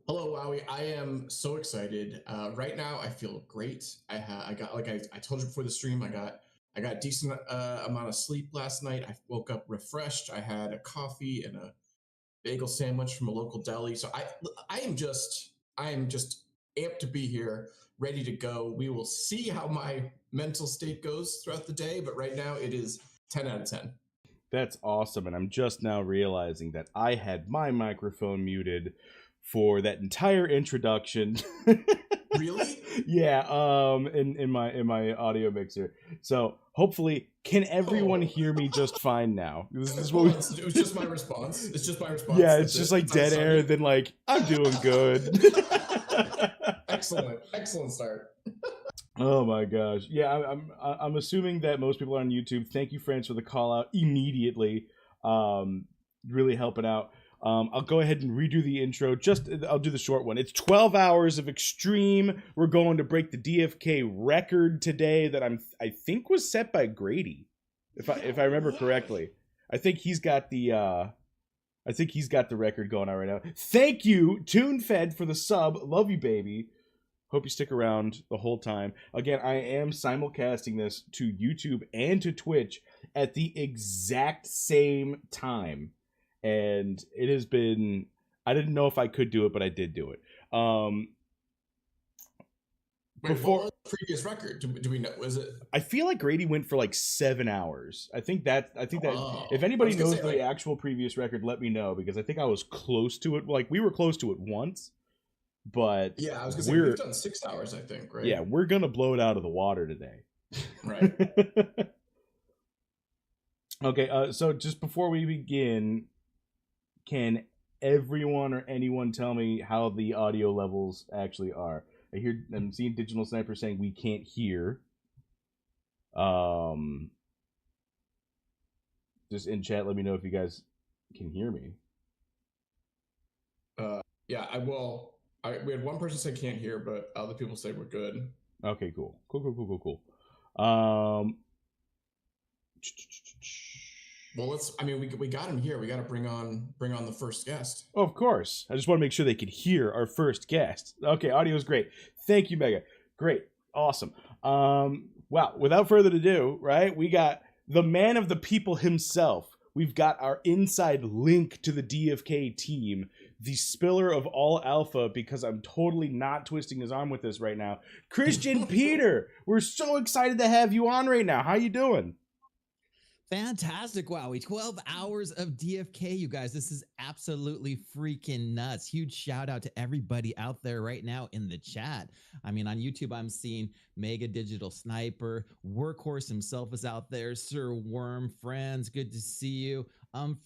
Hello, Wowee. I am so excited. Right now, I feel great. I got like I told you before the stream. I got a decent amount of sleep last night. I woke up refreshed. I had a coffee and a bagel sandwich from a local deli. So I am just amped to be here, ready to go. We will see how my mental state goes throughout the day, but right now it is 10 out of 10. That's awesome. And I'm just now realizing that I had my microphone muted for that entire introduction. Really? Yeah, in my audio mixer. So hopefully, can everyone Oh, hear me just fine now? This is what hold we. on. It was just my response. It's just my response. Yeah, That's it's just it. like It's not dead air. sunny. Then like I'm doing good. Excellent, excellent start. Oh my gosh. Yeah, I'm assuming that most people are on YouTube. Thank you, friends, for the call out immediately. Really helping out. I'll go ahead and redo the intro. I'll do the short one. It's 12 hours of extreme. We're going to break the DFK record today that I think was set by Grady, if I remember correctly. I think he's got the record going on right now. Thank you, TuneFed, for the sub. Love you, baby. Hope you stick around the whole time. Again, I am simulcasting this to YouTube and to Twitch at the exact same time. And it has been, I didn't know if I could do it, but I did do it. Wait, what was the previous record? Do we know? Was it? I feel like Grady went for like 7 hours. I think that Oh, if I anybody was gonna knows say, the like, actual previous record, let me know, because I think I was close to it. Like we were close to it once, but yeah, I was gonna say we've done 6 hours, I think, right? yeah, we're gonna blow it out of the water today. Right. Okay, so just before we begin, can everyone or anyone tell me how the audio levels actually are? I'm seeing Digital Sniper saying we can't hear. Just in chat, let me know if you guys can hear me. Yeah, we had one person say can't hear, but other people say we're good. Okay, cool. Well, we got him here. We got to bring on the first guest. Of course. I just want to make sure they could hear our first guest. Okay, audio is great. Thank you, Mega. Great. Awesome. Wow, without further ado, right, we got the man of the people himself. We've got our inside link to the DFK team, the spiller of all alpha, because I'm totally not twisting his arm with this right now. Christian Peter, we're so excited to have you on right now. How you doing? Fantastic, Wowee. 12 hours of DFK, you guys. This is absolutely freaking nuts. Huge shout out to everybody out there right now in the chat. I mean, on YouTube, I'm seeing Mega Digital Sniper. Workhorse himself is out there. Sir Worm, friends, good to see you.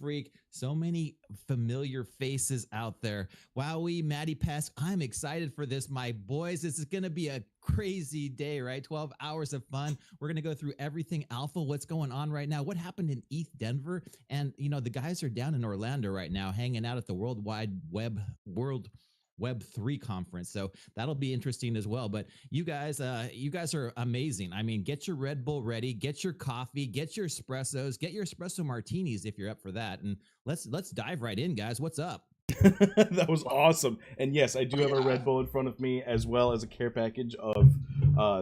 Freak, so many familiar faces out there. Wowee, Maddie Pesk, I'm excited for this, my boys. This is going to be a crazy day, right? 12 hours of fun. We're going to go through everything alpha, what's going on right now, what happened in ETH Denver. And, you know, the guys are down in Orlando right now, hanging out at the World Web 3 conference. So that'll be interesting as well. But you guys are amazing. I mean, get your Red Bull ready, get your coffee, get your espressos, get your espresso martinis if you're up for that. And let's dive right in, guys. What's up? That was awesome. And yes, I do have a Red Bull in front of me, as well as a care package of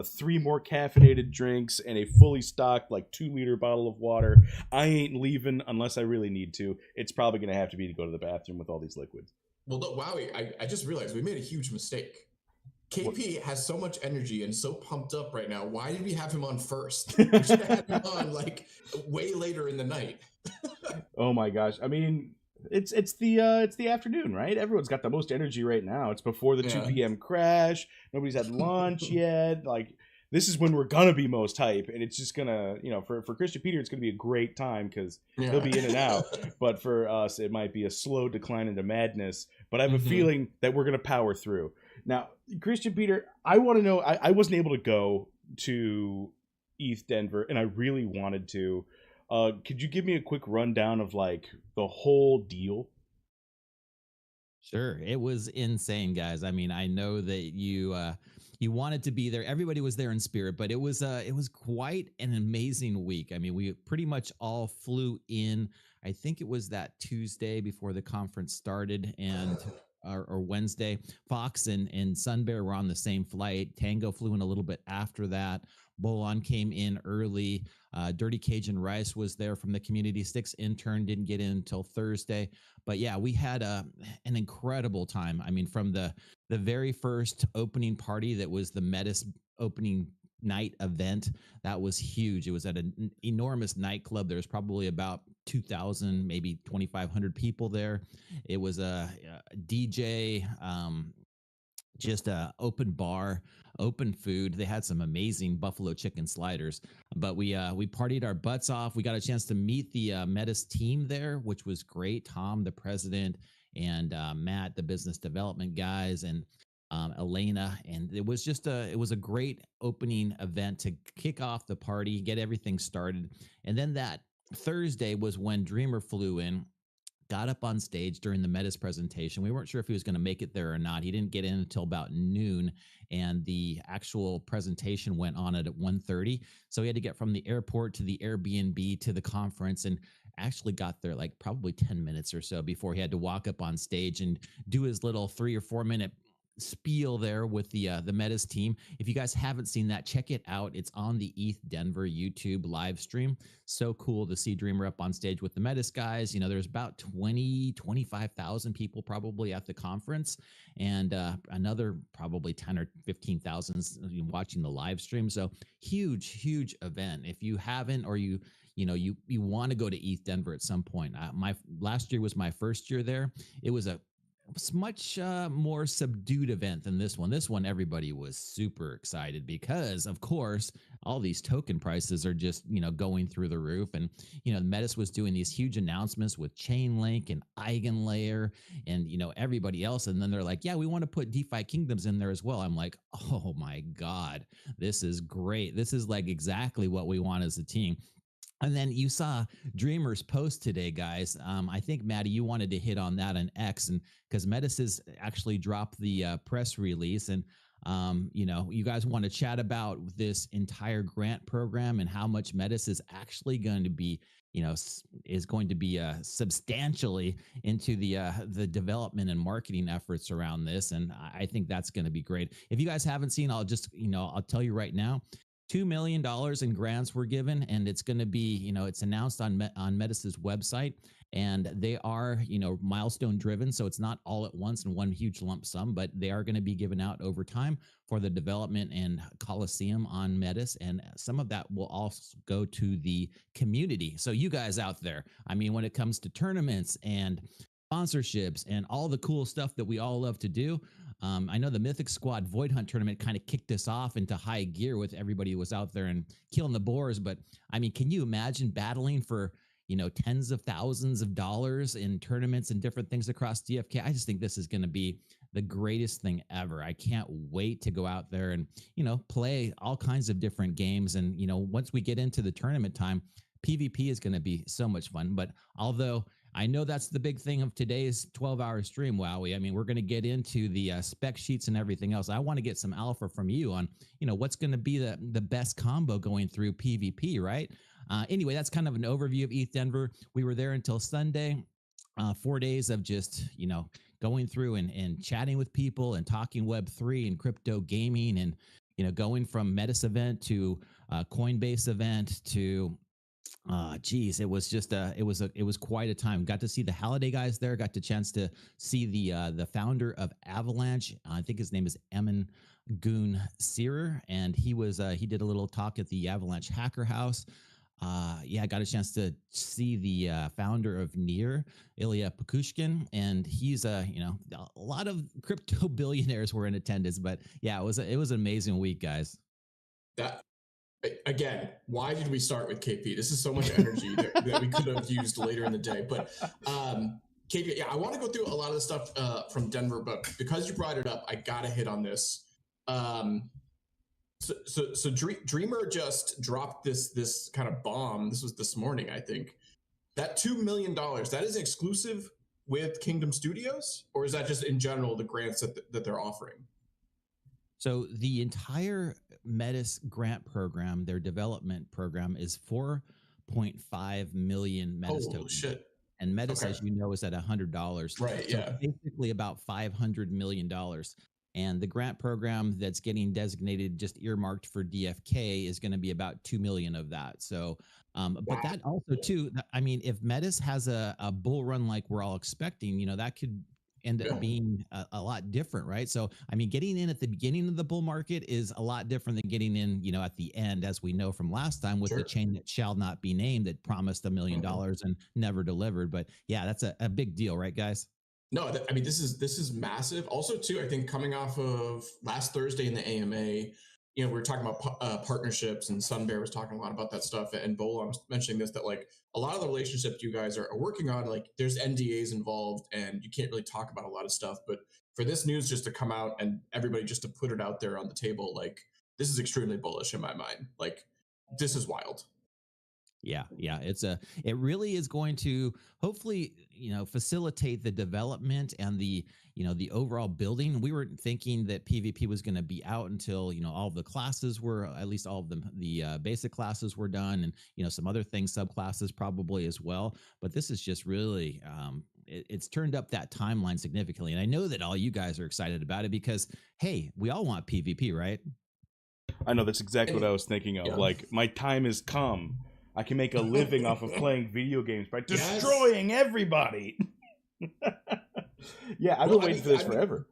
3 more caffeinated drinks and a fully stocked like 2-liter bottle of water. I ain't leaving unless I really need to. It's probably going to have to be to go to the bathroom with all these liquids. Well, look, Wowee, I just realized we made a huge mistake. KP has so much energy and so pumped up right now. Why did we have him on first? We should have had him on like way later in the night. Oh my gosh. I mean, it's the afternoon, right? Everyone's got the most energy right now. It's before the 2 p.m. crash. Nobody's had lunch yet. Like, this is when we're gonna be most hype, and it's just gonna, you know, for Christian Peter, it's gonna be a great time because he'll be in and out. But for us, it might be a slow decline into madness. But I have a feeling that we're gonna power through. Now, Christian Peter, I want to know. I wasn't able to go to ETH Denver, and I really wanted to. Could you give me a quick rundown of like the whole deal? Sure. It was insane, guys. I mean, I know that you wanted to be there. Everybody was there in spirit, but it was quite an amazing week. I mean, we pretty much all flew in. I think it was that Tuesday before the conference started, and or Wednesday. Fox and Sun Bear were on the same flight. Tango flew in a little bit after that. Bolon came in early. Dirty Cajun Rice was there from the community. Sticks intern didn't get in until Thursday. But yeah, we had an incredible time. I mean, from the very first opening party that was the Mettis opening night event, that was huge. It was at an enormous nightclub. There's probably about 2,000, maybe 2,500 people there. It was a DJ, just a open bar, open food. They had some amazing buffalo chicken sliders, but we partied our butts off. We got a chance to meet the Mettis team there, which was great. Tom, the president, and Matt, the business development guys, and Elena. And it was just it was a great opening event to kick off the party, get everything started. And then that Thursday was when Dreamer flew in, got up on stage during the Mettis presentation. We weren't sure if he was going to make it there or not. He didn't get in until about noon, and the actual presentation went on at 1:30. So he had to get from the airport to the Airbnb to the conference, and actually got there like probably 10 minutes or so before he had to walk up on stage and do his little 3 or 4 minute spiel there with the Mettis team. If you guys haven't seen that, check it out. It's on the ETH Denver YouTube live stream. So cool to see Dreamer up on stage with the Mettis guys. You know, there's about 25,000 people probably at the conference, and another probably 10 or 15,000 watching the live stream. So huge event. If you haven't, or you want to go to ETH Denver at some point. My last year was my first year there. It was much more subdued event than this one. This one, everybody was super excited because, of course, all these token prices are just, going through the roof. And, Mettis was doing these huge announcements with Chainlink and Eigenlayer and, everybody else. And then they're like, yeah, we want to put DeFi Kingdoms in there as well. I'm like, oh my God, this is great. This is like exactly what we want as a team. And then you saw Dreamer's post today, guys. I think, Maddie, you wanted to hit on that on X, and because Mettis has actually dropped the press release, and you guys want to chat about this entire grant program and how much Mettis is actually going to be, is going to be substantially into the development and marketing efforts around this, and I think that's going to be great. If you guys haven't seen, I'll just I'll tell you right now. $2 million in grants were given, and it's going to be, it's announced on Mettis's website, and they are, milestone driven. So it's not all at once in one huge lump sum, but they are going to be given out over time for the development and Coliseum on Mettis. And some of that will also go to the community. So you guys out there, I mean, when it comes to tournaments and sponsorships and all the cool stuff that we all love to do. I know the Mythic Squad Void Hunt tournament kind of kicked us off into high gear with everybody who was out there and killing the boars. But I mean, can you imagine battling for, tens of thousands of dollars in tournaments and different things across DFK? I just think this is going to be the greatest thing ever. I can't wait to go out there and, play all kinds of different games. And, once we get into the tournament time, PvP is going to be so much fun. But although I know that's the big thing of today's 12-hour stream, Wowee. I mean, we're going to get into the spec sheets and everything else. I want to get some alpha from you on, what's going to be the best combo going through PvP, right? Anyway, that's kind of an overview of ETH Denver. We were there until Sunday, 4 days of just, going through and chatting with people and talking Web3 and crypto gaming and, going from Mettis event to Coinbase event to it was just it was quite a time. Got to see the Halliday guys there. Got the chance to see the founder of Avalanche. I think his name is Emin Goon Searer, and he did a little talk at the Avalanche Hacker House. Got a chance to see the founder of Near, Ilya Pakushkin, and he's a lot of crypto billionaires were in attendance. But yeah, it was an amazing week, guys. That. Again, why did we start with KP? This is so much energy that we could have used later in the day. But KP, I want to go through a lot of the stuff from Denver, but because you brought it up, I got to hit on this. So Dreamer just dropped this kind of bomb. This was this morning, I think. That $2 million, that is exclusive with Kingdom Studios? Or is that just in general the grants that they're offering? So the entire Mettis grant program, their development program, is 4.5 million Mettis tokens. Shit. and Mettis, Okay. as you know, is at $100. Right. So Yeah. basically about $500 million. And the grant program that's getting designated, just earmarked for DFK, is going to be about 2 million of that. So, but that also too, I mean, if Mettis has a bull run like we're all expecting, that could end up being a lot different, right? So, I mean, getting in at the beginning of the bull market is a lot different than getting in, at the end, as we know from last time with the chain that shall not be named that promised $1 million and never delivered. But yeah, that's a big deal, right, guys? No, I mean, this is massive. Also, too, I think coming off of last Thursday in the AMA, we were talking about partnerships, and Sunbear was talking a lot about that stuff, and Bola was mentioning this, that like a lot of the relationships you guys are working on, like there's NDAs involved, and you can't really talk about a lot of stuff. But for this news just to come out and everybody just to put it out there on the table, like this is extremely bullish in my mind. Like this is wild. Yeah, it really is going to hopefully, facilitate the development and the overall building. We were thinking that PvP was going to be out until, all of the classes were, at least all of them, the basic classes were done, and, some other things, subclasses probably as well. But this is just really, it's turned up that timeline significantly. And I know that all you guys are excited about it because, hey, we all want PvP, right? I know, that's exactly what I was thinking of. Yeah. Like, my time has come. I can make a living off of playing video games by destroying everybody. Yeah, I've been waiting for this forever.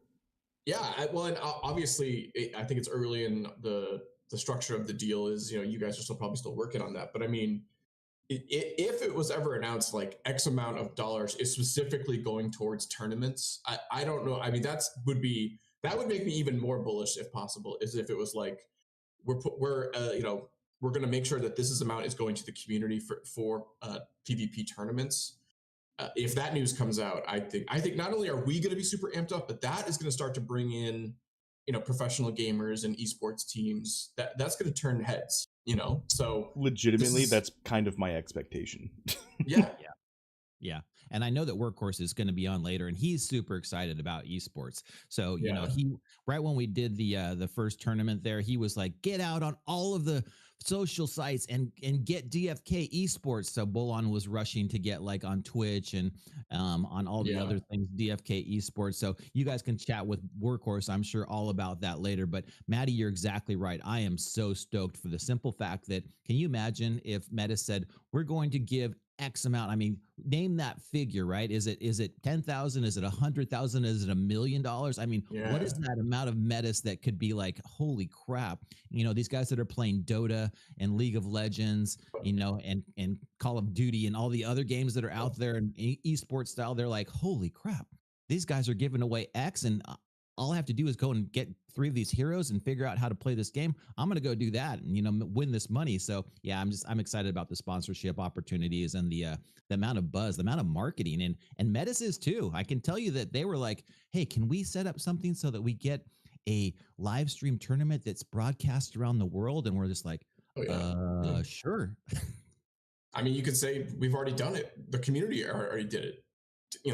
Yeah, and obviously, I think it's early in the structure of the deal. Is you guys are probably still working on that. But I mean, if it was ever announced like X amount of dollars is specifically going towards tournaments, I don't know. I mean, that would make me even more bullish if possible. Is if it was like we're going to make sure that this amount is going to the community for PvP tournaments. If that news comes out, I think not only are we going to be super amped up, but that is going to start to bring in, professional gamers and esports teams. That's going to turn heads, So legitimately, that's kind of my expectation. Yeah. Yeah. And I know that Workhorse is going to be on later, and he's super excited about esports. So, he right when we did the first tournament there, he was like, get out on all of the social sites and get DFK esports. So Bolon was rushing to get like on Twitch and on all the other things, DFK esports. So you guys can chat with Workhorse, I'm sure, all about that later. But Maddie, you're exactly right. I am so stoked for the simple fact that, can you imagine if Mettis said, we're going to give X amount? I mean, name that figure, right? Is it 10,000? Is it 100,000? Is it $1 million? I mean, what is that amount of Mettis that could be like, holy crap? These guys that are playing Dota and League of Legends, and Call of Duty and all the other games that are out there in esports style, they're like, holy crap, these guys are giving away X, and all I have to do is go and get 3 of these heroes and figure out how to play this game. I'm going to go do that and, win this money. So yeah, I'm excited about the sponsorship opportunities and the amount of buzz, the amount of marketing, and Mettis is too. I can tell you that they were like, hey, can we set up something so that we get a live stream tournament that's broadcast around the world? And we're just like, sure. I mean, you could say we've already done it. The community already did it.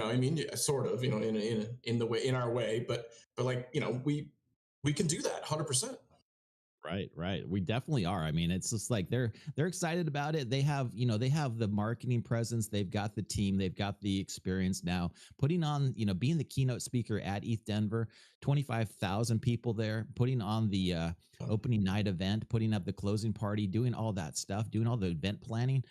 I mean, sort of, in our way, but like, we can do that 100%. Right. We definitely are. I mean, it's just like they're excited about it. They have, they have the marketing presence. They've got the team. They've got the experience now. Putting on, being the keynote speaker at ETH Denver, 25,000 people there, putting on the opening night event, putting up the closing party, doing all that stuff, doing all the event planning.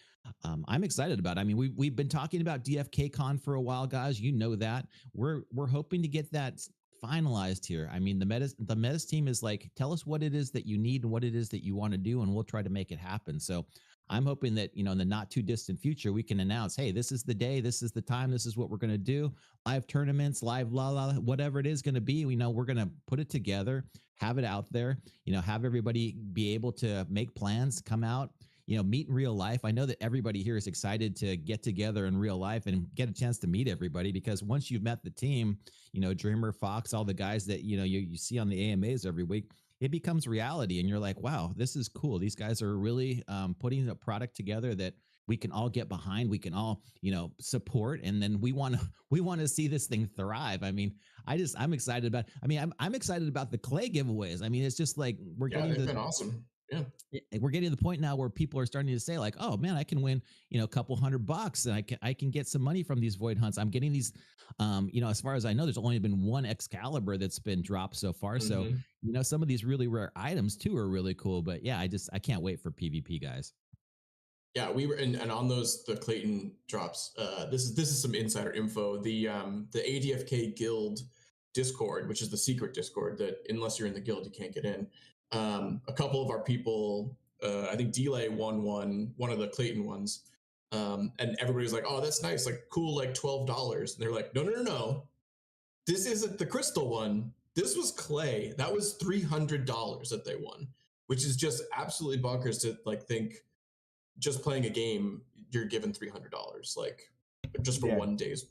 I'm excited about it. I mean, we've been talking about DFK Con for a while, guys. You know that. We're hoping to get that finalized here. I mean, the Mettis team is like, tell us what it is that you need and what it is that you want to do, and we'll try to make it happen. So I'm hoping that, in the not too distant future, we can announce, hey, this is the day, this is the time, this is what we're going to do. Live tournaments, live whatever it is going to be, we're going to put it together, have it out there, have everybody be able to make plans, come out, meet in real life. I know that everybody here is excited to get together in real life and get a chance to meet everybody, because once you've met the team, Dreamer, Fox, all the guys that, you see on the AMAs every week, it becomes reality. And you're like, wow, this is cool. These guys are really putting a product together that we can all get behind. We can all, support. And then we want to see this thing thrive. I mean, I'm excited about, I'm excited about the clay giveaways. I mean, it's just like, they've been awesome. Yeah. we're getting to the point now where people are starting to say like, oh man, I can win, a couple $100 and I can get some money from these void hunts. I'm getting these, as far as I know, there's only been one Excalibur that's been dropped so far. So, Hmm. some of these really rare items too are really cool. But yeah, I can't wait for PvP, guys. Yeah, we were and on the Clayton drops. This is some insider info. The ADFK guild Discord, which is the secret Discord that unless you're in the guild you can't get in. A couple of our people, I think Delay won one of the Clayton ones, and everybody was like, "Oh, that's nice, like cool, like $12." And they're like, "No, no, no, no, this isn't the crystal one. This was clay. That was $300 that they won, which is just absolutely bonkers to like think." Just playing a game, you're given $300, like just for Yeah. one day's.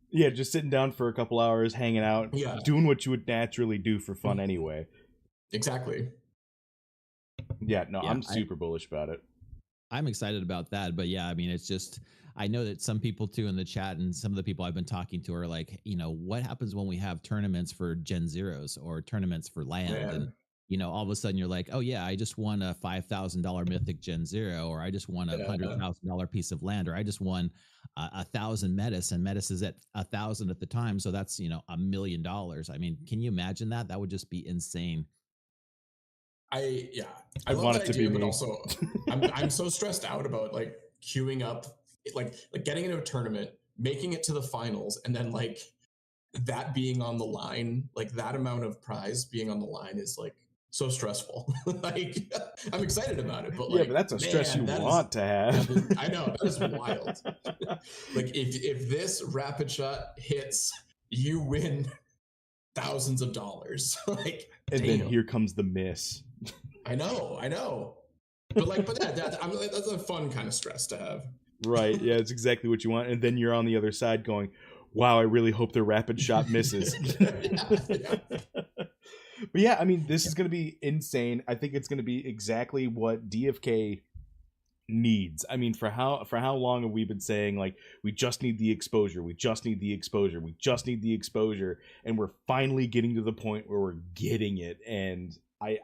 Yeah, just sitting down for a couple hours, hanging out, Yeah, doing what you would naturally do for fun anyway. exactly. Yeah, no, Yeah, I'm super bullish about it. I'm excited about that. But yeah, I mean, it's just, I know that some people too in the chat and some of the people I've been talking to are like, what happens when we have tournaments for Gen Zeros or tournaments for land? Man. And, all of a sudden you're like, oh yeah, I just won a $5,000 Mythic Gen Zero, or I just won a $100,000 piece of land, or I just won 1,000 Mettis, and Mettis is at 1,000 at the time. So that's, $1 million. I mean, can you imagine that? That would just be insane. I I'd love want that it to be idea, but me. also I'm so stressed out about like queuing up, like getting into a tournament, making it to the finals, and then like that being on the line, like that amount of prize being on the line is like so stressful. Like I'm excited about it, but Yeah, like, but that's a stress man, you want to have. I know, that is wild. Like if this rapid shot hits, you win thousands of dollars. Like, And damn. then here comes the miss. I know. But yeah, that's a fun kind of stress to have. Right, yeah, it's exactly what you want. And then you're on the other side going, wow, I really hope the rapid shot misses. Yeah. But yeah, I mean, this is going to be insane. I think it's going to be exactly what DFK needs. I mean, for how long have we been saying like we just need the exposure, we just need the exposure, we just need the exposure, and we're finally getting to the point where we're getting it. And I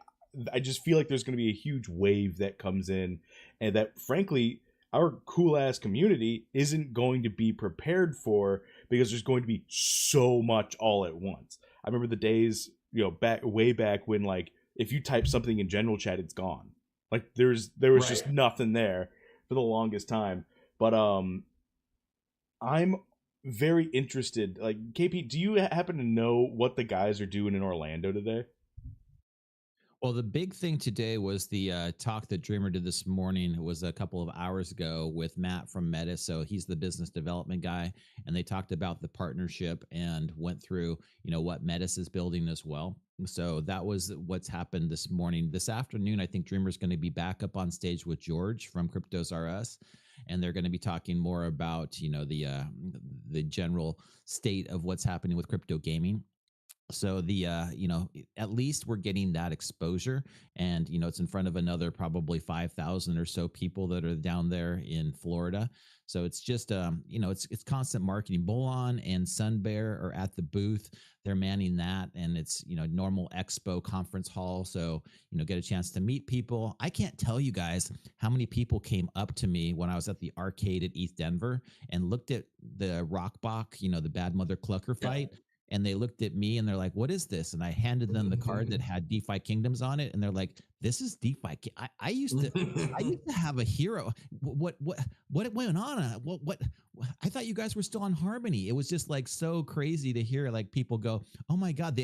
just feel like there's going to be a huge wave that comes in, and that frankly our cool ass community isn't going to be prepared for, because there's going to be so much all at once. I remember the days, way back when like if you type something in general chat, it's gone. Like there was Right. just nothing there for the longest time. But I'm very interested. Like KP, do you happen to know what the guys are doing in Orlando today? Well, the big thing today was the talk that Dreamer did this morning. It was a couple of hours ago with Matt from Mettis. So he's the business development guy, and they talked about the partnership and went through, what Mettis is building as well. So that was what's happened this morning. This afternoon, I think Dreamer's going to be back up on stage with George from Cryptos R Us, and they're going to be talking more about, the general state of what's happening with crypto gaming. So at least we're getting that exposure, and it's in front of another probably 5,000 or so people that are down there in Florida. So it's just it's constant marketing. Bolon and Sun Bear are at the booth. They're manning that, and it's normal expo conference hall. So get a chance to meet people. I can't tell you guys how many people came up to me when I was at the arcade at ETH Denver and looked at the Rockbach, the Bad Mother Clucker fight. Yeah. And they looked at me and they're like, what is this? And I handed them the card that had DeFi Kingdoms on it. And they're like, this is DeFi. I used to have a hero. What went on? What I thought you guys were still on Harmony. It was just like so crazy to hear like people go, oh my God,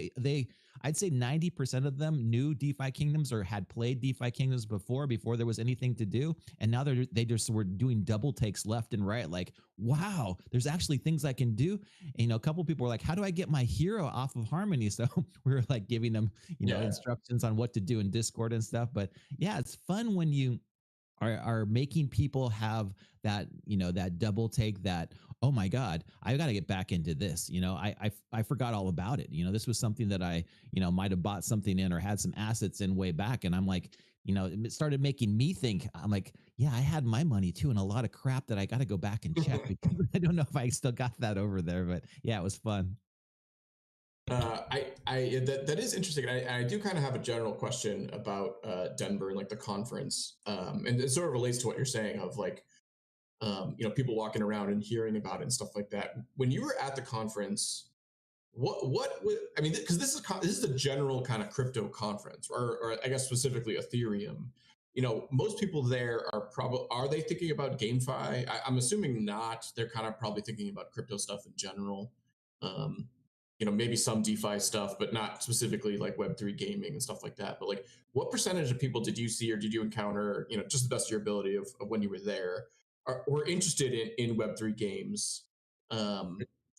I'd say 90% of them knew DeFi Kingdoms or had played DeFi Kingdoms before there was anything to do. And now they just were doing double takes left and right. Like, wow, there's actually things I can do. And, a couple of people were like, how do I get my hero off of Harmony? So we were like giving them, instructions on what to do in Discord and stuff. But yeah, it's fun when you are making people have that, that double take, that, oh my God, I got to get back into this. I forgot all about it. This was something that I, might have bought something in or had some assets in way back. And I'm like, it started making me think, I'm like, yeah, I had my money too, and a lot of crap that I got to go back and check because I don't know if I still got that over there, but yeah, it was fun. That is interesting. I do kind of have a general question about Denver and like the conference, and it sort of relates to what you're saying of like, people walking around and hearing about it and stuff like that. When you were at the conference, I mean, because this is a general kind of crypto conference, or I guess specifically Ethereum. Most people there are they thinking about GameFi? I'm assuming not. They're kind of probably thinking about crypto stuff in general. Um, maybe some DeFi stuff, but not specifically like Web3 gaming and stuff like that. But like, what percentage of people did you see or did you encounter, just the best of your ability of when you were there, were interested in Web3 games,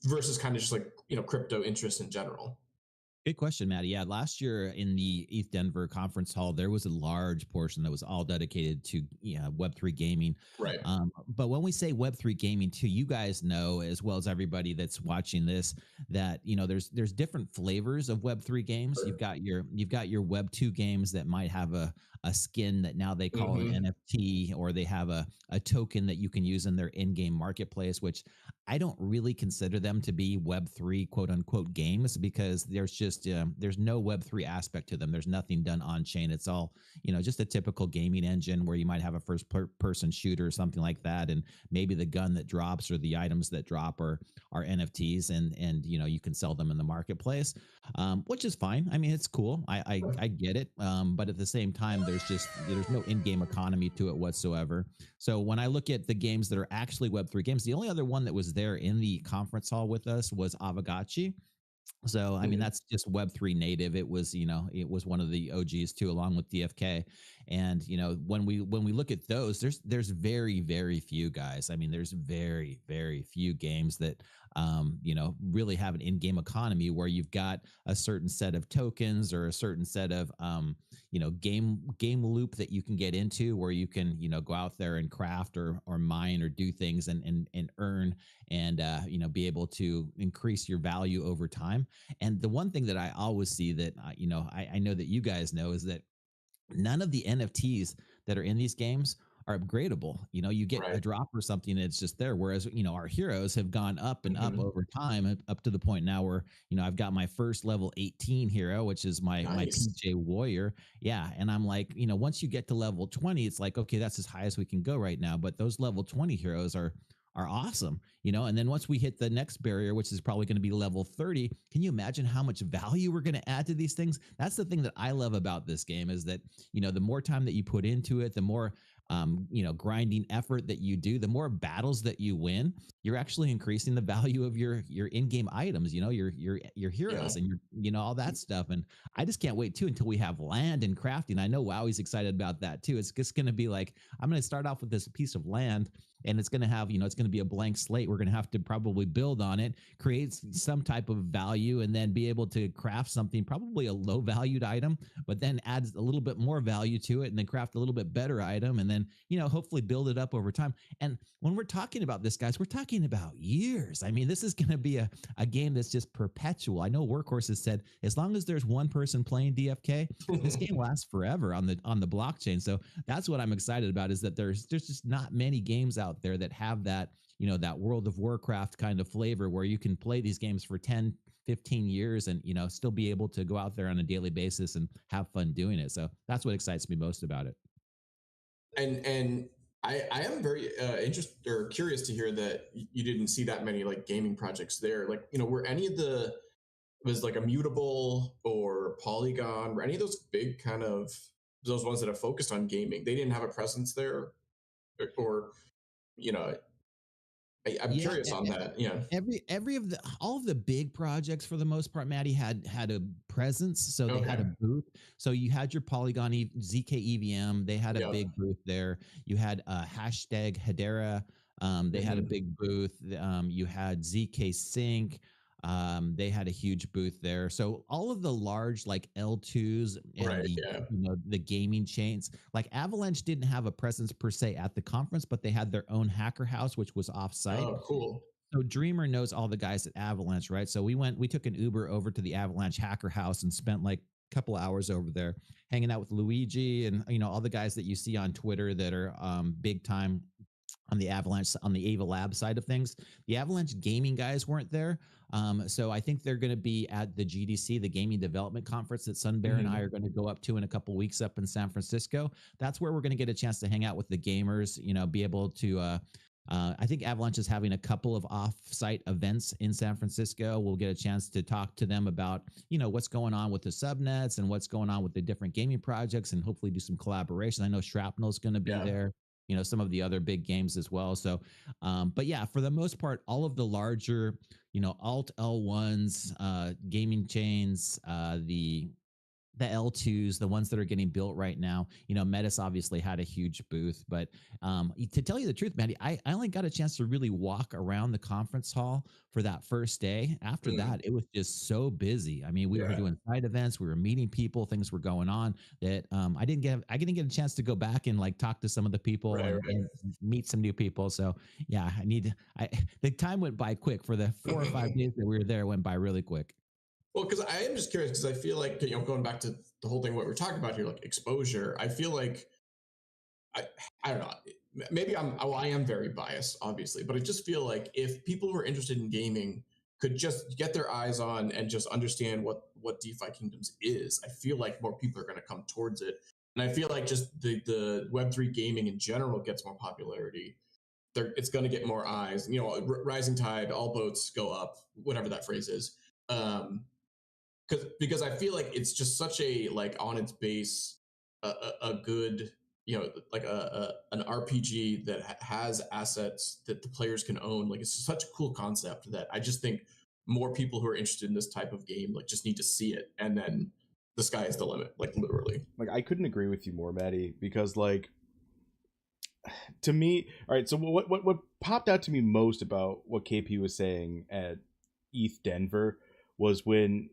versus kind of just like, crypto interest in general? Good question, Maddie. Yeah, last year in the ETH Denver conference hall, there was a large portion that was all dedicated to Web3 gaming. Right. But when we say Web3 gaming, too, you guys know as well as everybody that's watching this that there's different flavors of Web3 games. Sure. You've got your Web2 games that might have a skin that now they call an NFT, or they have a token that you can use in their in-game marketplace, which I don't really consider them to be Web3 quote unquote games, because there's no Web3 aspect to them. There's nothing done on chain. It's all, just a typical gaming engine where you might have a first person shooter or something like that. And maybe the gun that drops or the items that drop are NFTs, and you can sell them in the marketplace, which is fine. I mean, it's cool. I get it. But at the same time, there's no in-game economy to it whatsoever. So when I look at the games that are actually Web3 games, the only other one that was there in the conference hall with us was Avagachi. So, I mean, that's just Web3 native. It was, it was one of the OGs too, along with DFK. And, when we look at those, there's very, very few guys. I mean, there's very, very few games that, really have an in-game economy where you've got a certain set of tokens or a certain set of, game loop that you can get into, where you can, go out there and craft or mine or do things and earn and, be able to increase your value over time. And the one thing that I always see that, I know that you guys know, is that none of the NFTs that are in these games are upgradable. You get a Right. drop or something and it's just there. Whereas, our heroes have gone up and up over time, up to the point now where, I've got my first level 18 hero, which is my Nice. PJ warrior. Yeah. And I'm like, once you get to level 20, it's like, okay, that's as high as we can go right now. But those level 20 heroes are awesome, and then once we hit the next barrier, which is probably going to be level 30, can you imagine how much value we're going to add to these things? That's the thing that I love about this game, is that, the more time that you put into it, the more grinding effort that you do, the more battles that you win, you're actually increasing the value of your in-game items, your Yeah. heroes and your all that stuff. And I just can't wait too until we have land and crafting. I know Wowie's excited about that too. It's just going to be like, I'm going to start off with this piece of land, and it's going to have, it's going to be a blank slate. We're going to have to probably build on it, create some type of value, and then be able to craft something, probably a low valued item, but then add a little bit more value to it, and then craft a little bit better item, and then, hopefully build it up over time. And when we're talking about this, guys, we're talking about years. I mean, this is going to be a game that's just perpetual. I know Workhorse has said, as long as there's one person playing DFK, this game lasts forever on the blockchain. So that's what I'm excited about, is that there's just not many games out there that have that, that World of Warcraft kind of flavor, where you can play these games for 10, 15 years and, still be able to go out there on a daily basis and have fun doing it. So that's what excites me most about it. And I am very interested or curious to hear that you didn't see that many like gaming projects there. Like, were any of was like Immutable or Polygon, were any of those big kind of those ones that are focused on gaming? They didn't have a presence there, or you know, I'm Yeah, curious on that. Yeah. every of the all of the big projects for the most part, Maddie, had a presence, so they had a Okay. booth. So you had your Polygon ZK EVM, they had a Yeah. big booth there. You had hashtag Hedera, they had a Hmm. big booth. You had ZK Sync. They had a huge booth there. So all of the large like L2s and Right. the Yeah. the gaming chains, like Avalanche didn't have a presence per se at the conference, but they had their own hacker house, which was offsite. Oh, cool. So Dreamer knows all the guys at Avalanche, right? So we took an Uber over to the Avalanche hacker house and spent like a couple hours over there hanging out with Luigi and all the guys that you see on Twitter that are big time on the Avalanche, on the Ava Lab side of things. The Avalanche gaming guys weren't there. So I think they're going to be at the GDC, the Gaming Development Conference that Sunbear and I are going to go up to in a couple weeks up in San Francisco. That's where we're going to get a chance to hang out with the gamers, be able to, I think Avalanche is having a couple of off-site events in San Francisco. We'll get a chance to talk to them about, what's going on with the subnets and what's going on with the different gaming projects, and hopefully do some collaboration. I know Shrapnel's going to be there, some of the other big games as well. So, but yeah, for the most part, all of the larger, Alt L1s, gaming chains, the L2s, the ones that are getting built right now. Mettis obviously had a huge booth, but to tell you the truth, Maddie, I only got a chance to really walk around the conference hall for that first day. After that, it was just so busy. I mean, we were doing side events, we were meeting people, things were going on that I didn't get a chance to go back and like talk to some of the people and meet some new people. So yeah, the time went by quick. For the 4 or 5 days that we were there, it went by really quick. Well, because I am just curious, because I feel like, going back to the whole thing, what we're talking about here, like exposure, I feel like, I don't know, maybe I am very biased, obviously, but I just feel like if people who are interested in gaming could just get their eyes on and just understand what DeFi Kingdoms is, I feel like more people are going to come towards it. And I feel like just the Web3 gaming in general gets more popularity. It's going to get more eyes, rising tide, all boats go up, whatever that phrase is. Because I feel like it's just such a, like, on its base, a good, like an RPG that has assets that the players can own. Like, it's such a cool concept that I just think more people who are interested in this type of game, like, just need to see it, and then the sky is the limit, like, literally. Like, I couldn't agree with you more, Maddie, because, like, to me, all right, so what popped out to me most about what KP was saying at ETH Denver was when,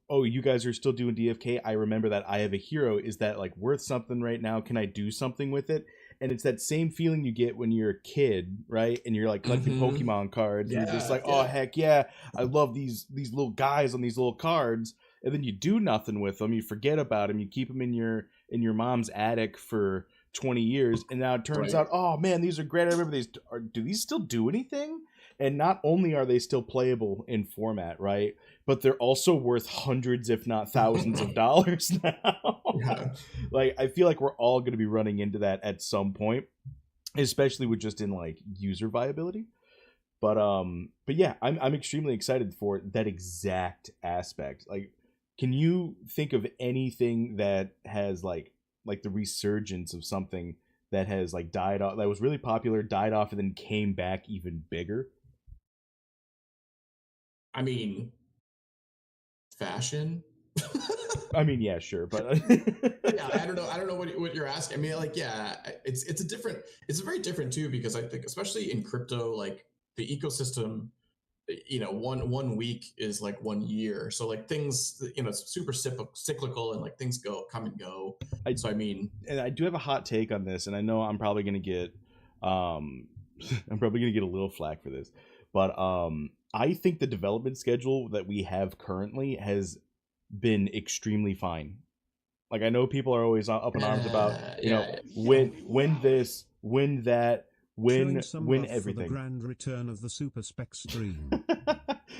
oh, you guys are still doing DFK. I remember that I Have a Hero. Is that, like, worth something right now? Can I do something with it? And it's that same feeling you get when you're a kid, right? And you're like collecting Pokemon cards. And you're just like, oh, heck yeah. I love these little guys on these little cards. And then you do nothing with them. You forget about them. You keep them in your mom's attic for 20 years. And now it turns out, oh, man, these are great. I remember these. Do these still do anything? And not only are they still playable in format, right? But they're also worth hundreds, if not thousands of dollars now. Like, I feel like we're all going to be running into that at some point, especially with just in, like, user viability. But yeah, I'm extremely excited for that exact aspect. Like, can you think of anything that has like the resurgence of something that has, like, died off, that was really popular, died off, and then came back even bigger? I mean, fashion. I mean, yeah, sure, but yeah, I don't know what you're asking. I mean, like, yeah, it's very different too, because I think, especially in crypto, like, the ecosystem, one week is like 1 year. So, like, things, it's super cyclical, and, like, things come and go. So I mean, and I do have a hot take on this, and I know I'm probably gonna get a little flack for this, but I think the development schedule that we have currently has been extremely fine. Like, I know people are always up in arms about, when this, when that, when everything. For the grand return of the Super Spec stream.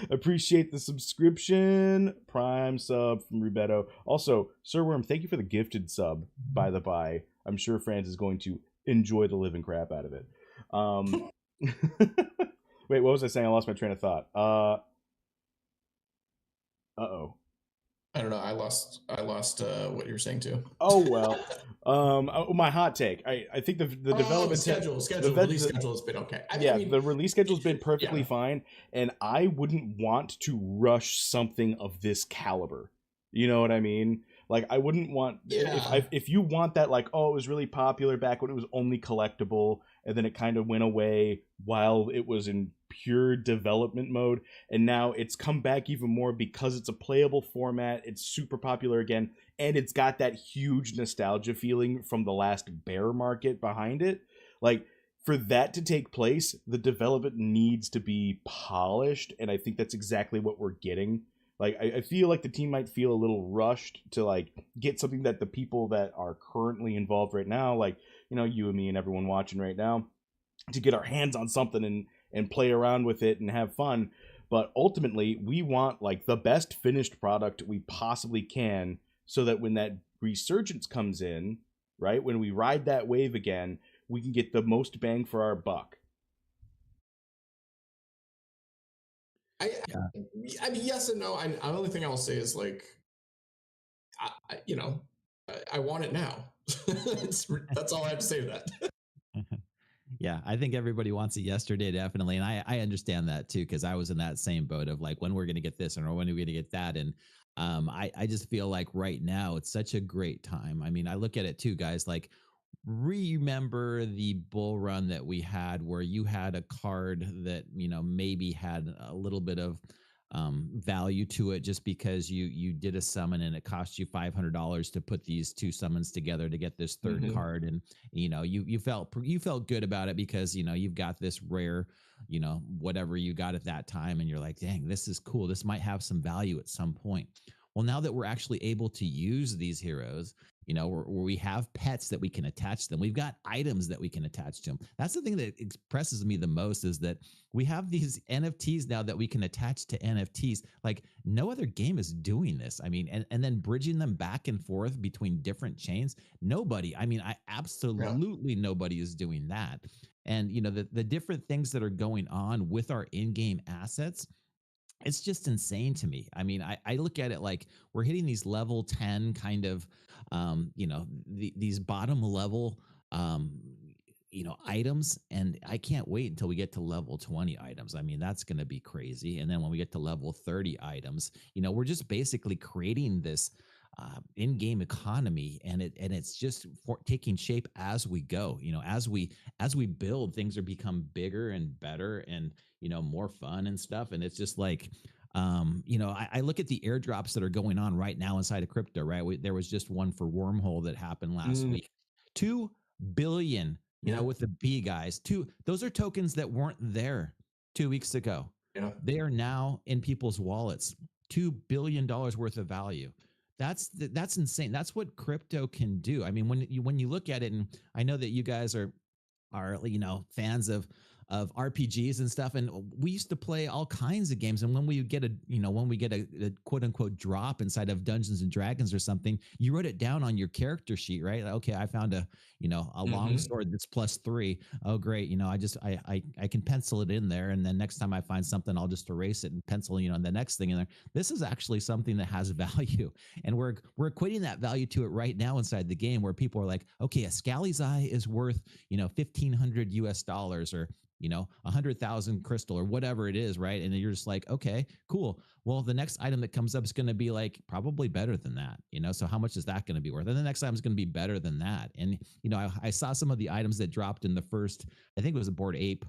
Appreciate the subscription. Prime sub from Rubeto. Also, Sir Worm, thank you for the gifted sub, by the by. I'm sure Franz is going to enjoy the living crap out of it. Wait, what was I saying? I lost my train of thought. Uh-oh. I don't know. I lost what you were saying too. Oh, well. My hot take. I think the development release schedule has been okay. I mean, the release schedule has been perfectly fine, and I wouldn't want to rush something of this caliber. You know what I mean? Like, I wouldn't want if you want that, like, oh, it was really popular back when it was only collectible, and then it kind of went away while it was in pure development mode, and now it's come back even more because it's a playable format, it's super popular again, and it's got that huge nostalgia feeling from the last bear market behind it. Like, for that to take place, the development needs to be polished, and I think that's exactly what we're getting. Like, I feel like the team might feel a little rushed to, like, get something that the people that are currently involved right now, like, you and me and everyone watching right now, to get our hands on something and play around with it and have fun. But ultimately, we want like the best finished product we possibly can, so that when that resurgence comes in, right, when we ride that wave again, we can get the most bang for our buck. I mean, yes and no. The only thing I will say is like, I want it now. That's all I have to say to that. Yeah, I think everybody wants it yesterday, definitely. And I understand that too, because I was in that same boat of like, when we're going to get this or when are we going to get that? And I just feel like right now it's such a great time. I mean, I look at it too, guys, like remember the bull run that we had where you had a card that, maybe had a little bit of value to it just because you did a summon and it cost you $500 to put these two summons together to get this third card, and you felt good about it because you've got this rare whatever you got at that time, and you're like, dang, this is cool, this might have some value at some point. Well, now that we're actually able to use these heroes, where we have pets that we can attach to them, we've got items that we can attach to them. That's the thing that impresses me the most, is that we have these NFTs now that we can attach to NFTs. Like no other game is doing this. I mean, and then bridging them back and forth between different chains. Nobody, absolutely nobody is doing that. And, the different things that are going on with our in-game assets, it's just insane to me. I mean, I look at it like we're hitting these level 10 kind of, these bottom level, items. And I can't wait until we get to level 20 items. I mean, that's going to be crazy. And then when we get to level 30 items, we're just basically creating this in-game economy, and it's just taking shape as we go. As we build, things are become bigger and better and more fun and stuff. And it's just like I look at the airdrops that are going on right now inside of crypto, right? There was just one for Wormhole that happened last week. 2 billion, with the B, guys. Those are tokens that weren't there 2 weeks ago. Yeah. They are now in people's wallets. $2 billion worth of value. That's insane. That's what crypto can do. I mean, when you look at it, and I know that you guys are fans of RPGs and stuff, and we used to play all kinds of games, and when we get a quote unquote drop inside of Dungeons and Dragons or something, you wrote it down on your character sheet, right? Okay, I found a long sword that's +3. Oh great, I can pencil it in there, and then next time I find something, I'll just erase it and pencil the next thing in there. This is actually something that has value, and we're equating that value to it right now inside the game, where people are like, okay, a Scally's Eye is worth $1,500 US, or 100,000 crystal, or whatever it is, right? And you're just like, okay, cool. Well, the next item that comes up is going to be like probably better than that, so how much is that going to be worth? And the next item is going to be better than that. And I saw some of the items that dropped in the first, I think it was a Bored Ape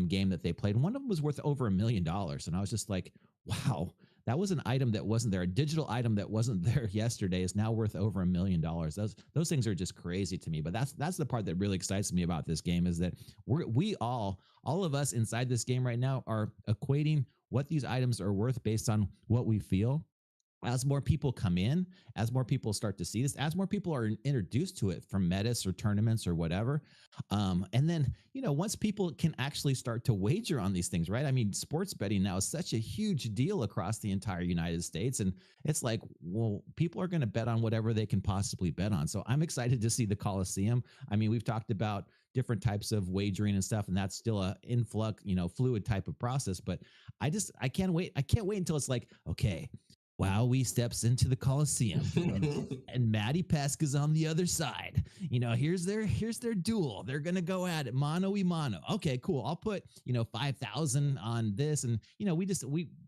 game that they played, and one of them was worth over $1 million. And I was just like, wow, that was an item that wasn't there. A digital item that wasn't there yesterday is now worth over $1 million. Those things are just crazy to me. But that's the part that really excites me about this game, is that we all of us inside this game right now are equating what these items are worth based on what we feel. As more people come in, as more people start to see this, as more people are introduced to it from Mettis or tournaments or whatever. And then, once people can actually start to wager on these things, right? I mean, sports betting now is such a huge deal across the entire United States. And it's like, well, people are going to bet on whatever they can possibly bet on. So I'm excited to see the Coliseum. I mean, we've talked about different types of wagering and stuff, and that's still a influx, fluid type of process. But I can't wait. I can't wait until it's like, okay, Wowee steps into the Coliseum and Matty Pesca's on the other side. Here's their duel. They're going to go at it mano y mano. Okay, cool. I'll put, 5,000 on this. And,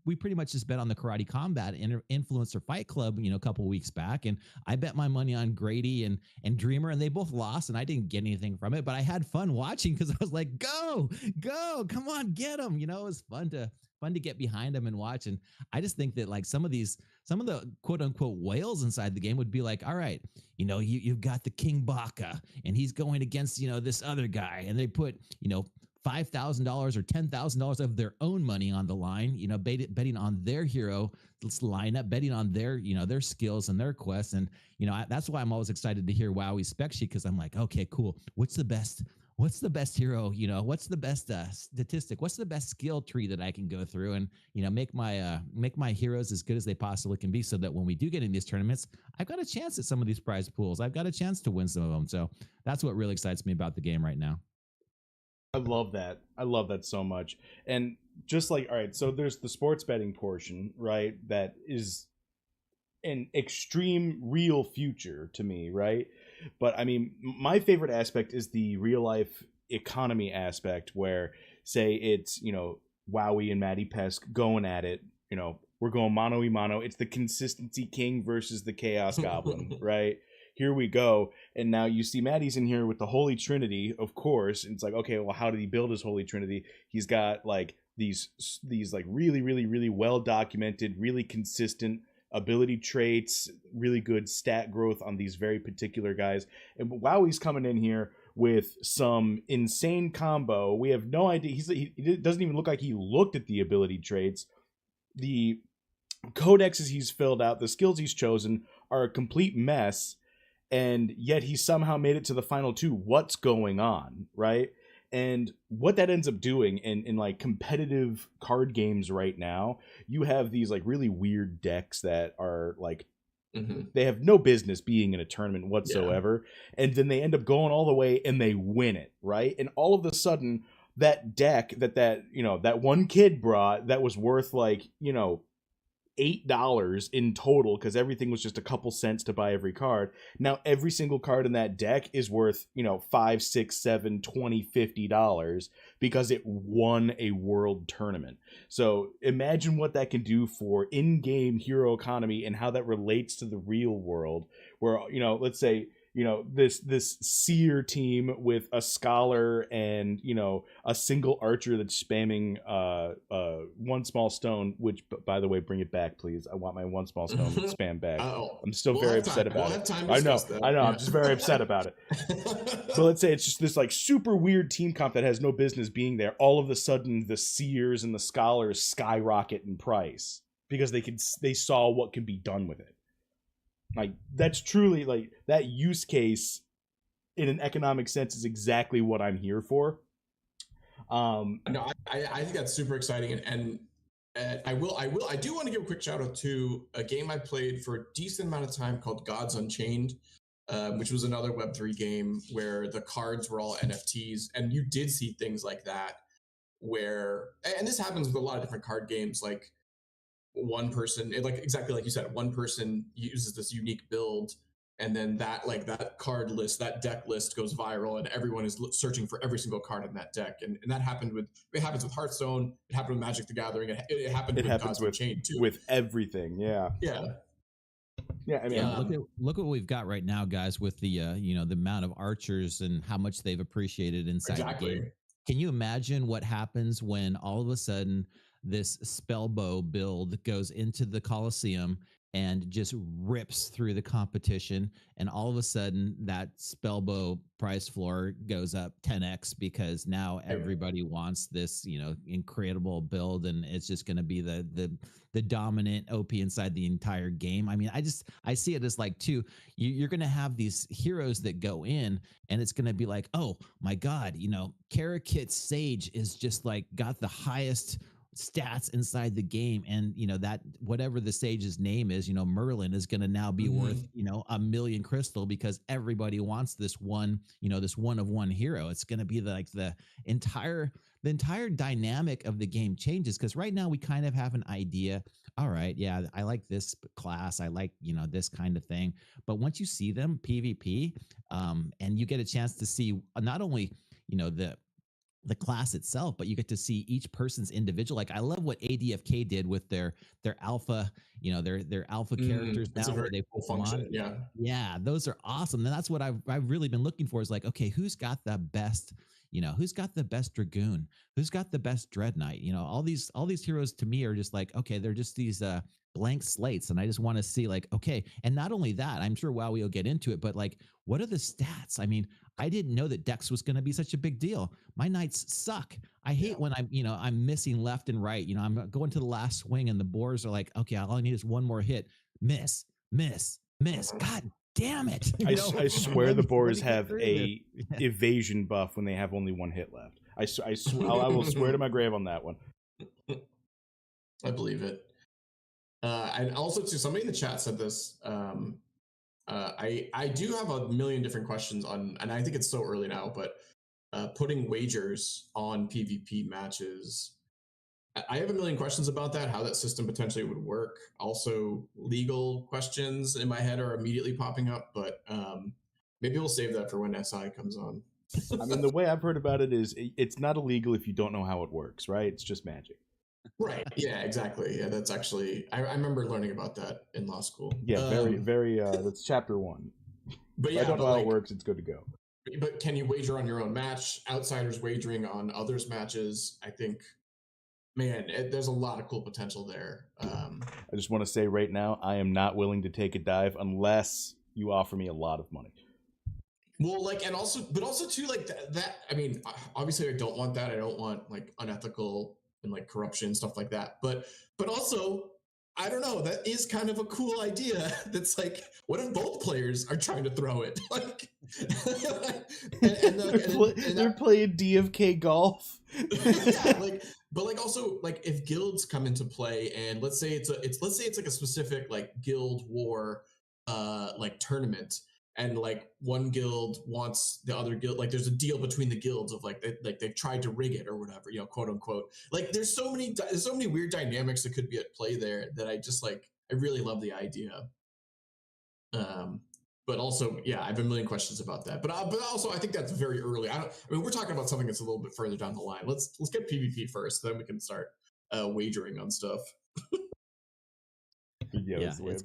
we pretty much just bet on the Karate Combat Influencer Fight Club, a couple weeks back. And I bet my money on Grady and Dreamer, and they both lost, and I didn't get anything from it, but I had fun watching because I was like, go, come on, get them. It was fun to get behind them and watch. And I just think that like some of the quote unquote whales inside the game would be like, all right, you've got the King Baka, and he's going against, this other guy, and they put, $5,000 or $10,000 of their own money on the line, betting on their hero lineup, betting on their, their skills and their quests. And, that's why I'm always excited to hear Wowee spec sheet, because I'm like, okay, cool. What's the best what's the best hero? What's the best statistic? What's the best skill tree that I can go through and make my heroes as good as they possibly can be, so that when we do get in these tournaments, I've got a chance at some of these prize pools. I've got a chance to win some of them. So that's what really excites me about the game right now. I love that. I love that so much. And just like, all right, so there's the sports betting portion, right? That is an extreme real future to me, right? But I mean, my favorite aspect is the real life economy aspect, where say it's, Wowee and Matty Pesk going at it, we're going mano a mano. It's the consistency king versus the chaos goblin, right? Here we go. And now you see Matty's in here with the Holy Trinity, of course. And it's like, okay, well, how did he build his Holy Trinity? He's got like these like really, really, really well documented, really consistent ability traits, really good stat growth on these very particular guys. And Wowee's coming in here with some insane combo. We have no idea. He doesn't even look like he looked at the ability traits. The codexes he's filled out, the skills he's chosen are a complete mess. And yet he somehow made it to the final two. What's going on, right? And what that ends up doing in like competitive card games right now, you have these like really weird decks that are like, they have no business being in a tournament whatsoever. Yeah. And then they end up going all the way and they win it, right? And all of a sudden, that deck that one kid brought that was worth like, $8 in total, because everything was just a couple cents to buy every card. Now every single card in that deck is worth $5, $6, $7, $20, $50 because it won a world tournament. So imagine what that can do for in-game hero economy and how that relates to the real world, where let's say this seer team with a scholar and a single archer that's spamming one small stone, which, by the way, bring it back, please. I want my one small stone spam back. I'm still very upset about it. I know. Yeah. I'm just very upset about it. So let's say it's just this like super weird team comp that has no business being there. All of a sudden, the seers and the scholars skyrocket in price because they saw what could be done with it. Like, that's truly like that use case in an economic sense is exactly what I'm here for. No, I think that's super exciting, and I do want to give a quick shout out to a game I played for a decent amount of time called Gods Unchained, which was another Web3 game where the cards were all NFTs, and you did see things like that where, and this happens with a lot of different card games, like one person, like exactly like you said, one person uses this unique build, and then that card list, that deck list goes viral, and everyone is searching for every single card in that deck. And that happens with Hearthstone. It happened with Magic the Gathering. It happens with Chain too. With everything, yeah. I mean, look what we've got right now, guys, with the the amount of archers and how much they've appreciated inside the game. Can you imagine what happens when all of a sudden this spellbow build goes into the Coliseum and just rips through the competition, and all of a sudden that spellbow price floor goes up 10x because now everybody wants this incredible build, and it's just going to be the dominant OP inside the entire game. I mean, I see it as like you're going to have these heroes that go in, and it's going to be like, oh my god, Karakit Sage is just like got the highest stats inside the game, and that whatever the sage's name is, Merlin is going to now be worth $1 million crystal because everybody wants this one of one hero. It's going to be like the entire dynamic of the game changes, because right now we kind of have an idea. All right, yeah, I like this class, I like this kind of thing, but once you see them PvP, and you get a chance to see not only the class itself, but you get to see each person's individual. Like, I love what ADFK did with their alpha, their alpha characters now, where they cool function. Yeah, those are awesome. And that's what I've really been looking for, is like, okay, who's got the best, who's got the best Dragoon, who's got the best Dread Knight? All these heroes to me are just like, okay, they're just these blank slates, and I just want to see, like, okay. And not only that, I'm sure Wowee will get into it, but like, what are the stats? I mean, I didn't know that Dex was going to be such a big deal. My knights suck. I hate when I'm missing left and right. I'm going to the last swing and the boars are like, okay, all I need is one more hit. Miss. God damn it. I swear the Boars have a Yeah. evasion buff when they have only one hit left. I will swear to my grave on that one. I believe it. And also, too, somebody in the chat said this. I do have a million different questions on, and I think it's so early now, but putting wagers on PvP matches. I have a million questions about that, how that system potentially would work. Also, legal questions in my head are immediately popping up, but maybe we'll save that for when SI comes on. I mean, the way I've heard about it is it's not illegal if you don't know how it works, right? It's just magic. Right. Yeah, exactly. Yeah, that's actually, I remember learning about that in law school. Yeah, very, that's chapter 1. But yeah, I don't know how it works, it's good to go. But can you wager on your own match? Outsiders wagering on others' matches, I think, man, there's a lot of cool potential there. I just want to say right now, I am not willing to take a dive unless you offer me a lot of money. Well, like, and also, but also too, like that. I mean, obviously, I don't want that. I don't want like unethical and like corruption, stuff like that. But also, I don't know. That is kind of a cool idea. That's like, what if both players are trying to throw it? Like, they're playing DFK golf. Yeah, like, but like also like if guilds come into play, and let's say it's like a specific like guild war, like tournament. And like one guild wants the other guild, like there's a deal between the guilds of like they've tried to rig it or whatever, you know, quote unquote. Like there's so many weird dynamics that could be at play there that I just like. I really love the idea. But also, yeah, I have a million questions about that. But also, I think that's very early. I mean, we're talking about something that's a little bit further down the line. Let's get PvP first, then we can start wagering on stuff. Yeah, it's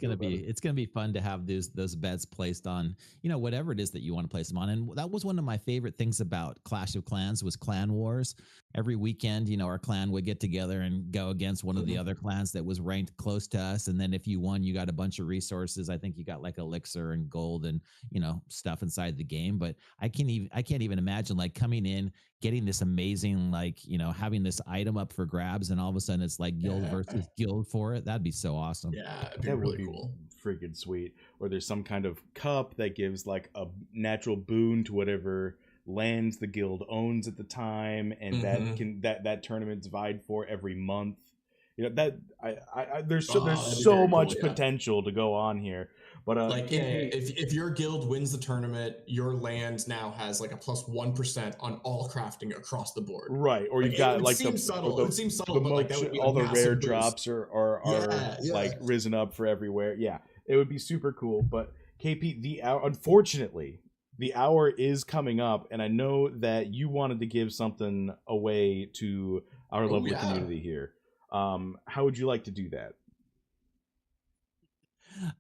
gonna be fun to have those bets placed on, you know, whatever it is that you want to place them on. And that was one of my favorite things about Clash of Clans was clan wars. Every weekend, you know, our clan would get together and go against one of the other clans that was ranked close to us. And then if you won, you got a bunch of resources. I think you got like elixir and gold and, you know, stuff inside the game. But I can't even imagine like coming in, getting this amazing, like, you know, having this item up for grabs, and all of a sudden it's like guild versus guild for it. That'd be so awesome. Yeah, it'd be really cool. Freaking sweet. Or there's some kind of cup that gives like a natural boon to whatever lands the guild owns at the time, and that tournament's vied for every month. You know, that there's so much potential to go on here. But like, if your guild wins the tournament, your land now has like a plus 1% on all crafting across the board. Right, or you've got like it seems subtle, but like that would be all the rare boost. drops are like risen up for everywhere. Yeah, it would be super cool. But KP, unfortunately, the hour is coming up, and I know that you wanted to give something away to our lovely community here. How would you like to do that?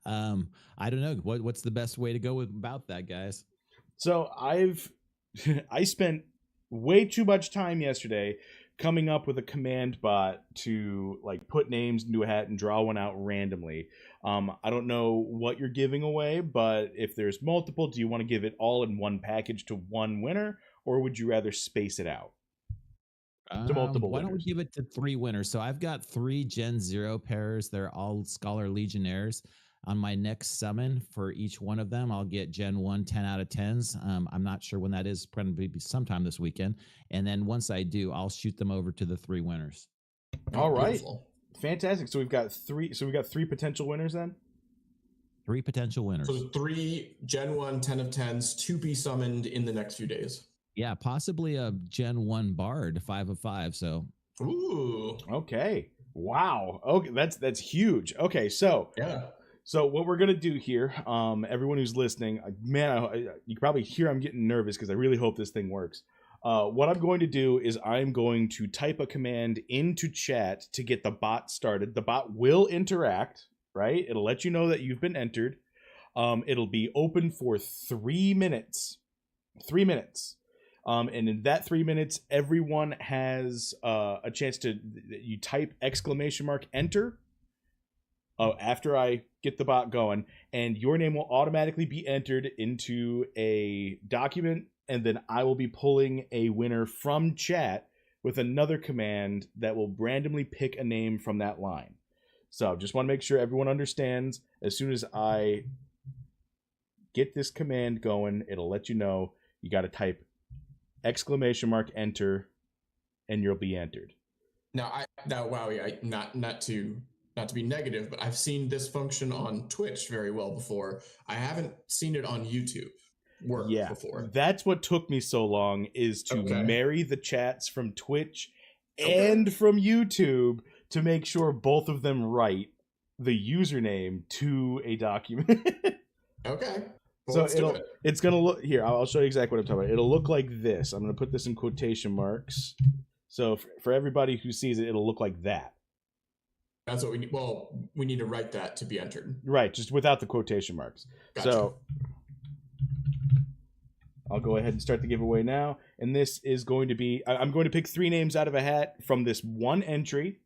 I don't know. What's the best way to go about that, guys? So I spent way too much time yesterday coming up with a command bot to like put names into a hat and draw one out randomly. I don't know what you're giving away, but if there's multiple, do you want to give it all in one package to one winner, or would you rather space it out to multiple why winners? don't we give it to 3 winners? So I've got 3 Gen 0 pairs. They're all Scholar Legionnaires. On my next summon for each one of them, I'll get Gen 1 10 out of 10s. I'm not sure when that is, probably sometime this weekend. And then once I do, I'll shoot them over to the 3 winners. All right. Beautiful. Fantastic. So we've got 3 potential winners then? 3 potential winners. So 3 Gen 1 10 of 10s to be summoned in the next few days. Yeah, possibly a Gen 1 Bard 5 of 5. So ooh. Okay. Wow. Okay, that's huge. Okay, so yeah. So what we're going to do here, everyone who's listening, man, you can probably hear I'm getting nervous because I really hope this thing works. What I'm going to do is I'm going to type a command into chat to get the bot started. The bot will interact, right? It'll let you know that you've been entered. It'll be open for 3 minutes. 3 minutes. And in that 3 minutes, everyone has a chance to, you type !enter. After I get the bot going, and your name will automatically be entered into a document, and then I will be pulling a winner from chat with another command that will randomly pick a name from that line. So just want to make sure everyone understands. As soon as I get this command going, it'll let you know you got to type !enter, and you'll be entered. Now, Wowee, not to be negative, but I've seen this function on Twitch very well before. I haven't seen it on YouTube work before. That's what took me so long, is to marry the chats from Twitch and from YouTube to make sure both of them write the username to a document. Okay. Well, so it's gonna look here. I'll show you exactly what I'm talking about. It'll look like this. I'm gonna put this in quotation marks. So for everybody who sees it, it'll look like that. That's what we need. Well, we need to write that to be entered. Right, just without the quotation marks. Gotcha. So I'll go ahead and start the giveaway now. And this is going to be, I'm going to pick 3 names out of a hat from this one entry.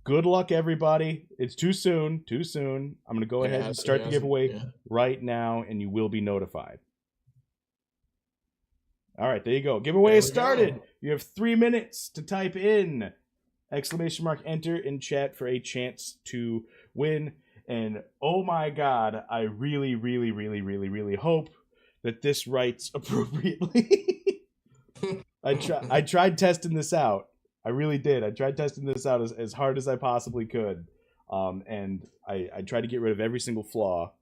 Good luck, everybody. It's too soon. I'm going to go ahead and start the giveaway right now, and you will be notified. All right, there you go. Giveaway is started. You have 3 minutes to type in !enter in chat for a chance to win. And oh my God, I really, really, really, really, really hope that this writes appropriately. I tried testing this out. I really did. I tried testing this out as hard as I possibly could. And I tried to get rid of every single flaw.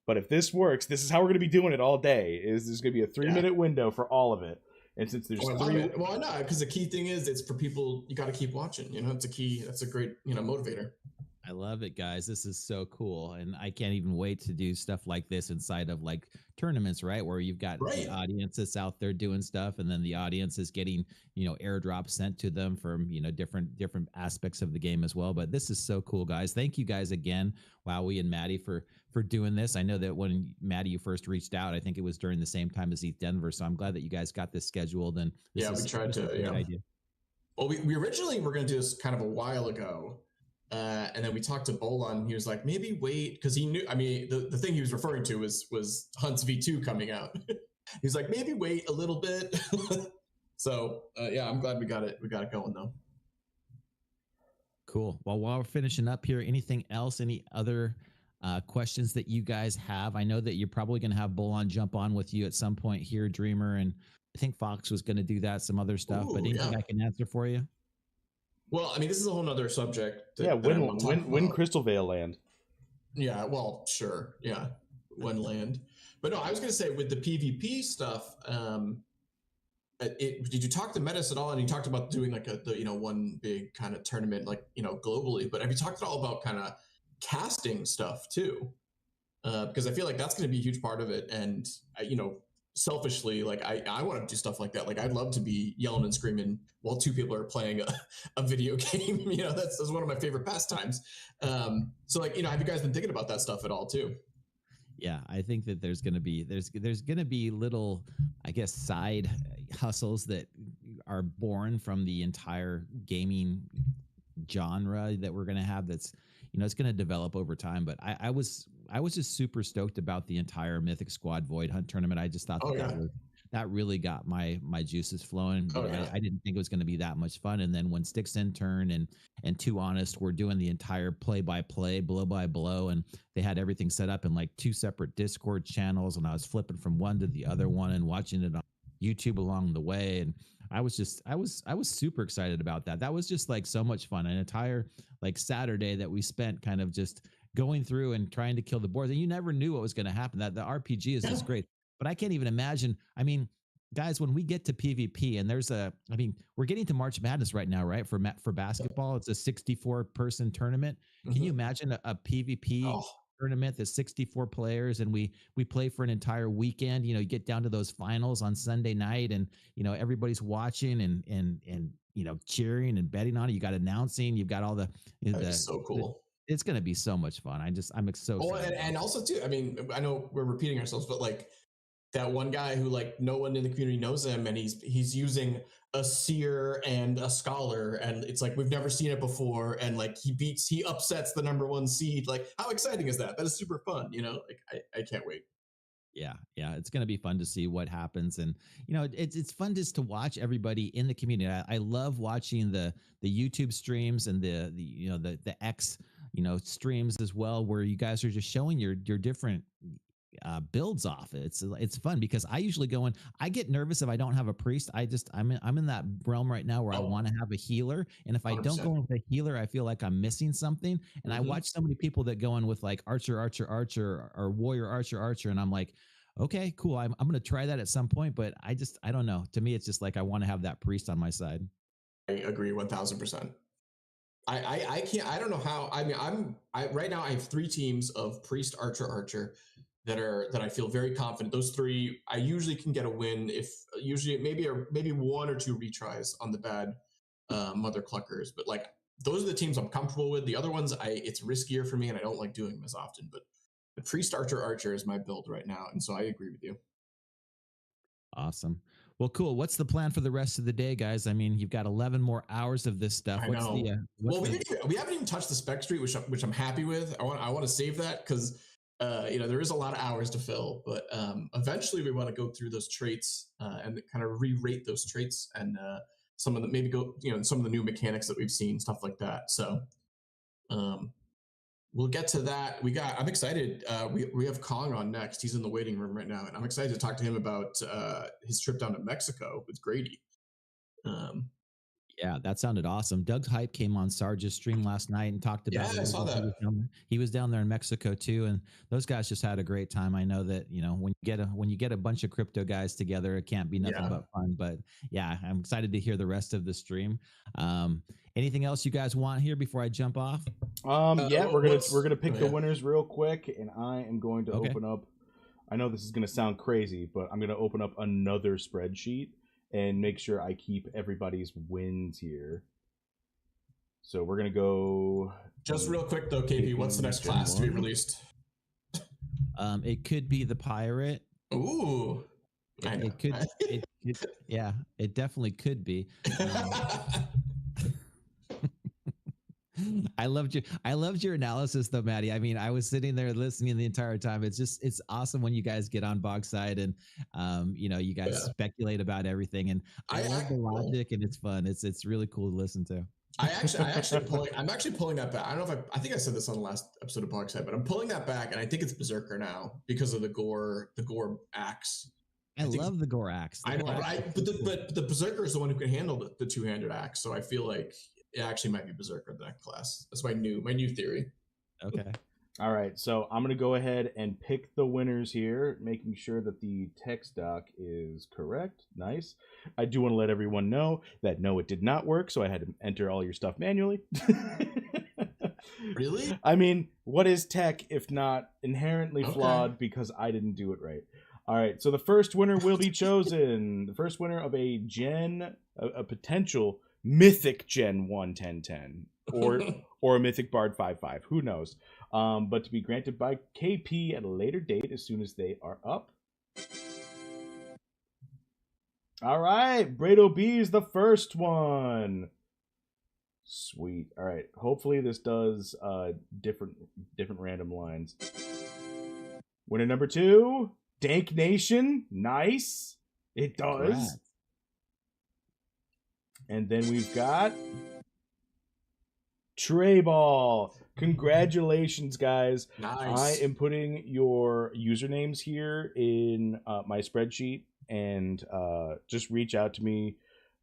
But if this works, this is how we're going to be doing it all day. There's going to be a 3-minute window for all of it. And since there's well, no, because the key thing is, it's for people, you got to keep watching. You know, it's a key. That's a great, motivator. I love it, guys. This is so cool. And I can't even wait to do stuff like this inside of like tournaments, right? Where you've got the audiences out there doing stuff, and then the audience is getting, airdrops sent to them from, different aspects of the game as well. But this is so cool, guys. Thank you guys again, Wowee and Maddie, for doing this. I know that when Maddie, you first reached out, I think it was during the same time as ETH Denver. So I'm glad that you guys got this scheduled. And we tried to, idea. Well, we originally were going to do this kind of a while ago. And then we talked to Bolon, and he was like, maybe wait, because he knew, the thing he was referring to was Hunt's V2 coming out. He was like, maybe wait a little bit. So I'm glad we got it going though. Cool. Well, while we're finishing up here, anything else, any other questions that you guys have? I know that you're probably going to have Bolon jump on with you at some point here, Dreamer, and I think Fox was going to do that, some other stuff. But anything I can answer for you? Well, this is a whole nother subject. When Crystal Vale land? Yeah, well, sure. Yeah, when land. But no, I was going to say with the PvP stuff, did you talk to Mettis at all? And you talked about doing like one big kind of tournament, like, globally. But have you talked at all about kind of casting stuff too? Because I feel like that's going to be a huge part of it. And, selfishly, like I want to do stuff like that. Like I'd love to be yelling and screaming while 2 people are playing a video game. That's one of my favorite pastimes. So like, have you guys been thinking about that stuff at all too? Yeah, I think that there's going to be little, I guess, side hustles that are born from the entire gaming genre that we're going to have. That's, it's going to develop over time. But I was just super stoked about the entire Mythic Squad Void Hunt tournament. I just thought that really got my juices flowing. I didn't think it was going to be that much fun. And then when Sticks in Turn and Too Honest were doing the entire play-by-play, blow-by-blow, and they had everything set up in like 2 separate Discord channels, and I was flipping from one to the other one and watching it on YouTube along the way. And I was super excited about that. That was just like so much fun. An entire like Saturday that we spent kind of just going through and trying to kill the boards, and you never knew what was going to happen. That the RPG is just great, but I can't even imagine. Guys, when we get to PvP, and we're getting to March Madness right now, right? For basketball, it's a 64-person tournament. Can you imagine a PvP tournament that's 64 players, and we play for an entire weekend? You get down to those finals on Sunday night, and everybody's watching and cheering and betting on it. You got announcing, you've got all the. That's so cool. It's going to be so much fun. I'm so excited. And also too, I know we're repeating ourselves, but like that one guy who like no one in the community knows him, and he's using a seer and a scholar, and it's like we've never seen it before, and like he upsets the #1 seed. Like, how exciting is that? That is super fun. Like I can't wait. Yeah, it's going to be fun to see what happens. And, it's fun just to watch everybody in the community. I love watching the YouTube streams and the X, streams as well, where you guys are just showing your different, builds off. It's fun because I usually go in. I get nervous if I don't have a priest. I'm in that realm right now where I want to have a healer, and if I don't 100%. go in with a healer, I feel like I'm missing something. And I watch so many people that go in with like archer, or warrior, archer, and I'm like, okay, cool. I'm gonna try that at some point, but I don't know. To me, it's just like I want to have that priest on my side. I agree 1000%. I can't. I don't know how. I mean, right now I have 3 teams of priest, archer that I feel very confident. Those 3 I usually can get a win if usually maybe 1 or 2 retries on the bad mother cluckers. But like those are the teams I'm comfortable with. The other ones it's riskier for me and I don't like doing them as often. But the priest, archer is my build right now, and so I agree with you. Awesome. Well, cool. What's the plan for the rest of the day, guys? I mean, you've got 11 more hours of this stuff. I know. We haven't even touched the Spec Street, which I'm happy with. I want to save that because there is a lot of hours to fill. But eventually, we want to go through those traits and kind of re-rate those traits and some of the maybe go some of the new mechanics that we've seen, stuff like that. So we'll get to that. I'm excited. We have Kong on next. He's in the waiting room right now, and I'm excited to talk to him about his trip down to Mexico with Grady. Yeah, that sounded awesome. Doug's Hype came on Sarge's stream last night and talked about it. Yeah, I saw that. He was down there in Mexico too, and those guys just had a great time. I know that when you get a bunch of crypto guys together, it can't be nothing but fun. But yeah, I'm excited to hear the rest of the stream. Anything else you guys want here before I jump off? Yeah, we're gonna pick the winners real quick, and I am going to open up. I know this is gonna sound crazy, but I'm gonna open up another spreadsheet and make sure I keep everybody's wins here. So we're gonna go. Just real quick though, KP, what's the next class to be released? It could be the pirate. Ooh, it could. Yeah, it definitely could be. I loved your analysis though, Maddie. I mean, I was sitting there listening the entire time. It's awesome when you guys get on Bogside and you guys speculate about everything, and I love the logic, and it's fun. It's really cool to listen to. I'm actually pulling that back. I don't know if I think I said this on the last episode of Bogside, but I'm pulling that back, and I think it's Berserker now because of the gore axe. I love the gore axe. I know, right? But the Berserker is the one who can handle the 2-handed axe, so I feel like it actually might be Berserker the next class. That's my new theory. Okay. All right, so I'm gonna go ahead and pick the winners here, making sure that the text doc is correct. Nice. I do want to let everyone know that no, it did not work, so I had to enter all your stuff manually. Really? I mean, what is tech if not inherently flawed because I didn't do it right? All right, so the first winner will be chosen. The first winner of a potential Mythic Gen 1 1010 or a Mythic Bard 5/5. Who knows? But to be granted by KP at a later date as soon as they are up. All right, Brado B is the first one. Sweet. All right. Hopefully this does different random lines. Winner number 2, Dank Nation. Nice. It does. Correct. And then we've got Trey Ball. Congratulations, guys. Nice. I am putting your usernames here in my spreadsheet, and just reach out to me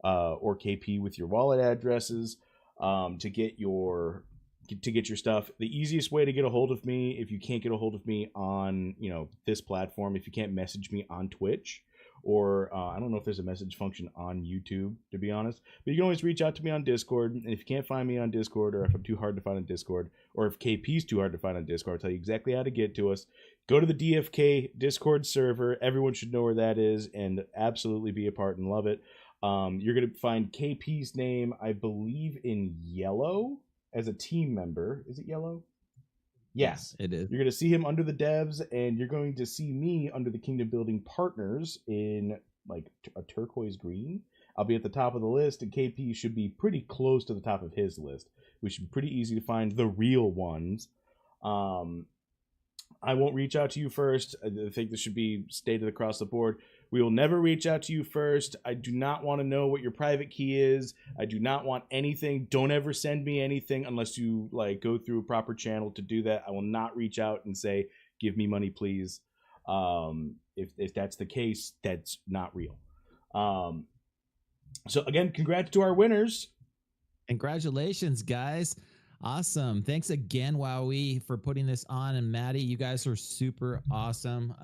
or KP with your wallet addresses to get your stuff. The easiest way to get a hold of me, if you can't get a hold of me on this platform, if you can't message me on Twitch, or I don't know if there's a message function on YouTube, to be honest. But you can always reach out to me on Discord. And if you can't find me on Discord, or if I'm too hard to find on Discord, or if KP's too hard to find on Discord, I'll tell you exactly how to get to us. Go to the DFK Discord server. Everyone should know where that is and absolutely be a part and love it. You're going to find KP's name, I believe, in yellow as a team member. Is it yellow? Yes, it is. You're going to see him under the devs, and you're going to see me under the Kingdom Building Partners in like a turquoise green. I'll be at the top of the list, and KP should be pretty close to the top of his list. We should be pretty easy to find the real ones. I won't reach out to you first. I think this should be stated across the board. We will never reach out to you first. I do not want to know what your private key is. I do not want anything. Don't ever send me anything unless you go through a proper channel to do that. I will not reach out and say, give me money, please. If that's the case, that's not real. So again, congrats to our winners. Congratulations, guys. Awesome. Thanks again, Wowee, for putting this on. And Maddie, you guys are super awesome.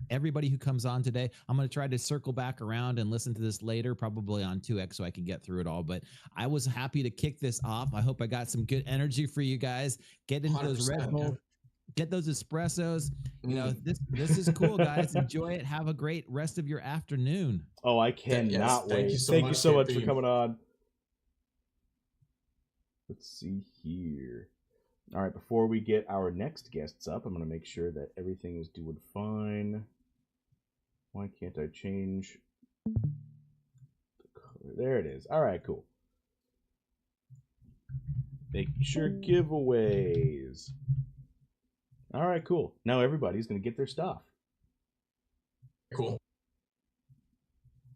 Everybody who comes on today, I'm going to try to circle back around and listen to this later, probably on 2X so I can get through it all. But I was happy to kick this off. I hope I got some good energy for you guys. Get into those Red Bull. Get those espressos. You know, this is cool, guys. Enjoy it. Have a great rest of your afternoon. Oh, I cannot wait. Thank you so much for coming on. Let's see here. All right, before we get our next guests up, I'm going to make sure that everything is doing fine. Why can't I change the color? There it is. All right, cool. Making sure giveaways. All right, cool. Now everybody's going to get their stuff. Cool.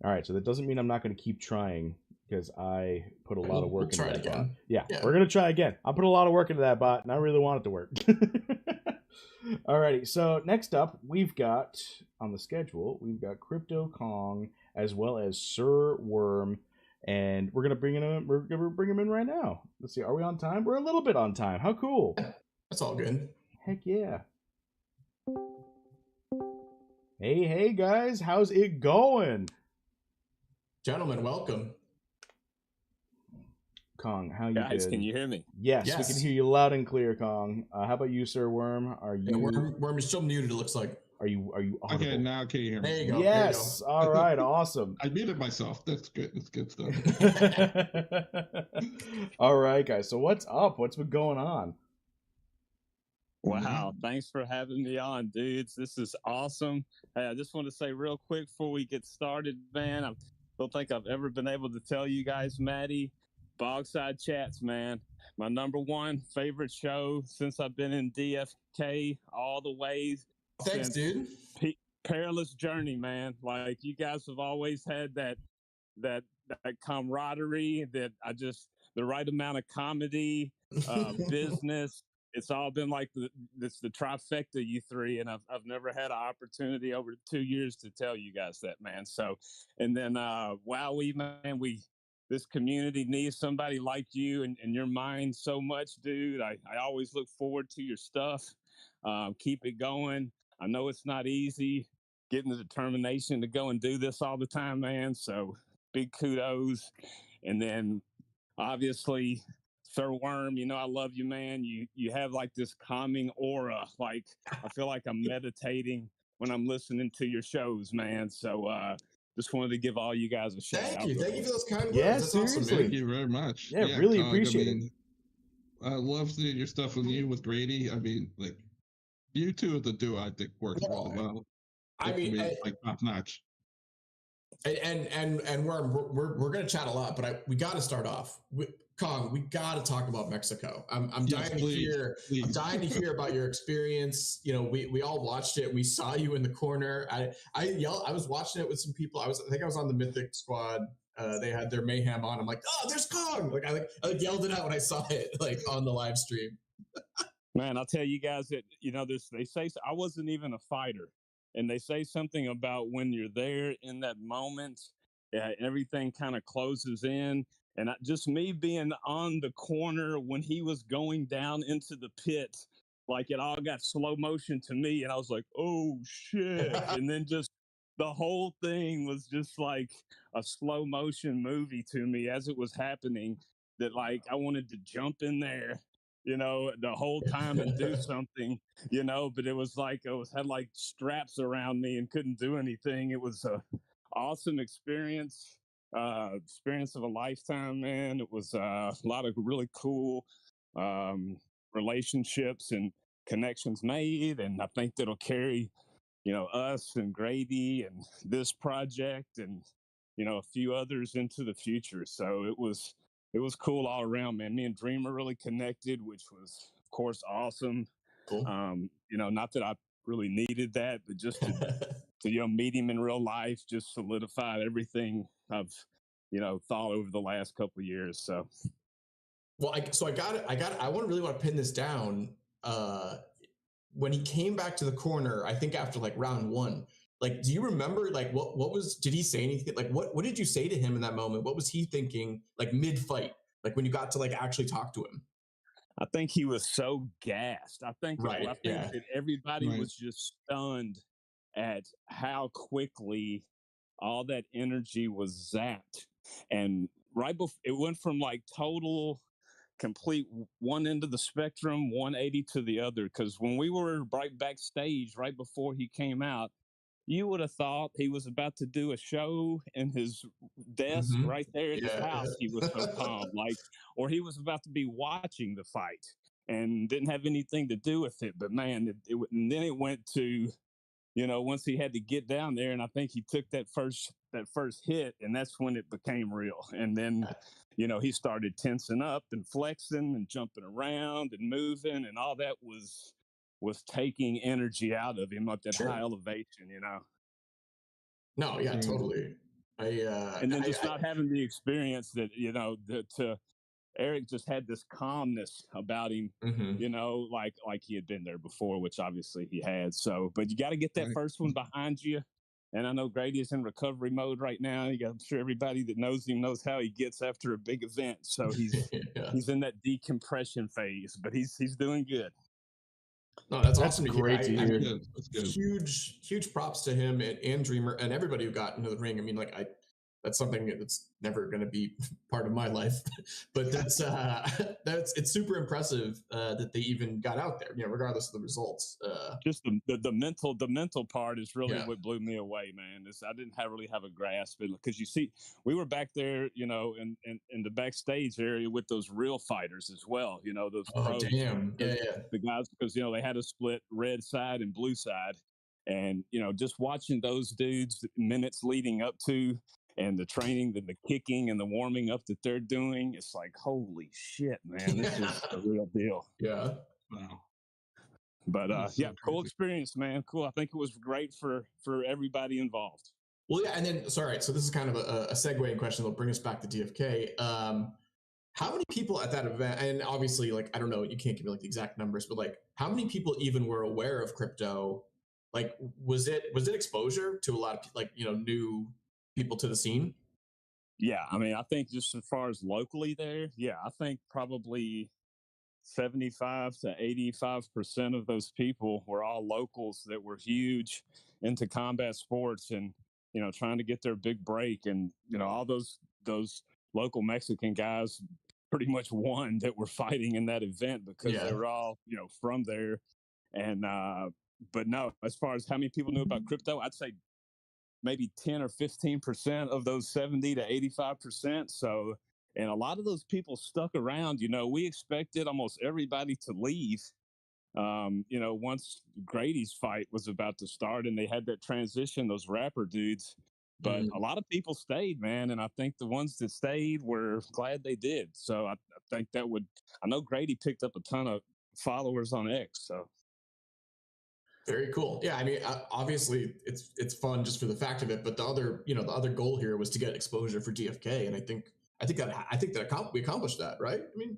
All right, so that doesn't mean I'm not going to keep trying, because I put a lot of work into that bot. Yeah, we're going to try again. I put a lot of work into that bot, and I really want it to work. Alrighty, so next up, we've got, on the schedule, we've got Crypto Kong, as well as Sir Worm, and we're going to bring him in right now. Let's see, are we on time? We're a little bit on time. How cool. That's all good. Heck yeah. Hey, guys, how's it going? Gentlemen, welcome. Kong, how you guys? good? Can you hear me? Yes, we can hear you loud and clear, Kong. How about you, Sir Worm? Are you? Yeah, Worm is still muted. It looks like. Are you? Audible? Okay, now can you hear me? There you go. Yes. There you go. All right. Awesome. I muted myself. That's good. That's good stuff. All right, guys. So what's up? What's been going on? Wow. Thanks for having me on, dudes. This is awesome. Hey, I just want to say real quick before we get started, man, I don't think I've ever been able to tell you guys, Maddie, Bogside Chats, man, my #1 favorite show since I've been in DFK all the ways. Thanks, dude. Perilous journey, man. Like, you guys have always had that camaraderie, that the right amount of comedy, business. It's all been like the trifecta, you three, and I've never had an opportunity over 2 years to tell you guys that, man. So, and then Wowee, man, this community needs somebody like you and your mind so much, dude. I always look forward to your stuff. Keep it going. I know it's not easy getting the determination to go and do this all the time, man. So big kudos. And then obviously, Sir Worm, you know I love you, man. You have like this calming aura. Like, I feel like I'm meditating when I'm listening to your shows, man. So just wanted to give all you guys a shout out. Thank you for those kind words. Yeah, That's seriously. awesome, Thank you very much. Yeah, really appreciate it. I love seeing your stuff with you, with Grady. I mean, like, you two as a duo, I think, work really well. I mean, like top notch. And we're gonna chat a lot, but we got to start off. Kong, we got to talk about Mexico. I'm dying to hear. I'm dying to hear about your experience. You know, we all watched it. We saw you in the corner. I yelled. I was watching it with some people. I think I was on the Mythic squad. They had their mayhem on. I'm like, oh, there's Kong. Like I yelled it out when I saw it, like on the live stream. Man, I'll tell you guys that, you know, they say I wasn't even a fighter, and they say something about when you're there in that moment, everything kind of closes in. And just me being on the corner when he was going down into the pit, like it all got slow motion to me. And I was like, oh, shit. And then just the whole thing was just like a slow motion movie to me as it was happening, that like I wanted to jump in there, you know, the whole time and do something, you know, but it was like had like straps around me and couldn't do anything. It was a awesome experience. Experience of a lifetime, man. It was a lot of really cool relationships and connections made, and I think that'll carry, you know, us and Grady and this project and, you know, a few others into the future. So it was cool all around, man. Me and Dreamer really connected, which was of course awesome. Cool. You know, not that I really needed that, but just to you know, meet him in real life just solidified everything I've, you know, thought over the last couple of years. So, well, I want to pin this down. when he came back to the corner, I think after like round 1, like, do you remember like what was, did he say anything? Like what did you say to him in that moment? What was he thinking like mid fight? Like when you got to like actually talk to him? I think he was so gassed. Right. I think Yeah. that everybody Right. was just stunned at how quickly all that energy was zapped. And right before it went from like total complete one end of the spectrum 180 to the other, because when we were right backstage right before he came out, you would have thought he was about to do a show in his desk Mhm. right there at his Yeah. house. He was so calm, like, or he was about to be watching the fight and didn't have anything to do with it. But man, and then it went to, once he had to get down there, and I think he took that first hit, and that's when it became real. And then, he started tensing up and flexing and jumping around and moving, and all that was taking energy out of him at that high Sure. elevation. No, yeah, Mm. totally. And then just not having the experience that Eric just had this calmness about him, Mhm. like he had been there before, which obviously he had. So, but you got to get that Right. first one behind you. And I know Grady is in recovery mode right now. I'm sure everybody that knows him knows how he gets after a big event. So Yeah. he's in that decompression phase, but he's doing good. No, that's That's awesome to great hear. to I hear. mean, That's good. huge props to him and Dreamer and everybody who got into the ring. I mean, like that's something that's never going to be part of my life, but that's it's super impressive that they even got out there, regardless of the results. Just the mental part is really Yeah. what blew me away, man. I didn't really have a grasp, because you see, we were back there, in the backstage area with those real fighters as well. Those Oh, pros, damn. Yeah, yeah. the guys, because they had a split red side and blue side, and just watching those dudes minutes leading up to, and the training, the kicking and the warming up that they're doing, it's like, holy shit, man, this is the real deal. Yeah. Wow. But That's so yeah, cool crazy. experience, man. Cool. I think it was great for everybody involved. Well, yeah, and then sorry. So this is kind of a segueing question that'll bring us back to DFK. How many people at that event? And obviously, like I don't know, you can't give me like the exact numbers, but like how many people even were aware of crypto? Like, was it exposure to a lot of like new people to the scene? Yeah, I mean, I think just as far as locally there, yeah, I think probably 75 to 85% of those people were all locals that were huge into combat sports, and trying to get their big break. And all those local Mexican guys pretty much won that were fighting in that event, because they Yeah. were all from there. And but no, as far as how many people knew about crypto, I'd say maybe 10 or 15% of those 70 to 85%. So, and a lot of those people stuck around. We expected almost everybody to leave, once Grady's fight was about to start and they had that transition, those rapper dudes. But a lot of people stayed, man. And I think the ones that stayed were glad they did. So I think I know Grady picked up a ton of followers on X. So Very cool. Yeah, I mean, obviously it's fun just for the fact of it, but the other goal here was to get exposure for DFK, and I think that we accomplished that, right? I mean,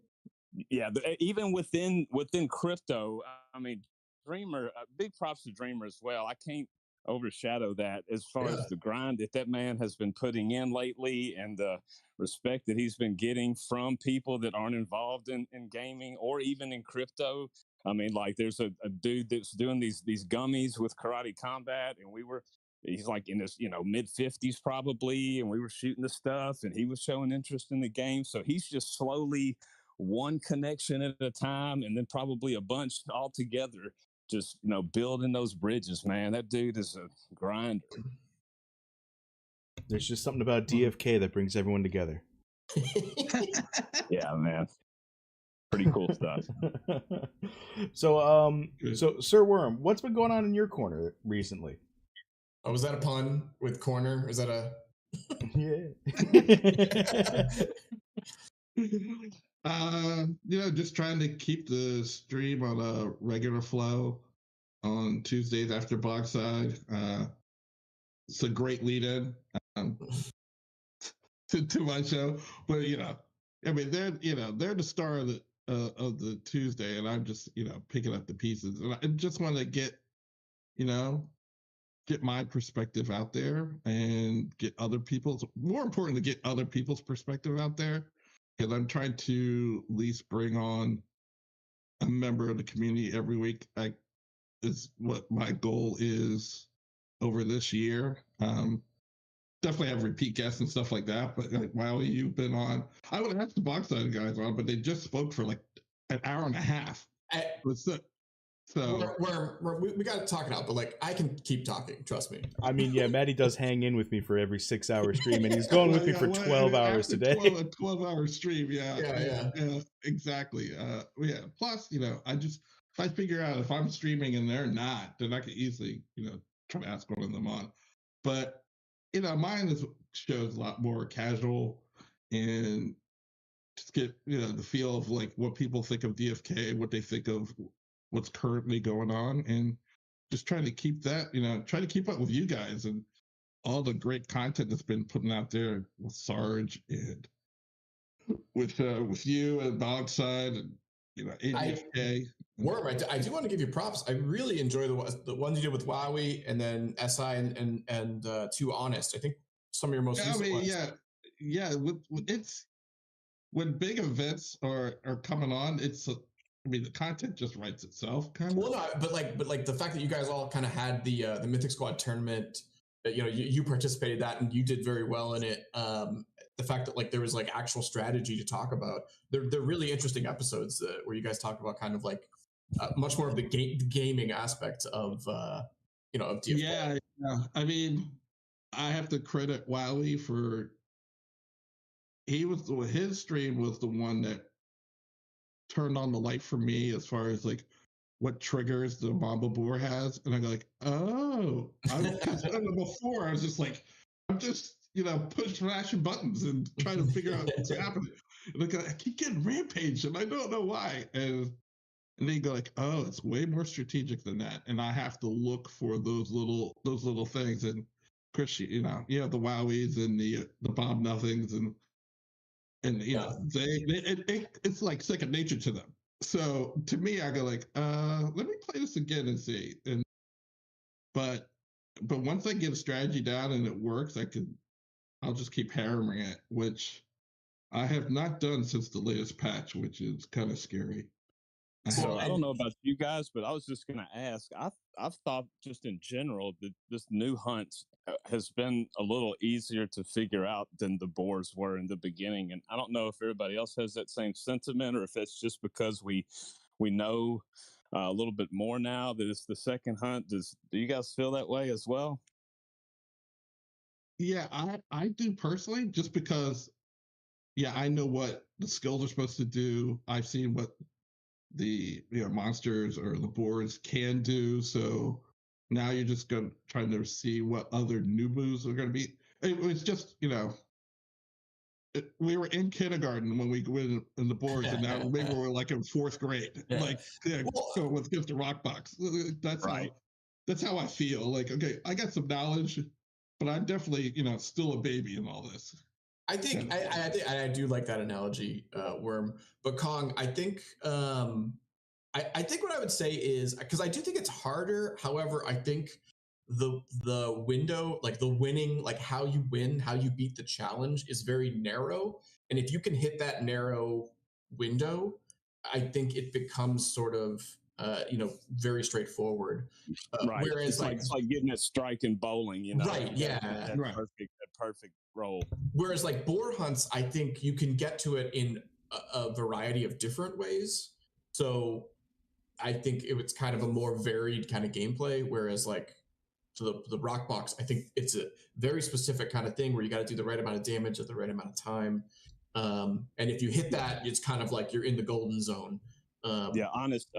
yeah, even within crypto, I mean, Dreamer, big props to Dreamer as well. I can't overshadow that as far yeah, as the grind that man has been putting in lately, and the respect that he's been getting from people that aren't involved in gaming or even in crypto. I mean, like there's a dude that's doing these gummies with Karate Combat, and he's like in his mid 50s probably, and we were shooting the stuff, and he was showing interest in the game. So he's just slowly, one connection at a time, and then probably a bunch all together, just building those bridges, man. That dude is a grinder. There's just something about DFK that brings everyone together. Yeah, man, pretty cool stuff. So Sir Worm, what's been going on in your corner recently? Oh, was that a pun with corner? Is that a Just trying to keep the stream on a regular flow on Tuesdays after Blockside. It's a great lead-in to my show, but I mean, they're the star of of the Tuesday, and I'm just picking up the pieces, and I just want to get get my perspective out there and get other people's, more importantly, get other people's perspective out there, because I'm trying to at least bring on a member of the community every week. Is what my goal is over this year. Definitely have repeat guests and stuff like that, but like Wowee, you've been on. I would have asked the box side guys on, but they just spoke for like an hour and a half. So we got to talk it out, but like I can keep talking. Trust me. I mean, yeah, Matty does hang in with me for every 6-hour stream, and he's going with me for 12 hours today. 12-hour stream, yeah, exactly. Yeah. Plus, if I figure out if I'm streaming and they're not, then I can easily, try to ask one of them on. But mine shows a lot more casual and just get the feel of like what people think of DFK, what they think of what's currently going on, and just trying to keep that, try to keep up with you guys and all the great content that's been putting out there with Sarge and with you and Dogside and ADFK. Worm, I do want to give you props. I really enjoy the ones you did with Wowee and then SI and Too Honest. I think some of your most recent ones. It's when big events are coming on, the content just writes itself, kind of. Well, no, but like the fact that you guys all kind of had the Mythic Squad tournament, you participated that and you did very well in it. The fact that like there was like actual strategy to talk about. They're really interesting episodes where you guys talk about kind of like much more of the gaming aspect of of DFK. Yeah. I mean, I have to credit Wowee for his stream was the one that turned on the light for me as far as like what triggers the Mamba Boar has, and I go like, oh, before I was just like, I'm just flashing buttons and trying to figure out what's happening. And I keep getting rampaged, and I don't know why. And then you go like, oh, it's way more strategic than that, and I have to look for those little things. And Chris, you have the Wowies and the Bob Nothings and it's like second nature to them. So to me, I go like, let me play this again and see. But once I get a strategy down and it works, I'll just keep hammering it, which I have not done since the latest patch, which is kind of scary. So I don't know about you guys, but I was just going to ask. I've thought just in general that this new hunt has been a little easier to figure out than the boars were in the beginning, and I don't know if everybody else has that same sentiment or if it's just because we know a little bit more now that it's the second hunt. Do you guys feel that way as well? Yeah, I do personally, just because I know what the skills are supposed to do. I've seen what the monsters or the boards can do, so now you're just trying to see what other new moves are going to be. It was just we were in kindergarten when we went in the boards, and now maybe we're like in fourth grade. So with just a rock box. That's right. That's how I feel. Like, okay, I got some knowledge, but I'm definitely still a baby in all this. I think I do like that analogy, Worm. But Kong, I think I think what I would say is, because I do think it's harder. However, I think the window, like the winning, like how you win, how you beat the challenge is very narrow. And if you can hit that narrow window, I think it becomes sort of very straightforward. Right. Whereas it's like getting a strike in bowling, Right. Yeah. That perfect roll. Whereas like boar hunts, I think you can get to it in a variety of different ways. So I think it's kind of a more varied kind of gameplay. Whereas like the rock box, I think it's a very specific kind of thing where you got to do the right amount of damage at the right amount of time. And if you hit that, it's kind of like you're in the golden zone. Honest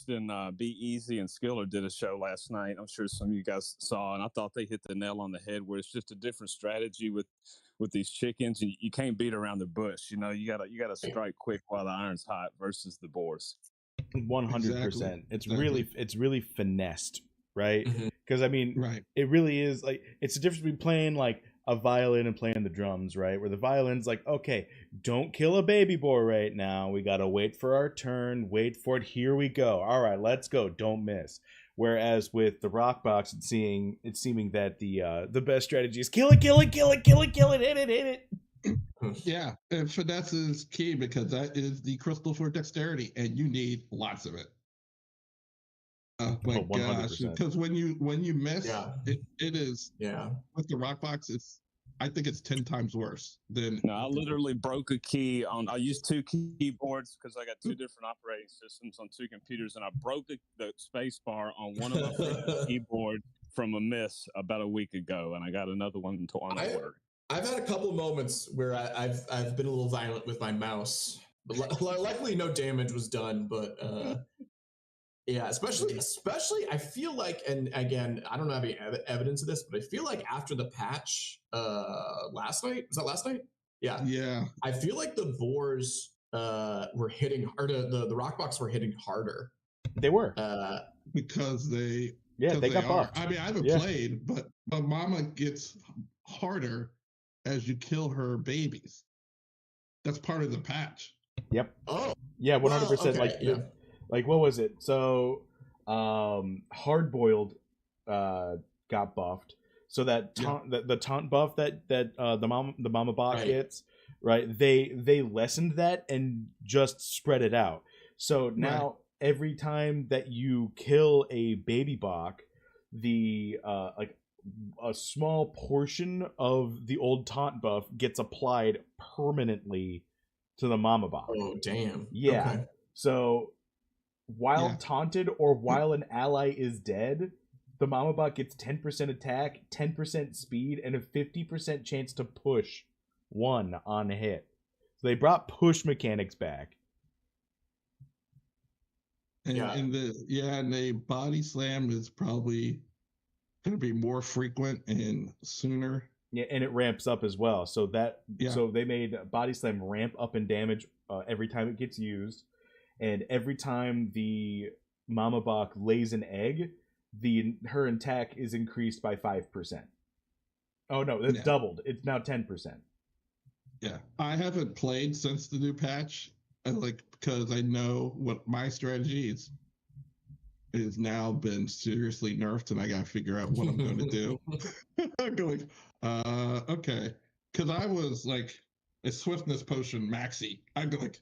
and Be Easy and Skiller did a show last night. I'm sure some of you guys saw, and I thought they hit the nail on the head, where it's just a different strategy with these chickens, and you can't beat around the bush. You gotta strike quick while the iron's hot versus the boars. 100%. Exactly. It's really finessed, right? Because right. It really is like, it's the difference between playing like a violin and playing the drums, right? Where the violin's like, okay, don't kill a baby boy right now. We got to wait for our turn. Wait for it. Here we go. All right, let's go. Don't miss. Whereas with the rock box, it's seeming that the best strategy is kill it, hit it. Yeah, and finesse is key because that is the crystal for dexterity, and you need lots of it. Oh my gosh! Because when you miss, it is with the rock box. I think it's 10 times worse than. No, I literally broke a key on. I used 2 keyboards because I got 2 different operating systems on 2 computers, and I broke the space bar on one of my keyboard from a miss about a week ago, and I got another one on order. I've had a couple of moments where I've been a little violent with my mouse, but luckily no damage was done. But yeah, especially I feel like, and again, I don't have any evidence of this, but I feel like after the patch last night, was that last night? Yeah. I feel like the boars were hitting harder. The rock box were hitting harder. They were because they got buffed. I mean, I haven't played, but Mama gets harder as you kill her babies. That's part of the patch. Yep. Oh. Yeah, 100%. Okay, like what was it? So hard boiled got buffed. So that the taunt buff that the mama bot gets, right? They lessened that and just spread it out. So now every time that you kill a baby bok, the like a small portion of the old taunt buff gets applied permanently to the mama bot. Oh damn. Yeah. Okay. So while taunted or while an ally is dead, the mama bot gets 10% attack, 10% speed, and a 50% chance to push 1 on a hit. So they brought push mechanics back. And the body slam is probably going to be more frequent and sooner. Yeah, and it ramps up as well. So so they made body slam ramp up in damage every time it gets used, and every time the mama bok lays an egg, her attack is increased by 5%. Oh no, it's doubled. It's now 10%. Yeah, I haven't played since the new patch, because I know what my strategy is. It has now been seriously nerfed, and I got to figure out what I'm going to do. I'm going, okay, because I was like a swiftness potion maxi. I'm like,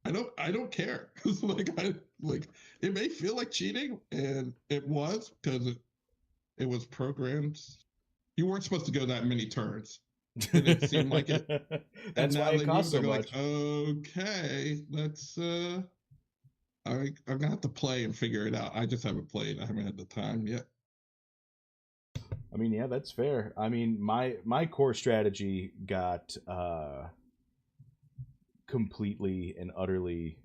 I don't care. It may feel like cheating, and it was because it was programmed. You weren't supposed to go that many turns. It didn't seem like it. That's why it costs so much. Okay, let's. I'm gonna have to play and figure it out. I just haven't played. I haven't had the time yet. I mean, yeah, that's fair. I mean, my core strategy got completely and utterly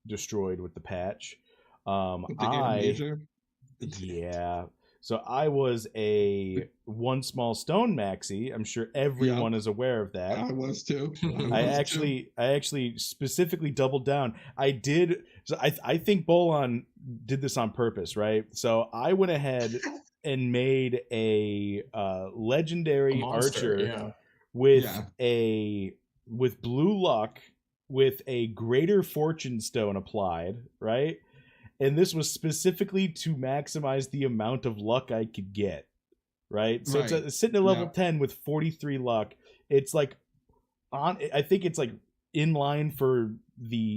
destroyed with the patch. So I was a 1 small stone maxi. I'm sure everyone is aware of that. I was too. I actually specifically doubled down. I think Bolon did this on purpose, right? So I went ahead and made a legendary archer with blue luck with a greater fortune stone applied, right? And this was specifically to maximize the amount of luck I could get, right? So it's sitting at level 10 with 43 luck. It's like I think it's like in line for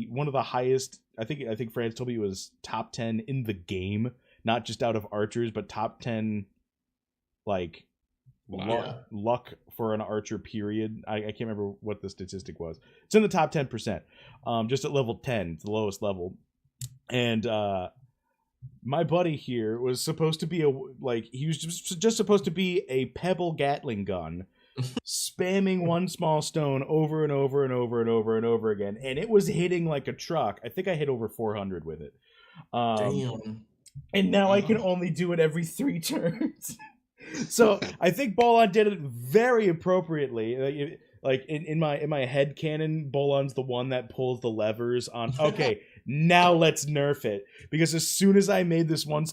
one of the highest. I think France told me it was top 10 in the game, not just out of archers, but top 10 like luck for an archer period. I can't remember what the statistic was. It's in the top 10%. Just at level 10, it's the lowest level. And my buddy here was supposed to be he was just supposed to be a pebble Gatling gun, spamming 1 small stone over and over and over and over and over again, and it was hitting like a truck. I think I hit over 400 with it. Damn. And now I can only do it every 3 turns. So I think Bolon did it very appropriately. Like in my head canon, Bolon's the one that pulls the levers on. Okay, now let's nerf it, because as soon as I made this one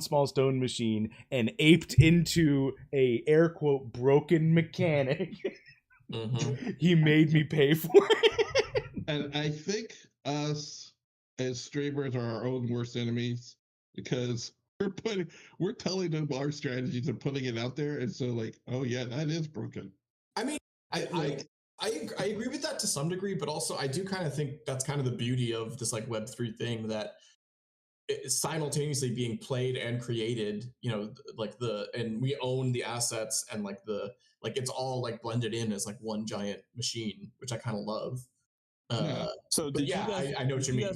small stone machine and aped into a air quote broken mechanic, he made me pay for it. And I think us as streamers are our own worst enemies, because we're telling them our strategies and putting it out there, and so like, oh yeah, that is broken. I mean, I agree with that to some degree, but also I do kind of think that's kind of the beauty of this like Web3 thing, that it's simultaneously being played and created, you know, like and we own the assets, and like it's all like blended in as like one giant machine, which I kind of love. So but yeah, I know what you mean.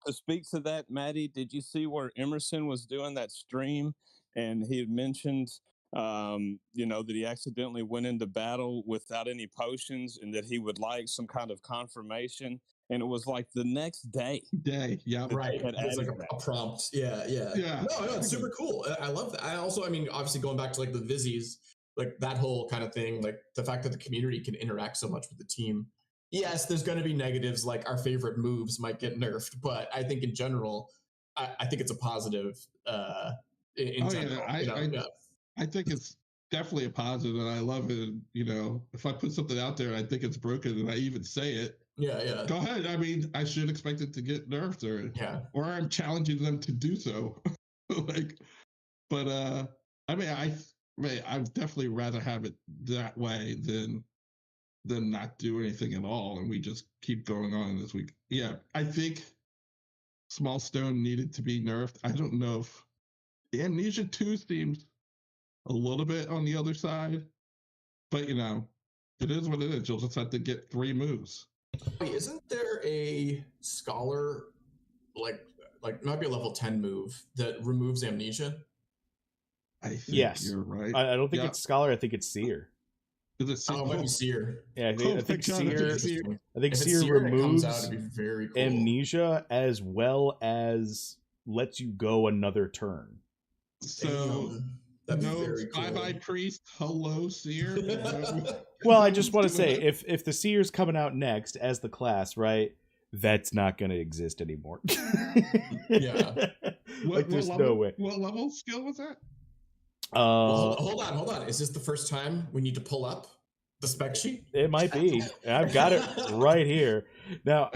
To speak to that, Maddie, did you see where Emerson was doing that stream, and he had mentioned, you know, that he accidentally went into battle without any potions, and that he would like some kind of confirmation, and it was like the next day. Yeah, right. It's like a prompt. Yeah. No, it's super cool. I love that. I mean, obviously going back to like the Vizzies, like that whole kind of thing, like the fact that the community can interact so much with the team. Yes, there's going to be negatives, like our favorite moves might get nerfed, but I think in general, I think it's a positive. In general, I think it's definitely a positive, and I love it. You know, if I put something out there and I think it's broken, and I even say it, yeah, go ahead. I mean, I should expect it to get nerfed, or I'm challenging them to do so. Like, but I mean, I'd definitely rather have it that way than not do anything at all, and we just keep going on this week. Yeah, I think Small Stone needed to be nerfed. I don't know if the Amnesia 2 seems a little bit on the other side, but you know, it is what it is. You'll just have to get 3 moves. Wait, isn't there a scholar like might be a level 10 move that removes amnesia? I think you're right. I don't think it's scholar. I think it's seer. Is it seer? Oh, it might be seer. Yeah, I think seer. I think if seer removes out, it'd be very cool. amnesia, as well as lets you go another turn. So no Bye Priest, hello Seer. Well, I just want to say, if the Seer's coming out next as the class, right, that's not going to exist anymore. Yeah. There's no way. What level skill was that? Hold on. Is this the first time we need to pull up the spec sheet? It might be. I've got it right here. Now,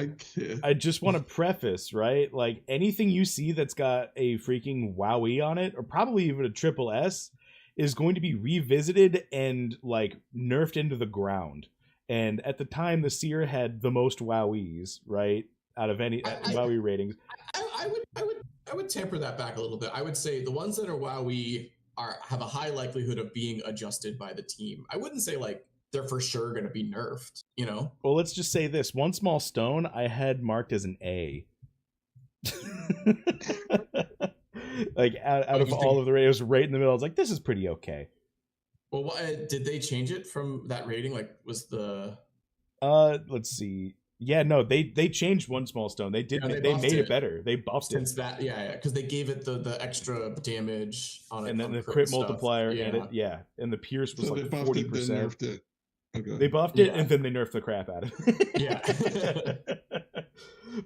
I just want to preface, right? Like, anything you see that's got a freaking Wowee on it, or probably even a triple S, is going to be revisited and, like, nerfed into the ground. And at the time, the Seer had the most Wowees, right? Out of any Wowee ratings. I would temper that back a little bit. I would say the ones that are Wowee have a high likelihood of being adjusted by the team. I wouldn't say like they're for sure going to be nerfed, you know? Well, let's just say this. One Small Stone I had marked as an A. Like out of all of the radios, right in the middle, I was like, this is pretty okay. Well, did they change it from that rating? Like, was the let's see. Yeah, no, they changed One Small Stone. They did. They made it better. They buffed since that. Yeah, because they gave it the extra damage on it, and then the crit multiplier, and the pierce was like 40%. Okay. They buffed it, and then they nerfed the crap out of it. Yeah.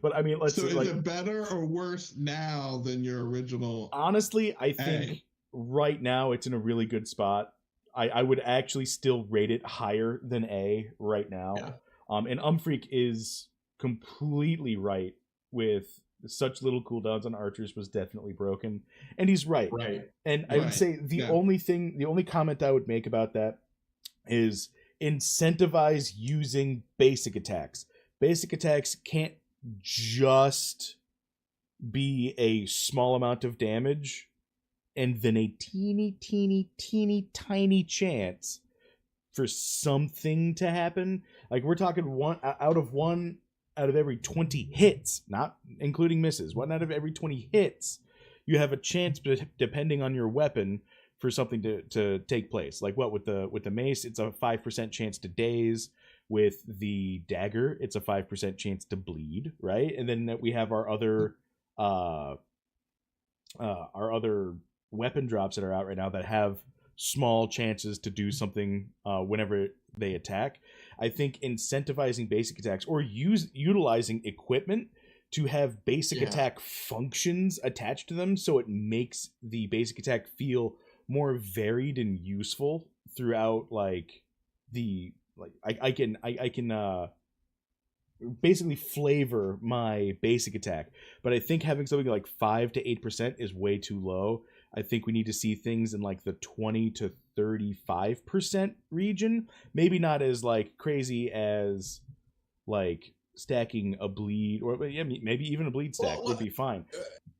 But I mean, let's see. So is it better or worse now than your original? Honestly, I think right now it's in a really good spot. I would actually still rate it higher than A right now. Yeah. And Umfreak is completely right with such little cooldowns on archers was definitely broken. And he's right. Right. And I would say the only comment I would make about that is incentivize using basic attacks. Basic attacks can't just be a small amount of damage and then a teeny tiny chance for something to happen. Like, we're talking one out of every 20 hits, not including misses. 1 out of every 20 hits, you have a chance, depending on your weapon, for something to take place. Like what with the mace, it's a 5% chance to daze. With the dagger, it's a 5% chance to bleed, right? And then we have our other weapon drops that are out right now that have small chances to do something whenever they attack. I think incentivizing basic attacks or utilizing equipment to have basic attack functions attached to them, so it makes the basic attack feel more varied and useful throughout I can basically flavor my basic attack. But I think having something like 5 to 8% is way too low. I think we need to see things in like the 20 to 35% region. Maybe not as like crazy as like stacking a bleed, or maybe even a bleed stack would be fine.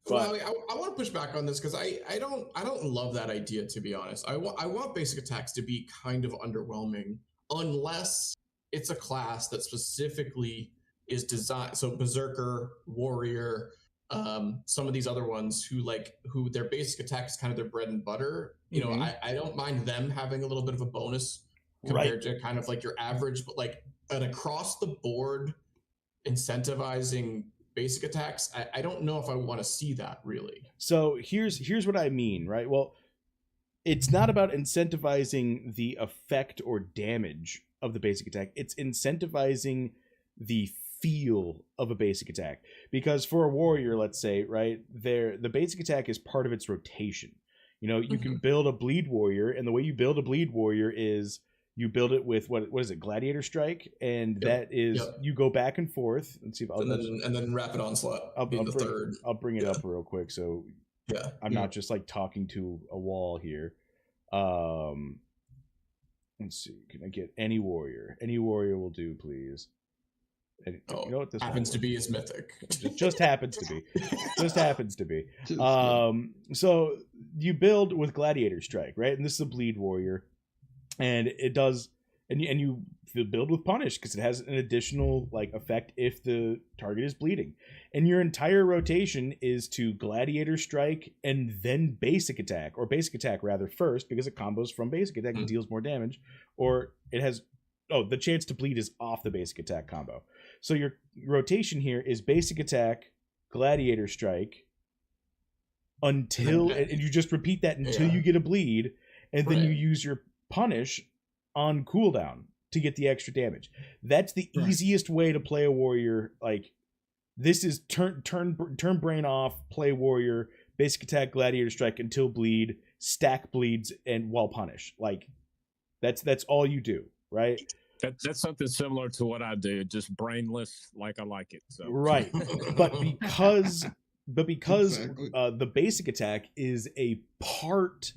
But I want to push back on this because I don't love that idea, to be honest. I want basic attacks to be kind of underwhelming unless it's a class that specifically is designed. So Berserker, Warrior, some of these other ones who their basic attack is kind of their bread and butter. You know, I don't mind them having a little bit of a bonus compared to kind of like your average, but like an across the board incentivizing basic attacks, I don't know if I want to see that really. So here's what I mean, right? Well, it's not about incentivizing the effect or damage of the basic attack. It's incentivizing the feel of a basic attack. Because for a warrior, let's say, right, the basic attack is part of its rotation. You know, you can build a bleed warrior, and the way you build a bleed warrior is you build it with what is it, Gladiator Strike, and that is you go back and forth and see if and then Rapid Onslaught. I'll bring it up real quick, so I'm not just like talking to a wall here. Let's see, can I get any warrior? Any warrior will do, please. And, you know what this happens to be is mythic. Just happens to be. Just happens to be. So you build with Gladiator Strike, right? And this is a bleed warrior. And it does, and you build with Punish because it has an additional like effect if the target is bleeding. And your entire rotation is to Gladiator Strike and then Basic Attack, or Basic Attack rather first, because it combos from Basic Attack and deals more damage. Or it has, the chance to bleed is off the Basic Attack combo. So your rotation here is Basic Attack, Gladiator Strike, until, and you just repeat that until you get a bleed, and then you use your Punish on cooldown to get the extra damage. That's the easiest way to play a warrior. Like, this is turn brain off, play warrior, Basic Attack, Gladiator Strike until bleed, stack bleeds, and while Punish. Like, that's all you do, right? That's something similar to what I do, just brainless, like I like it. So. Right, but because the Basic Attack is a part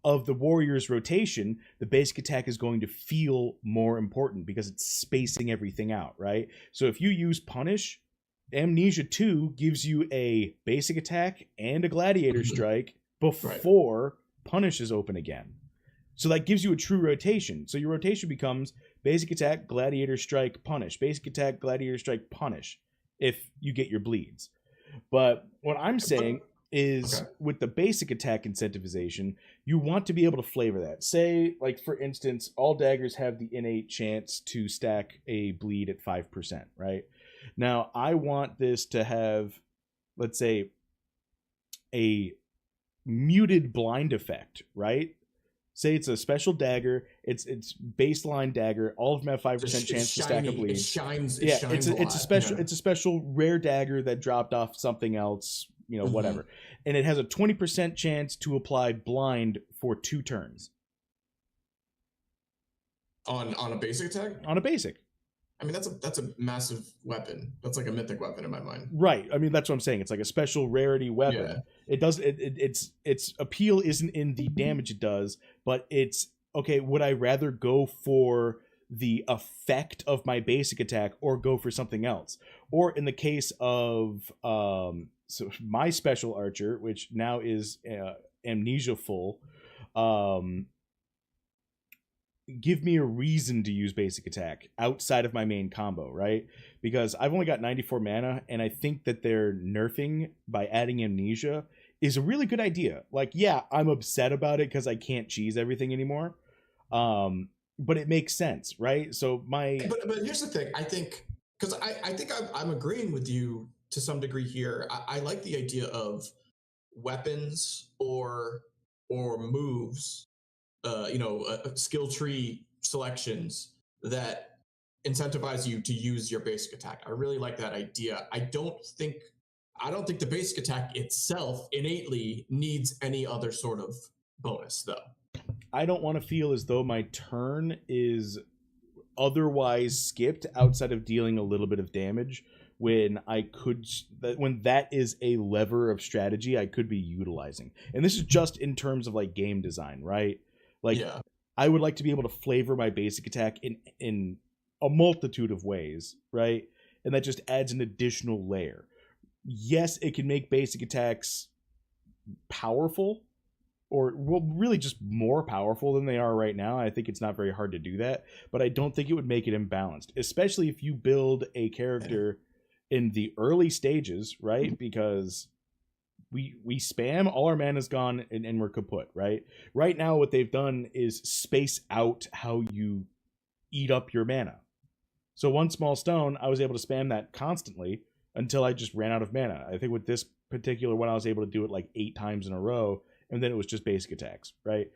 of the warrior's rotation, the basic attack is going to feel more important because it's spacing everything out, right? So if you use Punish, Amnesia 2 gives you a basic attack and a Gladiator Strike before Punish is open again. So that gives you a true rotation. So your rotation becomes basic attack, Gladiator Strike, Punish. Basic attack, Gladiator Strike, Punish, if you get your bleeds. But what I'm saying is with the basic attack incentivization, you want to be able to flavor that. Say, like, for instance, all daggers have the innate chance to stack a bleed at 5%, right? Now, I want this to have, let's say, a muted blind effect, right? Say it's a special dagger, it's baseline dagger, all of them have 5% chance to stack a bleed. It shines it's a special rare dagger that dropped off something else, you know, whatever. And it has a 20% chance to apply blind for 2 turns. On a basic attack? On a basic. I mean, that's a massive weapon. That's like a mythic weapon in my mind. Right. I mean, that's what I'm saying. It's like a special rarity weapon. Yeah. It does its appeal isn't in the damage it does, but it's okay, would I rather go for the effect of my basic attack or go for something else? Or in the case of so my special archer, which now is amnesia full, give me a reason to use basic attack outside of my main combo, right? Because I've only got 94 mana, and I think that they're nerfing by adding amnesia is a really good idea. Like, yeah, I'm upset about it because I can't cheese everything anymore, but it makes sense, right? So but here's the thing. I think because I think I'm agreeing with you to some degree here. I like the idea of weapons or moves skill tree selections that incentivize you to use your basic attack. I really like that idea. I don't think the basic attack itself innately needs any other sort of bonus, though. I don't want to feel as though my turn is otherwise skipped outside of dealing a little bit of damage when that is a lever of strategy I could be utilizing. And this is just in terms of like game design, right? Like, yeah. I would like to be able to flavor my basic attack in a multitude of ways, right? And that just adds an additional layer. Yes, it can make basic attacks powerful, or really just more powerful than they are right now. I think it's not very hard to do that, but I don't think it would make it imbalanced, especially if you build a character in the early stages, right? Because we spam, all our mana's gone, and we're kaput, right? Right now, what they've done is space out how you eat up your mana. So one small stone, I was able to spam that constantly until I just ran out of mana. I think with this particular one, I was able to do it like 8 times in a row, and then it was just basic attacks, right?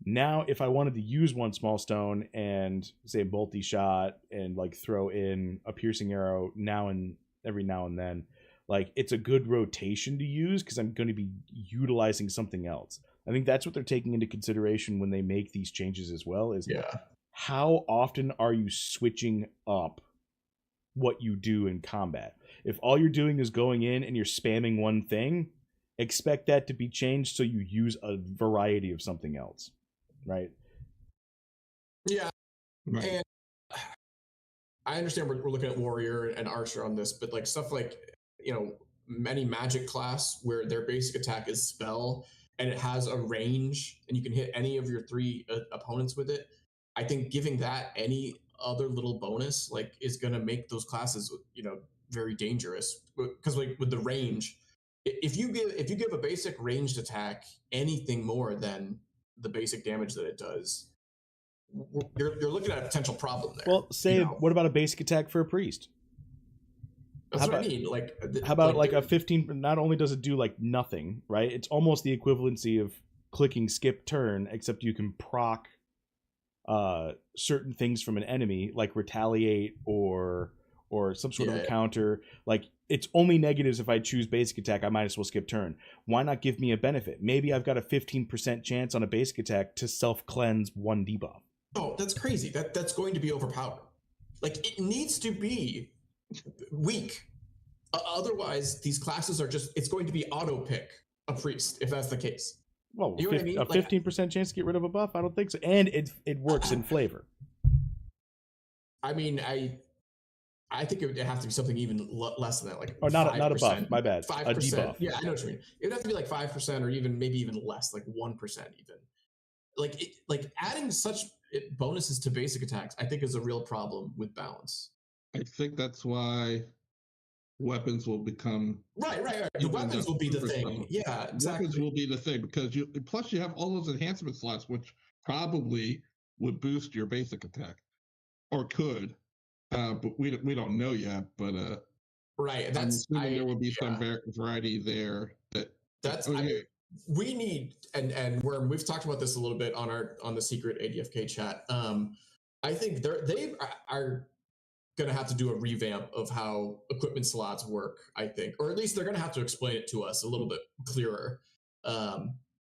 Now, if I wanted to use one small stone and say bolty shot and like throw in a piercing arrow every now and then, like it's a good rotation to use because I'm going to be utilizing something else. I think that's what they're taking into consideration when they make these changes as well, is how often are you switching up what you do in combat? If all you're doing is going in and you're spamming one thing, expect that to be changed so you use a variety of something else, right? Yeah. Right. And I understand we're looking at warrior and archer on this, but like stuff like, many magic class where their basic attack is spell and it has a range and you can hit any of your 3 opponents with it. I think giving that any other little bonus like is going to make those classes, very dangerous, because like with the range, if you give a basic ranged attack anything more than the basic damage that it does, you're looking at a potential problem there. Well, what about a basic attack for a priest? That's what I mean. Like, how about like a 15? Not only does it do like nothing, right? It's almost the equivalency of clicking skip turn, except you can proc certain things from an enemy, like retaliate or some sort of a counter. Like, it's only negatives if I choose basic attack. I might as well skip turn. Why not give me a benefit? Maybe I've got a 15% chance on a basic attack to self-cleanse 1 debuff. Oh, that's crazy. That's going to be overpowered. Like, it needs to be weak. Otherwise, these classes are it's going to be auto-pick a priest, if that's the case. Well, you know what I mean? A 15% chance to get rid of a buff? I don't think so. And it works in flavor. I mean, I think it would have to be something even less than that, like not a buff. My bad. 5%. A debuff. Yeah, I know what you mean. It would have to be like 5%, or maybe even less, like 1% even. Like adding such bonuses to basic attacks, I think is a real problem with balance. I think that's why weapons will become right. The weapons will be the thing. Yeah, exactly. Weapons will be the thing because you have all those enhancement slots, which probably would boost your basic attack, or could. But we don't know yet. But right, there will be some variety there. We need, and we've talked about this a little bit on the secret ADFK chat. I think they are going to have to do a revamp of how equipment slots work. I think, or at least they're going to have to explain it to us a little bit clearer.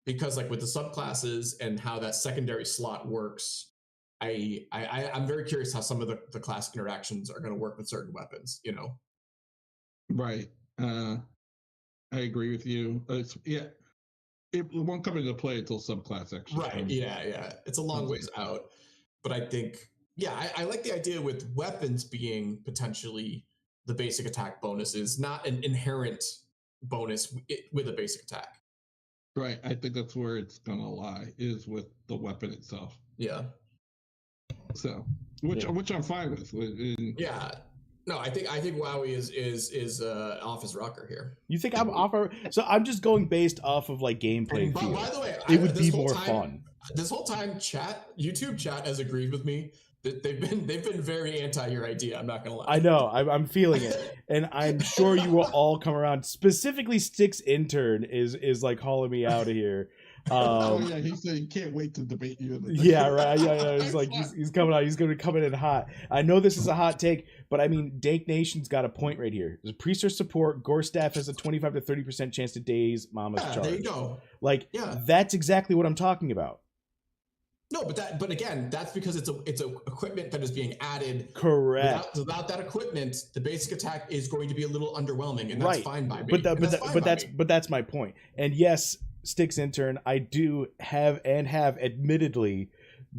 Because like with the subclasses and how that secondary slot works. I'm very curious how some of the class interactions are going to work with certain weapons, Right. I agree with you. It won't come into play until subclass actually. Right. Yeah. It's a long ways out. But I think, I like the idea with weapons being potentially the basic attack bonuses, not an inherent bonus with a basic attack. Right. I think that's where it's going to lie, is with the weapon itself. Yeah. So, which I'm fine with. Yeah, no, I think Wowee is off his rocker here. You think I'm off? So I'm just going based off of like gameplay. By the way, it would be more fun. This whole time, YouTube chat has agreed with me. They've been very anti your idea. I'm not gonna lie. I know. I'm feeling it, and I'm sure you will all come around. Specifically, Stick's intern is like calling me out of here. Oh yeah, he said he can't wait to debate you. Yeah, right. Yeah. He's like he's coming out. He's going to come in hot. I know this is a hot take, but I mean, Dank Nation's got a point right here. There's a priest or support. Gore staff has a 25 to 30% chance to daze Mama's charge. There you go. Like, that's exactly what I'm talking about. No, but again, that's because it's a equipment that is being added. Correct. Without that equipment, the basic attack is going to be a little underwhelming, and that's fine by me. But that's my point. And yes, Sticks Intern, I do have admittedly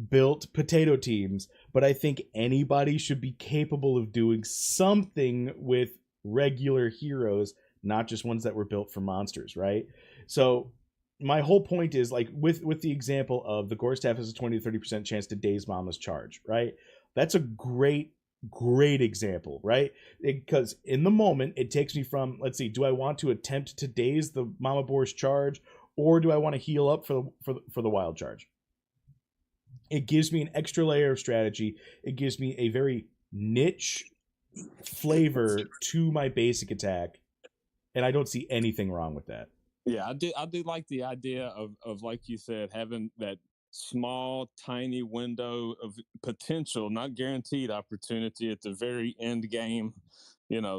built potato teams, but I think anybody should be capable of doing something with regular heroes, not just ones that were built for monsters, right? So my whole point is, like, with the example of the Gore staff has a 20 to 30% chance to daze Mama's charge, right? That's a great example, right? Because in the moment, it takes me from, let's see, do I want to attempt to daze the Mama Boar's charge, or do I want to heal up for the wild charge? It gives me an extra layer of strategy. It gives me a very niche flavor to my basic attack, and I don't see anything wrong with that. Yeah, I do like the idea of like you said, having that small, tiny window of potential, not guaranteed opportunity at the very end game,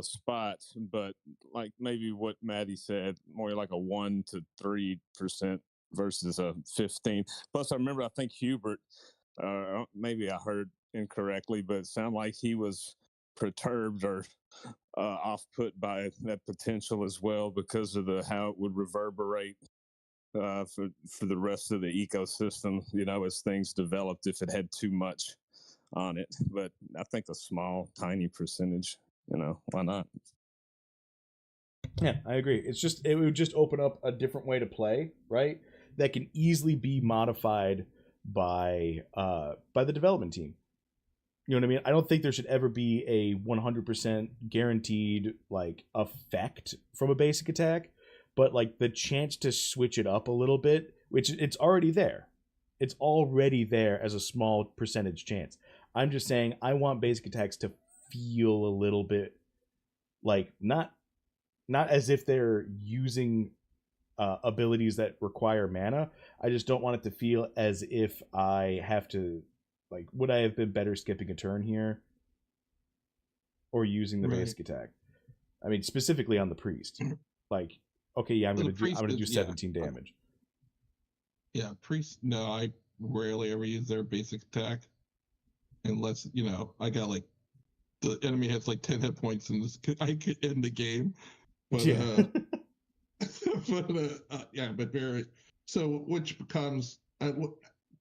spot. But like maybe what Maddie said, more like a 1 to 3% versus a 15. Plus, I remember, I think Hubert, maybe I heard incorrectly, but it sounded like he was perturbed or off put by that potential as well because of how it would reverberate for the rest of the ecosystem, as things developed, if it had too much on it. But I think a small, tiny percentage, why not? Yeah, I agree. It would just open up a different way to play, right? That can easily be modified by the development team. You know what I mean? I don't think there should ever be a 100% guaranteed like effect from a basic attack, but like the chance to switch it up a little bit, which it's already there. It's already there as a small percentage chance. I'm just saying I want basic attacks to feel a little bit like not as if they're using abilities that require mana. I just don't want it to feel as if I have to, like, would I have been better skipping a turn here or using the basic attack? I mean, specifically on the priest. Like, okay, yeah, I'm gonna do 17 damage. Yeah, priest. No, I rarely ever use their basic attack unless I got like the enemy has like 10 hit points and I could end the game. But but very so, which becomes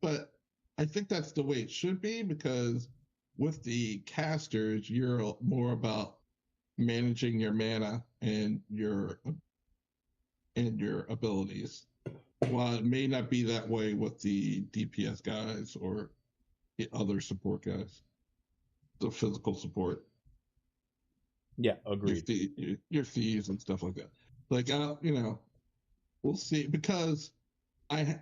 but I think that's the way it should be, because with the casters, you're more about managing your mana and your abilities. While it may not be that way with the DPS guys or the other support guys, the physical support. Yeah, agreed. Your thieves and stuff like that. Like, we'll see, because and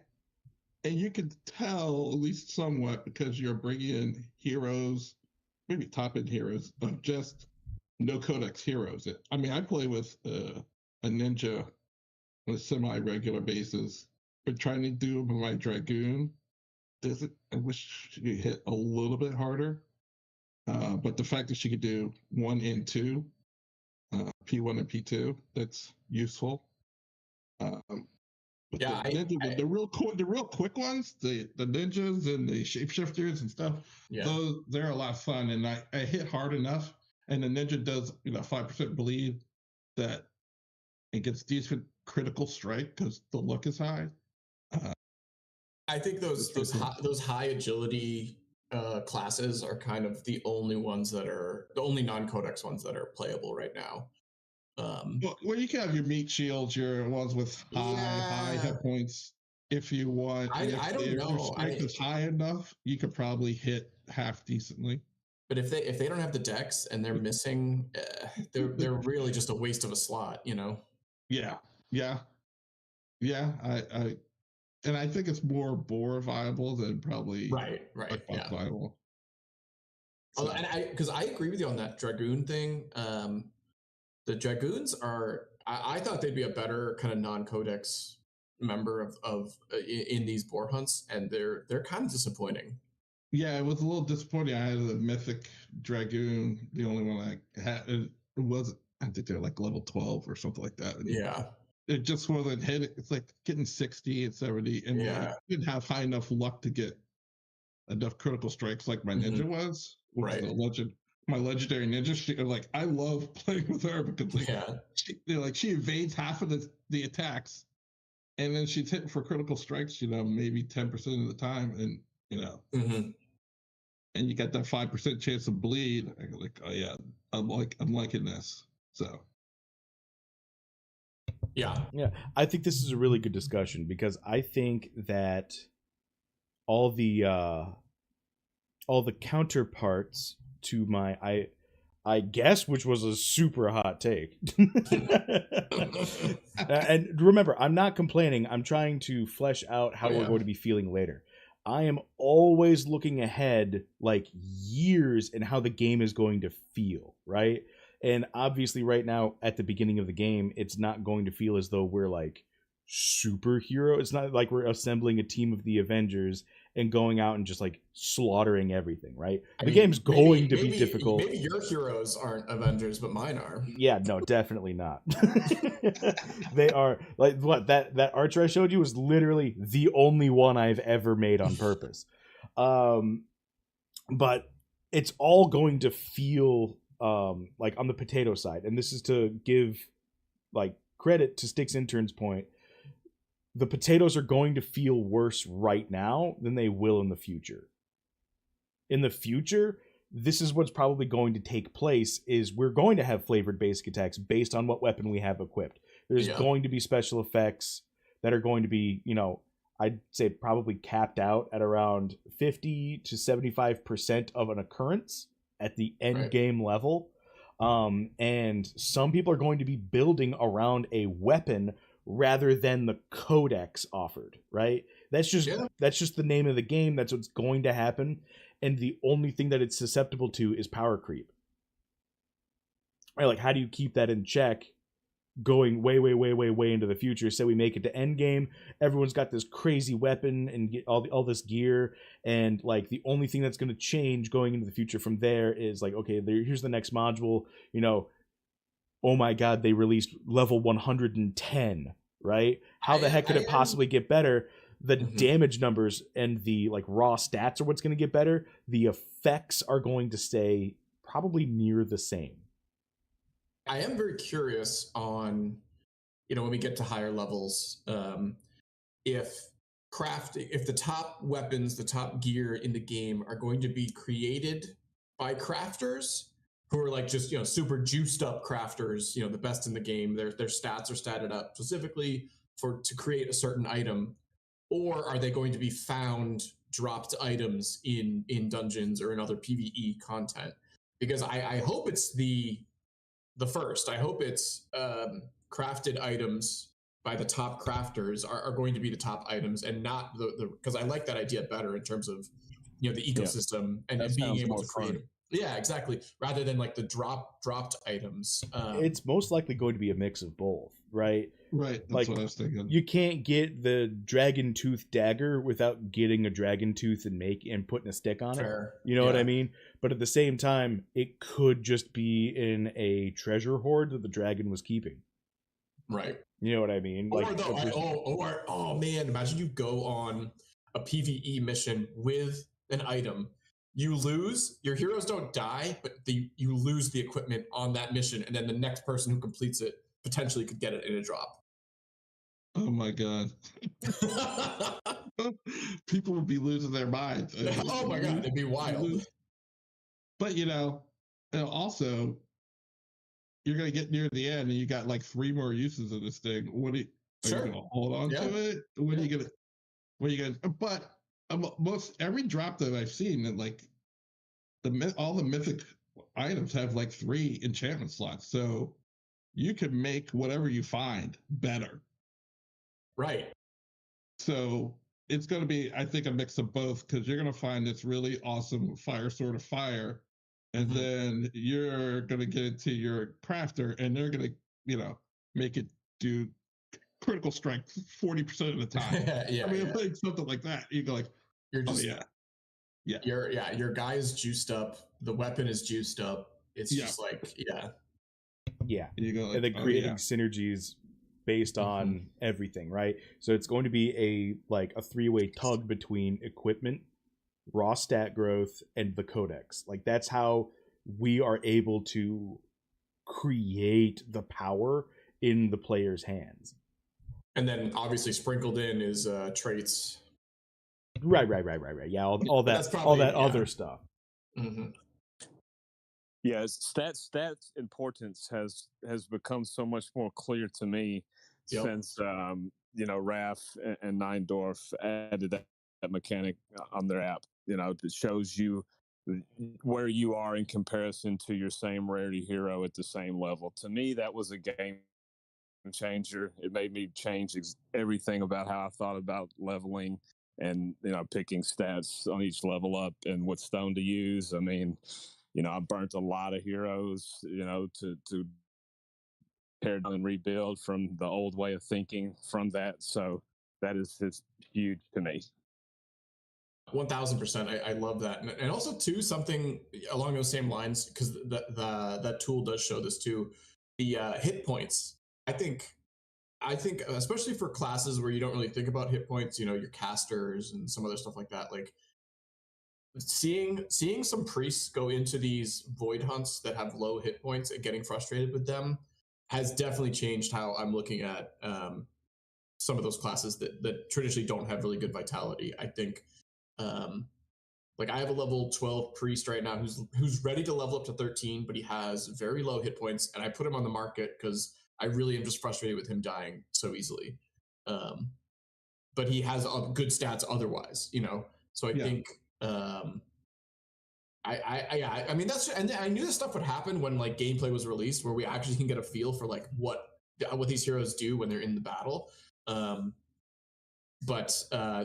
you can tell at least somewhat because you're bringing in heroes, maybe top-end heroes, of just no codex heroes. I mean, I play with a ninja on a semi-regular basis, but trying to do it with my Dragoon, I wish she could hit a little bit harder. But the fact that she could do 1 and 2, P1 and P2, that's useful. The real quick ones, the ninjas and the shapeshifters and stuff, they're a lot of fun, and I hit hard enough, and the ninja does 5% bleed that it gets decent critical strike because the luck is high. I think those high agility classes are kind of the only non-codex ones that are playable right now. Well, you can have your meat shields, your ones with high hit points if you want. I don't know. If your strength is high enough, you could probably hit half decently. But if they don't have the dex and they're missing, they're really just a waste of a slot, Yeah. I think it's more boar viable than probably right. Viable. So. And because I agree with you on that Dragoon thing. The Dragoons are, I thought they'd be a better kind of non-codex member in these boar hunts, and they're kind of disappointing. Yeah, it was a little disappointing. I had a mythic dragoon, the only one I had. It was, I think they're like level 12 or something like that. And Yeah. it just wasn't hitting. It's like getting 60 and 70, and I didn't have high enough luck to get enough critical strikes like my ninja was, which is a legend. My legendary ninja. She, like, I love playing with her because like she evades half of the attacks, and then she's hitting for critical strikes. Maybe 10% of the time, and and you got that 5% chance of bleed. I go like, oh yeah, I'm liking this. So yeah. I think this is a really good discussion because I think that all the counterparts to my I guess, which was a super hot take. And remember, I'm not complaining. I'm trying to flesh out how we're going to be feeling later. I am always looking ahead like years in how the game is going to feel, right? And obviously right now at the beginning of the game, it's not going to feel as though we're like superhero. It's not like we're assembling a team of the Avengers and going out and just like slaughtering everything, right? The game's going to be difficult. Maybe your heroes aren't Avengers, but mine are. Yeah, no, definitely not. They are like what that archer I showed you was literally the only one I've ever made on purpose. But it's all going to feel like on the potato side, and this is to give like credit to Sticks Intern's point. The potatoes are going to feel worse right now than they will in the future. In the future, this is what's probably going to take place is we're going to have flavored basic attacks based on what weapon we have equipped. There's going to be special effects that are going to be, I'd say probably capped out at around 50 to 75% of an occurrence at the end game level. And some people are going to be building around a weapon rather than the codex offered, right? That's just the name of the game. That's what's going to happen. And the only thing that it's susceptible to is power creep. Right? Like, how do you keep that in check going way into the future? So we make it to end game. Everyone's got this crazy weapon and get all this gear. And like the only thing that's going to change going into the future from there is like, okay, here's the next module, oh my god, they released level 110, right? How the heck could it possibly get better? The damage numbers and the like raw stats are what's going to get better. The effects are going to stay probably near the same. I am very curious on, when we get to higher levels, if the top weapons, the top gear in the game are going to be created by crafters who are like just super juiced up crafters, the best in the game. Their stats are statted up specifically to create a certain item, or are they going to be found dropped items in dungeons or in other PvE content? Because I hope it's the first. I hope it's crafted items by the top crafters are going to be the top items, and not the because I like that idea better in terms of the ecosystem and being able to create. Yeah, exactly. Rather than like the dropped items. It's most likely going to be a mix of both, right? Right. That's what I was thinking. You can't get the dragon tooth dagger without getting a dragon tooth and putting a stick on it. You know what I mean? But at the same time, it could just be in a treasure hoard that the dragon was keeping. Right. You know what I mean? Oh man, imagine you go on a PvE mission with an item. You lose, your heroes don't die, but you lose the equipment on that mission, and then the next person who completes it potentially could get it in a drop. Oh my god. People would be losing their minds. Oh my god, it'd be wild. But also you're gonna get near the end and you got like 3 more uses of this thing. Are you gonna hold on to it? What are you gonna but most every drop that I've seen that like all the mythic items have like 3 enchantment slots, so you can make whatever you find better. Right. So it's going to be, I think, a mix of both, because you're going to find this really awesome fire sword of fire, and then you're going to get it to your crafter, and they're going to make it do critical strength 40% of the time. Yeah, I mean, like something like that. You go like, you're just your guy is juiced up. The weapon is juiced up. It's just like You go like, and then creating synergies based on everything, right? So it's going to be a 3-way tug between equipment, raw stat growth, and the codex. Like that's how we are able to create the power in the player's hands. And then obviously sprinkled in is traits. Right. Yeah, all that other stuff. Mm-hmm. Yeah, stats importance has become so much more clear to me since Raph and Neindorf added that mechanic on their app. That shows you where you are in comparison to your same rarity hero at the same level. To me, that was a game changer. It made me change everything about how I thought about leveling and picking stats on each level up and what stone to use. I mean, I burnt a lot of heroes, to tear down and rebuild from the old way of thinking from that. So that is just huge to me. 1000%. I love that. And also too, something along those same lines, because that tool does show this too, the hit points. I think especially for classes where you don't really think about hit points, your casters and some other stuff like that, like seeing some priests go into these void hunts that have low hit points and getting frustrated with them has definitely changed how I'm looking at some of those classes that traditionally don't have really good vitality. I think like I have a level 12 priest right now who's ready to level up to 13, but he has very low hit points, and I put him on the market because I really am just frustrated with him dying so easily. But he has good stats otherwise, So I think I mean and I knew this stuff would happen when like gameplay was released, where we actually can get a feel for like what these heroes do when they're in the battle. But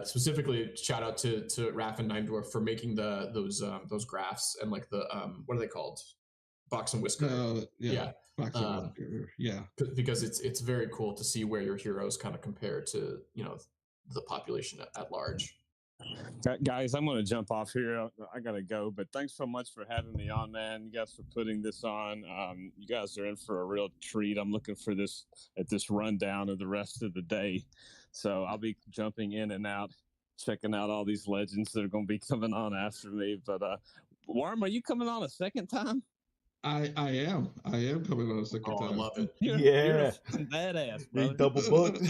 specifically, shout out to Raph and Neindorf for making those graphs and like the what are they called? Box and Whisker. Box and Whisker. Yeah. Because it's very cool to see where your heroes kind of compare to the population at large. Guys, I'm going to jump off here. I got to go, but thanks so much for having me on, man. You guys for putting this on. You guys are in for a real treat. I'm looking for this rundown of the rest of the day. So I'll be jumping in and out, checking out all these legends that are going to be coming on after me. But Worm, are you coming on a second time? I am coming on a second time. I love it. You're a badass, bro. Double booked.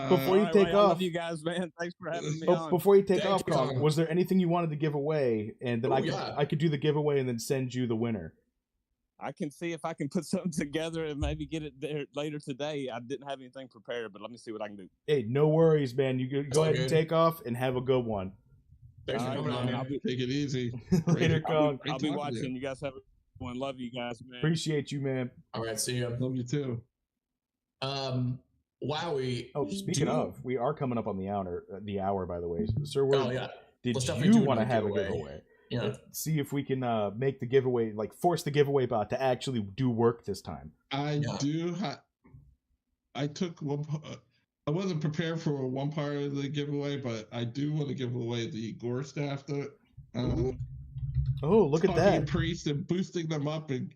Before you take off, I love you guys, man. Thanks for having me on. Before you take off, Kong, was there anything you wanted to give away, and then I could do the giveaway and then send you the winner? I can see if I can put something together and maybe get it there later today. I didn't have anything prepared, but let me see what I can do. Hey, no worries, man. You go ahead and take off and have a good one. Thanks for coming on, man. Take it easy. Later, Kong. I'll be watching. You guys have one. Love you guys, man. Appreciate you, man. All right, see you. Love you too. Wowee. Oh, speaking of, we are coming up on the hour, by the way. Sir, did Let's you want to have a giveaway? Yeah. Let's see if we can make the giveaway, like force the giveaway bot to actually do work this time. I took one. I wasn't prepared for one part of the giveaway, but I do want to give away the gore staff. Oh, look at that! Priests and boosting them up, and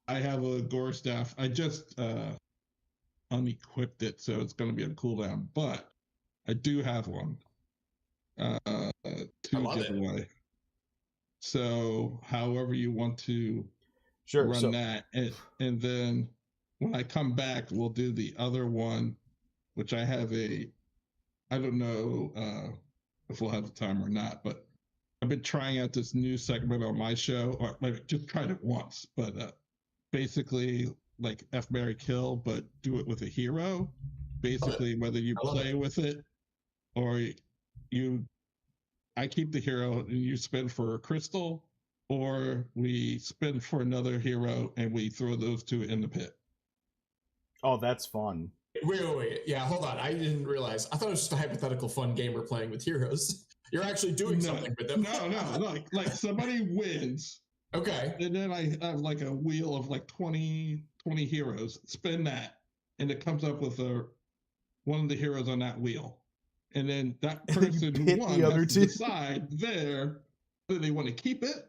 I have a gore staff. I just unequipped it, so it's going to be on cooldown. But I do have one to give away. So, however you want to run that, and then when I come back, we'll do the other one, which I have I don't know if we'll have the time or not, but I've been trying out this new segment on my show, or maybe just tried it once, but basically like F, Marry, Kill, but do it with a hero. Basically, whether you play with it or I keep the hero and you spend for a crystal, or we spend for another hero and we throw those two in the pit. Oh, that's fun. Wait. Yeah, hold on. I didn't realize. I thought it was just a hypothetical fun game we're playing with heroes. You're actually doing something with them. No. Like somebody wins. Okay. And then I have like a wheel of like 20 heroes. Spin that. and it comes up with one of the heroes on that wheel, and then that person who won the other has two. to decide there whether they want to keep it,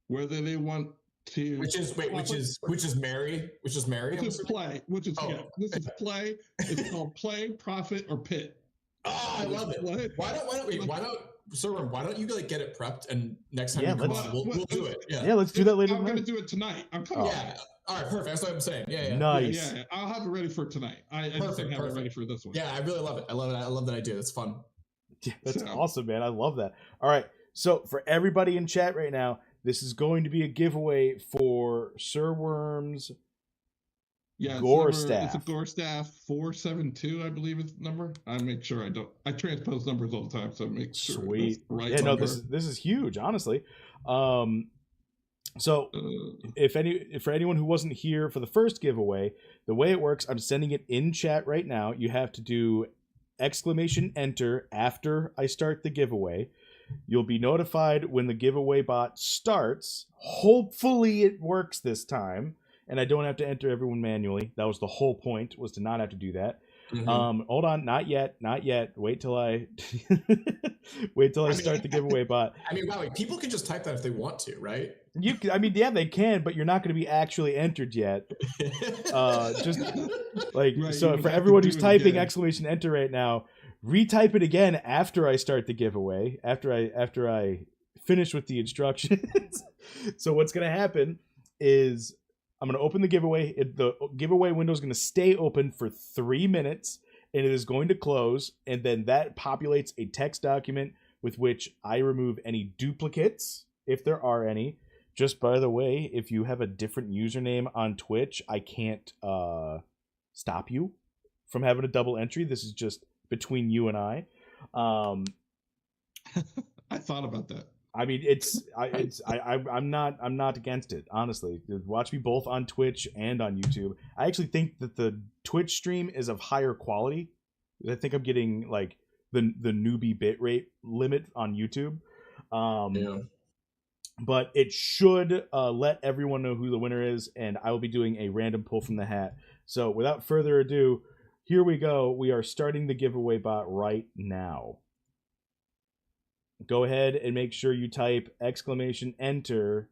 whether they want to which is Mary. Which is Mary. Which is play. Which is this is play. It's called play, profit, or pit. Oh, I love it. Why don't you like get it prepped, and next time Yeah, you come on, we'll do it. Yeah, let's do that later. I'm gonna do it tonight. I'm coming. Yeah. All right, perfect. That's what I'm saying. Yeah. Nice. Yeah. I'll have it ready for tonight. I just don't have it ready for this one. Yeah, I really love it. I love that idea. It's fun. Yeah, that's awesome, man. I love that. All right. So for everybody in chat right now, this is going to be a giveaway for Sir Worm's Gore Staff. It's a Gore Staff 472, I believe is the number. I make sure I transpose numbers all the time, so I make sure. Sweet. That's the right yeah, number. no, this is huge, honestly. So for anyone who wasn't here for the first giveaway, the way it works, I'm sending it in chat right now. You have to do !enter after I start the giveaway. You'll be notified when the giveaway bot starts. Hopefully it works this time, and I don't have to enter everyone manually. That was the whole point, was to not have to do that. Mm-hmm. Hold on, not yet. Wait till I start the giveaway bot. I mean, Wowee, people can just type that if they want to, right? They can, but you're not going to be actually entered yet. Just like right, so for everyone who's typing !enter right now, retype it again after I start the giveaway, after I finish with the instructions. So what's going to happen is I'm going to open the giveaway. The giveaway window is going to stay open for 3 minutes, and it is going to close, and then that populates a text document with which I remove any duplicates, if there are any. Just by the way, if you have a different username on Twitch, I can't stop you from having a double entry. This is just between you and I. I thought about that. I mean, I'm not against it, honestly. Watch me both on Twitch and on YouTube. I actually think that the Twitch stream is of higher quality. I think I'm getting like the newbie bitrate limit on YouTube. But it should let everyone know who the winner is, and I will be doing a random pull from the hat. So without further ado, here we go. We are starting the giveaway bot right now. Go ahead and make sure you type !enter.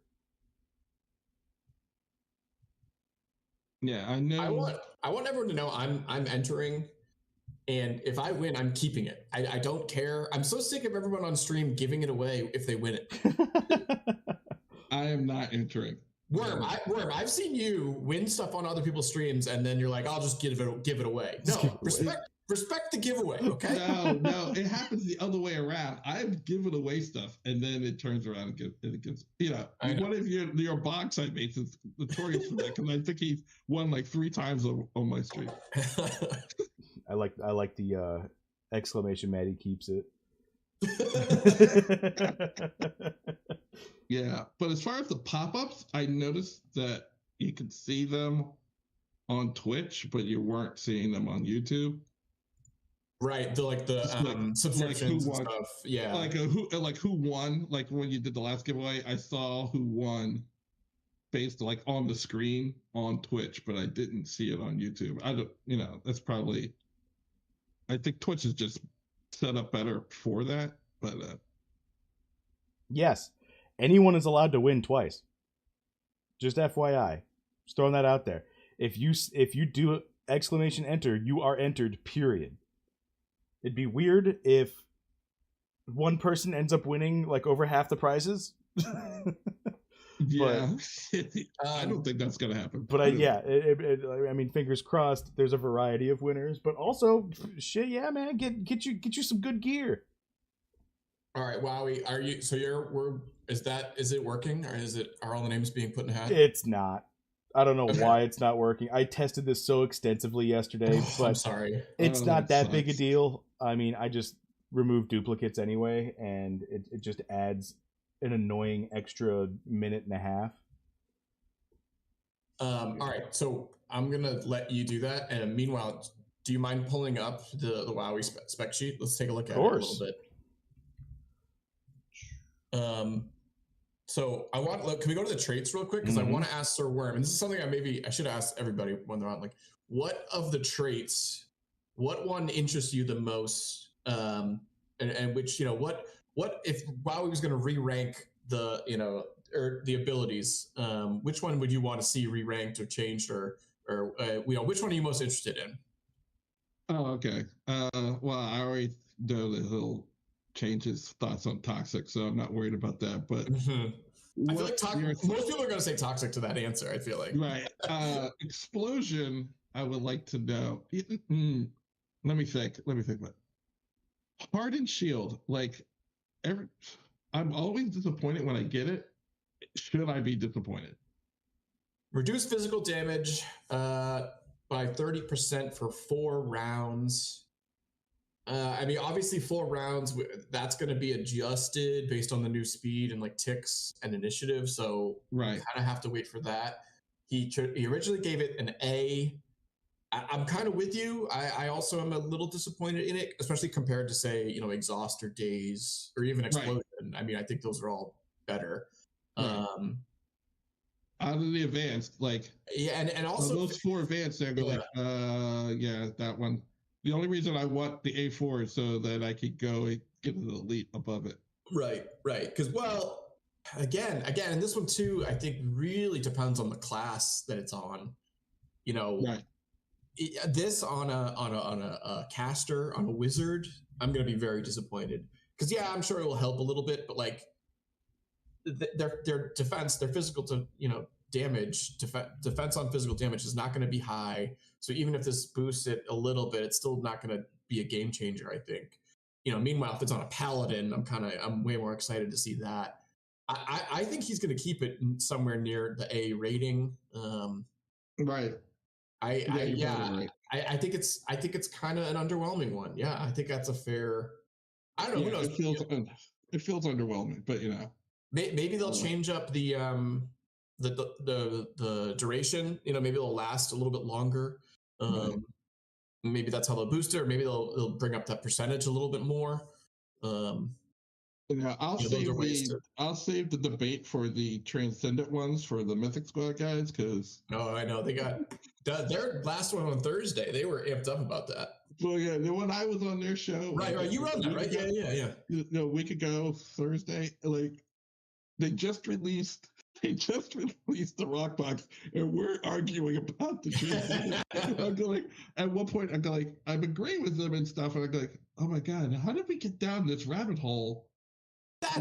Yeah, I know. I want everyone to know I'm entering, and if I win, I'm keeping it. I don't care. I'm so sick of everyone on stream giving it away if they win it. I am not entering. Worm, I've seen you win stuff on other people's streams, and then you're like, I'll just give it away. No, respect the giveaway, okay? No, it happens the other way around. I've given away stuff, and then it turns around and gives. One of your box I made is notorious for that, because I think he's won like 3 times on my stream. I like the !Maddie keeps it. Yeah, but as far as the pop-ups, I noticed that you could see them on Twitch, but you weren't seeing them on YouTube. Right, the subscriptions and stuff. Yeah, like who won? Like when you did the last giveaway, I saw who won based like on the screen on Twitch, but I didn't see it on YouTube. I don't, that's probably. I think Twitch is just set up better for that, but yes, anyone is allowed to win twice. Just FYI, just throwing that out there. If you do !enter, you are entered. Period. It'd be weird if one person ends up winning like over half the prizes. Yeah, I don't think that's gonna happen. But I mean, fingers crossed. There's a variety of winners, but also, shit, yeah, man, get you some good gear. All right, Wowee, are you? So is it working, or are all the names being put in a hat? It's not. I don't know why it's not working. I tested this so extensively yesterday, but I'm sorry. It's not that big a deal. I mean, I just removed duplicates anyway, and it just adds an annoying extra minute and a half. All right, so I'm gonna let you do that, and meanwhile, do you mind pulling up the Wowee spec sheet? Let's take a look at it a little bit. So can we go to the traits real quick? Because I want to ask Sir Worm, and this is something I should ask everybody when they're on. Like, what of the traits, what one interests you the most? And which, what if Wowee was going to re-rank the, or the abilities, which one would you want to see re-ranked or changed, or which one are you most interested in? Oh, okay. Well, I already know that he'll change his thoughts on toxic, so I'm not worried about that. But I feel like most people are going to say toxic to that answer. I feel like right. Explosion. I would like to know. Let me think about it. Hardened shield. Like I'm always disappointed when I get it. Should I be disappointed? Reduce physical damage by 30% for 4 rounds. I mean, obviously 4 rounds, that's going to be adjusted based on the new speed and like ticks and initiative. So right, kind of have to wait for that. He originally gave it an A. I'm kind of with you. I also am a little disappointed in it, especially compared to, say, exhaust or daze or even explosion. Right. I mean, I think those are all better. Right. Out of the advanced, like, yeah, and also those 4 advanced, they're like, that one. The only reason I want the A4 is so that I could go and get an elite above it. Right. Because, well, again, and this one too, I think really depends on the class that it's on. Right. This on a caster, on a wizard, I'm going to be very disappointed. Because, yeah, I'm sure it will help a little bit, but like their defense, their physical damage, defense on physical damage is not going to be high. So even if this boosts it a little bit, it's still not going to be a game changer, I think. Meanwhile, if it's on a paladin, I'm way more excited to see that. I think he's going to keep it somewhere near the A rating. Right. I think it's kind of an underwhelming one. Yeah, I think that's a fair. I don't know. Who knows? It feels underwhelming, but maybe they'll change up the duration. Maybe it'll last a little bit longer. Maybe that's how they'll boost it, or maybe they'll bring up that percentage a little bit more. I'll save the debate for the transcendent ones for the Mythic Squad guys, because I know they got their last one on Thursday. They were amped up about that. Well, yeah, when I was on their show, right, you were on that, right? Yeah. A week ago Thursday, like they just released the Rockbox, and we're arguing about the transcendent. I'm going, at one point, I'm like, I'm agreeing with them and stuff, and I'm like, oh my god, how did we get down this rabbit hole?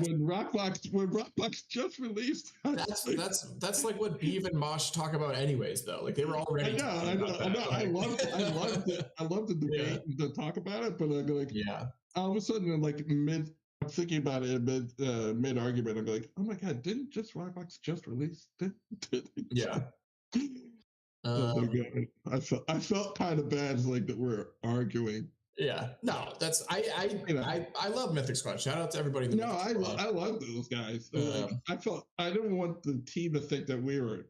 When Rockbox just released, that's like what Beav and Mosh talk about anyways, though. Like they were already. I know. I love the debate and to talk about it, but I'm like, all of a sudden, I'm thinking about it mid argument. I'm like, oh my god, didn't just Rockbox just release? Yeah. I felt kind of bad, like that we're arguing. Yeah, no, that's I love Mythic Squad. Shout out to everybody. I love those guys. I don't want the team to think that we were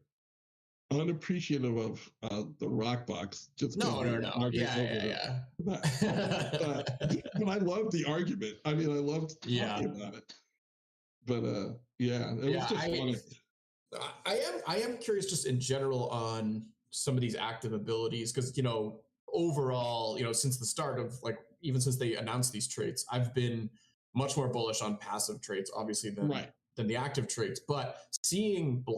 unappreciative of the Rockbox. Just no. Yeah. But I love the argument. I mean, I loved talking about it. But it was just funny. I am curious, just in general, on some of these active abilities, because overall, since the start of, like, even since they announced these traits, I've been much more bullish on passive traits, obviously, than the active traits. But seeing the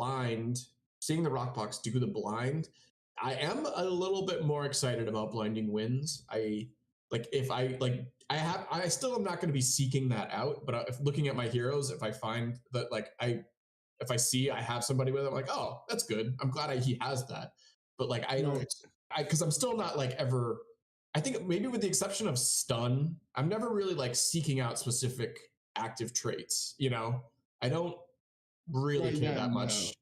Rockbox do the blind, I am a little bit more excited about blinding winds. I still am not going to be seeking that out, but if looking at my heroes, if I find that, if I see I have somebody with it, I'm like, oh, that's good. I'm glad he has that. But because I'm still not ever. I think maybe with the exception of stun, I'm never really seeking out specific active traits. I don't really care that much.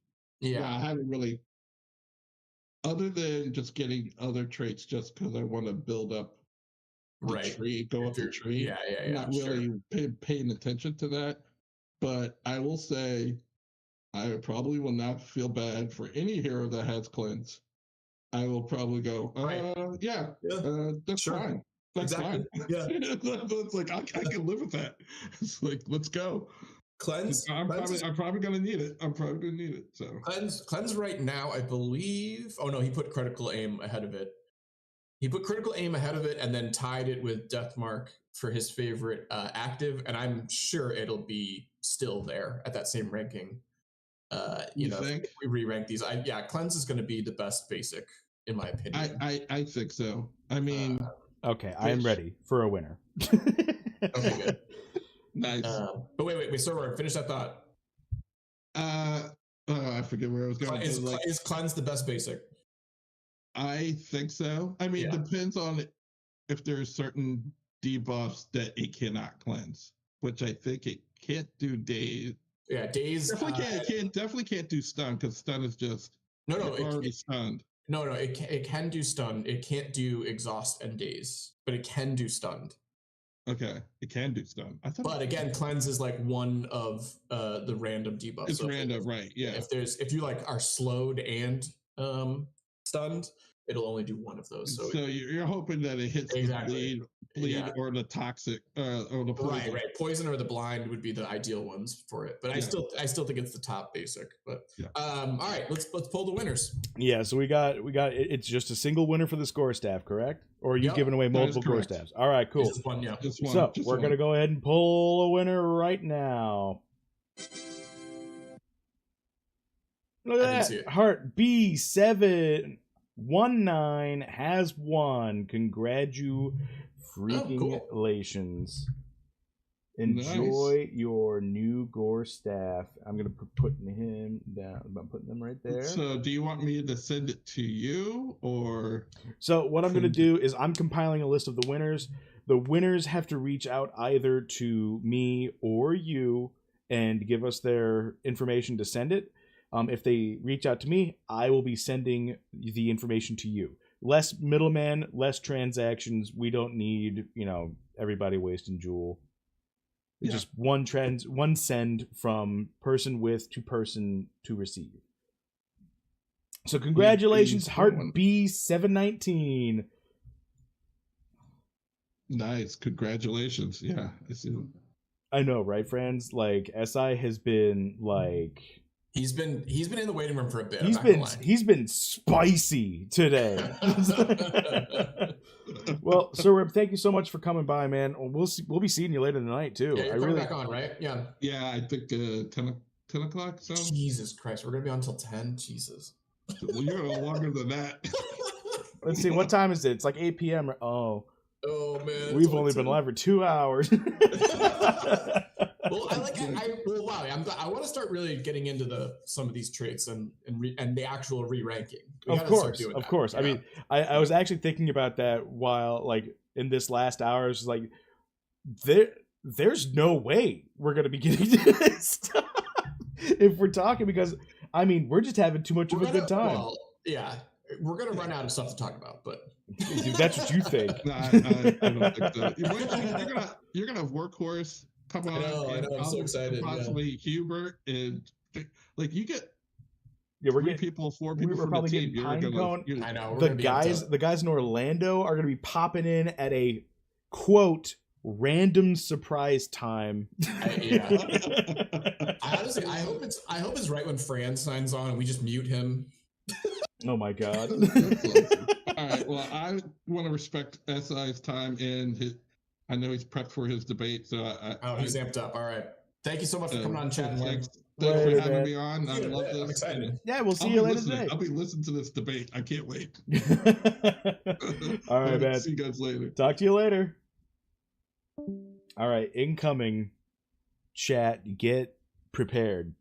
Yeah, I haven't really. Other than just getting other traits, just because I want to build up the tree, go up the tree. Yeah. I'm not really paying attention to that. But I will say, I probably will not feel bad for any hero that has cleanse. I will probably go, that's fine. That's fine. Yeah. It's like, I can live with that. It's like, let's go. Cleanse. I'm probably gonna need it. So Cleanse right now, I believe. Oh no, he put critical aim ahead of it. He put critical aim ahead of it and then tied it with Deathmark for his favorite active, and I'm sure it'll be still there at that same ranking. You know, think? if we re-rank these, Cleanse is going to be the best basic in my opinion. I think so. I mean, okay, I am ready for a winner. Okay, good. Nice. But wait, so finish that thought. I forget where I was going. Is Cleanse the best basic? I think so. I mean, it depends on if there's certain debuffs that it cannot cleanse, which I think it can't do days. Yeah, days. Definitely can't do stun, because stun is just already stunned. No, it can do stun. It can't do exhaust and daze, but it can do stunned. Okay, it can do stun. But again, cleanse is like one of the random debuffs. It's random, right? Yeah. If you like are slowed and stunned, it'll only do one of those. So you're hoping that it hits the bleed or the toxic or the poison. Right. Poison or the blind would be the ideal ones for it. But I still think it's the top basic. But all right, let's pull the winners. Yeah, so we got it's just a single winner for the score staff, correct? Or are you giving away multiple score staffs? All right, cool. Just one, Just one. So we're gonna go ahead and pull a winner right now. Look at that. Heart B719 has won. Congratulations. Enjoy your new Gore staff. I'm gonna putting him down. I'm putting them right there. So, do you want me to send it to you, or? So what I'm gonna do is I'm compiling a list of the winners. The winners have to reach out either to me or you and give us their information to send it. If they reach out to me, I will be sending the information to you. Less middleman, less transactions. We don't need, everybody wasting Jewel. It's just one send from person with to person to receive. So congratulations, Heart B719. Nice, congratulations. Yeah, I see. I know, right, friends? Like SI has been like. He's been in the waiting room for a bit. He's been spicy today. Well, Sir Rip, thank you so much for coming by, man. We'll be seeing you later tonight too. Yeah, you're coming back on, right? Yeah. Yeah, I think 10 o'clock. So Jesus Christ, we're gonna be on until 10. Jesus. Well, you're a little longer than that. Let's see, what time is it? It's like 8 p.m. Oh man, we've only been live for 2 hours. Well, wow. I want to start really getting into some of these traits and the actual re-ranking. Of course. Yeah. I mean, I was actually thinking about that while in this last hour. It's like there's no way we're gonna be getting to this stuff if we're talking, because I mean we're just having too much of a good time. Well, yeah, we're gonna run out of stuff to talk about, but dude, that's what you think. No, I don't think so. You're gonna have Workhorse. Come on! I know. I'm so excited. Possibly Hubert and you get. Yeah, we're 4 people from the team. I know. The guys in Orlando are gonna be popping in at a quote random surprise time. Honestly, I hope it's right when Fran signs on and we just mute him. Oh my god! All right. Well, I want to respect SI's time and I know he's prepped for his debate, so he's amped up. All right. Thank you so much for coming on, chat. Thanks for having me on. I love this. I'm excited. Yeah, we'll see you later today. I'll be listening to this debate. I can't wait. All right, man. See you guys later. Talk to you later. All right, incoming chat. Get prepared.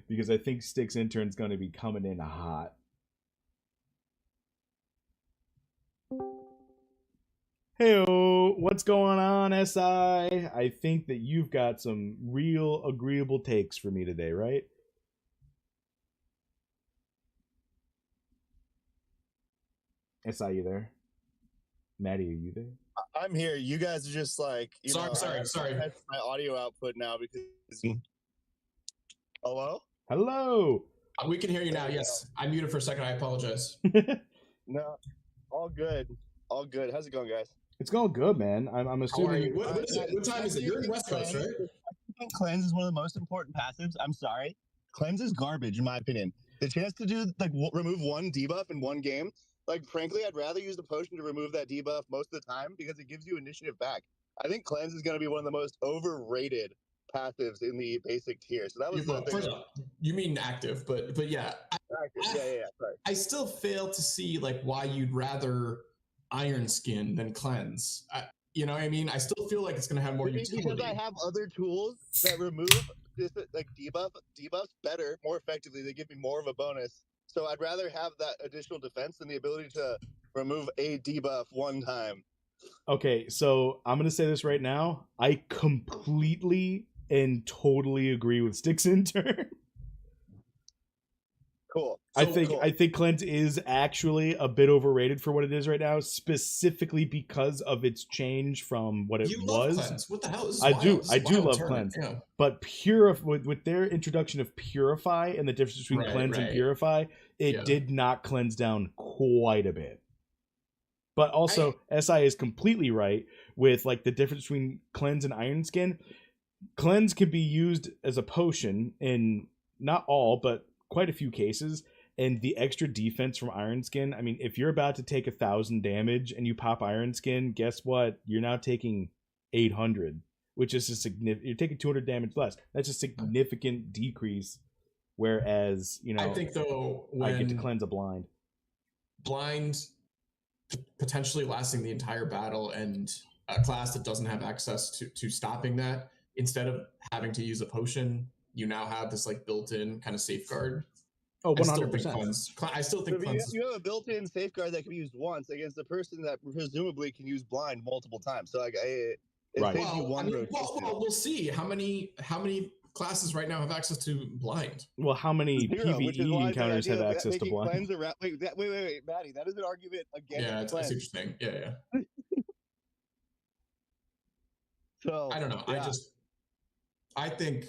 Because I think Sticks Intern's going to be coming in hot. Hey-o, what's going on, SI? I think that you've got some real agreeable takes for me today, right? SI, you there? Maddie, are you there? I'm here. You guys are just like... Sorry. That's my audio output now because... Hello? Hello! We can hear you now, yes. I muted for a second. I apologize. No, all good. All good. How's it going, guys? It's going good, man. I'm assuming. What time is it? You're in West Coast, right? think cleanse is one of the most important passives. I'm sorry. Cleanse is garbage, in my opinion. The chance to do remove one debuff in one game, frankly, I'd rather use the potion to remove that debuff most of the time because it gives you initiative back. I think cleanse is going to be one of the most overrated passives in the basic tier. So that was the thing. First off, you mean active, but yeah. Sorry. I still fail to see why you'd rather Iron Skin than cleanse. You know what I mean? I still feel like it's going to have more utility. Because I have other tools that remove this debuffs better, more effectively. They give me more of a bonus. So I'd rather have that additional defense than the ability to remove a debuff one time. Okay, so I'm gonna say this right now. I completely and totally agree with Sticks in turn. Cool. I think cleanse is actually a bit overrated for what it is right now, specifically because of its change from what it was. Love cleanse. What the hell is I do love cleanse. Yeah. But with their introduction of purify and the difference between cleanse and purify, it did knock cleanse down quite a bit. But also, SI is completely right with the difference between cleanse and iron skin. Cleanse can be used as a potion in not all, but quite a few cases. And the extra defense from Iron Skin, I mean, if you're about to take 1,000 damage and you pop Iron Skin, guess what? You're now taking 800, which is a significant. You're taking 200 damage less. That's a significant decrease. Whereas, I think though, when I get to cleanse a blind potentially lasting the entire battle, and a class that doesn't have access to stopping that, instead of having to use a potion, you now have this built-in kind of safeguard. Oh, 100%. I still think cleanse. You have a built-in safeguard that can be used once against a person that presumably can use blind multiple times. So it saves you one rotation. Well, we'll see how many classes right now have access to blind. Well, how many PvE encounters have access to blind? Wait, Maddie, that is an argument against. Yeah, I see what you're saying. Yeah. So I don't know. Yeah. I think.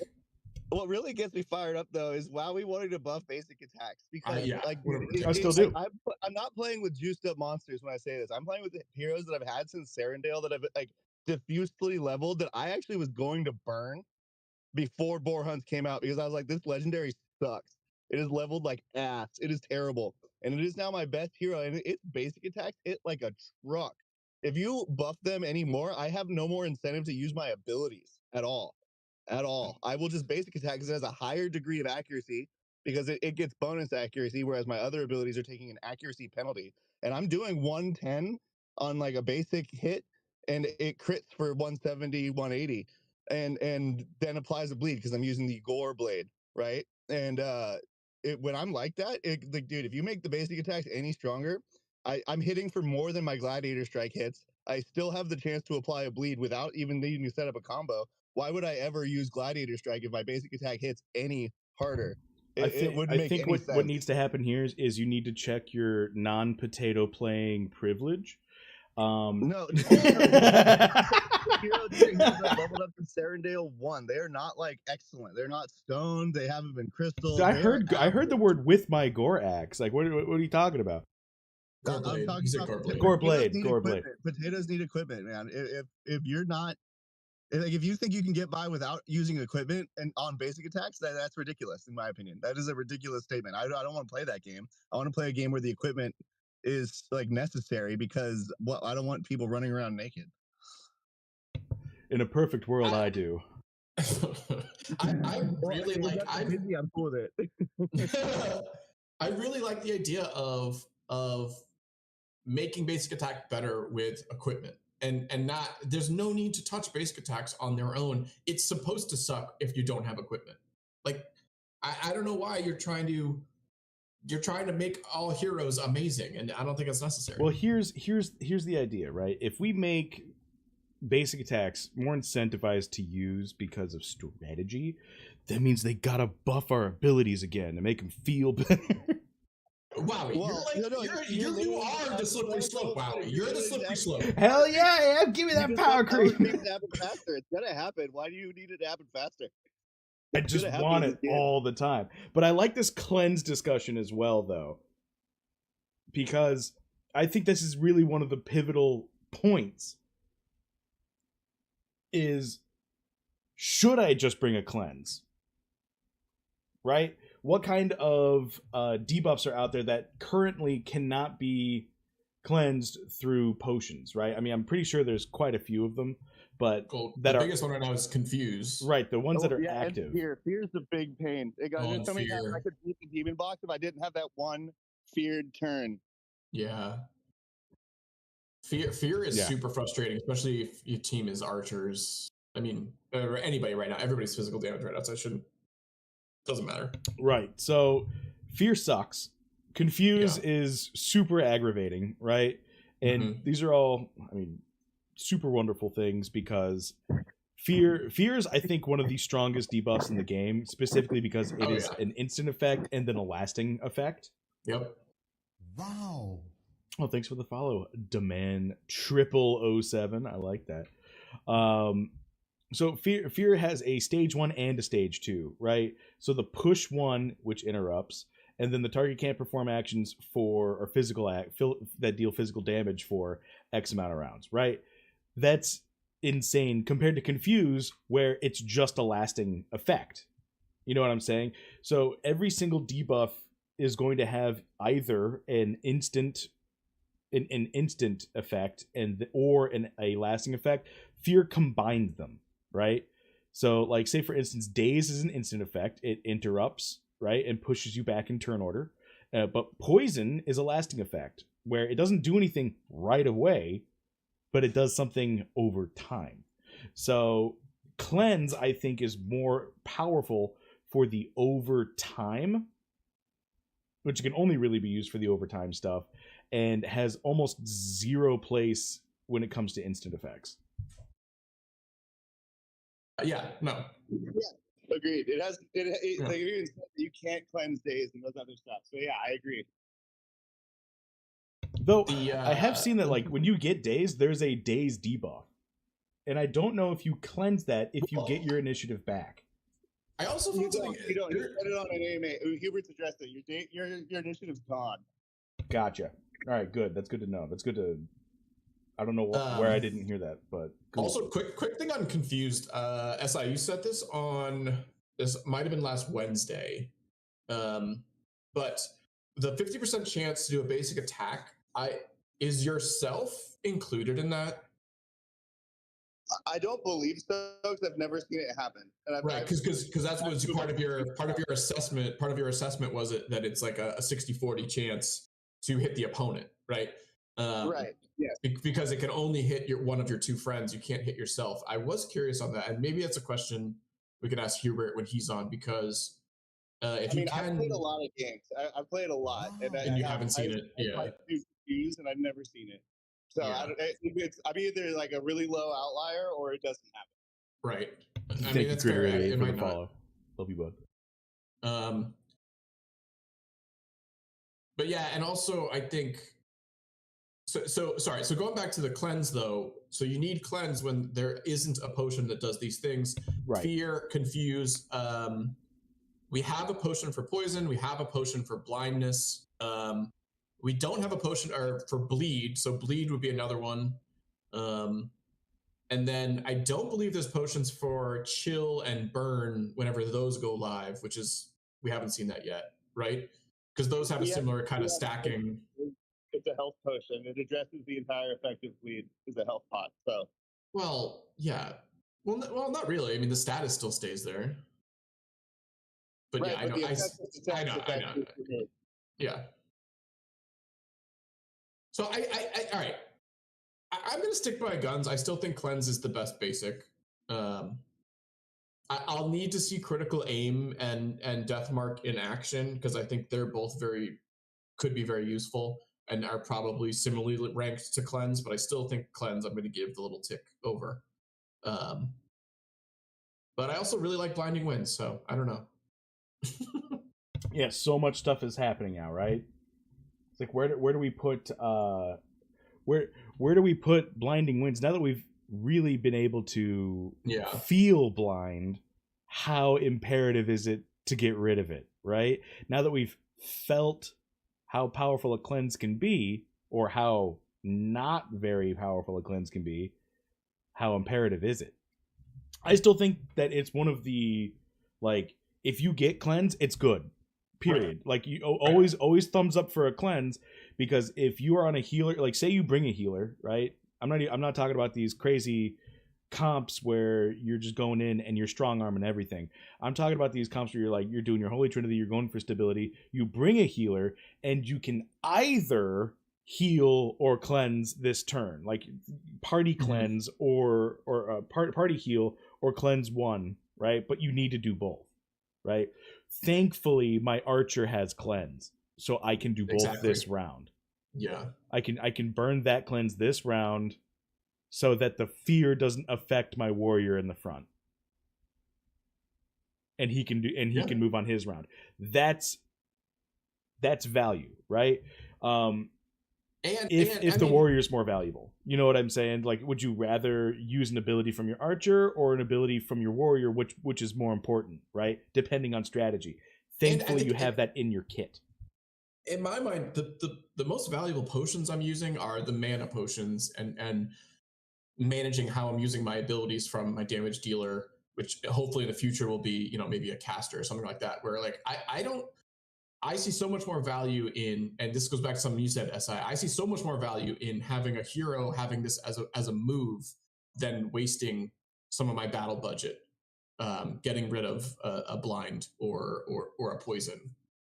What really gets me fired up though is Wowee wanting to buff basic attacks because I still do. I'm not playing with juiced up monsters when I say this. I'm playing with the heroes that I've had since Sarandale that I've diffusely leveled that I actually was going to burn before Boar Hunts came out because I was like, this legendary sucks. It is leveled like ass. It is terrible, and it is now my best hero. And its basic attacks hit like a truck. If you buff them anymore, I have no more incentive to use my abilities at all. I will just basic attack because it has a higher degree of accuracy because it gets bonus accuracy, whereas my other abilities are taking an accuracy penalty. And I'm doing 110 on a basic hit, and it crits for 170, 180, and then applies a bleed because I'm using the gore blade, right? And when I'm like that, dude, if you make the basic attacks any stronger, I'm hitting for more than my gladiator strike hits. I still have the chance to apply a bleed without even needing to set up a combo. Why would I ever use Gladiator Strike if my basic attack hits any harder? I think what needs to happen here is you need to check your non-potato playing privilege. No. Heroes that leveled up to Sarandale 1. They're not excellent. They're not stoned. They haven't been crystal. I heard the word with my gore axe. What are you talking about? I'm talking about gore blade. Potatoes need equipment, man. If you're not. If you think you can get by without using equipment and on basic attacks, that's ridiculous, in my opinion. That is a ridiculous statement. I don't want to play that game. I want to play a game where the equipment is necessary because I don't want people running around naked. In a perfect world, I do. I'm cool with it. I really like the idea of making basic attack better with equipment. And not, there's no need to touch basic attacks on their own. It's supposed to suck if you don't have equipment. I don't know why you're trying to make all heroes amazing, and I don't think it's necessary. Well, here's the idea, right? If we make basic attacks more incentivized to use because of strategy, that means they gotta buff our abilities again to make them feel better. Wowee, you are the slippery slope, Wowee. You're the slippery slope. Hell yeah, give me that power creep. It needs to happen faster. It's gonna happen. Why do you need it to happen faster? I just want it all the time. But I like this cleanse discussion as well, though, because I think this is really one of the pivotal points. Is should I just bring a cleanse? Right? What kind of debuffs are out there that currently cannot be cleansed through potions, right? I mean, I'm pretty sure there's quite a few of them, but the biggest one right now is Confuse. Right, the ones that are active. Fear's the big pain. There's so many times I could beat the demon box if I didn't have that one feared turn. Yeah. Fear is super frustrating, especially if your team is archers. I mean, anybody right now. Everybody's physical damage right now, so it doesn't matter. Right. So fear sucks. Confuse is super aggravating, right? And these are all, I mean, super wonderful things because fear is, I think, one of the strongest debuffs in the game, specifically because it is an instant effect and then a lasting effect. Yep. Wow. Oh, thanks for the follow, Demand 0007. I like that. So fear has a stage 1 and a stage 2, right? So the push 1, which interrupts, and then the target can't perform actions or physical that deal physical damage for X amount of rounds, right? That's insane compared to Confuse, where it's just a lasting effect. You know what I'm saying? So every single debuff is going to have either an instant effect or a lasting effect. Fear combined them, right? So, like, say for instance, Daze is an instant effect. It interrupts, right, and pushes you back in turn order. But Poison is a lasting effect, where it doesn't do anything right away, but it does something over time. So Cleanse, I think, is more powerful for the overtime, which can only really be used for the overtime stuff, and has almost zero place when it comes to instant effects. Yeah, no. Yeah, agreed. It has. Like, you can't cleanse Days and those other stuff. So yeah, I agree. Though I have seen that, like, when you get Days, there's a Days debuff, and I don't know if you cleanse that if you get your initiative back. I also you don't. You put it on an AMA. Hubert's addressed it. Your initiative's gone. Gotcha. All right, good. That's good to know. That's good to. I don't know where I didn't hear that, but cool. Also, quick thing on Confused. SI, you said this might have been last Wednesday, but the 50% chance to do a basic attack. Is yourself included in that? I don't believe so because I've never seen it happen. And right, because that's what was part of your assessment. Part of your assessment was that it's like a 60-40 chance to hit the opponent, right? Right. Yeah. Because it can only hit one of your two friends. You can't hit yourself. I was curious on that, and maybe that's a question we could ask Hubert when he's on, because if you can, I've played a lot of games. I've played a lot, and you haven't seen it. Yeah. And I've never seen it. So yeah. I'm either like a really low outlier or it doesn't happen. Right. Thank you, that's fair. It might follow. Love you both. But yeah, and also I think. So sorry. So going back to the cleanse though, so you need cleanse when there isn't a potion that does these things. Right. Fear, confuse. We have a potion for poison. We have a potion for blindness. We don't have a potion for bleed, so bleed would be another one. And then I don't believe there's potions for chill and burn whenever those go live, which is, we haven't seen that yet, right? Because those have a similar kind of stacking. It's a health potion. It addresses the entire effective bleed. It's a health pot, so. Well, yeah. Well, not really. I mean, the status still stays there. But right, yeah, I know. Yeah. So all right. I'm gonna stick by guns. I still think cleanse is the best basic. I'll need to see critical aim and deathmark in action, because I think they're both could be very useful and are probably similarly ranked to cleanse. But I still think cleanse I'm going to give the little tick over. But I also really like blinding winds, so I don't know. Yeah, so much stuff is happening now, right? It's like where do we put where do we put blinding winds now that we've really been able to feel blind? How imperative is it to get rid of it, right? Now that we've felt how powerful a cleanse can be, or how not very powerful a cleanse can be, how imperative is it? I still think that it's one of the, like, if you get cleanse, it's good. Period. Like, you always thumbs up for a cleanse, because if you are on a healer, like, say you bring a healer, right? I'm not talking about these crazy comps where you're just going in and you're strong arm and everything. I'm talking about these comps where you're doing your Holy Trinity, you're going for stability, you bring a healer, and you can either heal or cleanse this turn, like party cleanse or party heal or cleanse one, right? But you need to do both, right? Thankfully, my archer has cleanse, so I can do both this round. Yeah, I can burn that cleanse this round, so that the fear doesn't affect my warrior in the front, and he can can move on his round. That's value, right? If the warrior's more valuable, you know what I'm saying? Like, would you rather use an ability from your archer or an ability from your warrior? Which is more important, right? Depending on strategy. Thankfully, you have that in your kit. In my mind, the most valuable potions I'm using are the mana potions, and managing how I'm using my abilities from my damage dealer, which hopefully in the future will be, maybe a caster or something like that, where like I see so much more value in, and this goes back to something you said, SI, I see so much more value in having a hero having this as a move than wasting some of my battle budget, getting rid of a blind or a poison.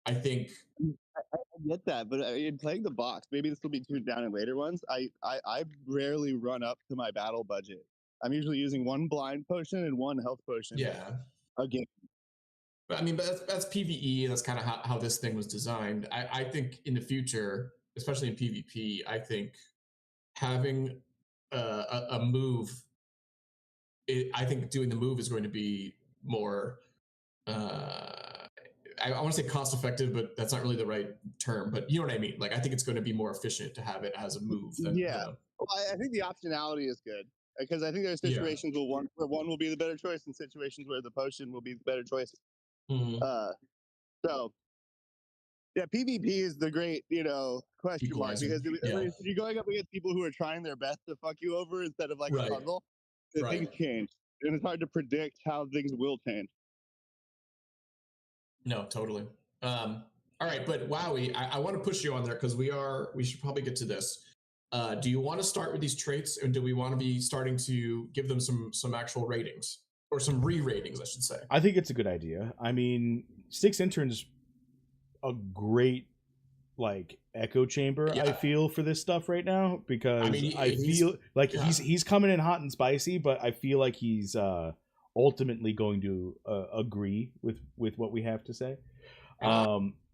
I think I get that, but in playing the box, maybe this will be tuned down in later ones. I rarely run up to my battle budget. I'm usually using one blind potion and one health potion. Yeah. Again. But I mean, but that's PvE, and that's kind of how this thing was designed. I think in the future, especially in PvP, I think having a move, I think doing the move is going to be more. I want to say cost effective, but that's not really the right term. But you know what I mean? Like, I think it's going to be more efficient to have it as a move. Than, Well, I think the optionality is good, because I think there are situations where one will be the better choice, and situations where the potion will be the better choice. So, yeah, PvP is the great, question mark, because if you're going up against people who are trying their best to fuck you over instead of like a puzzle, things change, and it's hard to predict how things will change. No, totally. All right, but Wowee, I want to push you on there, because we should probably get to this. Do you want to start with these traits, or do we want to be starting to give them some actual ratings, or some re-ratings, I should say? I think it's a good idea. I mean, Six Intern's a great like echo chamber. I feel for this stuff right now, because I feel like he's coming in hot and spicy, but I feel like he's ultimately going to agree with what we have to say. I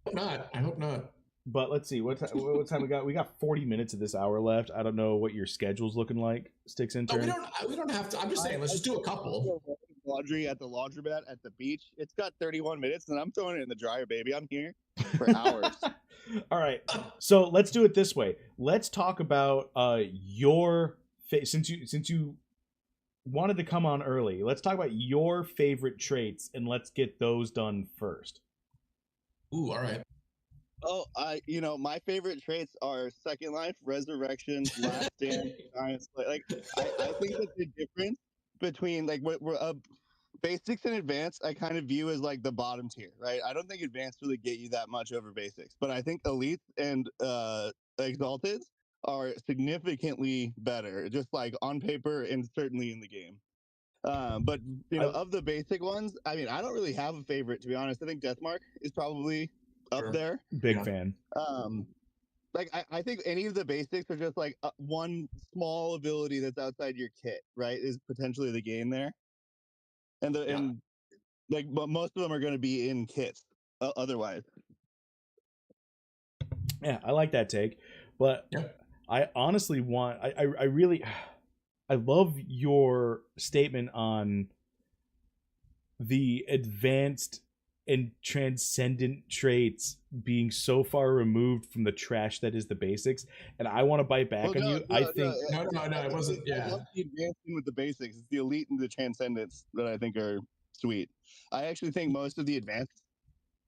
hope not. But let's see what time we got. We got 40 minutes of this hour left. I don't know what your schedule's looking like, Sticks Intern. We don't have to. I'm just saying, let's just do a couple. Laundry at the laundromat at the beach. It's got 31 minutes, and I'm throwing it in the dryer, baby. I'm here for hours. All right, so let's do it this way. Let's talk about your since you wanted to come on early. Let's talk about your favorite traits, and let's get those done first. Ooh, all right. Oh, my favorite traits are Second Life, Resurrection, Last Stand, Science. Like, I think that the difference between like what we're basics and advanced, I kind of view as like the bottom tier, right? I don't think advanced really get you that much over basics, but I think elite and exalted are significantly better, just like on paper and certainly in the game. But of the basic ones, I mean, I don't really have a favorite, to be honest. I think Deathmark is probably up there. Big fan. Like I think any of the basics are just like one small ability that's outside your kit, right? Is potentially the game there, and like, but most of them are going to be in kits. Otherwise, yeah, I like that take, but I honestly want. I really, I love your statement on the advanced and transcendent traits being so far removed from the trash that is the basics, and I want to bite back on you. I think no, it wasn't. I love the advancing with the basics. It's the elite and the transcendence that I think are sweet. I actually think most of the advanced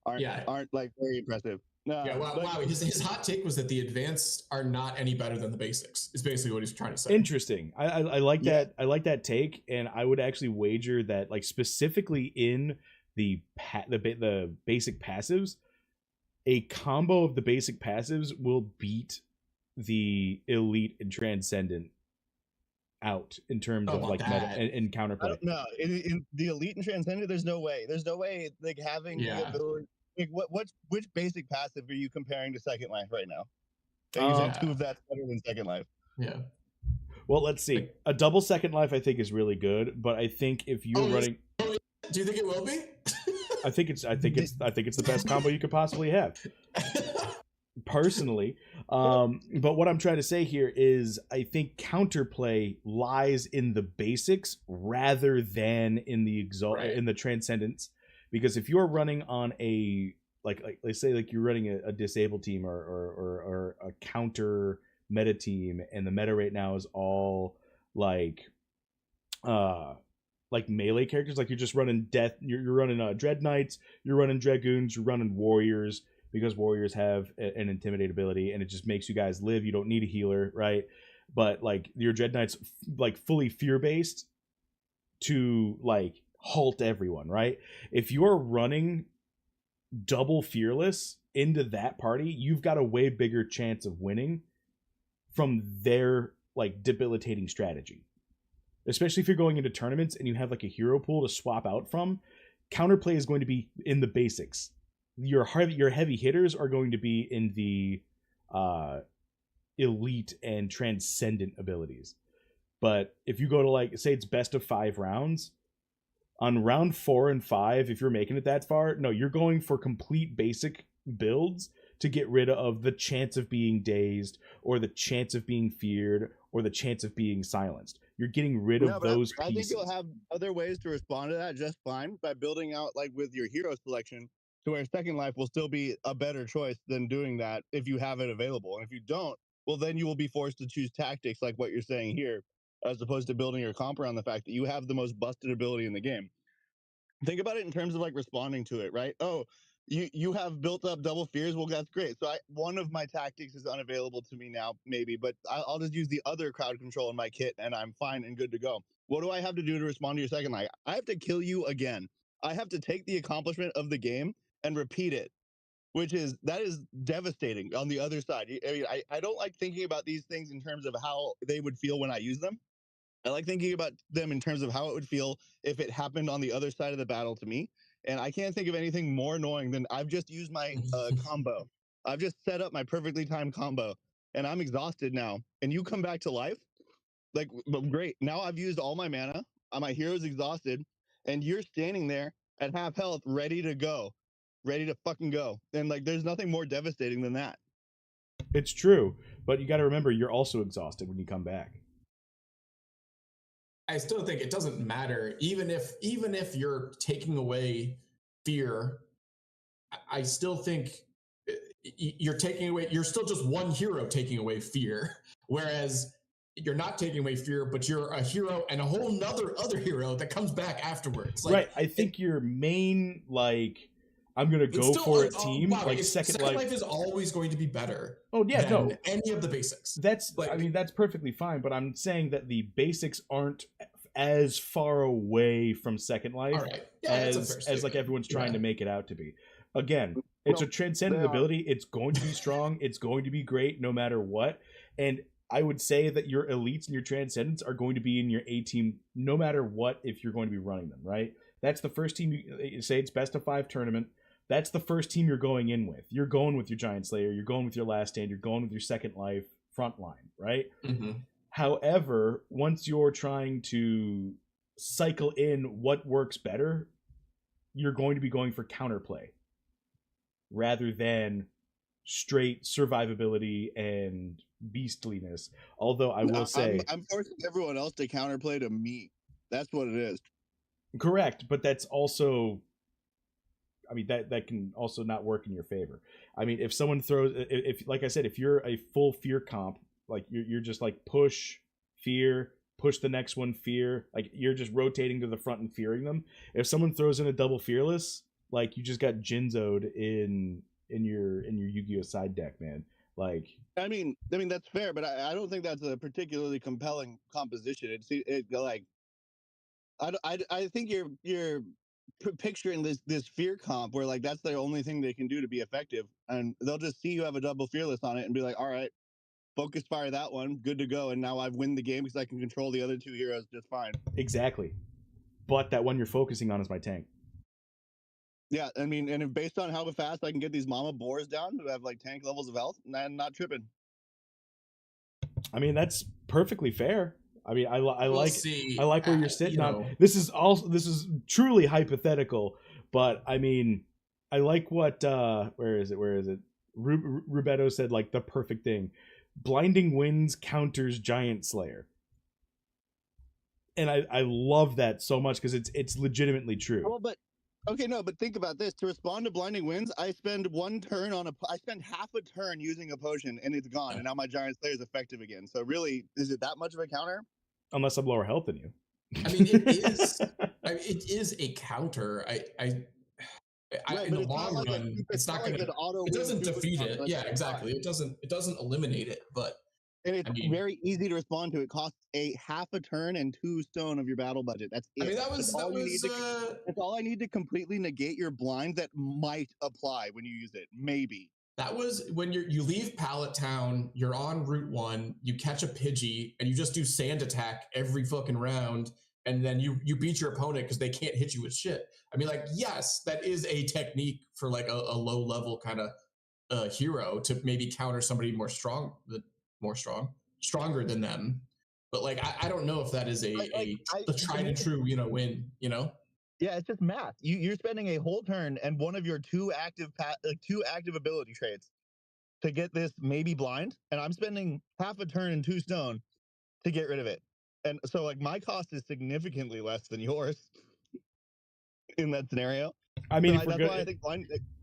aren't like very impressive. No, Yeah, wow. His hot take was that the advanced are not any better than the basics. Is basically what he's trying to say. Interesting. I like that. I like that take, and I would actually wager that, like, specifically in the basic passives, a combo of the basic passives will beat the elite and transcendent out in terms of like meta and counterplay. No, in the elite and transcendent, there's no way. There's no way like having the ability. Like which basic passive are you comparing to Second Life right now? That you say two of that's better than Second Life. Yeah. Well, let's see. A double Second Life I think is really good, but I think if you're running, do you think it will be? I think it's the best combo you could possibly have. Personally, but what I'm trying to say here is I think counterplay lies in the basics rather than in the in the transcendence, because if you're running on a like let's say like you're running a disabled team or a counter meta team, and the meta right now is all like melee characters, like you're just running you're running Dread Knights, you're running Dragoons, you're running Warriors, because Warriors have an Intimidate ability, and it just makes you guys live. You don't need a healer, right? But like your Dread Knights, like fully fear based to like halt everyone, right? If you're running double fearless into that party, you've got a way bigger chance of winning from their like debilitating strategy. Especially if you're going into tournaments and you have like a hero pool to swap out from. Counterplay is going to be in the basics. Your heavy hitters are going to be in the elite and transcendent abilities. But if you go to like, say it's best of 5 rounds, on round 4 and 5, if you're making it that far, no, you're going for complete basic builds to get rid of the chance of being dazed, or the chance of being feared, or the chance of being silenced. You're getting rid of those pieces. I think you'll have other ways to respond to that just fine by building out like with your hero selection, to where Second Life will still be a better choice than doing that if you have it available. And if you don't, well, then you will be forced to choose tactics like what you're saying here, as opposed to building your comp around the fact that you have the most busted ability in the game. Think about it in terms of like responding to it, right? Oh, you have built up double fears. Well, that's great. So one of my tactics is unavailable to me now, maybe, but I'll just use the other crowd control in my kit, and I'm fine and good to go. What do I have to do to respond to your Second Life? I have to kill you again. I have to take the accomplishment of the game and repeat it, that is devastating on the other side. I mean, I don't like thinking about these things in terms of how they would feel when I use them. I like thinking about them in terms of how it would feel if it happened on the other side of the battle to me. And I can't think of anything more annoying than I've just used my combo. I've just set up my perfectly timed combo, and I'm exhausted now. And you come back to life, like, great. Now I've used all my mana. My hero's exhausted, and you're standing there at half health, ready to go, ready to fucking go. And like, there's nothing more devastating than that. It's true, but you got to remember, you're also exhausted when you come back. I still think it doesn't matter, even if you're taking away fear. I still think you're still just one hero taking away fear, whereas you're not taking away fear, but you're a hero and a whole nother other hero that comes back afterwards. Like, right. I think your main, like, I'm gonna go for a team. Like Second Life is always going to be better. Oh yeah, no, any of the basics. That's like, I mean, that's perfectly fine. But I'm saying that the basics aren't as far away from Second Life as like everyone's trying to make it out to be. Again, it's a transcendent ability. It's going to be strong. It's going to be great no matter what. And I would say that your elites and your transcendents are going to be in your A team no matter what, if you're going to be running them, right? That's the first team. You say it's best of 5 tournament. That's the first team you're going in with. You're going with your Giant Slayer. You're going with your Last Stand. You're going with your Second Life front line, right? Mm-hmm. However, once you're trying to cycle in what works better, you're going to be going for counterplay rather than straight survivability and beastliness. Although I will say, I'm forcing everyone else to counterplay to me. That's what it is. Correct, but that's also, I mean, that can also not work in your favor. I mean, if someone throws, if like I said, if you're a full fear comp, like you're just like push, fear, push the next one, fear, like you're just rotating to the front and fearing them. If someone throws in a double fearless, like you just got Jinzo'd in in your Yu-Gi-Oh side deck, man. Like, I mean that's fair, but I don't think that's a particularly compelling composition. It like I think you're picturing this fear comp where like that's the only thing they can do to be effective, and they'll just see you have a double fearless on it and be like, all right, focus fire that one, good to go, and now I've win the game because I can control the other two heroes just fine. Exactly, but that one you're focusing on is my tank. Yeah, I mean, and if based on how fast I can get these mama boars down who have like tank levels of health, I'm not tripping. I mean, that's perfectly fair. I mean, I like where you're sitting on. This is truly hypothetical, but I mean, I like what where is it? Rubetto said like the perfect thing. Blinding Winds counters Giant Slayer. And I love that so much because it's legitimately true. Well, but okay, no, but think about this. To respond to Blinding Winds, I spend I spend half a turn using a potion and it's gone, and now my Giant Slayer is effective again. So really, is it that much of a counter? Unless I'm lower health than you. I mean, it is. It is a counter. In the long run, it's not going to. It doesn't defeat it. Yeah, exactly. It doesn't eliminate it, but. And it's very easy to respond to. It costs a half a turn and 2 stone of your battle budget. That's it. I mean, that's all I need to completely negate your blind that might apply when you use it. Maybe. That was when you leave Pallet Town, you're on Route 1, you catch a Pidgey, and you just do sand attack every fucking round, and then you beat your opponent because they can't hit you with shit. I mean, like, yes, that is a technique for like a low level kind of hero to maybe counter somebody stronger than them. But like, I don't know if that is a tried and true, win, Yeah, it's just math. You're spending a whole turn and one of your two active ability traits to get this maybe blind, and I'm spending half a turn and 2 stone to get rid of it. And so like my cost is significantly less than yours in that scenario. I mean, so that's why I think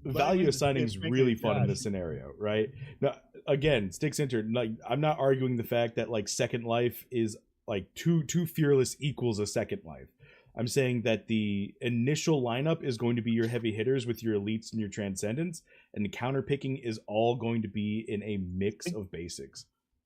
value assigning is really fun in this scenario, right? Now, again, Sticks Enter, like, I'm not arguing the fact that like Second Life is like two fearless equals a Second Life. I'm saying that the initial lineup is going to be your heavy hitters with your elites and your transcendents, and the counter picking is all going to be in a mix of basics.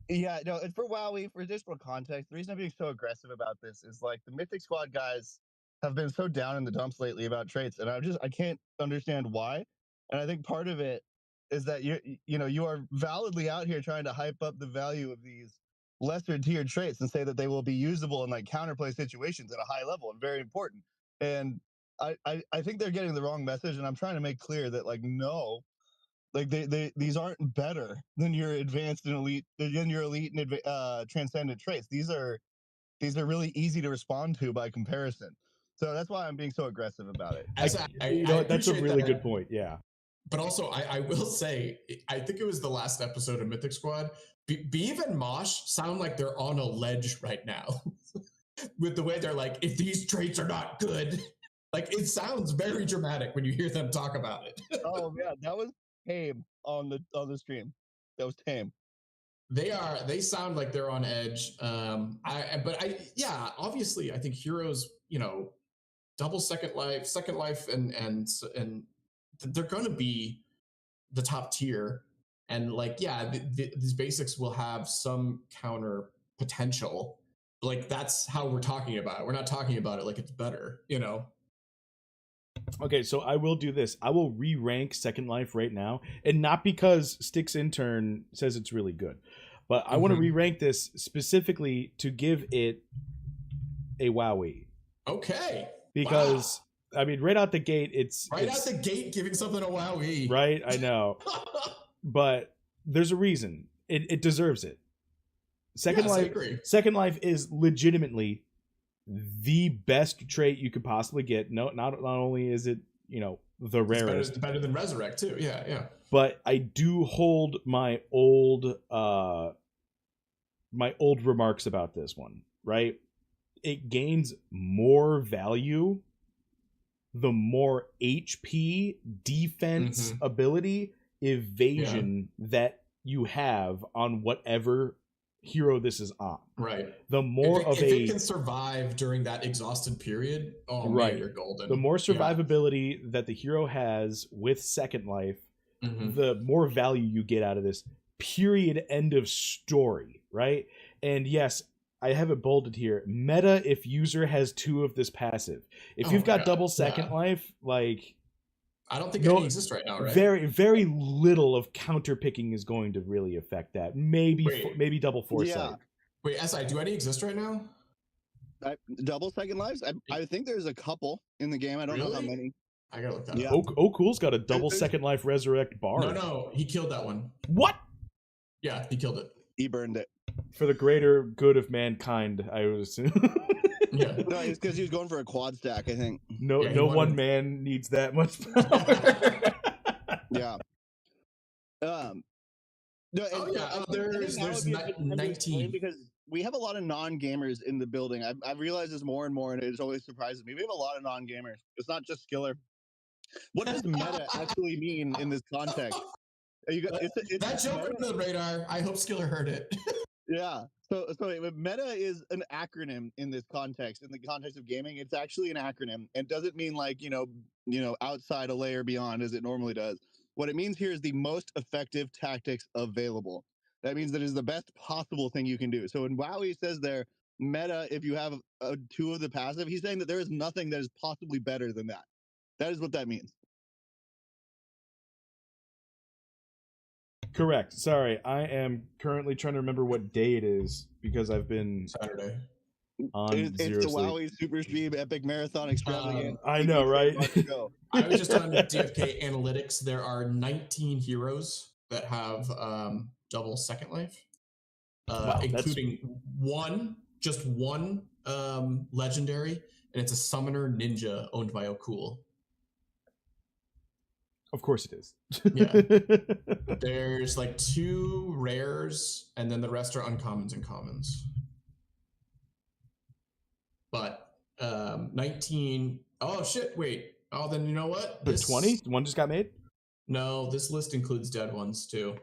Yeah, no, and for Wowee, for additional context, the reason I'm being so aggressive about this is like the Mythic Squad guys have been so down in the dumps lately about traits, and I can't understand why. And I think part of it is that you are validly out here trying to hype up the value of these lesser tiered traits and say that they will be usable in like counterplay situations at a high level and very important. And I think they're getting the wrong message, and I'm trying to make clear that like no, like these aren't better than your advanced and elite and transcendent traits. These are really easy to respond to by comparison. So that's why I'm being so aggressive about it. That's a really good point. Yeah. But also, I will say, I think it was the last episode of Mythic Squad. Beav and Mosh sound like they're on a ledge right now. With the way they're like, if these traits are not good. Like, it sounds very dramatic when you hear them talk about it. Oh, yeah. That was tame on the stream. That was tame. They sound like they're on edge. Obviously, I think heroes, double Second Life, and they're going to be the top tier. And like, yeah, these basics will have some counter potential. Like, that's how we're talking about it. We're not talking about it like it's better, Okay, so I will do this. I will re-rank Second Life right now, and not because Sticks Intern says it's really good, but I want to re-rank this specifically to give it a Wowee. Okay. Because I mean, right out the gate, it's out the gate giving something a Wowee. Right, I know. But there's a reason. It deserves it. Second Life is legitimately the best trait you could possibly get. No, not only is it, the rarest. It's better than Resurrect too. Yeah. But I do hold my old remarks about this one, right? It gains more value the more HP, defense, ability, evasion that you have on whatever hero this is on. Right. The more if it can survive during that exhausted period, man, you're golden. The more survivability that the hero has with Second Life, the more value you get out of this. Period. End of story. Right? And yes, I have it bolded here. Meta if user has 2 of this passive. If you've got double second life, like I don't think any exists right now, right? Very, very little of counter picking is going to really affect that. Maybe double foresight. Yeah. Wait, SI, do any exist right now? Double second lives? I think there's a couple in the game. I don't know how many. I gotta look that Yeah. up. Cool's got a double second life resurrect bar. No, he killed that one. What? Yeah, he killed it. He burned it. For the greater good of mankind, I would assume. Yeah. No, it's because he was going for a quad stack, I think. No one man needs that much power. Yeah. No, there's 19 because we have a lot of non-gamers in the building. I've realized this more and more, and it always surprises me. We have a lot of non-gamers. It's not just Skiller. What does meta actually mean in this context? That joke went under the radar. I hope Skiller heard it. Yeah. So meta is an acronym in this context. In the context of gaming, it's actually an acronym, and doesn't mean like outside a layer beyond as it normally does. What it means here is the most effective tactics available. That means that it is the best possible thing you can do. So when Wowee says there, meta, if you have 2 of the passive, he's saying that there is nothing that is possibly better than that. That is what that means. Correct. Sorry, I am currently trying to remember what day it is because I've been Saturday on it's zero the sleep. Wowee Super Stream Epic Marathon Extravaganza. I know, right? I was just on DFK Analytics. There are 19 heroes that have double second life, including just one legendary, and it's a summoner ninja owned by O'Cool. Of course it is. Yeah. There's like 2 rares, and then the rest are uncommons and commons. But 19. Oh shit! Wait. Oh, then you know what? The 20 one just got made. No, this list includes dead ones too.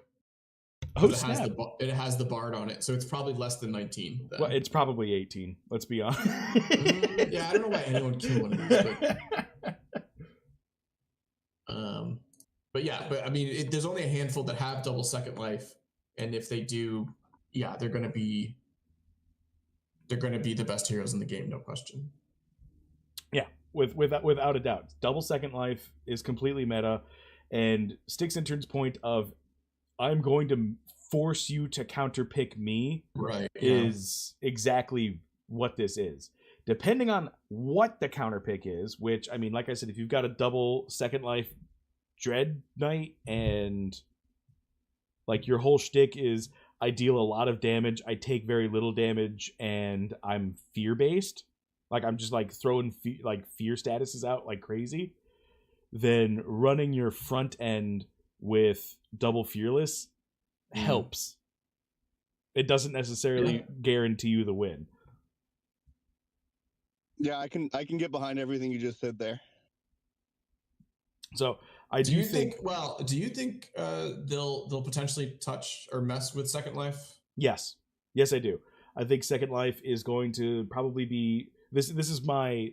Oh, it has the bard on it, so it's probably less than 19. Then. Well, it's probably 18. Let's be honest. Yeah, I don't know why anyone killed one of these. But I mean, there's only a handful that have double second life, and if they do, yeah, they're gonna be the best heroes in the game, no question. Yeah, without a doubt, double second life is completely meta, and Sticks Intern's point of I'm going to force you to counter pick me, right? Is exactly what this is. Depending on what the counter pick is, which I mean, like I said, if you've got a double second life Dread Knight and like your whole shtick is I deal a lot of damage, I take very little damage, and I'm fear based, like I'm just like throwing fear statuses out like crazy, then running your front end with double fearless helps. It doesn't necessarily guarantee you the win. Yeah, I can get behind everything you just said there. So do you think they'll potentially touch or mess with Second Life? Yes, I do. I think Second Life is going to probably be this is my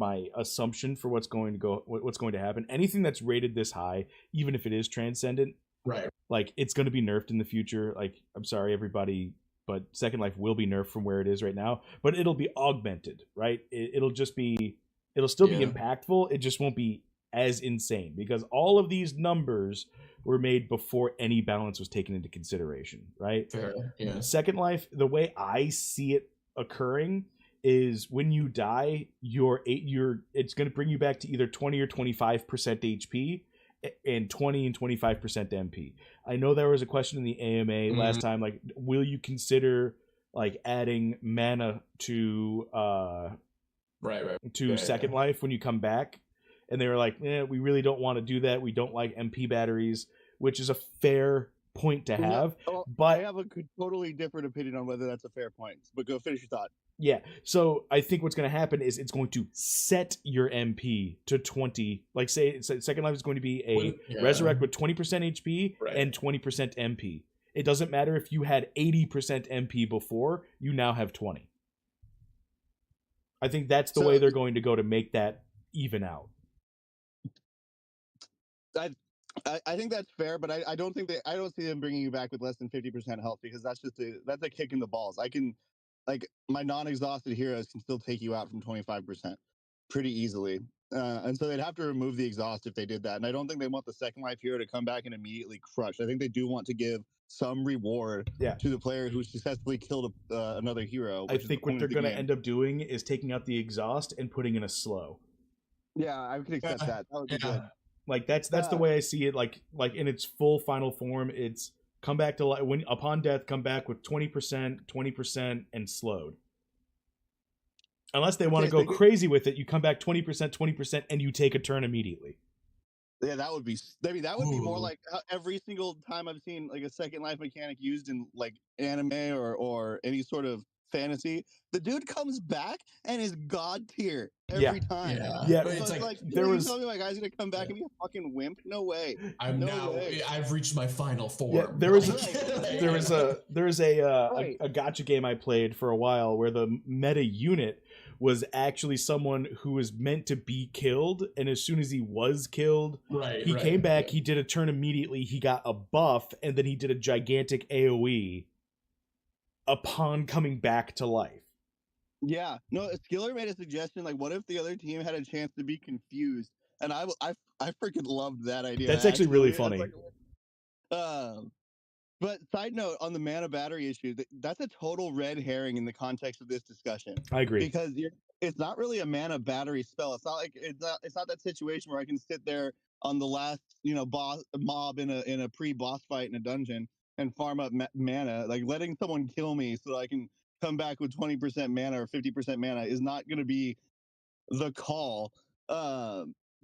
my assumption for what's going to happen. Anything that's rated this high, even if it is transcendent, right? Like it's going to be nerfed in the future. Like I'm sorry everybody, but Second Life will be nerfed from where it is right now, but it'll be augmented, right? It'll still be impactful. It just won't be as insane because all of these numbers were made before any balance was taken into consideration, right? Fair. Yeah. Second Life, the way I see it occurring is when you die, it's going to bring you back to either 20 or 25% HP and 20 and 25% MP. I know there was a question in the AMA last time, like, will you consider like adding mana to Second Life when you come back? And they were like, we really don't want to do that. We don't like MP batteries, which is a fair point to have. But I have a totally different opinion on whether that's a fair point. But go finish your thought. Yeah, so I think what's going to happen is it's going to set your MP to 20. Like, say Second Life is going to be a Resurrect with 20% HP and 20% MP. It doesn't matter if you had 80% MP before, you now have 20. I think that's the way they're going to go to make that even out. I think that's fair, but I don't think I don't see them bringing you back with less than 50% health, because that's a kick in the balls. I can, like, my non-exhausted heroes can still take you out from 25% pretty easily. And so they'd have to remove the exhaust if they did that. And I don't think they want the second life hero to come back and immediately crush. I think they do want to give some reward to the player who successfully killed another hero. I think what they're going to end up doing is taking out the exhaust and putting in a slow. Yeah, I could accept that. That would be good. Like that's the way I see it. Like in its full final form, it's come back to life when upon death. Come back with 20%, and slowed. Unless they want to go crazy with it, you come back 20%, and you take a turn immediately. Yeah, that would be. I mean, that would be more like every single time I've seen like a second life mechanic used in like anime or any sort of fantasy. The dude comes back and is god tier every time. Yeah. So it's like there was. Tell me my guy's gonna come back and be a fucking wimp? No way. I've reached my final form. Yeah, there was a gotcha game I played for a while where the meta unit was actually someone who was meant to be killed, and as soon as he was killed, he came back, he did a turn immediately, he got a buff, and then he did a gigantic AoE upon coming back to life. Yeah. No, Skiller made a suggestion, like, what if the other team had a chance to be confused? And I freaking loved that idea. That's actually really funny. But side note on the mana battery issue, that's a total red herring in the context of this discussion. I agree, because it's not really a mana battery spell. It's not like it's not that situation where I can sit there on the last boss mob in a pre-boss fight in a dungeon and farm up mana. Like letting someone kill me so that I can come back with 20% mana or 50% mana is not going to be the call.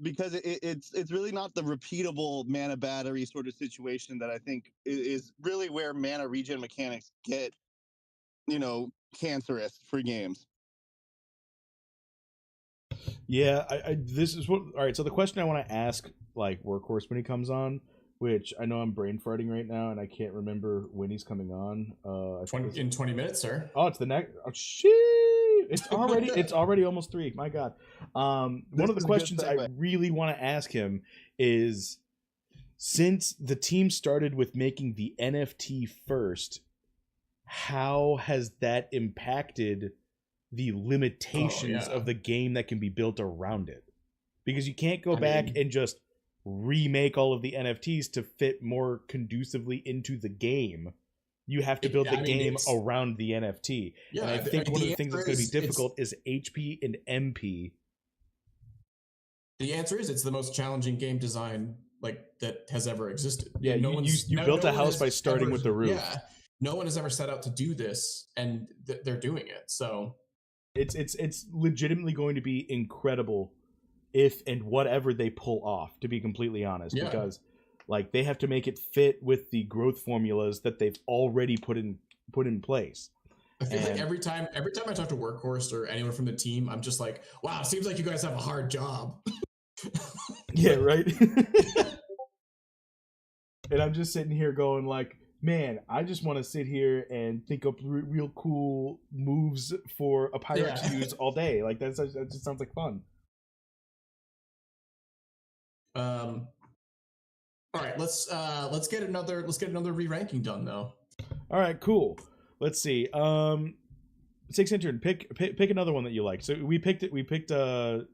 Because it's really not the repeatable mana battery sort of situation that I think is really where mana regen mechanics get, cancerous for games. Yeah, this is what. All right, so the question I want to ask, like Workhorse when he comes on, which I know I'm brain farting right now and I can't remember when he's coming on. In 20 minutes, sir. Oh, it's the next. Oh, shit. It's already almost 3. My God. One of the questions I really want to ask him is, since the team started with making the NFT first, how has that impacted the limitations of the game that can be built around it? Because you can't go back and just remake all of the NFTs to fit more conducively into the game. You have to build the game around the NFT. Yeah, and I think one of the things that's going to be difficult is HP and MP. The answer is it's the most challenging game design that has ever existed. Yeah, you built a house by starting with the roof. Yeah, no one has ever set out to do this, and they're doing it. So it's legitimately going to be incredible if and whatever they pull off, to be completely honest, because they have to make it fit with the growth formulas that they've already put in place. I feel like every time I talk to Workhorse or anyone from the team, I'm just like, wow, it seems like you guys have a hard job. Yeah, right. And I'm just sitting here going like, man, I just want to sit here and think up real cool moves for a pirate to use all day. Like that just sounds like fun. All right, let's get another re-ranking done though. All right, cool. Let's see. Six intern, pick another one that you like. So we picked a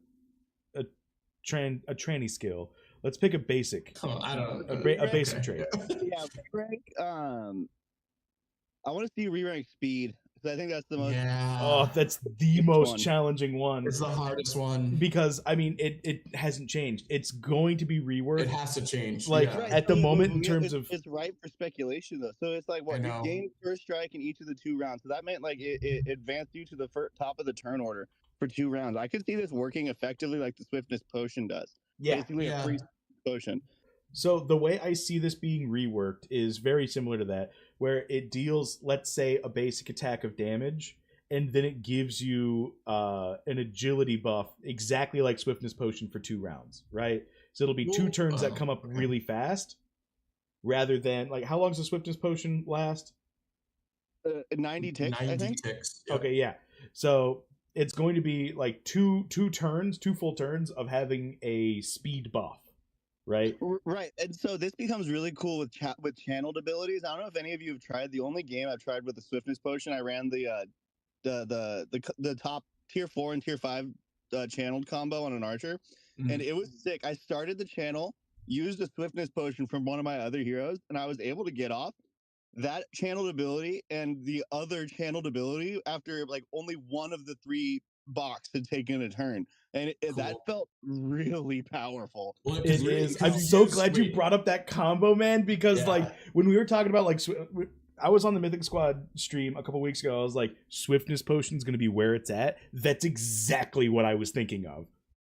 tranny skill. Let's pick a basic. Oh, I don't know. A basic trait. Yeah, re-rank. I want to see re-rank speed. I think that's the most. Yeah. Oh, that's the most challenging one. It's the hardest one because I mean it hasn't changed. It's going to be reworked. It has to change. At the moment, in terms of it's ripe for speculation though. So it's like what you gained first strike in each of the 2 rounds. So that meant it advanced you to the top of the turn order for 2 rounds. I could see this working effectively like the swiftness potion does. Basically a free potion. So the way I see this being reworked is very similar to that, where it deals, let's say, a basic attack of damage, and then it gives you an agility buff, exactly like Swiftness Potion for 2 rounds, right? So it'll be 2 turns that come up really fast, rather than, how long does the Swiftness Potion last? 90 ticks, I think. Ticks. Yep. Okay, yeah. So it's going to be 2 full turns of having a speed buff. right? Right, and so this becomes really cool with channeled abilities. I don't know if any of you have tried. The only game I've tried with the swiftness potion, I ran the top tier 4 and tier 5 channeled combo on an archer, and it was sick. I started the channel, used a swiftness potion from one of my other heroes, and I was able to get off that channeled ability and the other channeled ability after like only one of the 3 box had taken a turn, and that felt really powerful. Well, It is. I'm so glad you brought up that combo, man, because like when we were talking about like I was on the Mythic Squad stream a couple weeks ago. I was like, swiftness potion's going to be where it's at. That's exactly what I was thinking of.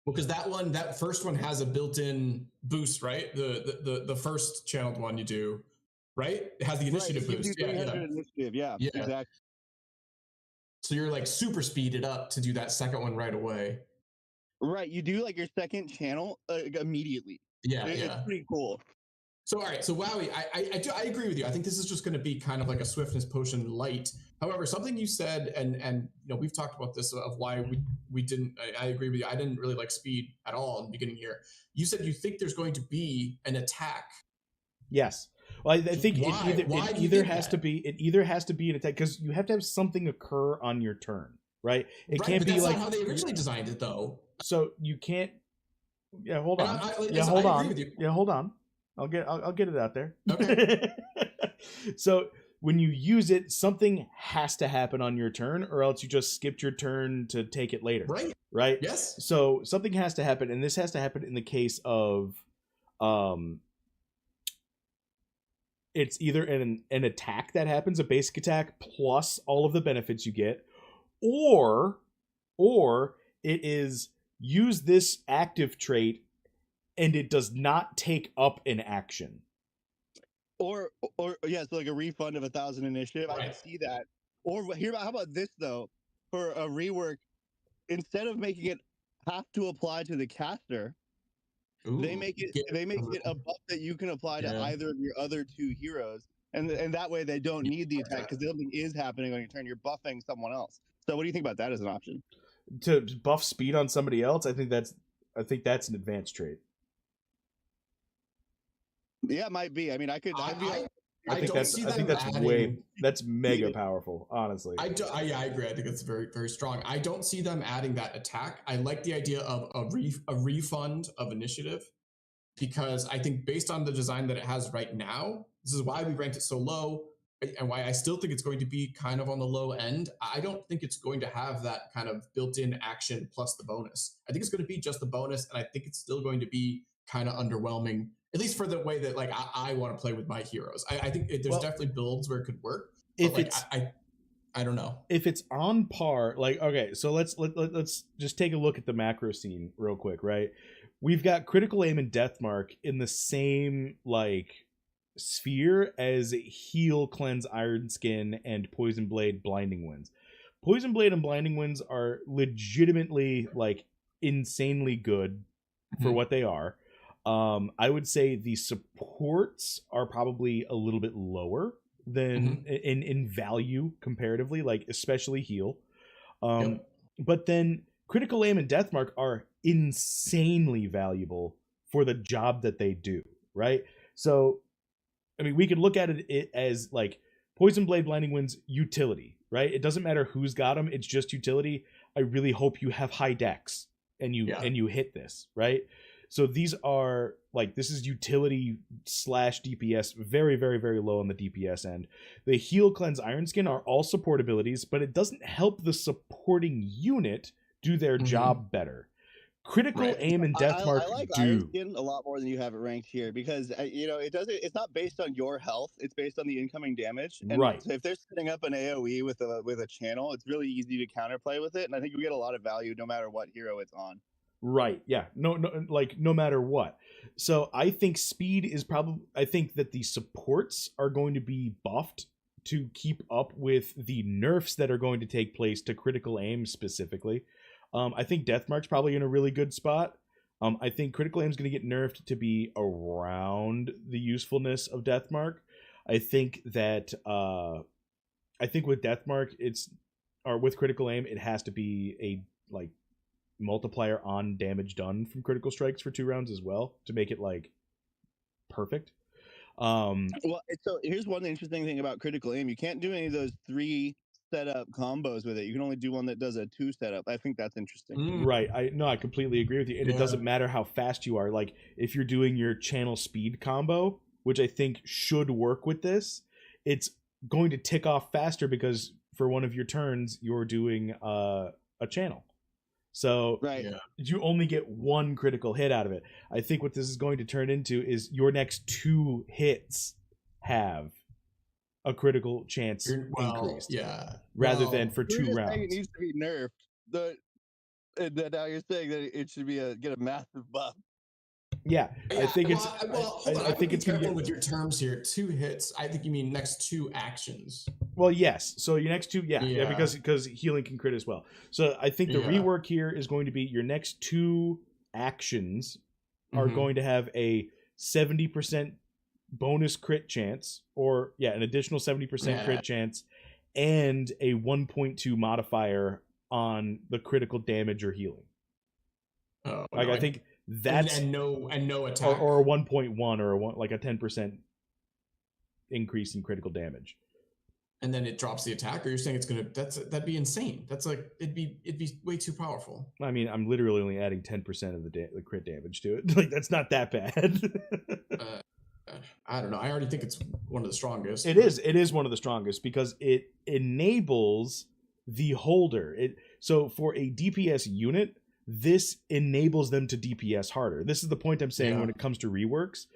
Well, because that first one has a built-in boost, right? The first channeled one you do, right? It has the initiative boost. Initiative, yeah, exactly. So you're like super speeded up to do that second one right away. Right, you do like your second channel immediately. Yeah, it's pretty cool. So all right, so Wowee, I agree with you. I think this is just going to be kind of like a swiftness potion light. However, something you said, and you know, we've talked about this of why we didn't. I agree with you. I didn't really like speed at all in the beginning here. You said you think there's going to be an attack. Yes. Well, I think it either has to be an attack, because you have to have something occur on your turn, right? It can't be that's like not how they originally designed it, though. So you can't. Yeah, hold on. Hold on. I'll get it out there. Okay. So when you use it, something has to happen on your turn, or else you just skipped your turn to take it later. Right. Yes. So something has to happen, and this has to happen in the case of it's either an attack that happens, a basic attack plus all of the benefits you get, or it is use this active trait and it does not take up an action. Or yeah, so like a refund of 1,000 initiative. I can see that. Or how about this though? For a rework, instead of making it have to apply to the caster, they make it a buff that you can apply to either of your other 2 heroes, and that way they don't need the attack because something is happening on your turn. You're buffing someone else. So what do you think about that as an option? To buff speed on somebody else, I think that's an advanced trait. Yeah, it might be. I mean, I think that's mega powerful, honestly. I agree. I think it's very, very strong. I don't see them adding that attack. I like the idea of a refund of initiative, because I think based on the design that it has right now, this is why we ranked it so low, and why I still think it's going to be kind of on the low end. I don't think it's going to have that kind of built-in action plus the bonus. I think it's going to be just the bonus, and I think it's still going to be kind of underwhelming, at least for the way that like I want to play with my heroes. I think there's definitely builds where it could work. If like, I don't know if it's on par. Like, okay, so let's just take a look at the macro scene real quick, right? We've got critical aim and death mark in the same like sphere as heal, cleanse, iron skin, and poison blade, blinding winds. Poison blade and blinding winds are legitimately like insanely good for what they are. I would say the supports are probably a little bit lower than in value comparatively, like especially heal. But then critical aim and death mark are insanely valuable for the job that they do, right? So, I mean, we could look at it as like poison blade, blinding winds, utility, right? It doesn't matter who's got them; it's just utility. I really hope you have high dex and you hit this, right? So these are like, this is utility / DPS, very, very, very low on the DPS end. The heal, cleanse, iron skin are all support abilities, but it doesn't help the supporting unit do their job better. Critical aim and death mark I like do. Iron Skin a lot more than you have it ranked here, because it's not based on your health, it's based on the incoming damage. And so if they're setting up an AoE with a channel, it's really easy to counterplay with it, and I think you get a lot of value no matter what hero it's on. Right. Yeah. No, like no matter what. So I think speed is I think that the supports are going to be buffed to keep up with the nerfs that are going to take place to critical aim specifically. I think Deathmark's probably in a really good spot. I think critical aim is going to get nerfed to be around the usefulness of Deathmark. I think that with Deathmark with critical aim, it has to be a like multiplier on damage done from critical strikes for 2 rounds as well, to make it like perfect. Well, so here's one interesting thing about critical aim. You can't do any of those 3 setup combos with it. You can only do one that does a 2 setup. I think that's interesting. Right. I completely agree with you. And it doesn't matter how fast you are. Like if you're doing your channel speed combo, which I think should work with this, it's going to tick off faster because for one of your turns you're doing a channel. So you only get 1 critical hit out of it. I think what this is going to turn into is your next 2 hits have a critical chance increased. Rather than for 2 rounds. It needs to be nerfed. Now you're saying that it should be get a massive buff. Yeah, I think it's. I think it's careful with your terms here. 2 hits. I think you mean next 2 actions. Well, yes. So your next 2, because healing can crit as well. So I think the rework here is going to be your next 2 actions are going to have a 70% bonus crit chance, or an additional 70% crit chance, and a 1.2 modifier on the critical damage or healing. I think. That's and no attack or a 1.1 or a 10% increase in critical damage, and then it drops the attack. Or you're saying it's gonna that'd be insane. That's like it'd be way too powerful. I mean, I'm literally only adding 10% of the crit damage to it. Like that's not that bad. I don't know. I already think it's one of the strongest. It is one of the strongest because it enables the holder. So for a DPS unit, this enables them to DPS harder. This is the point I'm saying when it comes to reworks.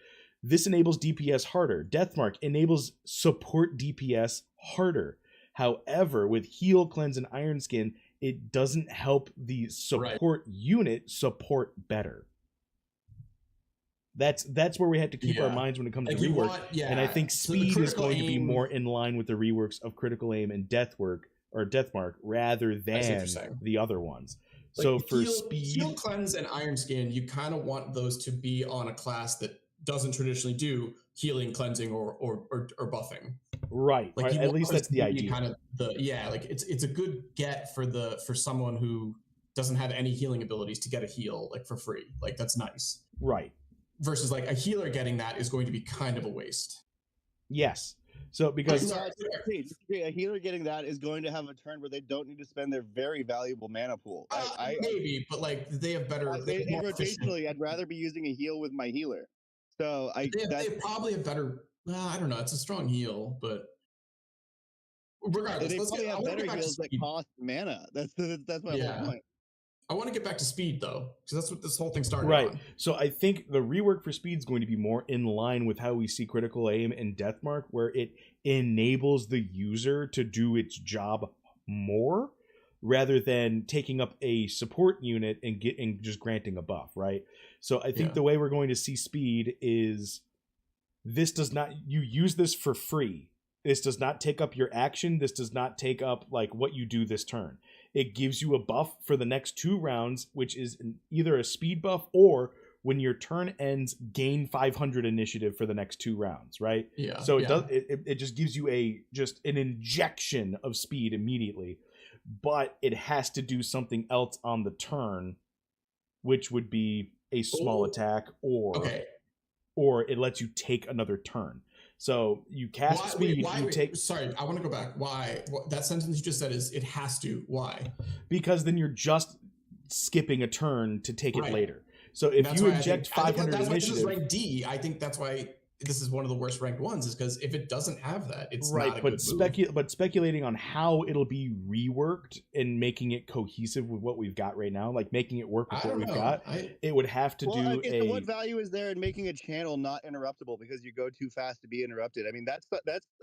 This enables DPS harder. Deathmark enables support DPS harder. However, with Heal, Cleanse, and Iron Skin, it doesn't help the support unit support better. That's where we have to keep our minds when it comes to rework. And I think speed is going to be more in line with the reworks of Critical Aim and Deathmark rather than the other ones. Like so for Heal, Cleanse, and Iron Skin, you kind of want those to be on a class that doesn't traditionally do healing, cleansing, or buffing. Right. Like at least that's the idea. Kind of like it's a good get for someone who doesn't have any healing abilities to get a heal like for free. Like that's nice. Right. Versus like a healer getting that is going to be kind of a waste. Yes. So because a healer getting that is going to have a turn where they don't need to spend their very valuable mana pool. Maybe, but like they have better. Rotationally, I'd rather be using a heal with my healer. So they probably have better. I don't know. It's a strong heal, but regardless, they probably have better heals that cost mana. That's my whole point. I want to get back to speed though, because that's what this whole thing started on. So I think the rework for speed is going to be more in line with how we see Critical Aim and Deathmark, where it enables the user to do its job more rather than taking up a support unit and just granting a buff, right? So I think the way we're going to see speed is you use this for free. This does not take up your action. This does not take up like what you do this turn. It gives you a buff for the next 2 rounds, which is either a speed buff or when your turn ends, gain 500 initiative for the next 2 rounds, right? Yeah. So it just gives you an injection of speed immediately, but it has to do something else on the turn, which would be a small attack or it lets you take another turn. So you cast speed. Sorry, I want to go back. Why? That sentence you just said is it has to. Why? Because then you're just skipping a turn to take it later. So if you inject 500 initiative, this is rank D. I think that's why this is one of the worst ranked ones. Is because if it doesn't have that, it's not a good move. But speculating on how it'll be reworked and making it cohesive with what we've got right now, like making it work with what we've got, it would have to do so what value is there in making a channel not interruptible because you go too fast to be interrupted? I mean, that's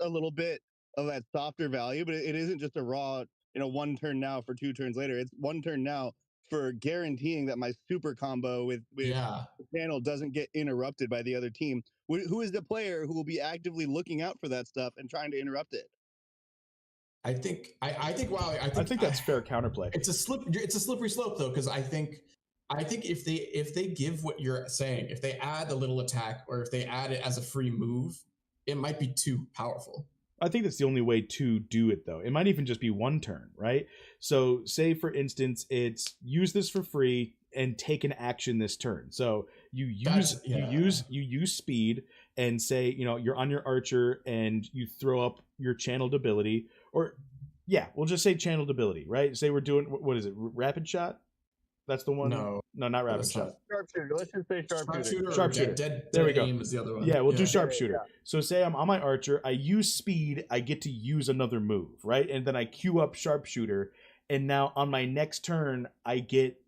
a little bit of that softer value, but it isn't just a raw, 1 turn now for 2 turns later. It's 1 turn now for guaranteeing that my super combo with the channel doesn't get interrupted by the other team. Who is the player who will be actively looking out for that stuff and trying to interrupt it? I think that's fair counterplay. It's a slippery slope though, because I think if they give what you're saying, if they add a little attack or if they add it as a free move, it might be too powerful. I think that's the only way to do it, though. It might even just be 1 turn, right? So say, for instance, it's use this for free and take an action this turn. So you use speed, and say, you're on your archer and you throw up your channeled ability, or we'll just say channeled ability, right? Say we're doing, what is it, rapid shot? That's the one. No, not rapid shot. Sharpshooter. Let's just say sharpshooter. Sharpshooter. Dead there we go. Aim is the other one. Yeah, we'll do sharpshooter. So say I'm on my archer, I use speed, I get to use another move, right? And then I queue up sharpshooter, and now on my next turn, I get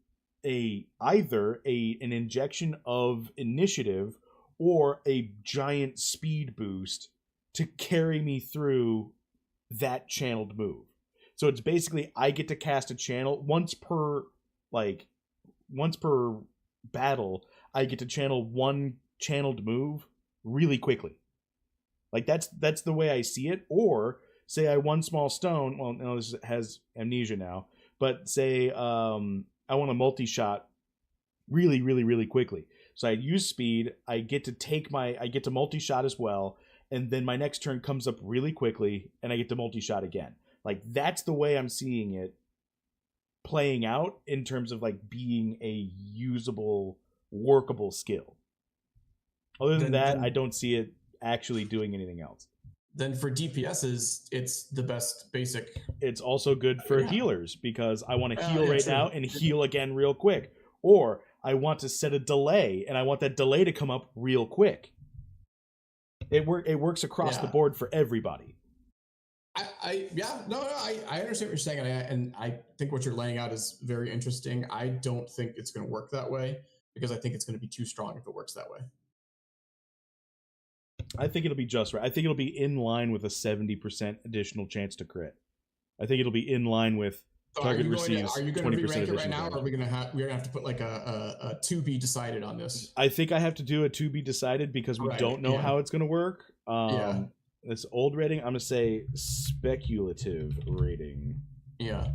either an injection of initiative or a giant speed boost to carry me through that channeled move. So it's basically I get to cast a channel once per battle. I get to channel one channeled move really quickly. Like that's the way I see it. Or say I one small stone. Well, no, this has amnesia now. But say I want a multi-shot really, really, really quickly. So I use speed. I get to multi-shot as well, and then my next turn comes up really quickly, and I get to multi-shot again. Like that's the way I'm seeing it playing out in terms of like being a usable, workable skill. Other than that, I don't see it actually doing anything else. Then for DPSs, it's the best basic. It's also good for healers because I want to heal right now and heal again real quick. Or I want to set a delay and I want that delay to come up real quick. It works across the board for everybody. I understand what you're saying, and I think what you're laying out is very interesting. I don't think it's going to work that way because I think it's going to be too strong if it works that way. I think it'll be just right. I think it'll be in line with a 70% additional chance to crit. I think it'll be in line with target receives 20% Are you going to re-rank it right now, damage. or are we're going to have to put like a to be decided on this? I think I have to do a to be decided because we don't know how it's going to work. This old rating, I'm going to say speculative rating. Yeah.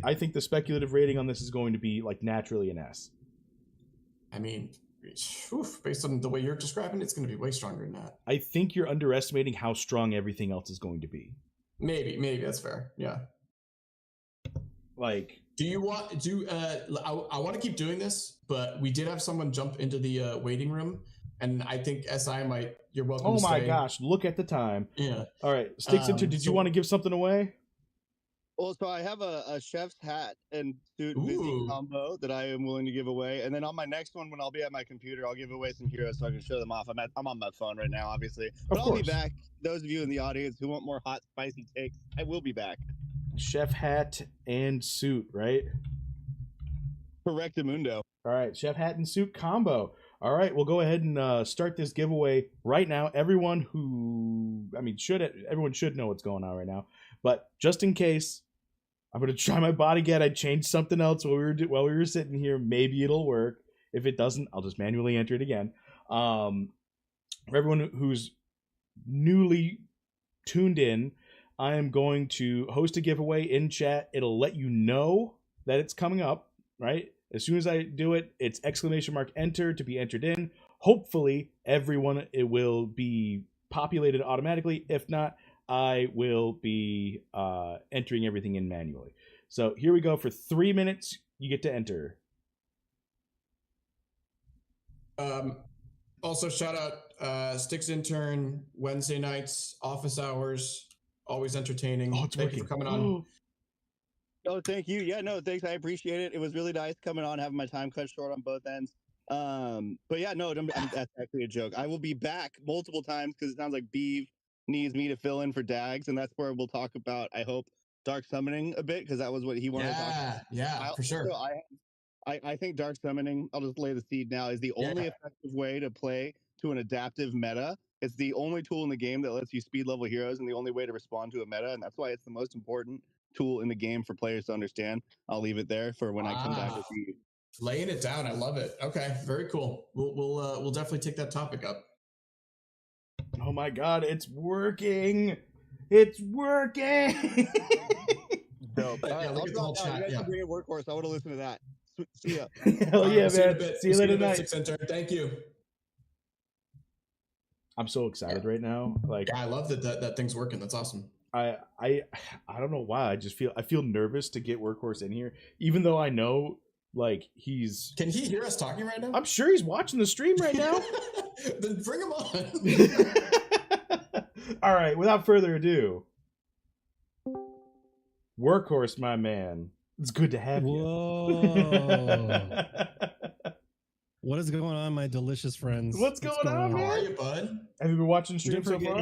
I think the speculative rating on this is going to be like naturally an S. I mean, based on the way you're describing it, it's going to be way stronger than that. I think you're underestimating how strong everything else is going to be. Maybe that's fair. Yeah. Like, I want to keep doing this, but we did have someone jump into the waiting room, and I think SI might. You're welcome. Oh to my stay. gosh! Look at the time. Yeah. All right, Sticks into. Did you want to give something away? Well, so I have a chef's hat and suit busy combo that I am willing to give away, and then on my next one, when I'll be at my computer, I'll give away some heroes so I can show them off. I'm on my phone right now, obviously, but I'll be back. Those of you in the audience who want more hot, spicy takes, I will be back. Chef hat and suit, right? Correctamundo. All right, chef hat and suit combo. All right, we'll go ahead and start this giveaway right now. Everyone should know what's going on right now, but just in case, I'm gonna try my bot again. I changed something else while we were sitting here. Maybe it'll work. If it doesn't, I'll just manually enter it again. For everyone who's newly tuned in, I am going to host a giveaway in chat. It'll let you know that it's coming up, right? As soon as I do it, it's !enter to be entered in. Hopefully, it will be populated automatically. If not, I will be entering everything in manually. So here we go. For 3 minutes, you get to enter. Also, shout out Sticks Intern, Wednesday nights, office hours, always entertaining. Oh, it's Thank you for coming on. Oh, thank you. Yeah, no, thanks. I appreciate it. It was really nice coming on, having my time cut short on both ends. But yeah, no, that's actually a joke. I will be back multiple times because it sounds like Beeve needs me to fill in for Dags, and that's where we'll talk about, I hope, Dark Summoning a bit, because that was what he wanted to talk about. Yeah, for sure. I think Dark Summoning, I'll just lay the seed now, is the only effective way to play to an adaptive meta. It's the only tool in the game that lets you speed level heroes and the only way to respond to a meta, and that's why it's the most important tool in the game for players to understand. I'll leave it there for when I come back with you. Laying it down, I love it. Okay, very cool. We'll definitely take that topic up. Oh my god, it's working! It's working! Dope. Yeah, look at the whole chat. You guys are great workhorse. I want to listen to that. See ya. Hell yeah, man. See you later tonight. Thank you. I'm so excited right now. Like, I love that thing's working. That's awesome. I don't know why. I feel nervous to get workhorse in here, even though I know Like he's. Can he hear us talking right now? I'm sure he's watching the stream right now. Then bring him on. All right, without further ado, Workhorse, my man. It's good to have you. Whoa. What is going on, my delicious friends? What's going on, man? How are you, bud? Have you been watching stream so far?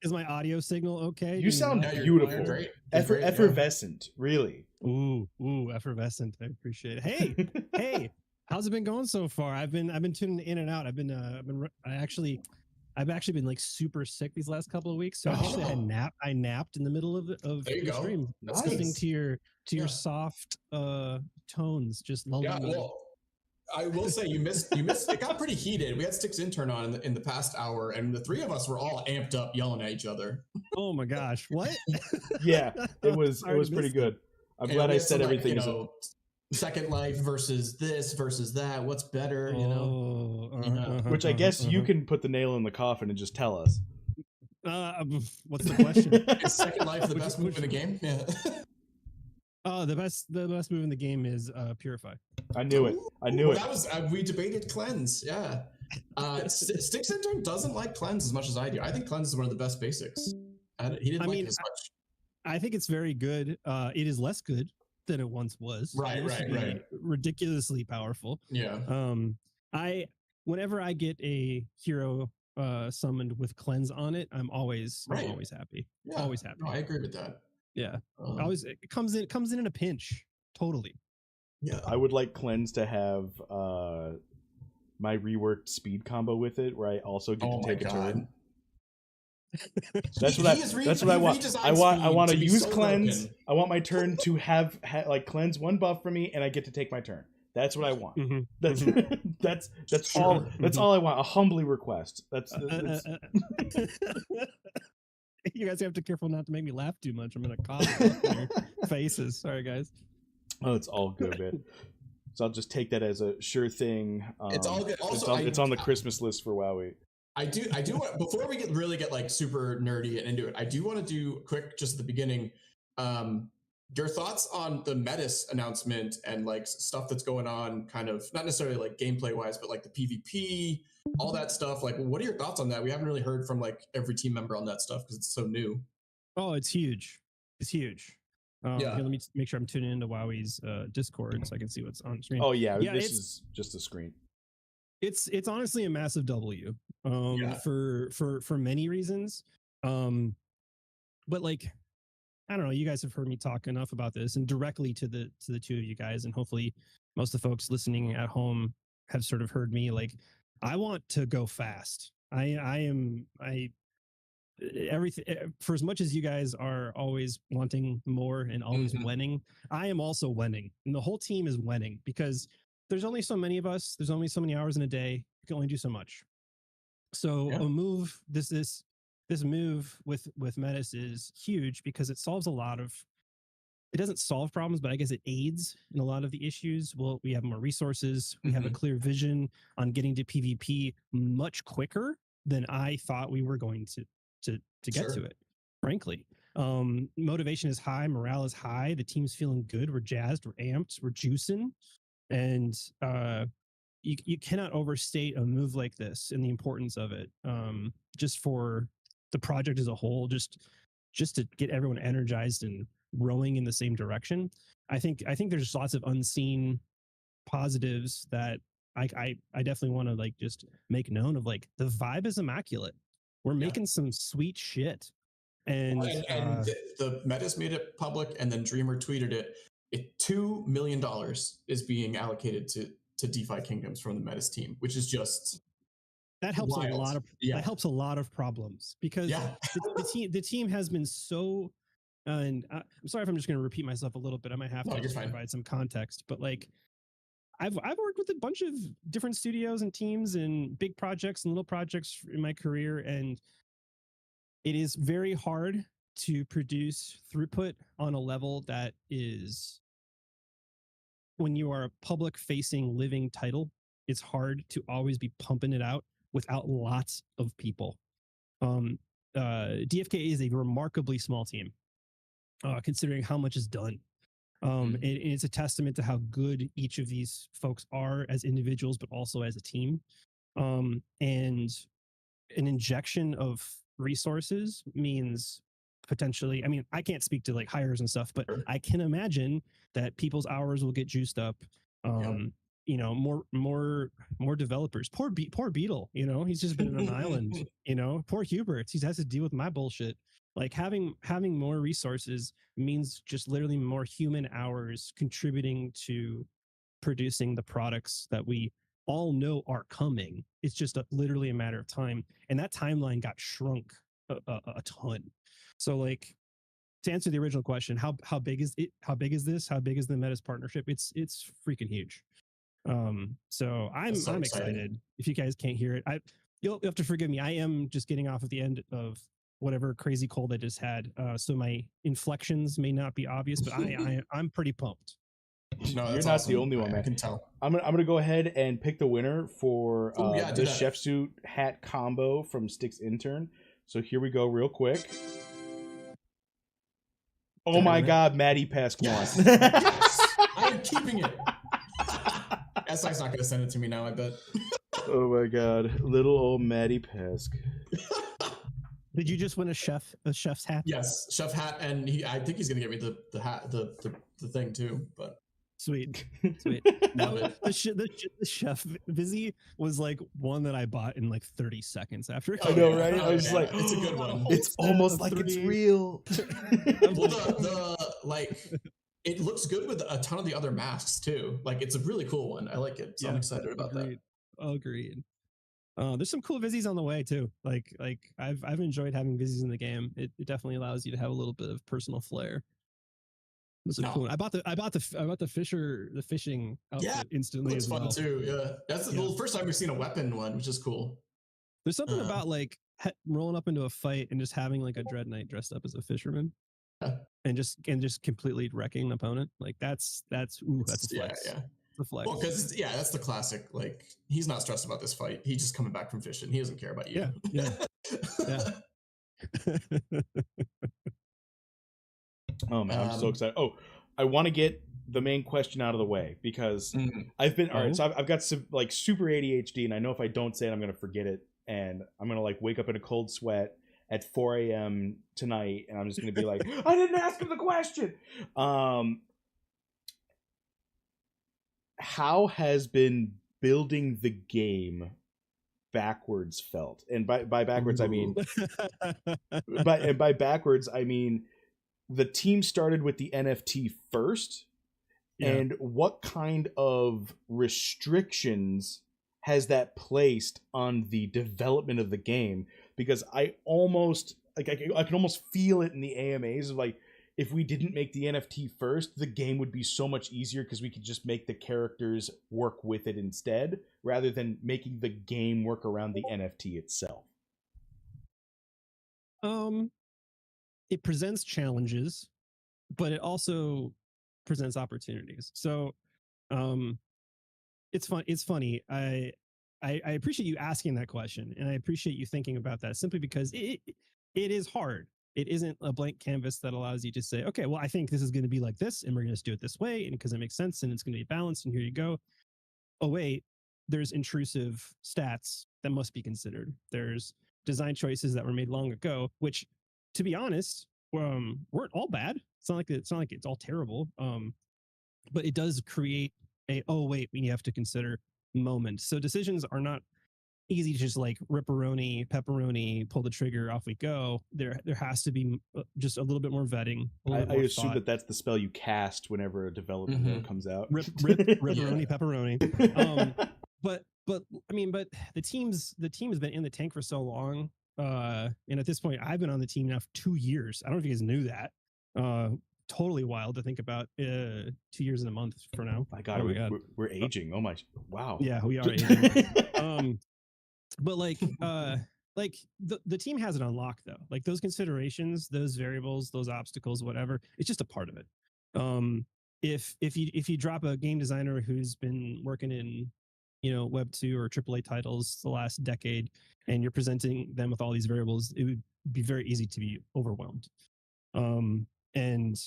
Is my audio signal okay? You sound beautiful. Great. Effervescent, really. Ooh, effervescent. I appreciate it. Hey, hey, how's it been going so far? I've been tuning in and out. I've actually been like super sick these last couple of weeks. So I actually I napped in the middle of the stream. That's listening nice. to your soft tones, just lulling me. Well, I will say you missed. It got pretty heated. We had Sticks intern on in the past hour, and the three of us were all amped up, yelling at each other. Oh my gosh! What? Yeah, it was pretty good. I'm glad I said everything. Second Life versus this versus that. What's better? Which I guess you can put the nail in the coffin and just tell us. What's the question? Is Second Life the best move in the game? Yeah. The best move in the game is Purify. I knew it. That was we debated Cleanse. Yeah. Sticks intern doesn't like Cleanse as much as I do. I think Cleanse is one of the best basics. He didn't like it as much. I think it's very good. It is less good than it once was. Right. Ridiculously powerful. Yeah. Whenever I get a hero summoned with Cleanse on it, I'm always happy. Yeah. Always happy. No, I agree with that. Yeah. Always it comes in a pinch. Totally. Yeah. I would like Cleanse to have my reworked speed combo with it, where I also get to take a turn. That's what I want. I want to use Cleanse. Broken. I want my turn to have like Cleanse one buff for me, and I get to take my turn. That's what I want. Mm-hmm. That's all. That's all I want. A humbly request. That's You guys have to be careful not to make me laugh too much. I'm gonna cough on your faces. Sorry, guys. Oh, it's all good, man. So I'll just take that as a sure thing. It's all good. Also, it's on the Christmas list for Wowee. I do want, before we get like super nerdy and into it, I do want to do quick just at the beginning. Your thoughts on the Mettis announcement and like stuff that's going on, kind of not necessarily like gameplay wise, but like the PvP, all that stuff. Like, what are your thoughts on that? We haven't really heard from like every team member on that stuff because it's so new. Oh, it's huge. It's huge. Here, let me make sure I'm tuning into Wowee's Discord so I can see what's on screen. Oh yeah, this is just a screen. It's honestly a massive W for many reasons. But like, I don't know, you guys have heard me talk enough about this, and directly to the two of you guys, and hopefully most of the folks listening at home have sort of heard me. Like, I want to go fast. Everything, for as much as you guys are always wanting more and always winning, I am also winning, and the whole team is winning because there's only so many of us. There's only so many hours in a day. You can only do so much. So a move, this move with Mettis is huge because it solves a lot of. It doesn't solve problems, but I guess it aids in a lot of the issues. Well, we have more resources. We have a clear vision on getting to PvP much quicker than I thought we were going to get to it. Frankly, motivation is high, morale is high. The team's feeling good. We're jazzed. We're amped. We're juicing. And you cannot overstate a move like this and the importance of it, just for the project as a whole, just to get everyone energized and rowing in the same direction. I think there's lots of unseen positives that I definitely want to like just make known of. Like, the vibe is immaculate. We're making some sweet shit. And the Mettis made it public, and then Dreamer tweeted it. $2 million is being allocated to DeFi Kingdoms from the Mettis team, which is just that helps wild. That helps a lot of problems because the team has been so. And I'm sorry if I'm just going to repeat myself a little bit. I might have to provide some context, but like I've worked with a bunch of different studios and teams and big projects and little projects in my career, and it is very hard to produce throughput on a level that is, when you are a public facing living title, it's hard to always be pumping it out without lots of people. DFK is a remarkably small team, considering how much is done. It's a testament to how good each of these folks are as individuals, but also as a team. And an injection of resources means potentially, I mean, I can't speak to like hires and stuff, but I can imagine that people's hours will get juiced up. You know, more developers. Poor Beetle, you know, he's just been on an island, you know. Poor Hubert, he has to deal with my bullshit. Like having more resources means just literally more human hours contributing to producing the products that we all know are coming. It's just literally a matter of time, and that timeline got shrunk a ton. So like, to answer the original question, how big is it? How big is this? How big is the Mettis partnership? It's freaking huge. So I'm excited. If you guys can't hear it, you'll have to forgive me. I am just getting off at the end of whatever crazy cold I just had, so my inflections may not be obvious, but I'm pretty pumped. No, you're not the only one, man. I can tell. I'm gonna go ahead and pick the winner for the chef suit hat combo from Stick's Intern. So here we go, real quick. Oh my God, Maddie Pesk won. Yes, I'm keeping it. SI's not gonna send it to me now, I bet. Oh my God, little old Maddie Pesk. Did you just win a chef's hat? Yes, chef hat, and I think he's gonna get me the hat, the thing too. But sweet. No, the chef Vizzy was like one that I bought in like 30 seconds after. I know, right? I was like, it's a good one. It's almost like it's real. Well, it looks good with a ton of the other masks too. Like, it's a really cool one. I like it. So I'm excited about that. Agreed. There's some cool Vizzies on the way too. Like I've enjoyed having Vizzies in the game. It definitely allows you to have a little bit of personal flair. Cool. I bought the fishing outfit instantly. It's fun too. Yeah, that's the first time we've seen a weapon one, which is cool. There's something about like rolling up into a fight and just having like a Dread Knight dressed up as a fisherman, and just completely wrecking an opponent. Like that's a flex. Yeah. It's a flex. Well, because that's the classic. Like, he's not stressed about this fight. He's just coming back from fishing. He doesn't care about you. Yeah. Oh man, I'm so excited. Oh, I want to get the main question out of the way because I've been all right. So I've got some like super ADHD, and I know if I don't say it, I'm gonna forget it, and I'm gonna like wake up in a cold sweat at 4 a.m. tonight, and I'm just gonna be like, I didn't ask him the question. How has been building the game backwards felt? And by backwards, I mean by backwards, I mean the team started with the NFT first, and what kind of restrictions has that placed on the development of the game? Because I almost I can almost feel it in the AMAs of like, if we didn't make the NFT first, the game would be so much easier because we could just make the characters work with it instead, rather than making the game work around the NFT itself. It presents challenges, but it also presents opportunities. So, it's fun. It's funny. I appreciate you asking that question, and I appreciate you thinking about that, simply because it is hard. It isn't a blank canvas that allows you to say, okay, well, I think this is going to be like this, and we're going to do it this way, and because it makes sense, and it's going to be balanced, and here you go. Oh wait, there's intrusive stats that must be considered. There's design choices that were made long ago, which, to be honest, weren't all bad. It's not like it's all terrible. But it does create we have to consider moment. So decisions are not easy to just like ripperoni, pepperoni, pull the trigger, off we go. There has to be just a little bit more vetting. I assume that's the spell you cast whenever a development note comes out. Ripperoni, pepperoni. But the team has been in the tank for so long. And at this point, I've been on the team now for 2 years. I don't know if you guys knew that. Totally wild to think about. 2 years and a month from now. My God, we're aging. Oh my, wow. Yeah, we are aging. But the team has it on lock though. Like those considerations, those variables, those obstacles, whatever, it's just a part of it. If you drop a game designer who's been working in, Web 2 or AAA titles the last decade, and you're presenting them with all these variables, it would be very easy to be overwhelmed. And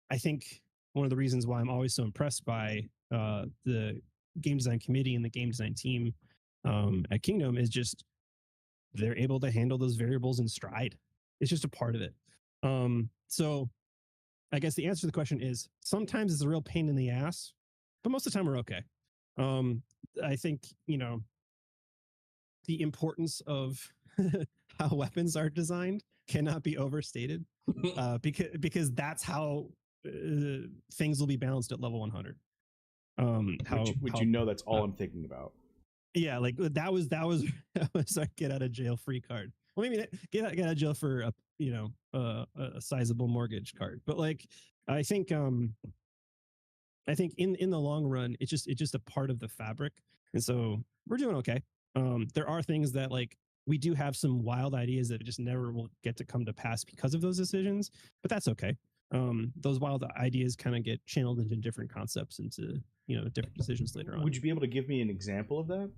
I think one of the reasons why I'm always so impressed by the game design committee and the game design team at Kingdom is just they're able to handle those variables in stride. It's just a part of it. So I guess the answer to the question is sometimes it's a real pain in the ass, but most of the time we're okay. I think, the importance of how weapons are designed cannot be overstated because that's how things will be balanced at level 100. That's all I'm thinking about. Yeah, like that was our get out of jail free card. Well, maybe get out of jail for a sizable mortgage card, but like I think in the long run, it's just a part of the fabric, and so we're doing okay. There are things that like we do have some wild ideas that just never will get to come to pass because of those decisions, but that's okay. Those wild ideas kind of get channeled into different concepts, into different decisions later on. Would you be able to give me an example of that?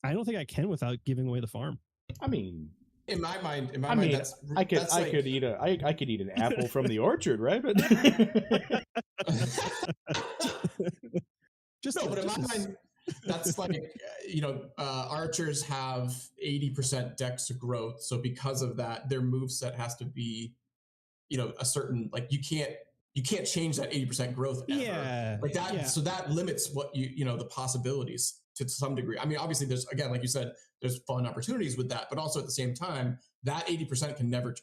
I don't think I can without giving away the farm. I mean, in my mind, I could eat an apple from the orchard, right? But but in my mind, that's like archers have 80% dex to growth, so because of that, their move set has to be, a certain, like you can't change that 80% growth ever. Yeah, like that. Yeah. So that limits what the possibilities to some degree. I mean, obviously, there's, again, like you said, there's fun opportunities with that, but also at the same time, that 80% can never,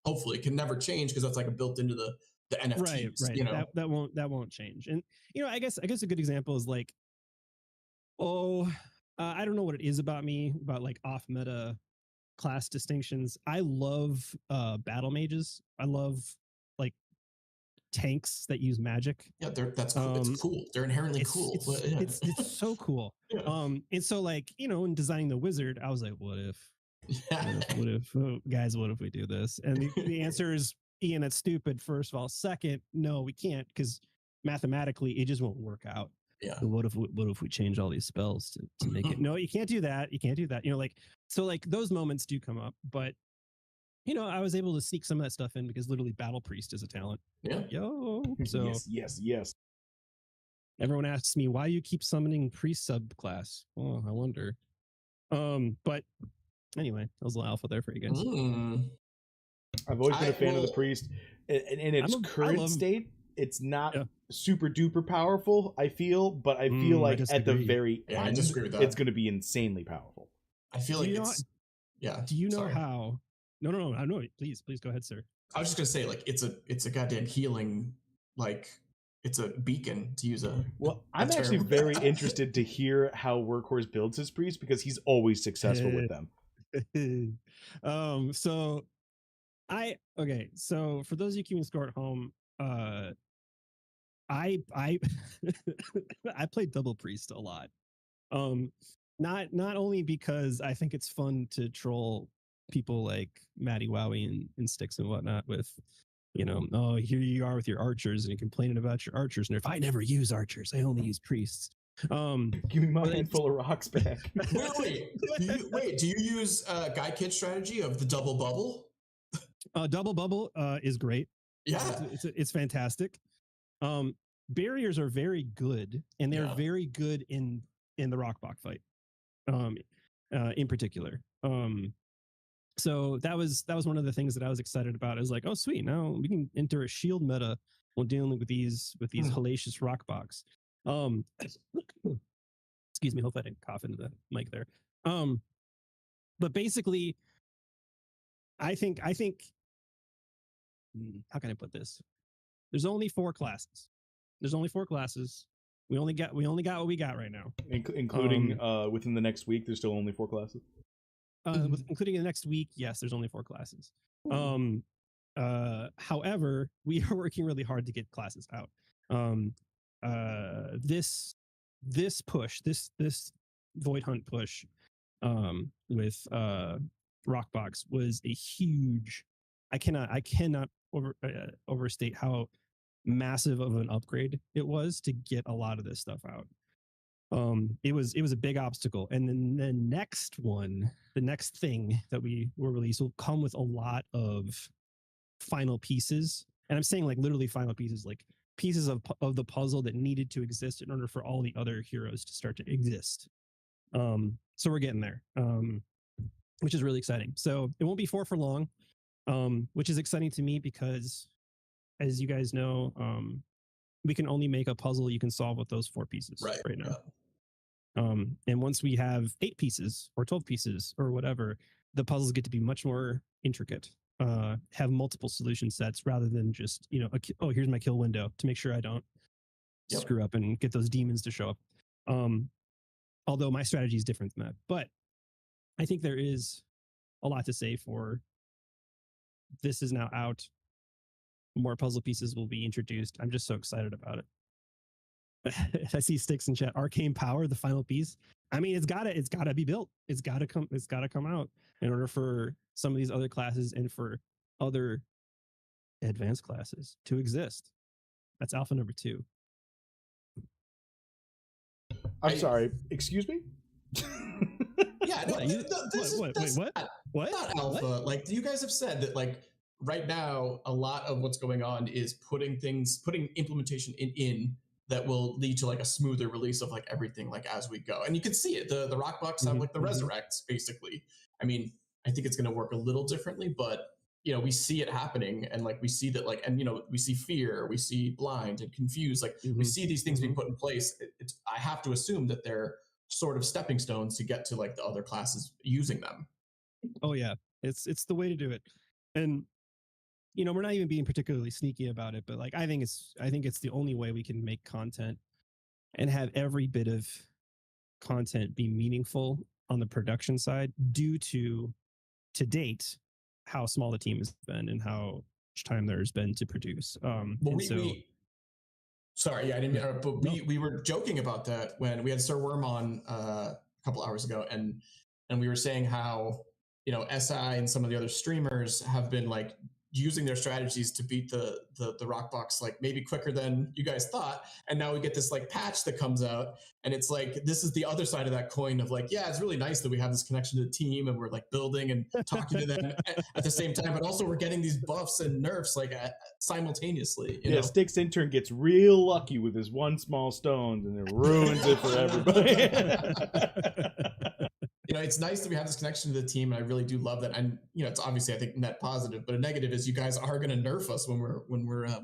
hopefully, can never change because that's like built into the NFTs. Right. That won't change. And I guess a good example is like, I don't know what it is about me about like off meta class distinctions. I love battle mages. I love like tanks that use magic. Yeah, that's cool. It's cool. They're inherently cool. It's so cool. Yeah. And so like, in designing the wizard, I was like, what if we do this? And the answer is, Ian, that's stupid. First of all. Second, no, we can't, because mathematically it just won't work out. Yeah. So what if we change all these spells to make it? No, you can't do that. You can't do that. So like those moments do come up, but I was able to sneak some of that stuff in because literally Battle Priest is a talent. Yeah. Yo. So yes. Everyone asks me why you keep summoning priest subclass. Oh, I wonder. But anyway, that was a little alpha there for you guys. I've always been a fan of the priest. In its current state, it's not super duper powerful, I feel, but I feel like at the very end, I disagree with that. It's going to be insanely powerful. I feel like it's... Yeah. Do you know how... No. I know. Please go ahead, sir. I was just gonna say, like, it's a goddamn healing, like, it's a beacon, to use a. Well, I'm actually very interested to hear how Workhorse builds his priest, because he's always successful with them. So for those of you keeping score at home, I I play double priest a lot. Not only because I think it's fun to troll people like Matty Wowee and Sticks and whatnot with, oh, here you are with your archers and you're complaining about your archers. And if I never use archers, I only use priests. Give me my handful of rocks back. Wait, do you use Guy Kid strategy of the double bubble? Double bubble is great. Yeah. It's fantastic. Barriers are very good, and they're very good in the Rockbach fight, in particular. So that was one of the things that I was excited about. I was like, oh sweet, now we can enter a shield meta while dealing with these hellacious Rockbachs. Excuse me, hope I didn't cough into the mic there. But basically, I think how can I put this? There's only 4 classes. We only got what we got right now, including within the next week. There's still only 4 classes. Including the next week, yes, there's only 4 classes. However, we are working really hard to get classes out. This push, this Void Hunt push, with Rockbox was a huge. I cannot overstate how massive of an upgrade it was to get a lot of this stuff out. it was a big obstacle. And then the next thing that we will release will come with a lot of final pieces. And I'm saying like literally final pieces, like pieces of the puzzle that needed to exist in order for all the other heroes to start to exist. So we're getting there, which is really exciting. So it won't be 4 for long, which is exciting to me because, as you guys know, we can only make a puzzle you can solve with those 4 pieces right now. And once we have 8 pieces or 12 pieces or whatever, the puzzles get to be much more intricate, have multiple solution sets rather than just, here's my kill window to make sure I don't screw up and get those demons to show up. Although my strategy is different than that. But I think there is a lot to say for this is now out. More puzzle pieces will be introduced. I'm just so excited about it. I see Sticks in chat. Arcane Power, the final piece. I mean, it's gotta be built. It's gotta come out in order for some of these other classes and for other advanced classes to exist. That's alpha number 2. I'm sorry. Excuse me? Yeah, no, what? Not alpha. What? Like you guys have said that, like right now, a lot of what's going on is putting implementation in that will lead to like a smoother release of like everything like as we go. And you can see it. The Rockblocks have like the resurrects basically. I mean, I think it's going to work a little differently, but we see it happening, and like we see that like, and we see fear, we see blind and confused, like we see these things being put in place. I have to assume that they're sort of stepping stones to get to like the other classes using them. Oh yeah, it's the way to do it. And we're not even being particularly sneaky about it, but like I think it's the only way we can make content and have every bit of content be meaningful on the production side due to date how small the team has been and how much time there's been to produce. Sorry, I didn't mean, but we were joking about that when we had Sir Worm on a couple hours ago, and we were saying how SI and some of the other streamers have been like using their strategies to beat the Rockbox like maybe quicker than you guys thought, and now we get this like patch that comes out, and it's like this is the other side of that coin of like, yeah, it's really nice that we have this connection to the team and we're like building and talking to them at the same time, but also we're getting these buffs and nerfs like simultaneously. You know? Sticks intern gets real lucky with his one small stone and it ruins it for everybody. It's nice that we have this connection to the team, and I really do love that. And it's obviously, I think, net positive, but a negative is you guys are going to nerf us when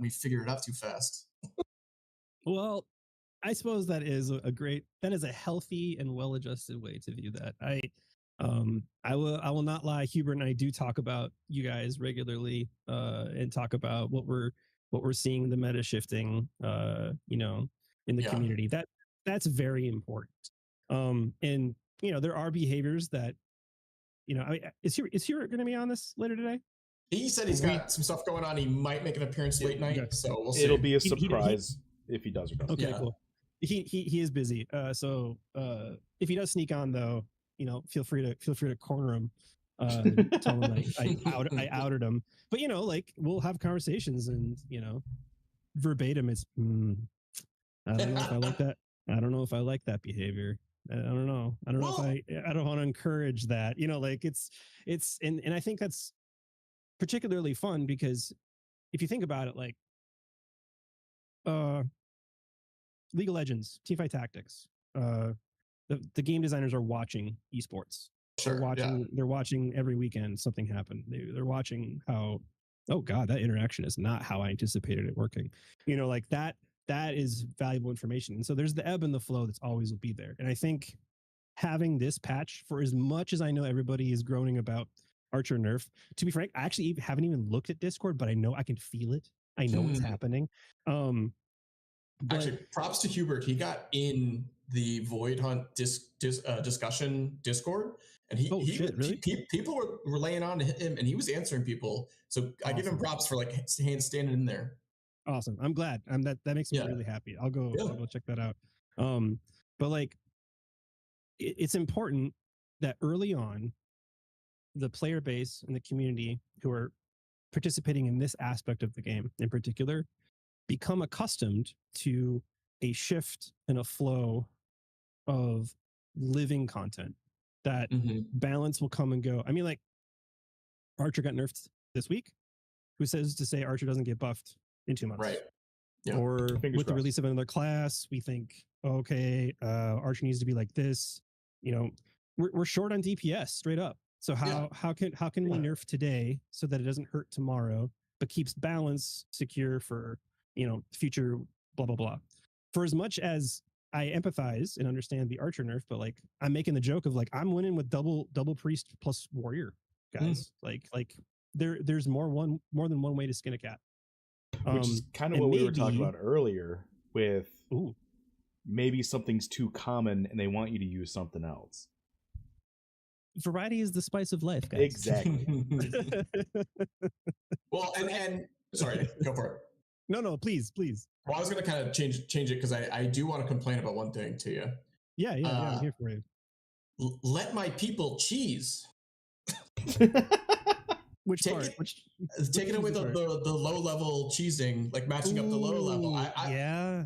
we figure it out too fast. Well, I suppose that is a healthy and well-adjusted way to view that. I will not lie. Hubert and I do talk about you guys regularly, and talk about what we're seeing, the meta shifting, in the community. That's very important. And there are behaviors that, is he going to be on this later today? He said he's got some stuff going on. He might make an appearance late night, so we'll see. It'll be a surprise if he does or doesn't. Okay, cool. He is busy. So if he does sneak on though, feel free to corner him. Tell him I outed him. But we'll have conversations, and verbatim is I don't know if I like that. I don't know if I like that behavior. I don't know. I don't know if I don't want to encourage that. It's and I think that's particularly fun because if you think about it, like League of Legends, Teamfight Tactics, the game designers are watching esports. Sure, they're watching every weekend something happen. They're watching how, oh God, that interaction is not how I anticipated it working. Like that is valuable information. And so there's the ebb and the flow that's always will be there. And I think having this patch, for as much as I know everybody is groaning about Archer nerf, to be frank, I actually haven't even looked at Discord, but I know I can feel it. I know what's happening. Actually, props to Hubert. He got in the Void Hunt discussion Discord, and people were laying on to him, and he was answering people. So awesome. I give him props for like standing in there. Awesome. I'm glad. That makes me really happy. I'll go check that out. But like, it's important that early on, the player base and the community who are participating in this aspect of the game in particular become accustomed to a shift and a flow of living content that balance will come and go. I mean, like Archer got nerfed this week. Who says to say Archer doesn't get buffed in 2 months? Right. Yeah. Or Fingers with the crossed. release of another class, we think, okay, Archer needs to be like this. You know, we're short on DPS straight up. So how can we nerf today so that it doesn't hurt tomorrow, but keeps balance secure for, you know, future blah blah blah. For as much as I empathize and understand the Archer nerf, but like I'm making the joke of like I'm winning with double priest plus warrior, guys. Like there's more than one way to skin a cat. Which is kind of what we were talking about earlier with maybe something's too common and they want you to use something else. Variety is the spice of life, guys. Exactly. Well, and sorry, go for it. No, please. Well, I was going to kind of change it because I do want to complain about one thing to you. Yeah, I'm here for you. Let my people cheese. Which part? Taking away the low level cheesing, like matching up the lower level.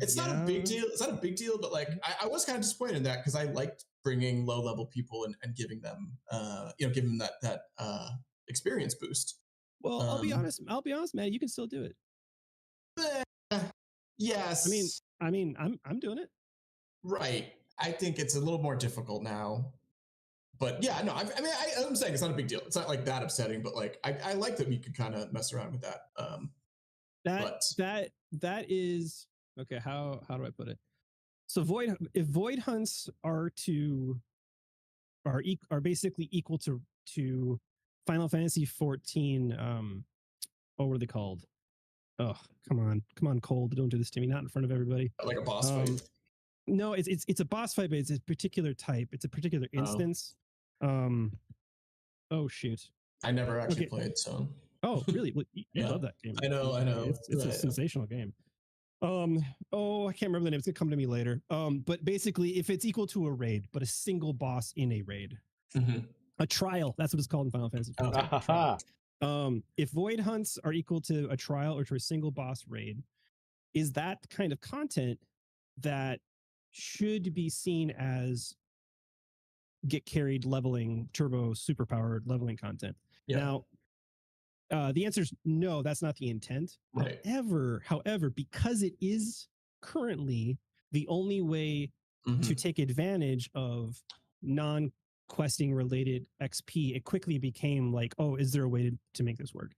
It's not a big deal. It's not a big deal, but like I was kind of disappointed in that because I liked bringing low level people and giving them, giving them that experience boost. Well, I'll be honest, man. You can still do it. Yes. I mean, I'm doing it. Right. I think it's a little more difficult now. But yeah, no, I'm saying it's not a big deal. It's not like that upsetting, but like I like that we could kind of mess around with that. That is okay. How do I put it? So if void hunts are basically equal to Final Fantasy 14. What were they called? Oh, come on, Cold. Don't do this to me. Not in front of everybody. Like a boss fight. No, it's a boss fight, but it's a particular type. It's a particular instance. Oh shoot! I never actually played, so. Oh really? Well, you love that game. I know. It's a sensational game. I can't remember the name. It's gonna come to me later. But basically, if it's equal to a raid, but a single boss in a raid, a trial. That's what it's called in Final Fantasy. If void hunts are equal to a trial or to a single boss raid, is that kind of content that should be seen as get carried leveling, turbo superpowered leveling content? Now, the answer is no, that's not the intent. Right. However, because it is currently the only way to take advantage of non-questing related XP, it quickly became like, oh, is there a way to make this work?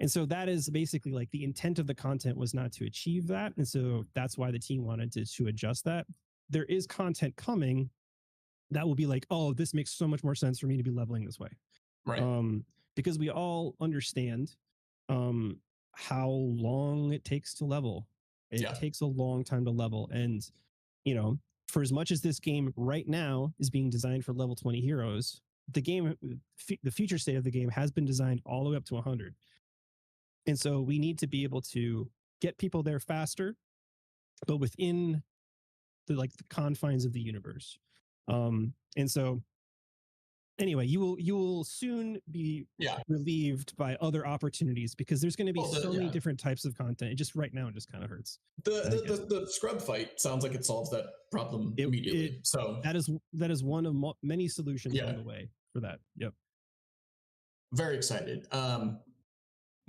And so that is basically like the intent of the content was not to achieve that. And so that's why the team wanted to adjust that. There is content coming that will be like, oh, this makes so much more sense for me to be leveling this way. Right. Because we all understand how long it takes to level. It takes a long time to level. And, you know, for as much as this game right now is being designed for level 20 heroes, the future state of the game has been designed all the way up to 100. And so we need to be able to get people there faster, but within the confines of the universe. And so anyway, you will soon be relieved by other opportunities because there's going to be many different types of content. It just right now it just kind of hurts. The scrub fight sounds like it solves that problem immediately. So that is one of many solutions on the way for that. Yep. Very excited.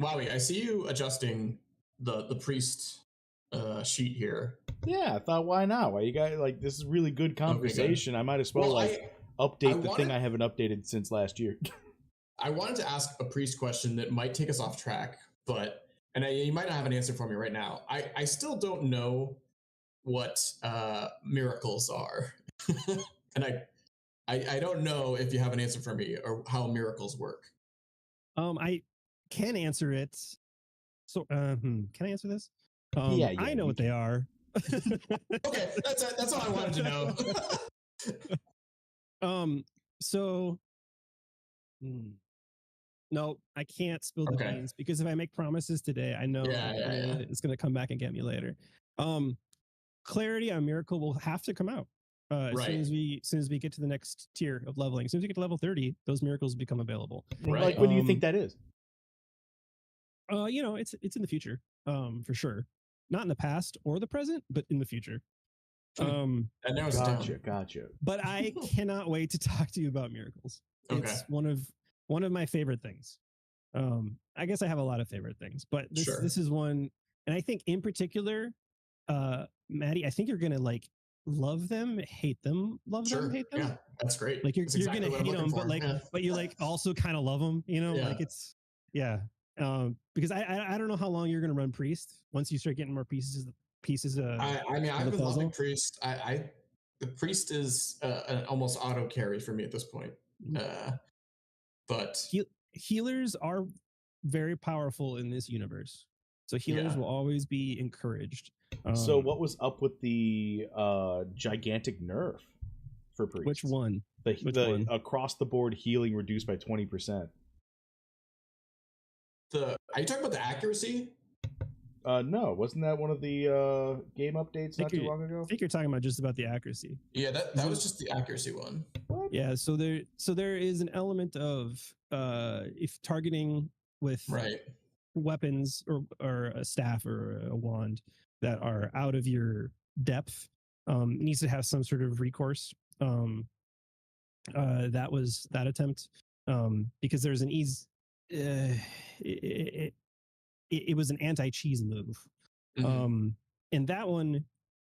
Wowee, I see you adjusting the priest sheet here. Yeah, I thought, why not? Why you guys like this is really good conversation. I might as well update the thing I haven't updated since last year. I wanted to ask a priest question that might take us off track, you might not have an answer for me right now. I still don't know what miracles are, and I don't know if you have an answer for me or how miracles work. I can answer it. So, can I answer this? Yeah, I know what they are. Okay, that's all I wanted to know. So no, I can't spill the beans because if I make promises today, I know it's going to come back and get me later. Clarity on miracle will have to come out as soon as we get to the next tier of leveling. As soon as we get to level 30, those miracles become available. Right. Like, when do you think that is? It's in the future, for sure. Not in the past or the present, but in the future. And now it's down. Gotcha. But I cannot wait to talk to you about miracles. It's one of my favorite things. I guess I have a lot of favorite things, but this is one, and I think in particular, Maddie, I think you're gonna like love them, hate them, love them, hate them. Yeah, that's great. Like you're gonna hate them, but like, but you like also kind of love them. You know, like it's because I don't know how long you're gonna run priest once you start getting more pieces. I mean, I've been loving priest. The priest is an almost auto carry for me at this point. But healers are very powerful in this universe, so healers will always be encouraged. So what was up with the gigantic nerf for priest? Which one? The across the board healing reduced by 20%. Are you talking about the accuracy? No, wasn't that one of the game updates not too long ago? I think you're talking about just about the accuracy. Yeah, that was just the accuracy one. What? Yeah, so there is an element of if targeting with weapons or a staff or a wand that are out of your depth, needs to have some sort of recourse. That was that attempt, because there's an ease. It was an anti-cheese move. And that one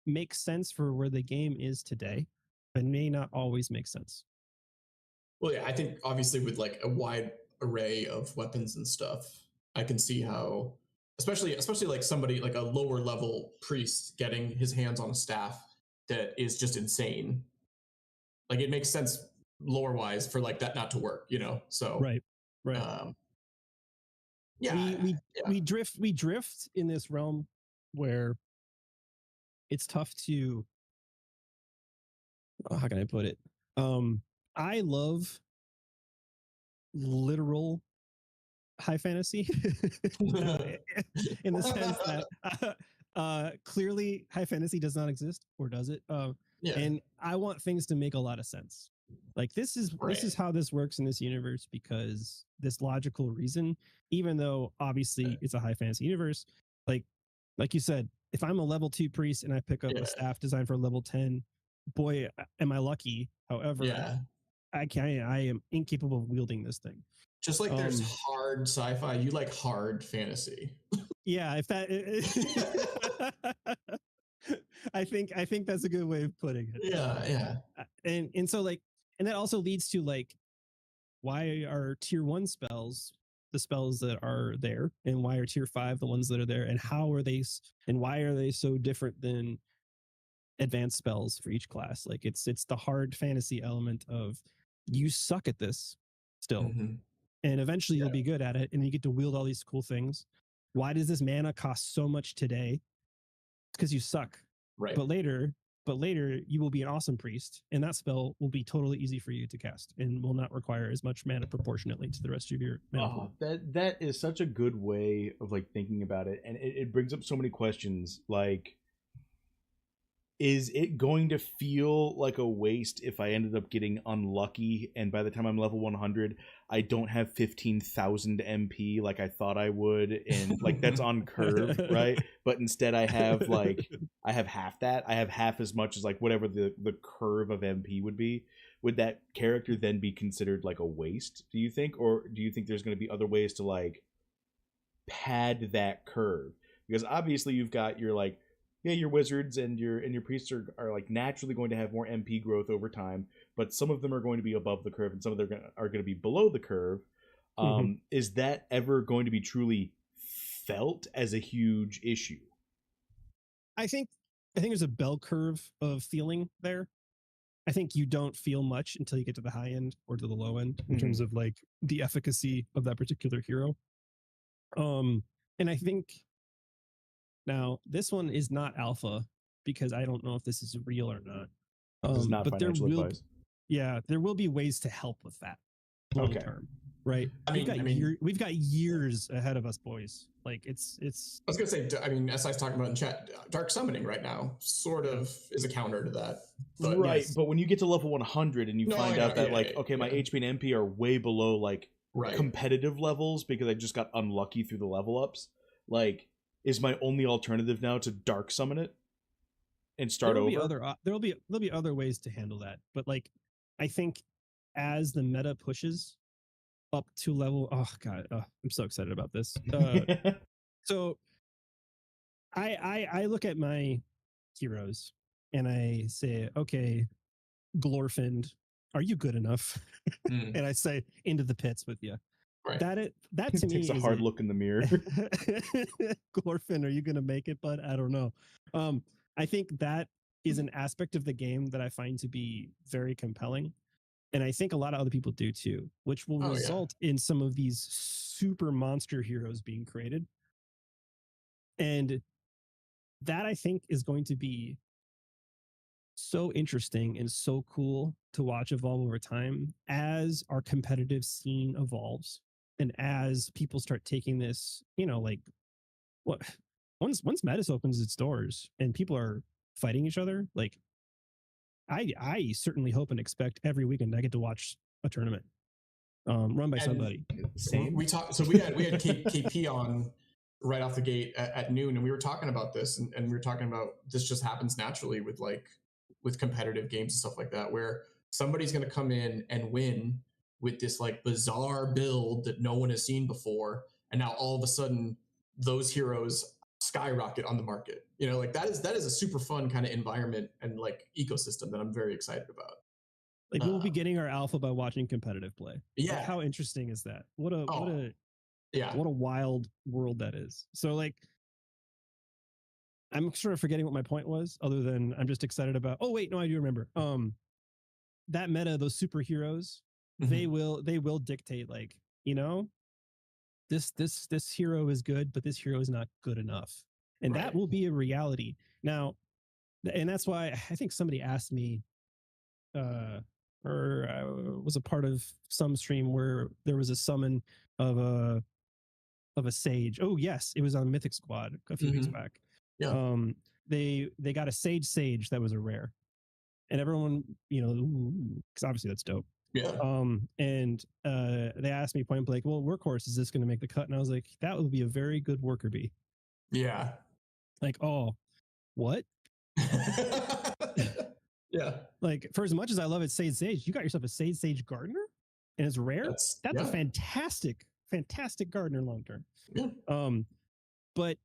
makes sense for where the game is today, but may not always make sense. Well, yeah, I think obviously with like a wide array of weapons and stuff, I can see how, especially like somebody like a lower level priest getting his hands on a staff that is just insane. Like it makes sense lore wise for like that not to work, you know? So right. We drift in this realm where it's tough to, how can I put it? I love literal high fantasy in the sense that clearly high fantasy does not exist, or does it? And I want things to make a lot of sense. Like this is how this works in this universe, because this logical reason, even though obviously it's a high fantasy universe, like you said, if I'm a level 2 priest and I pick up a staff designed for level 10, boy, am I lucky. However, I am incapable of wielding this thing. Just like there's hard sci-fi, you like hard fantasy. Yeah, if that I think that's a good way of putting it. Yeah. And so like, and that also leads to like, why are tier 1 spells the spells that are there, and why are tier 5 the ones that are there, and how are they, and why are they so different than advanced spells for each class? Like it's the hard fantasy element of you suck at this still, and eventually you'll be good at it, and you get to wield all these cool things. Why does this mana cost so much today? Because you suck. Right. But later you will be an awesome priest, and that spell will be totally easy for you to cast and will not require as much mana proportionately to the rest of your mana pool. That is such a good way of like thinking about it, and it brings up so many questions. Like, is it going to feel like a waste if I ended up getting unlucky and by the time I'm level 100 I don't have 15,000 MP like I thought I would, and like that's on curve, right? But instead I have half that. I have half as much as like whatever the curve of MP would be. Would that character then be considered like a waste, do you think? Or do you think there's going to be other ways to like pad that curve? Because obviously you've got your like, your wizards and your priests are like naturally going to have more MP growth over time, but some of them are going to be above the curve and some of them are going to be below the curve. Is that ever going to be truly felt as a huge issue? I think there's a bell curve of feeling there. I think you don't feel much until you get to the high end or to the low end in terms of like the efficacy of that particular hero. And I think now this one is not alpha because I don't know if this is real or not. This is not but financial advice. There will be ways to help with that long term, right? We've got years ahead of us, boys. Like it's. I was gonna say, I mean, as I was talking about in chat, dark summoning right now sort of is a counter to that. But right, but when you get to level 100 and you find out that my HP and MP are way below like competitive levels because I just got unlucky through the level ups, like, is my only alternative now to dark summon it? and start over. There'll be other ways to handle that, but like I think as the meta pushes up to level, oh god, I'm so excited about this. So I look at my heroes and I say, okay, Glorfin, are you good enough? And I say, into the pits with you. Right. That to me takes a hard look in the mirror. Glorfin, are you gonna make it, bud? I don't know. I think that is an aspect of the game that I find to be very compelling. And I think a lot of other people do too, which will result in some of these super monster heroes being created. And that I think is going to be so interesting and so cool to watch evolve over time as our competitive scene evolves and as people start taking this, like what once Mettis opens its doors and people are fighting each other, like I certainly hope and expect every weekend I get to watch a tournament run by somebody. Same. We talked. So we had KP on right off the gate at noon, and we were talking about this, and we were talking about this just happens naturally with competitive games and stuff like that, where somebody's going to come in and win with this like bizarre build that no one has seen before, and now all of a sudden those heroes skyrocket on the market. Like that is a super fun kind of environment and like ecosystem that I'm very excited about. Like we'll be getting our alpha by watching competitive play. Yeah. Like, how interesting is that? What a wild world that is. So like I'm sort of forgetting what my point was, other than I'm just excited about. Oh wait, no, I do remember. That meta, those superheroes, they will dictate like, this hero is good, but this hero is not good enough, and that will be a reality now. And that's why I think somebody asked me, or I was a part of some stream where there was a summon of a sage. Oh yes, it was on Mythic Squad a few weeks back. Yeah. They got a sage that was a rare, and everyone, because obviously that's dope. Yeah. And they asked me point blank, well, Workhorse, is this going to make the cut? And I was like, that would be a very good worker bee. Yeah. Like, oh, what? Yeah. Like, for as much as I love it, Sage, you got yourself a Sage Gardener, and it's rare. That's a fantastic gardener long term. Yeah. But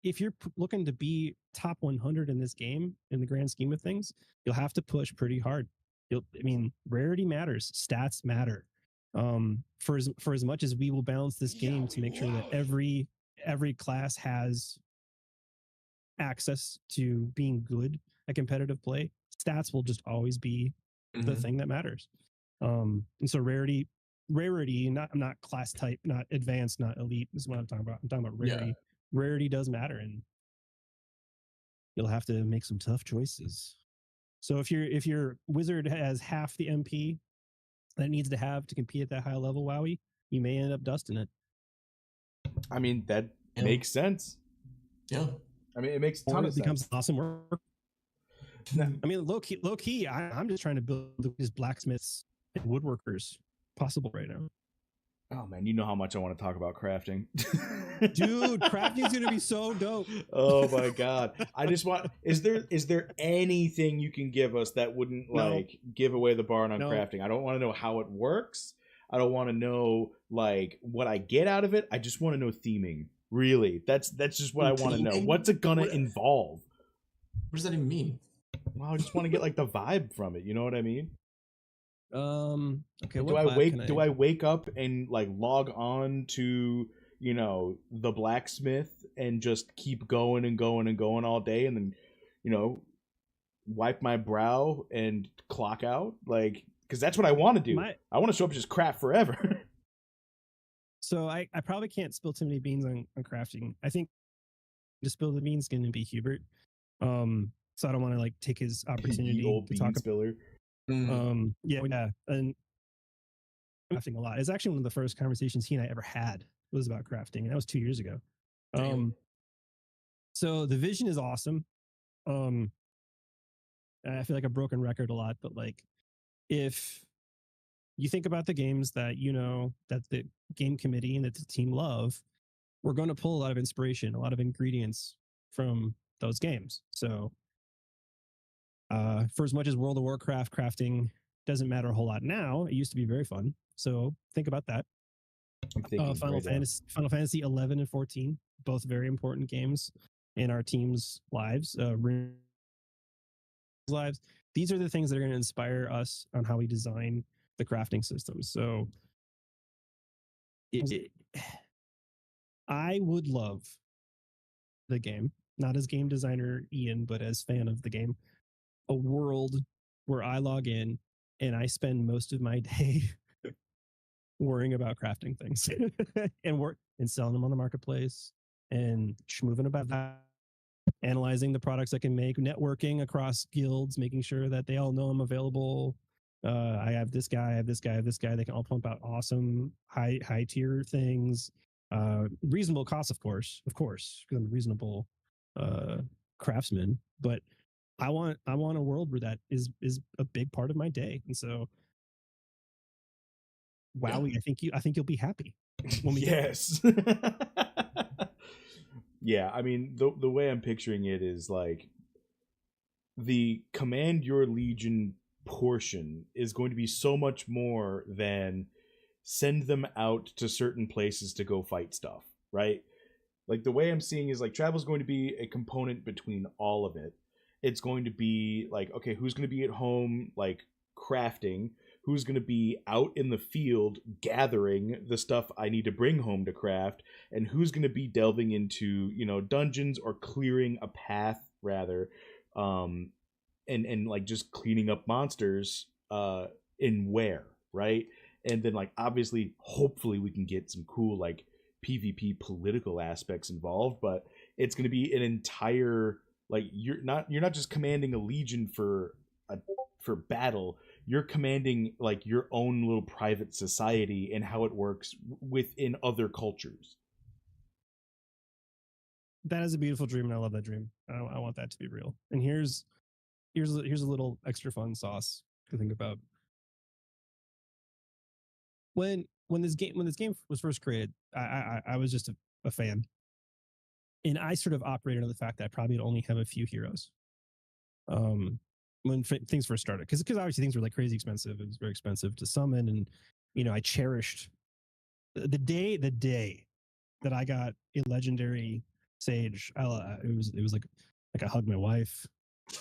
if you're looking to be top 100 in this game, in the grand scheme of things, you'll have to push pretty hard. Rarity matters, stats matter. For as much as we will balance this game to make sure that every class has access to being good at competitive play, stats will just always be the thing that matters. And so rarity, not class type, not advanced, not elite, is what I'm talking about. I'm talking about rarity. Yeah. Rarity does matter, and you'll have to make some tough choices. So if your wizard has half the MP that it needs to have to compete at that high level, Wowee, you may end up dusting it. I mean, that makes sense. Yeah. I mean, it makes a ton of sense. It becomes awesome work. I mean, low key, I'm just trying to build these blacksmiths and woodworkers possible right now. Oh man, you know how much I want to talk about crafting. Dude, crafting is going to be so dope. Oh my god. I just want, is there anything you can give us that wouldn't like give away the barn on crafting? I don't want to know how it works. I don't want to know like what I get out of it. I just want to know theming. Really. That's just what I want to know. What's it going to involve? What does that even mean? Well, I just want to get like the vibe from it, you know what I mean? Okay. Do I wake up and like log on to, the blacksmith and just keep going and going and going all day and then, wipe my brow and clock out? Like, because that's what I want to do. I want to show up and just craft forever. So I probably can't spill too many beans on crafting. I think to spill the beans is going to be Hubert. So I don't want to like take his opportunity old to bean talk spiller. Yeah, and crafting a lot. It's actually one of the first conversations he and I ever had was about crafting, and that was 2 years ago. So the vision is awesome. I feel like a broken record a lot, but like if you think about the games that that the game committee and that the team love, we're going to pull a lot of inspiration, a lot of ingredients from those games. So For as much as World of Warcraft crafting doesn't matter a whole lot now, it used to be very fun. So think about that. I'm thinking Final Fantasy 11 and 14, both very important games in our team's lives. Lives. These are the things that are going to inspire us on how we design the crafting system. So I would love the game, not as game designer Ian, but as fan of the game, a world where I log in and I spend most of my day worrying about crafting things and selling them on the marketplace and schmoving about that, analyzing the products I can make, networking across guilds, making sure that they all know I'm available. I have this guy, I have this guy, I have this guy. They can all pump out awesome high tier things. Reasonable cost, of course, because I'm a reasonable craftsman. But I want a world where that is a big part of my day. And so, Wowee, yeah. I think you'll be happy when we yes. Yeah, I mean, the way I'm picturing it is like the command your legion portion is going to be so much more than send them out to certain places to go fight stuff, right? Like the way I'm seeing is like travel's going to be a component between all of it. It's going to be like, okay, who's going to be at home like crafting? Who's going to be out in the field gathering the stuff I need to bring home to craft? And who's going to be delving into, dungeons or clearing a path rather, and like just cleaning up monsters in where, right? And then like obviously hopefully we can get some cool like PvP political aspects involved, but it's going to be an entire like you're not just commanding a legion for battle. You're commanding like your own little private society and how it works within other cultures. That is a beautiful dream, and I love that dream. I want that to be real. And here's a little extra fun sauce to think about. When this game was first created, I was just a fan, and I sort of operated on the fact that I probably would only have a few heroes. When things first started, because obviously things were like crazy expensive. It was very expensive to summon, and I cherished the day that I got a legendary sage. It was like I hugged my wife.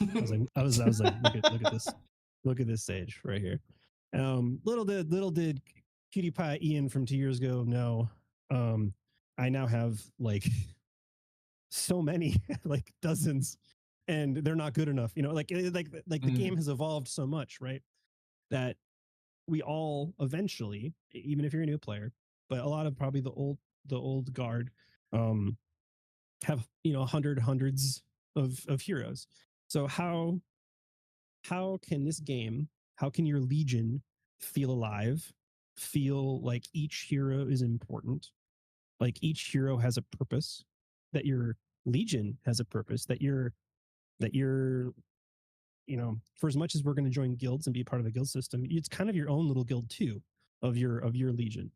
I was like, look at this sage right here. Little did Cutie Pie Ian from 2 years ago know. I now have like so many, like dozens, and they're not good enough. Like the game has evolved so much, right? That we all eventually, even if you're a new player, but a lot of probably the old guard, have hundreds of heroes. So how can this game? How can your legion feel alive? Feel like each hero is important, like each hero has a purpose, that your legion has a purpose, that you're for as much as we're going to join guilds and be part of a guild system, it's kind of your own little guild too of your legion.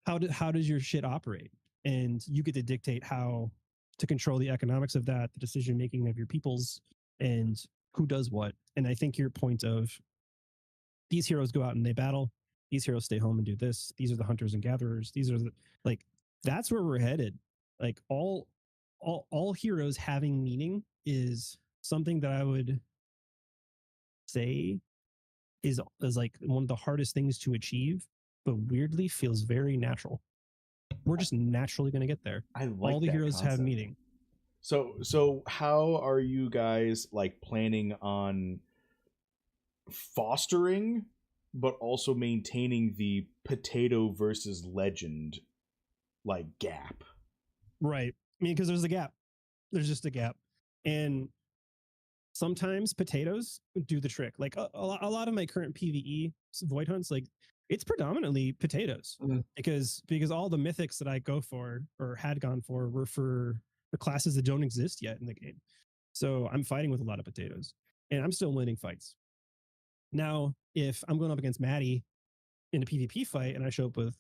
How does your shit operate? And you get to dictate how to control the economics of that, the decision making of your peoples, and who does what. And I think your point of these heroes go out and they battle, these heroes stay home and do this, these are the hunters and gatherers, these are the, like, that's where we're headed. Like all heroes having meaning is something that I would say is like one of the hardest things to achieve, but weirdly feels very natural. We're just naturally going to get there. I like all the heroes concept. Have meaning. So how are you guys like planning on fostering but also maintaining the potato versus legend like gap? Right. I mean, because there's a gap. There's just a gap. And sometimes potatoes do the trick. Like a lot of my current PvE void hunts, like it's predominantly potatoes, because all the mythics that I go for or had gone for were for the classes that don't exist yet in the game. So I'm fighting with a lot of potatoes, and I'm still winning fights. Now, if I'm going up against Maddie in a PvP fight and I show up with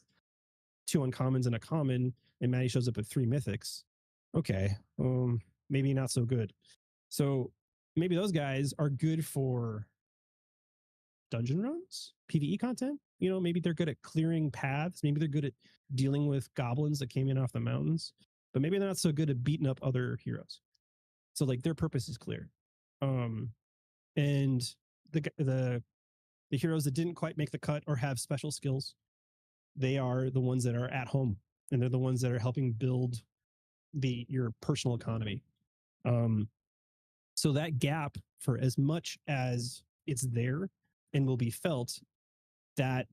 2 uncommons and a common, and Maddie shows up with 3 mythics, okay, maybe not so good. So maybe those guys are good for dungeon runs, PvE content. You know, maybe they're good at clearing paths. Maybe they're good at dealing with goblins that came in off the mountains, but maybe they're not so good at beating up other heroes. So like their purpose is clear. And the heroes that didn't quite make the cut or have special skills, they are the ones that are at home, and they're the ones that are helping build your personal economy. So that gap, for as much as it's there and will be felt, that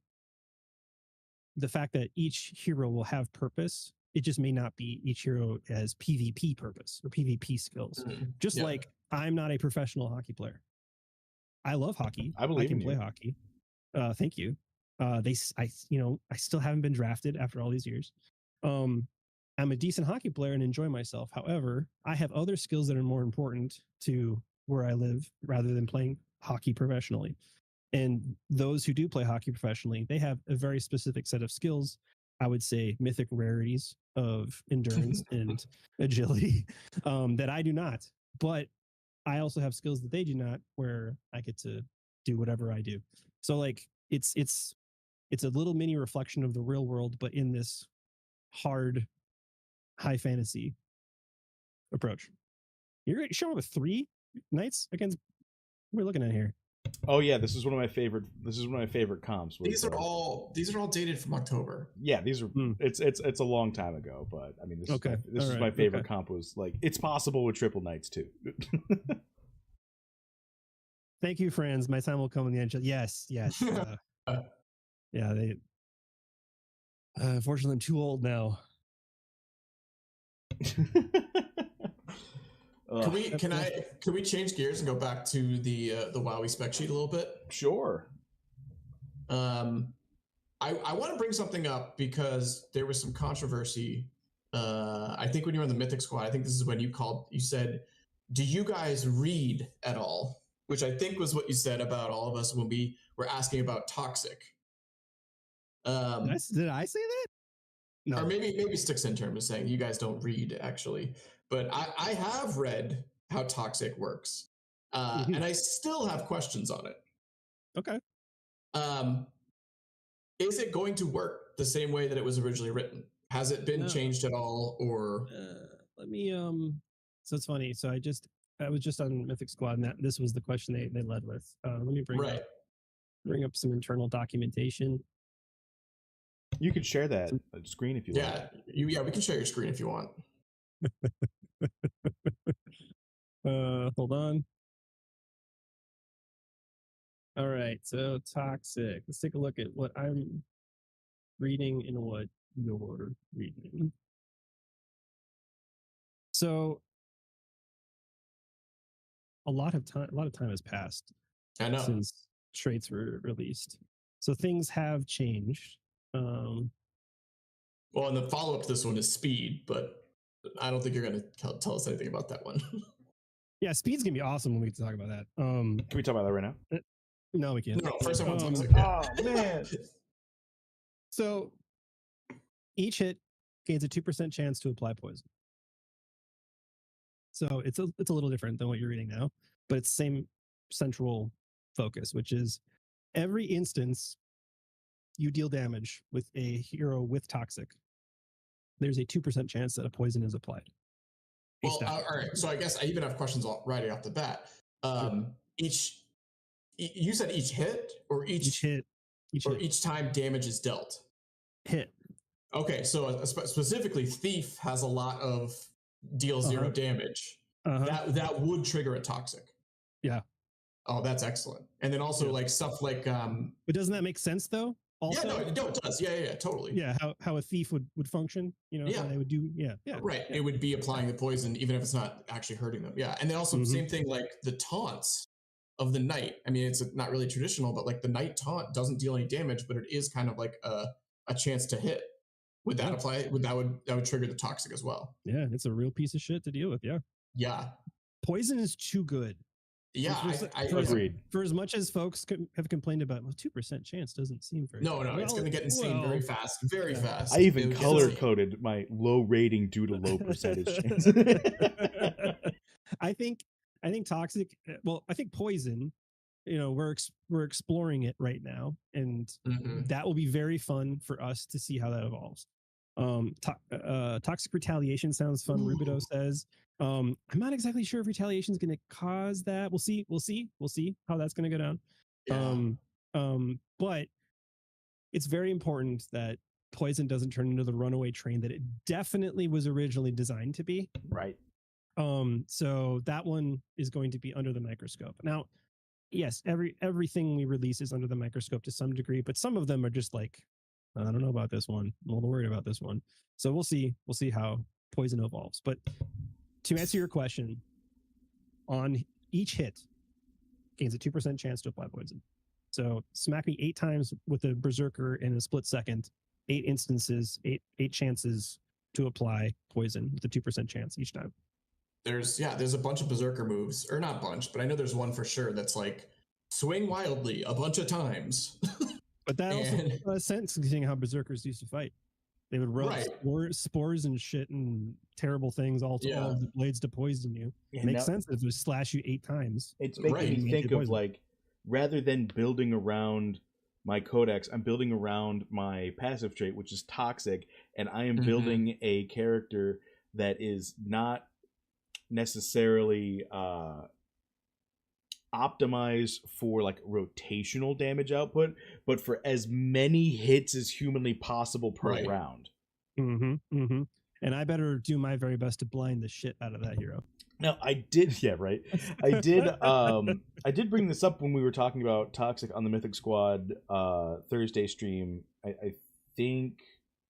the fact that each hero will have purpose, it just may not be each hero as PvP purpose or PvP skills. Just like I'm not a professional hockey player. I love hockey. I can play hockey. Thank you. I still haven't been drafted after all these years. I'm a decent hockey player and enjoy myself. However, I have other skills that are more important to where I live rather than playing hockey professionally. And those who do play hockey professionally, they have a very specific set of skills. I would say mythic rarities of endurance and agility that I do not. But I also have skills that they do not, where I get to do whatever I do. So like it's a little mini reflection of the real world, but in this hard high fantasy approach. You're showing up with 3 knights against. What are we looking at here? Oh yeah, this is one of my favorite. This is one of my favorite comps. These are all dated from October. Yeah, these are. It's a long time ago, but I mean, this is my favorite comp. Was like it's possible with triple knights too. Thank you, friends. My time will come in the end. Yes. Yeah, they. Unfortunately, I'm too old now. Can we change gears and go back to the Wowee spec sheet a little bit? Sure. I want to bring something up because there was some controversy. I think when you were on the Mythic Squad, I think this is when you said, "Do you guys read at all?" Which I think was what you said about all of us when we were asking about toxic. Did I say that? No. Or maybe Sticks in term is saying you guys don't read actually, but I have read how toxic works, and I still have questions on it. Okay. Is it going to work the same way that it was originally written? Has it been changed at all, or? Let me. So it's funny. So I was just on Mythic Squad, and this was the question they led with. Let me bring up some internal documentation. You could share that screen if you want. Yeah, we can share your screen if you want. Hold on. All right, so toxic. Let's take a look at what I'm reading and what you're reading. So a lot of time has passed since traits were released. So things have changed. Well, and the follow-up to this one is speed, but I don't think you're going to tell us anything about that one. Yeah, speed's going to be awesome when we talk about that. Can we talk about that right now? No, we can't. No, first I want toxic. Oh, man. So each hit gains a 2% chance to apply poison. So it's a little different than what you're reading now, but it's the same central focus, which is every instance you deal damage with a hero with toxic, there's a 2% chance that a poison is applied. Well, all right. So I guess I even have questions right off the bat. You said each hit or each hit, or each time damage is dealt? Hit. Okay, so specifically, Thief has a lot of deal 0 damage. That would trigger a toxic. Yeah. Oh, that's excellent. And then also like stuff like. But doesn't that make sense though? Also? Yeah, no, it does. Yeah, totally. Yeah, how a thief would function, how they would do. Yeah. Right. Yeah. It would be applying the poison even if it's not actually hurting them. Yeah, and then also same thing like the taunts of the knight. I mean, it's not really traditional, but like the knight taunt doesn't deal any damage, but it is kind of like a chance to hit. Would that apply? That would trigger the toxic as well? Yeah, it's a real piece of shit to deal with. Yeah. Yeah. Poison is too good. Yeah, I agreed. For as much as folks have complained about, 2% chance doesn't seem very. No, it's going to get insane very fast, very fast. I even color coded my low rating due to low percentage chance. I think I think toxic. Well, I think poison. You know, we're exploring it right now, and that will be very fun for us to see how that evolves. Toxic retaliation sounds fun. Rubido says. I'm not exactly sure if retaliation is going to cause that. We'll see. We'll see how that's going to go down. Yeah. But it's very important that poison doesn't turn into the runaway train that it definitely was originally designed to be. Right. So that one is going to be under the microscope. Now, yes, everything we release is under the microscope to some degree, but some of them are just like, I don't know about this one. I'm a little worried about this one. So we'll see how poison evolves. But to answer your question, on each hit gains a 2% chance to apply poison. So smack me 8 times with a berserker in a split second, 8 instances, eight chances to apply poison with a 2% chance each time. There's a bunch of berserker moves, or not bunch, but I know there's one for sure that's like swing wildly a bunch of times. But that also makes a lot of sense, considering how berserkers used to fight. They would rub spores and shit and terrible things all of the blades to poison you. It makes sense if it slash you 8 times. It's making me think of like, rather than building around my codex, I'm building around my passive trait, which is toxic, and I am building a character that is not necessarily optimized for like rotational damage output, but for as many hits as humanly possible per round. And I better do my very best to blind the shit out of that hero. Now I did, I did bring this up when we were talking about toxic on the Mythic Squad Thursday stream. I think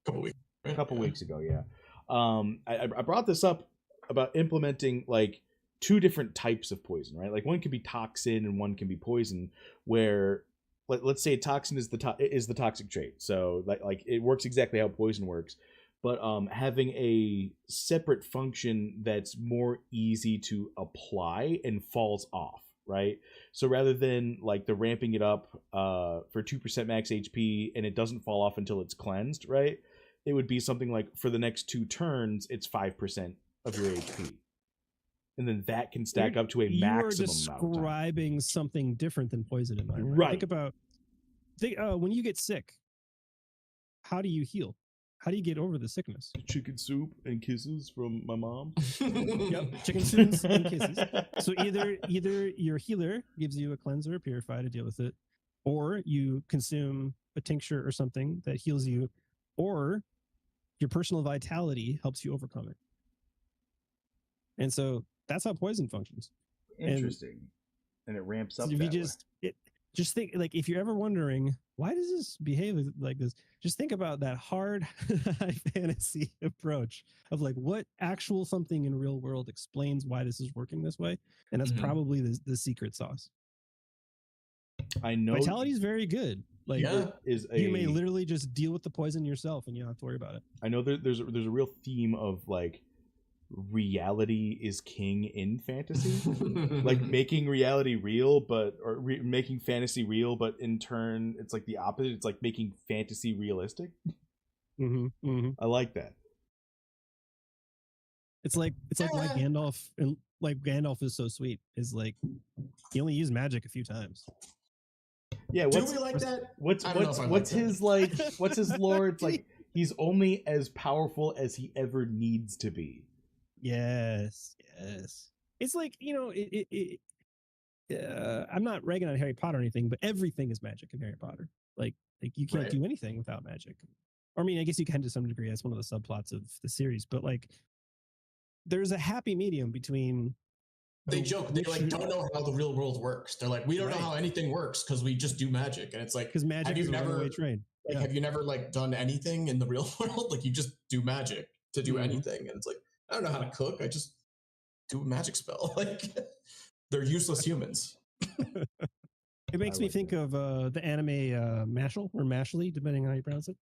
a couple weeks ago. Yeah, I brought this up about implementing like 2 different types of poison, right? Like one can be toxin and one can be poison. Where let's say toxin is the toxic trait, so like it works exactly how poison works. But having a separate function that's more easy to apply and falls off, right? So rather than like the ramping it up for 2% max HP and it doesn't fall off until it's cleansed, right? It would be something like for the next 2 turns, it's 5% of your HP. And then that can stack up to a maximum amount of time. You are describing something different than poison in my mind. Right. Think about when you get sick, how do you heal? How do you get over the sickness? Chicken soup and kisses from my mom. Yep, chicken soup and kisses. So either your healer gives you a cleanser or purify to deal with it, or you consume a tincture or something that heals you, or your personal vitality helps you overcome it. And so that's how poison functions. Interesting. And it ramps up. So if you just think, like, if you're ever wondering why does this behave like this, just think about that hard high fantasy approach of like what actual something in real world explains why this is working this way, and that's probably the secret sauce. I know vitality is very good. Like, you may literally just deal with the poison yourself, and you don't have to worry about it. I know there's a real theme of like reality is king in fantasy, like making reality real, making fantasy real, but in turn it's like the opposite. It's like making fantasy realistic. I like that. It's like why Gandalf, and like Gandalf is so sweet, is like he only used magic a few times. Yeah, do we like that? What's his like? What's his lore? It's like he's only as powerful as he ever needs to be. Yes. It's like, you know, I'm not ragging on Harry Potter or anything, but everything is magic in Harry Potter. Like you can't do anything without magic. Or I mean, I guess you can to some degree. That's one of the subplots of the series. But like, there's a happy medium between. They joke. They like don't know how the real world works. They're like, we don't know how anything works because we just do magic, and it's like, because magic is a runaway train. Like, have you never like done anything in the real world? Like, you just do magic to do anything, and it's like, I don't know how to cook. I just do a magic spell. Like, they're useless humans. It makes me think of the anime Mashal or Mashly, depending on how you pronounce it.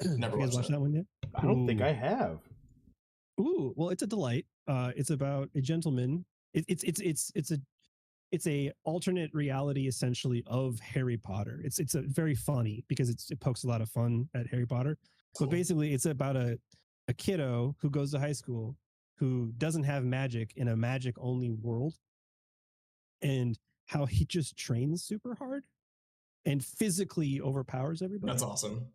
Never watched that one yet? I don't think I have. Ooh, well, it's a delight. It's about a gentleman. It's a alternate reality essentially of Harry Potter. It's a very funny because it pokes a lot of fun at Harry Potter. Cool. But basically, it's about a kiddo who goes to high school who doesn't have magic in a magic only world, and how he just trains super hard and physically overpowers everybody. That's awesome.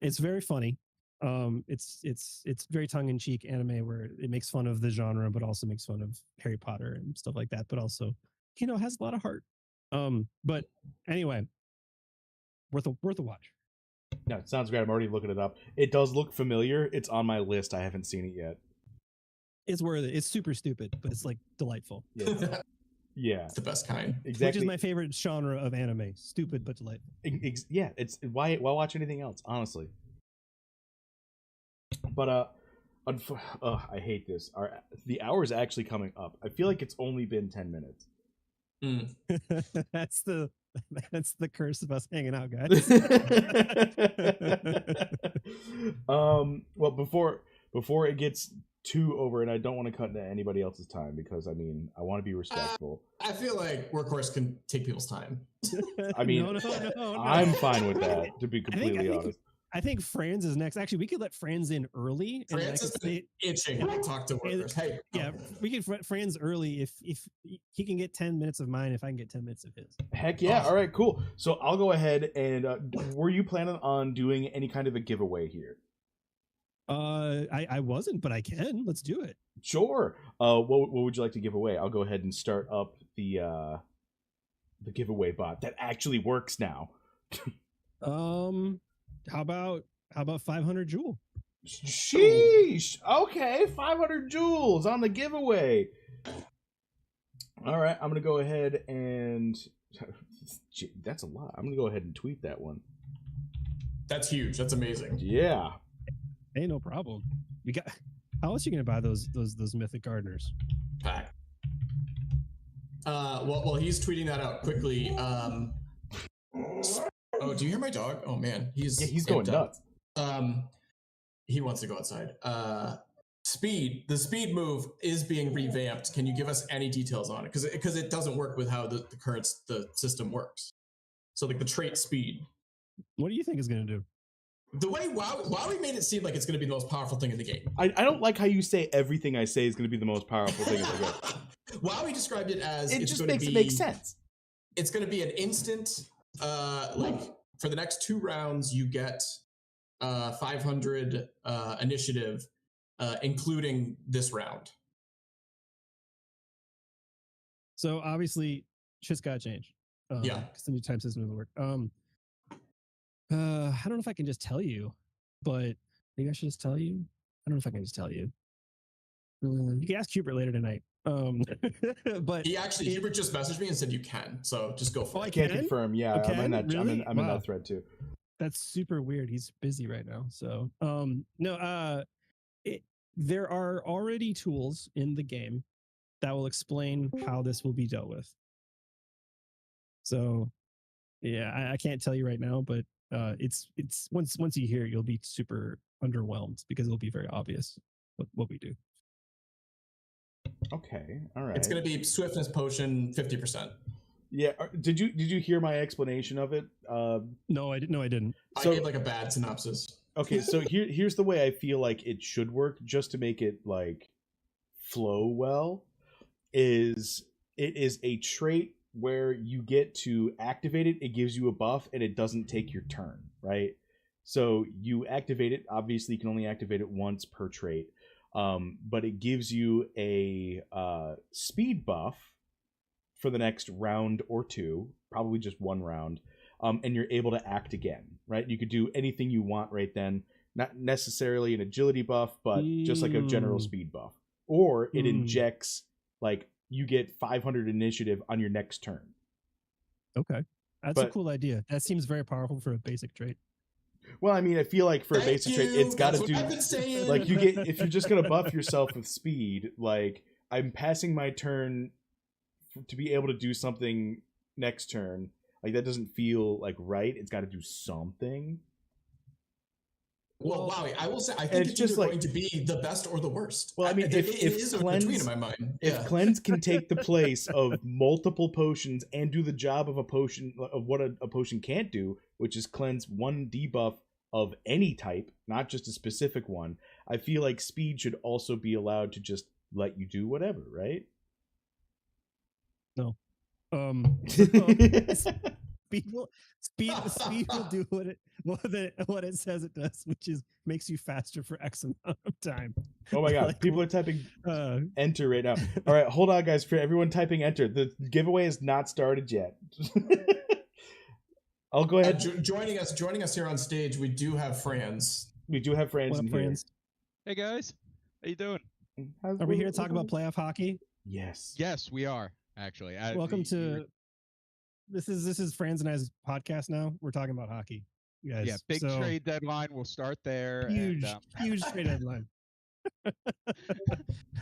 It's very funny. It's very tongue in cheek anime where it makes fun of the genre, but also makes fun of Harry Potter and stuff like that. But also, has a lot of heart. But anyway, worth a watch. No, it sounds great. I'm already looking it up. It does look familiar. It's on my list. I haven't seen it yet. It's worth it. It's super stupid, but it's like delightful. Yeah. Yeah. It's the best kind. Exactly. Which is my favorite genre of anime. Stupid but delightful. Yeah, it's why watch anything else, honestly. But I hate this. The hour is actually coming up. I feel like it's only been 10 minutes. That's the curse of us hanging out, guys. Well, before it gets too over, and I don't want to cut into anybody else's time because I want to be respectful. I feel like Workhorse can take people's time. I mean, no. I'm fine with that, to be completely honest. I think Franz is next. Actually, we could let Franz in early. Franz is itching to talk to Workhorse. Hey, yeah, we can Franz early if he can get 10 minutes of mine, if I can get 10 minutes of his. Heck yeah! All right, cool. So I'll go ahead and were you planning on doing any kind of a giveaway here? I wasn't, but I can. Let's do it. Sure. What would you like to give away? I'll go ahead and start up the giveaway bot that actually works now. How about 500 Joule? Sheesh. Okay, 500 joules on the giveaway. All right, I'm gonna go ahead and that's a lot. I'm gonna go ahead and tweet that one. That's huge. That's amazing. Yeah. Hey, no problem. You got. How else are you gonna buy those mythic gardeners? Pack. Well, he's tweeting that out quickly. Oh, do you hear my dog? Oh man, he's going nuts. He wants to go outside. The speed move is being revamped. Can you give us any details on it? Because it doesn't work with how the system works. So like the trait speed. What do you think is gonna do? The way Wowee made it seem like it's going to be the most powerful thing in the game. I don't like how you say everything I say is going to be the most powerful thing in the game. Wowee described it as it just makes sense. It's going to be an instant. Like for the next 2 rounds, you get 500 initiative, including this round. So obviously, shit's got to change. Yeah, because the new time system doesn't work. I don't know if I can just tell you, but maybe I should just tell you. I don't know if I can just tell you. You can ask Hubert later tonight. But Hubert just messaged me and said you can, so just go for it. I can't confirm. Yeah, okay, I'm in that. Really? I'm in that thread too. That's super weird. He's busy right now. So no. There are already tools in the game that will explain how this will be dealt with. So yeah, I can't tell you right now, but it's once you hear it, you'll be super underwhelmed because it'll be very obvious what we do. Okay, all right. It's going to be swiftness potion 50%. Yeah. Did you hear my explanation of it? No, I didn't. No, I didn't. I gave like a bad synopsis. Okay, so here's the way I feel like it should work, just to make it like flow well. It is a trait where you get to activate it. It gives you a buff, and it doesn't take your turn, right? So you activate it. Obviously, you can only activate it once per trait, but it gives you a speed buff for the next round or 2, probably just 1 round, and you're able to act again, right? You could do anything you want right then, not necessarily an agility buff, but just like a general speed buff. Or it injects, like, you get 500 initiative on your next turn. Okay. That's a cool idea. That seems very powerful for a basic trait. Well, I mean, I feel like for a basic trait, it's got to do, like, you get, if you're just going to buff yourself with speed, like, I'm passing my turn to be able to do something next turn. Like, that doesn't feel like right. It's got to do something. Well, Wowee, I will say, I think it's just going to be the best or the worst. Well, I mean, if cleanse, between in my mind. If cleanse can take the place of multiple potions and do the job of a potion, of what a potion can't do, which is cleanse 1 debuff of any type, not just a specific one, I feel like speed should also be allowed to just let you do whatever, right? No. So speed will do what it says it does, which is makes you faster for X amount of time. Oh my god, Like, people are typing enter right now. All right, hold on, guys. For everyone typing enter, the giveaway has not started yet. I'll go ahead. Joining us here on stage, we do have Franz. We do have Franz in here. Hey guys, how you doing? Are we here to talk about playoff hockey? Yes. Yes, we are actually. Welcome to. This is Franz and I's podcast now. We're talking about hockey, guys. Yeah, big trade deadline. We'll start there. Huge trade deadline.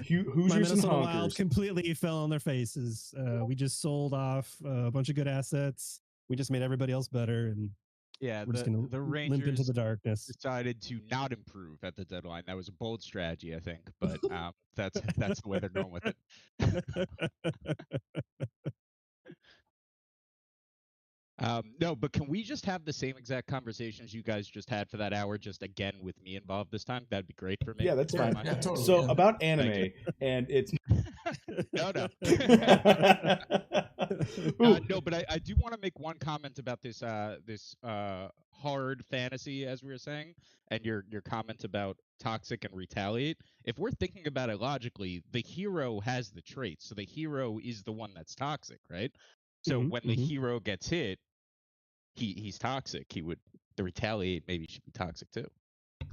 Hoosiers My Minnesota and Wild honkers completely fell on their faces. We just sold off a bunch of good assets. We just made everybody else better, and yeah, we're just gonna the limp Rangers into the darkness. decided to not improve at the deadline. That was a bold strategy, I think, but that's the way they're going with it. No, but can we just have the same exact conversations you guys just had for that hour, just again with me involved this time? That'd be great for me. Yeah, that's fine. Yeah, totally, so yeah. about anime, and it's no. No, but I do want to make one comment about this hard fantasy, as we were saying, and your comment about toxic and retaliate. If we're thinking about it logically, the hero has the traits, so the hero is the one that's toxic, right? So when the hero gets hit, he's toxic. The retaliate maybe should be toxic too.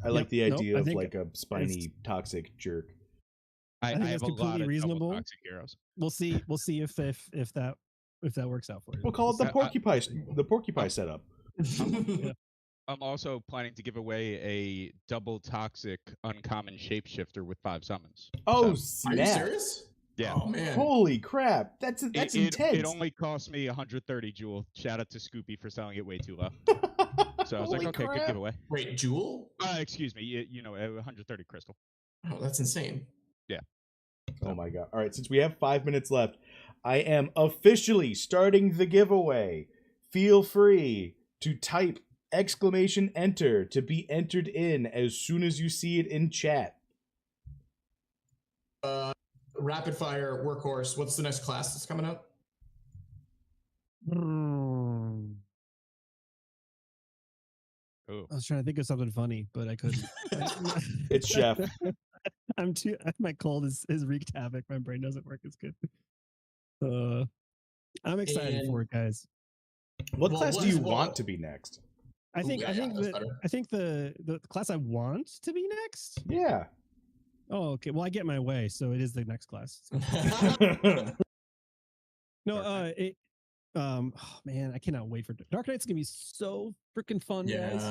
I like the idea of like a spiny toxic jerk. I think have it's a lot completely of reasonable. toxic heroes. We'll see if that works out for you. We'll call it the porcupine setup. Yeah. I'm also planning to give away a double toxic uncommon shapeshifter with 5 summons. Oh, Are you snap. serious? Yeah. Oh man. Holy crap. That's intense. It only cost me 130 Jewel. Shout out to Scoopy for selling it way too low. So I was like, okay, good giveaway. Wait, Jewel? Excuse me. 130 crystal. Oh, that's insane. Yeah. Oh my god. All right, since we have 5 minutes left, I am officially starting the giveaway. Feel free to type !enter to be entered in as soon as you see it in chat. Rapid fire workhorse. What's the next class that's coming up? Oh. I was trying to think of something funny, but I couldn't. It's Chef. My cold has wreaked havoc. My brain doesn't work as good. I'm excited for it, guys. What class do you want to be next? I think the class I want to be next. Yeah. Oh, okay. Well, I get my way, so it is the next class. No, oh man, I cannot wait for Dark Knight's gonna be so freaking fun, guys.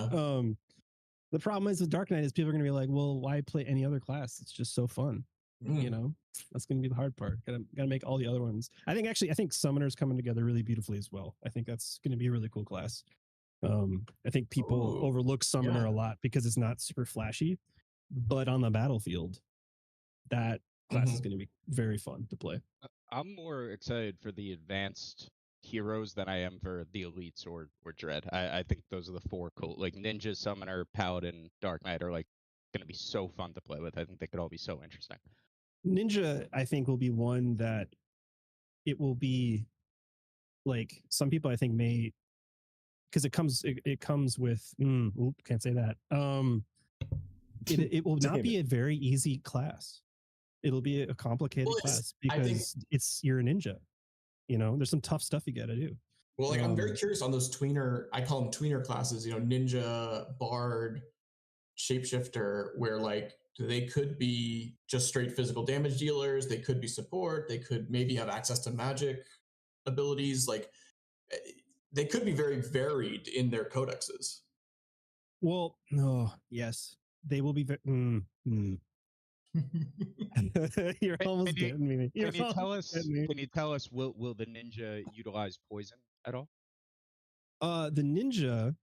The problem is with Dark Knight is people are gonna be like, well, why play any other class? It's just so fun. You know, that's gonna be the hard part. Gotta make all the other ones. I think Summoner's coming together really beautifully as well. I think that's gonna be a really cool class. I think people overlook Summoner a lot because it's not super flashy, but on the battlefield, that class is going to be very fun to play. I'm more excited for the advanced heroes than I am for the elites or Dread. I think those are the 4 cool, like Ninja, Summoner, Paladin, Dark Knight are like going to be so fun to play with. I think they could all be so interesting. Ninja, I think, will be one that it will be like some people I think may, because it comes with can't say that. It will not be a very easy class. It'll be a complicated class because you're a ninja. You know, there's some tough stuff you got to do. Well, like I'm very curious on those tweener. I call them tweener classes. You know, ninja, bard, shapeshifter, where like they could be just straight physical damage dealers. They could be support. They could maybe have access to magic abilities. Like they could be very varied in their codexes. Well, yes, they will be. You're almost getting me. Can you tell us? Will the ninja utilize poison at all? The ninja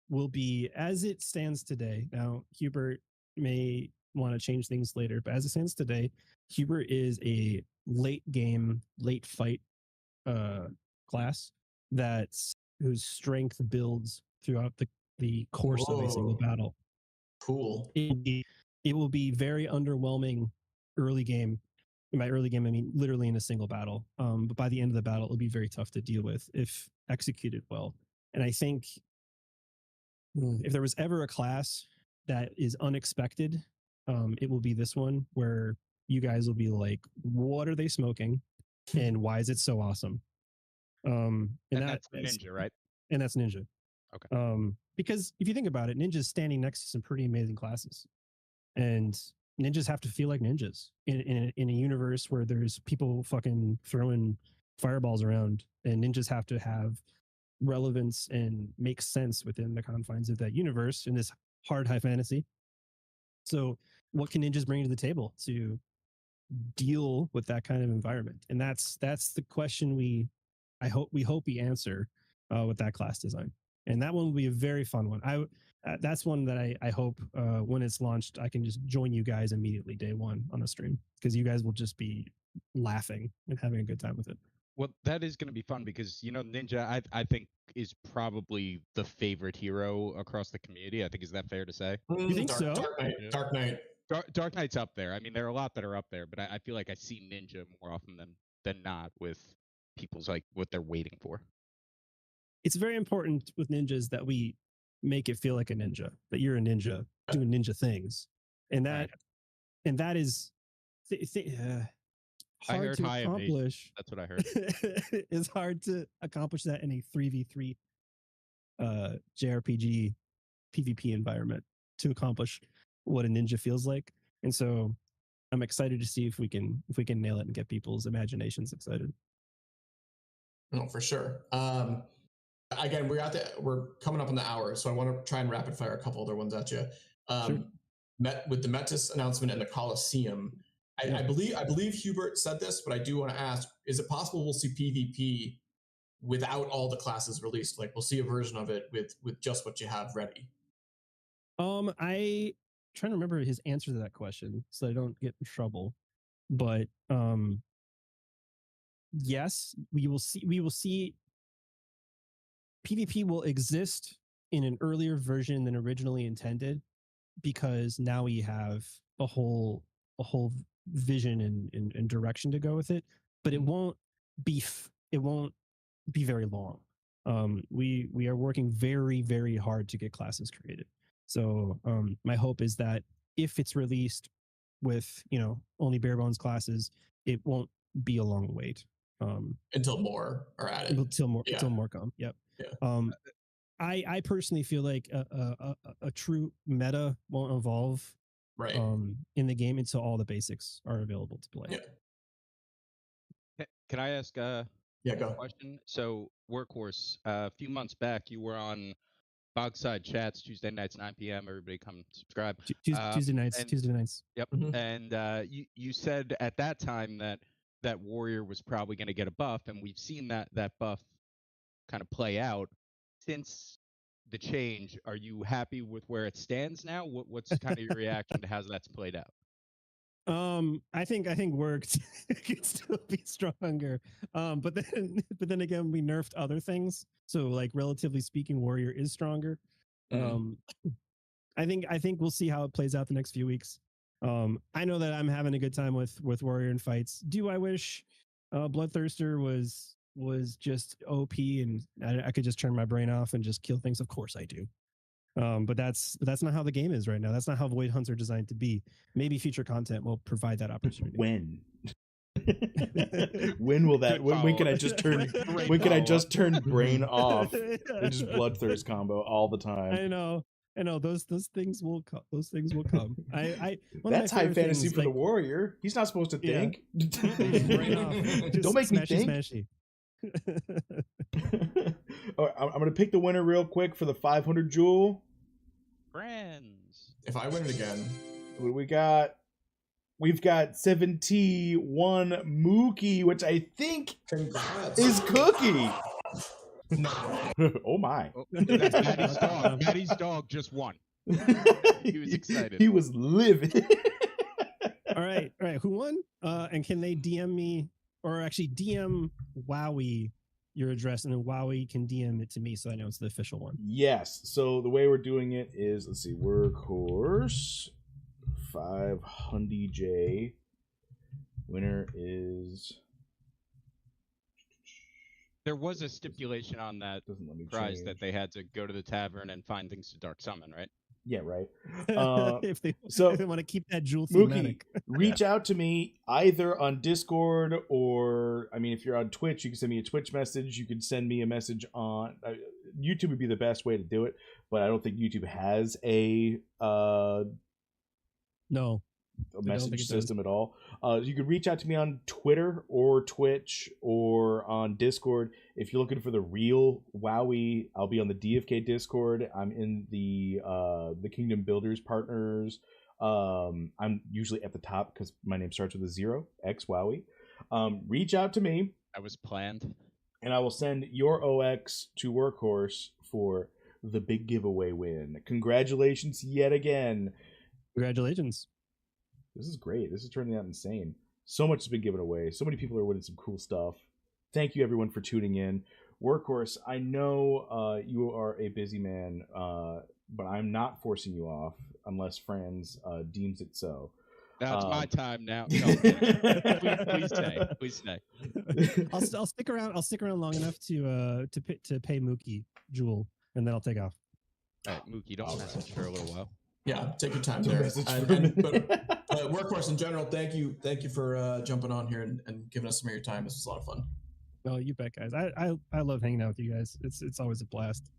will be as it stands today. Now, Hubert may want to change things later, but as it stands today, Hubert is a late game, late fight class whose strength builds throughout the course of a single battle. Cool. It will be very underwhelming early game, In my early game, I mean literally in a single battle. But by the end of the battle, it'll be very tough to deal with if executed well. And I think if there was ever a class that is unexpected, it will be this one, where you guys will be like, "What are they smoking, and why is it so awesome?" And that's Ninja, right? And that's Ninja. Okay. Because if you think about it, Ninja's standing next to some pretty amazing classes, and ninjas have to feel like ninjas in a universe where there's people fucking throwing fireballs around, and ninjas have to have relevance and make sense within the confines of that universe in this hard high fantasy. So what can ninjas bring to the table to deal with that kind of environment? And that's the question we hope we answer with that class design. And that one will be a very fun one. That's one that I hope when it's launched, I can just join you guys immediately day one on a stream, because you guys will just be laughing and having a good time with it. Well, that is going to be fun because, Ninja, I think, is probably the favorite hero across the community. I think, is that fair to say? You think so? Dark Knight. Dark Knight's up there. I mean, there are a lot that are up there, but I feel like I see Ninja more often than not with people's, like, what they're waiting for. It's very important with ninjas that we make it feel like a ninja, that you're a ninja doing ninja things. And that is hard to accomplish. That's what I heard. It's hard to accomplish that in a 3v3 JRPG PvP environment, to accomplish what a ninja feels like. And so I'm excited to see if we can nail it and get people's imaginations excited. No, for sure. Again, we're coming up on the hour, so I want to try and rapid fire a couple other ones at you. Sure. With the Mettis announcement and the Coliseum, I believe Hubert said this, but I do want to ask: is it possible we'll see PvP without all the classes released? Like, we'll see a version of it with just what you have ready. I trying to remember his answer to that question so I don't get in trouble. But yes, we will see PvP will exist in an earlier version than originally intended, because now we have a whole vision and direction to go with it. But it won't be very long. We are working very, very hard to get classes created. So my hope is that if it's released with only bare bones classes, it won't be a long wait. Until more are added. Until more come. Yep. Yeah. I personally feel like a true meta won't evolve in the game until all the basics are available to play. Yeah. Can I ask a question? So, Workhorse, a few months back, you were on Bogside Chats Tuesday nights 9 p.m. Everybody come subscribe. Tuesday nights. Yep. Mm-hmm. And you said at that time that Warrior was probably going to get a buff, and we've seen that buff kind of play out since the change. Are you happy with where it stands now? What's kind of your reaction to how that's played out? I think worked could still be stronger. But then again, we nerfed other things. So, like, relatively speaking, Warrior is stronger. I think we'll see how it plays out the next few weeks. I know that I'm having a good time with Warrior and fights. Do I wish Bloodthirster was just OP and I could just turn my brain off and just kill things? Of course I do. But that's not how the game is right now. That's not how Void Hunts are designed to be. Maybe future content will provide that opportunity. When? When will that? When can I just turn? When can I just turn brain off and just Bloodthirst combo all the time? I know. Those things will come. Those things will come. That's high fantasy for the Warrior. He's not supposed to think. Brain off. Don't make me think. Smashy. I'm gonna pick the winner real quick for the 500 jewel. Friends. If I win it again, what do we got? We've got 71 Mookie, which I think is Cookie. Oh my! That's Maddie's dog. Maddie's dog just won. He was excited. He was livid. All right. Who won? And can they DM me, or actually DM Wowee your address, and then Wowee can DM it to me so I know it's the official one? Yes. So the way we're doing it is, let's see, Workhorse 500J Winner is. There was a stipulation on that Doesn't let me prize change. that they had to go to the tavern and find things to dark summon, right? Yeah, right. if they so want to keep that jewel Mookie, thematic. reach out to me either on Discord or, I mean, if you're on Twitch, you can send me a Twitch message. You can send me a message on YouTube would be the best way to do it, but I don't think YouTube has a message system at all. You can reach out to me on Twitter or Twitch or on Discord. If you're looking for the real Wowee, I'll be on the DFK Discord. I'm in the Kingdom Builders Partners. I'm usually at the top because my name starts with a 0, X Wowee. Reach out to me. That was planned. And I will send your OX to Workhorse for the big giveaway win. Congratulations yet again. Congratulations. This is great. This is turning out insane. So much has been given away. So many people are winning some cool stuff. Thank you, everyone, for tuning in. Workhorse, I know you are a busy man, but I'm not forcing you off unless Franz deems it so. That's my time now. No, please stay. I'll stick around. I'll stick around long enough to pay Mookie Jewel, and then I'll take off. All right, Mookie, don't message for a little while. Yeah, take your time there. But Workhorse in general, thank you for jumping on here and giving us some of your time. This was a lot of fun. Oh, you bet, guys. I love hanging out with you guys. It's always a blast.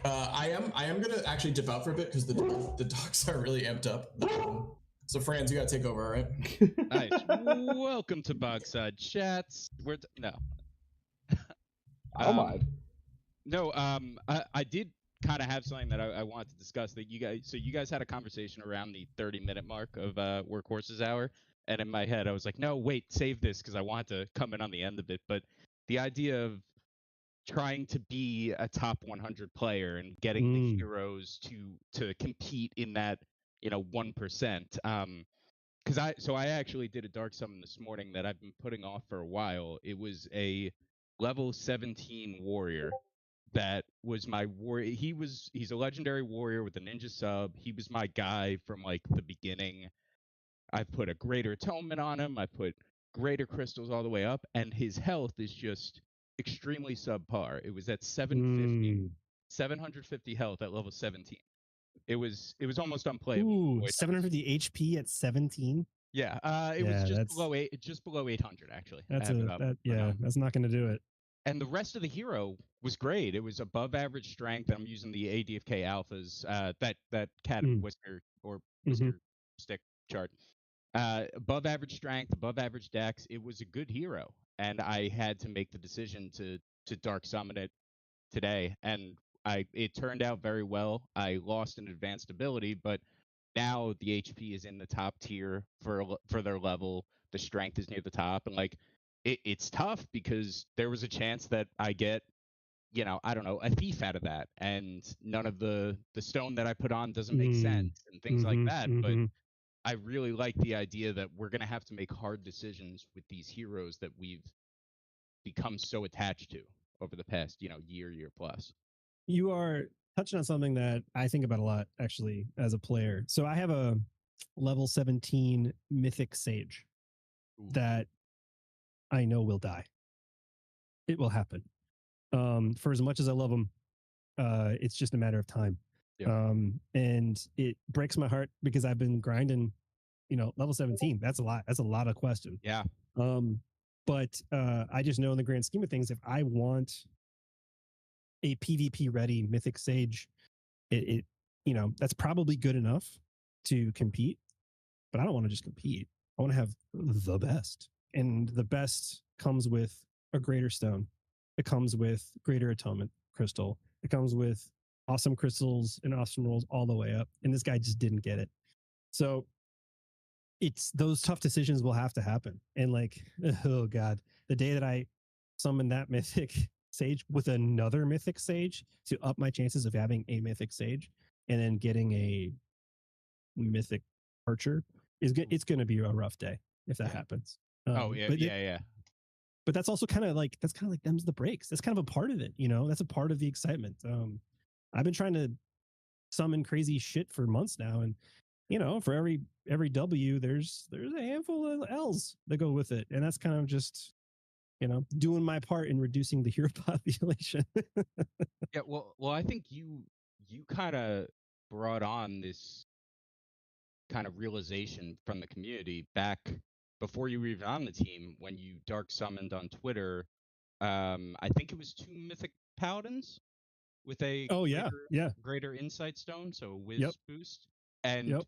I am gonna actually dip out for a bit because the dogs are really amped up. So Franz, you gotta take over, all right? Nice. Welcome to Bogside Chats. No. Oh my. No, I did kind of have something that I wanted to discuss that you guys had a conversation around the 30-minute mark of Workhorse's hour, and in my head I was like, no, wait, save this because I wanted to come in on the end of it. But the idea of trying to be a top 100 player and getting the heroes to compete in that 1%. I actually did a dark summon this morning that I've been putting off for a while. It was a level 17 warrior that was my warrior. He's a legendary warrior with a ninja sub. He was my guy from like the beginning. I put a greater atonement on him. I put greater crystals all the way up, and his health is just extremely subpar. It was at 750 health at level 17. It was almost unplayable. Ooh, 750 HP at 17. Yeah, it was just below 800 actually. That's that's not going to do it. And the rest of the hero was great. It was above average strength. I'm using the ADFK alphas, that cat whisker or whisker stick chart. Above average strength, above average dex. It was a good hero, and I had to make the decision to dark summon it today, and it turned out very well. I lost an advanced ability, but now the HP is in the top tier for their level. The strength is near the top, and like it's tough because there was a chance that I get, I don't know, a thief out of that, and none of the stone that I put on doesn't make sense and things like that. But I really like the idea that we're gonna have to make hard decisions with these heroes that we've become so attached to over the past, year plus. You are touching on something that I think about a lot, actually, as a player. So I have a level 17 Mythic Sage that I know will die. It will happen. For as much as I love him, it's just a matter of time. Yeah. And it breaks my heart because I've been grinding, level 17. That's a lot. That's a lot of question. Yeah. But I just know in the grand scheme of things, if I want a PvP ready Mythic Sage, it that's probably good enough to compete, but I don't want to just compete. I want to have the best, and the best comes with a greater stone. It comes with greater atonement crystal. It comes with awesome crystals and awesome rolls all the way up. And this guy just didn't get it. So it's those tough decisions will have to happen. And like, oh God, the day that I summon that Mythic Sage with another Mythic Sage to up my chances of having a Mythic Sage and then getting a Mythic Archer it's going to be a rough day if that happens. But that's also kind of like them's the breaks. That's kind of a part of it, that's a part of the excitement. I've been trying to summon crazy shit for months now, and for every W, there's a handful of L's that go with it, and that's kind of just doing my part in reducing the hero population. Yeah, well, I think you kind of brought on this kind of realization from the community back before you were even on the team when you dark summoned on Twitter. I think it was 2 mythic paladins with a greater insight stone, so a whiz boost, and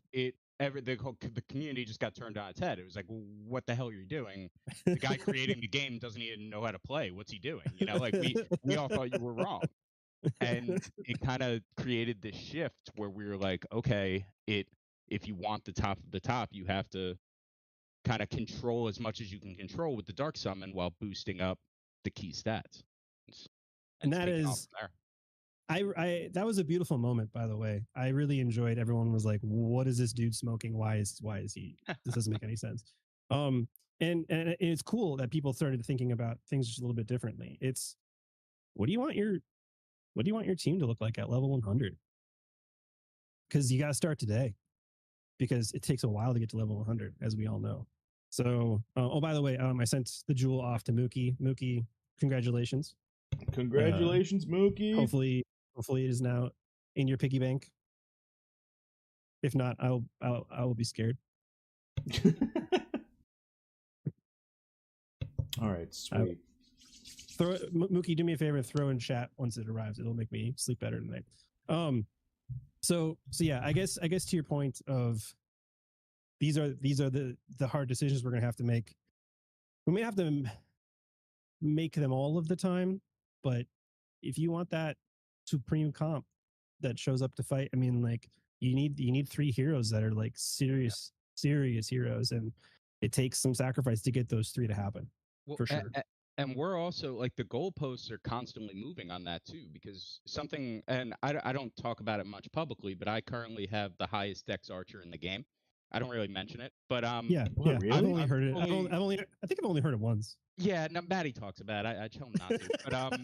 the community just got turned on its head. It was like, well, what the hell are you doing? The guy creating the game doesn't even know how to play. What's he doing? Like we all thought you were wrong, and it kind of created this shift where we were like, okay, if you want the top of the top, you have to kind of control as much as you can control with the dark summon while boosting up the key stats. And that is, that was a beautiful moment, by the way. I really enjoyed. Everyone was like, "What is this dude smoking? Why is he? This doesn't make any sense." And it's cool that people started thinking about things just a little bit differently. It's what do you want your team to look like at level 100? Because you got to start today, because it takes a while to get to level 100, as we all know. So, by the way, I sent the jewel off to Mookie. Mookie, congratulations! Congratulations, Mookie. Hopefully it is now in your piggy bank. If not, I will be scared. All right, sweet. Mookie, do me a favor, throw in chat once it arrives. It'll make me sleep better tonight. So yeah, I guess to your point of these are the hard decisions we're gonna have to make. We may have to make them all of the time, but if you want that supreme comp that shows up to fight, I mean, like you need 3 heroes that are like serious heroes, and it takes some sacrifice to get those 3 to happen, for sure. And we're also like the goalposts are constantly moving on that too, because something, and I don't talk about it much publicly, but I currently have the highest dex archer in the game. I don't really mention it, but really? I've only heard it. I think I've only heard it once. Yeah, no, Maddie talks about it. I tell him not to, but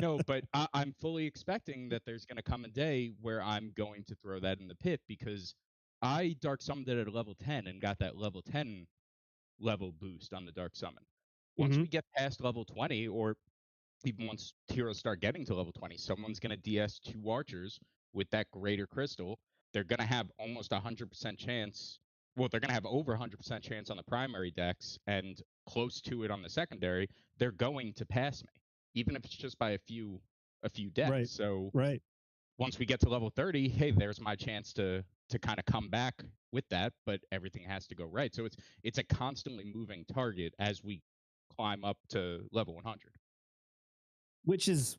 no, but I'm fully expecting that there's going to come a day where I'm going to throw that in the pit, because I dark summoned it at level 10 and got that level 10 level boost on the dark summon. Once we get past level 20, or even once heroes start getting to level 20, someone's going to DS 2 archers with that greater crystal. They're going to have almost 100% chance. Well, they're going to have over 100% chance on the primary dex and close to it on the secondary. They're going to pass me, even if it's just by a few decks. Right. So once we get to level 30, hey, there's my chance to kind of come back with that, but everything has to go right. So it's a constantly moving target as we climb up to level 100. Which is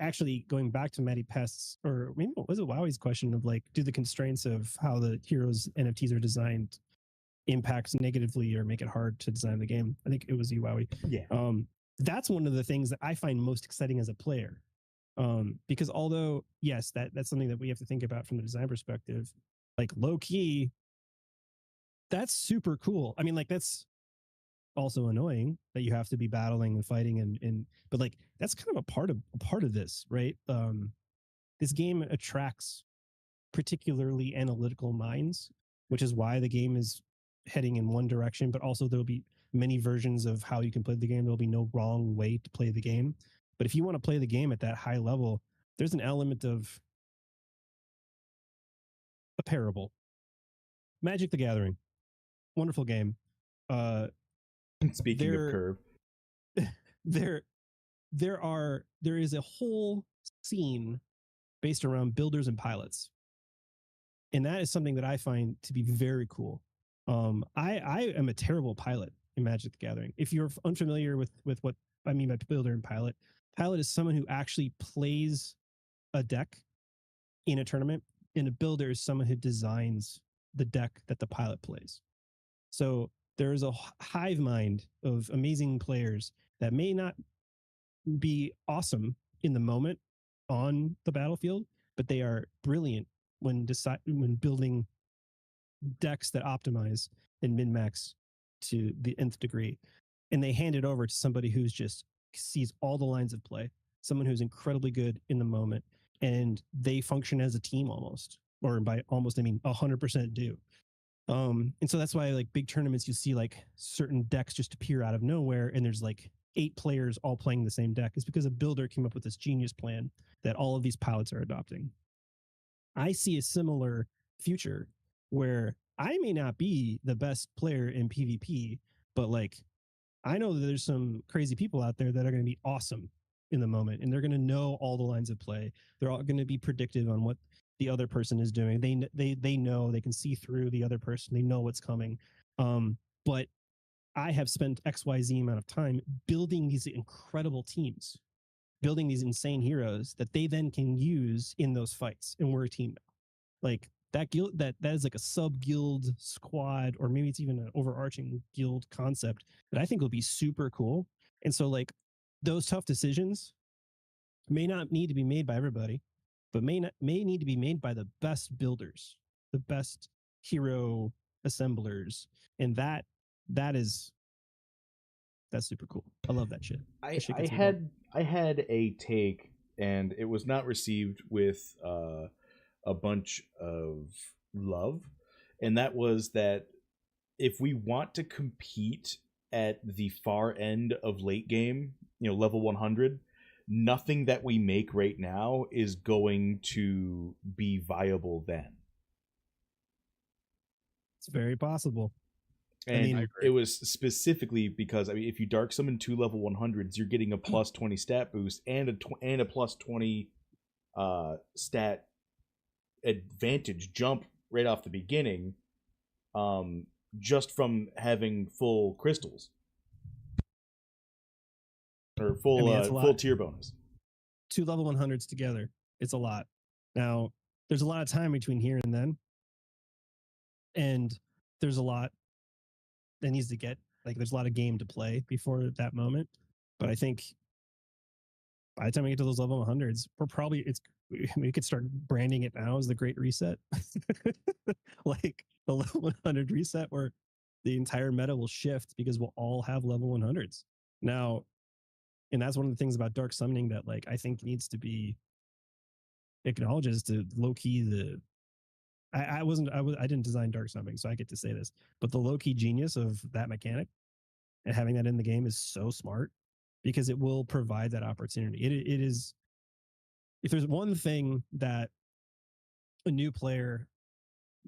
actually going back to Matty Pest's, or maybe what was it, Wowee's question of like, do the constraints of how the heroes NFTs are designed impact negatively or make it hard to design the game? I think it was you, Wowee. Yeah. That's one of the things that I find most exciting as a player. Because although, yes, that's something that we have to think about from the design perspective, like low key, that's super cool. I mean, like that's also annoying that you have to be battling and fighting and but like that's kind of a part of this, right? This game attracts particularly analytical minds, which is why the game is heading in one direction, but also there'll be many versions of how you can play the game. There'll be no wrong way to play the game. But if you want to play the game at that high level, there's an element of a parable. Magic the Gathering, wonderful game. Speaking of curve, there is a whole scene based around builders and pilots, and that is something that I find to be very cool. I am a terrible pilot in Magic the Gathering. If you're unfamiliar with what I mean by builder and pilot is someone who actually plays a deck in a tournament, and a builder is someone who designs the deck that the pilot plays. So there is a hive mind of amazing players that may not be awesome in the moment on the battlefield, but they are brilliant when building decks that optimize and min-max to the nth degree. And they hand it over to somebody who's just sees all the lines of play, someone who's incredibly good in the moment, and they function as a team almost. or by almost, I mean 100% do. And so that's why like big tournaments, you see like certain decks just appear out of nowhere, and there's like 8 players all playing the same deck. It's because a builder came up with this genius plan that all of these pilots are adopting. I see a similar future where I may not be the best player in PvP, but like I know that there's some crazy people out there that are going to be awesome in the moment, and they're going to know all the lines of play. They're all going to be predictive on what the other person is doing. They know, they can see through the other person. They know what's coming. But I have spent XYZ amount of time building these incredible teams, building these insane heroes that they then can use in those fights. And we're a team now. Like that guild, that is like a sub guild squad, or maybe it's even an overarching guild concept that I think will be super cool. And so like those tough decisions may not need to be made by everybody, but may need to be made by the best builders, the best hero assemblers. And that's super cool. I love that shit. I had a take, and it was not received with a bunch of love, and that was that if we want to compete at the far end of late game, level 100, nothing that we make right now is going to be viable then. It's very possible. And it was specifically because if you dark summon 2 level 100s, you're getting a plus 20 stat boost and a plus 20 stat advantage jump right off the beginning, just from having full crystals or full tier bonus. 2 level 100s together, it's a lot. Now there's a lot of time between here and then, and there's a lot that needs to get, like, there's a lot of game to play before that moment. But I think by the time we get to those level 100s, we could start branding it now as the Great Reset. Like the level 100 reset, where the entire meta will shift because we'll all have level 100s now. And that's one of the things about dark summoning that, like, I think needs to be acknowledged, is to low key I didn't design dark summoning, so I get to say this, but the low key genius of that mechanic and having that in the game is so smart, because it will provide that opportunity. It is, if there's one thing that a new player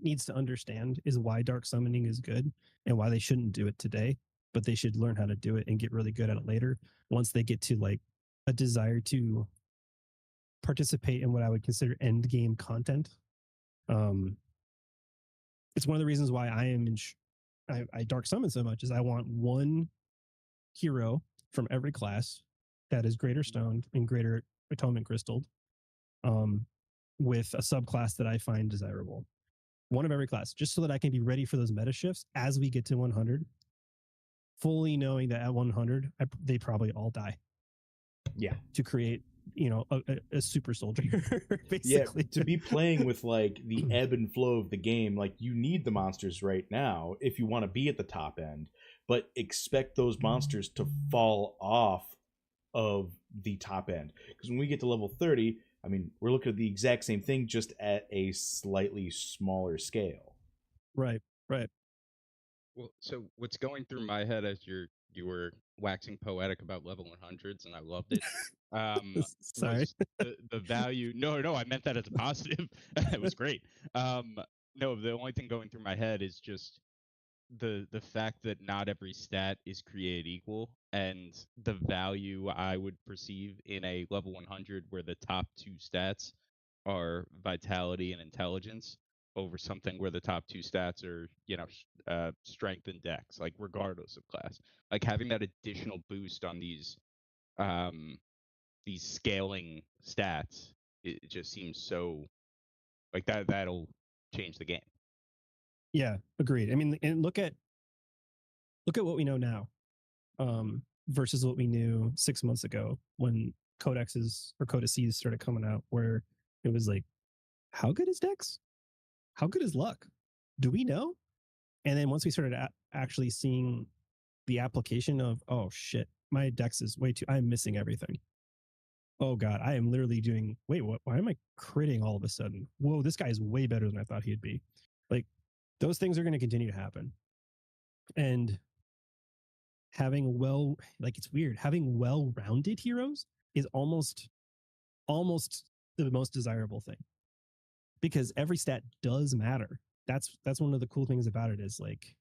needs to understand, is why dark summoning is good and why they shouldn't do it today, but they should learn how to do it and get really good at it later, once they get to like a desire to participate in what I would consider end game content. It's one of the reasons why I dark summon so much, is I want one hero from every class that is greater stoned and greater atonement crystalled, with a subclass that I find desirable. One of every class, just so that I can be ready for those meta shifts as we get to 100, fully knowing that at 100, they probably all die. Yeah. To create, a super soldier, basically. Yeah, to be playing with like the ebb and flow of the game, like you need the monsters right now if you want to be at the top end, but expect those monsters to fall off of the top end. Because when we get to level 30, we're looking at the exact same thing, just at a slightly smaller scale. Right. Well, so what's going through my head as you were waxing poetic about level 100s, and I loved it. Sorry. The value. No, I meant that as a positive. It was great. No, the only thing going through my head is just the fact that not every stat is created equal, and the value I would perceive in a level 100 where the top 2 stats are vitality and intelligence, over something where the top 2 stats are, strength and dex, like regardless of class. Like having that additional boost on these scaling stats, it just seems so like that'll change the game. Yeah, agreed. And look at what we know now, versus what we knew 6 months ago when codexes or codices started coming out, where it was like, how good is dex? How good is luck? Do we know? And then once we started actually seeing the application of, oh shit, my dex is way too, I'm missing everything. oh god, I am literally doing. Wait, what? Why am I critting all of a sudden? Whoa, this guy is way better than I thought he'd be. Like those things are going to continue to happen, and having it's weird. Having well-rounded heroes is almost the most desirable thing, because every stat does matter. That's one of the cool things about it, is like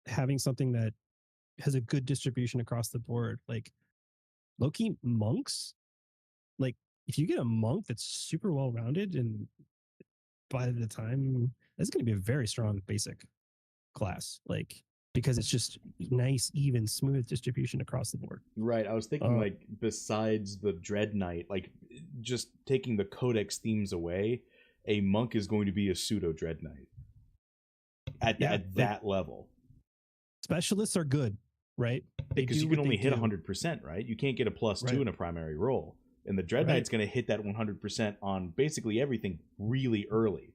having something that has a good distribution across the board. Like low-key monks, like if you get a monk that's super well-rounded, and by the time that's going to be a very strong basic class, like because it's just nice, even, smooth distribution across the board. Right. I was thinking like besides the Dread Knight, like just taking the Codex themes away, a monk is going to be a pseudo Dread Knight at that level. Specialists are good, right? Because you can only hit 100%, right? You can't get a +2 in a primary roll. And the Dread Knight's going to hit that 100% on basically everything really early.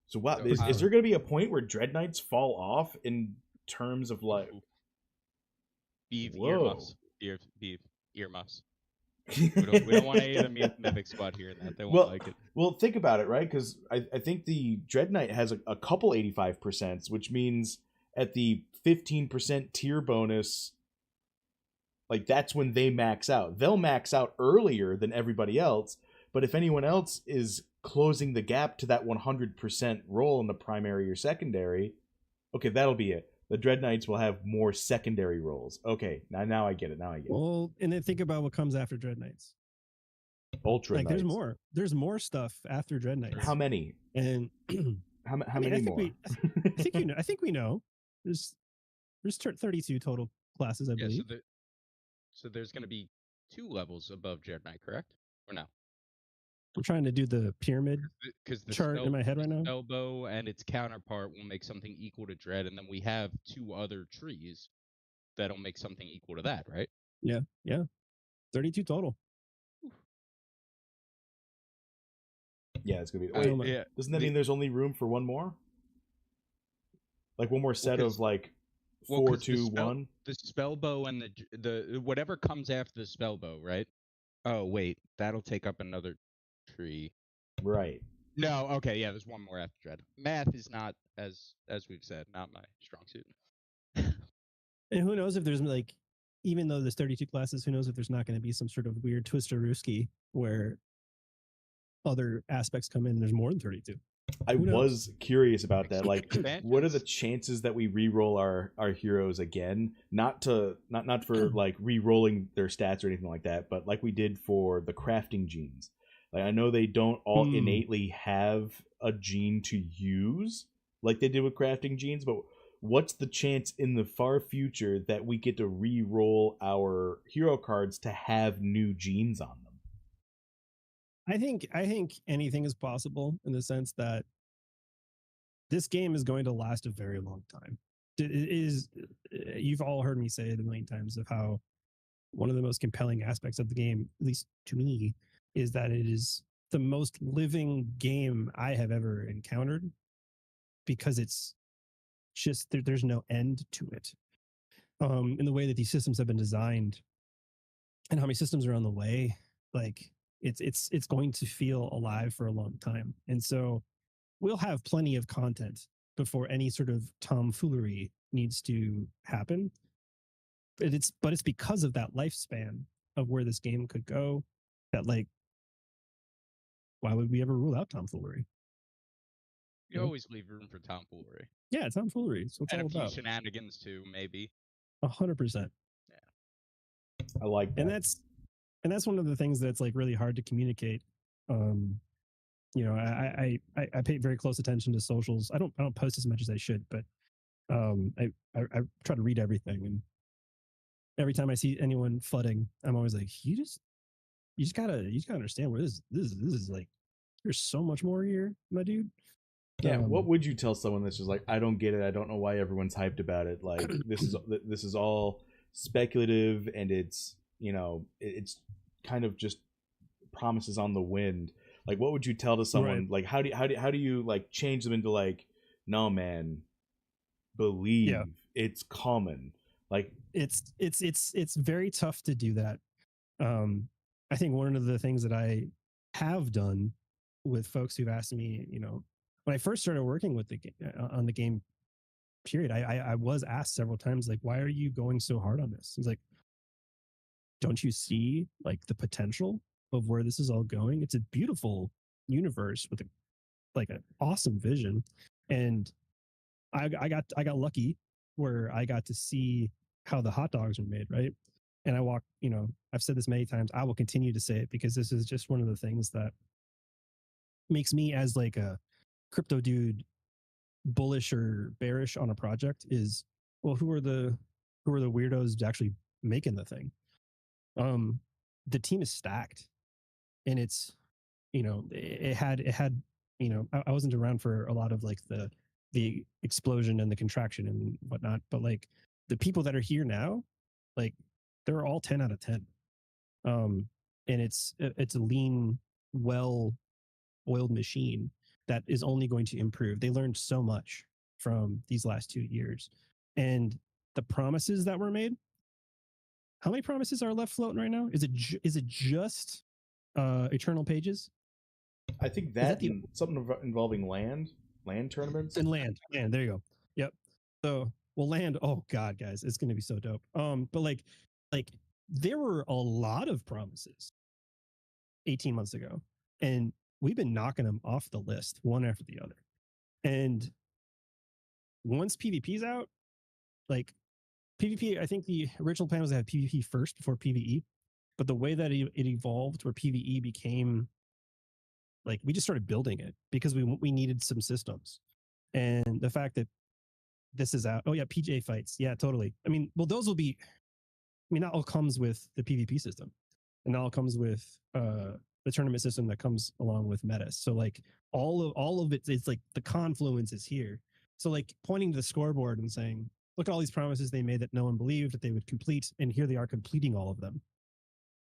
So wow, is there going to be a point where Dread Knights fall off in terms of like earmuffs? Earmuffs. We don't want any of the Mythic squad hearing that. They won't like it. Well, think about it, right? Because I think the Dread Knight has a couple 85%, which means at the 15% tier bonus, like that's when they max out. They'll max out earlier than everybody else, but if anyone else is closing the gap to that 100% roll in the primary or secondary, okay, that'll be it. The Dread Knights will have more secondary rolls. Okay, now I get it. Well, and then think about what comes after Dread Knights. Ultra Like Knights. There's more stuff after Dread Knights. How many? And how many more? I think we know. There's 32 total classes, I believe. So there's going to be 2 levels above Dread Knight, correct? Or no? I'm trying to do the pyramid chart in my head right now. Elbow and its counterpart will make something equal to Dread, and then we have 2 other trees that'll make something equal to that, right? Yeah. 32 total. Yeah, it's gonna be. Wait, doesn't that mean there's only room for one more? Like one more set of like 4, 2, 1. The spellbow and the whatever comes after the spellbow, right? Oh wait, that'll take up another tree. Right. No, okay, yeah, there's one more after Dread. Math is not, as we've said, not my strong suit. And who knows if there's like, even though there's 32 classes, who knows if there's not going to be some sort of weird twister-rooski where other aspects come in and there's more than 32. I was curious about that. Like, what are the chances that we re-roll our heroes again? Not for like re-rolling their stats or anything like that, but like we did for the crafting genes. Like I know they don't all innately have a gene to use like they did with crafting genes, but what's the chance in the far future that we get to re-roll our hero cards to have new genes on them? I think anything is possible in the sense that this game is going to last a very long time. It is, you've all heard me say it a million times of how one of the most compelling aspects of the game, at least to me, is that it is the most living game I have ever encountered, because it's just there's no end to it. In the way that these systems have been designed and how many systems are on the way, like it's going to feel alive for a long time. And so we'll have plenty of content before any sort of tomfoolery needs to happen. But it's because of that lifespan of where this game could go that, like, why would we ever rule out tomfoolery? You always leave room for tomfoolery. Yeah, tomfoolery. It's what it's all about. Shenanigans too, maybe. 100%. Yeah, I like that. And that's one of the things that's like really hard to communicate. You know, I pay very close attention to socials. I don't post as much as I should, but I try to read everything. And every time I see anyone flooding, I'm always like, you just gotta understand where this is like. There's so much more here, my dude. Yeah, what would you tell someone that's just like, I don't get it, I don't know why everyone's hyped about it. Like this is all speculative, and it's, you know, it's kind of just promises on the wind. Like, what would you tell to someone? Right. Like, how do you like change them into like, no man, believe it's common. Like it's very tough to do that. I think one of the things that I have done with folks who've asked me, when I first started working with on the game, period, I was asked several times, like, why are you going so hard on this? It's like, don't you see like the potential of where this is all going? It's a beautiful universe with an awesome vision, and I got lucky where I got to see how the hot dogs are made, right? And I've said this many times. I will continue to say it because this is just one of the things that makes me, as like a crypto dude, bullish or bearish on a project is, well, who are the weirdos actually making the thing? The team is stacked, and it's, it had I wasn't around for a lot of like the explosion and the contraction and whatnot, but like the people that are here now, like they're all 10 out of 10. And it's a lean, well oiled machine that is only going to improve. They learned so much from these last 2 years, and the promises that were made. How many promises are left floating right now? Is it just Eternal Pages? I think something involving land tournaments and land. There you go. Yep. So, well, land. Oh God, guys, it's going to be so dope. But like there were a lot of promises 18 months ago, and we've been knocking them off the list one after the other. And once PvP's out, like PvP, I think the original plan was to have PvP first before PvE, but the way that it evolved, where PvE became like, we just started building it because we needed some systems, and the fact that this is out. Oh yeah, PJ fights. Yeah, totally. I mean, well, those will be. I mean, that all comes with the PvP system, and that all comes with the tournament system that comes along with Mettis. So like all of it, it's like the confluence is here. So like pointing to the scoreboard and saying, look at all these promises they made that no one believed that they would complete, and here they are completing all of them.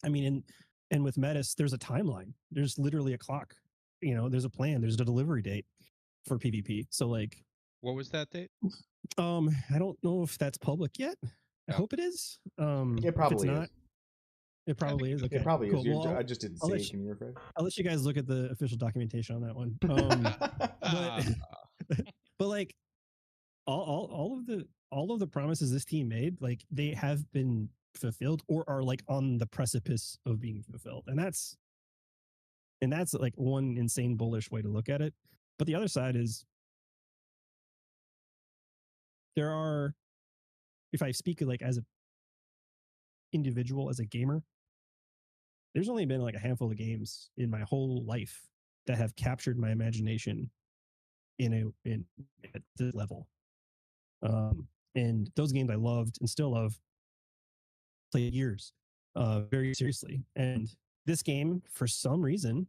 I mean, and with Mettis, there's a timeline. There's literally a clock. There's a plan. There's a delivery date for PvP. So like, what was that date? I don't know if that's public yet. I hope it is. It probably is. It probably is. Okay. It probably cool. is. Well, I just didn't see it. Can you refresh? I'll let you guys look at the official documentation on that one. But like all of the promises this team made, like they have been fulfilled or are like on the precipice of being fulfilled. And that's like one insane bullish way to look at it. But the other side is there are, if I speak like as an individual, as a gamer, there's only been like a handful of games in my whole life that have captured my imagination at this level. And those games I loved and still love, played years, very seriously. And this game, for some reason,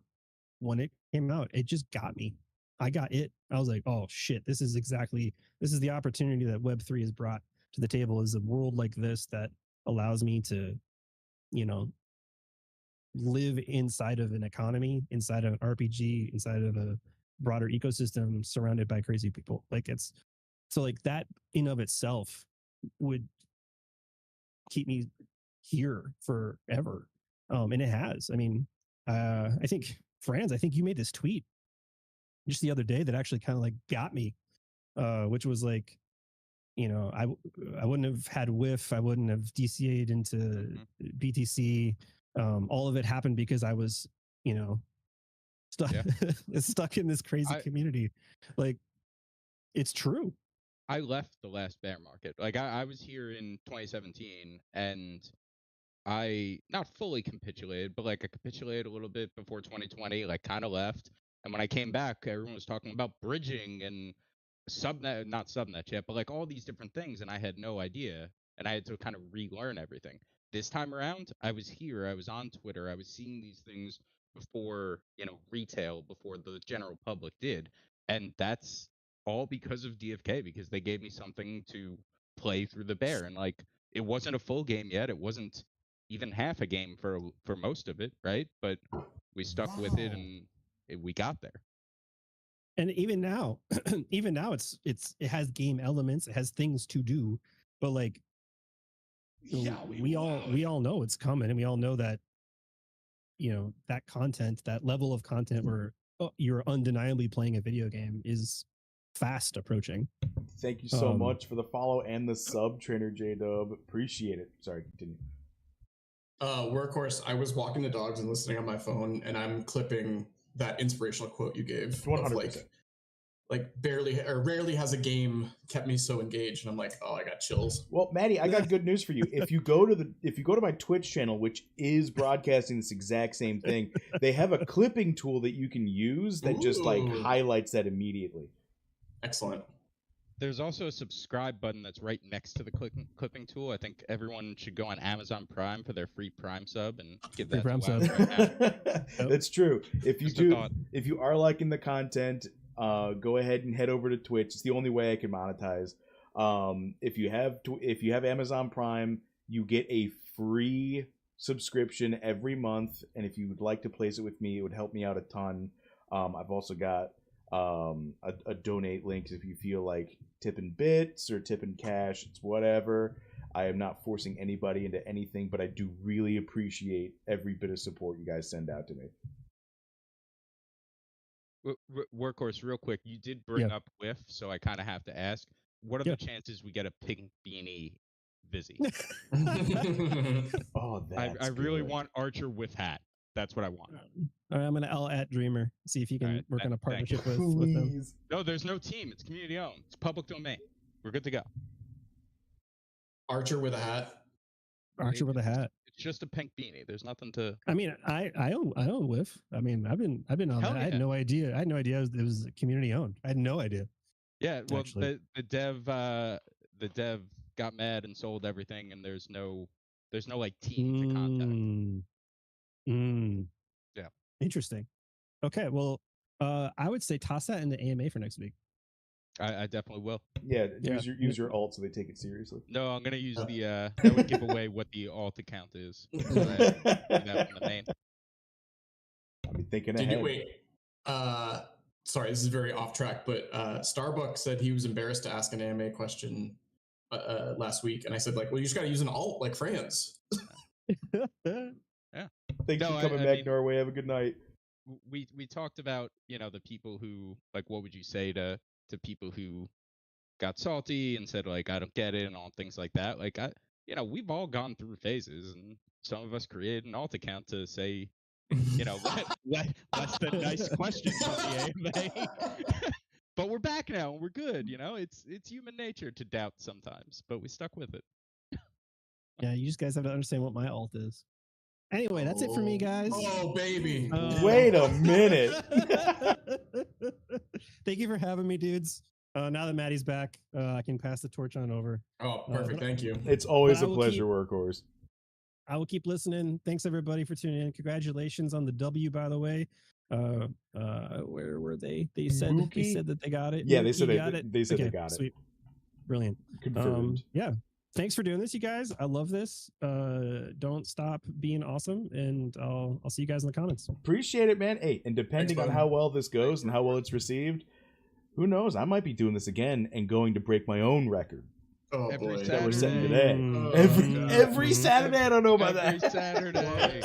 when it came out, it just got me. I got it. I was like, oh shit, this is the opportunity that Web3 has brought to the table, is a world like this that allows me to, live inside of an economy, inside of an RPG, inside of a broader ecosystem, surrounded by crazy people. Like it's, so like that in of itself would keep me here forever. And it has. I mean, I think, Franz, I think you made this tweet just the other day that actually kind of like got me, which was like, I wouldn't have had whiff. I wouldn't have DCA'd into BTC. All of it happened because I was, stuck, stuck in this crazy community. Like, it's true. I left the last bear market. Like I was here in 2017, and I not fully capitulated, but like I capitulated a little bit before 2020, like kind of left. And when I came back, everyone was talking about bridging and subnet, not subnet yet, but like all these different things, and I had no idea, and I had to kind of relearn everything. This time around, I was here, I was on Twitter, I was seeing these things before, retail, before the general public did, and that's all because of DFK, because they gave me something to play through the bear. And like, it wasn't a full game yet, it wasn't even half a game for most of it, right? But we stuck with it, and we got there. And even now, it has game elements, it has things to do, but like we all know it's coming, and we all know that that content, that level of content where you're undeniably playing a video game is fast approaching. Thank you so much for the follow and the sub, Trainer J Dub. Appreciate it. Sorry, continue. Workhorse, I was walking the dogs and listening on my phone, and I'm clipping that inspirational quote you gave. 100%. Like rarely has a game kept me so engaged, and I'm like, oh, I got chills. Well, Maddie, I got good news for you. If you go to my Twitch channel, which is broadcasting this exact same thing, they have a clipping tool that you can use that just like highlights that immediately. Excellent. There's also a subscribe button that's right next to the clipping tool. I think everyone should go on Amazon Prime for their free Prime sub and give that Prime to sub. right now. That's true. If you are liking the content, go ahead and head over to Twitch. It's the only way I can monetize. If you have Amazon Prime, you get a free subscription every month, and if you would like to place it with me, it would help me out a ton. I've also got a donate link if you feel like tipping bits or tipping cash. It's whatever. I am not forcing anybody into anything, but I do really appreciate every bit of support you guys send out to me. Workhorse, real quick, you did bring up Whiff, so I kind of have to ask, what are the chances we get a pink beanie Vizzy? Oh, I really want Archer with hat. That's what I want. All right, I'll at Dreamer, see if he can work on a partnership with them. No, there's no team. It's community owned. It's public domain. We're good to go. Archer with a hat. Archer with a hat. It's just a pink beanie. There's nothing to. I mean, I own Whiff. I mean, I've been on that. I had no idea. It was community owned. I had no idea. Yeah, well, the dev got mad and sold everything, and there's no like team to contact. Yeah. Interesting. Okay, well, I would say toss that into AMA for next week. I definitely will. Yeah, use your alt so they take it seriously. No, I'm gonna use the that would give away what the alt account is. So that one the name. I'll be thinking ahead. Wait. Sorry, this is very off track, but Starbuck said he was embarrassed to ask an AMA question last week, and I said, like, well, you just got to use an alt like France. Yeah. Thanks for coming back, Norway. Have a good night. We talked about the people who, like, what would you say to people who got salty and said, like, I don't get it and all things like that. Like, we've all gone through phases, and some of us created an alt account to say, less than nice questions on the AMA. But we're back now and we're good. It's human nature to doubt sometimes, but we stuck with it. Yeah, you just guys have to understand what my alt is. Anyway, that's it for me, guys. Oh, baby. Wait a minute. Thank you for having me, dudes. Now that Maddie's back, I can pass the torch on over. Oh, perfect. Thank you. It's always a pleasure, Workhorse. I will keep listening. Thanks, everybody, for tuning in. Congratulations on the W, by the way. Where were they? They said that they got it. Yeah, they said they got it. They got sweet. Brilliant. Confirmed. Yeah. Thanks for doing this, you guys. I love this. Don't stop being awesome, and I'll see you guys in the comments. Appreciate it, man. Hey, and depending on how well this goes and how well it's received, who knows? I might be doing this again and going to break my own record. Oh, every boy. That we're setting today. Every Saturday. I don't know about every that. Saturday.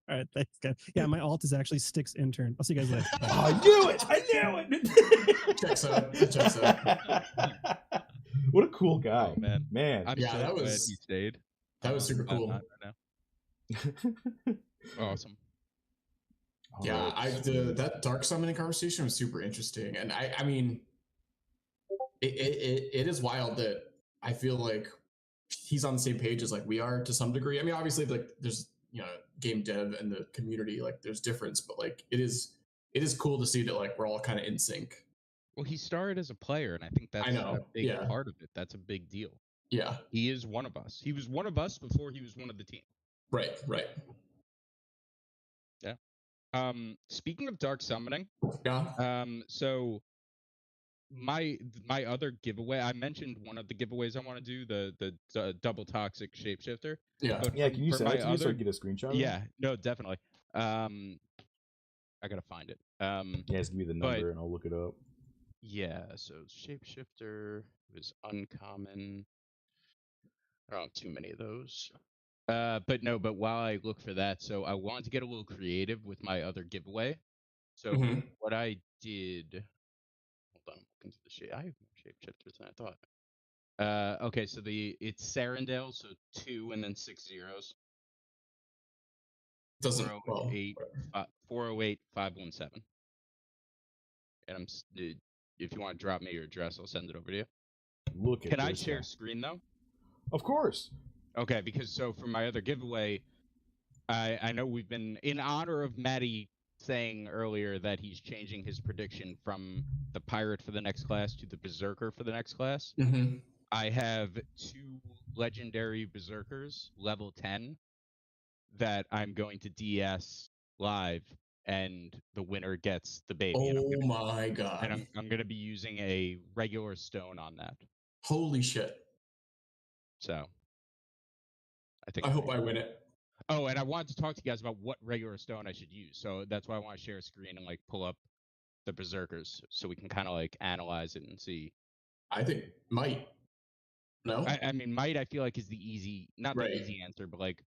All right, thanks, guys. Yeah, my alt is actually Sticks Intern. I'll see you guys later. Oh, I knew it. Checks out. What a cool guy, Oh, man. I'm Yeah, so that glad was- he stayed. That was super cool. Awesome. Yeah, that dark summoning conversation was super interesting, and I mean, it is wild that I feel like he's on the same page as like we are to some degree. I mean, obviously, like there's game dev and the community, like there's difference, but like it is cool to see that like we're all kind of in sync. Well, he started as a player, and I think that's a big part of it. That's a big deal. Yeah, he is one of us. He was one of us before he was one of the team. Right. Yeah. Speaking of dark summoning, so my other giveaway, I mentioned one of the giveaways I want to do, the double toxic shapeshifter. Yeah. Yeah, can you send it to me so I can get a screenshot of it? Yeah, no, definitely. I gotta find it. Yeah, it's gonna be the number and I'll look it up. Yeah, so shapeshifter was uncommon. I don't have too many of those. But while I look for that, so I wanted to get a little creative with my other giveaway. So what I did, hold on, I'm looking through the shape. I have more shapeshifters than I thought. Okay, so it's Sarandale, so 2 and then 6 zeros. Doesn't 408, 408 517. And if you want to drop me your address, I'll send it over to you. Look at Can I this share guy. screen though? Of course. Okay, because so for my other giveaway, I know we've been in honor of Matty saying earlier that he's changing his prediction from the pirate for the next class to the berserker for the next class. I have 2 legendary berserkers, level 10, that I'm going to DS live, and the winner gets the baby. Oh my god! And I'm going to be using a regular stone on that. Holy shit! So, I hope I win it. Oh, and I wanted to talk to you guys about what regular stone I should use. So that's why I want to share a screen and like pull up the berserkers so we can kind of like analyze it and see. I think might. No, I mean might. I feel like is the easy, not the easy answer, but like.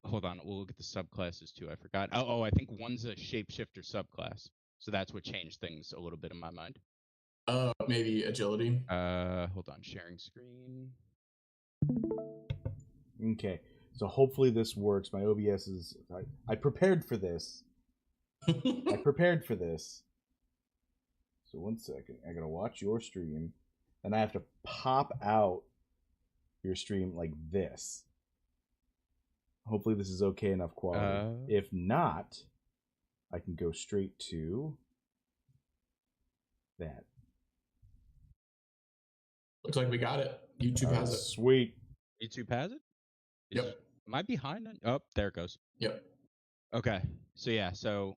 Hold on, we'll look at the subclasses too. I forgot. Oh, I think one's a shapeshifter subclass, so that's what changed things a little bit in my mind. Maybe agility. Hold on, sharing screen. Okay, so hopefully this works. My OBS is. I prepared for this. I prepared for this. So 1 second, I gotta watch your stream, and I have to pop out your stream like this. Hopefully this is okay enough quality. If not, I can go straight to that. Looks like we got it. YouTube has it. Sweet. YouTube has it? Yep. Am I behind it? Oh, there it goes. Yep. Okay. So yeah, so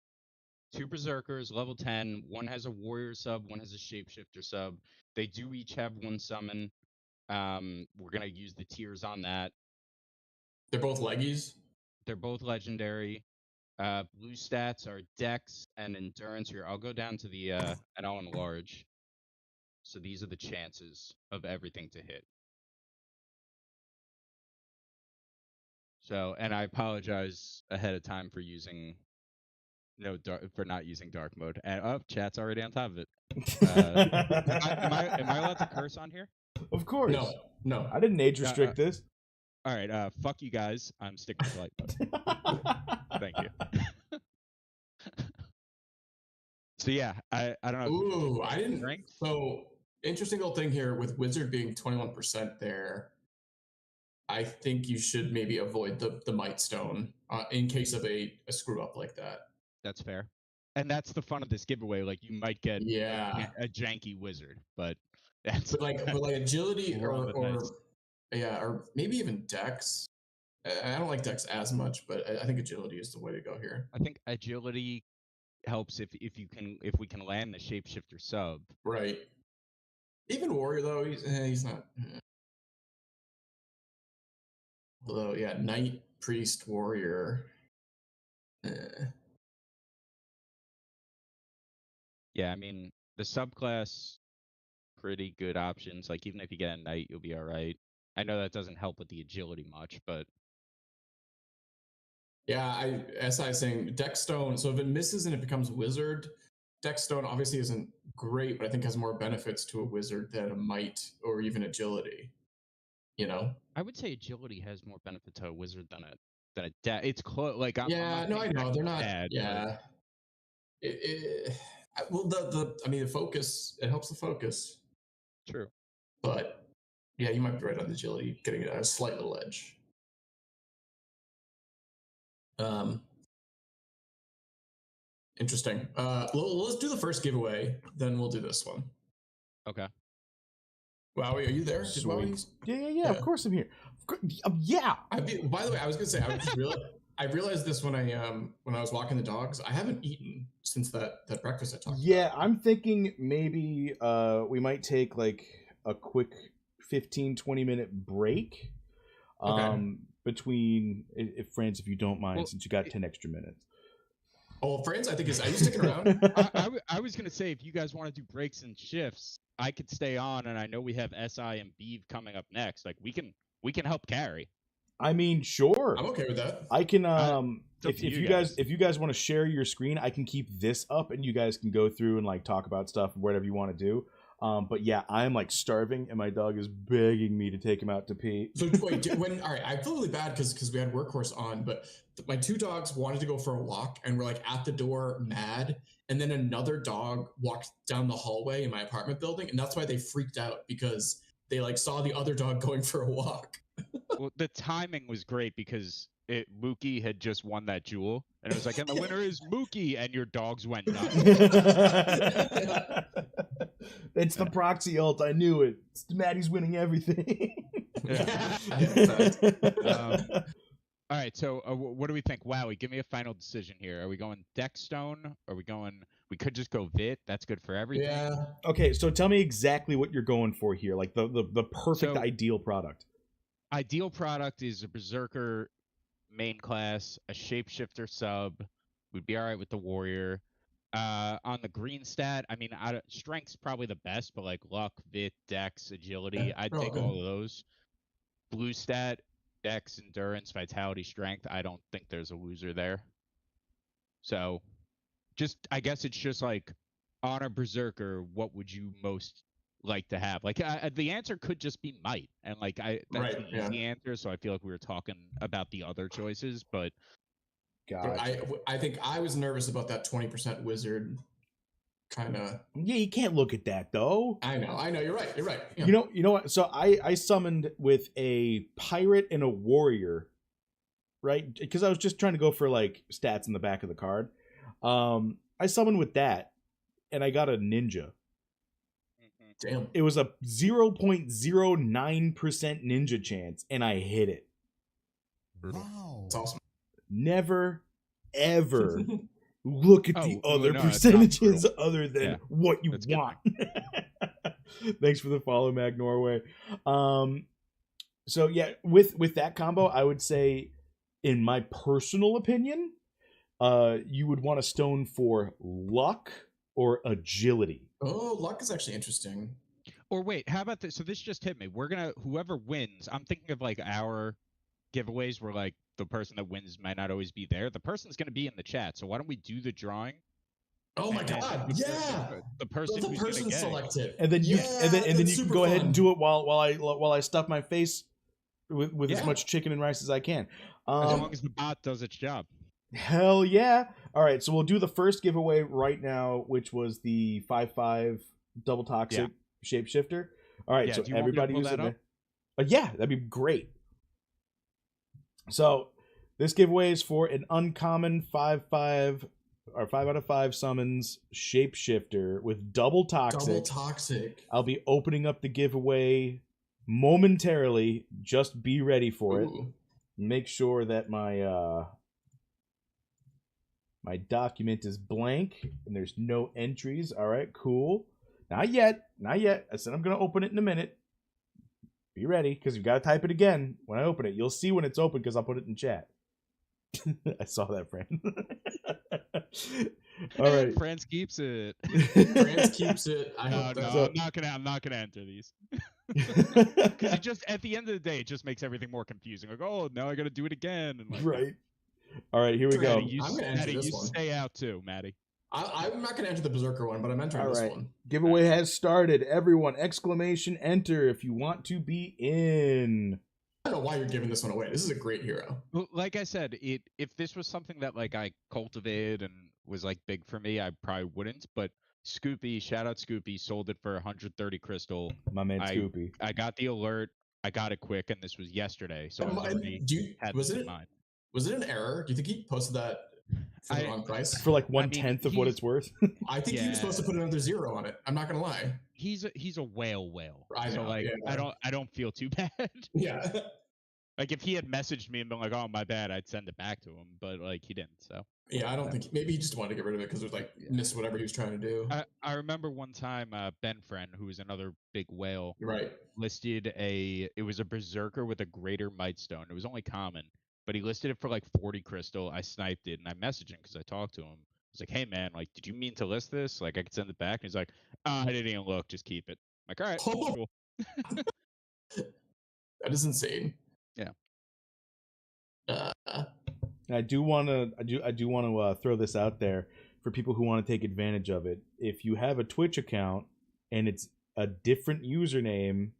2 berserkers, level 10. One has a warrior sub, one has a shapeshifter sub. They do each have 1 summon. We're gonna use the tiers on that. They're both leggies? They're both legendary. Blue stats are dex and endurance. Here, I'll go down to the and I'll enlarge. So these are the chances of everything to hit. So, and I apologize ahead of time for using for not using dark mode. And chat's already on top of it. Am I allowed to curse on here? Of course. No. I didn't age restrict this. All right, fuck you guys. I'm sticking with light mode. Thank you. So yeah, I don't know. Ooh, I didn't. So interesting little thing here with Wizard being 21% there. I think you should maybe avoid the Might Stone in case of a screw up like that. That's fair, and that's the fun of this giveaway. Like you might get a janky wizard, but that's but like agility or maybe even Dex. I don't like Dex as much, but I think agility is the way to go here. I think agility helps if we can land the shapeshifter sub. Right. Even warrior though, he's not. Although yeah, knight, priest, warrior. Yeah, I mean the subclass, pretty good options. Like even if you get a knight, you'll be all right. I know that doesn't help with the agility much, but yeah, as I was saying, Dex Stone. So if it misses and it becomes wizard, Dex Stone obviously isn't great, but I think has more benefits to a wizard than a might or even agility. You know, I would say agility has more benefit to a wizard than a Dex. It's close. Like I know they're not bad. Yeah. Well, the focus, it helps the focus. True. But yeah, you might be right on the agility, getting a slight little edge. Interesting. Let's do the first giveaway, then we'll do this one. Okay. Wowee, are you there? Yeah. Of course I'm here. Yeah. By the way, I was gonna say I realized this when I was walking the dogs. I haven't eaten since that breakfast I talked about. Yeah, I'm thinking maybe we might take like a quick 15-20 minute break. Okay. Between if you don't mind, since you got 10 extra minutes. Oh, friends, I think are you sticking around? I was gonna say if you guys want to do breaks and shifts, I could stay on, and I know we have SI and Beeve coming up next. Like we can help carry. I mean, sure. I'm okay with that. I can if if you you guys want to share your screen, I can keep this up and you guys can go through and like talk about stuff, whatever you want to do. But yeah, I'm like starving and my dog is begging me to take him out to pee. So wait, all right, I feel really bad because we had Workhorse on, but my two dogs wanted to go for a walk and were like at the door mad, and then another dog walked down the hallway in my apartment building, and that's why they freaked out because they like saw the other dog going for a walk. Well, the timing was great because Mookie had just won that jewel, and it was like, and the winner is Mookie, and your dogs went nuts. It's the proxy ult. I knew it. Maddie's winning everything. All right, so what do we think? Wowee, give me a final decision here. Are we going Deckstone? Are we going? We could just go Vit. That's good for everything. Yeah. Okay, so tell me exactly what you're going for here, like the perfect ideal product. Ideal product is a Berserker main class, a Shapeshifter sub. We'd be all right with the Warrior. On the green stat, I mean, Strength's probably the best, but like Luck, Vit, Dex, Agility, I'd take all of those. Blue stat, Dex, Endurance, Vitality, Strength. I don't think there's a loser there. So, I guess it's just like, on a Berserker, what would you most like to have? Like, the answer could just be Might, and like, that's the easy answer. So I feel like we were talking about the other choices, but. Gotcha. I think I was nervous about that 20% wizard kind of. Yeah, you can't look at that though. I know. You're right. Yeah. You know what? So I summoned with a pirate and a warrior, right? Because I was just trying to go for like stats in the back of the card. I summoned with that, and I got a ninja. Damn. It was a 0.09% ninja chance, and I hit it. Wow. That's awesome. Never, ever look at the other percentages other than what you want. Thanks for the follow, Mag Norway. So yeah, with that combo, I would say, in my personal opinion, you would want a stone for luck or agility. Oh, luck is actually interesting. Or wait, how about this? So this just hit me. Whoever wins, I'm thinking of like our giveaways where like the person that wins might not always be there. The person's going to be in the chat. So why don't we do the drawing? Oh my god! Yeah, the person selected, and then you can go ahead and do it while I stuff my face with as much chicken and rice as I can. As long as the bot does its job. Hell yeah! All right, so we'll do the first giveaway right now, which was the 5/5 double toxic shapeshifter. All right, so everybody use it. Yeah, that'd be great. So this giveaway is for an uncommon 5/5 or 5 out of 5 summons shapeshifter with double toxic. I'll be opening up the giveaway momentarily. Just be ready for it. Make sure that my my document is blank and there's no entries. All right, cool. Not yet. I said I'm gonna open it in a minute. Be ready, because you gotta type it again when I open it. You'll see when it's open because I'll put it in chat. I saw that, Fran. All right. France keeps it. France keeps it. I'm not gonna enter these. Because it just, at the end of the day, it just makes everything more confusing. Like, oh, now I gotta do it again. And like, right. All right, here we go. Maddie, you stay out too, Maddie. I'm not going to enter the Berserker one, but I'm entering this one. Giveaway has started. Everyone, exclamation enter if you want to be in. I don't know why you're giving this one away. This is a great hero. Well, like I said, if this was something that like I cultivated and was like big for me, I probably wouldn't. But Scoopy, shout out Scoopy, sold it for 130 crystal. My man Scoopy. I got the alert. I got it quick, and this was yesterday. So was it an error? Do you think he posted that for the wrong price? For like 1/10 of what it's worth? I think he was supposed to put another 0 on it. I'm not gonna lie. He's a whale. I know, so like I don't feel too bad. Yeah. Like if he had messaged me and been like, "Oh, my bad," I'd send it back to him. But like he didn't. So yeah, I don't think maybe he just wanted to get rid of it because it was like missed whatever he was trying to do. I remember one time Ben Friend, who was another big whale, right, listed it was a Berserker with a Greater Might Stone. It was only common. But he listed it for like 40 crystal. I sniped it and I messaged him because I talked to him. was like, hey man, like, did you mean to list this? Like, I could send it back. And he's like, I didn't even look, just keep it. I'm like, all right, Oh. cool. That is insane. Yeah. I do want to throw this out there for people who want to take advantage of it. If you have a Twitch account and it's a different username,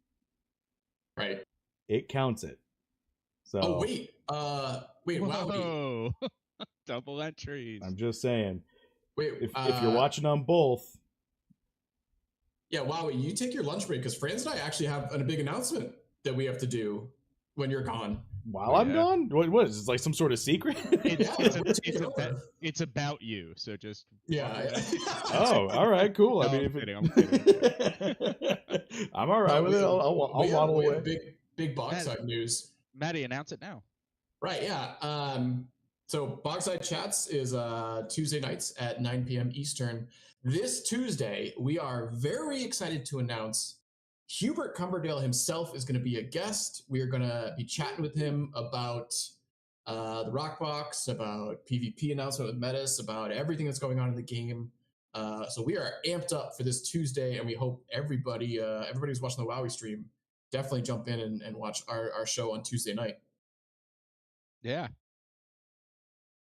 right, it counts it. So wait, Whoa. Double entries. I'm just saying. Wait, if you're watching on both. Yeah, Wowee, you take your lunch break because Franz and I actually have a big announcement that we have to do when you're gone. While I'm gone? What is this, like some sort of secret? It's about you, so just Oh, all right, cool. No, I mean, I'm kidding. I'm all right with it. I'll waddle away. Big Bogside news. Maddie, announce it now. Right, yeah. So Bogside Chats is Tuesday nights at 9 p.m. Eastern. This Tuesday, we are very excited to announce Hubert Cumberdale himself is going to be a guest. We are going to be chatting with him about the Rockbox, about PvP announcement with Mettis, about everything that's going on in the game. So we are amped up for this Tuesday, and we hope everybody who's watching the Wowee stream definitely jump in and watch our show on Tuesday night. Yeah.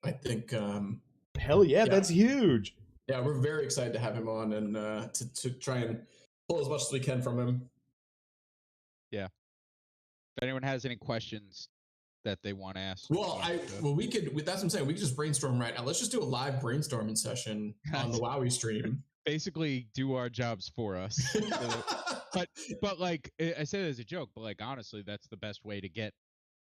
I think hell yeah, that's huge. Yeah, we're very excited to have him on and to try and pull as much as we can from him. Yeah. If anyone has any questions that they want to ask. We could. That's what I'm saying. We could just brainstorm right now. Let's just do a live brainstorming session on the Wowee stream. Basically, do our jobs for us. but like I said it as a joke, but like honestly, that's the best way to get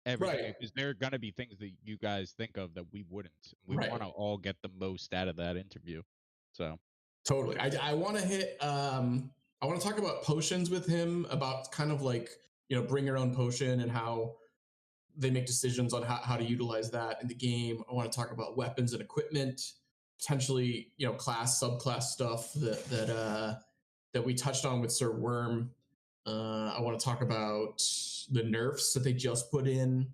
everything, because there are gonna be things that you guys think of that we wouldn't. We want to all get the most out of that interview. So totally. I want to hit. I want to talk about potions with him, about kind of like, bring your own potion and how they make decisions on how to utilize that in the game. I want to talk about weapons and equipment, potentially, class, subclass stuff that we touched on with Sir Worm. I want to talk about the nerfs that they just put in.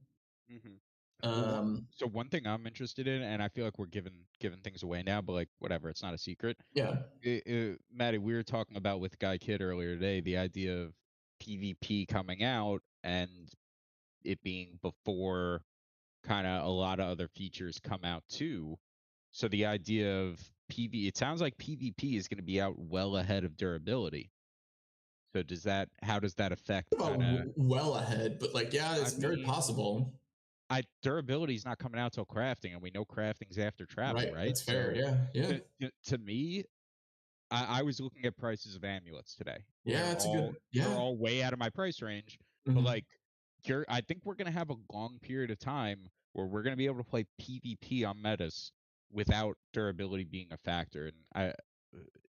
So one thing I'm interested in, and I feel like we're giving things away now, but like whatever, it's not a secret. Yeah. Maddie, we were talking about with Guy Kid earlier today, the idea of PvP coming out and it being before kind of a lot of other features come out too. So the idea of it sounds like PvP is going to be out well ahead of durability. So how does that affect? Well ahead, but it's very possible. Durability is not coming out till crafting, and we know crafting's after travel, right? That's fair. Yeah. To me, I was looking at prices of amulets today. Yeah, it's good. Yeah, they're all way out of my price range. But like, I think we're gonna have a long period of time where we're gonna be able to play PvP on Mettis without durability being a factor. And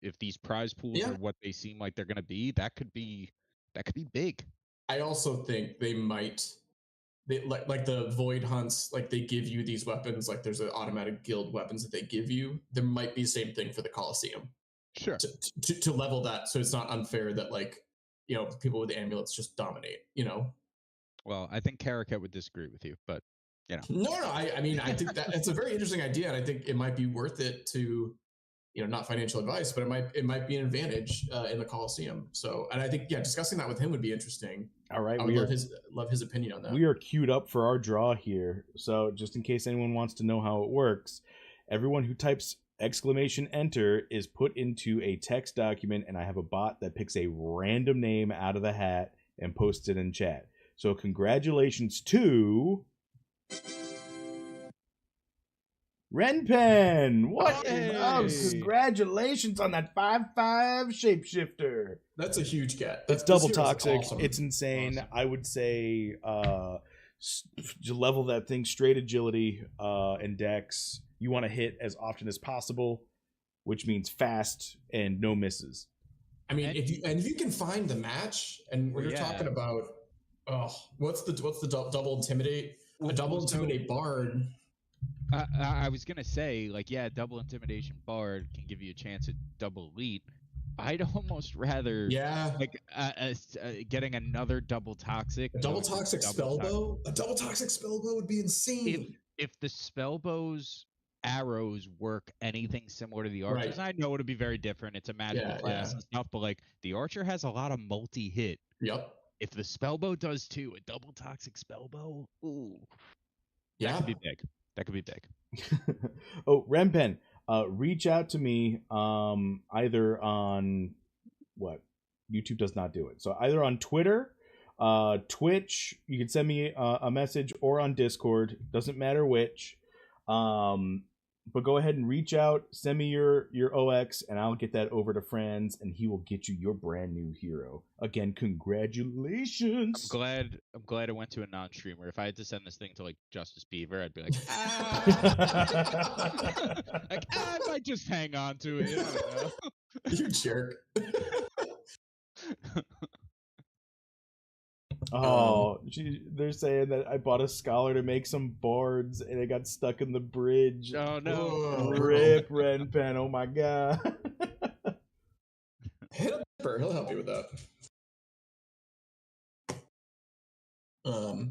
if these prize pools are what they seem like they're gonna be, that could be big. I also think they might. Like the void hunts, like they give you these weapons, like there's an automatic guild weapons that they give you. There might be the same thing for the Coliseum. Sure. To level that, so it's not unfair that people with amulets just dominate. Well, I think Caracat would disagree with you, but No. I mean, I think that it's a very interesting idea, and I think it might be worth it to, not financial advice, but it might be an advantage in the Coliseum. So, and I think discussing that with him would be interesting. All right, I would love his opinion on that. We are queued up for our draw here. So just in case anyone wants to know how it works, everyone who types !enter is put into a text document, and I have a bot that picks a random name out of the hat and posts it in chat. So congratulations to Renpen! What is up? Congratulations on that 5/5 shapeshifter. That's a huge get. It's double toxic. Awesome. It's insane. Awesome. I would say level that thing straight agility and dex. You want to hit as often as possible, which means fast and no misses. I mean, if you can find the match, and we're talking about what's the double intimidate? A double intimidate bard. I was gonna say, double intimidation bard can give you a chance at double elite. I'd almost rather, getting another double toxic. A double toxic spellbow would be insane. If the spellbows arrows work anything similar to the archers. Right. I know it'll be very different. It's a magical class and stuff, but like the archer has a lot of multi-hit. Yep. If the spellbow does too, a double toxic spellbow, ooh, Yeah. that could be big. That could be big. Oh, Rempen, reach out to me either on what? YouTube does not do it. So either on Twitter, Twitch, you can send me a message, or on Discord. Doesn't matter which. But go ahead and reach out, send me your OX, and I'll get that over to Franz, and he will get you your brand new hero. Again, congratulations. I'm glad it went to a non-streamer. If I had to send this thing to like Justice Beaver, I'd be like, like, I might just hang on to it. I don't know. You jerk. Oh, they're saying that I bought a scholar to make some boards and it got stuck in the bridge. Oh no! Rip Renpen! Oh my god! Hit up Dipper. He'll help you with that. All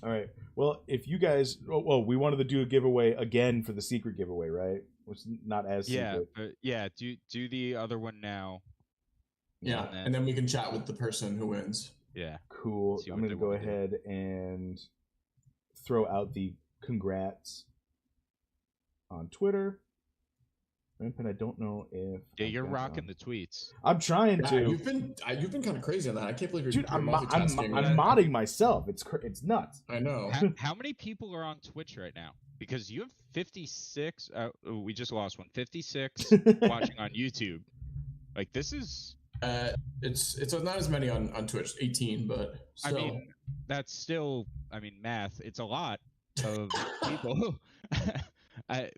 right. Well, if you guys, we wanted to do a giveaway again for the secret giveaway, right? Which is not as secret. Yeah. Do the other one now. Yeah, and then we can chat with the person who wins. Yeah. Cool. I'm going to go ahead and throw out the congrats on Twitter. And I don't know if you're rocking the tweets. I'm trying to. You've been kind of crazy on that. I can't believe you're. Dude, I'm modding myself. It's nuts. I know. How many people are on Twitch right now? Because you have 56. We just lost one. 56 watching on YouTube. Like this is. It's not as many on Twitch, 18, but still. I mean, that's still, math. It's a lot of people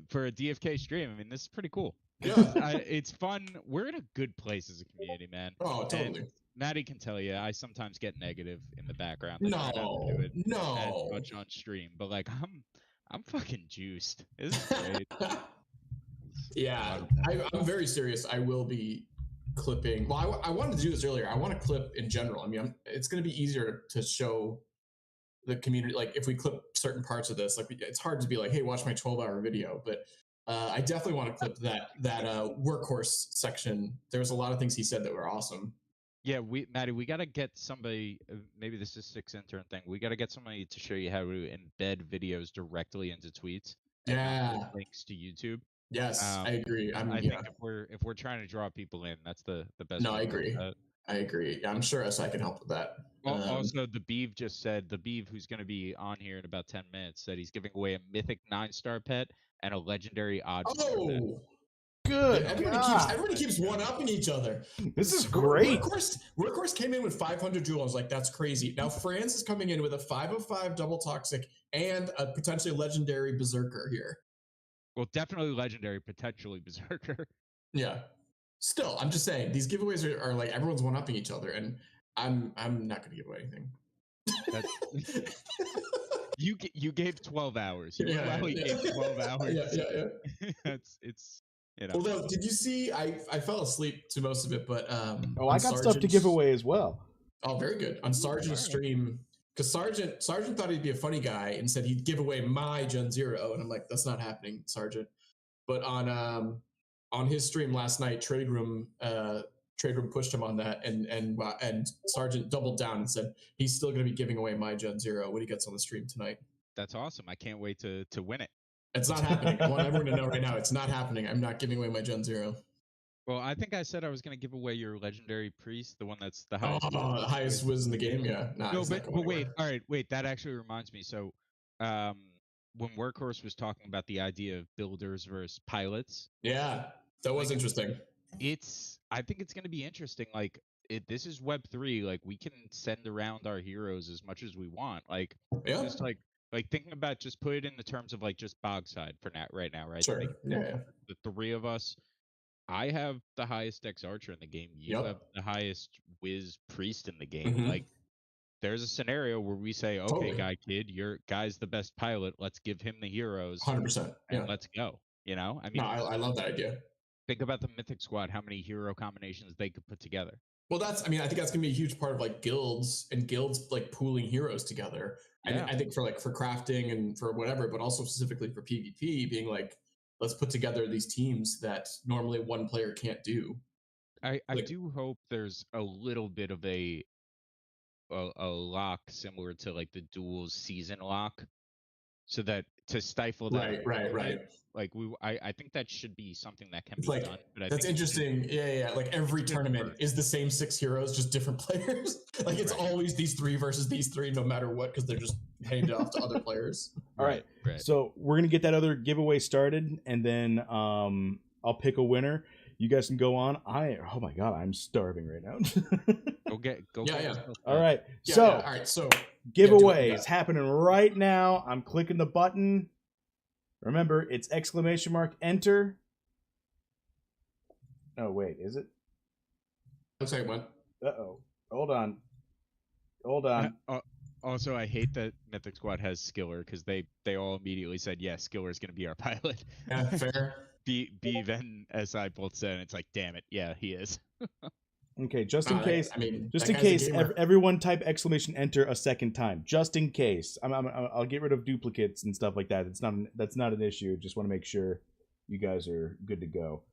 for a DFK stream. I mean, this is pretty cool. Yeah, it's fun. We're in a good place as a community, man. Oh, totally. And Maddie can tell you, I sometimes get negative in the background. No, as much on stream, but like I'm fucking juiced. This is great. Yeah, I'm very serious. I will be clipping. Well, I wanted to do this earlier. I want to clip in general. I mean, it's going to be easier to show the community. Like if we clip certain parts of this, like it's hard to be like, hey, watch my 12-hour video. But I definitely want to clip that workhorse section. There was a lot of things he said that were awesome. Yeah, Maddie, we got to get somebody. Maybe this is Six Intern thing. We got to get somebody to show you how to embed videos directly into tweets. Yeah, links to YouTube. Yes, I agree. I think if we're trying to draw people in, that's the best. No, I agree. I agree. I'm sure SI can help with that. Also, the Beeve just said, the Beeve who's going to be on here in about 10 minutes, said he's giving away a mythic 9-star pet and a legendary odd. Oh, good. Everybody keeps one-upping each other. This is great. Workhorse came in with 500 jewels. I was like, that's crazy. Now Franz is coming in with a 505 double toxic and a potentially legendary berserker here. Well, definitely legendary, potentially berserker. Yeah. Still, I'm just saying these giveaways are like everyone's one-upping each other, and I'm not going to give away anything. You gave 12 hours. You gave 12 hours. Yeah. It's Although, did you see? I fell asleep to most of it, but I got stuff to give away as well. Oh, very good. On Sergeant's stream, because Sergeant thought he'd be a funny guy and said he'd give away my Gen 0, and I'm like, that's not happening, Sergeant. But on his stream last night, Trade Room pushed him on that, and Sergeant doubled down and said he's still going to be giving away my Gen 0 when he gets on the stream tonight. That's awesome. I can't wait to win it. It's not happening. I want everyone to know right now. It's not happening. I'm not giving away my Gen 0. Well, I think I said I was going to give away your legendary priest, the one that's the highest. The highest whiz in the game. Yeah. No, but wait. All right, wait. That actually reminds me. So, when Workhorse was talking about the idea of builders versus pilots. Yeah, that was interesting. I think it's going to be interesting. Like, this is Web3. Like, we can send around our heroes as much as we want. Like, just like thinking about, just put it in the terms of like just Bogside for right now, right? Sure. Yeah. The three of us. I have the highest Dex Archer in the game. You have the highest Wiz Priest in the game. Mm-hmm. Like, there's a scenario where we say, okay, totally. Your guy's the best pilot. Let's give him the heroes. 100%. And let's go. You know? I mean, I love that idea. Think about the Mythic Squad, how many hero combinations they could put together. Well, I think that's going to be a huge part of like guilds like pooling heroes together. Yeah. I think for crafting and for whatever, but also specifically for PvP being like, let's put together these teams that normally one player can't do. I do hope there's a little bit of a lock similar to like the duels season lock, so that to stifle that. Right. Like I think that should be something that can It's be like, done. But I that's think interesting. Yeah. Like every tournament is the same 6 heroes, just different players. Like it's always these 3 versus these 3, no matter what, because they're just handed off to other players. All right. So we're gonna get that other giveaway started, and then I'll pick a winner. You guys can go on. Oh my god, I'm starving right now. Go. Yeah. All right. All right. So giveaway is happening right now. I'm clicking the button. Remember, it's !enter. Oh wait, is it? Looks like it went. Uh-oh. Hold on. Also, I hate that Mythic Squad has Skiller, because they all immediately said, yes, Skiller is going to be our pilot. Yeah, fair. Beeve and SI both said, and it's like, damn it, yeah, he is. Okay, just in case. I mean, just in case, everyone type !enter a second time. Just in case. I'll get rid of duplicates and stuff like that. That's not an issue. Just want to make sure you guys are good to go.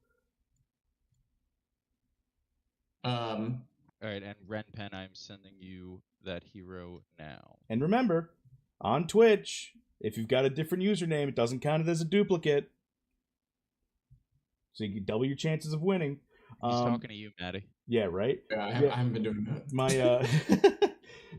All right, and Renpen, I'm sending you that hero now. And remember, on Twitch, if you've got a different username, it doesn't count it as a duplicate. So you can double your chances of winning. He's talking to you, Maddie. Yeah, right? Yeah, I haven't been doing that. My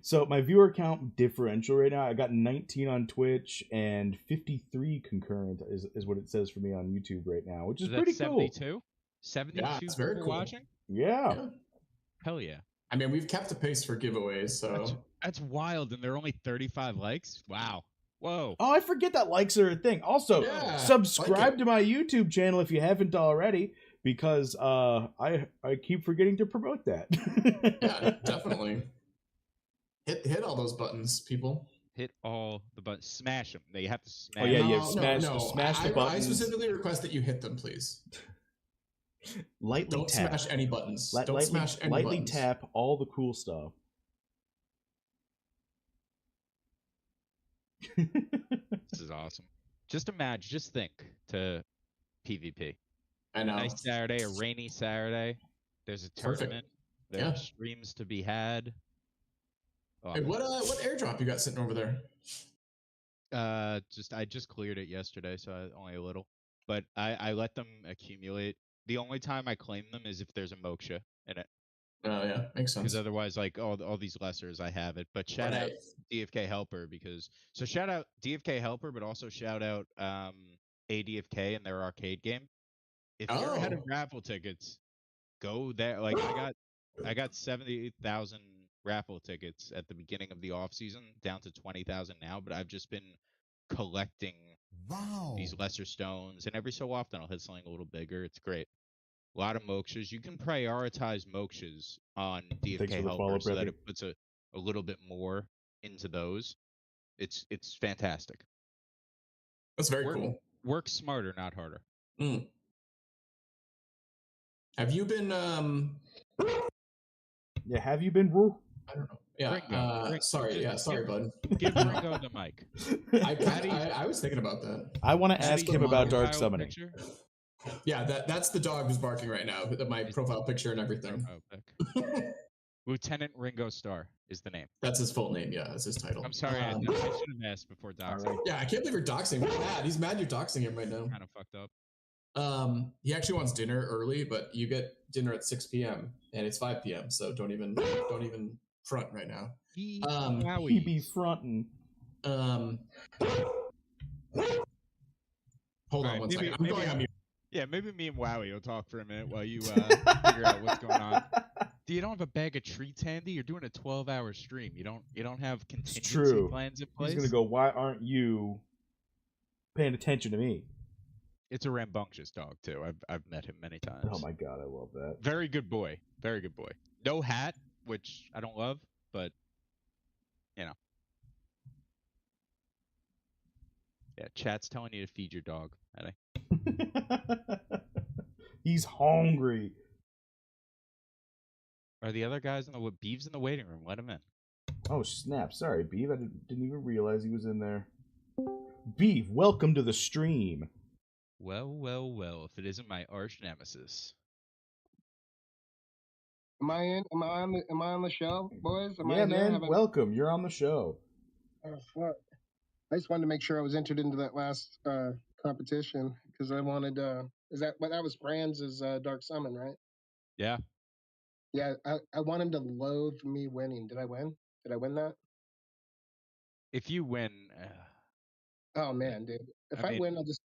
so my viewer count differential right now, I got 19 on Twitch and 53 concurrent is what it says for me on YouTube right now, which is pretty 72? cool. 72 Yeah, it's very cool. watching? Yeah. Hell yeah. I mean, we've kept the pace for giveaways, so that's wild, and there are only 35 likes. Wow. Whoa. Oh, I forget that likes are a thing. Also, subscribe to my YouTube channel if you haven't already, because I keep forgetting to promote that. Yeah, definitely. Hit all those buttons, people. Hit all the buttons. Smash them. You have to smash. Oh yeah, them. yeah. Smash the buttons. I specifically request that you hit them, please. Lightly Don't tap. smash any buttons. Don't smash any lightly buttons. tap all the cool stuff. This is awesome. Just imagine, just think to PvP. I know. Nice Saturday, a rainy Saturday. There's a tournament. There are streams to be had. Oh, hey, what airdrop you got sitting over there? I just cleared it yesterday, so only a little. But I let them accumulate. The only time I claim them is if there's a moksha in it. Oh yeah, makes sense. Because otherwise, like all these lessers, I have it. But shout out DFK Helper, shout out DFK Helper, but also shout out ADFK and their arcade game. If you're ahead of raffle tickets, go there. Like I got 78,000 raffle tickets at the beginning of the off season, down to 20,000 now. But I've just been collecting these lesser stones, and every so often I'll hit something a little bigger. It's great. A lot of mokshas. You can prioritize mokshas on DFK Helper so that it puts a little bit more into those. It's fantastic. That's very cool. Work smarter, not harder. Mm. Have you been Yeah, have you been Woo? I don't know. Yeah, sorry, bud. Give Ringo the mic. I was thinking about that. I want to ask him about dark summoning. Yeah, that's the dog who's barking right now. My profile picture and everything. Lieutenant Ringo Starr is the name. That's his full name. Yeah, that's his title. I'm sorry, I should have asked before doxing. Yeah, I can't believe you're doxing him. He's mad you're doxing him right now. Kind of fucked up. He actually wants dinner early, but you get dinner at 6 p.m. and it's 5 p.m. So don't even front right now. He be fronting. Hold on one second. I'm going on mute. Yeah, maybe me and Wowee will talk for a minute while you figure out what's going on. You don't have a bag of treats handy. You're doing a 12-hour stream. You don't have contingency plans in place. He's gonna go. Why aren't you paying attention to me? It's a rambunctious dog too. I've met him many times. Oh my god, I love that. Very good boy. Very good boy. No hat, which I don't love, but you know. Yeah, chat's telling you to feed your dog, Eddie. He's hungry. Are the other guys Beeve's in the waiting room? Let him in. Oh snap! Sorry, Beeve. I didn't even realize he was in there. Beeve, welcome to the stream. Well, well, well. If it isn't my arch nemesis. Am I in? Am I on the show, boys? Am I Yeah, here? man. Welcome. You're on the show. Oh, fuck. I just wanted to make sure I was entered into that last competition because I wanted. Is that what that was? Franz's Dark Summon, right? Yeah. Yeah, I want him to loathe me winning. Did I win? Did I win that? If you win, Oh man, dude! If I win, I'll just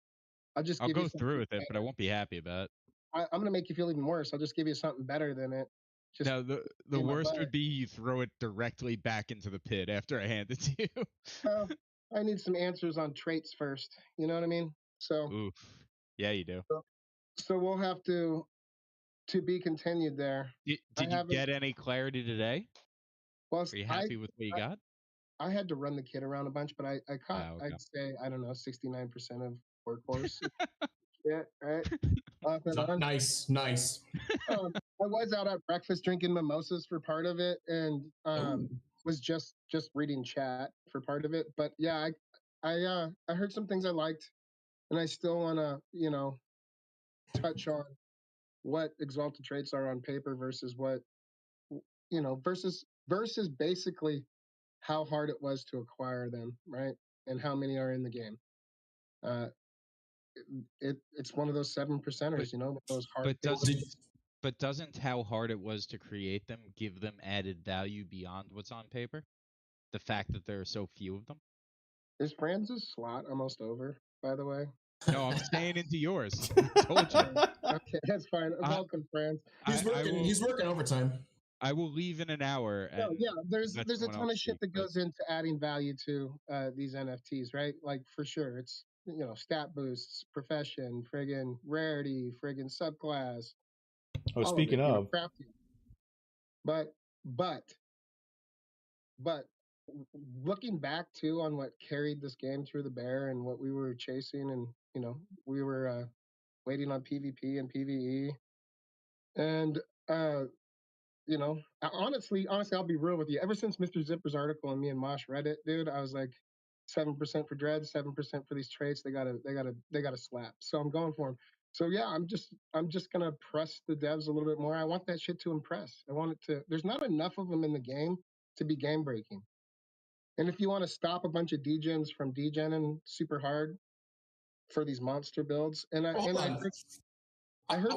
I'll give go you through with it, but I won't be happy about it. I'm gonna make you feel even worse. I'll just give you something better than it. Just No, the worst would be you throw it directly back into the pit after I hand it to you. I need some answers on traits first. You know what I mean? So. Oof. Yeah, you do. So we'll have to be continued there. Did you get any clarity today? Well, are you happy with what you got? I had to run the kid around a bunch, but I caught, I'd say, I don't know, 69% of workhorse. Yeah, right? Nice. I was out at breakfast drinking mimosas for part of it and was just reading chat for part of it. But yeah, I heard some things I liked and I still want to, touch on what exalted traits are on paper versus what, versus basically how hard it was to acquire them, right? And how many are in the game. It's one of those 7%ers, those hard. But doesn't how hard it was to create them give them added value beyond what's on paper? The fact that there are so few of them. Is Franz's slot almost over? By the way. No, I'm staying into yours. I told you. Okay, that's fine. Welcome, Franz. He's working overtime. I will leave in an hour. And yeah, there's a ton of shit that goes into adding value to these NFTs, right? Like for sure, it's stat boosts, profession, friggin' rarity, friggin' subclass. Oh, speaking of, but looking back too on what carried this game through the bear and what we were chasing, and we were waiting on PvP and PvE, and honestly, I'll be real with you. Ever since Mr. Zipper's article and me and Mosh read it, dude, I was like, 7% for Dread, 7% for these traits. They gotta slap. So I'm going for them. So yeah, I'm just gonna press the devs a little bit more. I want that shit to impress. I want it to. There's not enough of them in the game to be game breaking. And if you want to stop a bunch of degens from degenning super hard for these monster builds, I heard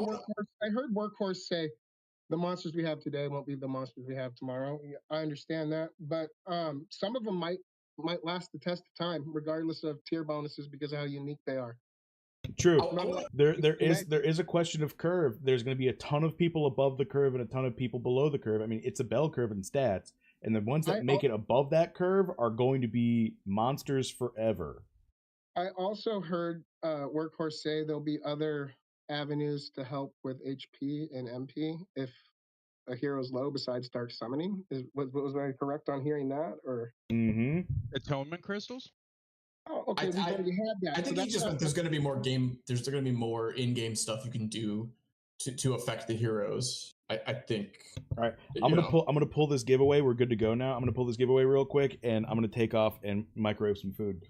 Workhorse say the monsters we have today won't be the monsters we have tomorrow. I understand that, but some of them might last the test of time, regardless of tier bonuses, because of how unique they are. True. There is a question of curve. There's going to be a ton of people above the curve and a ton of people below the curve. I mean, it's a bell curve in stats, and the ones that make it above that curve are going to be monsters forever. I also heard Workhorse say there'll be other avenues to help with HP and MP if a hero's low besides Dark Summoning. Was I correct on hearing that? Or Atonement crystals? Oh, okay. We already had that. I think he just meant there's going to be more There's going to be more in-game stuff you can do to affect the heroes. I think. All right, I'm gonna pull this giveaway. We're good to go now. I'm gonna pull this giveaway real quick, and I'm gonna take off and microwave some food.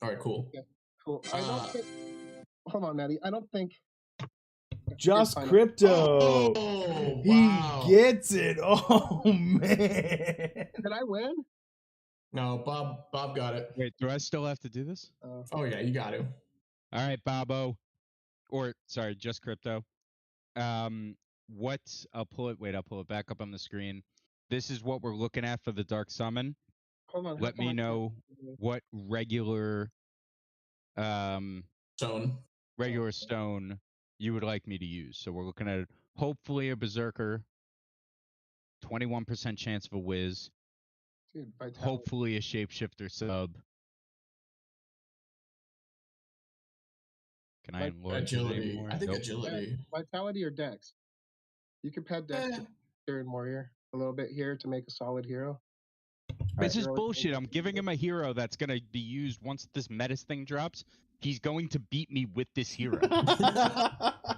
All right, cool. Okay, cool. I don't think. Hold on, Matty. I don't think. Just crypto. Oh, wow. He gets it. Oh man. Did I win? No, Bob got it. Wait, do I still have to do this? Oh yeah, you got to. All right, Bobo, or sorry, just crypto. I'll pull it back up on the screen. This is what we're looking at for the Dark Summon. Hold on. Let me know what regular stone you would like me to use. So we're looking at hopefully a Berserker, 21% chance of a Wiz. Dude, hopefully a Shapeshifter sub. Can I enlarge agility? Anymore? I think agility. Vitality or Dex? You could pad Dex during Warrior a little bit here to make a solid hero. This is bullshit. I'm giving him a hero that's going to be used once this Mettis thing drops. He's going to beat me with this hero.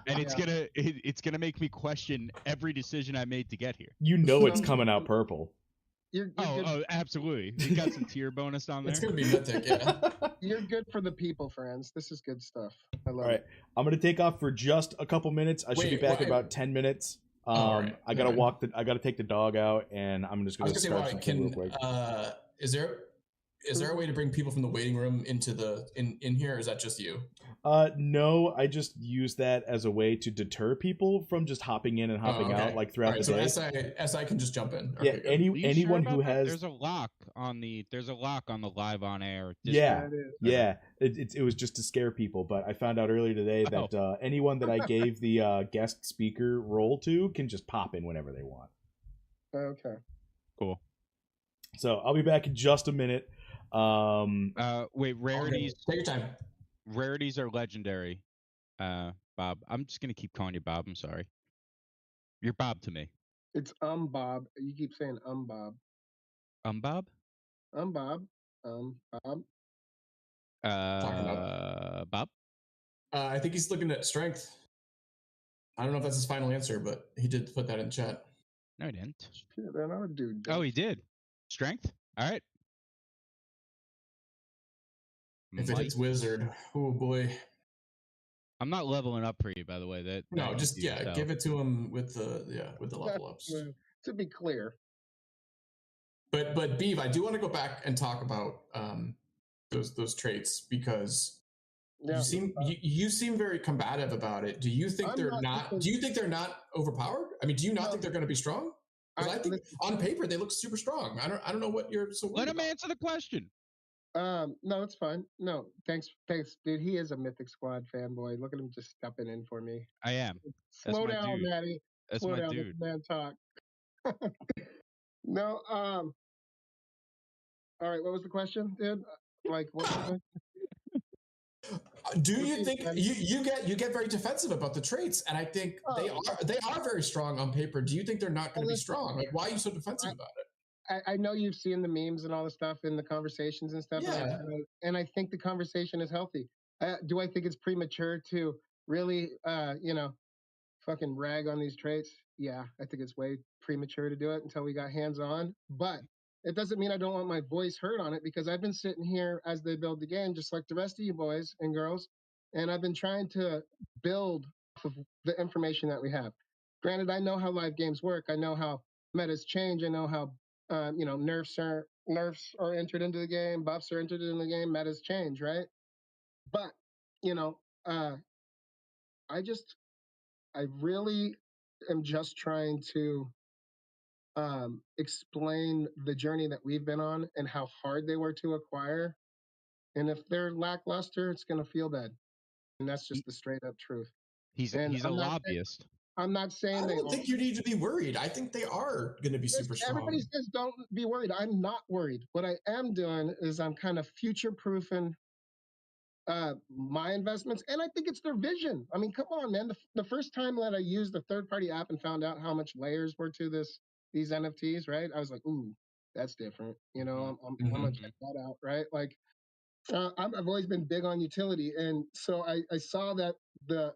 And it's gonna make me question every decision I made to get here. You know it's coming out purple. You're Oh, good. absolutely. We got some tier bonus on there. It's gonna be mythic, yeah. You're good for the people, friends. This is good stuff. I love All right, it. I'm gonna take off for just a couple minutes. I should be Wait, back in why- about 10 minutes. All right, I gotta all right. walk I gotta take the dog out, and I'm just I gonna was start gonna say, something why real quick. is there a way to bring people from the waiting room into the in here? Or is that just you? No, I just use that as a way to deter people from just hopping in and hopping out like throughout the day. So SI can just jump in. Yeah, Okay, good. anyone who has there's a lock on the live on air. Yeah, Discord. yeah. It was just to scare people, but I found out earlier today that anyone that I gave the guest speaker role to can just pop in whenever they want. Okay. Cool. So I'll be back in just a minute. Wait, rarities. Take your time. Rarities are legendary. Bob. I'm just gonna keep calling you Bob. I'm sorry. You're Bob to me. It's Bob. You keep saying Bob. Bob? Bob. Bob. Talking about Bob? I think he's looking at strength. I don't know if that's his final answer, but he did put that in chat. No, he didn't. Shit, man, I would do. Oh, he did. Strength? All right. If it hits wizard, oh boy. I'm not leveling up for you, by the way. That No, just you tell. give it to him with the level ups. To be clear. But Beav, I do want to go back and talk about those traits because you seem very combative about it. Do you think they're not? Do you think they're not overpowered? I mean, do you not think they're going to be strong? Because I think on paper they look super strong. I don't know what you're so. Let him answer the question. No, it's fine. No, thanks, dude. He is a Mythic Squad fanboy. Look at him just stepping in for me. I am. Slow down, Maddie. That's Slow my down, dude. man. Talk. No. All right. What was the question, dude? Like, what? Do you think you get very defensive about the traits? And I think they are very strong on paper. Do you think they're not going to be strong? Like, why are you so defensive about it? I know you've seen the memes and all the stuff in the conversations and stuff, and I think the conversation is healthy. Do I think it's premature to really, fucking rag on these traits? Yeah, I think it's way premature to do it until we got hands on. But it doesn't mean I don't want my voice heard on it because I've been sitting here as they build the game, just like the rest of you boys and girls, and I've been trying to build off of the information that we have. Granted, I know how live games work. I know how metas change. I know how nerfs are entered into the game, buffs are entered into the game, metas change, right? But I really am just trying to explain the journey that we've been on and how hard they were to acquire. And if they're lackluster, it's going to feel bad, and that's just the straight up truth. He's a lobbyist. I'm not saying I don't think you need to be worried. I think they are going to be super strong. Everybody says don't be worried. I'm not worried. What I am doing is I'm kind of future proofing my investments, and I think it's their vision. I mean, come on, man. The first time that I used the third party app and found out how much layers were to these NFTs, right? I was like, ooh, that's different. I'm gonna check that out, right? Like, I've always been big on utility, and so I saw that the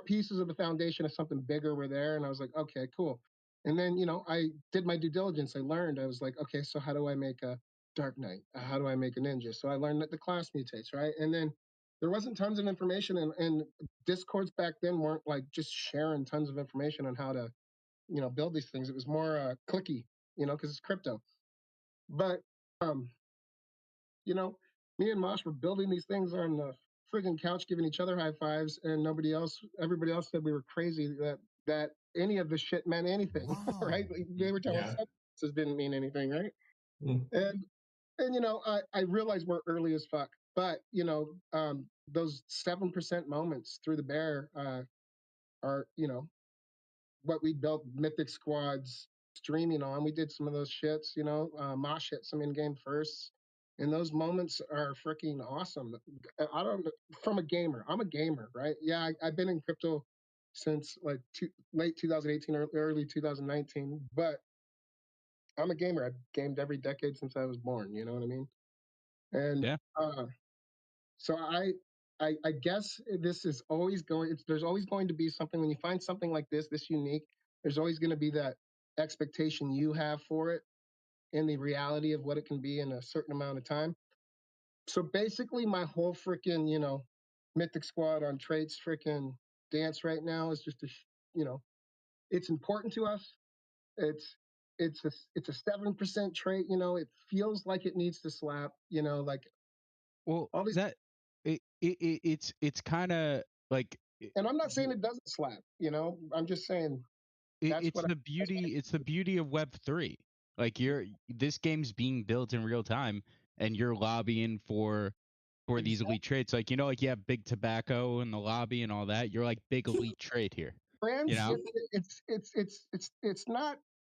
pieces of the foundation of something bigger were there, and I was like, okay, cool. And then I did my due diligence. I learned. I was like, okay, so how do I make a Dark Knight? How do I make a ninja? So I learned that the class mutates, right? And then there wasn't tons of information, and Discords back then weren't like just sharing tons of information on how to build these things. It was more clicky, because it's crypto. But me and Mosh were building these things on the friggin' couch, giving each other high fives, and everybody else said we were crazy that any of this shit meant anything, right? They were telling us this didn't mean anything, right? And I realize we're early as fuck, but those 7% moments through the bear are what we built Mythic Squads streaming on. We did some of those shits, Mosh hit some in-game firsts. And those moments are freaking awesome. From a gamer, I'm a gamer, right? Yeah, I've been in crypto since like late 2018 or early 2019, but I'm a gamer. I've gamed every decade since I was born. You know what I mean? And so I guess this is always there's always going to be something when you find something like this unique. There's always going to be that expectation you have for it. in the reality of what it can be in a certain amount of time. So basically, my whole freaking, Mythic Squad on traits freaking dance right now is just it's important to us. It's a 7% trait. It feels like it needs to slap. Like Well, all these. it's kind of like. And I'm not saying it doesn't slap. I'm just saying. It's the beauty. It's the beauty of Web3. Like this game's being built in real time, and you're lobbying for these elite traits. Like like you have big tobacco in the lobby and all that. You're like big elite trait here.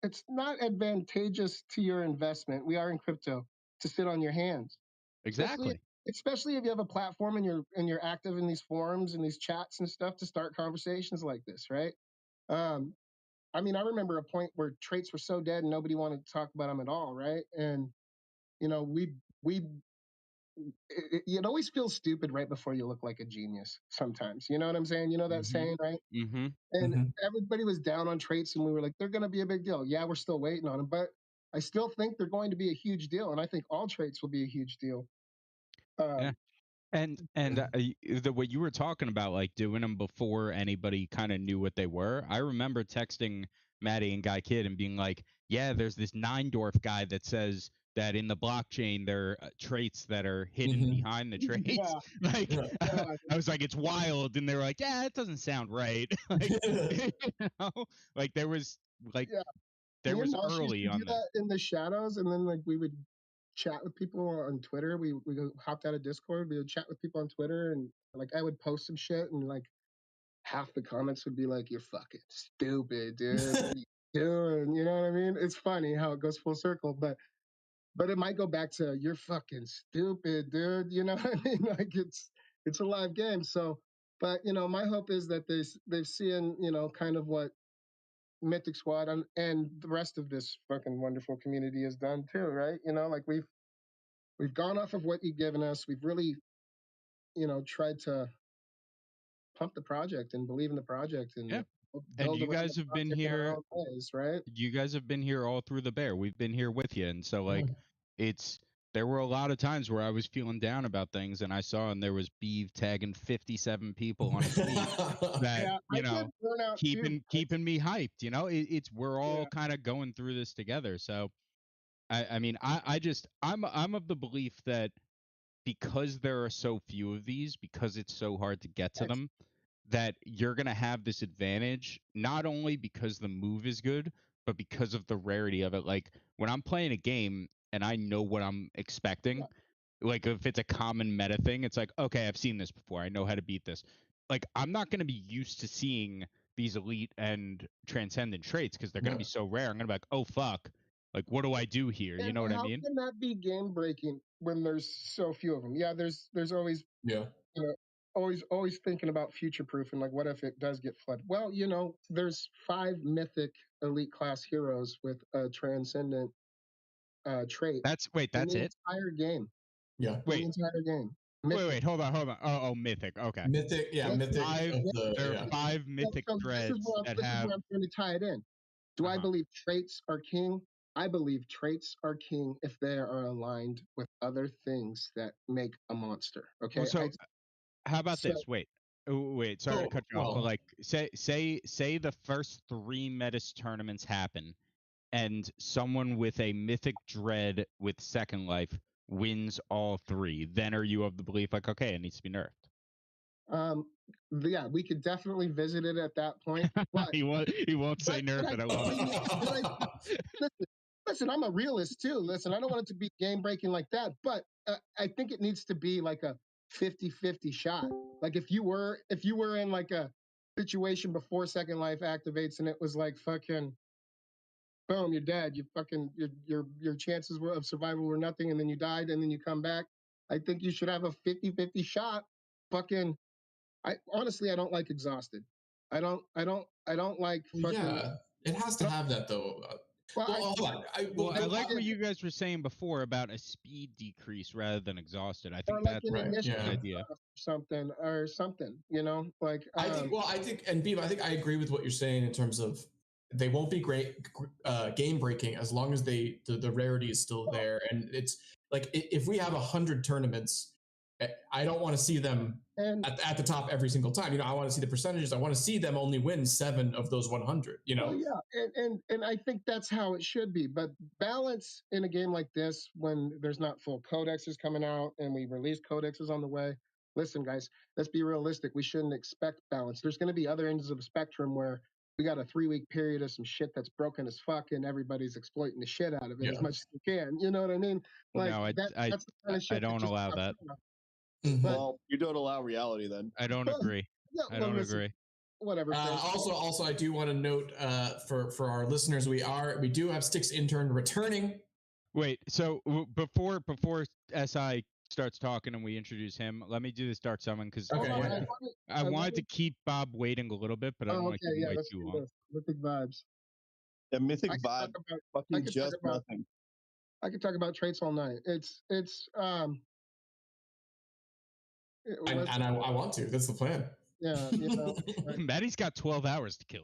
It's not advantageous to your investment. We are in crypto to sit on your hands. Exactly. Especially if you have a platform and you're active in these forums and these chats and stuff to start conversations like this, right? I mean, I remember a point where traits were so dead and nobody wanted to talk about them at all, right? And it always feels stupid right before you look like a genius sometimes. You know what I'm saying? You know that saying, right? Mm-hmm. And everybody was down on traits and we were like, they're going to be a big deal. Yeah, we're still waiting on them, but I still think they're going to be a huge deal. And I think all traits will be a huge deal. Yeah. And what you were talking about, like doing them before anybody kind of knew what they were. I remember texting Maddie and Guy Kid and being like, yeah, there's this 9dwarf guy that says that in the blockchain there are traits that are hidden behind the traits. I was like, it's wild, and they were like, yeah, it doesn't sound right. Like there was there was early on that in the shadows, and then we would chat with people on Twitter. We hopped out of Discord. We would chat with people on Twitter, and I would post some shit, and half the comments would be like, "You're fucking stupid, dude. What are you doing?" You know what I mean? It's funny how it goes full circle, but it might go back to "You're fucking stupid, dude." You know what I mean? It's a live game. So, but my hope is that they've seen kind of what Mythic Squad and the rest of this fucking wonderful community has done too, right? We've gone off of what you've given us. We've really, tried to pump the project and believe in the project. And and you guys have been here, ways, right? You guys have been here all through the bear. We've been here with you, and so there were a lot of times where I was feeling down about things, and I saw, and there was Beeve tagging 57 people on a tweet that keeping me hyped. We're all kind of going through this together. So, I'm of the belief that because there are so few of these, because it's so hard to get to them, that you're gonna have this advantage not only because the move is good, but because of the rarity of it. Like when I'm playing a game and I know what I'm expecting, like if it's a common meta thing, it's like, okay, I've seen this before. I know how to beat this. Like I'm not going to be used to seeing these elite and transcendent traits because they're going to be so rare. I'm going to be like, oh, fuck. Like, what do I do here? You know what I mean? How can that be game breaking when there's so few of them? Yeah, there's always always thinking about future proof and what if it does get flooded? Well, there's 5 mythic elite class heroes with a transcendent trait. That's it? Entire game. Yeah. The entire game. Mythic. Wait, hold on. Oh, mythic. Okay. Mythic, yeah, mythic. There are 5 mythic threads that have. Where I'm trying to tie it in. Do I believe traits are king? I believe traits are king if they are aligned with other things that make a monster. Okay. Well, how about this? Wait. Sorry to cut you off. But say the first 3 Mettis tournaments happen, and someone with a mythic dread with second life wins all 3. Then are you of the belief okay, it needs to be nerfed? Yeah, we could definitely visit it at that point. But he won't say nerf it. I love it. Listen, I'm a realist too. Listen, I don't want it to be game breaking like that, but I think it needs to be like a 50-50 shot. Like if you were in a situation before second life activates and it was fucking boom, you're dead. You fucking your chances of survival were nothing, and then you died, and then you come back. I think you should have a 50-50 shot. Fucking, I don't like exhausted. I don't like fucking. Yeah, it has to have that though. I like what you guys were saying before about a speed decrease rather than exhausted. I think that's a good idea. Something. I think, and Beav, I think I agree with what you're saying in terms of they won't be great game breaking as long as the rarity is still there. And it's like if we have 100 tournaments, I don't want to see them at the top every single time. You know, I want to see the percentages. I want to see them only win 7 of those 100. You know, and I think that's how it should be. But balance in a game like this, when there's not full codexes coming out and we release codexes on the way. Listen, guys, let's be realistic. We shouldn't expect balance. There's going to be other ends of the spectrum where we got a 3-week period of some shit that's broken as fuck, and everybody's exploiting the shit out of it as much as you can. You know what I mean? Like No, that's the kind of shit I don't allow that. Well, you don't allow reality then. I don't agree. I don't agree. Whatever. Also, I do want to note for our listeners, we do have Sticks intern returning. Wait, so before SI starts talking and we introduce him, let me do this Dark Summon because I wanted to keep Bob waiting a little bit, but I don't want to keep him wait too long. Mythic vibes. Yeah, Mythic vibe. Fucking just nothing. I could talk about traits all night. And I want to. That's the plan. Yeah, you know. Maddie's got 12 hours to kill.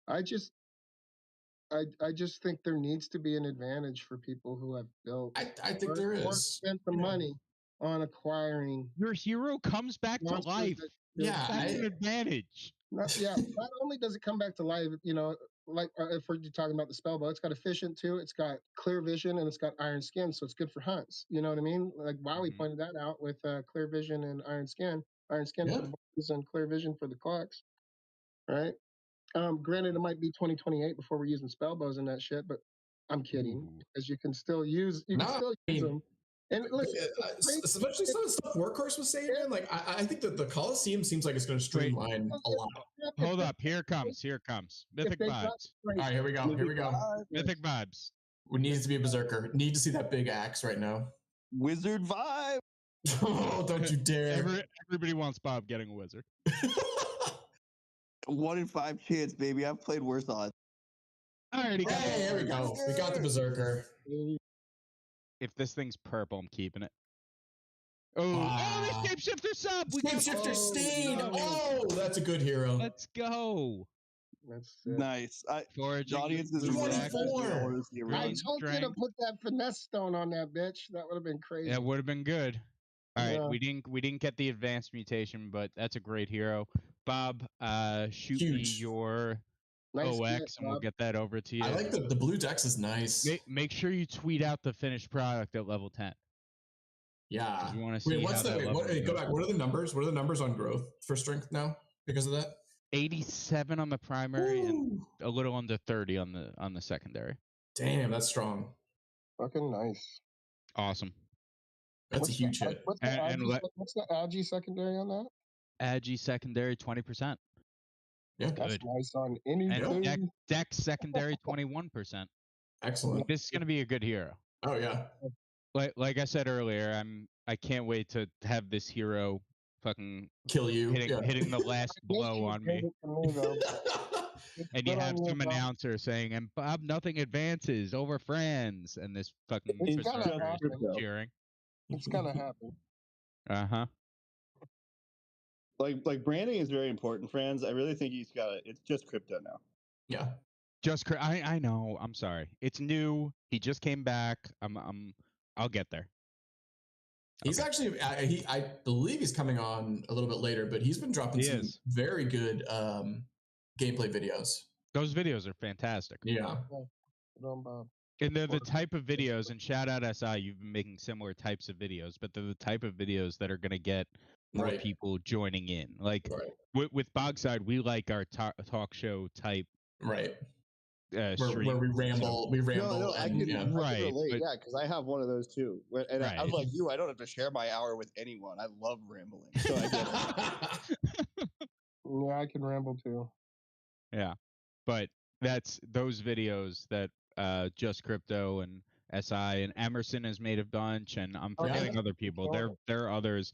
I just think there needs to be an advantage for people who have built. I think there is. Or spent the money on acquiring. Your hero comes back to life. Yeah, that's an advantage. Not only does it come back to life, you know, like if we're talking about the spellbow, it's got efficient too. It's got clear vision and it's got iron skin, so it's good for hunts. You know what I mean? Like Wowee pointed that out with clear vision and iron skin. Iron skin for the bows and clear vision for the clocks. Right? Granted, it might be 2028 before we're using spellbows and that shit, but I'm kidding because you can still use them. And listen, especially some of the stuff Workhorse was saying, man. Like I think that the Coliseum seems like it's going to streamline a lot. Hold up, here it comes. Mythic vibes. All right, here we go. Mythic vibes. We need to be a berserker. Need to see that big axe right now. Wizard vibe. Oh, don't you dare! Everybody wants Bob getting a wizard. 1 in 5 chance, baby. I've played worse odds. Alrighty, guys. Hey, here we go. We got the berserker. If this thing's purple, I'm keeping it. Oh, the shapeshifter sub! Shapeshifter Steed! Oh, that's a good hero. Let's go. That's nice. The audience is 24. I told you to put that finesse stone on that bitch. That would have been crazy. That would have been good. All right, we didn't get the advanced mutation, but that's a great hero. Bob, shoot me your OX, and we'll get that over to you. I like the blue dex is nice. Make sure you tweet out the finished product at level 10. Yeah. You want to see what's that? Go back. What are the numbers? What are the numbers on growth for strength now because of that? 87 on the primary and a little under 30 on the secondary. Damn, that's strong. Fucking nice. Awesome. That's a huge hit. What's the Agi secondary on that? Agi secondary 20%. Yeah, that's nice on anything. And Dex secondary 21%. Excellent. This is gonna be a good hero. Oh yeah. Like I said earlier, I can't wait to have this hero fucking kill you, hitting the last blow on me. And you have some announcer saying, "And Bob, nothing advances over friends," and this fucking cheering. It's gonna happen. Uh-huh. Like branding is very important, friends. I really think he's got it. It's just crypto now. Yeah. I know. I'm sorry. It's new. He just came back. I'll get there. He's actually I believe he's coming on a little bit later, but he's been dropping some very good gameplay videos. Those videos are fantastic. Yeah. And they're the type of videos, and shout out SI, you've been making similar types of videos, but they're the type of videos that are going to get more people joining in. Like with Bogside, we like our talk show type. Right. Where we ramble. No, I can relate, because I have one of those too. And I'm like you, I don't have to share my hour with anyone. I love rambling. So I get it. Yeah, I can ramble too. Yeah. But that's those videos that Just Crypto and SI and Emerson has made a bunch, and I'm forgetting other people. There are others.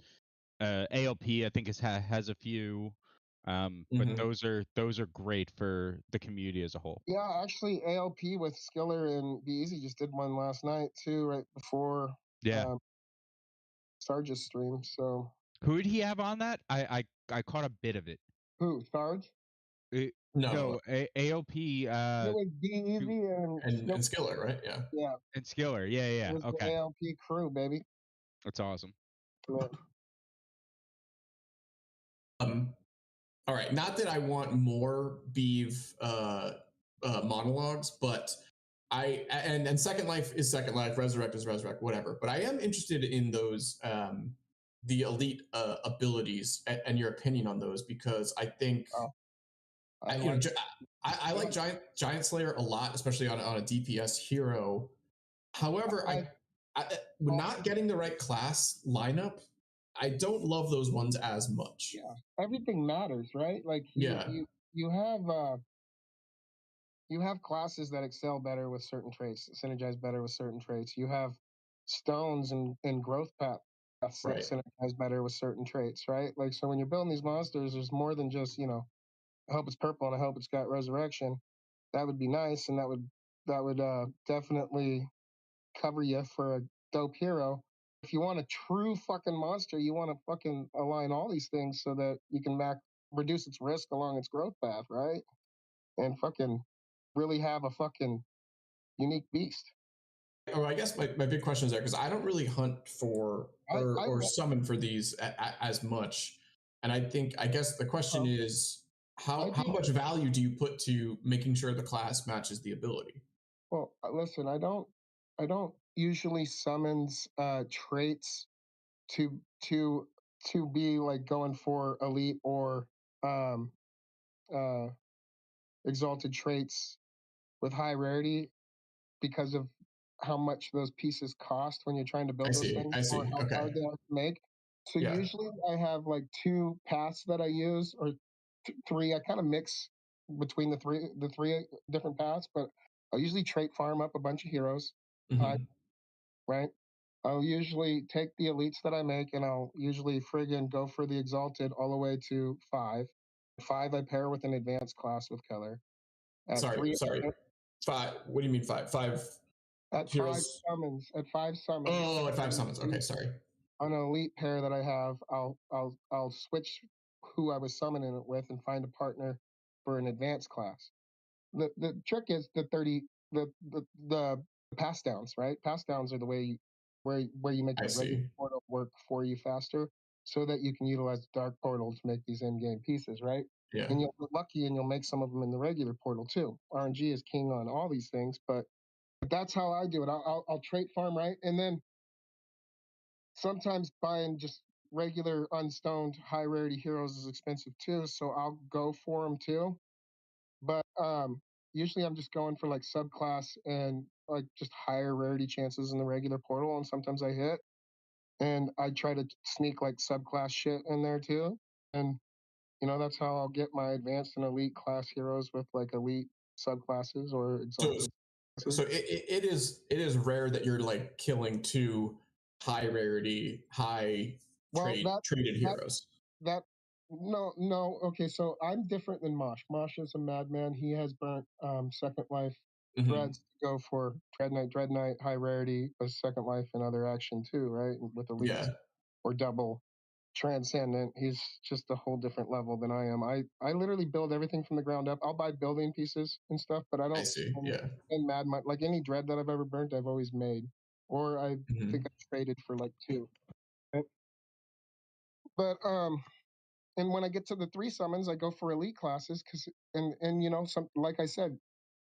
ALP I think has a few. But those are great for the community as a whole. Yeah, actually, ALP with Skiller and Be Easy just did one last night too, right before Sarge's stream. So who did he have on that? I caught a bit of it. Who, Sarge? No, AOP. It was DEV and Skiller, right? Yeah. Yeah. And Skiller. Yeah. It was Okay. the ALP crew, baby. That's awesome. Yeah. All right. Not that I want more Beeve monologues, but and Second Life is Second Life, Resurrect is Resurrect, whatever. But I am interested in those the elite abilities and your opinion on those, because I think I like Giant Slayer a lot, especially on a DPS hero. However, I not getting the right class lineup, I don't love those ones as much. Yeah, everything matters, right? Like you have classes that excel better with certain traits, synergize better with certain traits. You have stones and growth paths that synergize better with certain traits, right? Like, so when you're building these monsters, there's more than just, I hope it's purple and I hope it's got resurrection. That would be nice, and that would definitely cover you for a dope hero. If you want a true fucking monster, you want to fucking align all these things so that you can reduce its risk along its growth path, right? And fucking really have a fucking unique beast. Oh, I guess my big question is there, because I don't really hunt for or summon for these as much. And I guess the question is, how much value do you put to making sure the class matches the ability? Well, listen, I don't usually summons traits to be like going for elite or exalted traits with high rarity because of how much those pieces cost when you're trying to build those things, or how hard they are to make. So usually I have like 2 paths that I use, or 3. I kind of mix between the three different paths, but I'll usually trait farm up a bunch of heroes, right? I'll usually take the elites that I make, and I'll usually friggin' go for the exalted all the way to 5. 5 I pair with an advanced class with Keller. Sorry. 5. What do you mean 5? 5 at heroes? 5 summons. At 5 summons. Oh, at 5 summons. Okay, sorry. On an elite pair that I have, I'll switch who I was summoning it with and find a partner for an advanced class. The trick is the pass downs, right? Pass downs are the way where you make the regular portal work for you faster, so that you can utilize the dark portal to make these in-game pieces, right? Yeah. And you'll get lucky and you'll make some of them in the regular portal too. RNG is king on all these things, but that's how I do it. I'll trait farm, right? And then sometimes buying just regular unstoned high rarity heroes is expensive too, so I'll go for them too. But usually I'm just going for like subclass and like just higher rarity chances in the regular portal, and sometimes I hit. And I try to sneak like subclass shit in there too. And that's how I'll get my advanced and elite class heroes with like elite subclasses or exalted. So it is rare that you're like killing 2 high rarity, traded heroes. No. Okay, so I'm different than Mosh. Mosh is a madman. He has burnt Second Life dreads to go for Dread Knight, high rarity, a Second Life and other action too, right? With elites or double transcendent. He's just a whole different level than I am. I literally build everything from the ground up. I'll buy building pieces and stuff, but I don't spend mad money. Like any dread that I've ever burnt, I've always made, or I think I traded for like 2. Right? But and when I get to the 3 summons, I go for elite classes and some, like I said,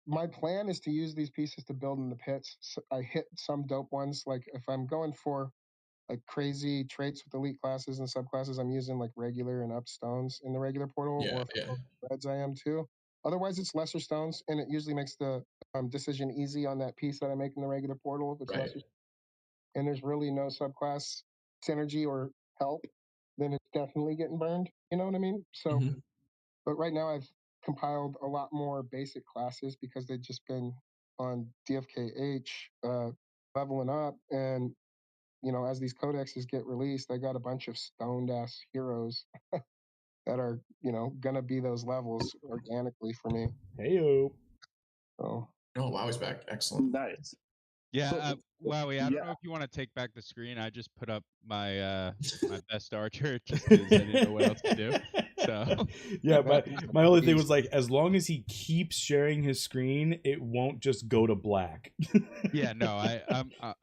my plan is to use these pieces to build in the pits. So I hit some dope ones. Like if I'm going for like crazy traits with elite classes and subclasses, I'm using like regular and up stones in the regular portal, or for reds I am too. Otherwise, it's lesser stones, and it usually makes the decision easy on that piece that I make in the regular portal if it's lesser. And there's really no subclass synergy or help, then it's definitely getting burned. You know what I mean? So, but right now I've compiled a lot more basic classes because they've just been on DFKH leveling up, and as these codexes get released, I got a bunch of stoned ass heroes that are, gonna be those levels organically for me. Heyo. Oh, Wow's back. Excellent. Nice. Yeah, Wowee, I don't know if you want to take back the screen. I just put up my my best archer just because I didn't know what else to do. So yeah, but my only thing was like, as long as he keeps sharing his screen, it won't just go to black. yeah, no,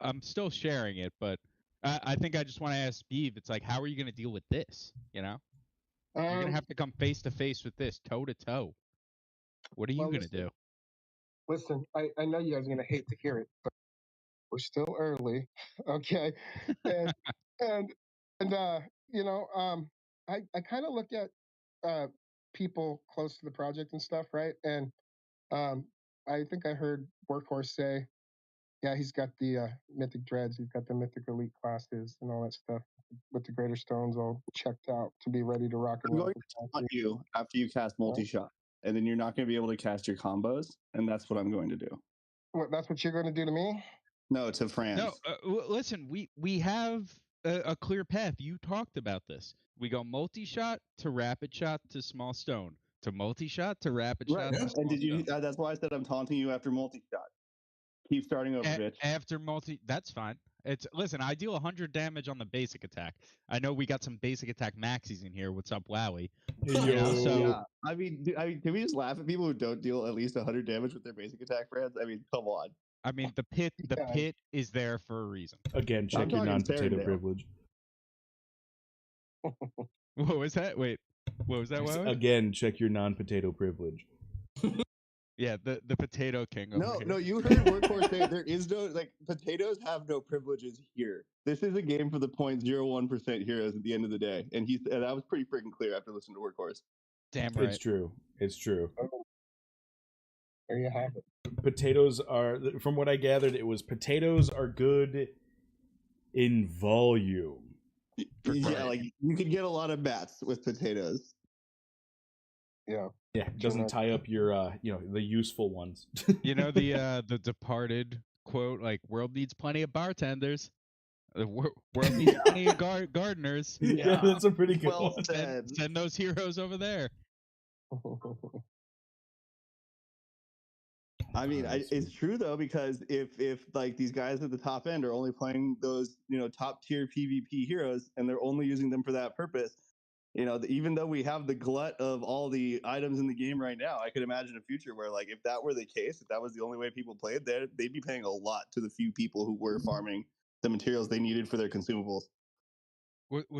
I'm still sharing it, but I think I just want to ask Beeve. It's like, how are you going to deal with this? You know, you're going to have to come face to face with this, toe to toe. What are you going to do? Listen, I know you guys are gonna hate to hear it, but we're still early, okay? And you know, I kind of look at people close to the project and stuff, right? And I think I heard Workhorse say, yeah, he's got the mythic dreads, he's got the mythic elite classes and all that stuff with the greater stones all checked out to be ready to rock and I'm roll. going to taunt you after you cast multi-shot, and then you're not going to be able to cast your combos, and that's what I'm going to do. What? That's what you're going to do to me? No, to France. No, listen, we have a clear path. You talked about this. We go multi-shot to rapid shot to small stone to multi-shot to rapid shot. To and did you? That's why I said I'm taunting you after multi-shot. Keep starting over, bitch. After that's fine. Listen, I deal 100 damage on the basic attack. I know we got some basic attack maxis in here. What's up, Wowee? Yeah. I mean, can we just laugh at people who don't deal at least 100 damage with their basic attack, friends? I mean, come on. I mean, the pit is there for a reason. Again, check your non-potato privilege. What was that? Wait, what was that? Wowee? Again, check your non-potato privilege. Yeah, the potato king. No, you heard Workhorse say there is no, like, potatoes have no privileges here. This is a game for the 0.01% heroes at the end of the day. And that was pretty freaking clear after listening to Workhorse. Damn right. It's true. It's true. There you have it. Potatoes are, from what I gathered, it was potatoes are good in volume. Yeah, like, you could get a lot of bats with potatoes. Yeah. Yeah, it doesn't tie up your, the useful ones. You know the Departed quote, like, world needs plenty of bartenders. The world needs plenty of gardeners. Yeah, that's a pretty good well one. said. Send those heroes over there. I mean, it's true though, because if like these guys at the top end are only playing those, top tier PvP heroes and they're only using them for that purpose, even though we have the glut of all the items in the game right now, I could imagine a future where, like, if that were the case, if that was the only way people played, they'd be paying a lot to the few people who were farming the materials they needed for their consumables.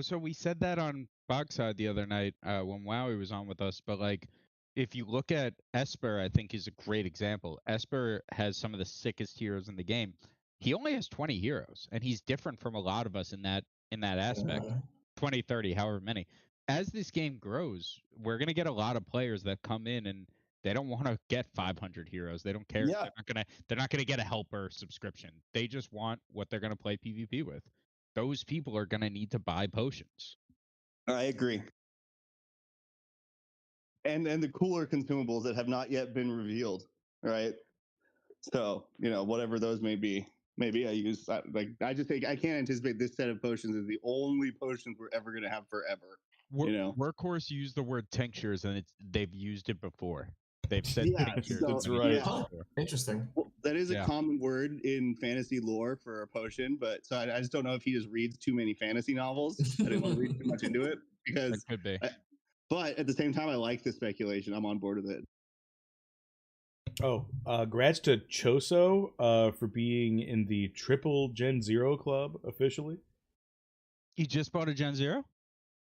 So we said that on Bogside the other night when Wowee was on with us, but like, if you look at Esper, I think is a great example. Esper has some of the sickest heroes in the game. He only has 20 heroes, and he's different from a lot of us in that aspect. 20, 30, however many. As this game grows, we're going to get a lot of players that come in and they don't want to get 500 heroes. They don't care. Yeah. They're not going to get a helper subscription. They just want what they're going to play PvP with. Those people are going to need to buy potions. I agree. And the cooler consumables that have not yet been revealed, right? So, whatever those may be. Maybe I just think I can't anticipate this set of potions is the only potions we're ever going to have forever. Workhorse used the word tinctures, and they've used it before. They've said tinctures. That's right. Interesting. Well, that is a common word in fantasy lore for a potion, but so I just don't know if he just reads too many fantasy novels. I didn't want to read too much into it because it could be. But at the same time, I like the speculation. I'm on board with it. Oh, grats to Choso for being in the Triple Gen Zero Club officially. He just bought a Gen Zero?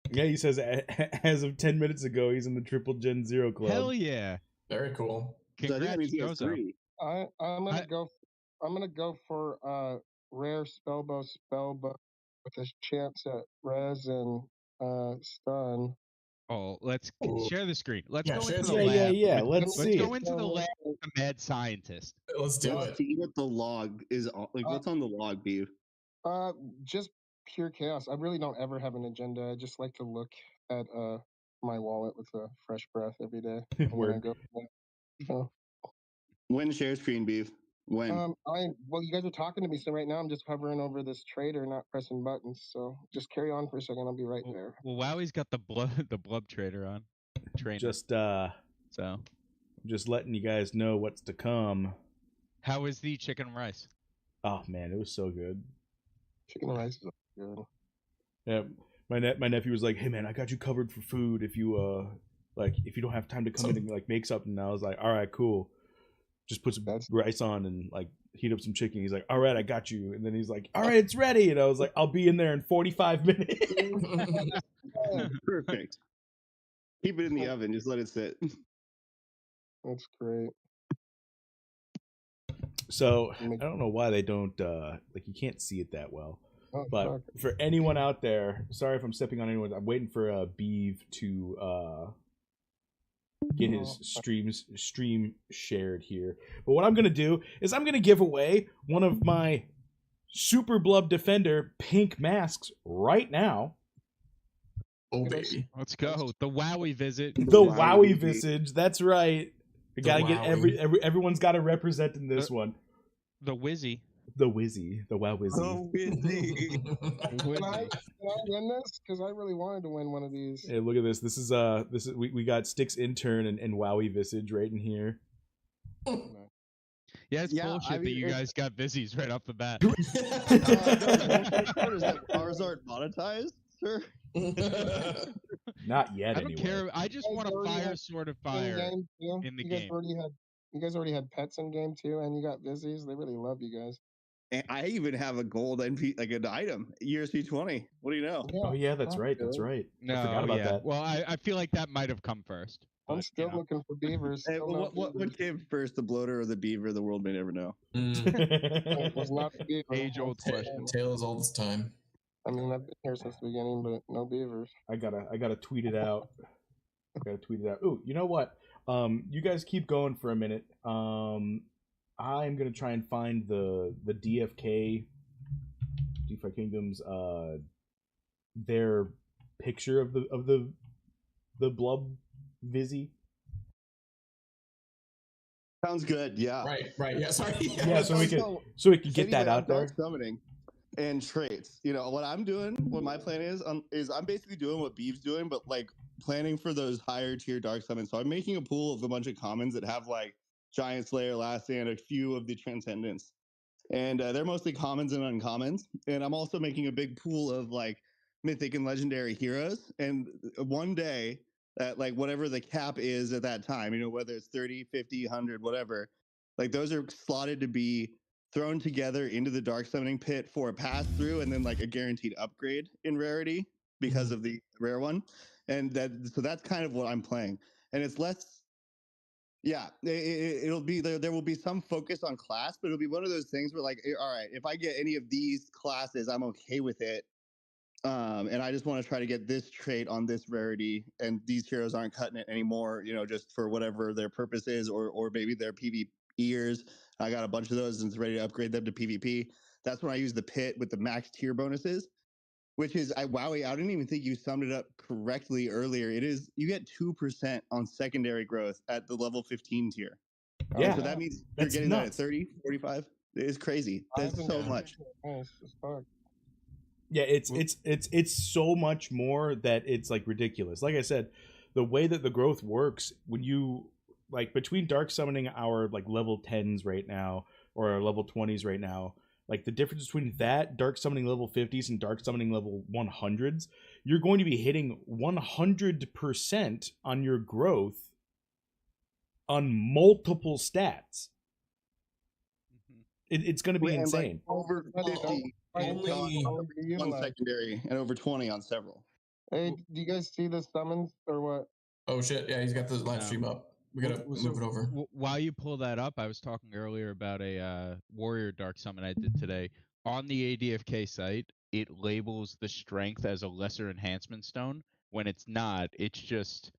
Yeah, he says as of 10 minutes ago, he's in the Triple Gen Zero Club. Hell yeah! Very cool. Congrats, Choso. I'm gonna go for rare spellbow with a chance at res and stun. Oh, let's share the screen. Let's go into the lab. Yeah. Let's see. Let's go into the lab with the mad scientist. Let's do it. See what the log is. What's on the log, Beav? Just pure chaos. I really don't ever have an agenda. I just like to look at my wallet with a fresh breath every day. Word. When share screen, Beav? When? Well, you guys are talking to me, so right now I'm just hovering over this trader, not pressing buttons. So just carry on for a second. I'll be right there. Well, Wowie's got the blub trader on. Just letting you guys know what's to come. How is the chicken and rice? Oh man, it was so good. Chicken and rice is good. Yeah, my nephew was like, "Hey man, I got you covered for food if you if you don't have time to come in and like make something." And I was like, "All right, cool." Just put some rice on and like heat up some chicken. He's like, "All right, I got you." And then he's like, "All right, it's ready." And I was like, "I'll be in there in 45 minutes." Perfect. Keep it in the oven. Just let it sit. That's great. So I don't know why they don't like you can't see it that well. But for anyone out there, sorry if I'm stepping on anyone. I'm waiting for Beeve to get his stream shared here. But what I'm gonna do is I'm gonna give away one of my Super Blub Defender pink masks right now. Oh baby, let's go. The Wowee visit. The Wowee visage. That's right. We gotta get everyone's got to represent in this one. The Wizzy. The Wizzy. The Wow Wizzy. The Wizzy. Can I win this? Because I really wanted to win one of these. Hey, look at this. This is we got Sticks intern and Wowee visage right in here. Yeah, it's bullshit that you guys got Vizzies right off the bat. Ours aren't monetized, sir. Not yet. I don't care. I just want a fire sword of fire in the game. You guys already had pets in game too, and you got Vizzies. They really love you guys. And I even have a gold NP, like an item, ERC20. What do you know? Oh yeah, that's right. That's right. No, I forgot about that. Well, I feel like that might have come first. I'm still looking for beavers. Hey, what came first, the bloater or the beaver? The world may never know. It was not the beaver. Age-old question. Tale as old as time. I mean, I've been here since the beginning, but no beavers. I gotta tweet it out. Ooh, you know what? You guys keep going for a minute. I'm gonna try and find the DFK DeFi Kingdoms their picture of the Blub Vizzy. Sounds good. Yeah. Right. Yeah. Sorry. Yeah. So we can get that out there. Summoning and traits. You know what I'm doing. What my plan is I'm basically doing what Beeve's doing, but like planning for those higher tier dark summons. So I'm making a pool of a bunch of commons that have like Giant Slayer, Last Stand, a few of the Transcendents, and they're mostly commons and uncommons. And I'm also making a big pool of like mythic and legendary heroes. And one day, at like whatever the cap is at that time, you know, whether it's 30, 50, 100, whatever, like those are slotted to be thrown together into the dark summoning pit for a pass through and then like a guaranteed upgrade in rarity because of the rare one. And so that's kind of what I'm playing. And it's less, it'll be, there will be some focus on class, but it'll be one of those things where like, all right, if I get any of these classes, I'm okay with it. And I just want to try to get this trait on this rarity, and these heroes aren't cutting it anymore, you know, just for whatever their purpose is, or maybe they're PvEers. I got a bunch of those and it's ready to upgrade them to PvP. That's when I use the pit with the max tier bonuses, which is Wowee. I didn't even think you summed it up correctly earlier. It is, you get 2% on secondary growth at the level 15 tier. Yeah. So that means you're getting that at 30, 45. It is crazy. That's so much. Yeah, it's so much more that it's like ridiculous. Like I said, the way that the growth works, when you like between dark summoning our like level 10s right now or our level 20s right now, like the difference between that dark summoning level 50s and dark summoning level 100s, you're going to be hitting 100% on your growth on multiple stats. It's going to be insane. Like over 50 on one secondary and over 20 on several. Hey, do you guys see the summons or what? Oh shit! Yeah, he's got the live stream up. We gotta move it over. While you pull that up, I was talking earlier about a warrior dark summon I did today on the ADFK site. It labels the strength as a lesser enhancement stone when it's not. It's just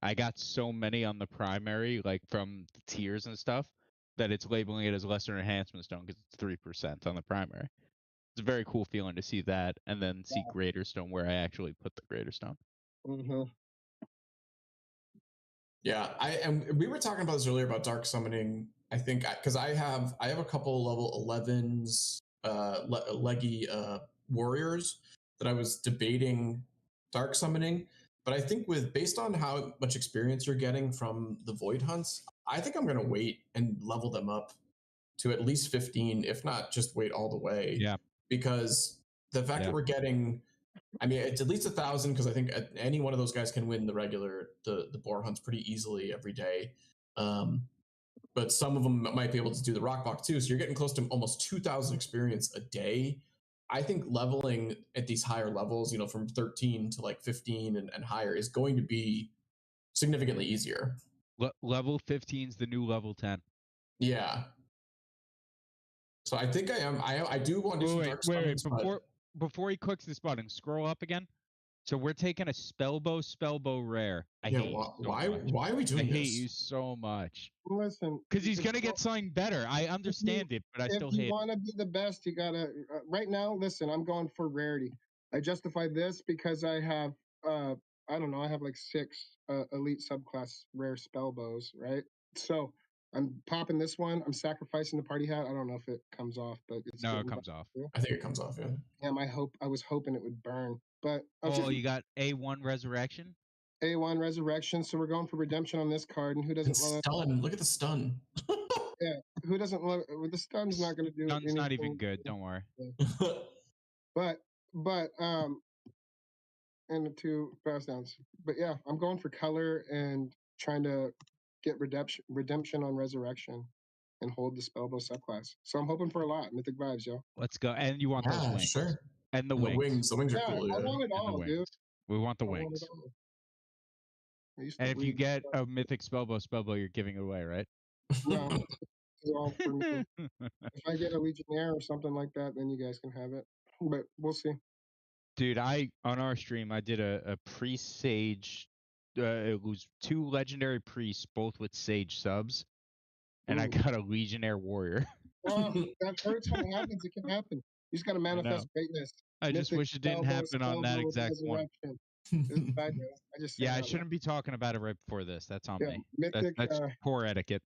I got so many on the primary, like from the tiers and stuff, that it's labeling it as lesser enhancement stone because it's 3% on the primary. It's a very cool feeling to see that, and then see greater stone where I actually put the greater stone. Mm-hmm. Yeah, we were talking about this earlier about dark summoning. I think because I have a couple level 11s leggy warriors that I was debating dark summoning, but I think based on how much experience you're getting from the void hunts, I think I'm gonna wait and level them up to at least 15, if not just wait all the way. Yeah, because the fact that we're getting I mean, it's at least 1,000 because I think any one of those guys can win the boar hunts pretty easily every day. But some of them might be able to do the rock box too. So you're getting close to almost 2,000 experience a day. I think leveling at these higher levels, from 13 to like 15 and higher, is going to be significantly easier. Level 15 is the new level 10. Yeah. So I think I am. I do want to do some dark summons, before he clicks this button, scroll up again. So we're taking a spellbow rare. I hate you so why are we doing this? I hate this? you so much. Listen, because he's gonna get something better. I understand it, but I still hate it. If you want to be the best, you gotta. Right now, listen, I'm going for rarity. I justify this because I have, I don't know, I have like 6 elite subclass rare spellbows, right? So I'm popping this one. I'm sacrificing the party hat. I don't know if it comes off, but it's no, it comes off. I think it comes off. Yeah. Yeah, I was hoping it would burn, but you got A1 resurrection. A1 resurrection. So we're going for redemption on this card, and who doesn't love stun? Look at the stun. Yeah, who doesn't love the stun's not going to do Stun's anything. not even good. Don't worry. Yeah. but and the 2 pass downs. But yeah, I'm going for color and trying to get redemption on resurrection and hold the spellbow subclass. So I'm hoping for a lot. Mythic vibes, yo. Let's go. And you want those wings? Sure. And the wings. The wings are Yeah, cool. I want it all, dude. We want the wings. And if you get a mythic spellbow, you're giving it away, right? No, it's all for me. If I get a legionnaire or something like that, then you guys can have it. But we'll see. Dude, on our stream, I did a priest sage. It was 2 legendary priests, both with sage subs, and I got a legionnaire warrior. Well, that hurts when it happens. It can happen. You just got to manifest greatness. I just wish it didn't happen on that exact one. I shouldn't be talking about it right before this. That's on me. Mythic, that's poor etiquette.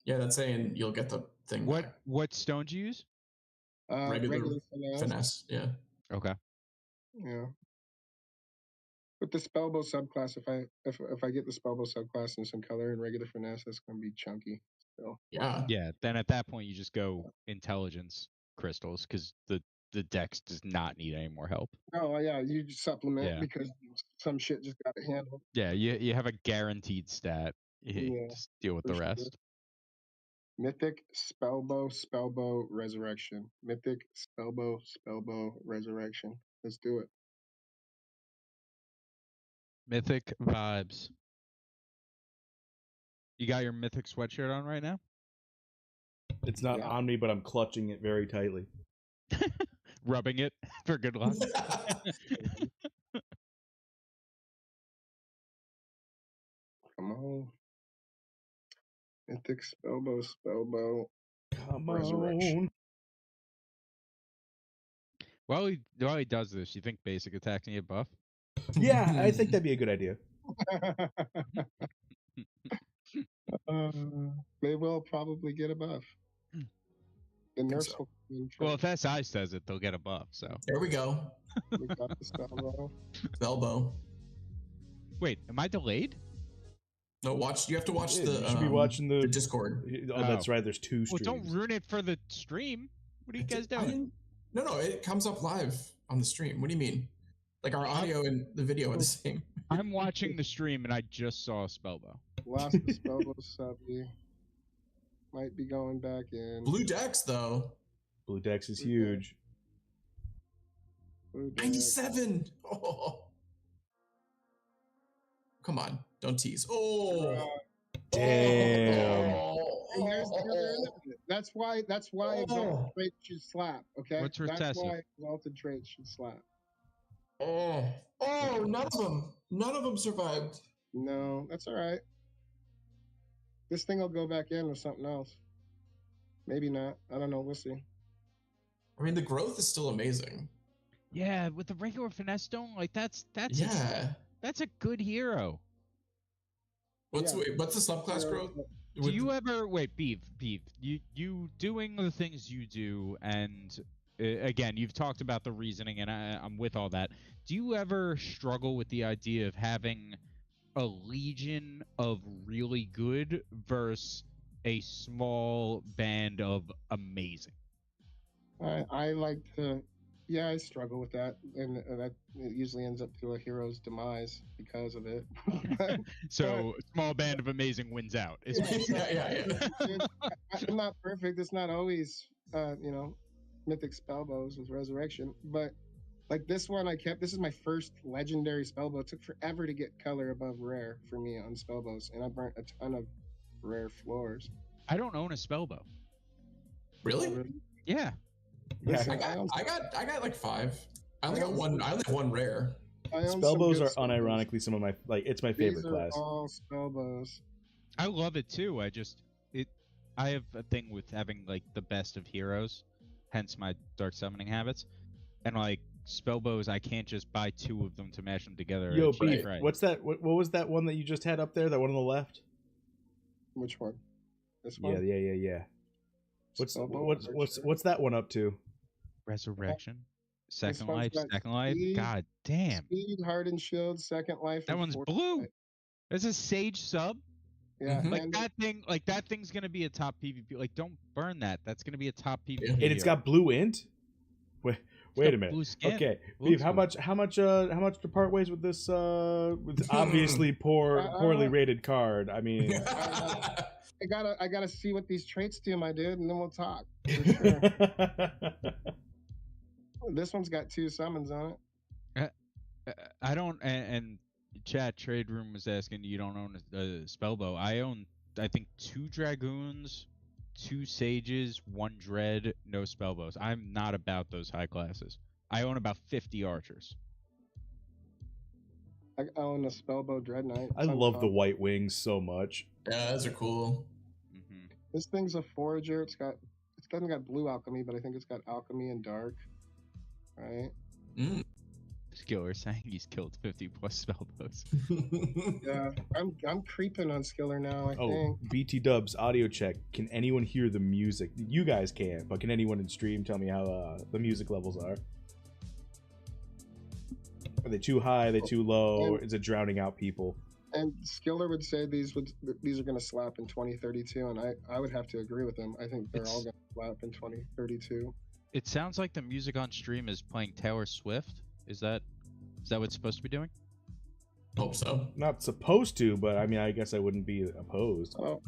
Yeah, that's saying you'll get the thing. What stone do you use? Regular finesse. Yeah. Okay. Yeah. With the spellbow subclass, if I get the spellbow subclass and some color and regular finesse, that's gonna be chunky. So yeah. Yeah. Then at that point, you just go intelligence crystals because the dex does not need any more help. Oh yeah, you just supplement because some shit just got to handle. Yeah, you have a guaranteed stat. Just deal with the rest. Sure. Mythic spellbow resurrection. Mythic spellbow resurrection. Let's do it. Mythic vibes. You got your mythic sweatshirt on right now? It's not on me, but I'm clutching it very tightly. Rubbing it for good luck. Come on. Mythic spellbow. Come resurrection. on. While he does this, you think basic attacks can get buff? Yeah, I think that'd be a good idea. They will probably get a buff. The nurse will. Well, if SI says it, they'll get a buff. So there we go. We got the spellbow. Spellbow. Wait, am I delayed? No, watch. You have to watch the. You should be watching the Discord. Oh, that's right. There's 2 streams. Well, don't ruin it for the stream. What are you guys doing? No, it comes up live on the stream. What do you mean? Like our audio and the video are the same. I'm watching the stream and I just saw a spellbow. Lost the spellbow subby. Might be going back in. Blue Dex though. Blue Dex is huge. 97. Oh. Come on, don't tease. Oh. Damn. That's why exalted traits should slap. Okay. What's That's recessive? why exalted traits should slap. Oh, none of them survived. No, that's all right. This thing will go back in with something else. Maybe not. I don't know. We'll see. I mean, the growth is still amazing. Yeah, with the regular finesse stone, like that's a good hero. What's the subclass growth? Do you ever Beef? You doing the things you do, and again, you've talked about the reasoning, and I'm with all that. Do you ever struggle with the idea of having a legion of really good versus a small band of amazing? I like to, yeah, I struggle with that, and that it usually ends up to a hero's demise because of it. So small band of amazing wins out. Is what you're saying. Dude, I'm not perfect. It's not always, mythic spellbows with resurrection, but like this one, this is my first legendary spellbow. It took forever to get color above rare for me on spellbows, and I burnt a ton of rare floors. I don't own a spellbow. Really? Yeah. Listen, I got like 5. I only got one. I only have 1 rare. Spellbows are unironically some of my it's my favorite These are class. all spellbows. I love it too. I have a thing with having like the best of heroes, hence my dark summoning habits, and like spellbows. I can't just buy 2 of them to mash them together. Yo, Beef, what's that? What was that one that you just had up there? That one on the left? Which one? This one? Yeah. What's that one up to? Resurrection, second one's life, got second life. speed, God damn. Speed, hardened shield, second life. That and one's fourth blue. life. There's a sage sub. Yeah, Like that thing's gonna be a top PvP. Like, don't burn that. That's gonna be a top PvP. And it's got blue int. Wait a minute. Blue skin. Okay, Blue Beef, how much to part ways with this with obviously poorly rated card? I mean, I gotta see what these traits do, my dude, and then we'll talk. For sure. This one's got 2 summons on it. I don't. And chat trade room was asking, you don't own a spellbow. I own, I think, 2 dragoons, 2 sages, 1 dread, no spellbows. I'm not about those high classes. I own about 50 archers. I own a spellbow dread knight. I love the white wings so much. Yeah, those are cool. This thing's a forager. It doesn't got blue alchemy, but I think it's got alchemy and dark. Right? Skiller saying he's killed 50 plus spellbows. Yeah, I'm creeping on Skiller now. I think. BT Dubs audio check. Can anyone hear the music? You guys can, but can anyone in stream tell me how the music levels are? Are they too high? Are they too low? Is it drowning out people? And Skiller would say these are going to slap in 2032, and I would have to agree with him. I think they're all going to slap in 2032. It sounds like the music on stream is playing Taylor Swift. Is that what it's supposed to be doing? Hope so. Not supposed to, but I mean, I guess I wouldn't be opposed. Oh,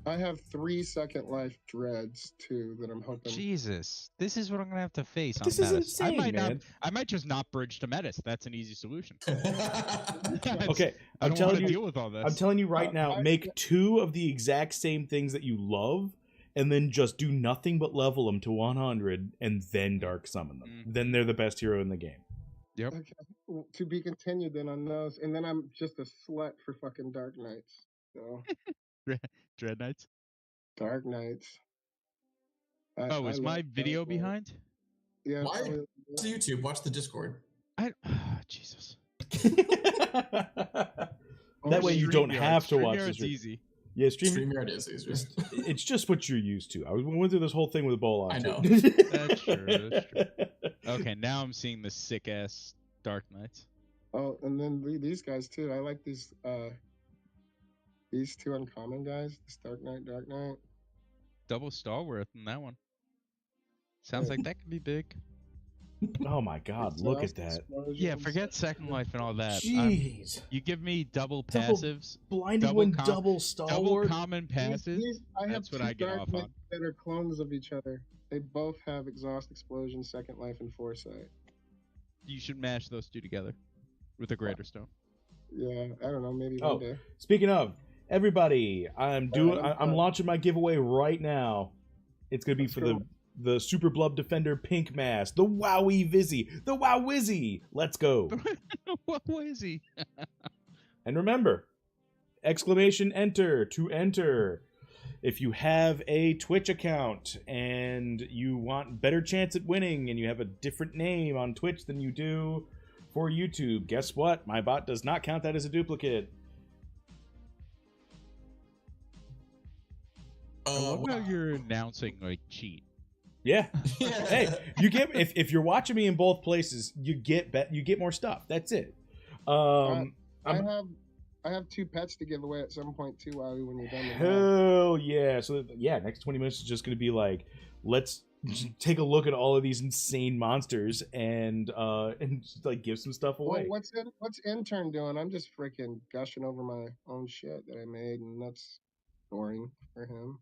I have 3 second life dreads too that I'm hoping. Jesus, this is what I'm gonna have to face. This on is Mettis. insane, I might just not bridge to Mettis. That's an easy solution. Okay, I I'm don't telling want to you. deal with all this. I'm telling you right now. Make 2 of the exact same things that you love, and then just do nothing but level them to 100, and then dark summon them. Then they're the best hero in the game. Yep. Okay. Well, to be continued then on those, and then I'm just a slut for fucking Dark Knights. So. Dread Knights. Dark Knights. Is my video behind? Yeah. Why? Watch the YouTube. Watch the Discord. Jesus. That way you don't have to watch it's easy. Yeah, StreamYard is easier. It's just what you're used to. We went through this whole thing with a bowl on. I know. That's true. Okay, now I'm seeing the sick ass Dark Knights. Oh, and then these guys too. I like these 2 uncommon guys. This Dark Knight. Double Stalworth in that one. Sounds like that could be big. Oh my God! Look at that. Yeah, forget Second Life and all that. Jeez. You give me double passives, blinding one, double Stalwart, double common passives. That's what I get off on. That are clones of each other. They both have exhaust, explosion, Second Life, and foresight. You should mash those 2 together with a greater stone. Yeah, I don't know. Maybe one day. Speaking of everybody, I'm launching my giveaway right now. It's gonna be for the Super Blub Defender Pink Mask, the Wowee Vizzy, the Wowizzy. Let's go. Wowizzy. And remember, !enter to enter. If you have a Twitch account and you want better chance at winning and you have a different name on Twitch than you do for YouTube, guess what? My bot does not count that as a duplicate. I love how you're announcing like cheat. Yeah. Hey, you get if you're watching me in both places, you get more stuff. That's it. I have 2 pets to give away at some point too, Wowee, when you're done. Hell yeah! So yeah, next 20 minutes is just gonna be like, let's take a look at all of these insane monsters and like give some stuff Well, away. what's intern doing? I'm just freaking gushing over my own shit that I made, and that's boring for him.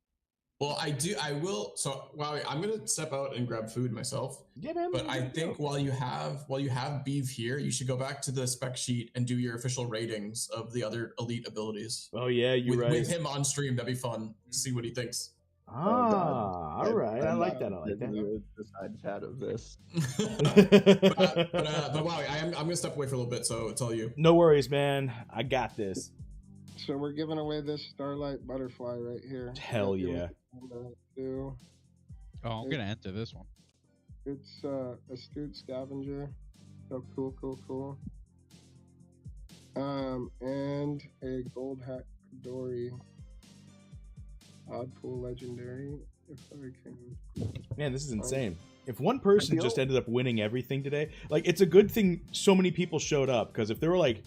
Well, I will. So, wow, I'm gonna step out and grab food myself. Yeah, man. But I think while you have Beeve here, you should go back to the spec sheet and do your official ratings of the other elite abilities. Oh yeah, you're right. With him on stream, that'd be fun to see what he thinks. All right. I like that. I like that. The side chat of this. but wow, I'm gonna step away for a little bit, so it's all you. No worries, man. I got this. So we're giving away this Starlight Butterfly right here. Hell yeah. Oh, I'm gonna enter this one. It's Astute Scavenger. So cool. And a Gold Hat Dory. Odd Pool Legendary. If I can. Man, this is insane. If one person just ended up winning everything today, like it's a good thing so many people showed up, because if there were like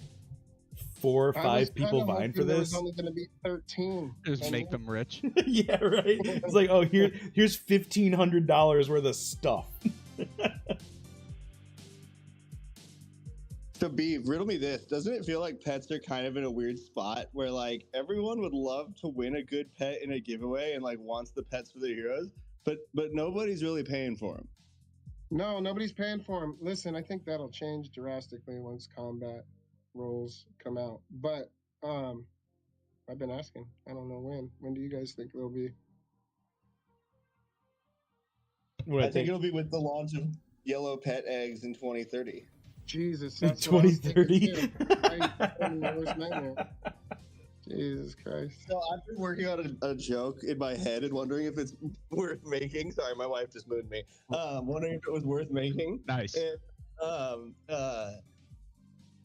4 or 5 people vying for this, there's only going to be 13. Just make them rich. Yeah, right. It's like, oh, here's $1,500 worth of stuff. So, Beeve, riddle me this. Doesn't it feel like pets are kind of in a weird spot where, like, everyone would love to win a good pet in a giveaway and, like, wants the pets for their heroes, but nobody's really paying for them? No, nobody's paying for them. Listen, I think that'll change drastically once combat rolls come out. But I've been asking. I don't know when. When do you guys think they'll be? I think it'll be with the launch of yellow pet eggs in 2030. Jesus, that's 2030. Jesus Christ. So I've been working on a joke in my head and wondering if it's worth making. Sorry, my wife just moved me. Wondering if it was worth making. Nice. And,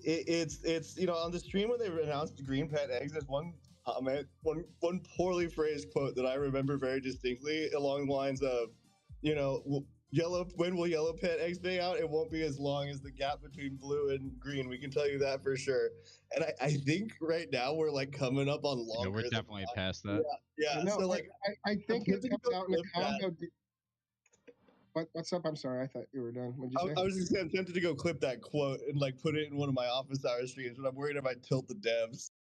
it's on the stream when they announced green pet eggs, there's one comment, one poorly phrased quote that I remember very distinctly along the lines of, when will yellow pet eggs be out? It won't be as long as the gap between blue and green. We can tell you that for sure. And I think right now we're like coming up on longer. We're definitely past that. Yeah. No, So like, I think it comes out in a combo. What's up? I'm sorry. I thought you were done. What'd you say? I was just saying, I'm tempted to go clip that quote and like put it in one of my office hour streams, but I'm worried I might tilt the devs.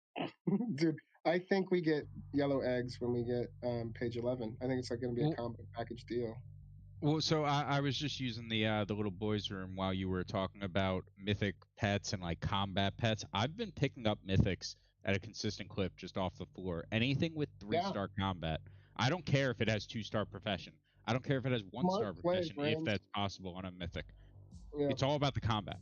Dude, I think we get yellow eggs when we get page 11. I think it's like going to be a combo package deal. Well, so I was just using the little boys' room while you were talking about mythic pets and like combat pets. I've been picking up mythics at a consistent clip just off the floor. Anything with 3-star combat. I don't care if it has 2-star profession. I don't care if it has 1-star profession, if that's possible on a mythic. Yeah. It's all about the combat.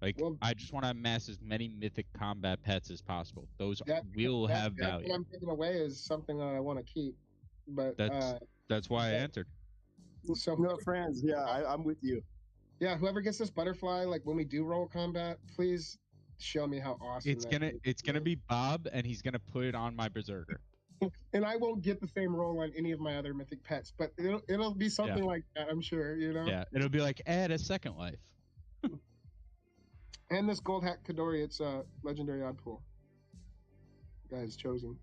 Like, I just want to amass as many mythic combat pets as possible. Those will have value. What I'm taking away is something that I want to keep. But that's why I entered. So no, friends. Yeah, I'm with you. Yeah, whoever gets this butterfly, like when we do roll combat, please show me how awesome it's gonna be Bob, and he's gonna put it on my berserker. And I won't get the same roll on any of my other mythic pets, but it'll be something like that, I'm sure. Yeah, it'll be like add a second life. And this gold hat Kadori, it's a legendary odd pool. Guys chosen.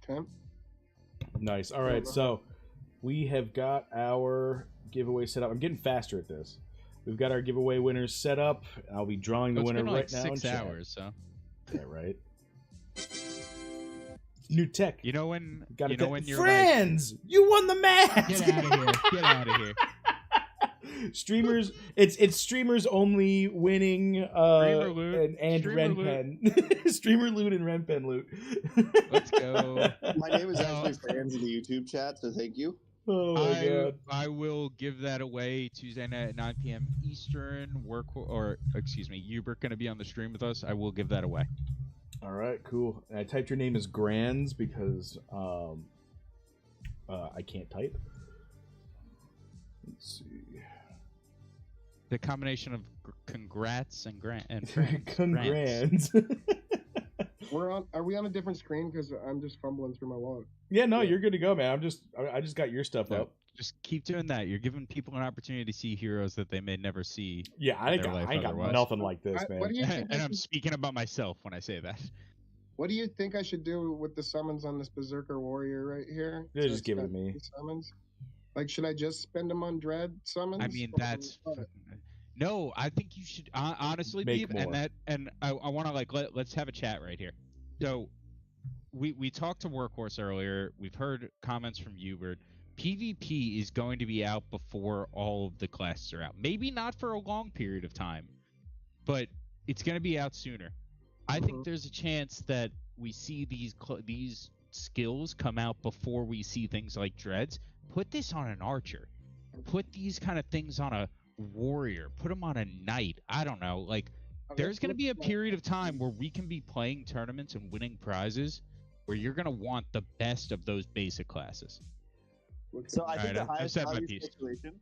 10. Nice. All right, so we have got our giveaway set up. I'm getting faster at this. We've got our giveaway winners set up. I'll be drawing the winner right now. 6 hours, so. Yeah, right. New tech. You know when you're friends, you won the match. Get out of here. Get out of here. Streamers, it's streamers only winning and Renpen. Streamer loot and Renpen loot. Let's go. My name is actually fans in the YouTube chat, so thank you. Oh my God. I will give that away Tuesday night at 9 p.m. Eastern. Hubert going to be on the stream with us. I will give that away. All right, cool. And I typed your name as Grands because I can't type. Let's see. The combination of congrats and congrats. Are we on a different screen? Because I'm just fumbling through my wallet. Yeah, no, you're good to go, man. I just got your stuff up. Just keep doing that. You're giving people an opportunity to see heroes that they may never see. Yeah, I ain't got nothing like this, man. What do you think and I'm speaking about myself when I say that. What do you think I should do with the summons on this Berserker Warrior right here? Yeah, just give it to me. Summons. Like, should I just spend them on dread summons? I mean, that's no. I think you should honestly, Make Beeb, and I want to like let's have a chat right here. So we talked to Workhorse earlier. We've heard comments from Hubert. PvP is going to be out before all of the classes are out. Maybe not for a long period of time, but it's going to be out sooner. I think there's a chance that we see these skills come out before we see things like dreads. Put this on an archer. Put these kind of things on a warrior. Put them on a knight. I don't know. Like, there's going to be a period of time where we can be playing tournaments and winning prizes where you're going to want the best of those basic classes. So I think the highest value speculation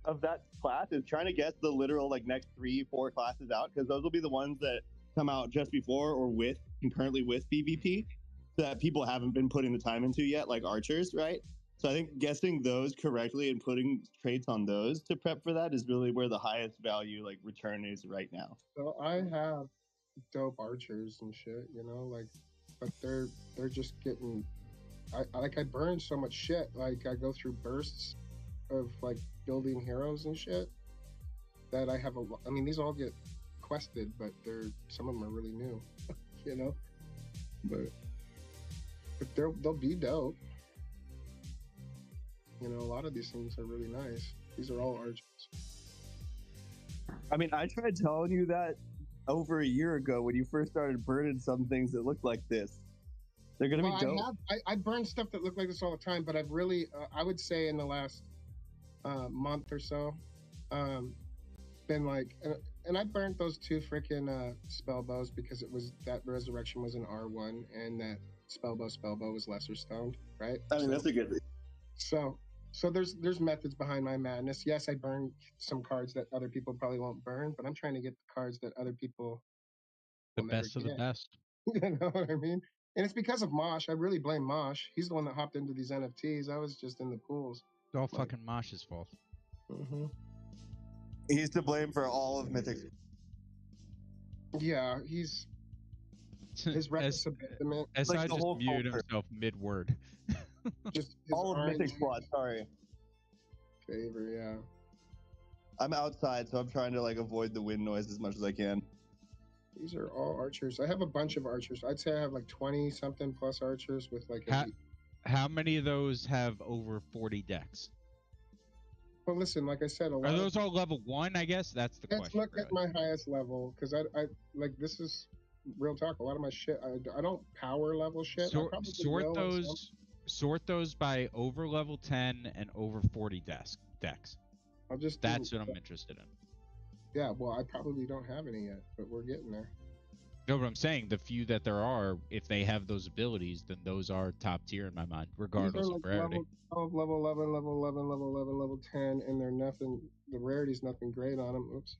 of that class is trying to get the literal like next 3-4 classes out, because those will be the ones that come out just before or with concurrently with PvP that people haven't been putting the time into yet, like archers, right? So I think guessing those correctly and putting traits on those to prep for that is really where the highest value like return is right now. So I have dope archers and shit, you know, like, but they're just getting. I burn so much shit. Like, I go through bursts of like building heroes and shit that I have I mean, these all get quested, but some of them are really new, you know. But they'll be dope. You know, a lot of these things are really nice. These are all archers. I mean, I tried telling you that over a year ago when you first started burning some things that looked like this. They're gonna be dope. I burn stuff that look like this all the time, but I've really, I would say in the last month or so, been like, and I burnt those 2 freaking spell bows because that resurrection was an R1 and that spell bow was lesser stoned, right? I mean, that's a good thing. So there's methods behind my madness. Yes, I burn some cards that other people probably won't burn, but I'm trying to get the cards that other people the best of the best. You know what I mean? And it's because of Mosh. I really blame Mosh. He's the one that hopped into these NFTs. I was just in the pools. It's all fucking Mosh's fault. Mm-hmm. He's to blame for all of Mythic. Yeah, his reckless abandonment. SI like just muted himself mid-word. Just all of Mythic Squad, sorry. Favor, yeah. I'm outside, so I'm trying to like avoid the wind noise as much as I can. These are all archers. I have a bunch of archers. I'd say I have like 20-something plus archers with like how many of those have over 40 decks? Well, listen, like I said, are those all level 1, I guess? That's the question. Let's look at my highest level, because I like, this is real talk. A lot of my shit, I don't power level shit. Sort those by over level 10 and over 40 decks. That's what I'm interested in. Yeah, well, I probably don't have any yet, but we're getting there. No, but I'm saying the few that there are, if they have those abilities, then those are top tier in my mind, regardless of rarity. Level 11, level 11, level 11, level 10, and they're nothing. The rarity's nothing great on them. Oops.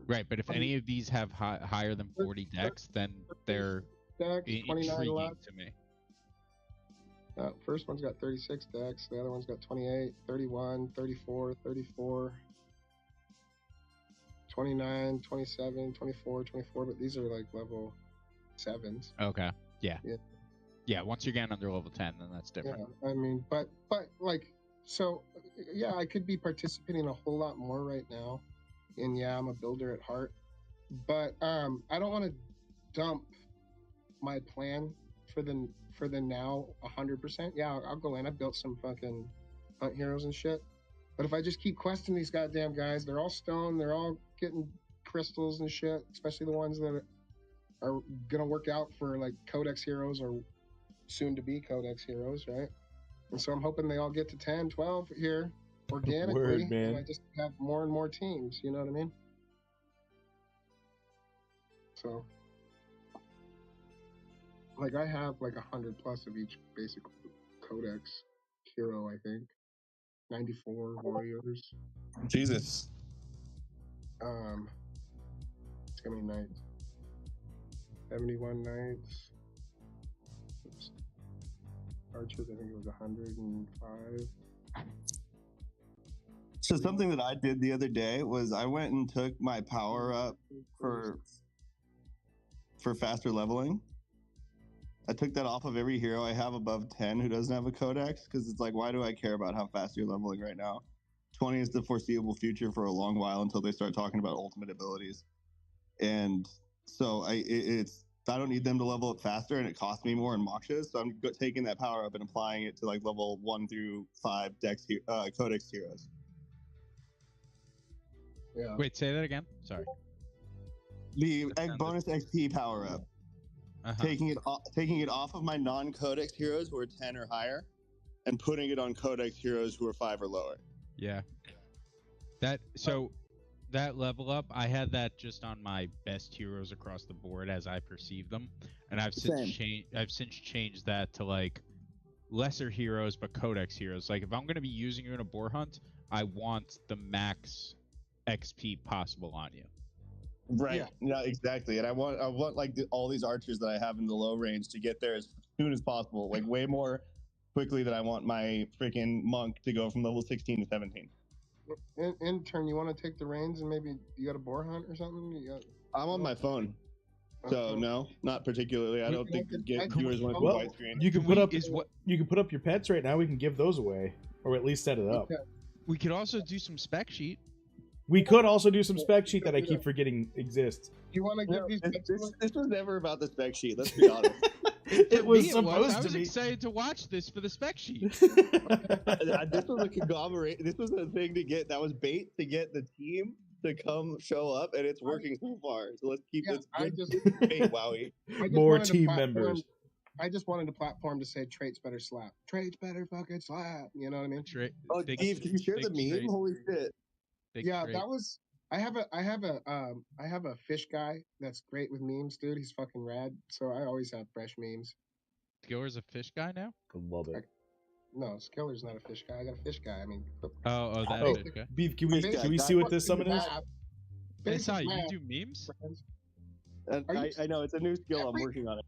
Right, but if any of these have higher than 40 decks, then they're intriguing to me. First one's got 36 decks. The other one's got 28, 31, 34, 34. 29, 27, 24, 24, but these are like level 7s. Okay. Yeah, once you're getting under level 10, then that's different. Yeah, I mean, but like, so yeah, I could be participating a whole lot more right now. And yeah, I'm a builder at heart, but I don't want to dump my plan for the now 100%. Yeah, I'll go in. I built some fucking hunt heroes and shit. But if I just keep questing these goddamn guys, they're all stone, they're all getting crystals and shit, especially the ones that are gonna work out for like Codex heroes or soon to be Codex heroes, right? And so I'm hoping they all get to 10, 12 here organically. Word, man. And I just have more and more teams, you know what I mean? So like I have like 100 plus of each basic Codex hero, I think. 94 warriors. Jesus. It's gonna be knights. 71 knights. Oops. Archers, I think it was 105. So something that I did the other day was I went and took my power up for faster leveling. I took that off of every hero I have above 10 who doesn't have a codex, because it's like, why do I care about how fast you're leveling right now? 20 is the foreseeable future for a long while until they start talking about ultimate abilities. And so I don't need them to level up faster, and it costs me more in mokshes. So I'm taking that power up and applying it to like level 1 through 5 codex heroes. Yeah. Wait, say that again. Sorry. The bonus XP power up. Taking it off of my non-codex heroes who are 10 or higher, and putting it on codex heroes who are 5 or lower. Yeah. That level up, I had that just on my best heroes across the board as I perceive them, and I've since changed that to like lesser heroes but codex heroes. Like if I'm going to be using you in a boar hunt, I want the max XP possible on you. Right. Yeah, exactly. And I want like all these archers that I have in the low range to get there as soon as possible, like way more quickly than I want my freaking monk to go from level 16 to 17. Intern, you want to take the reins and maybe you got a boar hunt or something? I'm on my phone. So no, not particularly. I don't think viewers want to well, white screen. You can put up your pets right now. We can give those away, or at least set it up. We could also do some spec sheet. We could also do some spec sheet that I keep forgetting exists. You want to give these? This was never about the spec sheet. Let's be honest. It was supposed to be. I was excited to watch this for the spec sheet. This was a conglomerate. This was a thing to get. That was bait to get the team to come show up, and it's working so far. So let's keep this bait, Wowee. More team members. I just wanted a platform to say traits better slap. Traits better fucking slap. You know what I mean? Steve, can you share the meme? Holy shit. That was. I have a fish guy that's great with memes, dude. He's fucking rad. So I always have fresh memes. Skiller's a fish guy now? I love it. No, Skiller's not a fish guy. I got a fish guy. I mean, Beef, can we see what this summon is? It's not you do memes? I know it's a new skill. I'm working on it.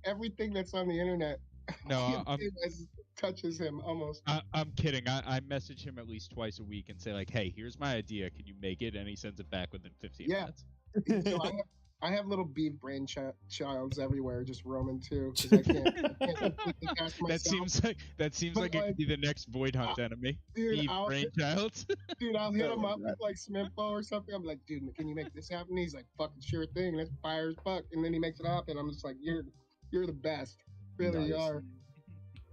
Everything that's on the internet. No, touches him almost. I'm kidding. I message him at least twice a week and say like, "Hey, here's my idea. Can you make it?" And he sends it back within 15 minutes. So I have little beef brain childs everywhere, just roaming too. I can't that seems like it could be the next Void Hunt enemy. Dude, beef brain childs. Dude, I'll hit him up with like some info or something. I'm like, dude, can you make this happen? He's like, fucking sure thing. And it's fire as fuck. And then he makes it happen. I'm just like, you're the best. Really, you are.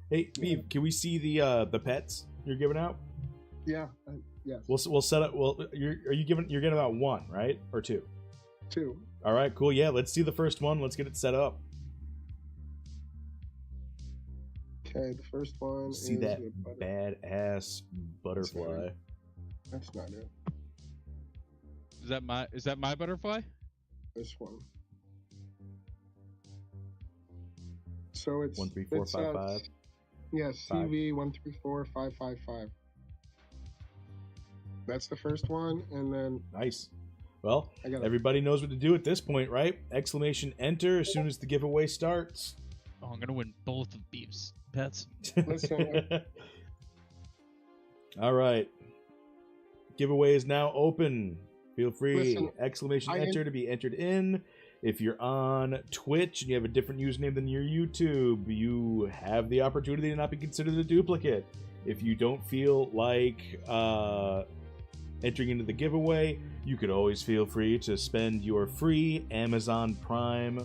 Hey, Beef, can we see the pets you're giving out? Yeah. Yes. We'll set up. Well, you're giving out one, right, or two? Two. All right, cool. Yeah, let's see the first one. Let's get it set up. Okay, the first one. See that badass butterfly? That's not it. Is that my butterfly? This one. So it's 13455. Yes, CV 1345555. That's the first one, and then nice. Well, everybody knows what to do at this point, right? Exclamation enter as soon as the giveaway starts. Oh, I'm gonna win both of Beef's pets. All right. Giveaway is now open. Feel free, exclamation enter to be entered in. If you're on Twitch and you have a different username than your YouTube, you have the opportunity to not be considered a duplicate. If you don't feel like entering into the giveaway, you could always feel free to spend your free Amazon Prime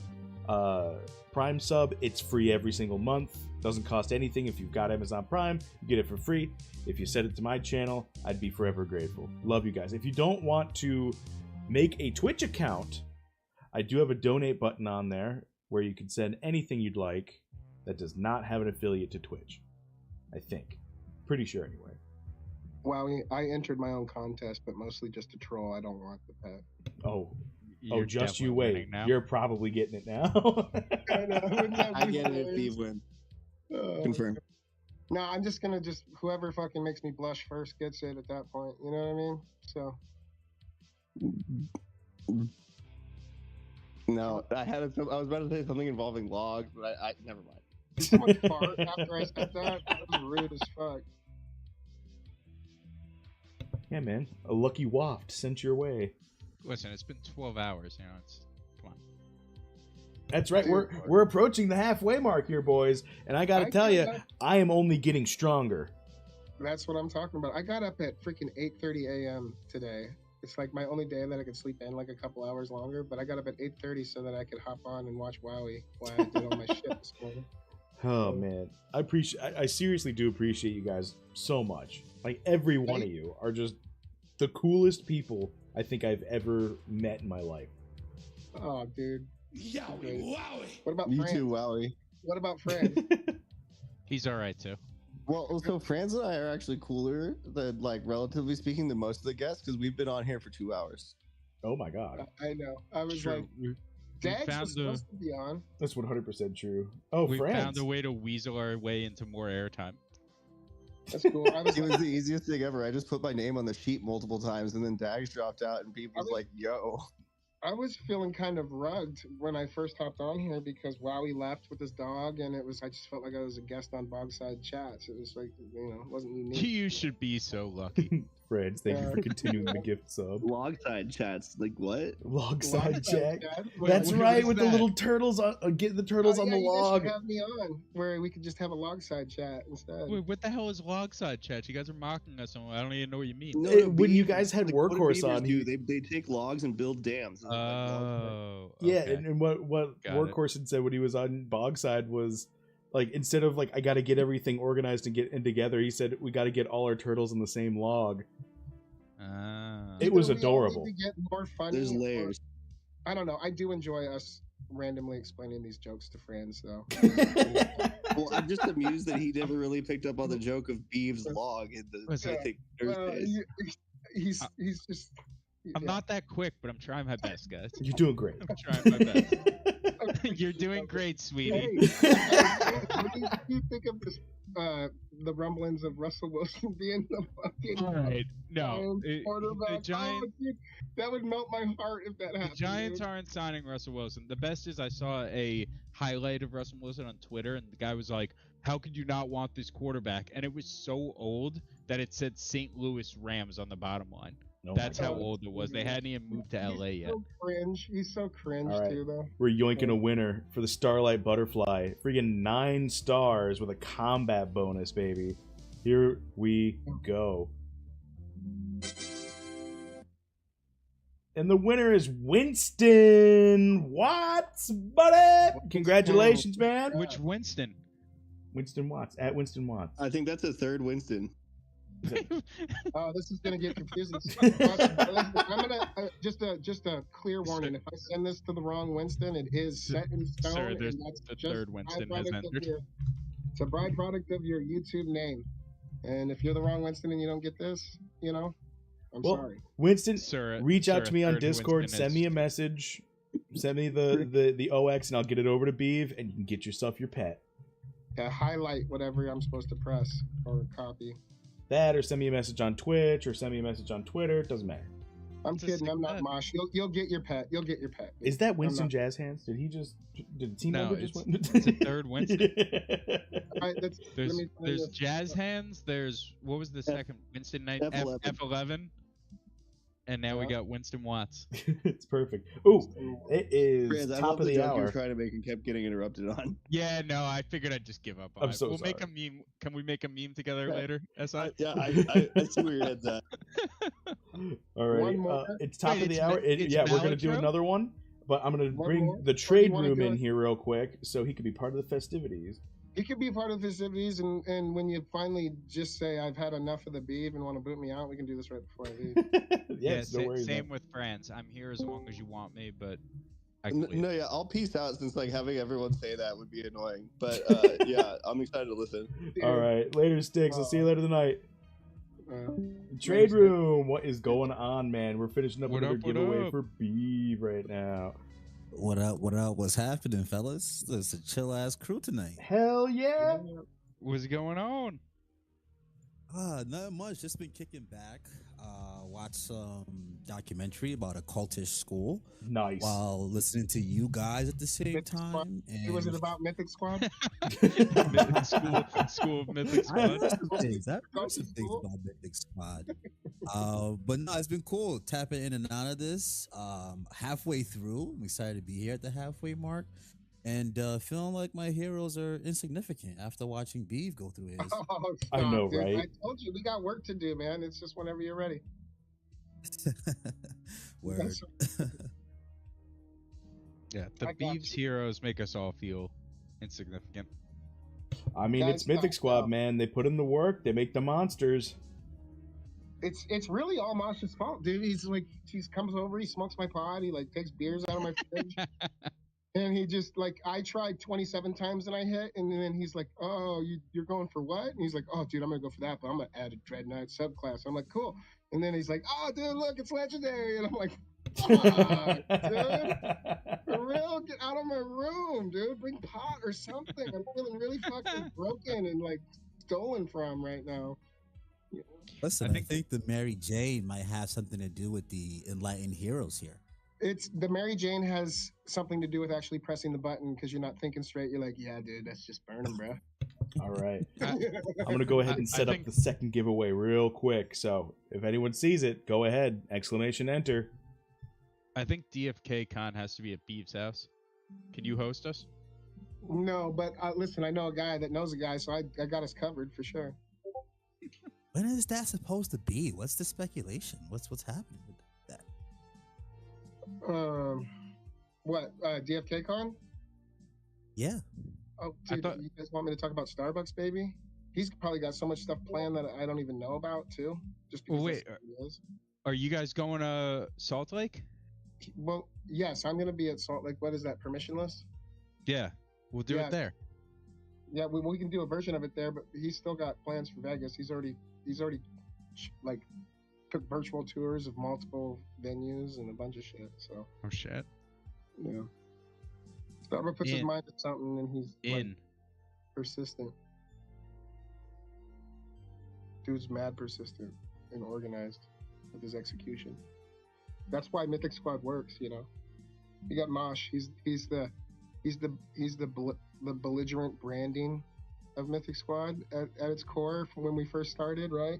sub. It's free every single month. Doesn't cost anything. If you've got Amazon Prime, you get it for free. If you send it to my channel, I'd be forever grateful. Love you guys. If you don't want to make a Twitch account, I do have a donate button on there where you can send anything you'd like that does not have an affiliate to Twitch. I think. Pretty sure anyway. Wow, I entered my own contest, but mostly just to troll. I don't want the pet. Oh, just you wait. You're probably getting it now. I get it if Steve wins. Confirm. No, I'm just gonna whoever fucking makes me blush first gets it at that point. You know what I mean? So. No, I was about to say something involving logs, but I never mind. Did someone fart after I said that? That was rude as fuck. Yeah, man. A lucky waft sent your way. Listen, it's been 12 hours. Come on. That's right. We're approaching the halfway mark here, boys. And I got to tell you, I am only getting stronger. That's what I'm talking about. I got up at freaking 8:30 a.m. today. It's like my only day that I could sleep in like a couple hours longer. But I got up at 8:30 so that I could hop on and watch Wowee while I did all my shit this morning. Oh man, I seriously do appreciate you guys so much. Like every one of you are just the coolest people I think I've ever met in my life. Oh, dude. Yowie, Wowee. What about You Fran? too, Wowee. What about Fran? He's all right too. Well, so Franz and I are actually cooler than, like, relatively speaking, than most of the guests because we've been on here for 2 hours. Oh my god. I know. I was True. like, We Dax found was supposed to be on. That's 100% true. Oh, we Franz. found a way to weasel our way into more airtime. That's cool. It was the easiest thing ever. I just put my name on the sheet multiple times, and then Dags dropped out, and people was like, "Yo." I was feeling kind of rugged when I first hopped on here because Wowee left with his dog, and I just felt like I was a guest on Bogside Chats. It was like, it wasn't unique. You should be so lucky. Friends, thank you for continuing the gift sub. Logside chats, like what? Logside chat. Chat? That's What right, is with the that? little turtles on, getting the turtles on the You guys log. should have me on where we could just have a Logside Chat instead. Wait, what the hell is Logside Chat? You guys are mocking us. I don't even know what you mean. When you guys had what do Workhorse beavers on, do? They take logs and build dams. Oh, yeah, okay. and what Got Workhorse had said when he was on Bogside was, like, instead of like I got to get everything organized and get in together, he said we got to get all our turtles in the same log. It was adorable. To get more funny, There's layers. I don't know. I do enjoy us randomly explaining these jokes to friends, though. Well, I'm just amused that he never really picked up on the joke of Beeve's log in the Thursdays. He's just. I'm not that quick, but I'm trying my best, guys. You're doing great. I'm trying my best. You're doing great, sweetie. What do you think of this? The rumblings of Russell Wilson being the fucking All right, no, quarterback. the Giants. Oh, dude, that would melt my heart if that happened. The Giants dude. aren't signing Russell Wilson. The best is I saw a highlight of Russell Wilson on Twitter, and the guy was like, "How could you not want this quarterback?" And it was so old that it said St. Louis Rams on the bottom line. Oh That's how old it was. They hadn't even moved to LA yet. So cringe. He's so cringe All right. too, though. We're yoinking a winner for the Starlight Butterfly. Freaking 9 stars with a combat bonus, baby. Here we go. And the winner is Winston Watts, buddy! Congratulations, man. Which Winston? Winston Watts, at Winston Watts. I think that's a third Winston. Oh, this is gonna get confusing. I'm gonna just a clear warning. If I send this to the wrong Winston, it is set in stone. Sir, there's and that's the just third Winston has byproduct of entered. it's a byproduct of your YouTube name. And if you're the wrong Winston and you don't get this, I'm sorry. Winston, Sir, reach out sir, to me on third Discord. Winston Send is- me a message. Send me the OX, and I'll get it over to Beeve, and you can get yourself your pet. Yeah, highlight whatever I'm supposed to press or copy. That, or send me a message on Twitch, or send me a message on Twitter. It doesn't matter. I'm It's a kidding. sick I'm not pet. Mosh. You'll get your pet. You'll get your pet. Is that I'm Winston not- Jazz Hands? Did a team No, member just it's, went? it's a third Winston. All right, let There's me find there's this. Jazz Hands. There's what was the second Winston Knight F11. F11, and now we Yeah. got Winston Watts. It's perfect. Ooh, it is Franz, I top love of the the joke you were hour. trying to make and kept getting interrupted on. Yeah, no, I figured I'd just give up on I'm it. so We'll make a sorry. meme. Can we make a meme together later? SI? Yeah, I see where your head's at. All right, One more? it's top Wait, of the it's hour. Ma- it's Yeah, we're gonna do Malatro? another one, but I'm gonna One bring more? the Or do trade you wanna room do in it? here real quick, so he could be part of the festivities. You could be part of the festivities, and when you finally just say, I've had enough of the beef and want to boot me out, we can do this right before I leave. Yes, no worries. same man. with France. I'm here as long as you want me, but I N- can leave. No, yeah, I'll peace out since like having everyone say that would be annoying. But yeah, I'm excited to listen. All right, later, Sticks. I'll see you later tonight. Uh, Trade room. What is going on, man? We're finishing up What another up, what giveaway up? for Beeve right now. What up? What up? What's happening, fellas? There's a chill ass crew tonight. Hell yeah! What's going on? Not much. Just been kicking back. Watch some documentary about a cultish school Nice. while listening to you guys at the same Mythic Squad? time. was it And about Mythic Squad? Mythic school of Mythic I heard Squad. some things. I heard Cultish some things school? about Mythic Squad. But no, it's been cool tapping in and out of this. Halfway through, I'm excited to be here at the halfway mark. and feeling like my heroes are insignificant after watching Beeve go through his. Oh, I know, dude. right? I told you we got work to do, man. It's just whenever you're ready. Word. Yeah, the Beeves heroes make us all feel insignificant. I mean, it's Mythic Squad, man. They put in the work. They make the monsters. It's really all Mosh's fault, dude. He's like, he comes over, he smokes my pot, he like takes beers out of my fridge, and he just like, I tried 27 times and I hit, and then he's like, oh, you're going for what? And he's like, oh, dude, I'm gonna go for that, but I'm gonna add a Dread Knight subclass. I'm like, cool. And then he's like, oh, dude, look, it's legendary, and I'm like, fuck, dude, for real, get out of my room, dude. Bring pot or something. I'm feeling really fucking broken and like stolen from right now. Listen, I think the Mary Jane might have something to do with the enlightened heroes here. It's the Mary Jane has something to do with actually pressing the button because you're not thinking straight. You're like, yeah, dude, that's just burn them, bro. All right. I'm going to go ahead and set up the second giveaway real quick. So if anyone sees it, go ahead. Exclamation enter. I think DFK Con has to be at Beeve's house. Can you host us? No, but listen, I know a guy that knows a guy, so I got us covered for sure. When is that supposed to be? What's the speculation? What's happening with that? DFK Con? Yeah. Oh, dude, you guys want me to talk about Starbucks, baby? He's probably got so much stuff planned that I don't even know about, too. Just because wait, are you guys going to Salt Lake? Well, yes, I'm going to be at Salt Lake. What is that, permissionless? Yeah, we'll do it there. Yeah, we can do a version of it there, but he's still got plans for Vegas. He's already like took virtual tours of multiple venues and a bunch of shit. So oh shit, yeah. Starbuck puts his mind to something, and he's like, persistent. Dude's mad persistent and organized with his execution. That's why Mythic Squad works, you know. You got Mosh. He's the belligerent branding of Mythic Squad at its core from when we first started, right?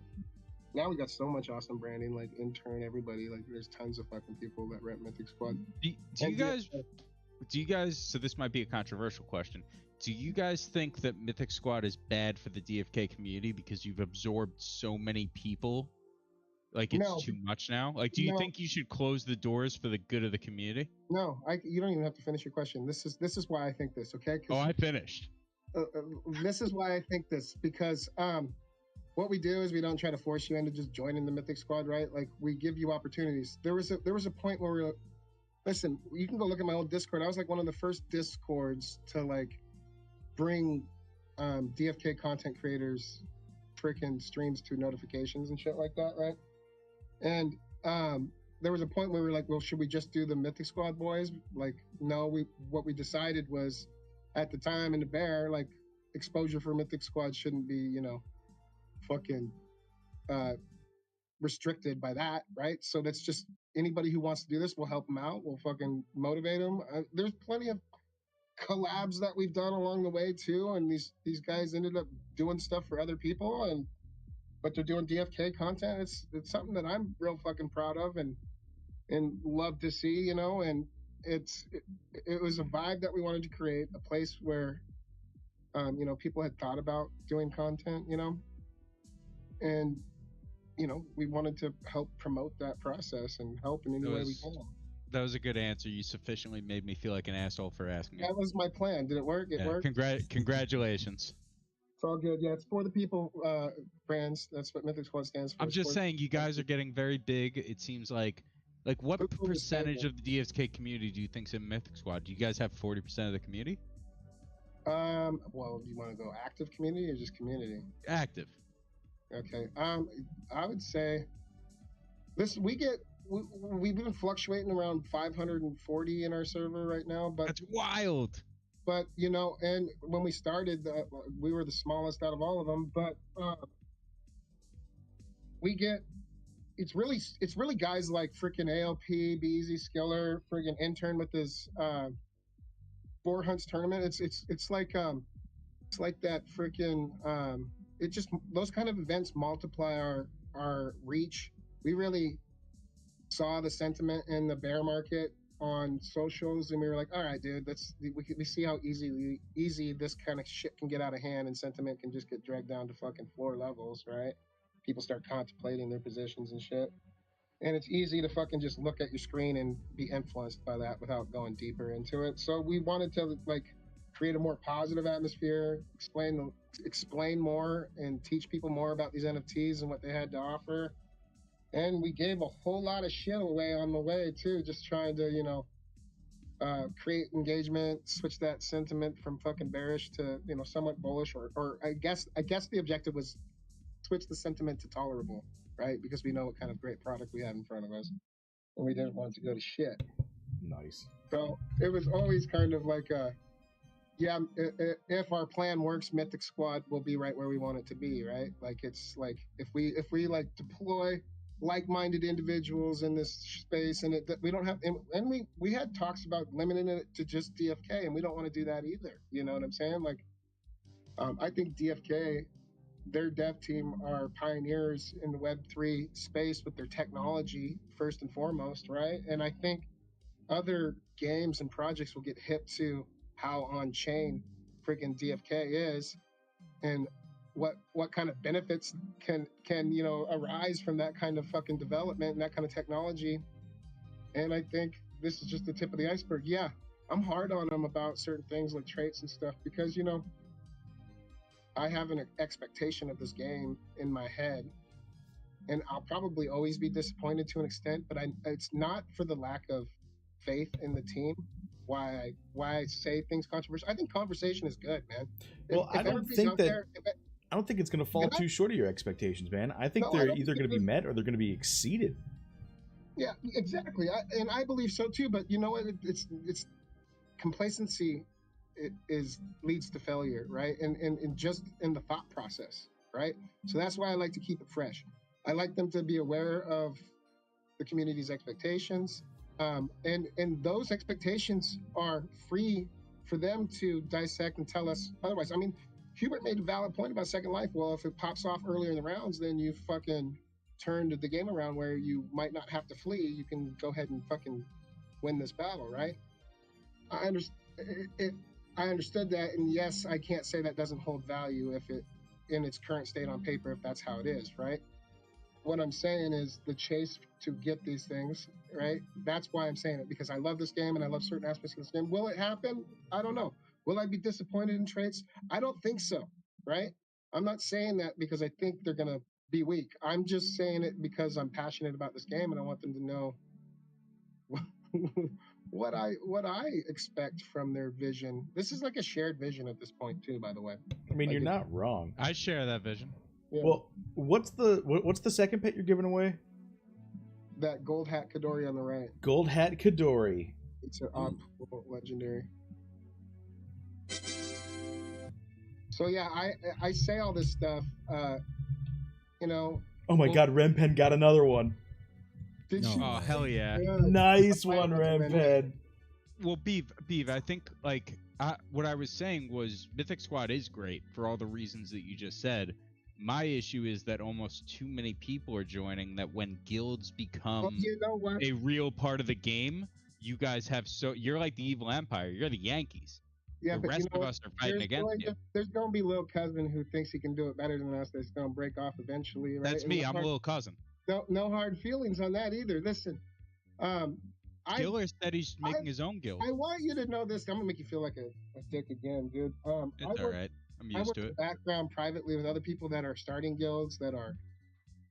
Now we got so much awesome branding, like intern, everybody. Like there's tons of fucking people that rep Mythic Squad. Do you guys? So this might be a controversial question. Do you guys think that Mythic Squad is bad for the DFK community because you've absorbed so many people? Like it's too much now? Like, do you think you should close the doors for the good of the community? No, you don't even have to finish your question. This is why I think this, okay? Oh, I finished. This is why I think this, because what we do is we don't try to force you into just joining the Mythic Squad, right? Like we give you opportunities. There was a point where we were, listen, you can go look at my old Discord. I was like one of the first Discords to like bring DFK content creators freaking streams to notifications and shit like that, right? And there was a point where we were like, well, should we just do the Mythic Squad boys? Like, no, what we decided was at the time in the bear, like exposure for Mythic Squad shouldn't be, you know, fucking restricted by that, right? So that's just anybody who wants to do this, we'll help them out. We'll fucking motivate them. There's plenty of collabs that we've done along the way too, and these guys ended up doing stuff for other people, but they're doing DFK content. It's something that I'm real fucking proud of and love to see, you know. And it was a vibe that we wanted to create, a place where you know, people had thought about doing content, you know, and you know, we wanted to help promote that process and help in any way we can. That was a good answer. You sufficiently made me feel like an asshole for asking. That was my plan. Did it work? It worked. Congratulations. It's all good. Yeah, it's for the people brands. That's what Mythic Squad stands for. I'm just saying, you guys are getting very big. It seems like what percentage of the DFK community do you think's in Mythic Squad? Do you guys have 40% of the community? Well, do you want to go active community or just community? Active. Okay. I would say we've been fluctuating around 540 in our server right now, but that's wild. But you know, and when we started, we were the smallest out of all of them. But it's really guys like freaking ALP, Be Easy Skiller, freaking intern with his Boar Hunts tournament. It's like that freaking it just, those kind of events multiply our reach. We really saw the sentiment in the bear market on socials, and we were like, all right, dude, we see how easy this kind of shit can get out of hand, and sentiment can just get dragged down to fucking floor levels, right? People start contemplating their positions and shit. And it's easy to fucking just look at your screen and be influenced by that without going deeper into it. So we wanted to like create a more positive atmosphere, explain more, and teach people more about these NFTs and what they had to offer. And we gave a whole lot of shit away on the way too, just trying to, create engagement, switch that sentiment from fucking bearish to, somewhat bullish, or I guess the objective was switch the sentiment to tolerable, right? Because we know what kind of great product we had in front of us, and we didn't want it to go to shit. Nice. So it was always kind of like if our plan works, Mythic Squad will be right where we want it to be, right? Like it's like if we like deploy like-minded individuals in this space, and we don't have, and we had talks about limiting it to just DFK, and we don't want to do that either. You know what I'm saying? Like, I think DFK, their dev team, are pioneers in the Web3 space with their technology first and foremost, right? And I think other games and projects will get hip to how on-chain freaking DFK is, and what kind of benefits can arise from that kind of fucking development and that kind of technology. And I think this is just the tip of the iceberg. Yeah, I'm hard on them about certain things like traits and stuff because I have an expectation of this game in my head, and I'll probably always be disappointed to an extent, but it's not for the lack of faith in the team why I say things controversial. I think conversation is good, man. Well, I don't think it's going to fall too short of your expectations, man. I think they're either going to be met or they're going to be exceeded. Yeah, exactly. And I believe so too, but you know what? It's complacency leads to failure, right? And just in the thought process, right? So that's why I like to keep it fresh. I like them to be aware of the community's expectations, and those expectations are free for them to dissect and tell us otherwise. I mean, Hubert made a valid point about Second Life. Well, if it pops off earlier in the rounds, then you fucking turned the game around where you might not have to flee. You can go ahead and fucking win this battle, right? I understood that, and yes, I can't say that doesn't hold value if it, in its current state on paper, if that's how it is, right? What I'm saying is the chase to get these things, right? That's why I'm saying it, because I love this game and I love certain aspects of this game. Will it happen? I don't know. Will I be disappointed in traits? I don't think so, right? I'm not saying that because I think they're going to be weak. I'm just saying it because I'm passionate about this game and I want them to know what I expect from their vision. This is like a shared vision at this point too, by the way. I mean, you're not wrong. I share that vision. Yeah. Well, what's the second pet you're giving away? That gold hat Kadori on the right. Gold hat Kadori. It's an odd legendary. So yeah, I say all this stuff, Oh my God, Rempen got another one. Did you? Oh hell yeah! Nice one, Rempen. Well, Beav, I think what I was saying was Mythic Squad is great for all the reasons that you just said. My issue is that almost too many people are joining. That when guilds become a real part of the game, you guys have you're like the evil empire. You're the Yankees. Yeah, the but rest of us are fighting against you. There's gonna be little cousin who thinks he can do it better than us. That's gonna break off eventually. Right? That's me. I'm a little cousin. No hard feelings on that either. Listen, Killer said he's making his own guild. I want you to know this. I'm gonna make you feel like a dick again, dude. It's all right. I'm used to it. Background privately with other people that are starting guilds, that are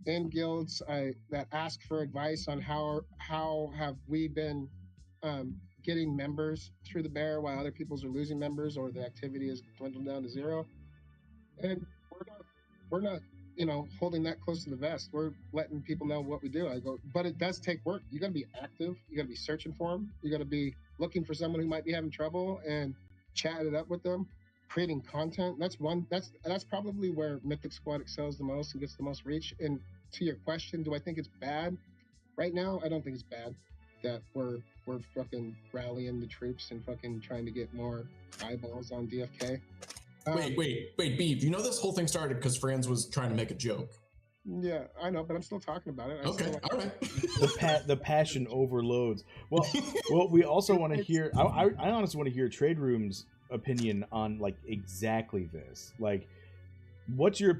in guilds, that ask for advice on how have we been getting members through the bear while other people's are losing members or the activity is dwindled down to zero. And we're not holding that close to the vest. We're letting people know what we do. I go, but it does take work. You got to be active. You got to be searching for them. You got to be looking for someone who might be having trouble and chat it up with them. Creating content. That's probably where Mythic Squad excels the most and gets the most reach. And to your question, do I think it's bad? Right now, I don't think it's bad that we're fucking rallying the troops and fucking trying to get more eyeballs on DFK. Wait, Beef. You know this whole thing started because Franz was trying to make a joke. Yeah, I know, but I'm still talking about it. Okay, all right. The passion overloads. Well, we also want to hear. I honestly want to hear Trade Room's opinion on like exactly this. Like, what's your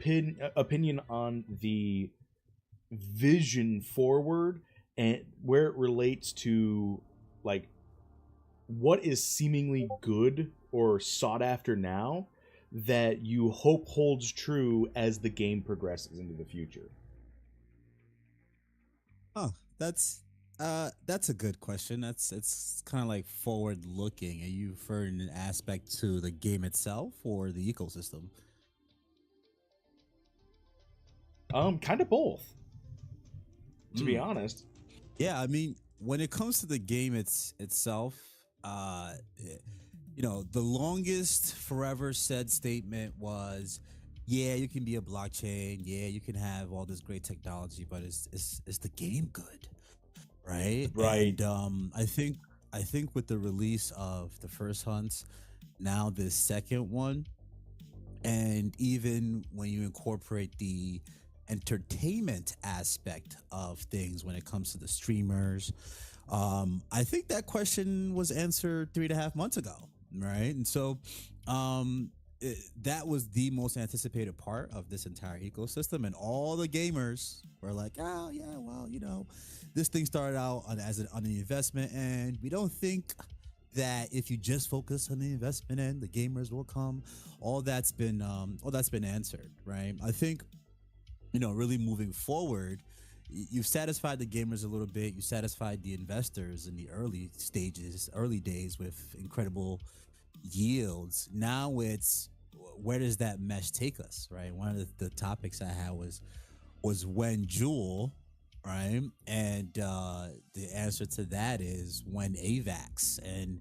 opinion on the vision forward and where it relates to like what is seemingly good or sought after now that you hope holds true as the game progresses into the future? Oh, that's a good question. It's kind of like forward looking. Are you referring an aspect to the game itself or the ecosystem? Kind of both. To be honest. Yeah, I mean, when it comes to the game itself, you know, the longest forever said statement was, yeah, you can be a blockchain, yeah, you can have all this great technology, but is the game good? Right? Right. And I think with the release of the first hunts, now the second one, and even when you incorporate the entertainment aspect of things when it comes to the streamers, I think that question was answered 3.5 months ago, right? And so that was the most anticipated part of this entire ecosystem, and all the gamers were like, oh yeah, well, you know, this thing started out as on the investment end. We don't think that if you just focus on the investment end, the gamers will come. All that's been answered, right? I think, you know, really moving forward, you've satisfied the gamers a little bit. You satisfied the investors in the early days with incredible yields. Now it's, where does that mesh take us, right? One of the topics I had was when Jewel, right? And the answer to that is when AVAX, and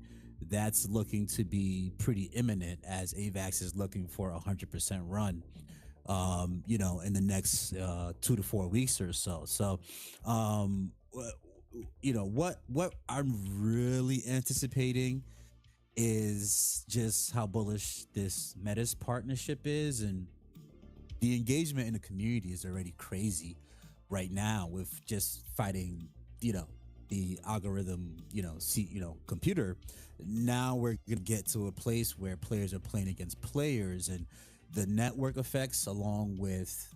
that's looking to be pretty imminent as AVAX is looking for 100% run, you know, in the next 2 to 4 weeks or so. So, you know, what I'm really anticipating is just how bullish this Mettis partnership is, and the engagement in the community is already crazy right now with just fighting, you know, the algorithm, you know, computer. Now we're gonna get to a place where players are playing against players, and the network effects, along with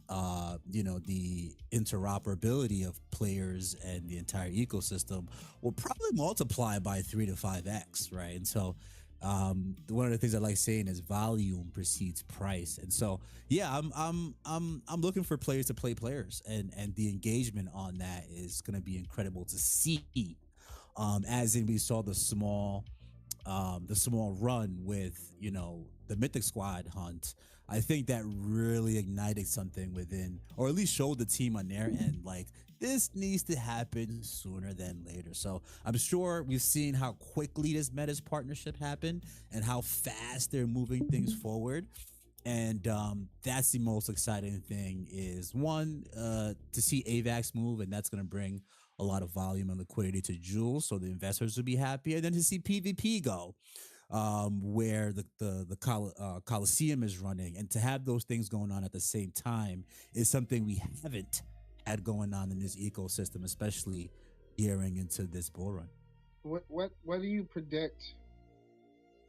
you know, the interoperability of players and the entire ecosystem, will probably multiply by 3 to 5x, right? And so one of the things I like saying is volume precedes price. And so yeah, I'm looking for players to play players, and the engagement on that is going to be incredible to see. As in, we saw the small run with, you know, the Mythic Squad hunt. I think that really ignited something within, or at least showed the team on their end, like, this needs to happen sooner than later. So I'm sure we've seen how quickly this Mettis partnership happened and how fast they're moving things forward. And that's the most exciting thing, is one, to see AVAX move, and that's going to bring a lot of volume and liquidity to Jules, so the investors will be happy. And then to see PvP go, where the Coliseum is running, and to have those things going on at the same time is something we haven't had going on in this ecosystem, especially gearing into this bull run. What do you predict?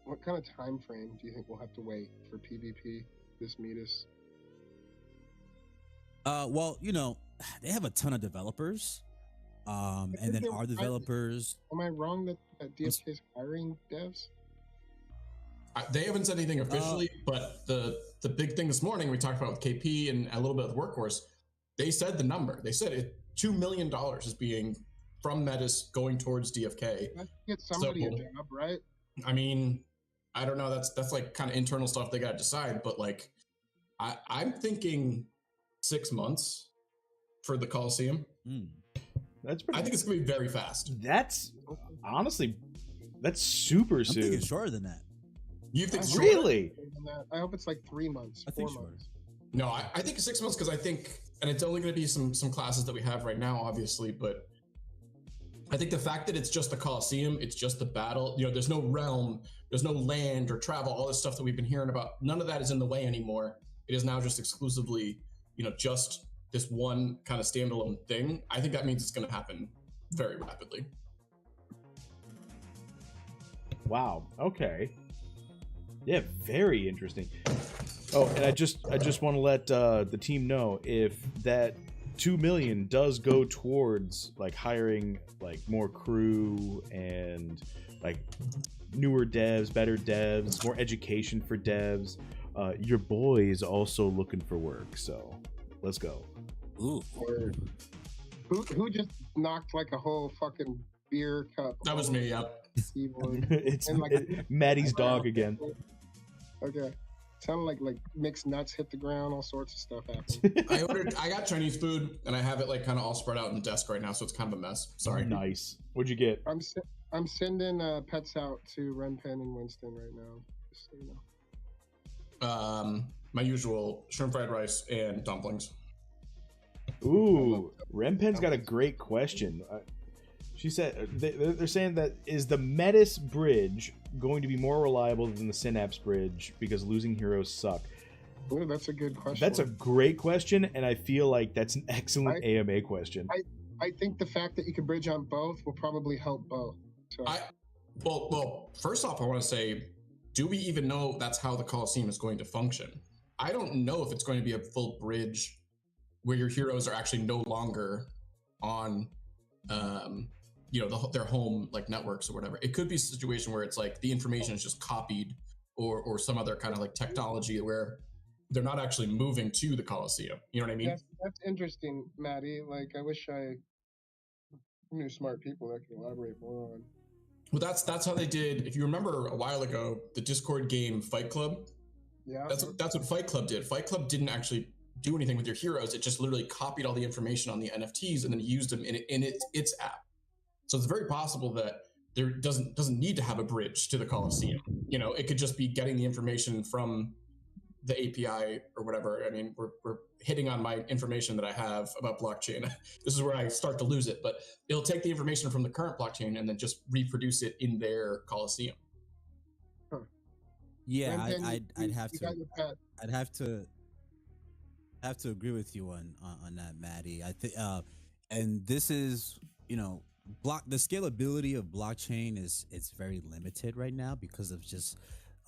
What kind of time frame do you think we'll have to wait for PvP, this Mettis? Well, you know, they have a ton of developers, and then our developers. Am I wrong that DFK is hiring devs? They haven't said anything officially, but the big thing this morning we talked about with KP and a little bit with Workhorse, they said the number. They said $2 million is being from Mettis going towards DFK. Get somebody a job, right? I mean, I don't know. That's like kind of internal stuff they got to decide. But like, I'm thinking 6 months for the Coliseum. That's pretty. I think it's gonna be very fast. That's honestly, that's super soon. I'm thinking shorter than that. You think really? I hope it's like 3 months. I think 4 months. No, I think 6 months, because I think, and it's only going to be some classes that we have right now, obviously, but I think the fact that it's just the Coliseum, it's just the battle, you know, there's no realm, there's no land or travel, all this stuff that we've been hearing about, none of that is in the way anymore. It is now just exclusively, you know, just this one kind of standalone thing, I think that means it's going to happen very rapidly. Wow. Okay. Yeah, very interesting. Oh, and I just want to let the team know if that 2 million does go towards like hiring like more crew and like newer devs, better devs, more education for devs. Your boy is also looking for work, so let's go. Ooh. Who just knocked like a whole fucking beer cup? That was me. Yep. It's Maddie's dog again. Okay. Sounded like mixed nuts hit the ground, all sorts of stuff happened. I got Chinese food and I have it like kind of all spread out on the desk right now, so it's kind of a mess. Sorry. Nice. What'd you get? I'm sending pets out to Renpen and Winston right now, just so you know. My usual shrimp fried rice and dumplings. Ooh, Renpen's got a great question. She said they're saying that is the Mettis bridge going to be more reliable than the Synapse bridge because losing heroes suck? Ooh, that's a good question. That's a great question, and I feel like that's an excellent AMA question. I think the fact that you can bridge on both will probably help both. So. Well, first off, I want to say, do we even know that's how the Coliseum is going to function? I don't know if it's going to be a full bridge where your heroes are actually no longer on their home like networks or whatever. It could be a situation where it's like the information is just copied or some other kind of like technology where they're not actually moving to the Coliseum. You know what I mean? That's interesting, Maddie. Like, I wish I knew smart people that could elaborate more on. Well, that's how they did. If you remember a while ago, the Discord game Fight Club. Yeah. That's what Fight Club did. Fight Club didn't actually do anything with your heroes. It just literally copied all the information on the NFTs and then used them in its app. So it's very possible that there doesn't need to have a bridge to the Coliseum. You know, it could just be getting the information from the API or whatever. I mean, we're hitting on my information that I have about blockchain. This is where I start to lose it, but it'll take the information from the current blockchain and then just reproduce it in their Coliseum. Huh. Yeah, I'd have to agree with you on that, Maddie. I think, and this is, the scalability of blockchain it's very limited right now because of just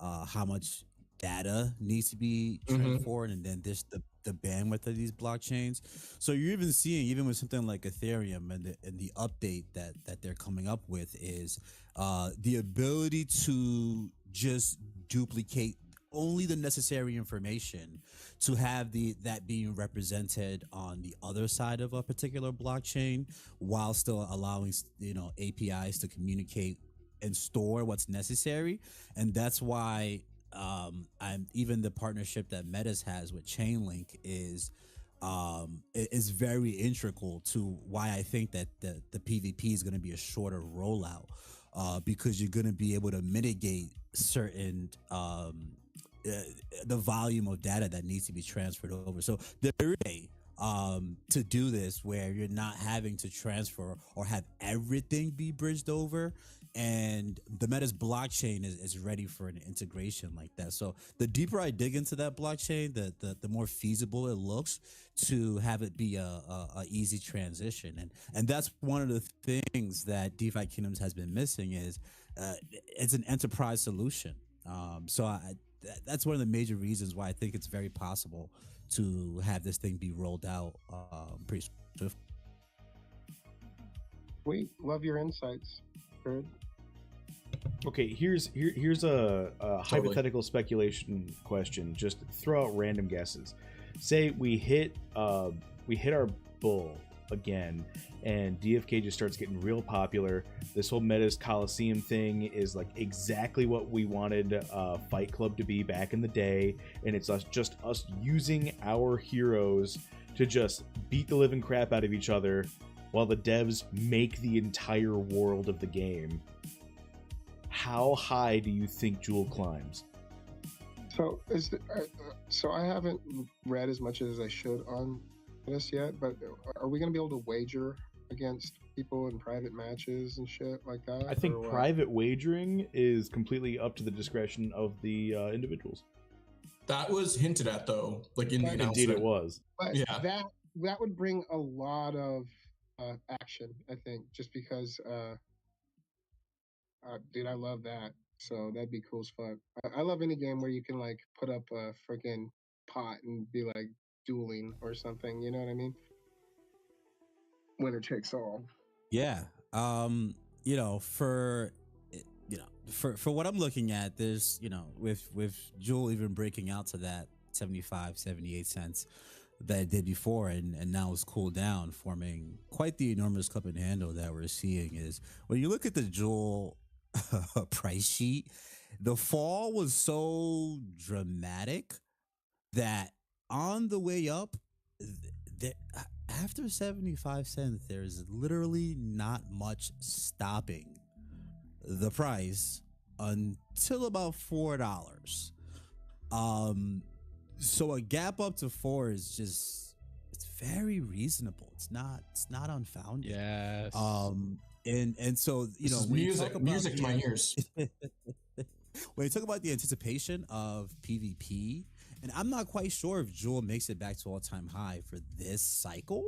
how much data needs to be transferred, and then this the bandwidth of these blockchains. So you're even seeing, even with something like Ethereum and the update that they're coming up with is the ability to just duplicate only the necessary information to have that being represented on the other side of a particular blockchain while still allowing APIs to communicate and store what's necessary. And that's why even the partnership that Mettis has with Chainlink is very integral to why I think that the PvP is going to be a shorter rollout, because you're going to be able to mitigate certain the volume of data that needs to be transferred over. So there is a to do this where you're not having to transfer or have everything be bridged over, and the Mettis blockchain is ready for an integration like that. So the deeper I dig into that blockchain, the more feasible it looks to have it be a easy transition. And that's one of the things that DeFi Kingdoms has been missing is it's an enterprise solution. So that's one of the major reasons why I think it's very possible to have this thing be rolled out pretty swift. Sweet, love your insights. Good. Okay, here's a hypothetical speculation question. Just throw out random guesses. Say we hit our bull again, and DFK just starts getting real popular. This whole Mettis Coliseum thing is like exactly what we wanted Fight Club to be back in the day, and it's just us using our heroes to just beat the living crap out of each other while the devs make the entire world of the game. How high do you think Jewel climbs? So so I haven't read as much as I should on this yet, but are we going to be able to wager against people in private matches and shit like that? I think private wagering is completely up to the discretion of the individuals. That was hinted at, though, like in the announcement. Indeed, it was. But yeah, that would bring a lot of action, I think, just because dude, I love that. So that'd be cool as fuck. I love any game where you can like put up a freaking pot and be like dueling or something. You know what I mean? Winner takes all. Yeah. You know, for what I'm looking at, there's, you know, with Jewel even breaking out to that 75, 78 cents that it did before, and now it's cooled down, forming quite the enormous cup and handle that we're seeing. Is when you look at the Jewel price sheet, the fall was so dramatic that on the way up, after 75 cents, there's literally not much stopping the price until about $4. So a gap up to 4 is just, it's very reasonable. It's not unfounded. Yes. And so, you know, when music to my ears. When you talk about the anticipation of PvP, and I'm not quite sure if Jewel makes it back to all-time high for this cycle,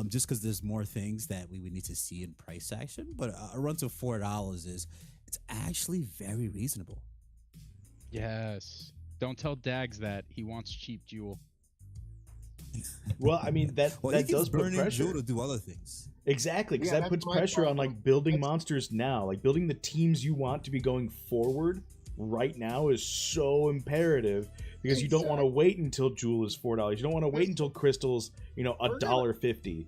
just because there's more things that we would need to see in price action. But a run to $4 it's actually very reasonable. Yes. Don't tell Dags that he wants cheap Jewel. Well, I mean that does put pressure Jewel to do other things. Exactly, because that puts pressure on like building monsters now, like building the teams you want to be going forward right now is so imperative, because you don't want to wait until Jewel is $4. You don't want to wait until Crystal's, you know, $1.50.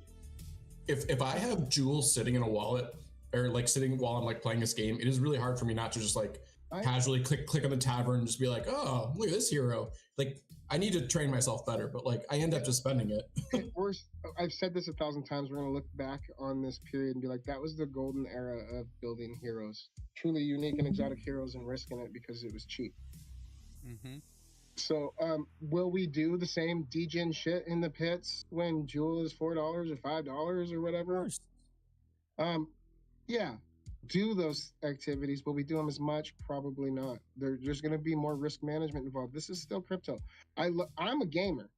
If I have Jewel sitting in a wallet, or like sitting while I'm like playing this game, it is really hard for me not to just like casually click on the tavern and just be like, oh, look at this hero. Like, I need to train myself better, but like I end up just spending it. Worse, I've said this 1,000 times. We're gonna look back on this period and be like, that was the golden era of building heroes, truly unique and exotic heroes, and risking it because it was cheap. Mm-hmm. So, will we do the same degen shit in the pits when Jewel is $4 or $5 or whatever? Yeah, do those activities. Will we do them as much? Probably not. There's going to be more risk management involved. This is still crypto. I'm a gamer,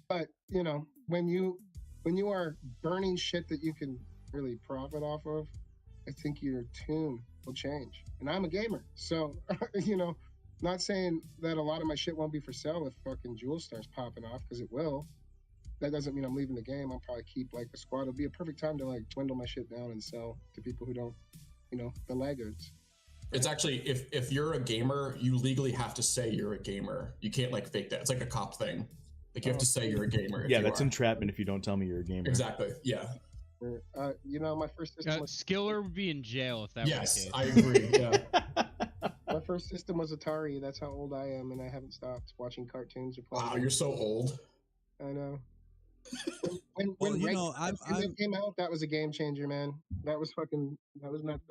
but you know, when you are burning shit that you can really profit off of, I think your tune will change. And I'm a gamer, so you know, not saying that a lot of my shit won't be for sale if fucking Jewel starts popping off, because it will. That doesn't mean I'm leaving the game. I'll probably keep like a squad. It'll be a perfect time to like dwindle my shit down and sell to people who don't, you know, the laggards. It's actually, if you're a gamer, you legally have to say you're a gamer. You can't like fake that. It's like a cop thing. Like you have to say you're a gamer. Yeah, that's entrapment if you don't tell me you're a gamer. Exactly. Yeah. You know, my first system was Skiller would be in jail if that was the case. Yes, I agree. Yeah. My first system was Atari. That's how old I am, and I haven't stopped watching cartoons or playing. Wow, you're so old. I know. When that came out, that was a game changer, man. That was nuts.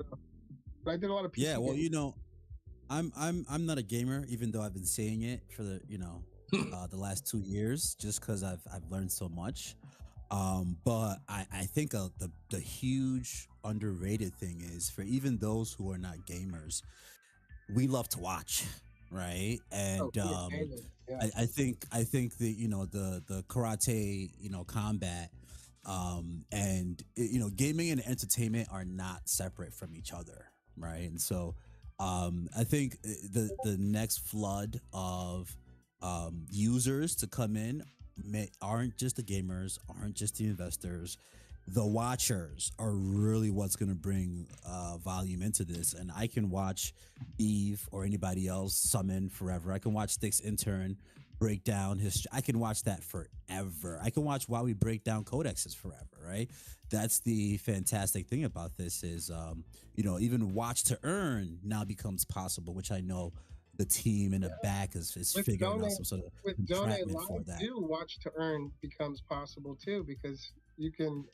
But I did a lot of PC well, games. you know, I'm not a gamer, even though I've been saying it for the the last 2 years, just because I've learned so much. But I think the huge underrated thing is, for even those who are not gamers, we love to watch, right? And I think the the karate combat and gaming and entertainment are not separate from each other, right? And so I think the next flood of users to come in aren't just the gamers, aren't just the investors. The watchers are really what's going to bring volume into this. And I can watch Eve or anybody else summon forever. I can watch Sticks Intern break down history. I can watch that forever. I can watch Wowee break down codexes forever, right? That's the fantastic thing about this is, even watch to earn now becomes possible, which I know the team in the back is figuring out some sort of entrapment for that. Watch to earn becomes possible too, because you can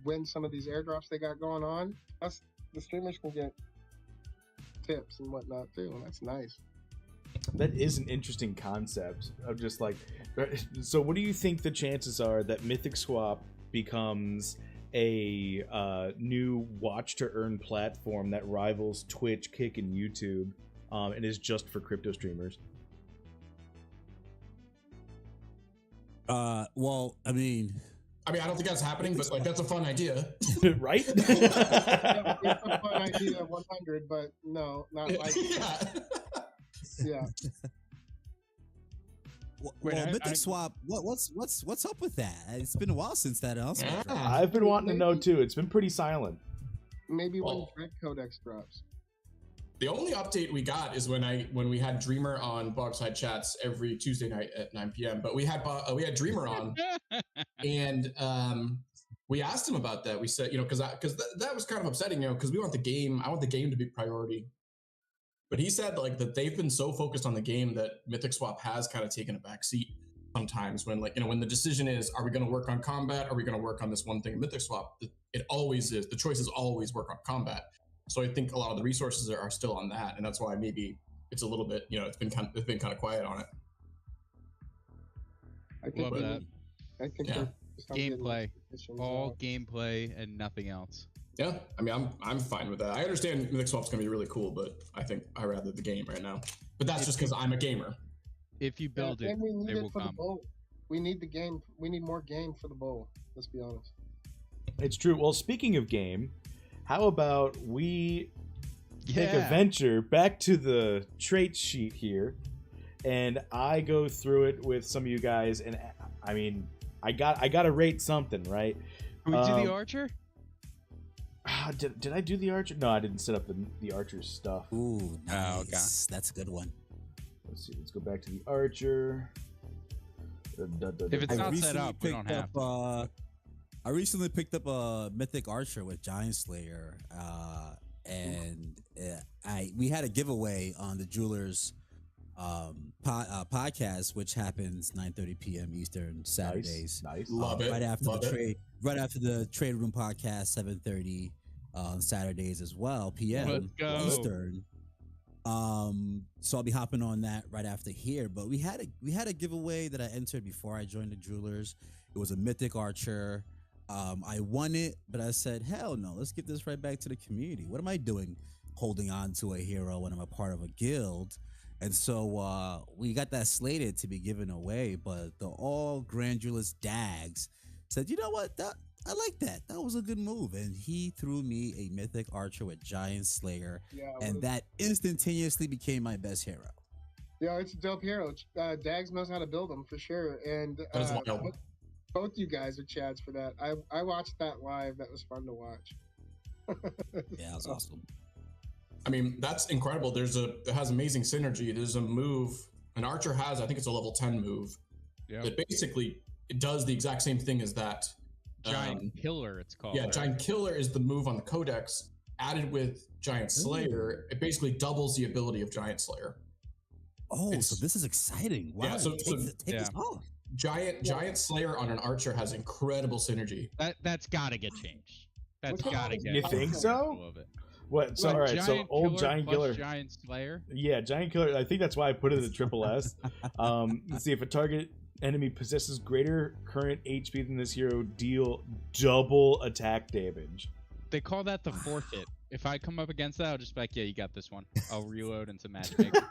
win some of these airdrops they got going on. Plus, the streamers can get tips and whatnot too, and that's nice. That is an interesting concept of just like, so what do you think the chances are that Mythic Swap becomes a new watch to earn platform that rivals Twitch, Kick, and YouTube, and is just for crypto streamers? Well, I mean, I don't think that's happening, but like that's a fun idea, right? It's a fun idea, 100, but no, not like. Yeah. Well, Mythic Swap. What's up with that? It's been a while since that announcement. I've been wanting to know too. It's been pretty silent. Maybe when Dread Codex drops. The only update we got is when we had Dreamer on Bogside Chats every Tuesday night at 9 p.m. But we had Dreamer on, and we asked him about that. We said, because that was kind of upsetting, because we want the game. I want the game to be priority. But he said like that they've been so focused on the game that Mythic Swap has kind of taken a back seat sometimes. When when the decision is, are we going to work on combat? Are we going to work on this one thing in Mythic Swap? It always is. The choice is always work on combat. So I think a lot of the resources are still on that, and that's why maybe it's a little bit, it's been kind of quiet on it. I think Love that. I think gameplay, all gameplay and nothing else. Yeah, I'm fine with that. I understand Mythic Swap's gonna be really cool, but I think I rather the game right now. But that's just because I'm a gamer. If you build it, they will come. We need the game. We need more game for the bowl. Let's be honest. It's true. Well, speaking of game, how about we take a venture back to the trait sheet here, and I go through it with some of you guys, and I got to rate something, right? Can we do the archer? Did I do the archer? No, I didn't set up the archer stuff. Ooh, nice. Oh, okay. That's a good one. Let's see. Let's go back to the archer. If it's not set up, we don't have to. I recently picked up a Mythic Archer with Giant Slayer, and we had a giveaway on the Jewelers podcast, which happens 9:30 p.m. Eastern Saturdays. Nice. Love it. Right after the trade room podcast, 7:30 on Saturdays as well, p.m. Eastern. So I'll be hopping on that right after here. But we had a giveaway that I entered before I joined the Jewelers. It was a Mythic Archer. I won it, but I said, hell no, let's get this right back to the community. What am I doing holding on to a hero when I'm a part of a guild? And so we got that slated to be given away, but the all Grandulous Dags said, you know what, I like that. That was a good move. And he threw me a Mythic Archer with Giant Slayer, and that instantaneously became my best hero. Yeah, it's a dope hero. Dags knows how to build them for sure. And both you guys are Chads for that. I watched that live. That was fun to watch. Yeah, it was awesome. That's incredible. It has amazing synergy. There's a move an archer has. I think it's a level 10 move. Yep. That basically it does the exact same thing as that. Giant Killer, it's called. Yeah, right? Giant Killer is the move on the Codex. Added with Giant Slayer, it basically doubles the ability of Giant Slayer. Oh, so this is exciting. Wow. Yeah, take this off. Giant Slayer on an archer has incredible synergy. That's got to get changed. That's got to get. You think so? What? So all right. So old Giant Killer, Giant Slayer. Yeah, Giant Killer. I think that's why I put it as a triple S. Let's see if a target enemy possesses greater current HP than this hero, deal double attack damage. They call that the forfeit. If I come up against that, I'll just be like, yeah, you got this one. I'll reload into matchmaker.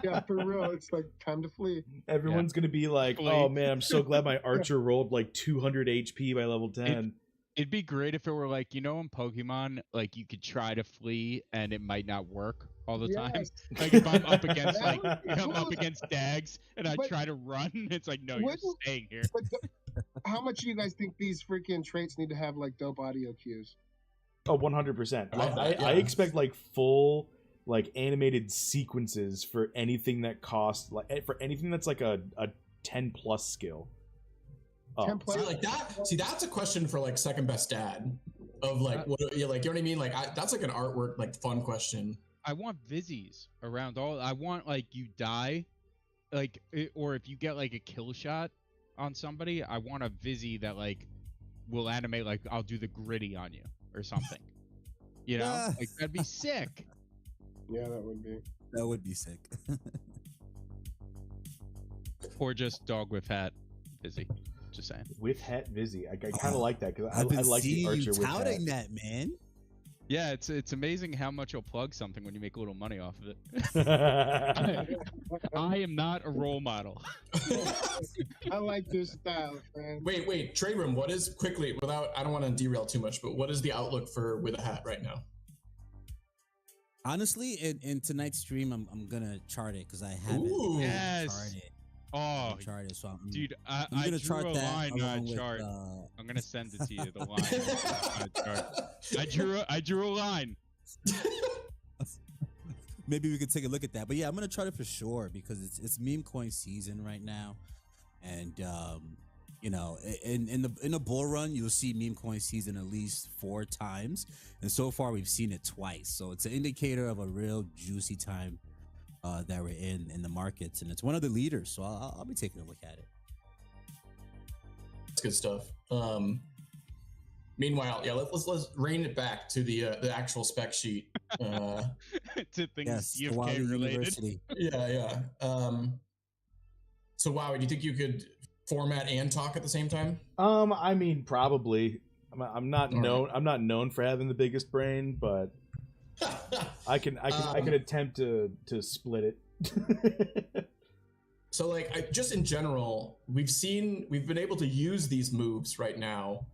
Yeah, for real. It's like time to flee. Everyone's going to be like, oh man, I'm so glad my archer rolled like 200 HP by level 10. It'd be great if it were like, in Pokemon, like you could try to flee and it might not work all the time. Like if I'm up against I'm up against Dags and I try to run, it's like, no, you're staying here. How much do you guys think these freaking traits need to have like dope audio cues? Oh, 100%. I expect like full like animated sequences for anything that costs for anything that's like a 10 plus skill. See, that's a question for like second best dad of like what, you know what I mean? Like that's like an artwork like fun question. I want Vizzies around all. I want like you die, like or if you get like a kill shot on somebody, I want a Vizzy that like will animate like I'll do the gritty on you or something. Like that'd be sick. Yeah, that would be. That would be sick. Or just dog with hat Vizzy. Just saying. With hat Vizzy. I kind of like that because I I've been like the seeing archer you with touting hat. that, man. Yeah, it's amazing how much you'll plug something when you make a little money off of it. I am not a role model. I like this style, man. Wait, Trade Room, what is, quickly, without, I don't want to derail too much, but what is the outlook for With a Hat right now? Honestly, in tonight's stream, I'm gonna chart it because I haven't charted. Oh, charted, so dude, I'm I gonna drew chart a that line on a chart. I'm gonna send it to you. The line on a chart. I drew a line. Maybe we could take a look at that. But yeah, I'm gonna chart it for sure because it's meme coin season right now, and you know, in the bull run, you'll see meme coin season at least 4 times, and so far we've seen it twice. So it's an indicator of a real juicy time that we're in the markets, and it's one of the leaders. So I'll be taking a look at it. That's good stuff. Meanwhile, yeah, let's rein it back to the actual spec sheet. To things Yes, the DFK Wowee related. University. Yeah. So Wowee, do you think you could format and talk at the same time? I mean, probably. I'm not known for having the biggest brain, but I can attempt to split it. So like, just in general, we've been able to use these moves right now.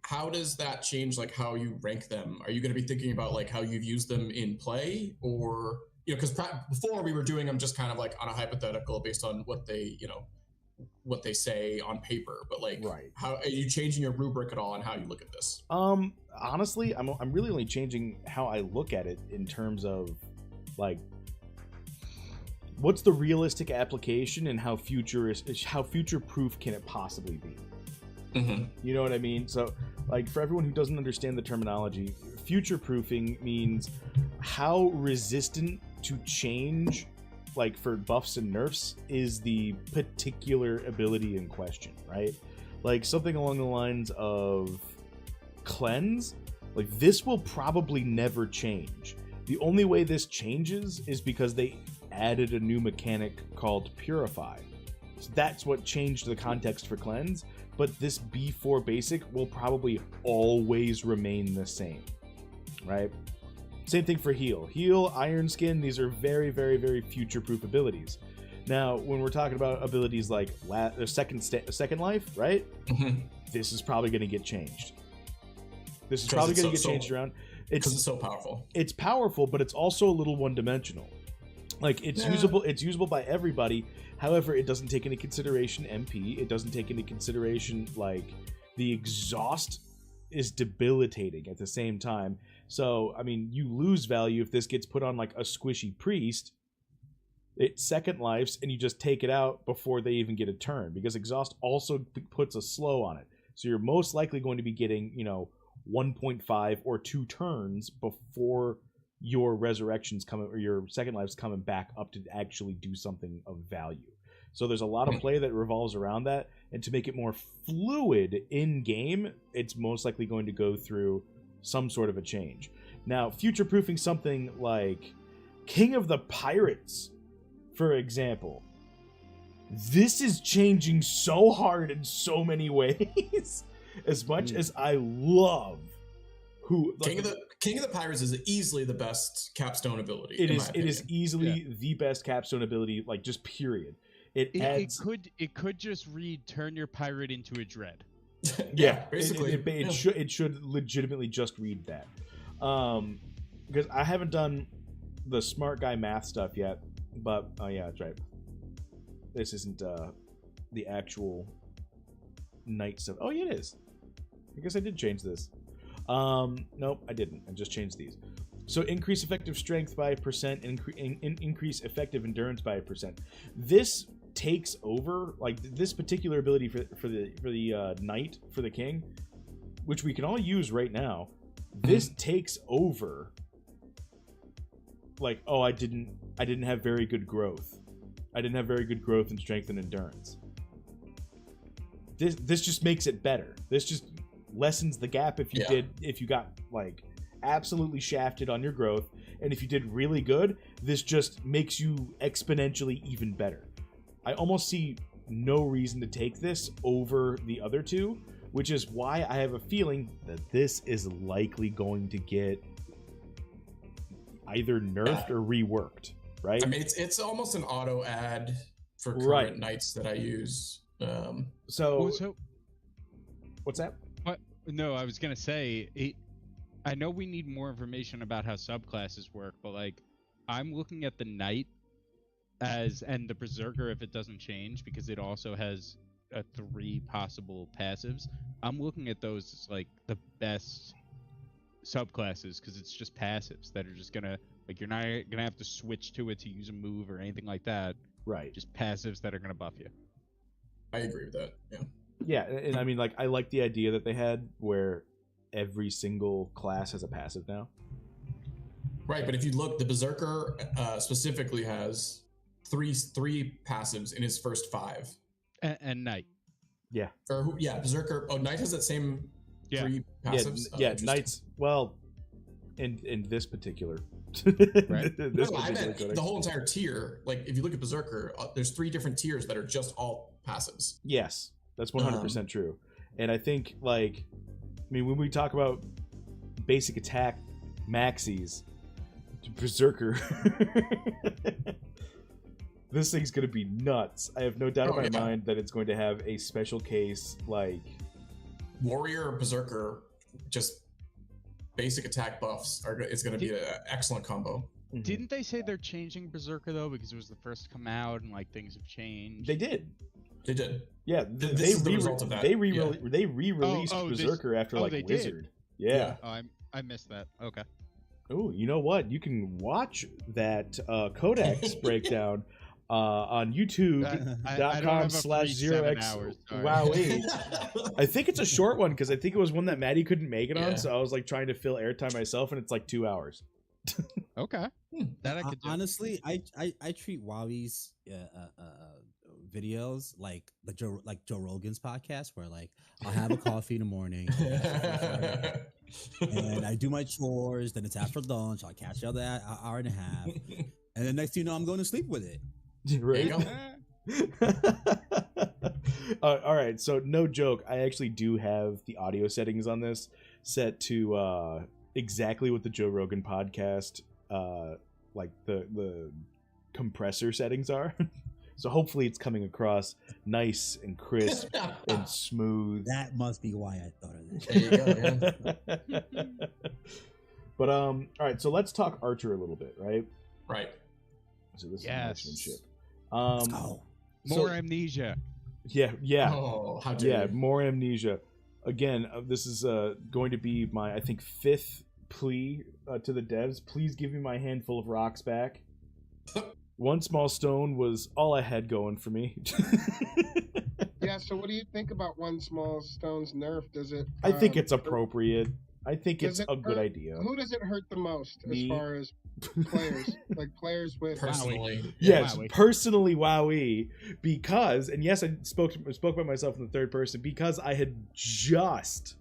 How does that change like how you rank them? Are you going to be thinking about like how you've used them in play, or because before we were doing them just kind of like on a hypothetical based on what they say on paper, but like, how are you changing your rubric at all on how you look at this? Honestly, I'm really only changing how I look at it in terms of like what's the realistic application and how future proof can it possibly be. Mm-hmm. You know what I mean? So like, for everyone who doesn't understand the terminology, future proofing means how resistant to change, like for buffs and nerfs, is the particular ability in question, right? Like something along the lines of cleanse, like this will probably never change. The only way this changes is because they added a new mechanic called purify. So that's what changed the context for cleanse, but this B4 basic will probably always remain the same, right? Same thing for heal. Heal, Iron Skin, these are very, very, very future-proof abilities. Now, when we're talking about abilities like second life, right? Mm-hmm. This is probably going to get changed. This is probably going to get changed around. It's so powerful. It's powerful, but it's also a little one-dimensional. Like, it's usable. It's usable by everybody. However, it doesn't take into consideration MP. It doesn't take into consideration, like, the exhaust is debilitating at the same time. So, I mean, you lose value if this gets put on, like, a squishy priest. It second lives, and you just take it out before they even get a turn, because exhaust also puts a slow on it. So you're most likely going to be getting, 1.5 or 2 turns before your resurrections coming, or your second lives coming back up to actually do something of value. So there's a lot of play that revolves around that, and to make it more fluid in game, it's most likely going to go through some sort of a change. Now, future-proofing something like King of the Pirates, for example, this is changing so hard in so many ways. As much as I love King of the Pirates is easily the best capstone ability. It is easily the best capstone ability, like, just period. It could just read turn your pirate into a dread. Yeah, basically. It should legitimately just read that. Because I haven't done the smart guy math stuff yet, but oh yeah, that's right. This isn't the actual knight stuff. Oh yeah, it is. I guess I did change this. Nope, I didn't. I just changed these. So increase effective strength by 1%, increase effective endurance by 1%. This takes over, like, this particular ability for the knight, for the king, which we can all use right now. This takes over, like, oh, I didn't have very good growth. I didn't have very good growth in strength and endurance. This just makes it better. This just lessens the gap if you got, like, absolutely shafted on your growth, and if you did really good, this just makes you exponentially even better. I almost see no reason to take this over the other two, which is why I have a feeling that this is likely going to get either nerfed or reworked, right? I mean, it's almost an auto add for current knights that I use. So what's that? What? No, I was gonna say I know we need more information about how subclasses work, but like I'm looking at the knight and the berserker if it doesn't change because it also has 3 possible passives. I'm looking at those as like the best subclasses because it's just passives that are just gonna like you're not gonna have to switch to it to use a move or anything like that. Right. Just passives that are gonna buff you. I agree with that. Yeah. Yeah, and I mean, like, I like the idea that they had where every single class has a passive now. Right, but if you look, the berserker specifically has three passives in his first 5. And knight. Yeah. Or berserker. Oh, knight has that same 3 passives. Yeah, knights. Well, in this particular. Right. I meant the whole entire tier. Like, if you look at berserker, there's 3 different tiers that are just all passives. Yes, that's 100% true. And I think, like, I mean, when we talk about basic attack maxis, berserker. This thing's gonna be nuts. I have no doubt in my mind that it's going to have a special case like warrior or berserker. Just basic attack buffs is going to be an excellent combo. Didn't they say they're changing berserker though because it was the first to come out and like things have changed? They did. Yeah, this is the result of that. They re-released berserker after like Wizard. Did? Yeah. Oh, I missed that. Okay. Oh, you know what? You can watch that Codex breakdown on youtube.com/0x Wowee. I think it's a short one because I think it was one that Maddie couldn't make it on, so I was like trying to fill airtime myself, and it's like 2 hours. Okay. That I could honestly, I treat Wowee's videos like Joe Rogan's podcast, where like I'll have a coffee in the morning. And I do my chores, then it's after lunch. I'll catch you that hour and a half, and then next thing you know, I'm going to sleep with it. Right. All right. So no joke, I actually do have the audio settings on this set to exactly what the Joe Rogan podcast, like the compressor settings are. So hopefully it's coming across nice and crisp and smooth. That must be why I thought of this. There you go. But all right, so let's talk Archer a little bit, right? Right. So this is marksmanship. More amnesia. Yeah. Oh, how dare you. More amnesia. Again, this is going to be my, I think, 5th plea to the devs. Please give me my handful of rocks back. One small stone was all I had going for me. Yeah, so what do you think about one small stone's nerf? Does it? I think it's appropriate. I think it's a good idea. Who does it hurt the most as far as players? Like players with personally. Yes, personally Wowee. Because, and yes, I spoke about myself in the third person, because I had just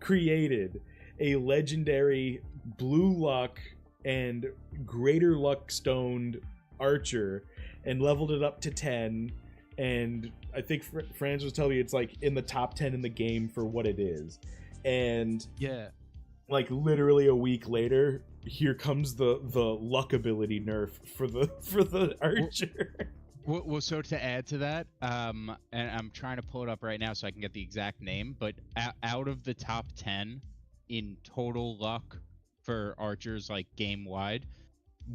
created a legendary blue luck and greater luck stoned archer and leveled it up to 10, and I think Franz was telling me it's like in the top 10 in the game for what it is. And yeah, like literally a week later, here comes the luck ability nerf for the archer. Well, so to add to that, and I'm trying to pull it up right now so I can get the exact name, but out of the top 10 in total luck for archers, like game wide,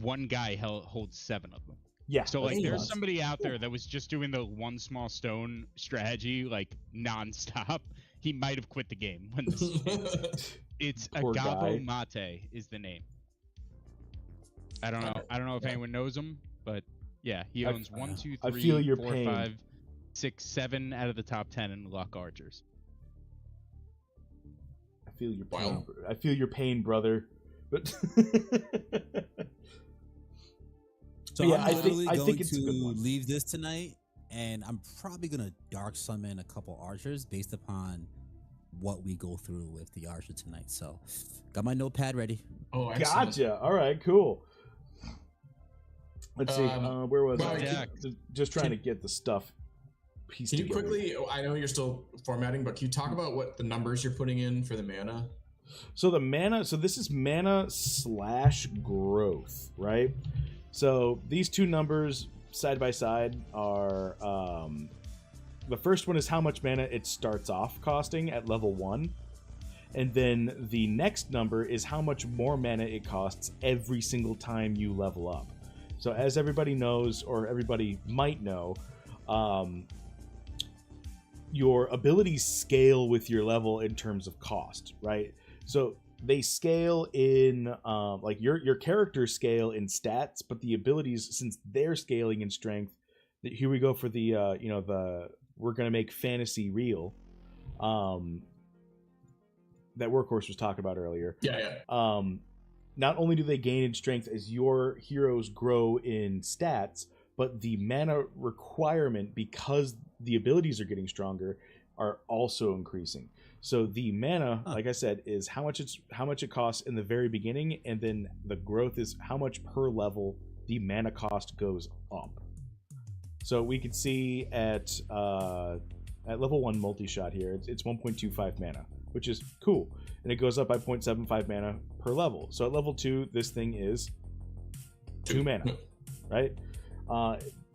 one guy holds 7 of them. Yeah. So like, there's somebody out there that was just doing the one small stone strategy like nonstop. He might have quit the game when this. It's Agavo Mate is the name. I don't know if anyone knows him, but yeah, he owns 1, 2, 3, 4, 5, 6, 7 out of the top 10 in luck archers. I feel your pain. I feel your pain, brother. But so yeah, I think it's to leave this tonight, and I'm probably gonna dark summon a couple archers based upon what we go through with the archer tonight. So, got my notepad ready. Oh, excellent. Gotcha. All right, cool. Let's see. Where was I? Just trying to get the stuff pieced together. Can you quickly? I know you're still formatting, but can you talk about what the numbers you're putting in for the mana? So the mana, so this is mana / growth, right? So these two numbers side by side are, the first one is how much mana it starts off costing at level 1. And then the next number is how much more mana it costs every single time you level up. So as everybody knows, or everybody might know, your abilities scale with your level in terms of cost, right? So they scale in, like your characters scale in stats, but the abilities, since they're scaling in strength, here we go for the, we're going to make fantasy real. That Workhorse was talking about earlier. Yeah. Not only do they gain in strength as your heroes grow in stats, but the mana requirement, because the abilities are getting stronger, are also increasing. So the mana, like I said, is how much it costs in the very beginning, and then the growth is how much per level the mana cost goes up. So we can see at level 1 multi-shot here, it's 1.25 mana, which is cool. And it goes up by 0.75 mana per level. So at level 2, this thing is 2 mana, right?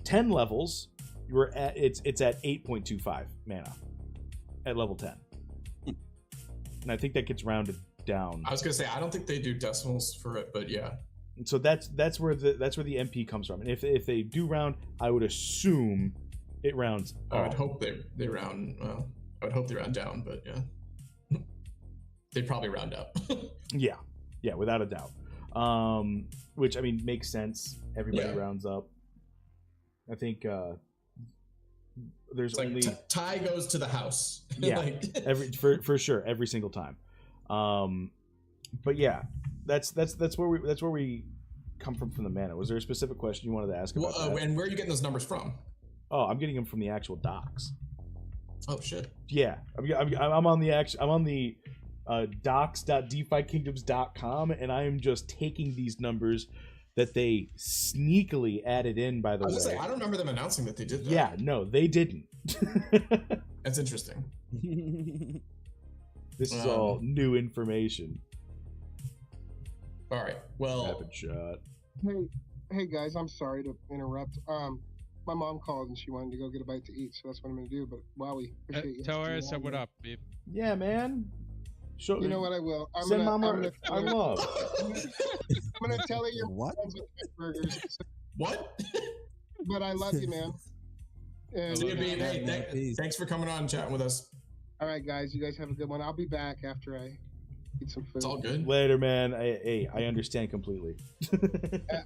10 levels, it's at 8.25 mana at level 10. And I think that gets rounded down. I was gonna say I don't think they do decimals for it, but yeah. And so that's where the MP comes from. And if they do round, I would assume it rounds. I would hope they round. Well, I would hope they round down, but yeah. They'd probably round up. yeah, without a doubt. Which, I mean, makes sense. Everybody rounds up. I think there's only tie goes to the house. Yeah, for sure, every single time. But yeah, that's where we come from the mana. Was there a specific question you wanted to ask about that? And where are you getting those numbers from? Oh, I'm getting them from the actual docs. Oh shit. Yeah, I'm on the docs.defykingdoms.com, and I am just taking these numbers that they sneakily added in, by the way. I don't remember them announcing that they did that. Yeah, no, they didn't. That's interesting. This is all new information. All right, well. Rapid shot. Hey guys, I'm sorry to interrupt. My mom called and she wanted to go get a bite to eat, so that's what I'm going to do. But Wowee, appreciate you. Tell her I said what up, babe. Yeah, man. You know what? I will. Send Mama our love. I'm going to tell her you're friends with burgers. What? But I love you, man. And, see you, babe. Hey, thanks for coming on and chatting with us. All right, guys. You guys have a good one. I'll be back after I eat some food. It's all good. Later, man. I understand completely.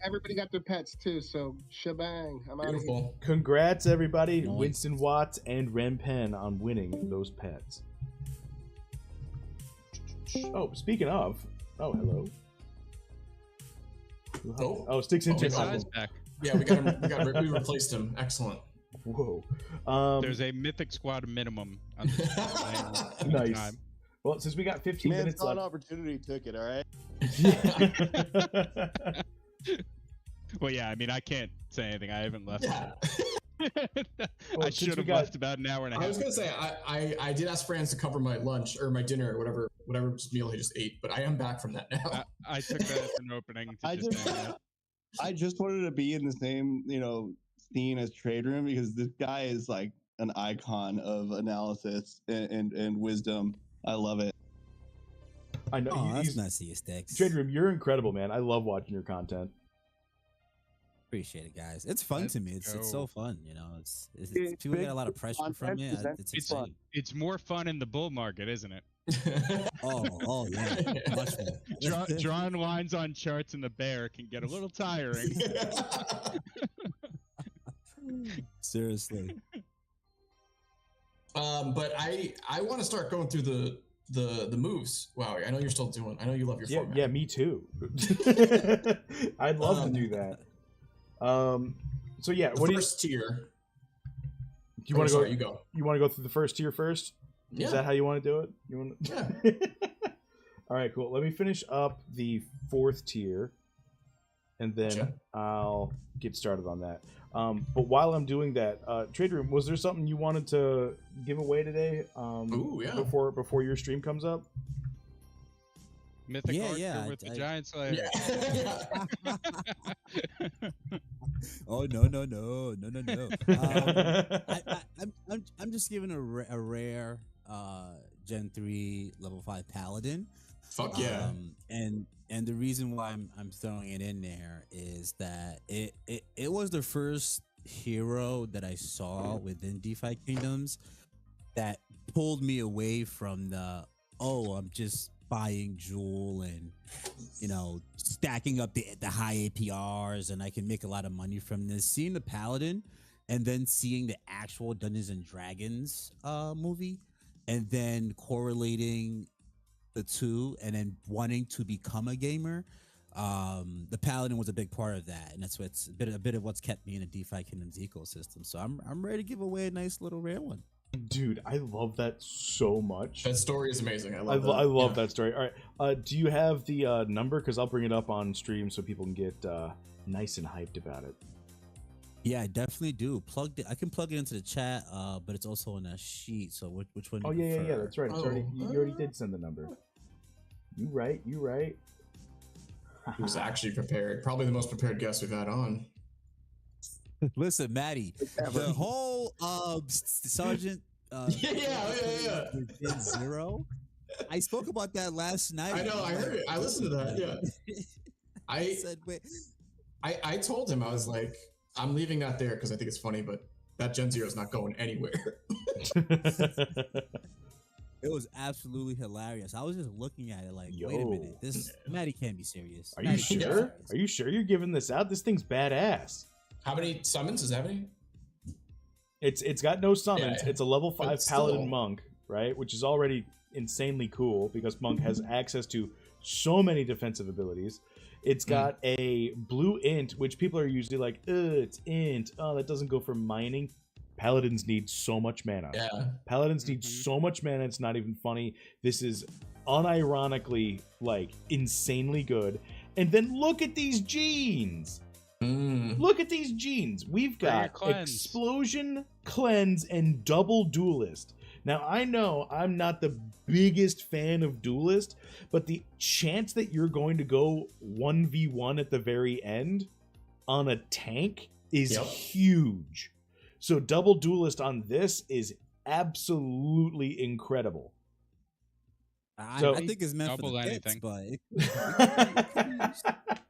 Everybody got their pets, too, so shebang. I'm out of here. Congrats, everybody. Nice. Winston Watts and Ren Penn on winning those pets. Oh, speaking of, hello. Oh, Sticks into back. Yeah, we replaced him. Excellent. Whoa. There's a Mythic Squad minimum on this nice. time. Well, since we got 15 minutes left, opportunity took it. All right. Well, yeah. I mean, I can't say anything. I haven't left. Yeah. I should have left about an hour and a half. I was gonna say I did ask Franz to cover my lunch or my dinner or whatever meal he just ate, but I am back from that now. I took that as an opening. I just wanted to be in the same scene as Trade Room, because this guy is like an icon of analysis and wisdom. I love it. I know. Oh, that's nice of you, Sticks. Trade Room, you're incredible, man. I love watching your content. Appreciate it, guys. It's fun to me. It's so fun. It's people get a lot of pressure from it. It's insane. It's more fun in the bull market, isn't it? oh yeah, much more. Drawing lines on charts in the bear can get a little tiring. Seriously. But I want to start going through the moves. Wow, I know you're still doing. I know you love your format. Yeah, me too. I'd love to do that. So yeah, what first tier? Do you want to go? You go. You want to go through the first tier first? Yeah. Is that how you want to do it? You want? Yeah. All right, cool. Let me finish up the 4th tier, and then I'll get started on that. But while I'm doing that, Trade Room, was there something you wanted to give away today? Ooh, yeah. Before your stream comes up. Mythic Yeah, Archer yeah, with the I- Giant Slayer. Oh no. I'm just giving a rare Gen 3 level 5 Paladin. Fuck yeah. And the reason why I'm throwing it in there is that it was the first hero that I saw within DeFi Kingdoms that pulled me away from I'm just buying Jewel and stacking up the high APRs and I can make a lot of money from this. Seeing the Paladin and then seeing the actual Dungeons and Dragons movie and then correlating the two and then wanting to become a gamer, the Paladin was a big part of that, and that's what's a bit of what's kept me in the DeFi Kingdoms ecosystem. So I'm ready to give away a nice little rare one. Dude, I love that so much. That story is amazing. I love that story. All right, do you have the number? Because I'll bring it up on stream so people can get nice and hyped about it. Yeah, I definitely do. I can plug it into the chat, but it's also on a sheet. So which one? Oh do you yeah, prefer? that's right. It's already, you already did send the number. You right. He was actually prepared. Probably the most prepared guest we've had on. Listen, Maddie, the whole Sergeant yeah. Gen 0. I spoke about that last night. I know. I heard it. I listened to that. Yeah. I said, wait. I told him, I was like, I'm leaving that there because I think it's funny, but that Gen 0 is not going anywhere. It was absolutely hilarious. I was just looking at it like, Yo. wait a minute, this Maddie can't be serious. Are you sure? Are you sure you're giving this out? This thing's badass. How many summons does it have? Any? It's got no summons. Yeah, it's a level 5 still. Paladin Monk, right? Which is already insanely cool because Monk has access to so many defensive abilities. It's got a blue int, which people are usually like, it's int. Oh, that doesn't go for mining. Paladins need so much mana. Yeah. Paladins need so much mana, it's not even funny. This is unironically, like, insanely good. And then look at these genes! Look at these genes. We've got Explosion, Cleanse, and Double Duelist. Now, I know I'm not the biggest fan of Duelist, but the chance that you're going to go 1v1 at the very end on a tank is huge. So Double Duelist on this is absolutely incredible. I So- think it's meant Double for the anything. pits,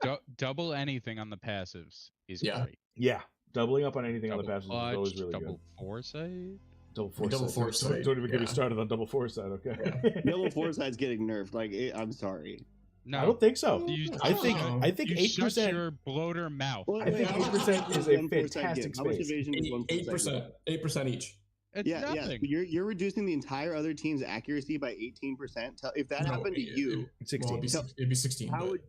but Double anything on the passives is Yeah. great. Yeah, doubling up on anything on the Double passes is always clutch, really double good. foresight. Double foresight. Double foresight, Don't even get me yeah. started on double foresight, okay? Double Foresight's getting nerfed. Like, I'm sorry. No, I don't think so. You- I think Oh. I think you 8%. shut your bloater mouth. Well, I think how much 8% does is a one Foresight fantastic give? How much space. evasion does one Foresight give? 8% each. It's Yeah, nothing. You're reducing the entire other team's accuracy by 18%. If that happened to you, Well, 16. it'd be 16. how but- would?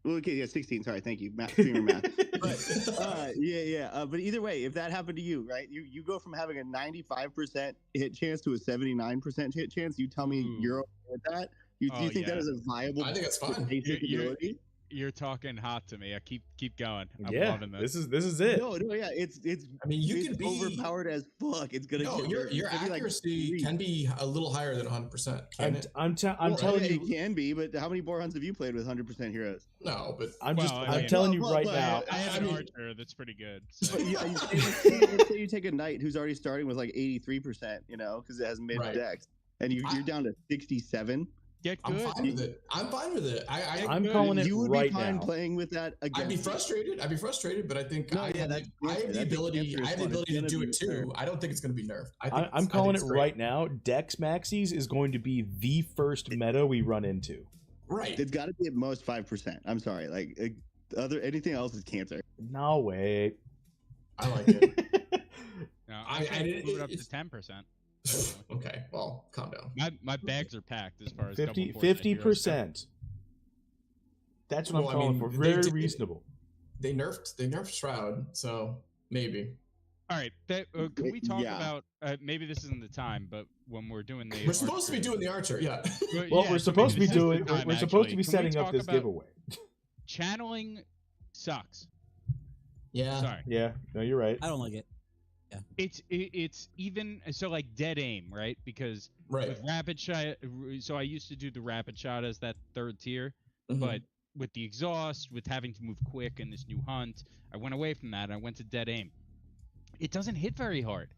Well, okay, yeah, 16. Sorry, thank you, streamer math. But either way, if that happened to you, right? You go from having a 95% hit chance to a 79% hit chance. You tell me you're okay with that? Do you think that is a viable? I think it's fine. basic ability? You're talking hot to me. I keep going. I'm Yeah, loving this. this is it. No, yeah, it's. I mean, you it's can be overpowered as fuck. It's gonna. No, kill your you. It's gonna be like accuracy three. can be a little higher than 100%. Can it? I'm Well, telling it you. can be, but how many boar hunts have you played with 100% heroes? No, but I'm mean- telling you Well, right but- now. I have I an mean- archer that's pretty good. So. But let's say you take a knight who's already starting with like 83%, because it has mid Right. dex, and you're down to 67. Get I'm good. fine with it. I'm fine with it. I'm calling it You would right be fine now. playing with that again. I'd be frustrated, but I think No, I yeah, have that's the that's ability. answer is I have the fun. It's ability to gonna do be it too. nerfed. I don't think it's going to be nerfed. I think I'm calling it it's great. right now. Dex Maxis is going to be the first meta we run into. Right. It's got to be at most 5%. I'm sorry, like anything else is cancer. No way. I like it. No, I- I'm trying and to move it up to it's- 10%. Okay, well, calm down. My bags are packed as far as 50%. That's what Well, I I'm calling mean, for. they Very did- reasonable. They nerfed Shroud, so maybe. All right, can we talk Yeah. about maybe this isn't the time, but when we're doing the We're supposed to be doing the Archer, yeah. Well, yeah, we're so supposed to be maybe this is doing. the time, We're supposed to be actually. Can we setting up talk this about giveaway. channeling sucks. Yeah. Sorry. Yeah. No, you're right. I don't like it. It's even so like dead aim, right? Because with rapid shot, so I used to do the rapid shot as that third tier, but with the exhaust, with having to move quick in this new hunt, I went away from that and I went to dead aim. It doesn't hit very hard,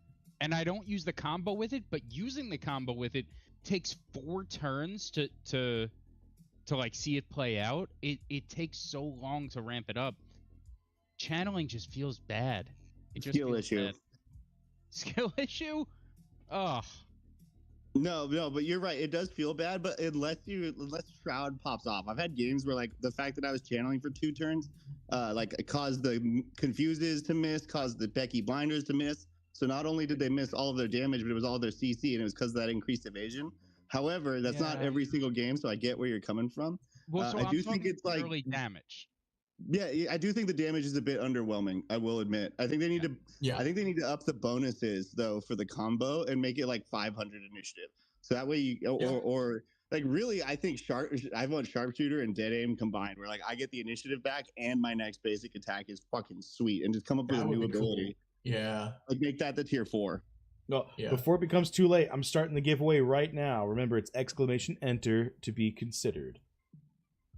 and I don't use the combo with it, but using the combo with it takes 4 turns to like see it play out. It takes so long to ramp it up. Channeling just feels bad. It just Skill issue. Bad. Skill issue? Oh. No, but you're right. It does feel bad, but unless Shroud pops off. I've had games where like the fact that I was channeling for 2 turns, like it caused the Confuses to miss, caused the Becky Blinders to miss. So not only did they miss all of their damage, but it was all their CC, and it was because of that increased evasion. However, that's not every single game, so I get where you're coming from. Well, so I do think it's like early damage. Yeah, I do think the damage is a bit underwhelming. I will admit. I think they need to. I think they need to up the bonuses though for the combo and make it like 500 initiative. So that way, you or like really, I think I want sharpshooter and dead aim combined, where like I get the initiative back and my next basic attack is fucking sweet, and just come up with a new ability. Cool. Yeah, like make that the tier 4. No, before it becomes too late, I'm starting the giveaway right now. Remember, it's !enter to be considered.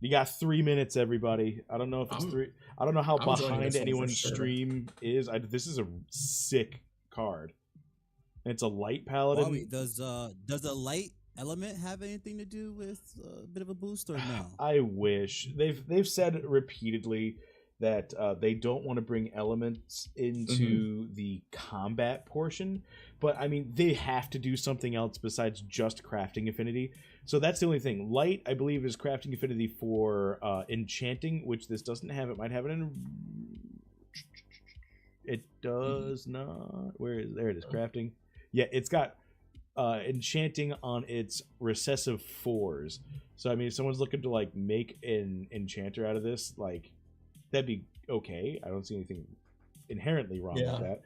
You got 3 minutes, everybody. I don't know if it's 3. I don't know how behind anyone's stream is. This is a sick card. And it's a light paladin. Wowee, does the light element have anything to do with a bit of a boost or no? I wish. They've said repeatedly that they don't want to bring elements into the combat portion, but I mean they have to do something else besides just crafting affinity. So that's the only thing. Light, I believe, is crafting affinity for enchanting, which this doesn't have. It might have it in. It does not. Where is there? It is crafting. Yeah, it's got enchanting on its recessive 4s. So I mean, if someone's looking to like make an enchanter out of this, like that'd be okay. I don't see anything inherently wrong with that.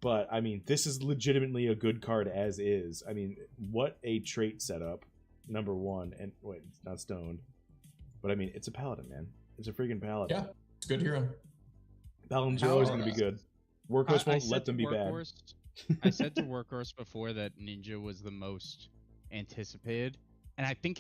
But I mean, this is legitimately a good card as is. I mean, what a trait setup. Number 1, and wait, it's not stoned, but I mean, it's a paladin, man. It's a freaking paladin. Yeah, it's a good hero. Paladins are always going to be good. Workhorse won't let them be bad. I said to Workhorse before that Ninja was the most anticipated, and I think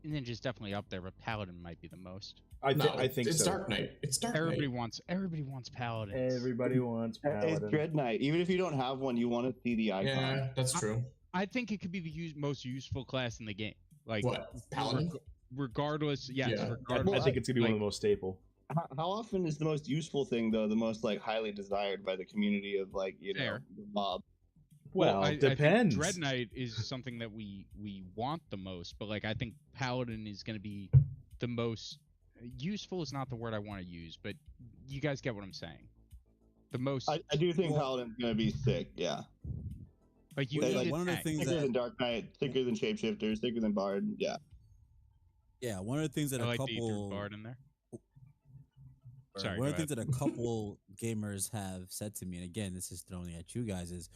Ninja's definitely up there, but Paladin might be the most. I think it's so. Dark Knight. It's Dark Everybody Knight. Everybody wants Paladins. Everybody wants Paladin. It's Dread Knight. Even if you don't have one, you want to see the icon. Yeah, that's true. I think it could be the most useful class in the game. Like what? Paladin? Regardless, regardless. I think it's gonna be one of the most staple. How often is the most useful thing though the most like highly desired by the community of like know the mob? Well, it depends. Dread Knight is something that we want the most, but like I think Paladin is going to be the most useful. Is not the word I want to use, but you guys get what I'm saying. The most. I do think Paladin's going to be sick. Yeah. Like one of the things sicker than Dark Knight, sicker than Shapeshifter, sicker than Bard. Yeah. Yeah, one of the things that I a like couple the Bard in there. Sorry, one of the things that a couple gamers have said to me, and again, this is thrown at you guys, is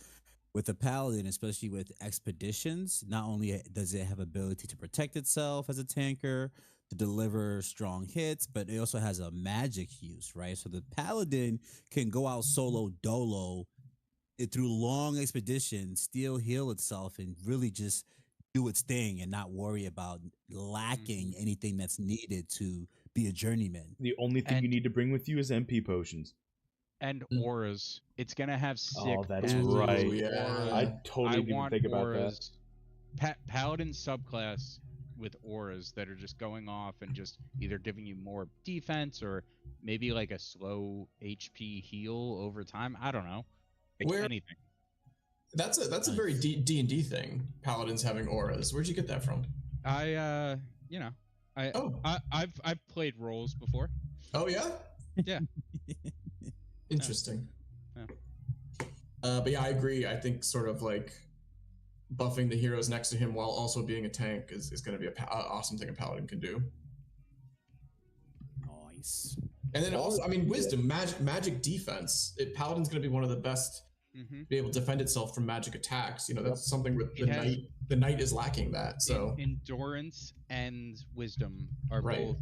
with the Paladin, especially with expeditions, not only does it have ability to protect itself as a tanker, to deliver strong hits, but it also has a magic use, right? So the Paladin can go out solo dolo through long expeditions, still heal itself, and really just do its thing and not worry about lacking anything that's needed to be a journeyman. The only thing you need to bring with you is MP potions. And auras. It's going to have sick. Oh, that's right. Auras. I totally didn't think about auras. That. Paladin subclass with auras that are just going off and just either giving you more defense or maybe like a slow HP heal over time. I don't know. Anything. That's a very D&D thing. Paladins having auras. Where'd you get that from? I've played roles before. Oh yeah? Yeah. Interesting. Yeah. But yeah, I agree. I think sort of like buffing the heroes next to him while also being a tank is going to be an awesome thing a paladin can do. Nice. And then also, I mean, wisdom, magic defense. Paladin's going to be one of the best to be able to defend itself from magic attacks. You know, that's something with the knight. The knight is lacking that. So endurance and wisdom are both.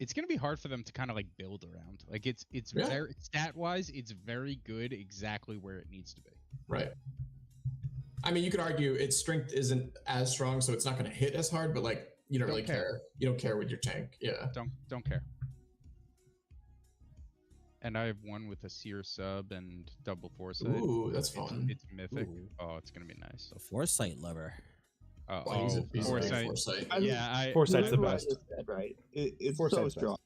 it's gonna be hard for them to kind of like build around. Like it's very stat wise, it's very good exactly where it needs to be. Right. I mean, you could argue its strength isn't as strong, so it's not going to hit as hard. But like, you don't really care. You don't care with your tank. Yeah. Don't care. And I have one with a seer sub and double foresight. Ooh, that's fun. It's mythic. Ooh. Oh, it's gonna be nice. A foresight lover. He's foresight. Yeah, foresight's the best. Right. It's Foresight's so strong.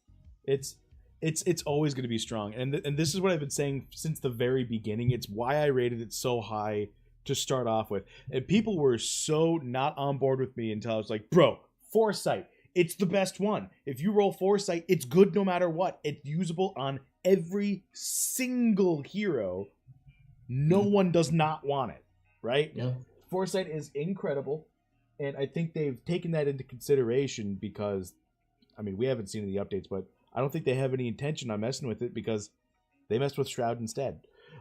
It's always going to be strong, and this is what I've been saying since the very beginning. It's why I rated it so high to start off with, and people were so not on board with me until I was like, bro, foresight, it's the best one. If you roll foresight, it's good no matter what. It's usable on every single hero. No one does not want it, right? Yeah. Foresight is incredible. And I think they've taken that into consideration because, I mean, we haven't seen the updates, but I don't think they have any intention on messing with it because they messed with Shroud instead.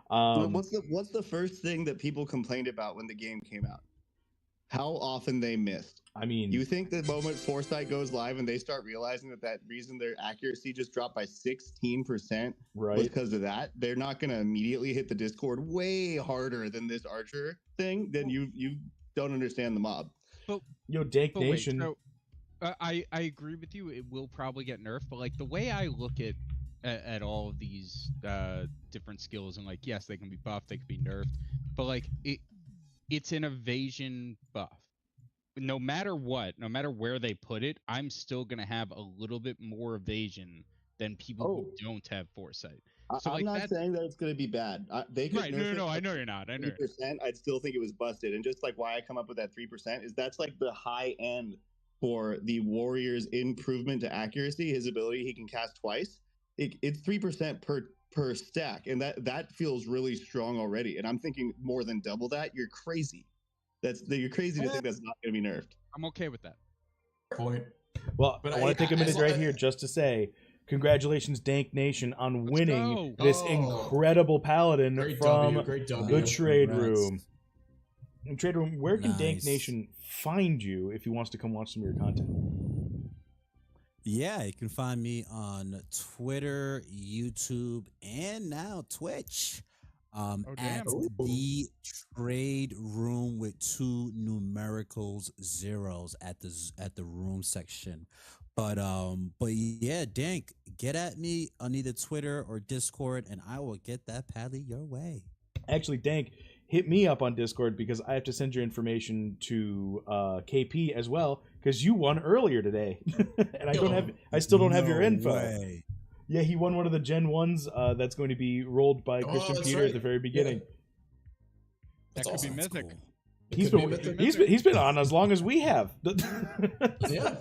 What's the first thing that people complained about when the game came out? How often they missed. I mean, you think the moment Foresight goes live and they start realizing that reason their accuracy just dropped by 16% was because of that, they're not going to immediately hit the Discord way harder than this Archer thing. Then you don't understand the mob. Yo, Dank Nation. Wait, so, I agree with you. It will probably get nerfed, but like the way I look at all of these different skills, and like yes, they can be buffed, they can be nerfed, but like it's an evasion buff. No matter what, no matter where they put it, I'm still gonna have a little bit more evasion than people who don't have foresight. So I'm not saying that it's going to be bad. They could nerf no, I know you're not. I know. 3%, I'd still think it was busted. And just like why I come up with that 3% is that's like the high end for the Warrior's improvement to accuracy. His ability, he can cast twice. It's 3% per stack, and that feels really strong already. And I'm thinking more than double that. You're crazy. You're crazy to think that's not going to be nerfed. I'm okay with that. Point. Well, but I want to take a minute right here just to say, congratulations, Dank Nation, on winning this incredible paladin from the trade room. In trade room, where can Dank Nation find you if he wants to come watch some of your content? Yeah, you can find me on Twitter, YouTube, and now Twitch. At the trade room with 2 numericals zeros at the room section. But yeah, Dank, get at me on either Twitter or Discord, and I will get that pally your way. Actually, Dank, hit me up on Discord because I have to send your information to KP as well because you won earlier today, and I still don't have your info. Way. Yeah, he won one of the Gen 1s that's going to be rolled by Christian Peter at the very beginning. Yeah. That could be mythic. Cool. He's been on as long as we have. Yeah.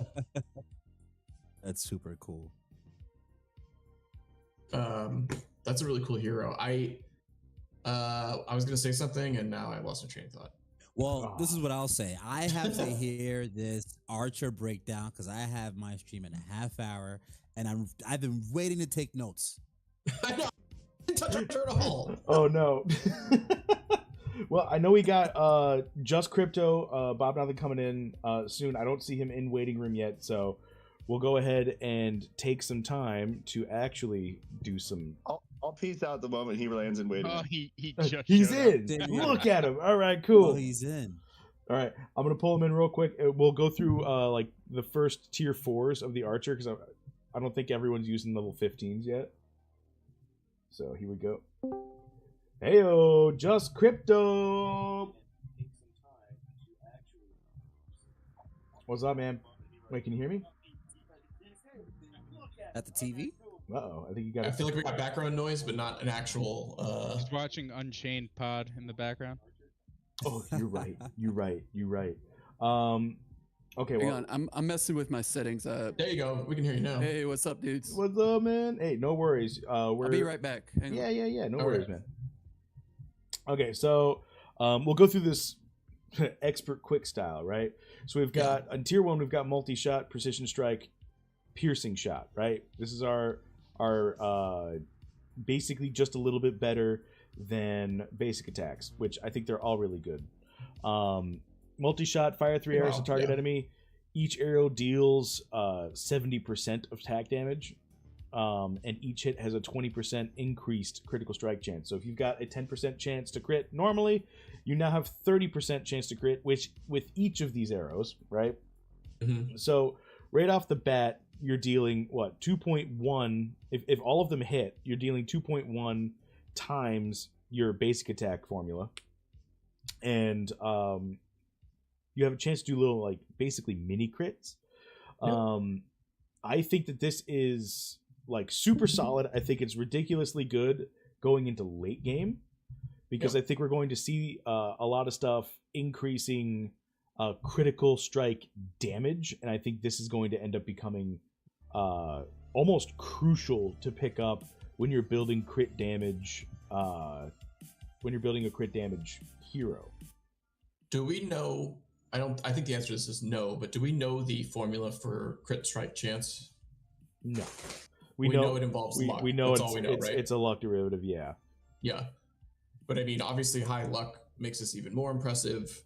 That's super cool. That's a really cool hero. I was gonna say something and now I lost my train of thought. Well, this is what I'll say. I have to hear this Archer breakdown because I have my stream in a half hour, and I've been waiting to take notes. I know. I didn't touch Archer at all. Oh no. Well, I know we got Just Crypto, Bob Nothing coming in soon. I don't see him in waiting room yet, so we'll go ahead and take some time to actually do some. I'll peace out the moment he lands in waiting. Oh, he's in. Look at him. All right, cool. Oh, he's in. All right, I'm gonna pull him in real quick. We'll go through like the first tier 4s of the Archer because I don't think everyone's using level 15s yet. So here we go. Heyo, Just Crypto. What's up, man? Wait, can you hear me? At the TV? Uh-oh, I think you got. I feel like we got background noise, but not an actual. Just watching Unchained Pod in the background. Oh, you're right. You're right. Okay, hang on. I'm messing with my settings. There you go. We can hear you now. Hey, what's up, dudes? What's up, man? Hey, no worries. I'll be right back. Yeah. No worries, man. Okay, so we'll go through this expert quick style, right? So we've got on tier 1, we've got multi-shot, precision strike, piercing shot, right? This is our basically just a little bit better than basic attacks, which I think they're all really good. Multi-shot, fire 3 arrows to target enemy. each arrow deals 70% of attack damage, and each hit has a 20% increased critical strike chance. So if you've got a 10% chance to crit normally, you now have 30% chance to crit, which with each of these arrows, right? Mm-hmm. So right off the bat, you're dealing, 2.1, if all of them hit, you're dealing 2.1 times your basic attack formula. And you have a chance to do little, like, basically mini crits. Yep. I think that this is, like, super solid. I think it's ridiculously good going into late game, because I think we're going to see a lot of stuff increasing critical strike damage, and I think this is going to end up becoming almost crucial to pick up when you're building crit damage. When you're building a crit damage hero. Do we know? I think the answer to this is no. But do we know the formula for crit strike chance? No. We know it involves luck. We know That's it's all we know, right? It's a luck derivative. Yeah. Yeah. But I mean, obviously, high luck makes this even more impressive.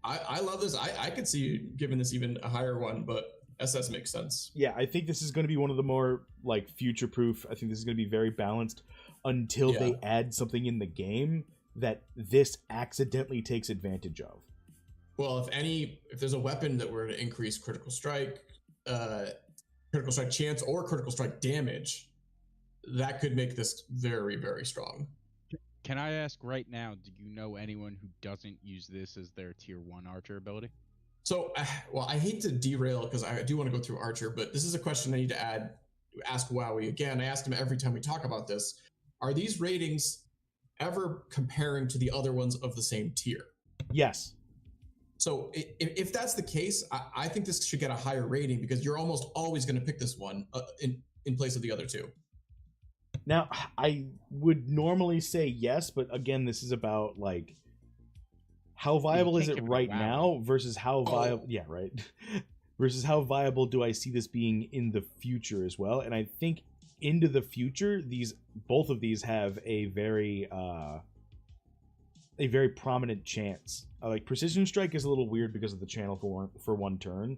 I love this. I could see you giving this even a higher one, but SS makes sense. Yeah, I think this is going to be one of the more, like, future-proof. I think this is going to be very balanced until they add something in the game that this accidentally takes advantage of. Well, if there's a weapon that were to increase critical strike chance, or critical strike damage, that could make this very, very strong. Can I ask right now, do you know anyone who doesn't use this as their tier 1 archer ability? So, well, I hate to derail because I do want to go through Archer, but this is a question I need to ask Wowee. Again, I ask him every time we talk about this. Are these ratings ever comparing to the other ones of the same tier? Yes. So if that's the case, I think this should get a higher rating, because you're almost always going to pick this one in place of the other two. Now, I would normally say yes, but again, this is about, like, how viable is it right now versus how viable? Yeah, right. Versus how viable do I see this being in the future as well? And I think into the future, both of these have a very prominent chance. Like, Precision Strike is a little weird because of the channel for one turn,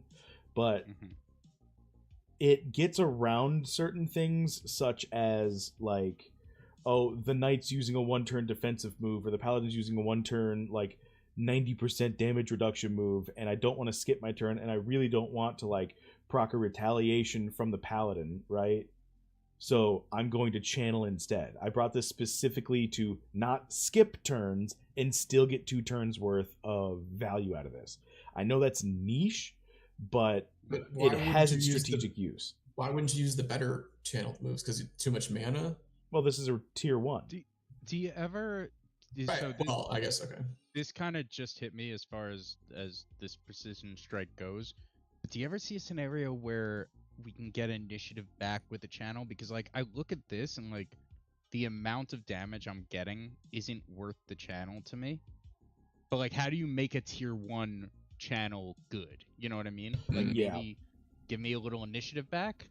but it gets around certain things, such as, like, the Knight's using a 1-turn defensive move, or the Paladin's using a 1-turn, like, 90% damage reduction move, and I don't want to skip my turn, and I really don't want to, like, proc a retaliation from the Paladin, right? So I'm going to channel instead. I brought this specifically to not skip turns and still get 2 turns worth of value out of this. I know that's niche, but it has its strategic use. Why wouldn't you use the better channeled moves? Because too much mana? Well, this is a tier 1. Do you ever... Right. So well, I guess, okay. This kind of just hit me as far as this precision strike goes. But do you ever see a scenario where we can get initiative back with the channel? Because, like, I look at this and, like, the amount of damage I'm getting isn't worth the channel to me. But, like, how do you make a tier 1 channel good? You know what I mean? Like, maybe give me a little initiative back?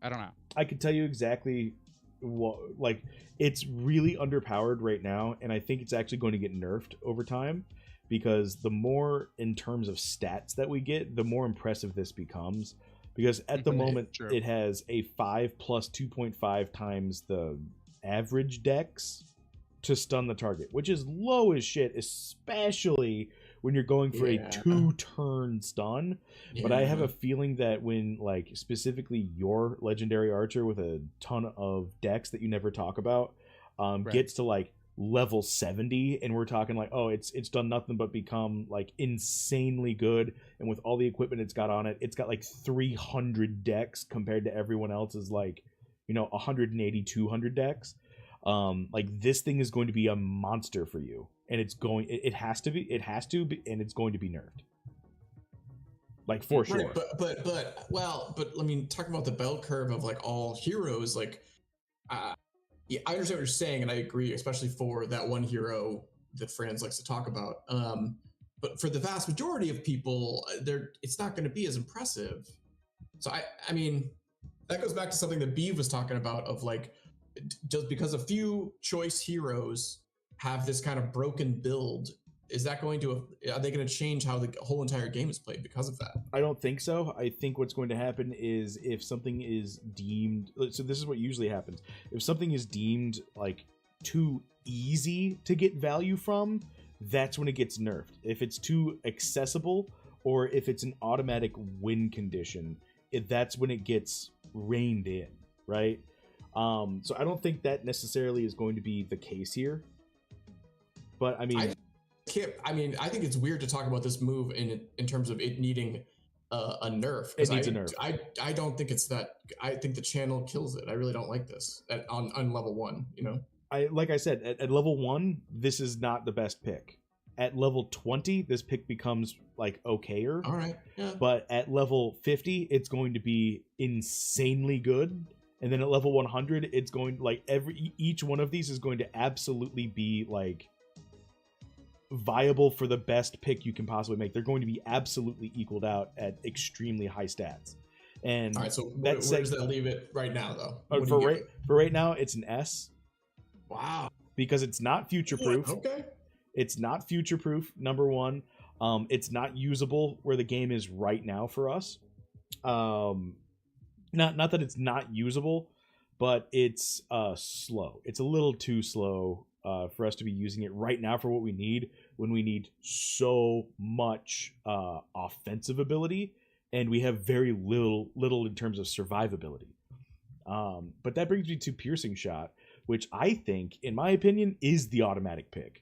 I don't know. I can tell you exactly what, like, it's really underpowered right now, and I think it's actually going to get nerfed over time, because the more in terms of stats that we get, the more impressive this becomes. Because at the moment, it has a 5 plus 2.5 times the average dex to stun the target, which is low as shit, especially when you're going for a 2-turn stun. But I have a feeling that when, like, specifically your legendary archer with a ton of dex that you never talk about gets to, like, level 70, and we're talking like, oh, it's done nothing but become, like, insanely good, and with all the equipment it's got on it, it's got like 300 dex compared to everyone else's, like, 180, 200 dex. Like, this thing is going to be a monster for you, and it has to be, and it's going to be nerfed, like, for sure. But I mean, talking about the bell curve of, like, all heroes, like, yeah, I understand what you're saying, and I agree, especially for that one hero that Franz likes to talk about. But for the vast majority of people, it's not going to be as impressive. So I mean, that goes back to something that Beav was talking about, of, like, just because a few choice heroes have this kind of broken build, is that going to? Are they going to change how the whole entire game is played because of that? I don't think so. I think what's going to happen is if something is deemed, so this is what usually happens. If something is deemed like too easy to get value from, that's when it gets nerfed. If it's too accessible, or if it's an automatic win condition, that's when it gets reined in, right? So I don't think that necessarily is going to be the case here. But I mean, I think it's weird to talk about this move in terms of it needing a nerf. It needs a nerf. I don't think it's that. I think the channel kills it. I really don't like this on level 1. You know, like I said, at level 1, this is not the best pick. At level 20, this pick becomes like okayer. All right. Yeah. But at level 50, it's going to be insanely good. And then at level 100, it's going like each one of these is going to absolutely be like viable for the best pick you can possibly make. They're going to be absolutely equaled out at extremely high stats. And all right, so where does that leave it right now, though? For right now, it's an S. Wow. Because it's not future proof. Okay. It's not future proof. Number one, it's not usable where the game is right now for us. Not that it's not usable, but it's slow. It's a little too slow for us to be using it right now for what we need, when we need so much offensive ability and we have very little in terms of survivability. But that brings me to Piercing Shot, which I think, in my opinion, is the automatic pick.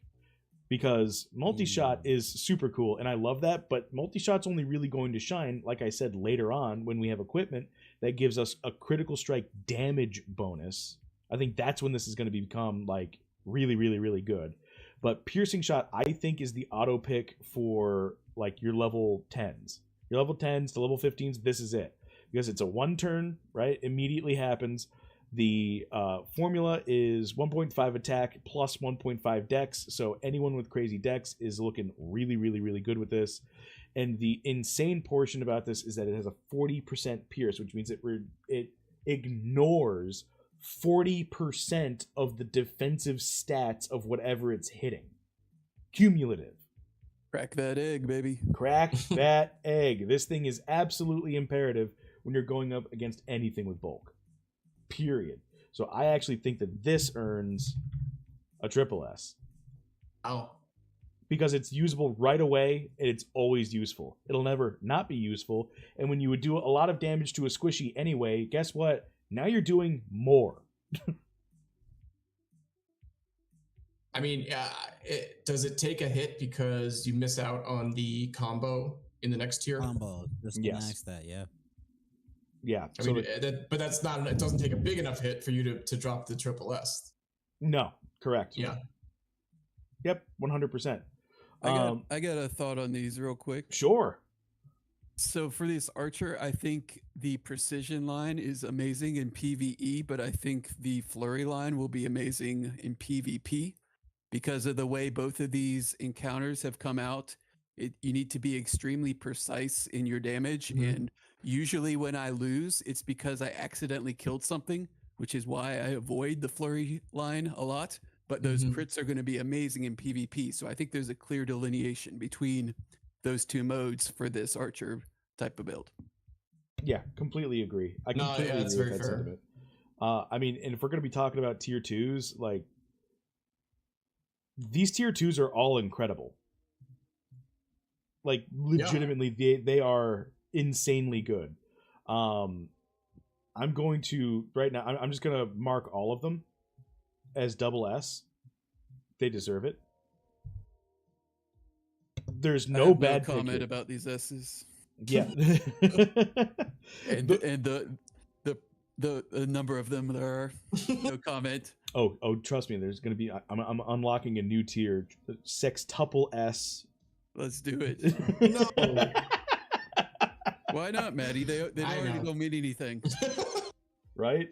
Because multi-shot is super cool, and I love that, but multi-shot's only really going to shine, like I said, later on when we have equipment that gives us a critical strike damage bonus. I think that's when this is going to become like really, really, really good. But Piercing Shot, I think, is the auto pick for like your level 10s. Your level 10s to level 15s, this is it. Because it's a one turn, right? Immediately happens. The formula is 1.5 attack plus 1.5 dex. So anyone with crazy dex is looking really, really, really good with this. And the insane portion about this is that it has a 40% pierce, which means it ignores 40% of the defensive stats of whatever it's hitting. Cumulative. Crack that egg, baby. Crack that egg. This thing is absolutely imperative when you're going up against anything with bulk. Period. So I actually think that this earns a triple S. Oh. Because it's usable right away, and it's always useful. It'll never not be useful. And when you would do a lot of damage to a squishy anyway, guess what? Now you're doing more. I mean, does it take a hit because you miss out on the combo in the next tier? Combo. Just gonna ask that, yeah. Yeah. I mean, but that's not. It doesn't take a big enough hit for you to drop the triple S. No, correct. Yeah. Yep, 100%. I got a thought on these real quick. Sure. So for this archer, I think the precision line is amazing in PvE, but I think the flurry line will be amazing in PvP because of the way both of these encounters have come out. You need to be extremely precise in your damage, and usually when I lose, it's because I accidentally killed something, which is why I avoid the flurry line a lot. But those crits are going to be amazing in PvP. So I think there's a clear delineation between those two modes for this archer type of build. Yeah, completely agree. I completely agree with that sentiment. I mean, and if we're going to be talking about tier 2s, like these tier 2s are all incredible. Like legitimately, they are insanely good. I'm going to right now. I'm just going to mark all of them as double S. They deserve it. There's no bad comment about these S's. Yeah, and the number of them there are. No comment. Oh, trust me. There's going to be. I'm unlocking a new tier, sextuple S. Let's do it. No. Why not, Maddie? They don't mean anything. Right?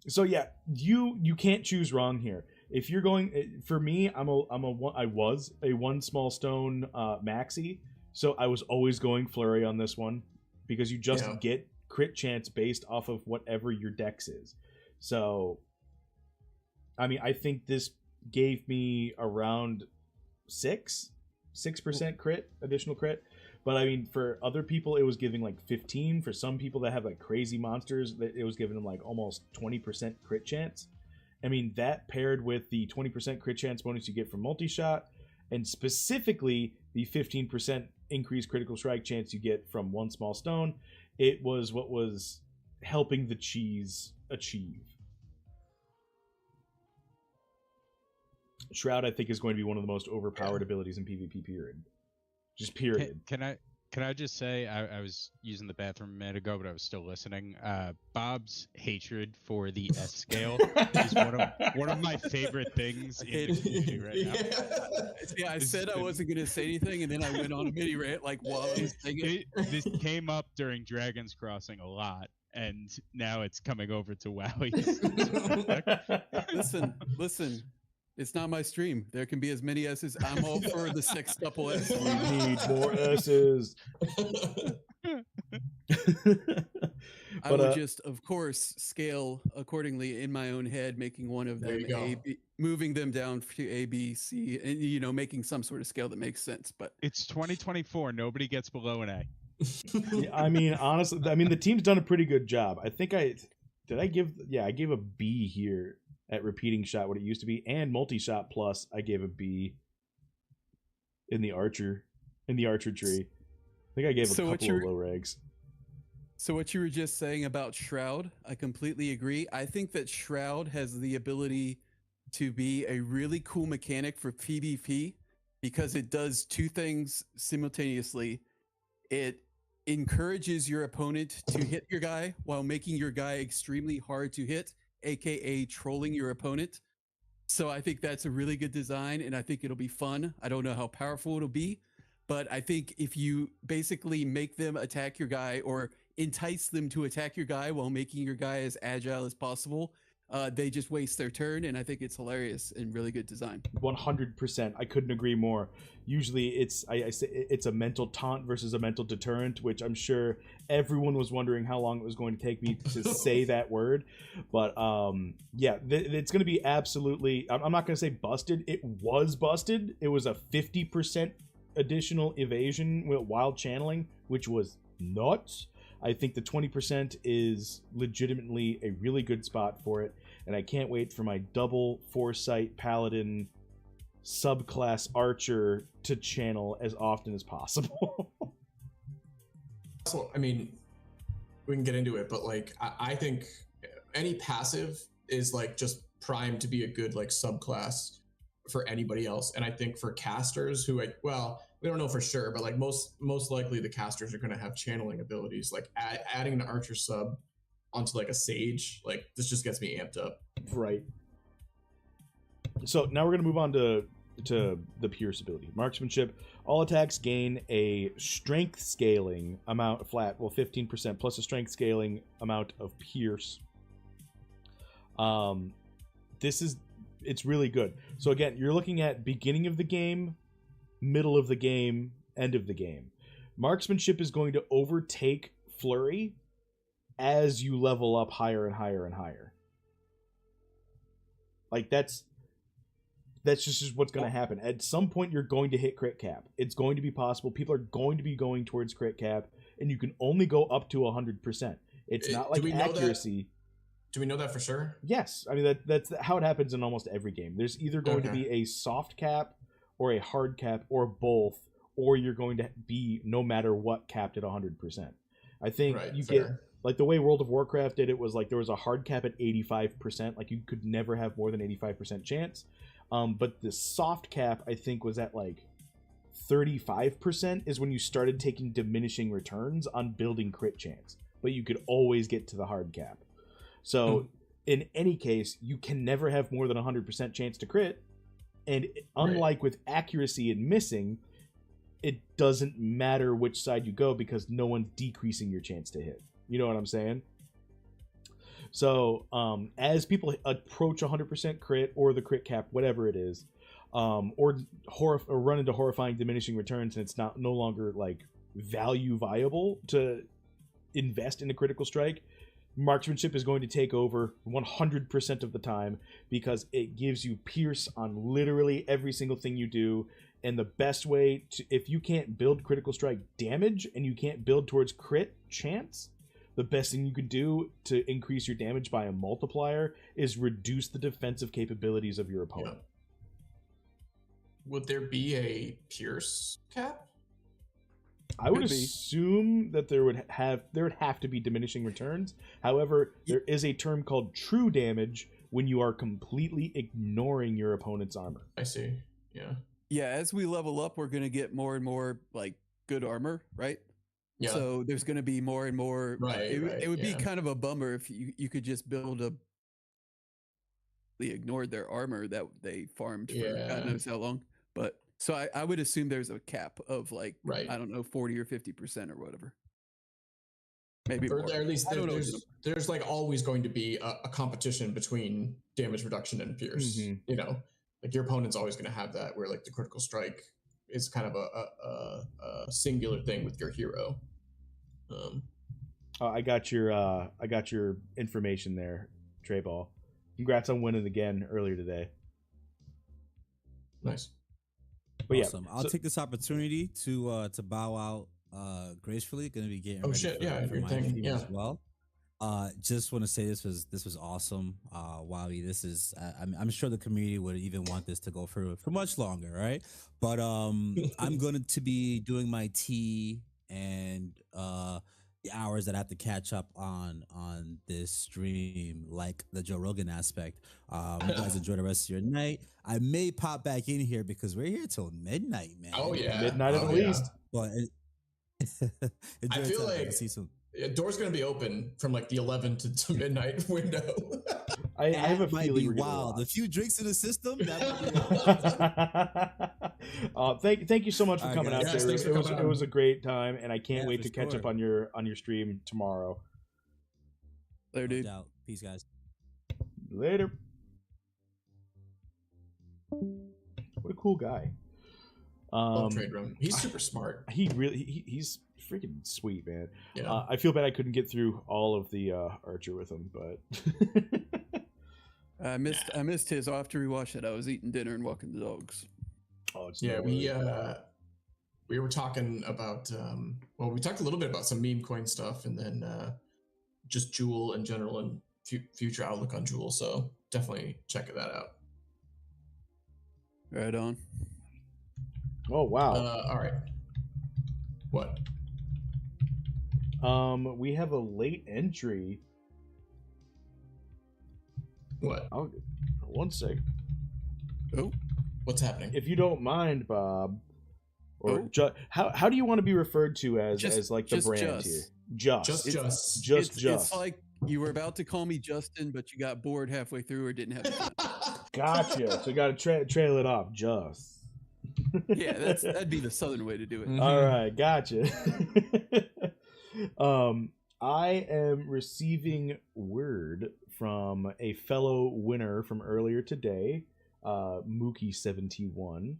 So yeah, you can't choose wrong here. If you're going, for me, I was a one small stone maxi, so I was always going flurry on this one because you just get crit chance based off of whatever your dex is. So, I mean, I think this gave me around 6% crit, additional crit. But I mean, for other people, it was giving like 15. For some people that have like crazy monsters, it was giving them like almost 20% crit chance. I mean, that paired with the 20% crit chance bonus you get from multi-shot, and specifically the 15% increased critical strike chance you get from one small stone, it was what was helping the cheese achieve. Shroud, I think, is going to be one of the most overpowered abilities in PvP, period. Just period. Can I just say, I was using the bathroom a minute ago, but I was still listening. Bob's hatred for the S scale is one of my favorite things in PvP right now. Yeah, I said I wasn't going to say anything, and then I went on a mini rant like while I was saying it. This came up during Dragon's Crossing a lot, and now it's coming over to Wowee. Listen. It's not my stream. There can be as many S's. I'm all for the sextuple S. We need more S's. I would just, of course, scale accordingly in my own head, making one of them A, B, moving them down to A, B, C, and making some sort of scale that makes sense. But it's 2024. Nobody gets below an A. I mean, honestly, the team's done a pretty good job. I think I gave a B here at repeating shot, what it used to be, and multi-shot plus I gave a B in the archer tree. I think I gave a couple of low regs. So what you were just saying about Shroud, I completely agree. I think that Shroud has the ability to be a really cool mechanic for PvP because it does two things simultaneously. It encourages your opponent to hit your guy while making your guy extremely hard to hit, aka trolling your opponent. So I think that's a really good design, and I think it'll be fun. I don't know how powerful it'll be, but I think if you basically make them attack your guy or entice them to attack your guy while making your guy as agile as possible, they just waste their turn, and I think it's hilarious and really good design. 100%. I couldn't agree more. Usually it's I say it's a mental taunt versus a mental deterrent, which I'm sure everyone was wondering how long it was going to take me to say that word. But yeah, it's going to be absolutely, I'm not going to say busted. It was busted. It was a 50% additional evasion while channeling, which was nuts. I think the 20% is legitimately a really good spot for it, and I can't wait for my double foresight paladin subclass archer to channel as often as possible. So, I mean, we can get into it, but like I think any passive is like just primed to be a good like subclass for anybody else, and I think for casters who we don't know for sure, but like most likely the casters are going to have channeling abilities. Like adding an archer sub onto like a sage, like this just gets me amped up. Right. So now we're going to move on to the Pierce ability. Marksmanship. All attacks gain a strength scaling amount flat, 15% plus a strength scaling amount of Pierce. It's really good. So again, you're looking at beginning of the game, middle of the game, end of the game. Marksmanship is going to overtake Flurry as you level up higher and higher and higher. Like that's just what's going to happen. At some point, you're going to hit crit cap. It's going to be possible. People are going to be going towards crit cap, and you can only go up to 100%. It's not like accuracy. Do we know that for sure? Yes. I mean, that's how it happens in almost every game. There's either going to be a soft cap or a hard cap or both, or you're going to be, no matter what, capped at 100%. I think get, like the way World of Warcraft did it was like there was a hard cap at 85%. Like you could never have more than 85% chance. But the soft cap, I think, was at like 35% is when you started taking diminishing returns on building crit chance. But you could always get to the hard cap. So in any case, you can never have more than 100% chance to crit. And unlike with accuracy and missing, it doesn't matter which side you go because no one's decreasing your chance to hit. You know what I'm saying? So as people approach 100% crit or the crit cap, whatever it is, or run into horrifying diminishing returns, and it's no longer like value viable to invest in a critical strike, Marksmanship is going to take over 100% of the time because it gives you pierce on literally every single thing you do. And the best way to, if you can't build critical strike damage and you can't build towards crit chance, the best thing you could do to increase your damage by a multiplier is reduce the defensive capabilities of your opponent. Yeah. Would there be a Pierce cap? I would assume that there would have to be diminishing returns. However, there is a term called true damage when you are completely ignoring your opponent's armor. I see. Yeah. Yeah, as we level up, we're going to get more and more like good armor, right? Yeah. So there's going to be more and more. Right. It would be kind of a bummer if you could just build a. They ignored their armor that they farmed for God knows how long. But so I would assume there's a cap of like, I don't know, 40 or 50% or whatever. Maybe or more. at least there's like always going to be a competition between damage reduction and Pierce. You know, like your opponent's always going to have that where like the critical strike is kind of a singular thing with your hero. I got your information there, Trey Ball. Congrats on winning again earlier today. Nice. But awesome. I'll take this opportunity to bow out gracefully. Going to be getting ready for my stream as well. Just want to say this was awesome. Wowee, this is I'm sure the community would even want this to go for much longer, right? But I'm going to be doing my tea and the hours that I have to catch up on this stream, like the Joe Rogan aspect. You guys enjoy the rest of your night. I may pop back in here because we're here till midnight, man. Oh yeah, midnight at least. But I feel like see some. Door's gonna be open from like the 11 to midnight window. I have a feeling be wild. A few drinks in the system. Thank you so much for coming out Yes, there. it was a great time, and I can't wait to catch up on your stream tomorrow. Later, dude. Peace, guys. Later. What a cool guy. Love Trade Room. He's super smart. He's freaking sweet, man. Yeah. I feel bad I couldn't get through all of the Archer with him, but I missed his. I'll have to rewatch it. I was eating dinner and walking the dogs. Oh, it's we were talking about we talked a little bit about some meme coin stuff, and then just Jewel in general and future outlook on Jewel. So definitely check that out. Right on. Oh wow! All right. What? We have a late entry. What? One sec. Oh, what's happening? If you don't mind, Bob, or how do you want to be referred to as like the brand here? Just. It's like you were about to call me Justin, but you got bored halfway through or didn't have. Gotcha. So you got to trail it off. Just. Yeah, that'd be the southern way to do it. Mm-hmm. All right, gotcha. I am receiving word from a fellow winner from earlier today, Mookie71.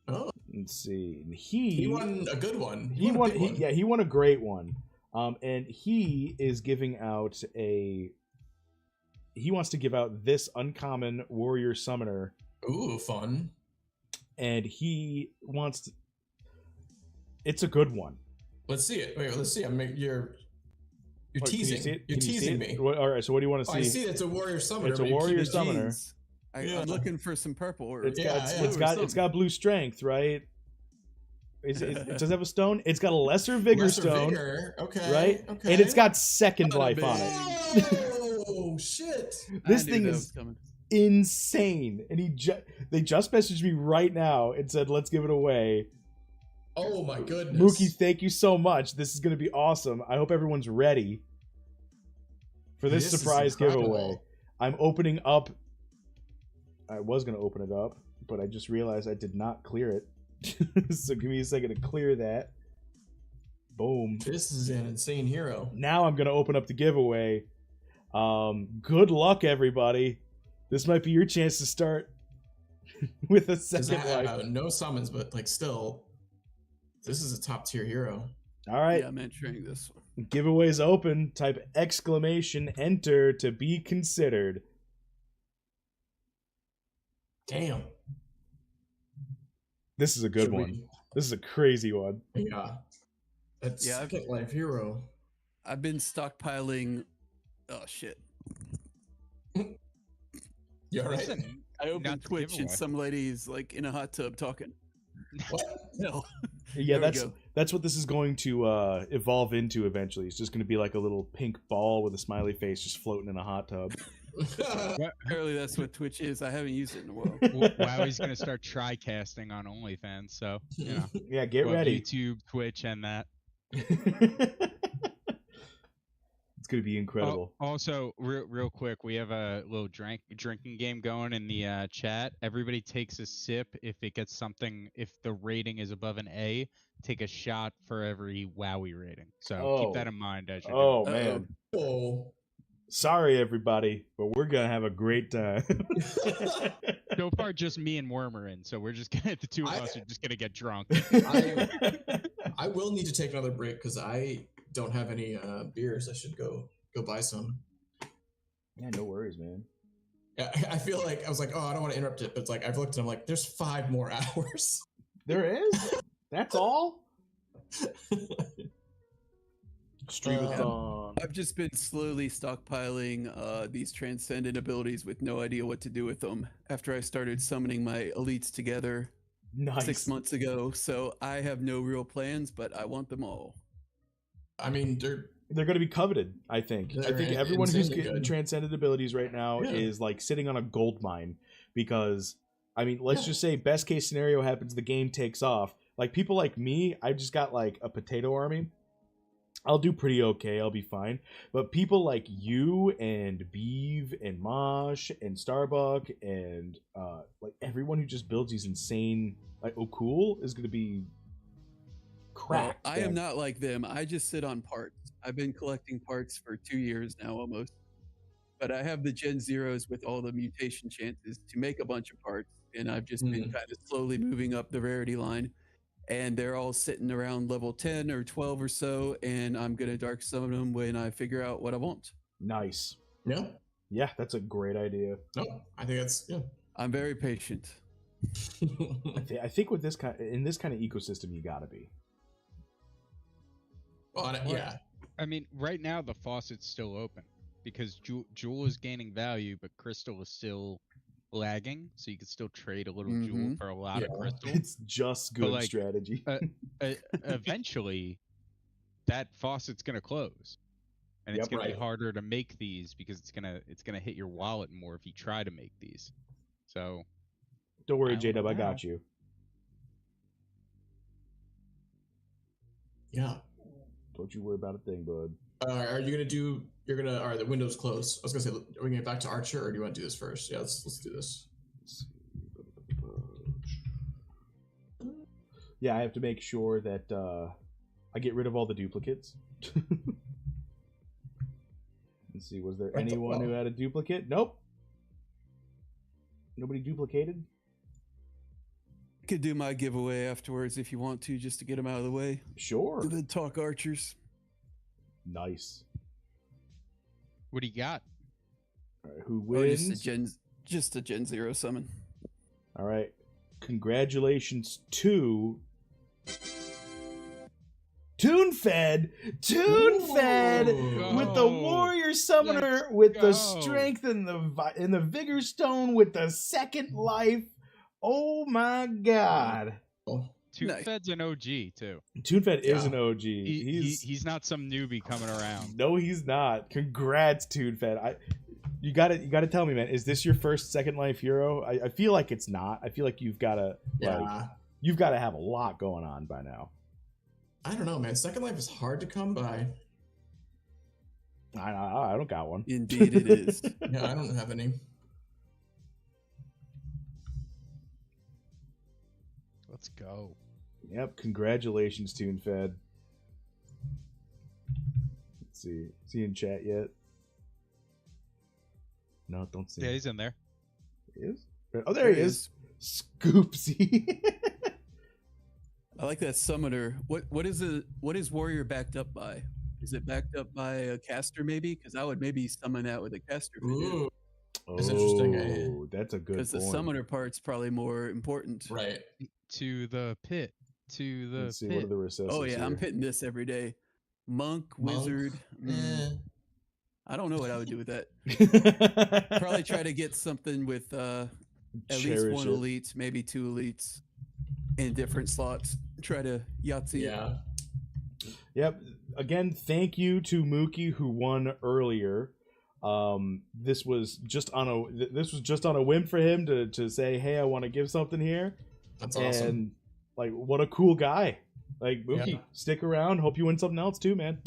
Oh, let's see. He won a good one. He won a great one. And he is giving out he wants to give out this uncommon warrior summoner. Ooh, fun. And he wants to, it's a good one. Let's see it. Wait, let's see. You're teasing. You're teasing me. All right. So what do you want to see? I see. It's a warrior summoner. It's a warrior summoner. I'm looking for some purple. It's got blue strength, right? Does it have a stone? It's got a lesser vigor stone. Vigor. Okay. Right. Okay. And it's got second life on it. Oh shit! This thing is insane. And they just messaged me right now and said, "Let's give it away." Oh my goodness. Mookie, thank you so much. This is going to be awesome. I hope everyone's ready for this surprise giveaway. I'm opening up. I was going to open it up, but I just realized I did not clear it. So give me a second to clear that. Boom. This is an insane hero. Now I'm going to open up the giveaway. Good luck, everybody. This might be your chance to start with a second life. No summons, but like still... This is a top tier hero. All right. Yeah, I'm entering this one. Giveaways open. Type exclamation enter to be considered. Damn. This is a good one. This is a crazy one. Yeah. That's Second Life Hero. I've been stockpiling. Oh shit. You all right? Listen, I opened not to Twitch give and away. some lady's like in a hot tub talking. What? No. Yeah, There we go. that's what this is going to evolve into eventually. It's just going to be like a little pink ball with a smiley face just floating in a hot tub. Apparently that's what Twitch is. I haven't used it in a while. Wowie's gonna start try-casting on OnlyFans, so you know. Yeah, get ready. YouTube, Twitch, and that. It's gonna be incredible. Also, real quick, we have a little drinking game going in the chat. Everybody takes a sip. If it gets something, if the rating is above an A, take a shot for every Wowee rating. So keep that in mind as you're doing it. Man. Oh. Sorry, everybody, but we're gonna have a great time. So far, just me and Worm are in, so we're just gonna the two of us are just gonna get drunk. I will need to take another break because I don't have any beers. I should go buy some. Yeah, no worries, man. Yeah, I feel like I was like, oh, I don't want to interrupt it, but it's like I've looked and I'm like, there's 5 more hours. There is? That's all? Streamathon. I've just been slowly stockpiling these transcendent abilities with no idea what to do with them after I started summoning my elites together 6 months ago. So I have no real plans, but I want them all. I mean, they're going to be coveted, I think. I think everyone who's getting transcendent abilities right now is like sitting on a gold mine because, I mean, let's just say best case scenario happens, the game takes off. Like people like me, I just got like a potato army. I'll do pretty okay. I'll be fine. But people like you and Beeve and Mosh and Starbuck and like everyone who just builds these insane like cool is going to be cracked. Well, I am not like them. I just sit on parts. I've been collecting parts for 2 years now almost. But I have the Gen Zeros with all the mutation chances to make a bunch of parts. And I've just been kind of slowly moving up the rarity line. And they're all sitting around level 10 or 12 or so, and I'm going to dark summon them when I figure out what I want. Nice. Yeah. Yeah, that's a great idea. No, I think that's, I'm very patient. I think with this in this kind of ecosystem, you got to be. Well, yeah. I mean, right now the faucet's still open because Jewel is gaining value, but Crystal is still lagging, so you can still trade a little Jewel for a lot of Crystal. It's just good strategy. Eventually, that faucet's gonna close, and it's gonna be harder to make these because it's gonna hit your wallet more if you try to make these. So, don't worry, J-Dub, I got you. Yeah. Don't you worry about a thing, bud. Are you gonna do? You're gonna. All right, the window's closed. I was gonna say, are we gonna get back to Archer, or do you want to do this first? Yeah, let's do this. Yeah, I have to make sure that I get rid of all the duplicates. Let's see, was there anyone who had a duplicate? Nope. Nobody duplicated? I could do my giveaway afterwards if you want to, just to get them out of the way. Sure. And then talk archers. Nice. What do you got? All right, who wins? Just a Gen Zero summon. All right. Congratulations to TuneFed with the Warrior Summoner, with the Strength and the Vigor Stone, with the Second Life. Oh my God! TuneFed's an OG too. TuneFed is an OG. He's not some newbie coming around. No, he's not. Congrats, TuneFed. You got to tell me, man. Is this your first Second Life hero? I feel like it's not. I feel like you've got to you've got to have a lot going on by now. I don't know, man. Second Life is hard to come by. I don't got one. Indeed, it is. Yeah, I don't have any. Let's go. Yep. Congratulations, TuneFed. Let's see. Is he in chat yet? No, don't see. Yeah, he's in there. He is? Oh, there he is. Scoopsy. I like that summoner. What is Warrior backed up by? Is it backed up by a caster maybe? Because I would maybe summon that with a caster. Ooh. That's interesting. That's a good point. Because the summoner part's probably more important. Right. To the pit. To the Let's see, pit. what are the recessives Oh yeah, here? I'm pitting this every day. Monk, wizard. I don't know what I would do with that. Probably try to get something with at least one elite, maybe 2 elites in different slots. Try to Yahtzee. Yeah. Yep. Again, thank you to Mookie who won earlier. This was just on a whim for him to say, hey, I want to give something here. That's awesome. And like, what a cool guy. Like, Mookie, stick around. Hope you win something else too, man.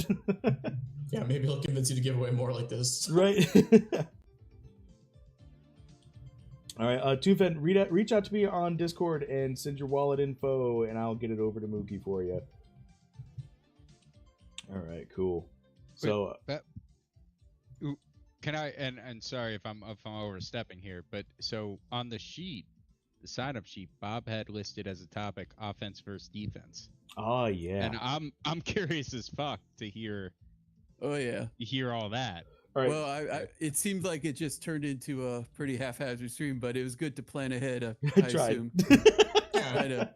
Yeah, maybe he'll convince you to give away more like this. Right. All right, Toonfen, reach out to me on Discord and send your wallet info, and I'll get it over to Mookie for you. All right, cool. So can I and sorry if I'm overstepping here, but so on the sheet, the sign-up sheet, Bob had listed as a topic offense versus defense. Oh yeah. And I'm curious as fuck to hear. Oh yeah. Hear all that. All right. Well, I it seemed like it just turned into a pretty haphazard stream, but it was good to plan ahead. I assume. I know.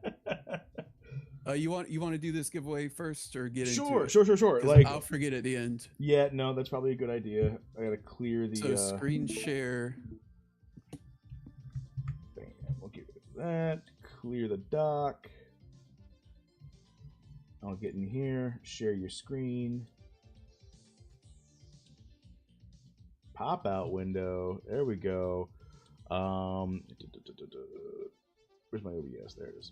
You want to do this giveaway first or get into it? Sure. Like, I'll forget at the end. Yeah, no, that's probably a good idea. I gotta clear the. So screen share. Bam, we'll get rid of that. Clear the dock. I'll get in here. Share your screen. Pop out window. There we go. Where's my OBS? There it is.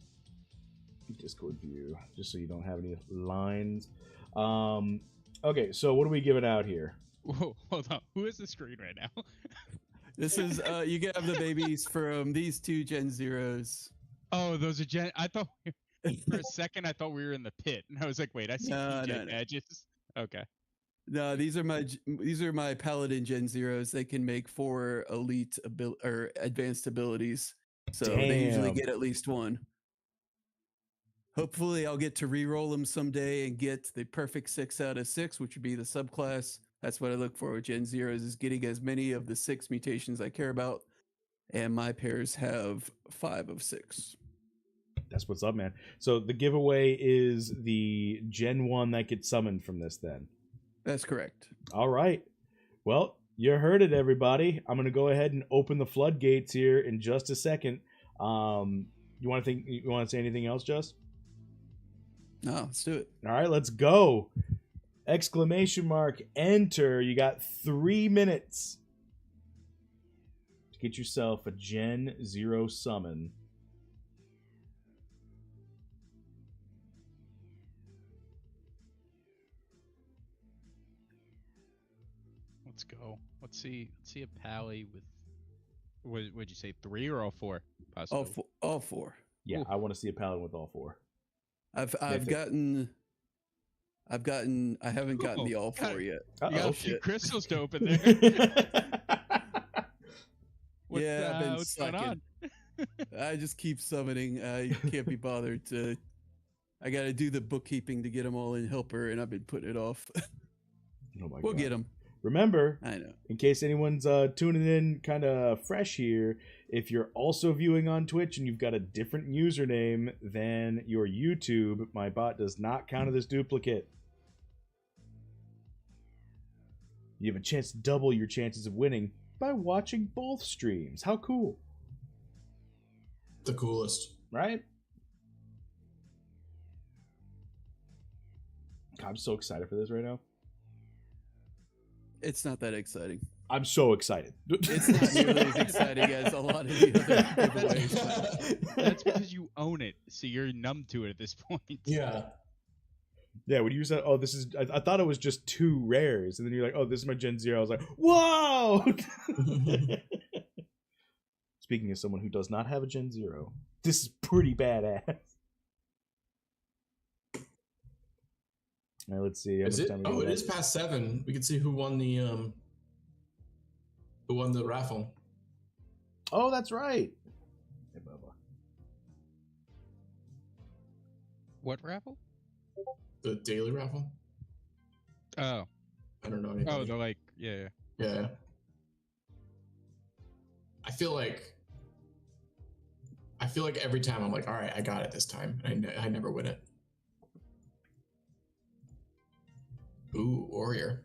Discord view, just so you don't have any lines. Okay, so what are we giving out here? Whoa, hold on. Who is the screen right now? This is you can have the babies from these 2 Gen Zeros. Oh, those are Gen. I thought for a second I thought we were in the pit, and I was like, wait, I see Gen edges. Okay. No, these are my Paladin Gen Zeros. They can make 4 elite or advanced abilities, so they usually get at least 1. Hopefully, I'll get to re-roll them someday and get the perfect 6 out of 6, which would be the subclass. That's what I look for with Gen Zeros, is getting as many of the 6 mutations I care about. And my pairs have 5 of 6. That's what's up, man. So the giveaway is the Gen 1 that gets summoned from this then. That's correct. All right. Well, you heard it, everybody. I'm going to go ahead and open the floodgates here in just a second. You want to say anything else, Just? No, let's do it. All right, let's go. ! Enter. You got 3 minutes to get yourself a Gen 0 summon. Let's go. Let's see a pally with. Would you say 3 or all 4? Possibly. All 4. Yeah, Ooh. I want to see a paladin with all 4. I haven't gotten the all 4 yet. You got a few crystals to open there. Yeah, I've been what's going sucking. on? I just keep summoning. I can't be bothered to. I got to do the bookkeeping to get them all in helper, and I've been putting it off. Oh my We'll God. get them. Remember, I know. in case anyone's tuning in kind of fresh here, if you're also viewing on Twitch and you've got a different username than your YouTube, my bot does not count as duplicate. You have a chance to double your chances of winning by watching both streams. How cool. The coolest. Right? God, I'm so excited for this right now. It's not that exciting. I'm so excited. It's not nearly as exciting as a lot of the other giveaways. That's because you own it, so you're numb to it at this point. Yeah. Yeah, when you said, "Oh, this is," I thought it was just 2 rares, and then you're like, "Oh, this is my Gen 0." I was like, "Whoa!" Speaking of someone who does not have a Gen 0, this is pretty badass. All right, let's see. Is it? Oh, it is past 7. We can see who won the raffle. Oh, that's right. Hey, Bubba. What raffle? The daily raffle. Oh. I don't know anything. Oh, they're like, yeah. I feel like I feel like every time I'm like, all right, I got it this time. I never win it. Ooh, warrior.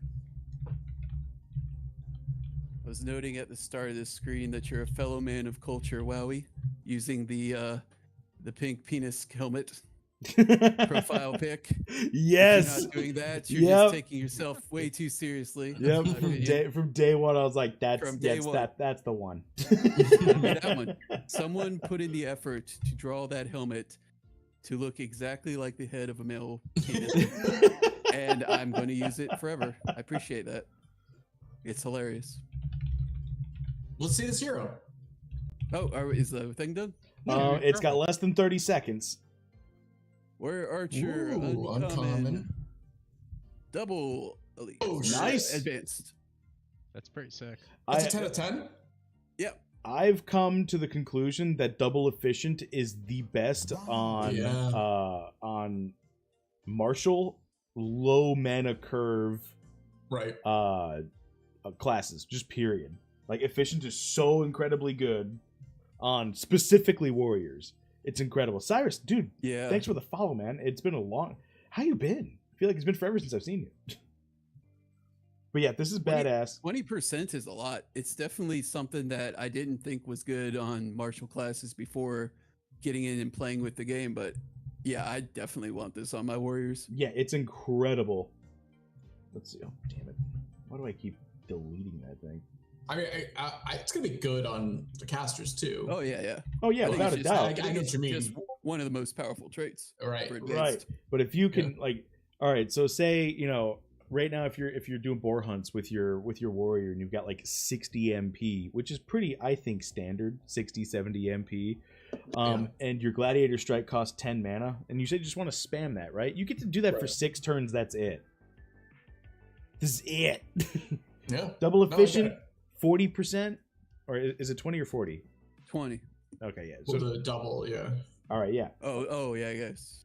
I was noting at the start of this screen that you're a fellow man of culture, Wowee, using the pink penis helmet profile pic. Yes. If you're not doing that, you're just taking yourself way too seriously. Yep. From day one, I was like, that's the one. That one. Someone put in the effort to draw that helmet to look exactly like the head of a male penis. And I'm going to use it forever. I appreciate that. It's hilarious. Let's see this hero. Oh, is the thing done? It's got less than 30 seconds. Where Archer? Ooh, uncommon. Double elite. Oh, nice. Advanced. That's pretty sick. That's a 10 out of 10? Yep. I've come to the conclusion that double efficient is the best on martial low mana curve classes, just period. Like efficient is so incredibly good on specifically warriors. It's incredible. Cyrus, dude, thanks for the follow, man. It's been a long... How you been? I feel like it's been forever since I've seen you. But yeah, this is badass. 20% is a lot. It's definitely something that I didn't think was good on martial classes before getting in and playing with the game. But yeah, I definitely want this on my warriors. Yeah, it's incredible. Let's see. Oh, damn it. Why do I keep deleting that thing? I mean, it's gonna be good on the casters too. Oh yeah. Oh yeah, without a doubt. I know what you mean. Just one of the most powerful traits. Right. But if you can all right, so say right now if you're doing boar hunts with your warrior and you've got like 60 MP, which is pretty, I think, standard 60-70 MP, and your gladiator strike costs 10 mana, and you said you just want to spam that, right? You get to do that for 6 turns. That's it. This is it. Yeah. Double efficient. 40%, or is it 20 or 40? 20. Okay, yeah. So the double, yeah. All right, yeah. Oh, yeah, I guess.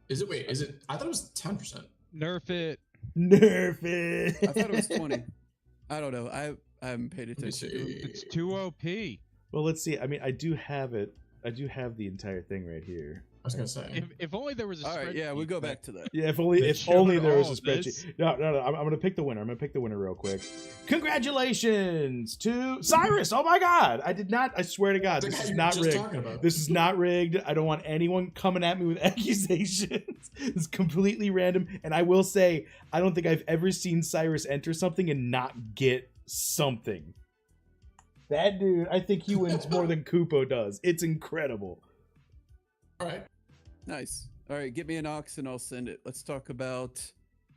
Is it? Wait, is it? I thought it was 10%. Nerf it. I thought it was 20. I don't know. I haven't paid attention. It's too OP. Well, let's see. I mean, I do have it. I do have the entire thing right here. I was gonna say, if only there was a. All right, yeah, we go back to that. Yeah, if only there was a spreadsheet. No. I'm gonna pick the winner. I'm gonna pick the winner real quick. Congratulations to Cyrus! Oh my God, I did not. I swear to God, this is not rigged. This is not rigged. I don't want anyone coming at me with accusations. It's completely random. And I will say, I don't think I've ever seen Cyrus enter something and not get something. That dude, I think he wins more than Kupo does. It's incredible. All right. Nice. All right, get me an ox and I'll send it. Let's talk about...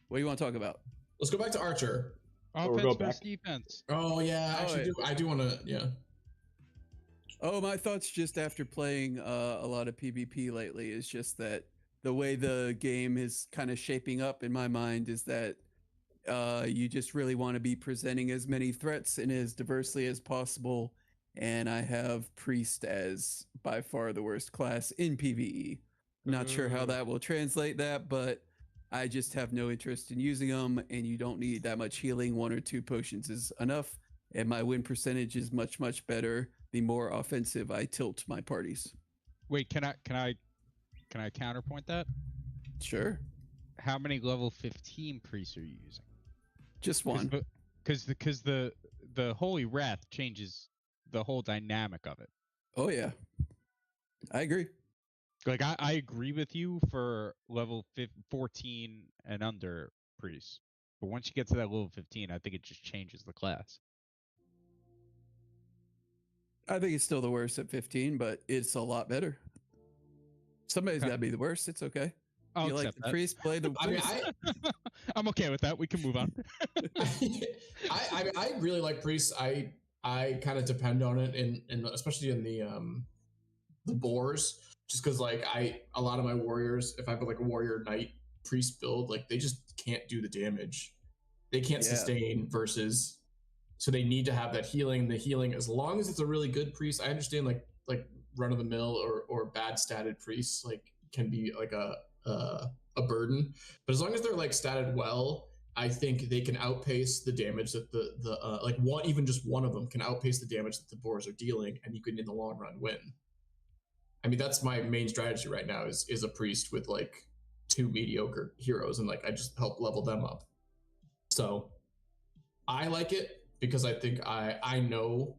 What do you want to talk about? Let's go back to Archer. Offense versus defense. Oh, yeah. Actually, I do want to... Yeah. Oh, my thoughts just after playing a lot of PvP lately is just that the way the game is kind of shaping up in my mind is that you just really want to be presenting as many threats and as diversely as possible. And I have Priest as by far the worst class in PvE. Not sure how that will translate that, but I just have no interest in using them, and you don't need that much healing. 1 or 2 potions is enough, and my win percentage is much, much better the more offensive I tilt my parties. Wait, can I counterpoint that? Sure. How many level 15 priests are you using? Just one. Because the Holy Wrath changes the whole dynamic of it. Oh yeah, I agree. Like I agree with you for level 14 and under priests, but once you get to that level 15, I think it just changes the class. I think it's still the worst at 15, but it's a lot better. Somebody's got to be the worst. It's okay. I'll you like the priest, play the priest. I'm okay with that. We can move on. I really like priests. I kind of depend on it, in especially in the boars, just because like a lot of my warriors, if I have like a warrior knight priest build, like they just can't do the damage. They can't sustain versus, so they need to have that healing. The healing, as long as it's a really good priest, I understand like run of the mill or bad statted priests like can be like a burden, but as long as they're like statted well, I think they can outpace the damage that the like even just one of them can outpace the damage that the boars are dealing, and you can in the long run win. I mean, that's my main strategy right now is a priest with like 2 mediocre heroes, and like I just help level them up. So I like it because I think I know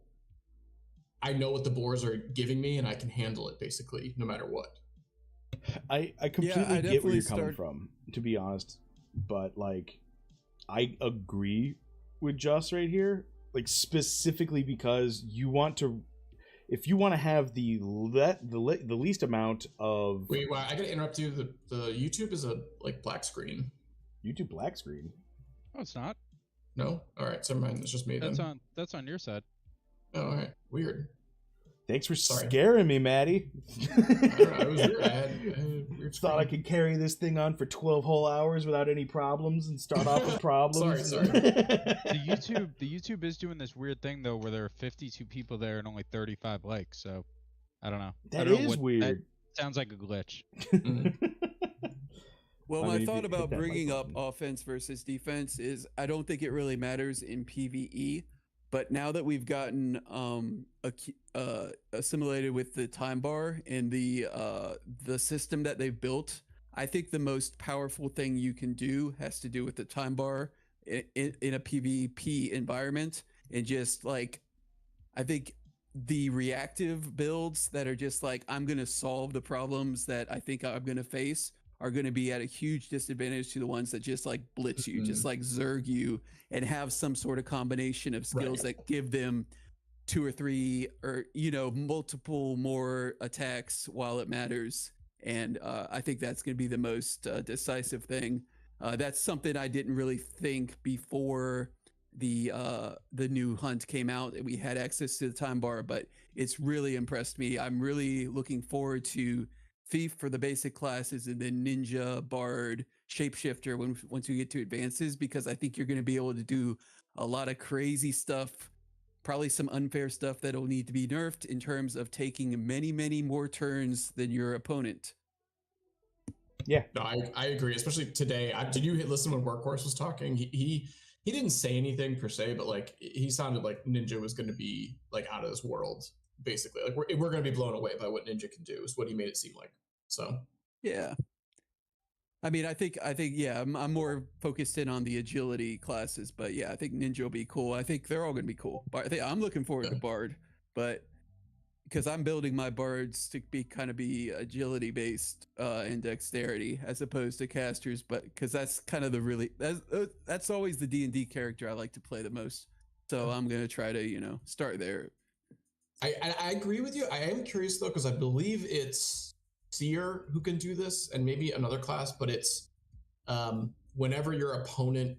what the boars are giving me, and I can handle it basically no matter what. I completely get where you're coming from, to be honest, but like I agree with Joss right here, like specifically because you want to, if you want to have the least amount of. Wait, I gotta interrupt you. The YouTube is a like black screen. YouTube black screen? Oh, it's not. No. All right, never mind. It's just me. That's on your side. Oh, all right. Weird. Thanks for scaring me, Maddie. I don't know, it was weird. I had weird thought I could carry this thing on for 12 whole hours without any problems and start off with problems. Sorry. The YouTube is doing this weird thing though, where there are 52 people there and only 35 likes. So I don't know. That is weird. That sounds like a glitch. Well, my thought about bringing up offense versus defense is I don't think it really matters in PvE. But now that we've gotten assimilated with the time bar and the system that they've built, I think the most powerful thing you can do has to do with the time bar in a PvP environment. And just like, I think the reactive builds that are just like, I'm going to solve the problems that I think I'm going to face are going to be at a huge disadvantage to the ones that just like blitz you, just like zerg you, and have some sort of combination of skills that give them 2 or 3 or, you know, multiple more attacks while it matters. And I think that's going to be the most decisive thing. That's something I didn't really think before the new hunt came out and we had access to the time bar, but it's really impressed me. I'm really looking forward to Thief for the basic classes, and then Ninja, Bard, Shapeshifter once we get to advances, because I think you're going to be able to do a lot of crazy stuff, probably some unfair stuff that'll need to be nerfed in terms of taking many, many more turns than your opponent. Yeah, no, I agree. Especially today. Did you listen when Workhorse was talking? He didn't say anything per se, but like he sounded like Ninja was going to be like out of this world. Basically, like we're going to be blown away by what Ninja can do is what he made it seem like. So yeah, I mean, I think yeah, I'm more focused in on the agility classes, but yeah, I think Ninja will be cool. I think they're all going to be cool. But I'm looking forward to Bard, but because I'm building my Bards to be agility based and dexterity as opposed to casters, but because that's kind of that's always the D&D character I like to play the most. So I'm going to try to start there. I agree with you. I am curious though, because I believe it's Seer who can do this, and maybe another class, but it's whenever your opponent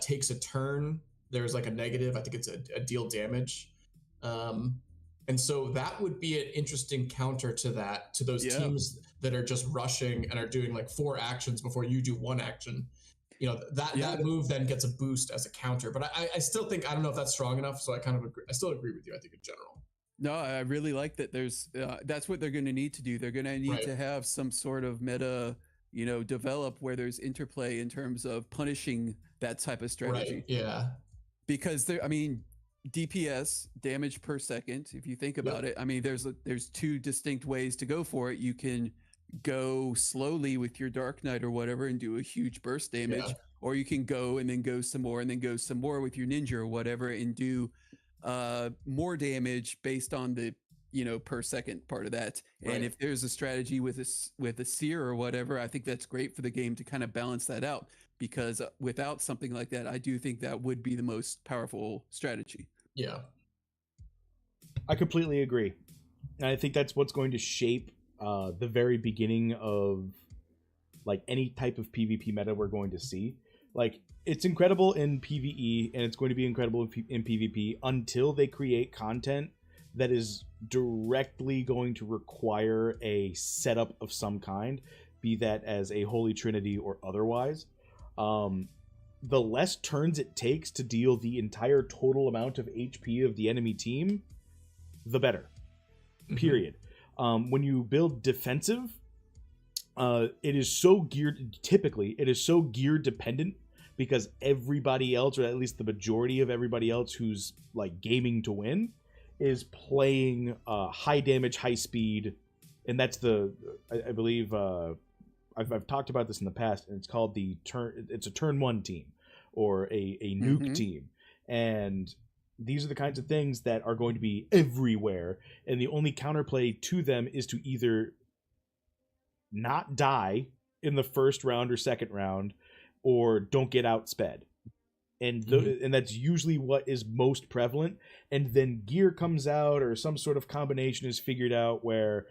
takes a turn, there's like a negative. I think it's a deal damage, and so that would be an interesting counter to that, to those teams that are just rushing and are doing like 4 actions before you do 1 action. That move then gets a boost as a counter. But I still think, I don't know if that's strong enough. So I still agree with you. I think in general. No, I really like that. There's that's what they're going to need to do. They're going to need to have some sort of meta, develop where there's interplay in terms of punishing that type of strategy. Right. Yeah. Because DPS, damage per second. If you think about it, I mean, there's 2 distinct ways to go for it. You can go slowly with your Dark Knight or whatever and do a huge burst damage, or you can go and then go some more and then go some more with your Ninja or whatever and do more damage based on the per second part of that. And if there's a strategy with a Seer or whatever, I think that's great for the game to kind of balance that out, because without something like that, I do think that would be the most powerful strategy. Yeah, I completely agree, and I think that's what's going to shape the very beginning of like any type of PvP meta we're going to see. Like, it's incredible in PvE and it's going to be incredible in PvP until they create content that is directly going to require a setup of some kind, be that as a holy trinity or otherwise. The less turns it takes to deal the entire total amount of HP of the enemy team, the better. Period. When you build defensive, it is so geared dependent, because everybody else, or at least the majority of everybody else who's like gaming to win, is playing high damage, high speed and that's I believe I've talked about this in the past, and it's called it's a turn 1 team or a nuke team, and these are the kinds of things that are going to be everywhere, and the only counterplay to them is to either not die in the first round or second round, or don't get outsped. And and that's usually what is most prevalent. And then gear comes out, or some sort of combination is figured out where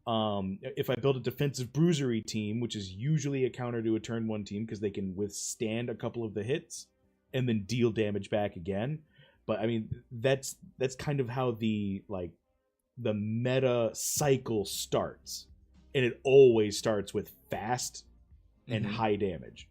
if I build a defensive bruisery team, which is usually a counter to a turn 1 team because they can withstand a couple of the hits and then deal damage back again. But I mean, that's kind of how the meta cycle starts. And it always starts with fast and high damage.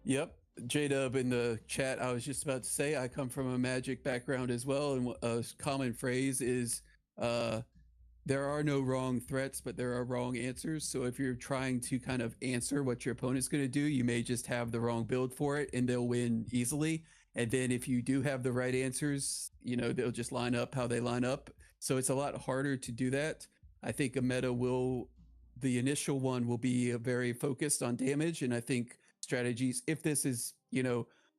Yep. J-Dub in the chat, I was just about to say, I come from a Magic background as well, and a common phrase is, there are no wrong threats, but there are wrong answers. So if you're trying to kind of answer what your opponent's going to do, you may just have the wrong build for it, and they'll win easily. And then if you do have the right answers, they'll just line up how they line up. So it's a lot harder to do that. I think a meta the initial one will be very focused on damage, and I think strategies, if this is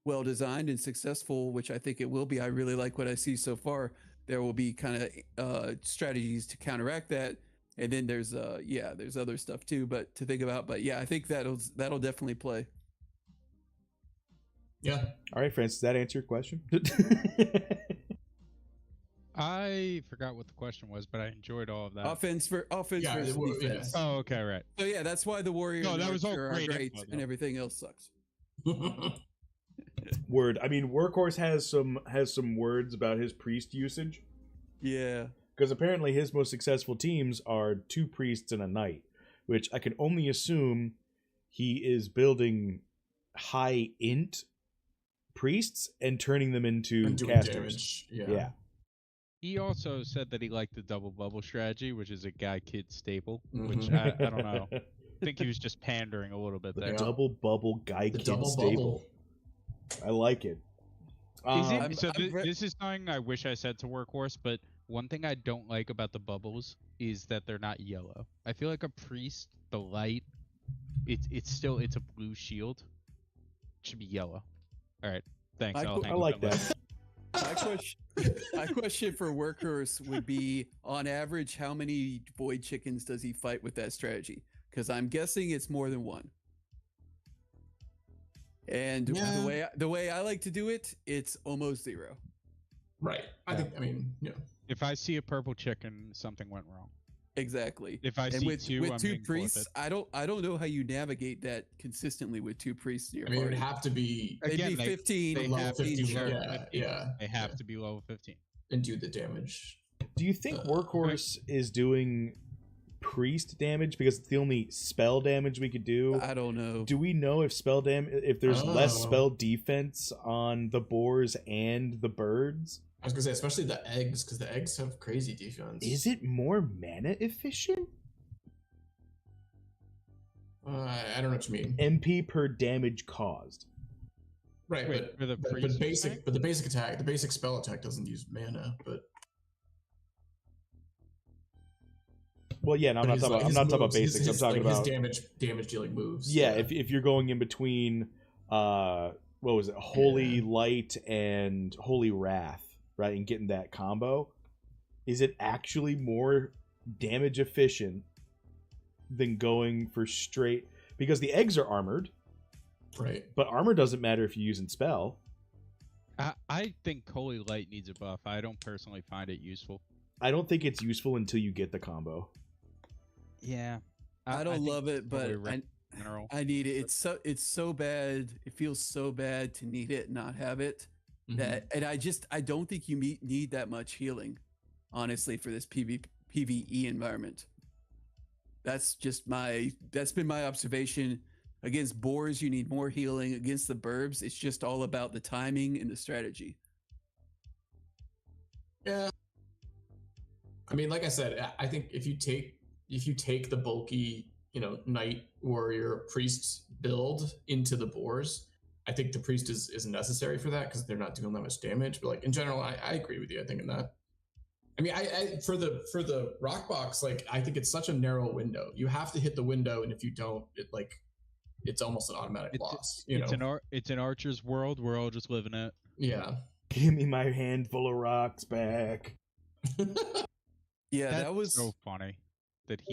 well designed and successful, which I think it will be, I really like what I see so far, there will be kind of strategies to counteract that. And then there's other stuff too, but to think about. But yeah, I think that'll definitely play. Yeah. All right, Francis, does that answer your question? I forgot what the question was, but I enjoyed all of that. Offense versus defense. Oh, okay, right. So yeah, that's why the Warriors are great and everything else sucks. Word. I mean, Workhorse has some words about his priest usage. Yeah. Because apparently his most successful teams are 2 priests and a knight, which I can only assume he is building high int priests and turning them into casters. Damage. Yeah. He also said that he liked the double bubble strategy, which is a guy kid staple, which I don't know. I think he was just pandering a little bit there. Double bubble guy kid staple. I like it. This is something I wish I said to Workhorse, but one thing I don't like about the bubbles is that they're not yellow. I feel like a priest, the light, it's a blue shield. It should be yellow. All right, thanks. I like that. My question for Workhorse would be, on average, how many void chickens does he fight with that strategy? Because I'm guessing it's more than 1. And the way I like to do it, it's almost 0. Right. I mean, yeah. If I see a purple chicken, something went wrong. Exactly. If I see with 2, I'm 2 priests, I don't know how you navigate that consistently with 2 priests in your party. It would have to be maybe 15. They have 15. Yeah. They have to be level 15 and do the damage. Do you think Workhorse is doing priest damage because it's the only spell damage we could do? I don't know. Do we know if if there's less spell defense on the boars and the birds? I was gonna say, especially the eggs, because the eggs have crazy defense. Is it more mana efficient? I don't know what you mean. MP per damage caused. Right, but the basic attack, the basic spell attack doesn't use mana, but. Well, yeah, no, I'm not talking about basics. I'm talking about his damage dealing moves. Yeah, if you're going in between, what was it, Holy Light and Holy Wrath, right, and getting that combo, is it actually more damage efficient than going for straight? Because the eggs are armored, right? But armor doesn't matter if you're using spell. I think Holy Light needs a buff. I don't personally find it useful. I don't think it's useful until you get the combo. Yeah, I don't love it, but I need it. It's so bad. It feels so bad to need it and not have it. And I don't think you need that much healing, honestly, for this PvE environment. That's been my observation. Against boars, you need more healing. Against the burbs, it's just all about the timing and the strategy. Yeah. I mean, like I said, I think if you take the bulky, knight, warrior, priest build into the boars, I think the priest is necessary for that because they're not doing that much damage. But like in general, I agree with you. I think in that. I mean, I for the rock box, like I think it's such a narrow window. You have to hit the window, and if you don't, it's almost an automatic loss. It's an archer's world. We're all just living it. Yeah. Give me my handful of rocks back. Yeah, That's that was so funny.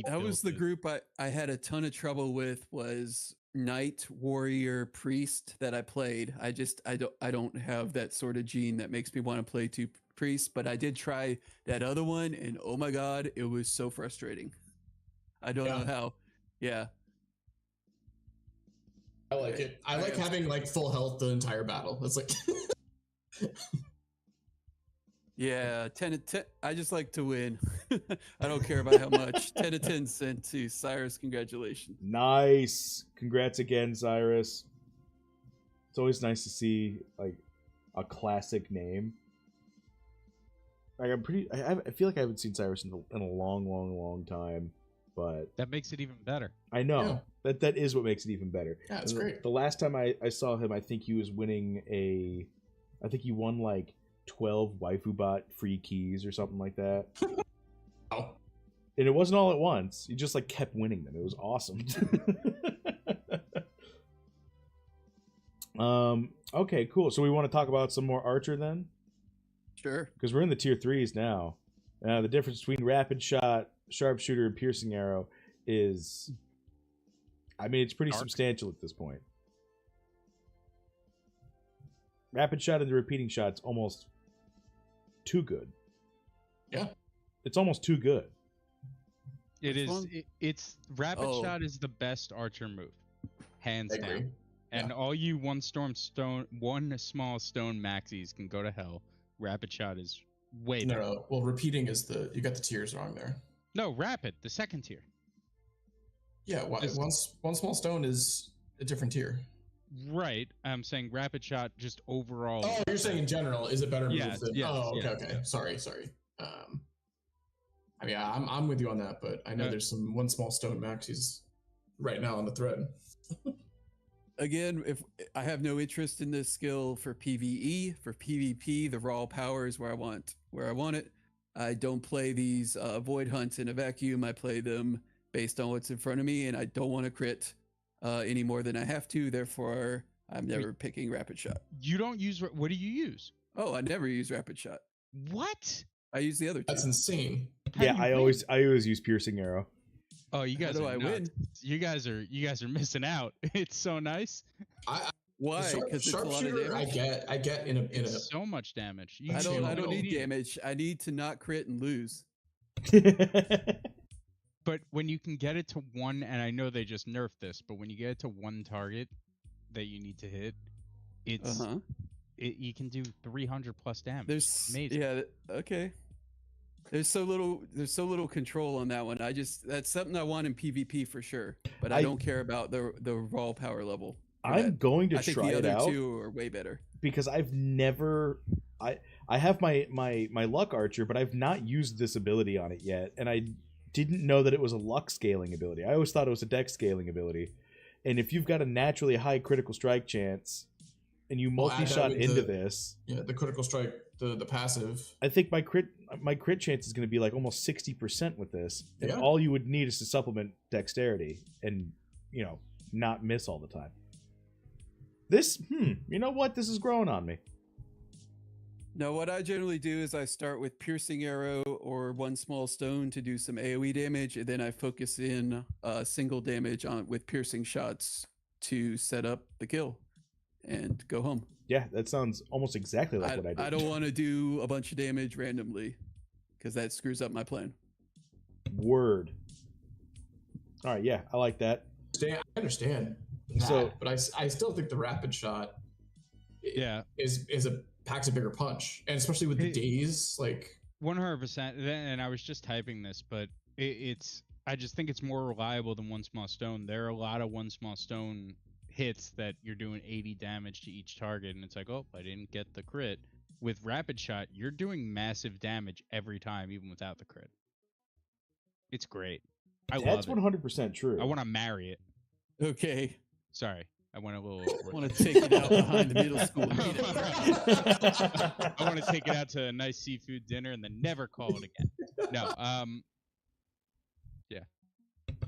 That was the group I had a ton of trouble with was Knight, Warrior, Priest that I played. I don't have that sort of gene that makes me want to play two priests, but I did try that other one, and oh my god, it was so frustrating. I don't know how. Yeah. I like it. I like having like full health the entire battle. It's like Yeah, 10 to 10. I just like to win. I don't care about how much. 10 to 10 sent to Cyrus. Congratulations. Nice. Congrats again, Cyrus. It's always nice to see like a classic name. Like I feel like I haven't seen Cyrus in a long time, but that makes it even better. I know that is what makes it even better. Yeah, it's great. The last time I saw him, I think he was winning I think he won like 12 waifu bot free keys or something like that. Oh. And it wasn't all at once. He just like kept winning them. It was awesome. Okay, cool. So we want to talk about some more Archer then? Sure. Because we're in the tier 3s now. The difference between rapid shot, sharpshooter, and piercing arrow is, I mean, it's pretty substantial at this point. Rapid shot and the repeating shot's almost too good. Yeah. It's almost too good. It's rapid shot is the best archer move, hands down. And all you one small stone maxis can go to hell. Rapid shot is way better. No. Well, repeating is you got the tiers wrong there. No, rapid, the second tier. Yeah, one small stone is a different tier. Right. I'm saying rapid shot just overall. Oh, you're saying in general, is it better move than... Yes, okay. Sorry. I mean, I'm with you on that, but I know there's some one small stone maxis right now on the thread. Again, if I have no interest in this skill for PvE, for PvP, the raw power is where I want it. I don't play these void hunts in a vacuum. I play them based on what's in front of me, and I don't want to crit any more than I have to. Therefore, I'm never picking rapid shot. You don't use what do you use? Oh, I never use rapid shot. What? I use the other two. That's insane. Yeah, I always use piercing arrow. Oh, you guys! How do I win? You guys are missing out. It's so nice. Why? Because it's a lot of damage. I get in a so much damage. I don't need damage. I need to not crit and lose. But when you can get it to one, and I know they just nerfed this, but when you get it to one target that you need to hit, it's you can do 300 plus damage. There's amazing. Yeah, okay. There's so little control on that one. That's something I want in PvP for sure, but I don't care about the raw power level. I'm going to try it out. I think the other two are way better because I've never. I have my luck archer, but I've not used this ability on it yet, and I didn't know that it was a luck scaling ability. I always thought it was a dex scaling ability. And if you've got a naturally high critical strike chance, and you multi-shot into this, the critical strike, the passive, I think my crit chance is going to be like almost 60% with this, and all you would need is to supplement dexterity and not miss all the time. This, you know what? This is growing on me. No, what I generally do is I start with piercing arrow or one small stone to do some AoE damage, and then I focus in single damage with piercing shots to set up the kill and go home. Yeah, that sounds almost exactly like what I do. I don't want to do a bunch of damage randomly because that screws up my plan. Word. All right, yeah, I like that. I understand that, but I still think the rapid shot packs a bigger punch, and especially with the days, like 100%. And I was just typing this, but I just think it's more reliable than one small stone. There are a lot of one small stone hits that you're doing 80 damage to each target, and it's like, oh, I didn't get the crit. With rapid shot, you're doing massive damage every time, even without the crit. It's great. That's 100% true. I want to marry it. Okay. Sorry. I went a little. I want to take it out behind the middle school. I want to take it out to a nice seafood dinner and then never call it again. No. Yeah.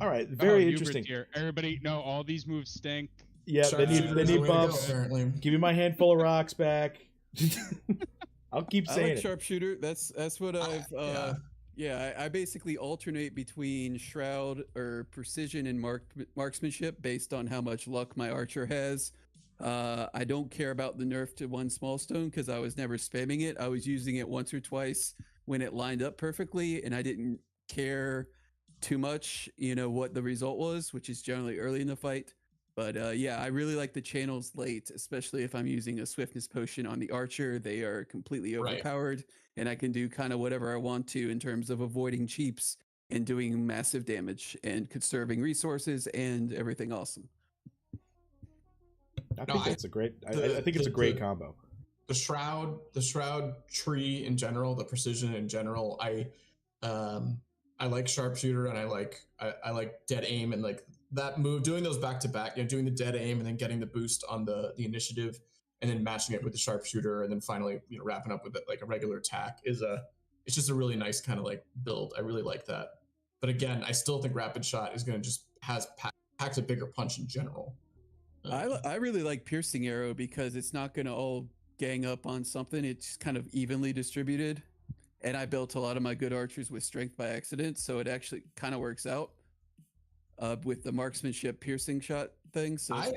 All right. Very Uber's interesting. Here. Everybody, no, all these moves stink. Yeah, they need buffs. Give me my handful of rocks back. I'll keep saying I like it. sharpshooter. That's what I've. I basically alternate between shroud or precision and marksmanship based on how much luck my archer has. I don't care about the nerf to one small stone because I was never spamming it. I was using it once or twice when it lined up perfectly, and I didn't care too much, what the result was, which is generally early in the fight. But I really like the channels late, especially if I'm using a swiftness potion on the archer. They are completely overpowered, and I can do kind of whatever I want to in terms of avoiding cheaps and doing massive damage and conserving resources and everything awesome. I think that's a great. I think it's a great combo. The shroud tree in general, the precision in general. I like sharpshooter and I like dead aim and like that move, doing those back to back, doing the dead aim and then getting the boost on the initiative and then matching it with the sharpshooter and then finally wrapping up with it like a regular attack it's just a really nice kind of like build. I really like that. But again, I still think rapid shot is going to just packs a bigger punch in general. I really like piercing arrow because it's not going to all gang up on something. It's kind of evenly distributed. And I built a lot of my good archers with strength by accident, so it actually kind of works out with the marksmanship piercing shot thing. So I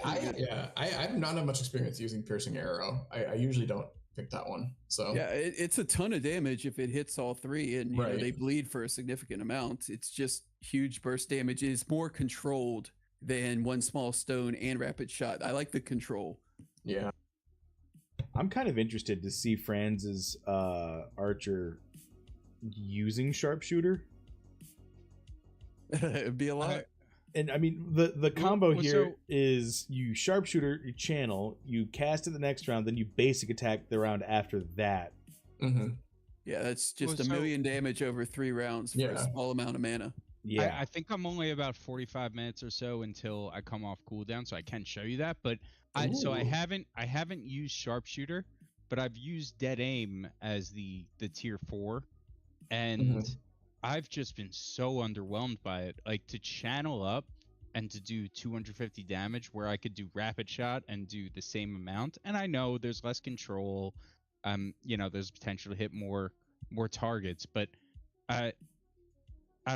have not had much experience using piercing arrow. I usually don't pick that one. So yeah, it's a ton of damage if it hits all three, and you know, they bleed for a significant amount. It's just huge burst damage. It's more controlled than one small stone and rapid shot. I like the control. Yeah. I'm kind of interested to see Franz's archer using sharpshooter. It'd be a lot. And I mean, the combo here is you sharpshooter, you channel, you cast it the next round, then you basic attack the round after that. Mm-hmm. Yeah, that's just a million damage over 3 rounds for a small amount of mana. Yeah, I think I'm only about 45 minutes or so until I come off cooldown, so I can show you that. But I haven't used sharpshooter, but I've used dead aim as the tier 4, and I've just been so underwhelmed by it. Like to channel up and to do 250 damage, where I could do rapid shot and do the same amount. And I know there's less control. There's potential to hit more targets, but I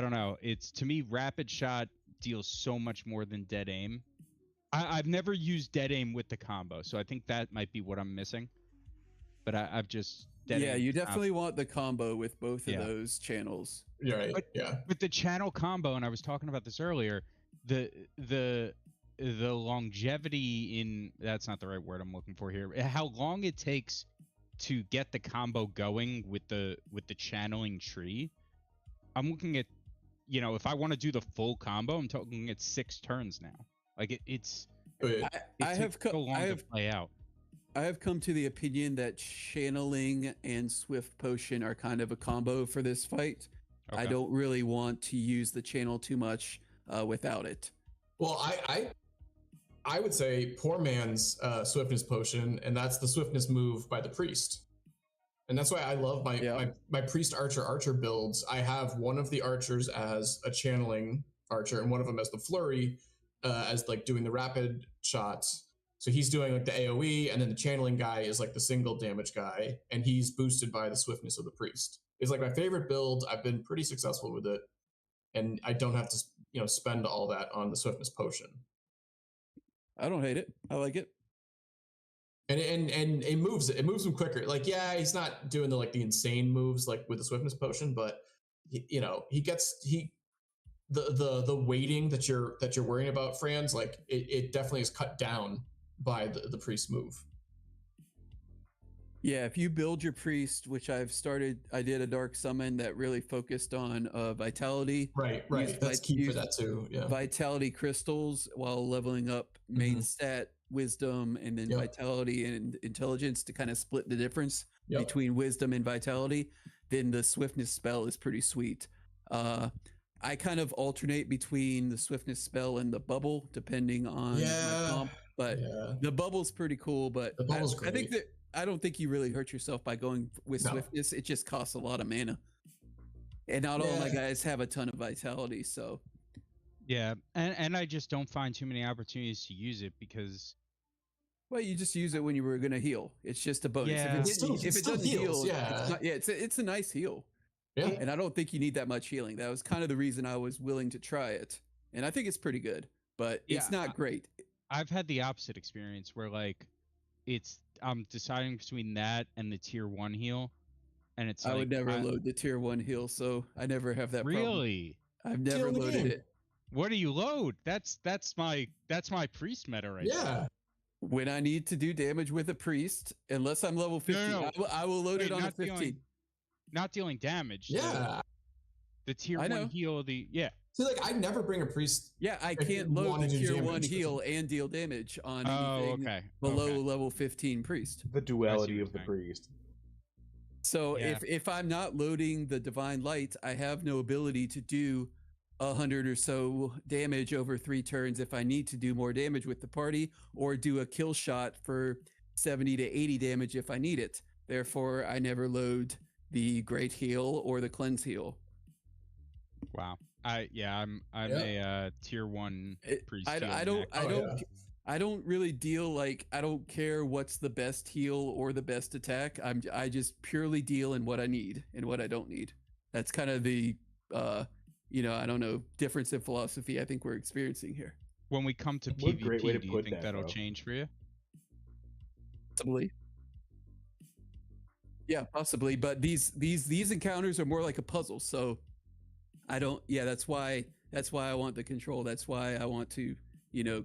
don't know. It's, to me, rapid shot deals so much more than dead aim. I've never used dead aim with the combo, so I think that might be what I'm missing. But I've just you definitely want the combo with both of those channels. Right. But with the channel combo, and I was talking about this earlier, the longevity in, that's not the right word I'm looking for here. How long it takes to get the combo going with the channeling tree. I'm looking at, if I want to do the full combo, I'm talking at 6 turns now. Like it's so long to play out. I have come to the opinion that channeling and swift potion are kind of a combo for this fight. Okay. I don't really want to use the channel too much without it. Well, I would say poor man's swiftness potion, and that's the swiftness move by the priest. And that's why I love my priest archer builds. I have one of the archers as a channeling archer and one of them as the flurry, as like doing the rapid shots. So he's doing like the AoE, and then the channeling guy is like the single damage guy, and he's boosted by the swiftness of the priest. It's like my favorite build. I've been pretty successful with it, and I don't have to spend all that on the swiftness potion. I don't hate it. I like it. And it moves him quicker. Like, yeah, he's not doing the insane moves like with the swiftness potion, but he gets the waiting that you're worrying about, Franz, like it definitely is cut down by the priest move. Yeah, if you build your priest, which I did a dark summon that really focused on vitality. Right. That's key for that too. Yeah. Vitality crystals while leveling up main stat, wisdom, and then vitality and intelligence to kind of split the difference between wisdom and vitality. Then the swiftness spell is pretty sweet. I kind of alternate between the swiftness spell and the bubble depending on my comp. But the bubble's pretty cool. But the bubble's great. I think that I don't think you really hurt yourself by going with swiftness. It just costs a lot of mana, and not all my guys have a ton of vitality. So yeah, and I just don't find too many opportunities to use it because. Well, you just use it when you were going to heal. It's just a bonus. Yeah. If it doesn't heal, it's a nice heal. Yeah. And I don't think you need that much healing. That was kind of the reason I was willing to try it. And I think it's pretty good, but it's not great. I've had the opposite experience where like I'm deciding between that and the tier 1 heal. And it's I would never load the tier 1 heal, so I never have that problem. Really? I've never loaded it. What do you load? That's my priest meta right now. When I need to do damage with a priest, unless I'm level 15, No. I will load it on a 15. Not dealing damage. Yeah. The tier 1 heal, See, like, I never bring a priest. Yeah, I can't load the tier 1 heal and deal damage on anything below level 15 priest. The duality of the priest. So if I'm not loading the divine light, I have no ability to do 100 or so damage over 3 turns if I need to do more damage with the party, or do a kill shot for 70 to 80 damage if I need it. Therefore, I never load the great heal or the cleanse heal. Wow. I'm a tier 1 priest. I don't really deal like I don't care what's the best heal or the best attack. I just purely deal in what I need and what I don't need. That's kind of the I don't know, difference in philosophy I think we're experiencing here. When we come to PvP, do you think that'll change for you? Possibly. Yeah, possibly. But these encounters are more like a puzzle, so I don't. Yeah, that's why I want the control. That's why I want to,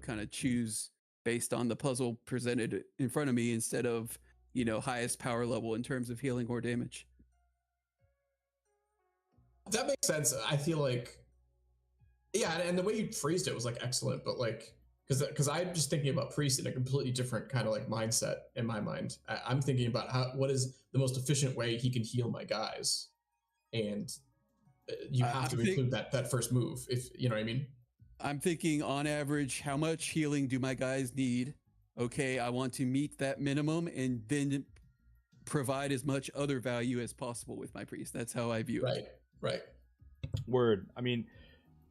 kind of choose based on the puzzle presented in front of me instead of, highest power level in terms of healing or damage. That makes sense. I feel like, and the way you phrased it was like excellent, but like, because I'm just thinking about priest in a completely different kind of like mindset in my mind. I'm thinking about what is the most efficient way he can heal my guys, and you have to include that first move, if you know what I mean. I'm thinking on average, how much healing do my guys need? Okay, I want to meet that minimum and then provide as much other value as possible with my priest. That's how I view it. Right. Word. I mean,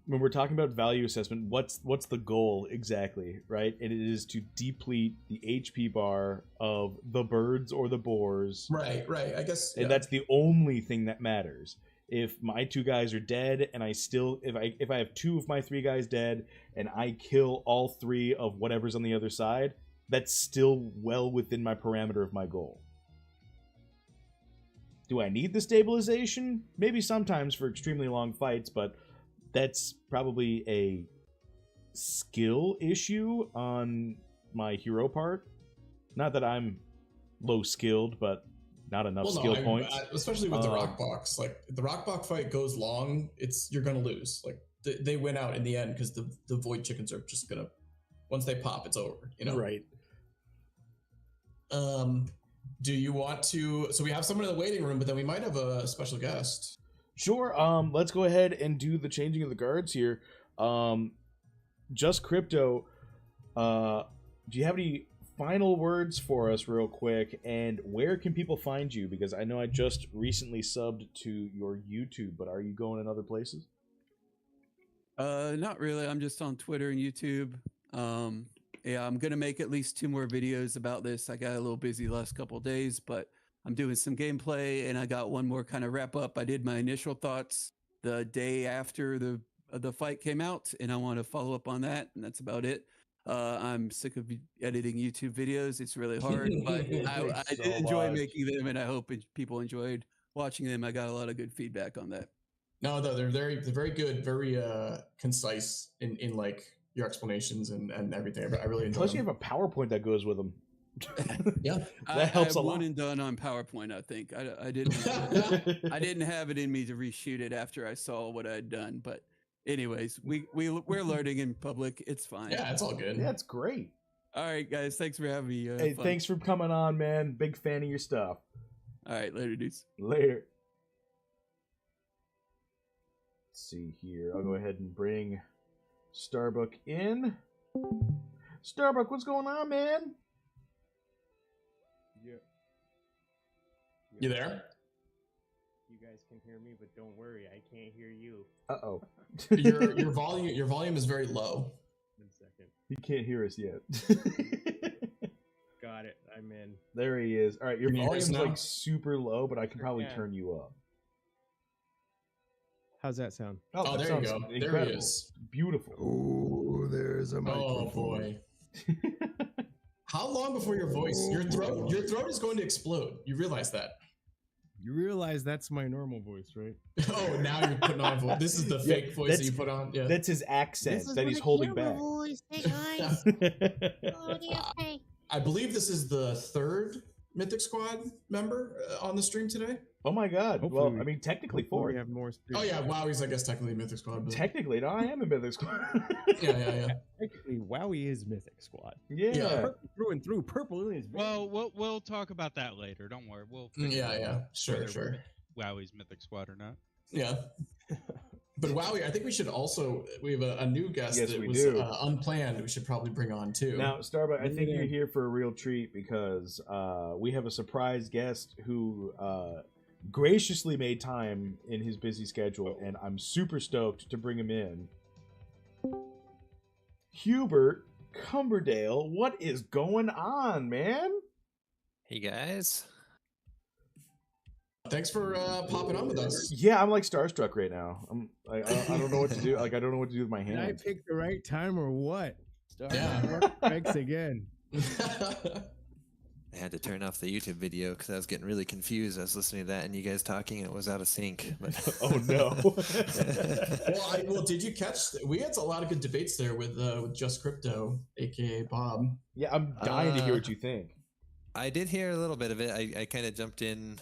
when we're talking about value assessment, what's the goal exactly, right? And it is to deplete the HP bar of the birds or the boars. Right. I guess. And that's the only thing that matters. If my 2 guys are dead and if I have 2 of my 3 guys dead and I kill all 3 of whatever's on the other side, that's still well within my parameter of my goal. Do I need the stabilization? Maybe sometimes for extremely long fights, but that's probably a skill issue on my hero part. Not that I'm low skilled, but not enough skill points. Especially with the rock box. Like, the rock box fight goes long, you're gonna lose. Like, they win out in the end because the void chickens are just gonna, once they pop, it's over. Right. Do you want to? So we have someone in the waiting room, but then we might have a special guest. Sure. Let's go ahead and do the changing of the guards here. Just Crypto. Do you have any final words for us, real quick? And where can people find you? Because I know I just recently subbed to your YouTube, but are you going in other places? Not really. I'm just on Twitter and YouTube. Yeah, I'm going to make at least 2 more videos about this. I got a little busy the last couple of days, but I'm doing some gameplay, and I got one more kind of wrap up. I did my initial thoughts the day after the fight came out, and I want to follow up on that, and that's about it. I'm sick of editing YouTube videos. It's really hard, but I did enjoy making them, and I hope people enjoyed watching them. I got a lot of good feedback on that. No, they're very good, very concise in like your explanations and everything. I really enjoy. Plus, you have a PowerPoint that goes with them. Yeah, that helps a lot. One and done on PowerPoint. I think I didn't. I didn't have it in me to reshoot it after I saw what I'd done. But anyways, we're learning in public. It's fine. Yeah, it's all good. Yeah, it's great. All right, guys. Thanks for having me. Hey, thanks for coming on, man. Big fan of your stuff. All right, later, dudes. Later. see here. I'll go ahead and bring Starbuck in. Starbuck, what's going on, man? Yeah. You there? You guys can hear me, but don't worry, I can't hear you. Uh-oh. your volume is very low. 1 second. He can't hear us yet. Got it. I'm in. There he is. All right, your Can you hear us volume's now? like super low, but I can probably can. turn you up. How's that sound? Oh, that there you sounds go. There he incredible. is. Beautiful. Oh, there's a microphone. Oh boy. How long before your throat is going to explode? You realize that? You realize that's my normal voice, right? Oh, now you're putting on a voice. This is the fake voice that you put on. Yeah. That's his accent that he's holding back. Hey guys. Oh, DFK. I believe this is the third Mythic Squad member on the stream today. Oh my god. Hopefully Well, I mean, technically Hopefully 4. we have more. Oh yeah, Wowie's I guess technically Mythic Squad. But... Technically, no, I am a Mythic Squad. yeah. Technically, Wowee is Mythic Squad. Yeah. Purple through and through. Purple is. Well, we'll talk about that later. Don't worry. We'll figure out Yeah. Sure. Wowie's Mythic Squad or not. Yeah. But Wowee, I think we should also we have a new guest Yes, that we was do. Unplanned. We should probably bring on too. Now, Starbuck, I think you're here for a real treat because we have a surprise guest who graciously made time in his busy schedule, and I'm super stoked to bring him in. Hubert Cumberdale, what is going on, man? Hey guys. Thanks for popping on with us. Yeah, I'm like starstruck right now. I don't know what to do. Like, I don't know what to do with my Did I hands. pick the right time or what? Yeah. Thanks again. I had to turn off the YouTube video because I was getting really confused. I was listening to that and you guys talking, and it was out of sync. But Oh no! Well, did you catch? We had a lot of good debates there with Just Crypto, aka Bob. Yeah, I'm dying to hear what you think. I did hear a little bit of it. I kind of jumped in,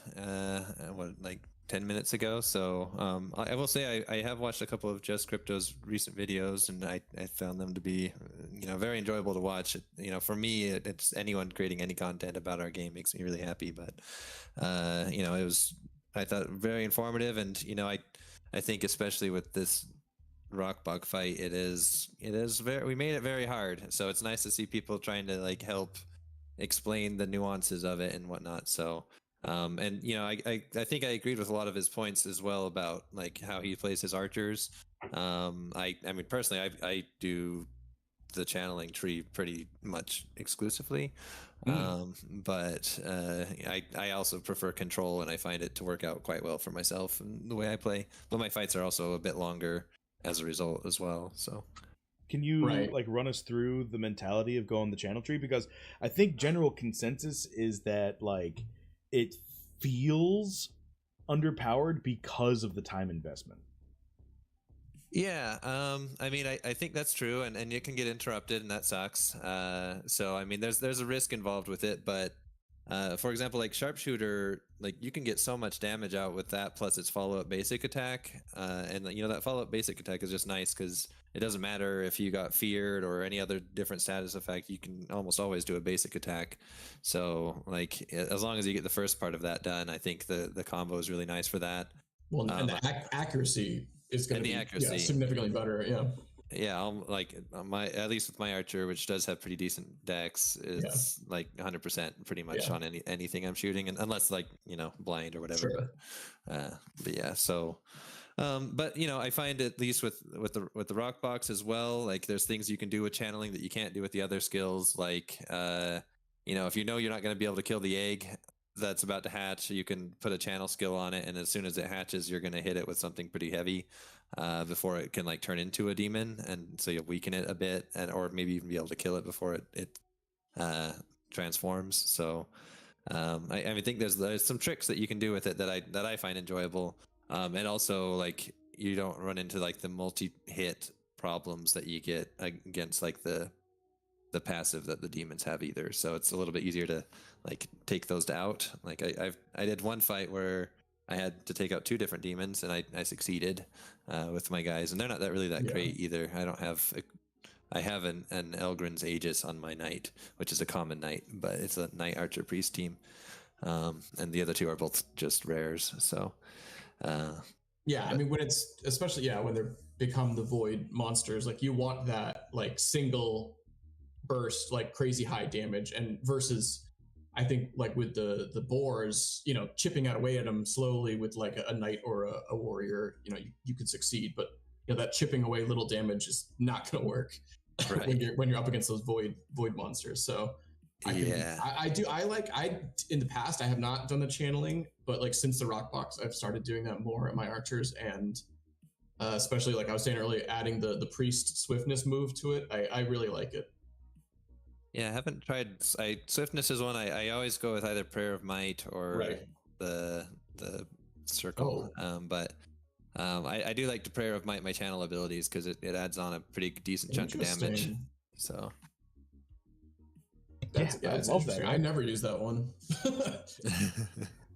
like 10 minutes ago. So I will say I have watched a couple of Just Crypto's recent videos, and I found them to be, very enjoyable to watch. For me, it's anyone creating any content about our game makes me really happy. But it was, I thought, very informative, and I think especially with this Rockbog fight, it is very. We made it very hard, so it's nice to see people trying to like help explain the nuances of it and whatnot. So I think I agreed with a lot of his points as well about like how he plays his archers. I mean personally I do the channeling tree pretty much exclusively. But I also prefer control, and I find it to work out quite well for myself and the way I play. But my fights are also a bit longer as a result as well. So can you like run us through the mentality of going the channel tree? Because I think general consensus is that like it feels underpowered because of the time investment. Yeah, I mean, I think that's true, and it can get interrupted, and that sucks. So I mean, there's a risk involved with it, but for example, like Sharpshooter, like you can get so much damage out with that, plus its follow-up basic attack, and that follow-up basic attack is just nice because it doesn't matter if you got feared or any other different status effect, you can almost always do a basic attack. So like as long as you get the first part of that done, I think the combo is really nice for that. Well, and the accuracy is going to be significantly better. Yeah, at least with my archer, which does have pretty decent decks, it's like 100% pretty much on anything I'm shooting, and unless like blind or whatever. Sure. But yeah, so. But I find at least with the rock box as well, like there's things you can do with channeling that you can't do with the other skills. Like if you're not going to be able to kill the egg that's about to hatch, you can put a channel skill on it, and as soon as it hatches, you're going to hit it with something pretty heavy before it can like turn into a demon, and so you'll weaken it a bit, or maybe even be able to kill it before it transforms. So I think there's some tricks that you can do with it that I find enjoyable. And also like you don't run into like the multi-hit problems that you get against like the passive that the demons have either. So it's a little bit easier to like take those out. Like I did one fight where I had to take out 2 different demons, and I succeeded with my guys, and they're not really that great either. I have an Elgrin's Aegis on my knight, which is a common knight, but it's a knight archer priest team, and the other 2 are both just rares. So Yeah, I mean when it's especially when they're become the void monsters, like you want that like single burst, like crazy high damage, and versus I think like with the boars, you know, chipping out away at them slowly with like a knight or a warrior, you know, you could succeed, but you know that chipping away little damage is not going to work when you're up against those void monsters. So I in the past I have not done the channeling, but like since the rock box I've started doing that more at my archers, and especially like I was saying earlier, adding the priest swiftness move to it, I really like it. Yeah, I haven't tried. Swiftness is one I always go with either Prayer of Might or the circle. But I do like the Prayer of Might, my channel abilities, because it adds on a pretty decent chunk of damage. So that's love that. I never use that one.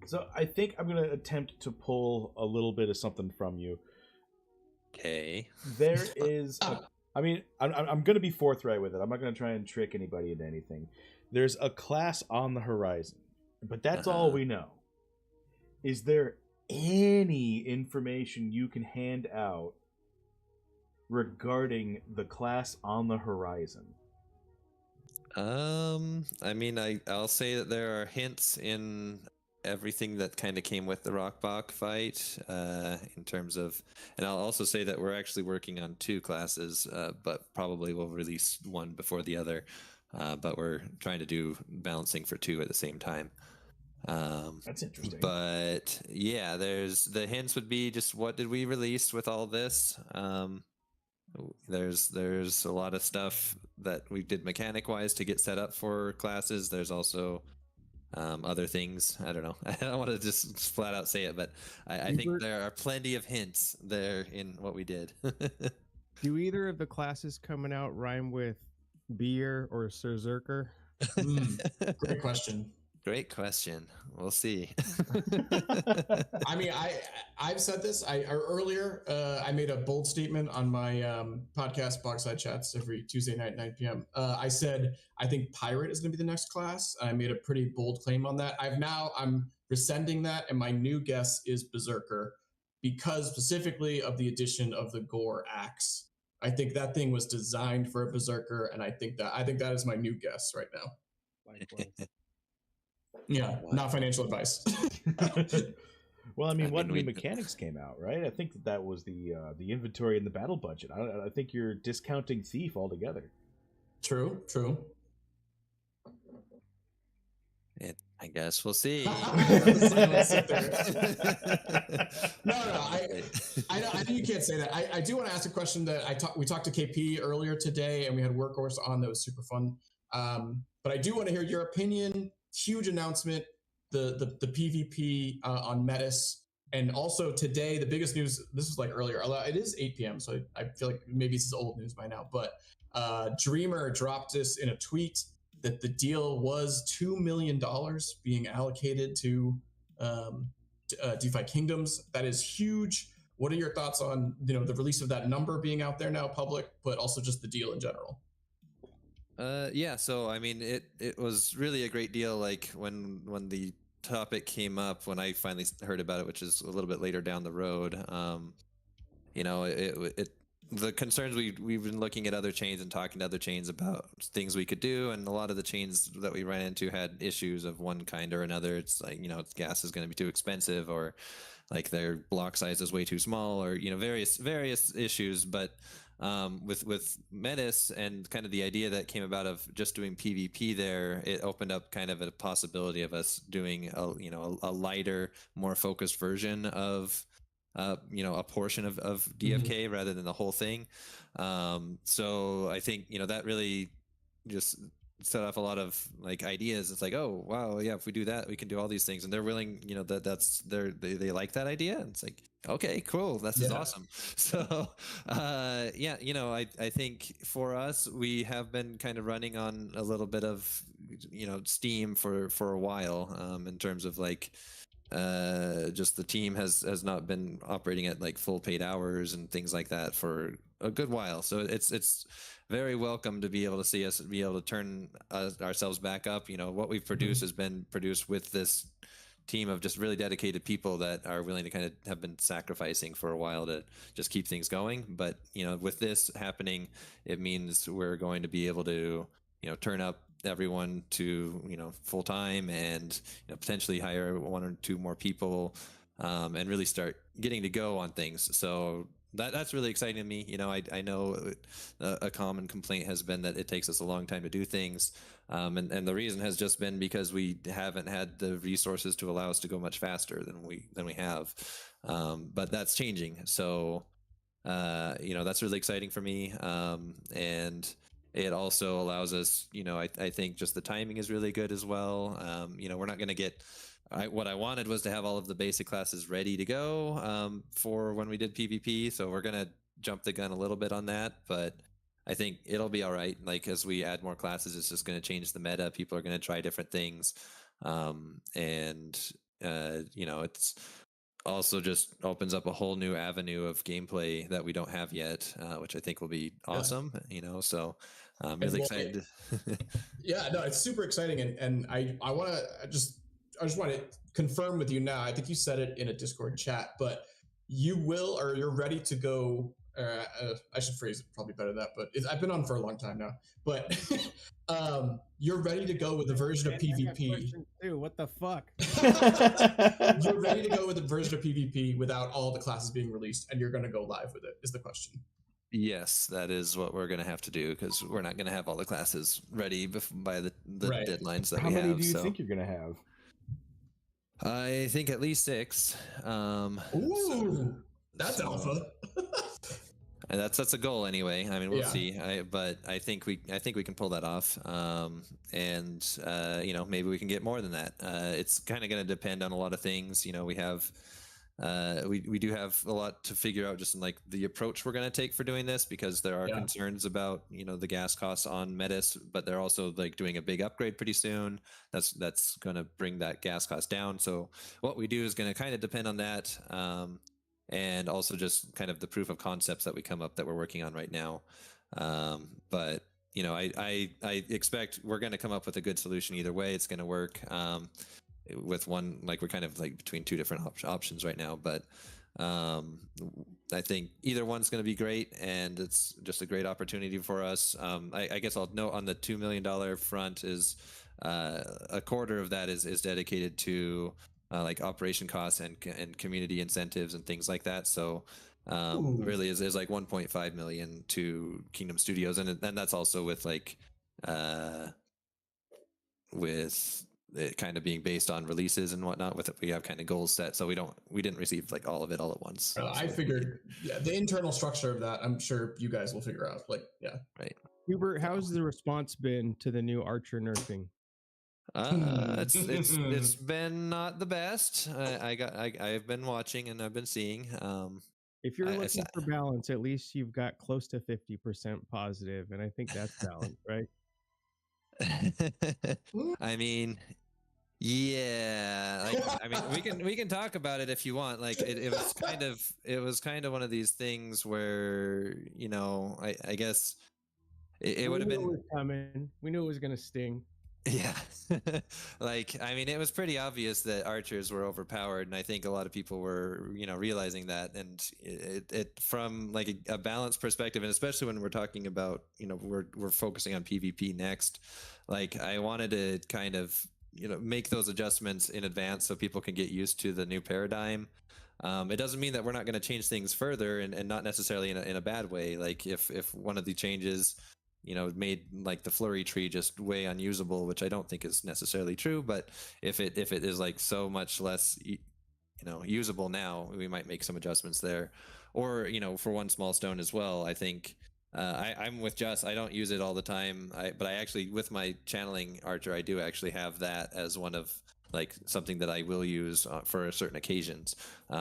So I think I'm going to attempt to pull a little bit of something from you. Okay. There is, I mean, I'm going to be forthright with it. I'm not going to try and trick anybody into anything. There's a class on the horizon, but that's all we know. Is there any information you can hand out regarding the class on the horizon? I mean, I'll say that there are hints in everything that kind of came with the Rockbach fight, in terms of, and I'll also say that we're actually working on 2 classes, but probably we'll release one before the other, but we're trying to do balancing for 2 at the same time. That's interesting. But yeah, there's the hints would be just what did we release with all this. There's a lot of stuff that we did mechanic wise to get set up for classes. There's also other things. I don't know. I don't want to just flat out say it, but I think there are plenty of hints there in what we did. Do either of the classes coming out rhyme with beer or Berserker? Great question. Great question. We'll see. I mean, I've said this. Earlier I made a bold statement on my podcast, Bogside Chats, every Tuesday night, 9 p.m. I said I think Pirate is going to be the next class. I made a pretty bold claim on that. I'm rescinding that, and my new guess is Berserker, because specifically of the addition of the Gore Axe. I think that thing was designed for a Berserker, and I think that is my new guess right now. Yeah, not financial advice. Well, I mean, what new mechanics came out, right? I think that was the inventory and the battle budget. I think you're discounting Thief altogether. True. I guess we'll see. No, I know you can't say that. I do want to ask a question that we talked to KP earlier today, and we had Workhorse on. That was super fun. But I do want to hear your opinion. Huge announcement, the PvP on Mettis, and also today the biggest news. This was like earlier. It is 8 p.m. so I feel like maybe this is old news by now. But Dreamer dropped this in a tweet that the deal was $2 million being allocated to DeFi Kingdoms. That is huge. What are your thoughts on the release of that number being out there now public, but also just the deal in general? Yeah, so I mean, it was really a great deal. Like when the topic came up, when I finally heard about it, which is a little bit later down the road, the concerns we've been looking at other chains and talking to other chains about things we could do, and a lot of the chains that we ran into had issues of one kind or another. It's like, gas is going to be too expensive, or like their block size is way too small, or various issues. But with Mettis and kind of the idea that came about of just doing PvP there, it opened up kind of a possibility of us doing a lighter, more focused version of a portion of DFK rather than the whole thing. So I think that really just set off a lot of like ideas. It's like, oh wow, yeah, if we do that, we can do all these things, and they're willing. They like that idea. And it's like, okay, cool, this is awesome. So I think for us, we have been kind of running on a little bit of steam for a while, in terms of like just the team has not been operating at like full paid hours and things like that for a good while. So it's very welcome to be able to see us be able to turn ourselves back up. What we've produced has been produced with this team of just really dedicated people that are willing to kind of have been sacrificing for a while to just keep things going. But with this happening, it means we're going to be able to turn up everyone to full time and potentially hire 1 or 2 more people and really start getting to go on things. So that's really exciting to me. I know a common complaint has been that it takes us a long time to do things. And the reason has just been because we haven't had the resources to allow us to go much faster than we have. But that's changing. So, that's really exciting for me. And it also allows us, I think just the timing is really good as well. We're not going to get, what I wanted was to have all of the basic classes ready to go for when we did PvP. So we're going to jump the gun a little bit on that, but I think it'll be all right. Like as we add more classes, it's just going to change the meta. People are going to try different things. It's also just opens up a whole new avenue of gameplay that we don't have yet, which I think will be awesome. So I'm really excited. Yeah, no, it's super exciting. And I want to just want to confirm with you now. I think you said it in a Discord chat, but you're ready to go. I should phrase it probably better than that, but I've been on for a long time now. But you're ready to go with a version of PvP. Dude, what the fuck? You're ready to go with a version of PvP without all the classes being released, and you're going to go live with it, is the question. Yes, that is what we're going to have to do, because we're not going to have all the classes ready by the Right. deadlines that How we have. many do you think you're going to have? I think at least 6. Ooh, that's alpha. And that's a goal anyway. I mean, we'll Yeah. see. But I think we can pull that off. Maybe we can get more than that. It's kind of going to depend on a lot of things. We have we do have a lot to figure out just in like the approach we're going to take for doing this, because there are concerns about the gas costs on Mettis, but they're also like doing a big upgrade pretty soon. That's going to bring that gas cost down. So what we do is going to kind of depend on that. And also just kind of the proof of concepts that we come up that we're working on right now. But I expect we're going to come up with a good solution either way. It's going to work with one, like we're kind of like between 2 different options right now. But I think either one's going to be great, and it's just a great opportunity for us. I guess I'll note on the $2 million front is a quarter of that is dedicated to like operation costs and community incentives and things like that. So really is like 1.5 million to Kingdom Studios, and that's also with like with it kind of being based on releases and whatnot. With it, we have kind of goals set, so we didn't receive like all of it all at once. I figured the internal structure of that, I'm sure you guys will figure out. Like, yeah, right. Hubert, how's the response been to the new Archer nerfing? It's been not the best. I've been watching and I've been seeing. If you're looking for balance, at least you've got close to 50% positive, and I think that's balance, right? I mean, yeah. Like, I mean, we can talk about it if you want. Like, it was kind of one of these things where I guess it would have been. We knew it was coming. We knew it was going to sting. Yeah. Like, I mean, it was pretty obvious that archers were overpowered, and I think a lot of people were, realizing that. And it from like a balance perspective, and especially when we're talking about, we're focusing on PvP next. Like, I wanted to kind of, make those adjustments in advance so people can get used to the new paradigm. It doesn't mean that we're not going to change things further, and not necessarily in a bad way. Like, if one of the changes made like the flurry tree just way unusable, which I don't think is necessarily true, but if it is like so much less usable now, we might make some adjustments there. Or for one small stone as well, I think I'm with Just. I don't use it all the time, but I actually, with my channeling Archer, I do actually have that as one of like something that I will use for certain occasions.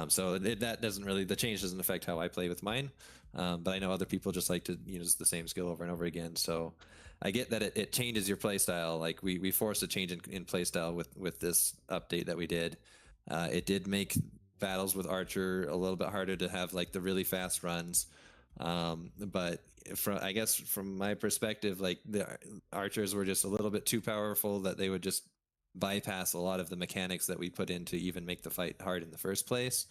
So that doesn't really, the change doesn't affect how I play with mine. But I know other people just like to use the same skill over and over again. So I get that it changes your play style. Like we forced a change in play style with this update that we did. It did make battles with Archer a little bit harder to have like the really fast runs. But I guess from my perspective, like the archers were just a little bit too powerful that they would just bypass a lot of the mechanics that we put in to even make the fight hard in the first place.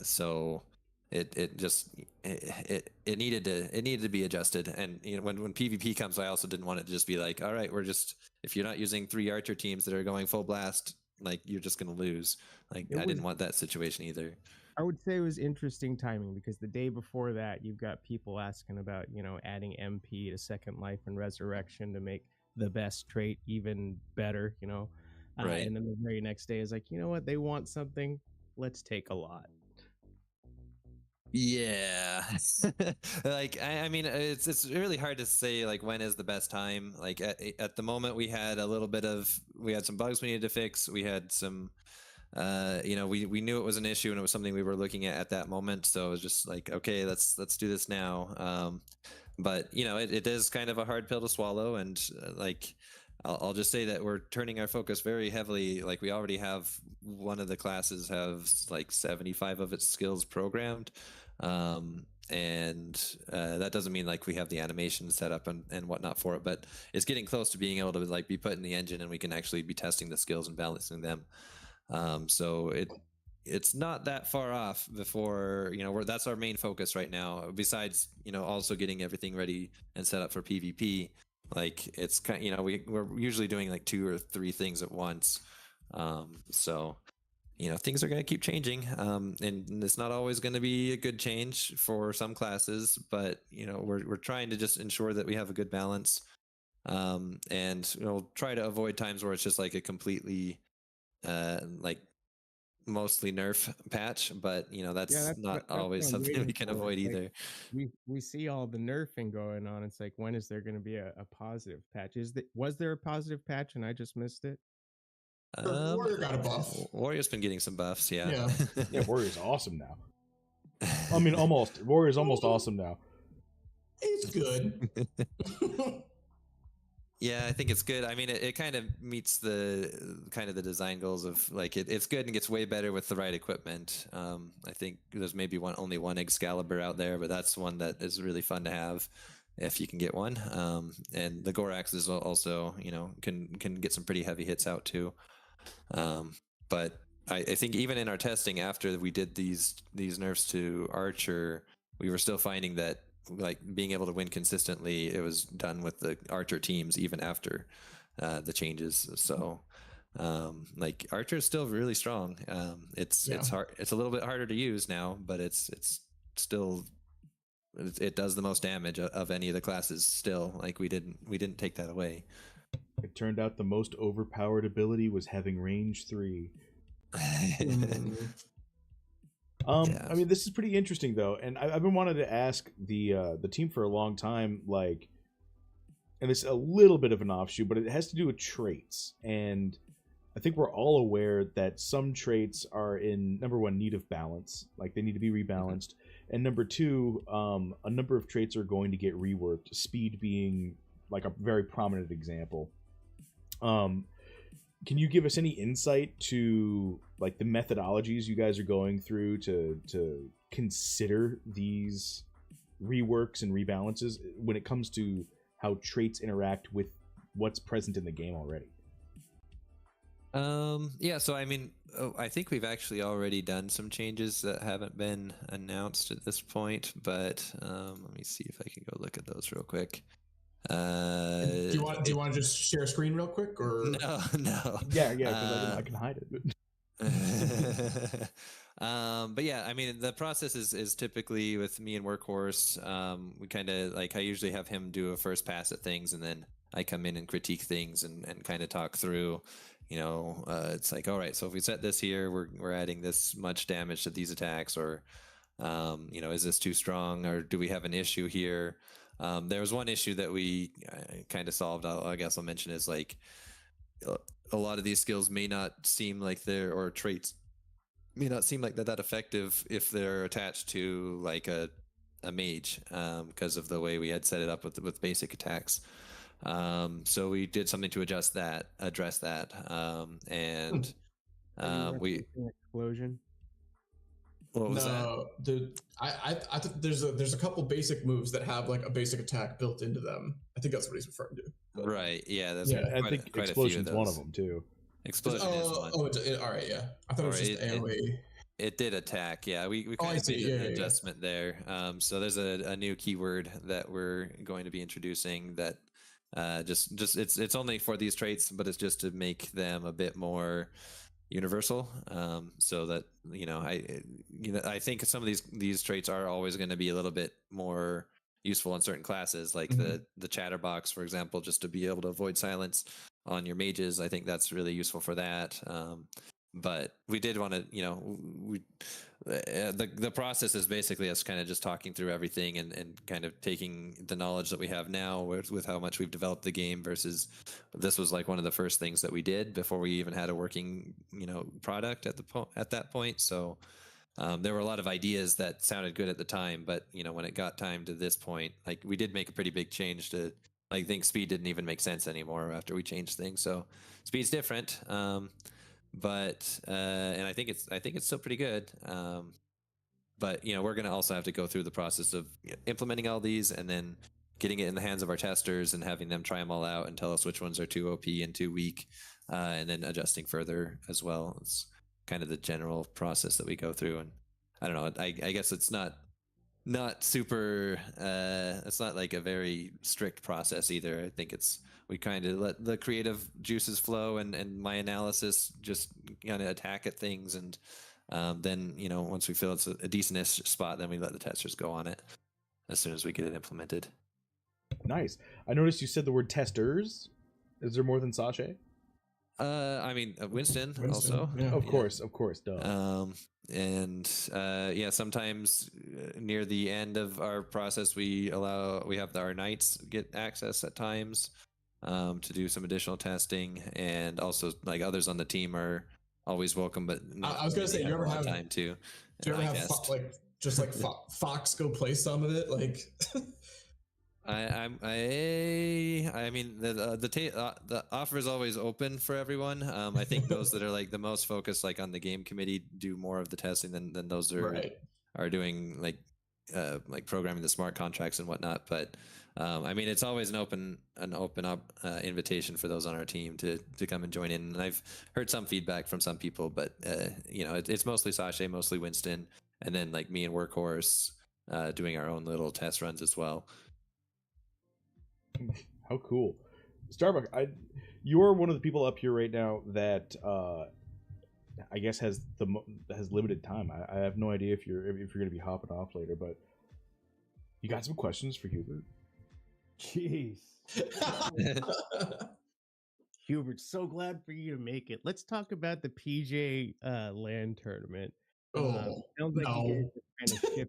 So it needed to be adjusted. And when PvP comes, I also didn't want it to just be like, all right, if you're not using 3 archer teams that are going full blast, like you're just gonna lose. Like I didn't want that situation either. I would say it was interesting timing because the day before that, you've got people asking about, adding MP to Second Life and Resurrection to make the best trait even better, Right. And then the very next day is like, you know what? They want something. Let's take a lot. Yeah. Like, I mean, it's really hard to say, like, when is the best time. Like, at the moment, we had some bugs we needed to fix. We had some, we knew it was an issue and it was something we were looking at that moment. So it was just like, okay, let's do this now. But it is kind of a hard pill to swallow. And like, I'll just say that we're turning our focus very heavily. Like, we already have one of the classes have like 75 of its skills programmed. And that doesn't mean like we have the animation set up and whatnot for it, but it's getting close to being able to like be put in the engine and we can actually be testing the skills and balancing them. So it's not that far off before, that's our main focus right now. Besides, also getting everything ready and set up for PvP. Like, it's kind, we're usually doing like 2 or 3 things at once. So, things are going to keep changing. And it's not always going to be a good change for some classes, but, we're trying to just ensure that we have a good balance. And try to avoid times where it's just like a completely, like, mostly nerf patch, but that's not always something we can avoid either. We see all the nerfing going on. It's like, when is there going to be a positive patch? Was there a positive patch and I just missed it? Warrior got a buff. Warrior's been getting some buffs, yeah. Yeah, Warrior's awesome now. I mean, almost. Warrior's almost awesome now. It's good. Yeah, I think it's good. I mean, it kind of meets the design goals of like it's good and gets way better with the right equipment. I think there's maybe only one Excalibur out there, but that's one that is really fun to have if you can get one. And the Gorax is also, can get some pretty heavy hits out too. But I think even in our testing after we did these nerfs to Archer, we were still finding that like being able to win consistently, it was done with the Archer teams even after the changes. So like Archer is still really strong. It's hard. It's a little bit harder to use now, but it's still it does the most damage of any of the classes still. Like we didn't take that away. It turned out the most overpowered ability was having range 3. I mean, this is pretty interesting though, and I've been wanting to ask the team for a long time, like, and it's a little bit of an offshoot, but it has to do with traits, and I think we're all aware that some traits are in, number one, need of balance, like they need to be rebalanced, and number two, a number of traits are going to get reworked, speed being like a very prominent example. Can you give us any insight to like the methodologies you guys are going through to consider these reworks and rebalances when it comes to how traits interact with what's present in the game already? Yeah, so I mean, I think we've actually already done some changes that haven't been announced at this point, but let me see if I can go look at those real quick. Do you want to just share a screen real quick, or no? Yeah, because I can hide it. But yeah, I mean, the process is typically with me and Workhorse. We kind of like, I usually have him do a first pass at things, and then I come in and critique things and kind of talk through. It's like, all right, so if we set this here, we're adding this much damage to these attacks, or is this too strong, or do we have an issue here? There was one issue that we kind of solved. I guess I'll mention is like a lot of these skills may not seem like or traits may not seem like that effective if they're attached to like a mage, because of the way we had set it up with basic attacks. So we did something to address that, and we explosion. What was that? I think there's a couple basic moves that have like a basic attack built into them. I think that's what he's referring to. Right. Yeah. I think explosion's one of them too. Explosion is one. All right, yeah. I thought it was just AoE. It did attack. Yeah, we Oh, I kind of see. made an Yeah. adjustment there. So there's a new keyword that we're going to be introducing that just it's only for these traits, but it's just to make them a bit more universal. So that I think some of these traits are always going to be a little bit more useful in certain classes, like the chatterbox, for example, just to be able to avoid silence on your mages. I think that's really useful for that. But we did want to, the process is basically us kind of just talking through everything and kind of taking the knowledge that we have now with how much we've developed the game versus this was like one of the first things that we did before we even had a working, product at that point. So there were a lot of ideas that sounded good at the time, but when it got time to this point, like we did make a pretty big change to, I think speed didn't even make sense anymore after we changed things. So speed's different. But and I think it's still pretty good. But we're going to also have to go through the process of implementing all these and then getting it in the hands of our testers and having them try them all out and tell us which ones are too OP and too weak, and then adjusting further as well. It's kind of the general process that we go through. And I don't know. I guess it's not super. It's not like a very strict process either. I think we kind of let the creative juices flow and my analysis just kind of attack at things. And then, once we feel it's a decent-ish spot, then we let the testers go on it as soon as we get it implemented. Nice. I noticed you said the word testers. Is there more than Sasha? Winston also. Yeah. Of course, duh. And sometimes near the end of our process, we have our knights get access at times to do some additional testing, and also like others on the team are always welcome. But I was gonna say, you ever have time too? Do you ever have Fox go play some of it? Like, I mean the offer is always open for everyone. I think those that are like the most focused, like on the game committee, do more of the testing than those that are doing like programming the smart contracts and whatnot. But I mean, it's always an open up invitation for those on our team to come and join in. And I've heard some feedback from some people, but it's mostly Sasha, mostly Winston, and then like me and Workhorse doing our own little test runs as well. How cool. Starbuck, you're one of the people up here right now that I guess has limited time. I have no idea if you're going to be hopping off later, but you got some questions for Hubert? Jeez. Hubert, so glad for you to make it. Let's talk about the PJ LAN tournament. Sounds like you guys kind of shifted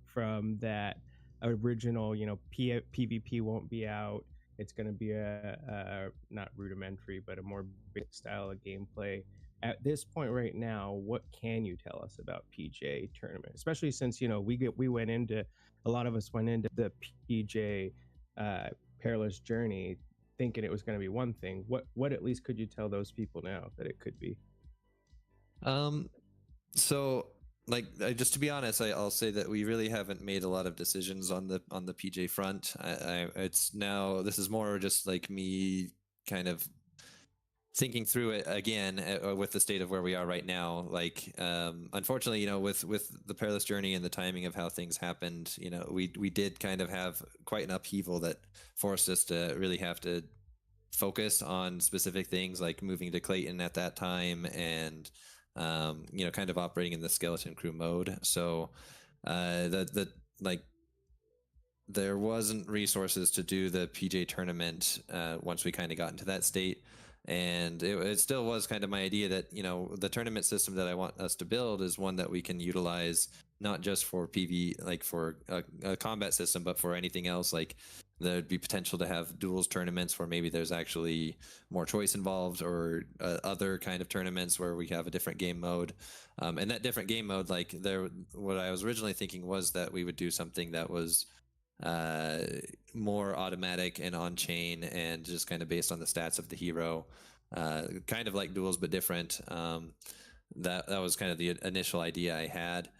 from that original, PvP won't be out. It's going to be a not rudimentary, but a more basic style of gameplay. At this point right now, what can you tell us about PJ tournament? Especially since, a lot of us went into the PJ Perilous Journey thinking it was going to be one thing. What at least could you tell those people now that it could be? So just to be honest, I'll say that we really haven't made a lot of decisions on the PJ front. This is more just like me kind of thinking through it again with the state of where we are right now. Like, unfortunately, with the Perilous Journey and the timing of how things happened, we did kind of have quite an upheaval that forced us to really have to focus on specific things, like moving to Clayton at that time and kind of operating in the skeleton crew mode. So there wasn't resources to do the PJ tournament once we kind of got into that state. And it still was kind of my idea that, the tournament system that I want us to build is one that we can utilize not just for PV, like for a combat system, but for anything else. Like there'd be potential to have duels tournaments where maybe there's actually more choice involved, or other kind of tournaments where we have a different game mode. And that different game mode, what I was originally thinking was that we would do something that was more automatic and on chain and just kind of based on the stats of the hero, kind of like duels but different. That was kind of the initial idea I had,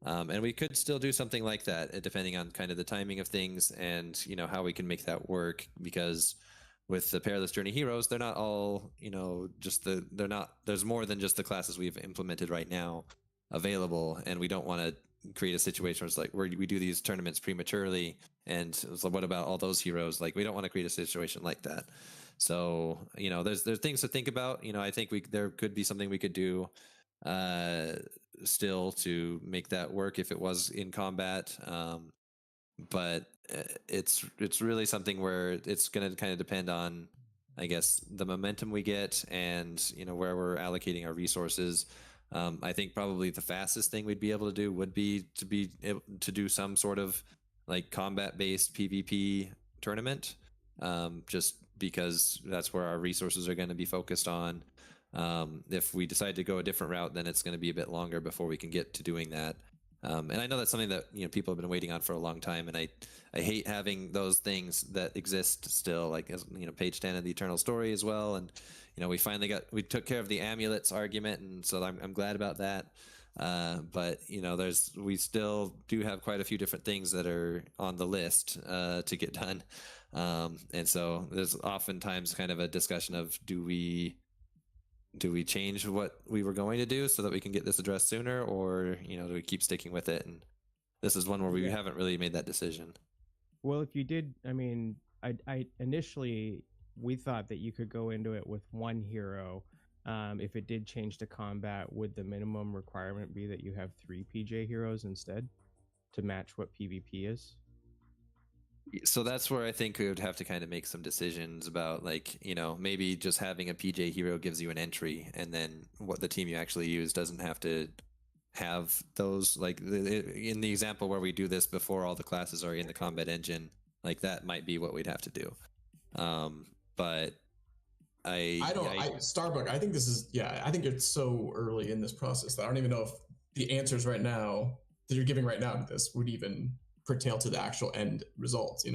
and we could still do something like that depending on kind of the timing of things and how we can make that work, because with the Perilous Journey heroes, they're not all, there's more than just the classes we've implemented right now available, and we don't want to create a situation where it's like we do these tournaments prematurely, and so what about all those heroes? Like, we don't want to create a situation like that. So, there's things to think about. I think there could be something we could do still to make that work if it was in combat. But it's really something where it's going to kind of depend on, I guess, the momentum we get and where we're allocating our resources. I think probably the fastest thing we'd be able to do would be to do some sort of like combat-based PvP tournament, just because that's where our resources are going to be focused on. If we decide to go a different route, then it's going to be a bit longer before we can get to doing that. And I know that's something that people have been waiting on for a long time, and I hate having those things that exist still, like as page 10 of the Eternal Story as well. And we took care of the amulets argument, and so I'm glad about that. But we still do have quite a few different things that are on the list to get done, and so there's oftentimes kind of a discussion of do we change what we were going to do so that we can get this addressed sooner, or do we keep sticking with it? And this is one where we haven't really made that decision. Well, if you did, I initially we thought that you could go into it with one hero. If it did change to combat, would the minimum requirement be that you have 3 PJ heroes instead to match what PvP is? So that's where I think we would have to kind of make some decisions about, like, maybe just having a PJ hero gives you an entry, and then what the team you actually use doesn't have to have those. Like in the example where we do this before all the classes are in the combat engine, like that might be what we'd have to do. But Starbuck, I think this is, I think it's so early in this process that I don't even know if the answers right now that you're giving right now to this would even pertain to the actual end results,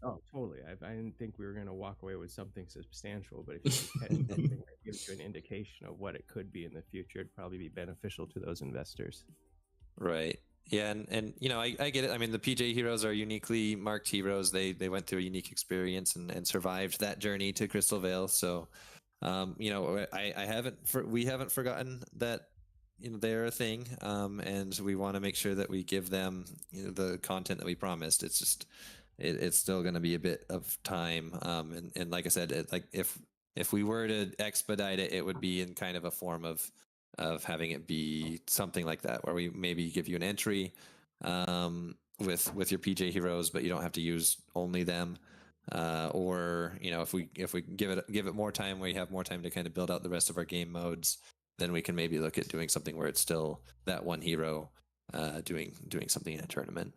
Oh, totally. I didn't think we were going to walk away with something substantial, but if you had something that gives you an indication of what it could be in the future, it'd probably be beneficial to those investors. Right. Yeah, and I get it. I mean, the PJ heroes are uniquely marked heroes. They went through a unique experience and survived that journey to Crystal Vale. So, we haven't forgotten that they're a thing, and we want to make sure that we give them the content that we promised. It's just it's still going to be a bit of time, and like I said, if we were to expedite it, it would be in kind of a form of having it be something like that, where we maybe give you an entry with your PJ heroes, but you don't have to use only them. Or if we give it more time, we have more time to kind of build out the rest of our game modes, then we can maybe look at doing something where it's still that one hero doing something in a tournament.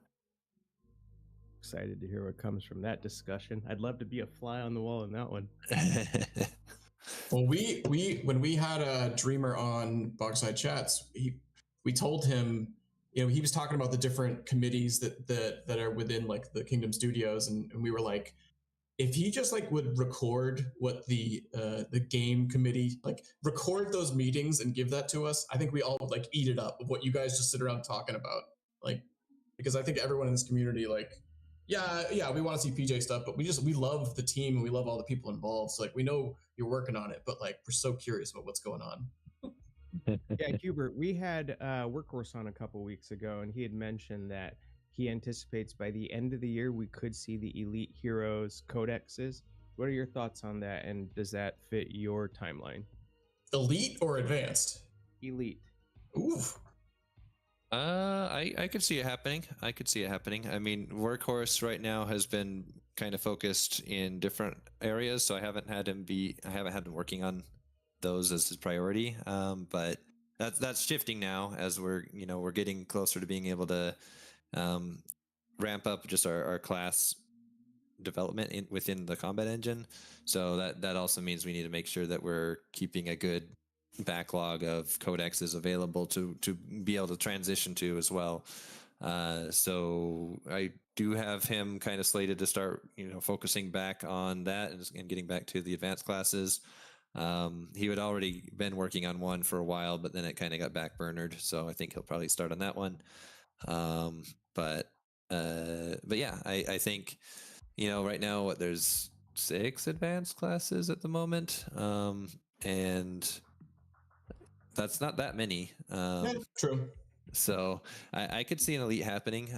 Excited to hear what comes from that discussion. I'd love to be a fly on the wall in that one. Well, when we had a Dreamer on Bogside Chats, we told him, he was talking about the different committees that are within like the Kingdom Studios, and we were like, if he just like would record what the game committee, like record those meetings and give that to us, I think we all would like eat it up of what you guys just sit around talking about. Like, because I think everyone in this community, like, we want to see PJ stuff, but we love the team and we love all the people involved. So like, we know you're working on it, but like, we're so curious about what's going on. Yeah, Hubert, we had Workhorse on a couple weeks ago, and he had mentioned that he anticipates by the end of the year we could see the Elite Heroes codexes. What are your thoughts on that, and does that fit your timeline? Elite or advanced? Elite. Oof. I could see it happening. I mean, Workhorse right now has been kind of focused in different areas, so I haven't had him working on those as his priority. But that's shifting now as we're getting closer to being able to ramp up just our class development within the combat engine. So that also means we need to make sure that we're keeping a good backlog of codexes available to be able to transition to as well. So I do have him kind of slated to start, focusing back on that and getting back to the advanced classes. He had already been working on one for a while, but then it kind of got backburnered. So I think he'll probably start on that one. But yeah, I think, right now there's 6 advanced classes at the moment, and that's not that many. Yeah, true. So I could see an elite happening.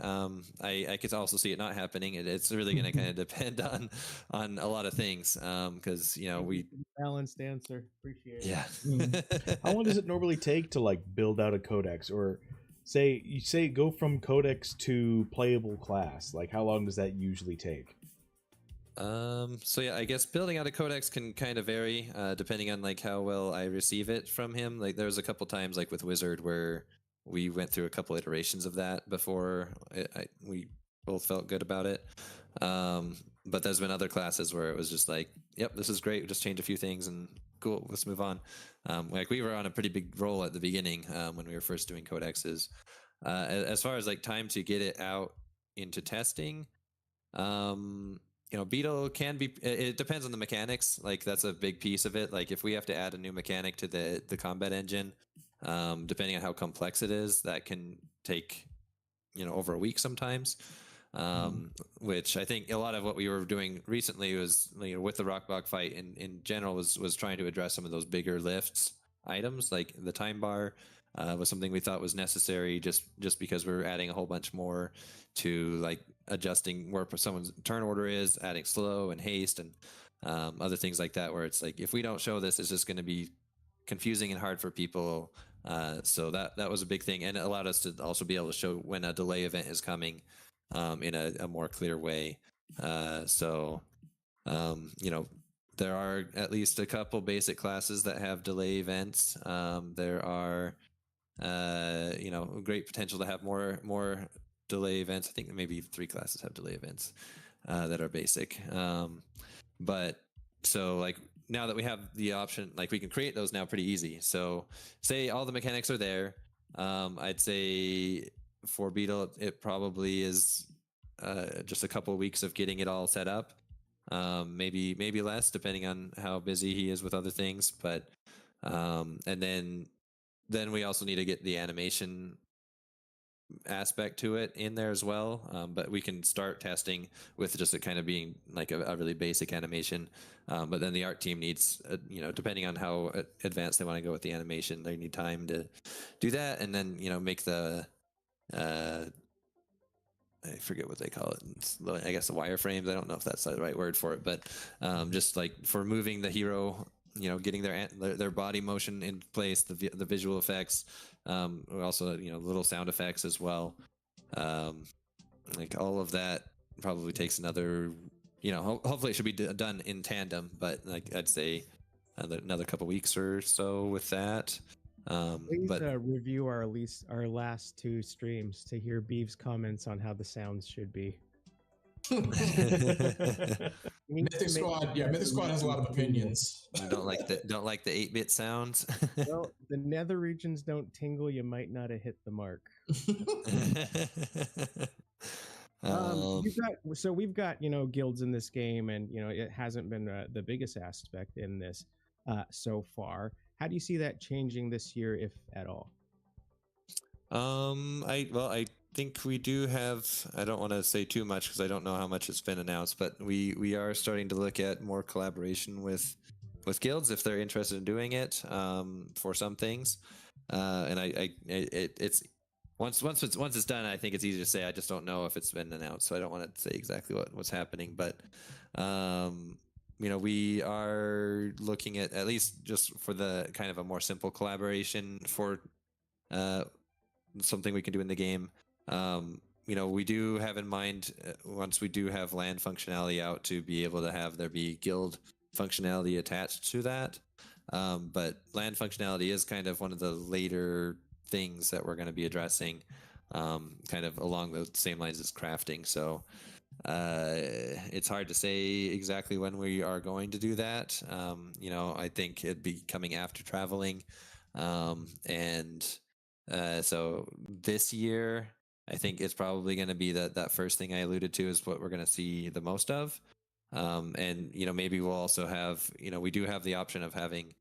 I could also see it not happening. It's really going to kind of depend on a lot of things, because we balanced answer. Appreciate it. yeah. How long does it normally take to like build out a codex, or say go from codex to playable class? Like how long does that usually take? So yeah, I guess building out a codex can kind of vary depending on like how well I receive it from him. Like there was a couple times like with Wizard where we went through a couple iterations of that before we both felt good about it. But there's been other classes where it was just like, yep, this is great. We'll just change a few things and cool, let's move on. Like we were on a pretty big roll at the beginning when we were first doing codexes. As far as like time to get it out into testing, Beetle can be, it depends on the mechanics. Like that's a big piece of it. Like if we have to add a new mechanic to the combat engine, depending on how complex it is, that can take, over a week sometimes. Which I think a lot of what we were doing recently was, with the Rockbog fight in general was trying to address some of those bigger lifts items, like the time bar was something we thought was necessary just because we were adding a whole bunch more to like adjusting where someone's turn order is, adding slow and haste and other things like that, where it's like, if we don't show this, it's just going to be confusing and hard for people. So that was a big thing, and it allowed us to also be able to show when a delay event is coming in a more clear way. There are at least a couple basic classes that have delay events. There are great potential to have more delay events. I think maybe 3 classes have delay events that are basic. But so like now that we have the option, like we can create those now pretty easy. So say all the mechanics are there. I'd say for Beetle, it probably is just a couple of weeks of getting it all set up. Maybe less depending on how busy he is with other things. But and then we also need to get the animation aspect to it in there as well. But we can start testing with just it kind of being like a really basic animation. But then the art team needs, depending on how advanced they want to go with the animation, they need time to do that. And then, make the, I forget what they call it. It's, I guess the wireframes. I don't know if that's the right word for it, but just like for moving the hero, getting their body motion in place, the visual effects, also little sound effects as well. Like all of that probably takes another, hopefully it should be done in tandem, but like I'd say another couple weeks or so with that. Please review our last 2 streams to hear Beeve's comments on how the sounds should be. Mythic Squad has a lot of opinions. You don't like the 8-bit sounds. Well, the nether regions don't tingle. You might not have hit the mark. We've got guilds in this game, and it hasn't been the biggest aspect in this so far. How do you see that changing this year, if at all? I think we do have, I don't want to say too much because I don't know how much has been announced, but we are starting to look at more collaboration with guilds if they're interested in doing it for some things. And it's once it's done, I think it's easy to say. I just don't know if it's been announced, so I don't want to say exactly what's happening. But we are looking at least just for the kind of a more simple collaboration for something we can do in the game. We do have in mind once we do have land functionality out to be able to have there be guild functionality attached to that. But land functionality is kind of one of the later things that we're going to be addressing, kind of along the same lines as crafting. So it's hard to say exactly when we are going to do that. I think it'd be coming after traveling. So this year, I think it's probably going to be that first thing I alluded to is what we're going to see the most of. And maybe we'll also have, we do have the option of having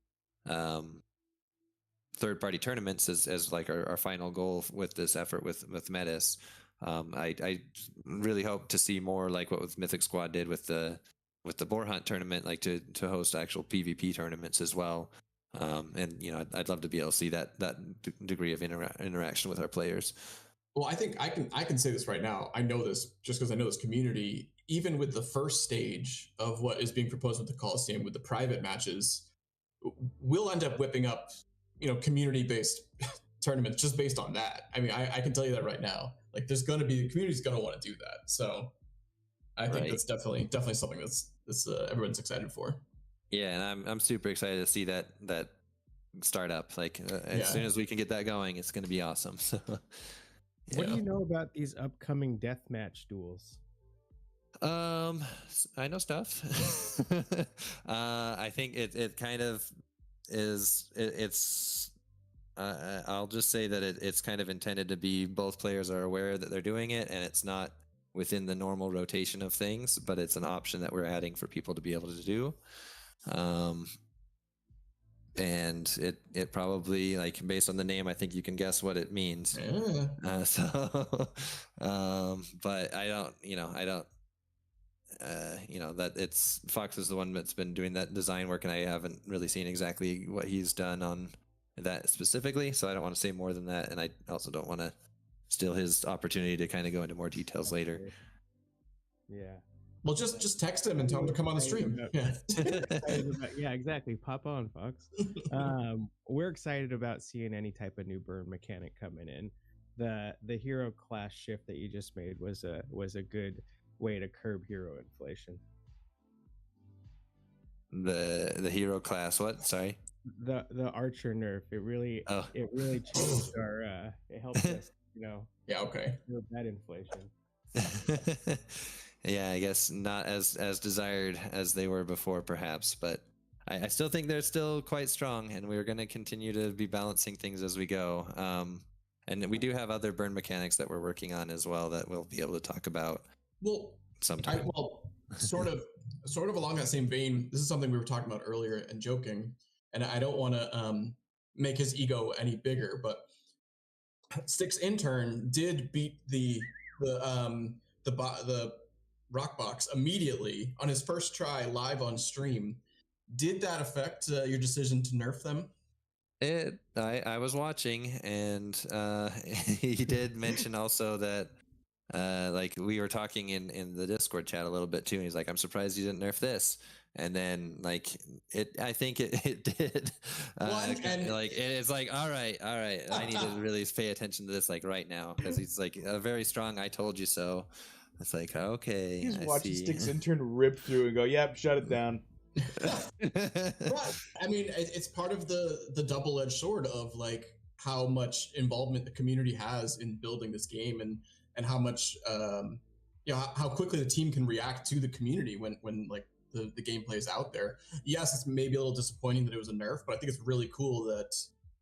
third-party tournaments as like our final goal with this effort with Mettis. I really hope to see more like what Mythic Squad did with the the boar hunt tournament, like to host actual PvP tournaments as well. And I'd love to be able to see that degree of interaction with our players. Well, I think I can say this right now. I know this just because I know this community. Even with the first stage of what is being proposed with the Coliseum, with the private matches, we'll end up whipping up, community-based tournaments just based on that. I mean, I can tell you that right now. Like, the community's gonna want to do that. So, I think that's definitely something that's everyone's excited for. Yeah, and I'm super excited to see that start up. Like as soon as we can get that going, it's going to be awesome. So, what do you know about these upcoming deathmatch duels? I know stuff. I think it kind of is. It's. I'll just say that it's kind of intended to be both players are aware that they're doing it, and it's not within the normal rotation of things, but it's an option that we're adding for people to be able to do. And it probably, like, based on the name, I think you can guess what it means. But I don't, that it's Fox is the one that's been doing that design work, and I haven't really seen exactly what he's done on that specifically, so I don't want to say more than that, and I also don't want to steal his opportunity to kind of go into more details later. Yeah. Well, just text him and tell him to come on the stream. Yeah, exactly. Pop on, Fox. We're excited about seeing any type of new burn mechanic coming in. The hero class shift that you just made was a good way to curb hero inflation. The hero class, what? Sorry. The archer nerf. It really changed our. It helped us, Yeah. Okay. Curb that inflation. Yeah, I guess not as desired as they were before, perhaps, but I still think they're still quite strong, and we're going to continue to be balancing things as we go. And we do have other burn mechanics that we're working on as well that we'll be able to talk about. Well, sometime. Sort of along that same vein, this is something we were talking about earlier and joking, and I don't want to make his ego any bigger, but Stick's intern did beat the Rockbox immediately on his first try live on stream. Did that affect your decision to nerf them? I was watching, and he did mention also that like we were talking in the Discord chat a little bit too, and he's like, I'm surprised you didn't nerf this. And then like I think it did. It's like, all right, I need to really pay attention to this like right now, because he's like a very strong I told you so. It's like, okay. He's watching Stick's intern rip through and go, yep, shut it down. But I mean, it's part of the double-edged sword of like how much involvement the community has in building this game, and how much how quickly the team can react to the community when like the gameplay is out there. Yes, it's maybe a little disappointing that it was a nerf, but I think it's really cool that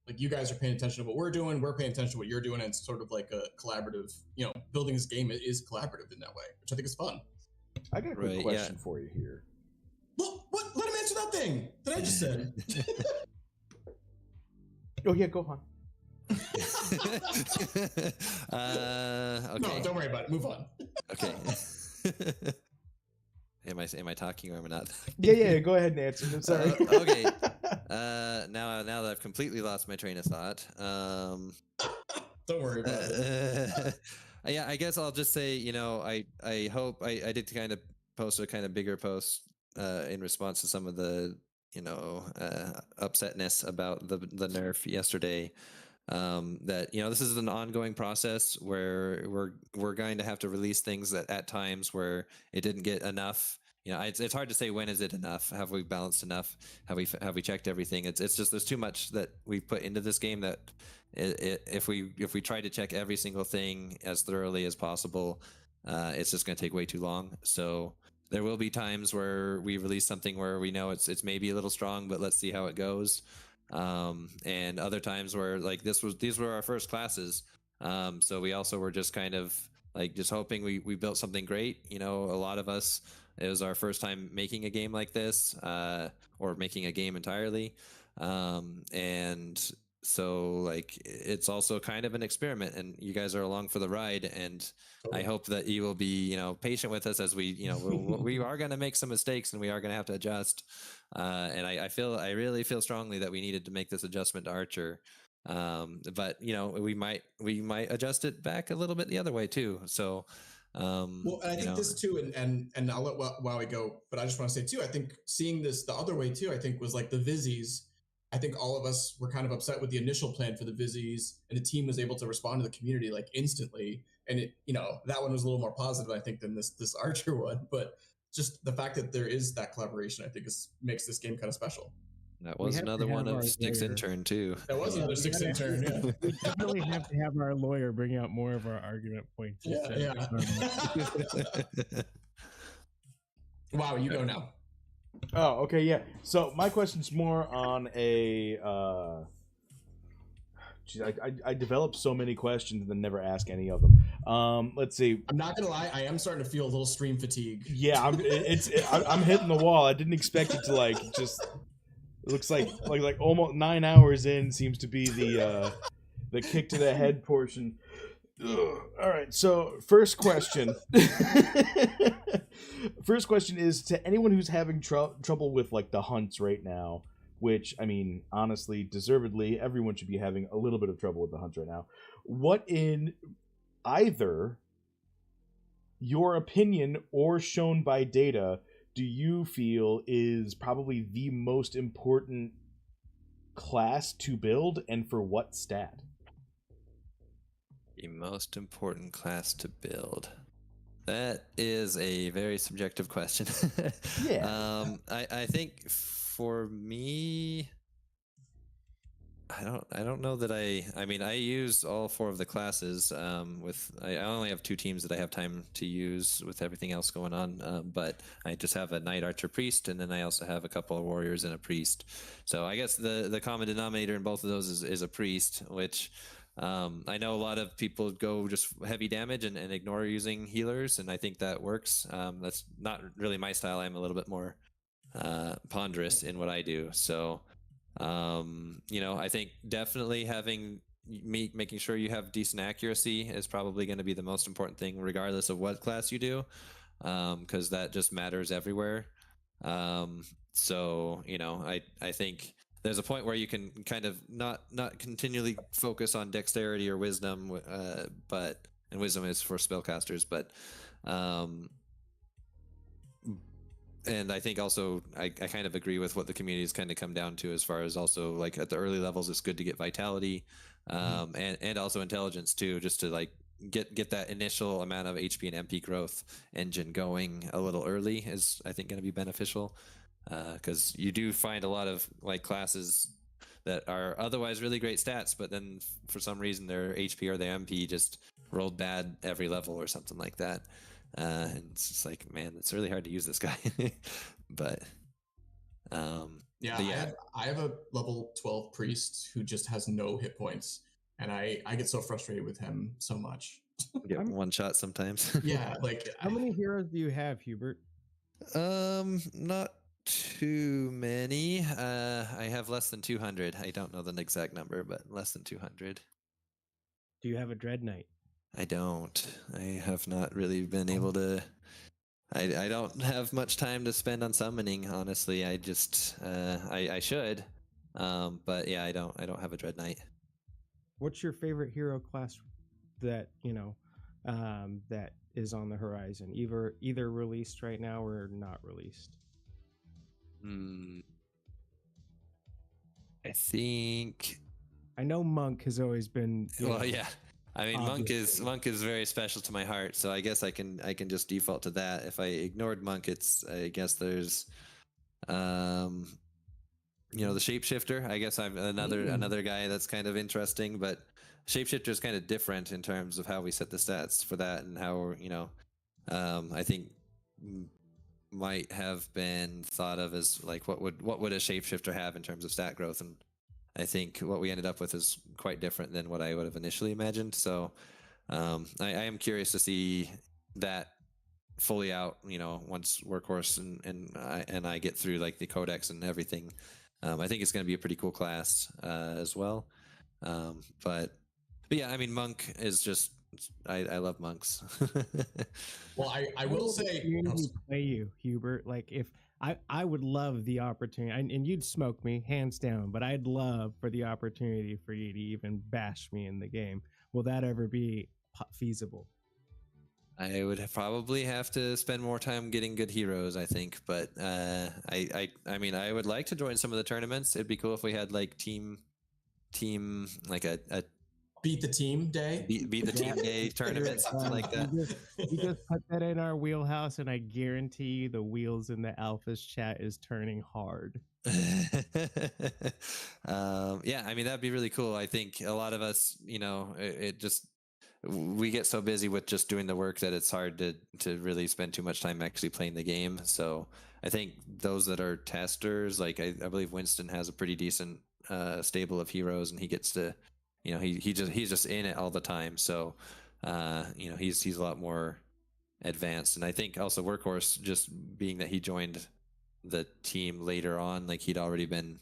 like you guys are paying attention to what we're doing, we're paying attention to what you're doing, and it's sort of like a collaborative, building this game is collaborative in that way, which I think is fun. I got a quick question for you here. Well, what? Let him answer that thing that I just said. Oh yeah, go on. Okay. No, don't worry about it. Move on. Okay. Am I talking or am I not? Yeah. Go ahead and answer. I'm sorry. Okay. Now that I've completely lost my train of thought. Don't worry about it. Yeah, I guess I'll just say, I hope I did kind of post a kind of bigger post in response to some of the upsetness about the nerf yesterday. That this is an ongoing process where we're going to have to release things that at times where it didn't get enough. It's hard to say when is it enough. Have we balanced enough? Have we checked everything? It's just there's too much that we put into this game that if we try to check every single thing as thoroughly as possible, it's just going to take way too long. So there will be times where we release something where we know it's maybe a little strong, but let's see how it goes. And other times where like these were our first classes, so we also were just kind of like just hoping we built something great. A lot of us, it was our first time making a game like this, or making a game entirely, and so like it's also kind of an experiment, and you guys are along for the ride, and I hope that you will be patient with us as we we are going to make some mistakes and we are going to have to adjust, and I really feel strongly that we needed to make this adjustment to Archer, but we might adjust it back a little bit the other way too. So well, I think this too, and I'll let Wowee go, but I just want to say too, I think seeing this the other way too, I think was like the Vizzies. I think all of us were kind of upset with the initial plan for the Vizzies, and the team was able to respond to the community like instantly. And it, that one was a little more positive, I think, than this Archer one. But just the fact that there is that collaboration, I think, makes this game kind of special. That was another one of Sticks intern too. That was another Sticks intern. Yeah, we definitely have to have our lawyer bring out more of our argument points. Yeah. Wow, you go now. Oh, okay, yeah. So my question's more on a. I develop so many questions and then never ask any of them. Let's see. I'm not gonna lie, I am starting to feel a little stream fatigue. Yeah, I'm hitting the wall. I didn't expect it to just. It looks like almost 9 hours in seems to be the kick to the head portion. Ugh. All right, so first question. First question is to anyone who's having trouble with like the hunts right now, which I mean, honestly, deservedly, everyone should be having a little bit of trouble with the hunts right now. What in either your opinion or shown by data do you feel is probably the most important class to build, and for what stat? The most important class to build. That is a very subjective question. Yeah. I think for me, I don't know that I mean, I use all 4 of the classes. I only have 2 teams that I have time to use with everything else going on. But I just have a Knight, Archer, Priest, and then I also have a couple of Warriors and a Priest. So I guess the common denominator in both of those is a Priest, which I know a lot of people go just heavy damage and ignore using healers, and I think that works. That's not really my style. I'm a little bit more ponderous in what I do. So I think definitely making sure you have decent accuracy is probably going to be the most important thing, regardless of what class you do, because that just matters everywhere. So I think there's a point where you can kind of not continually focus on dexterity or wisdom, and wisdom is for spellcasters, but and I think also I kind of agree with what the community has kind of come down to, as far as also like at the early levels, it's good to get vitality, and also intelligence too, just to like get that initial amount of HP and MP growth engine going a little early is I think going to be beneficial, because you do find a lot of like classes that are otherwise really great stats, but then for some reason their HP or their MP just rolled bad every level or something like that. And it's just like, man, it's really hard to use this guy. but I have a level 12 priest who just has no hit points, and I get so frustrated with him so much. Get one shot sometimes. Yeah, like how many heroes do you have, Hubert? Not too many. I have less than 200. I don't know the exact number, but less than 200. Do you have a Dread Knight? I don't. I have not really been able to. I don't have much time to spend on summoning. Honestly, I just I should, but yeah, I don't have a Dread Knight. What's your favorite hero class that that is on the horizon, either released right now or not released? I think. I know Monk has always been. Well, yeah. I mean, obviously. Monk is very special to my heart, so I guess I can just default to that. If I ignored Monk, I guess there's, the Shapeshifter. I guess I'm another guy that's kind of interesting, but Shapeshifter is kind of different in terms of how we set the stats for that, and how I think might have been thought of as like what would a Shapeshifter have in terms of stat growth, and I think what we ended up with is quite different than what I would have initially imagined. So I am curious to see that fully out, once Workhorse and I get through like the codex and everything. I think it's going to be a pretty cool class as well. But yeah, I mean, Monk is just I love monks. Well, I will say, community play you, Hubert. Like if I would love the opportunity, and you'd smoke me hands down, but I'd love for the opportunity for you to even bash me in the game. Will that ever be feasible? I would probably have to spend more time getting good heroes, I think. But I mean, I would like to join some of the tournaments. It'd be cool if we had like team like a beat the team day, beat the team day tournament, something like that. You just put that in our wheelhouse, and I guarantee you the wheels in the Alphas chat is turning hard. Yeah, I mean, that'd be really cool. I think a lot of us, you know, it just we get so busy with just doing the work that it's hard to really spend too much time actually playing the game. So I think those that are testers, like I believe Winston has a pretty decent stable of heroes, and he gets to, you know, he's just in it all the time. So you know, he's a lot more advanced. And I think also Workhorse, just being that he joined the team later on, like he'd already been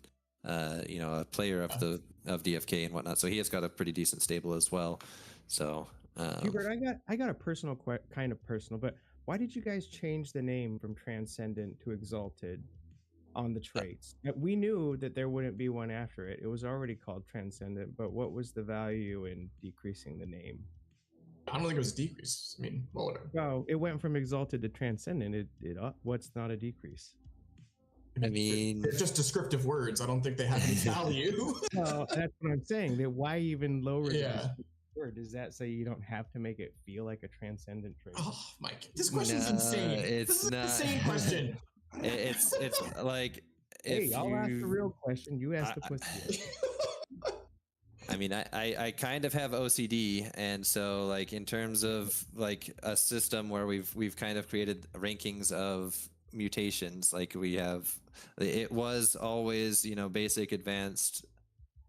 you know, a player of DFK and whatnot, so he has got a pretty decent stable as well. So Hubert, I got a personal kind of personal, but why did you guys change the name from Transcendent to Exalted on the traits? We knew that there wouldn't be one after it. It was already called Transcendent, but what was the value in decreasing the name? I don't think it was a decrease. I mean, well, whatever. No, it went from Exalted to Transcendent. What's not a decrease? I mean, they're just descriptive words. I don't think they have any value. No, that's what I'm saying. That why even lower the Yeah. word? Does that say you don't have to make it feel like a transcendent trait? Oh, Mike, this question's insane. This is an insane question. It's like, hey, I'll ask the real question. You ask the question. I mean, I kind of have OCD, and so like in terms of like a system where we've kind of created rankings of mutations, like we have, it was always, you know, basic, advanced,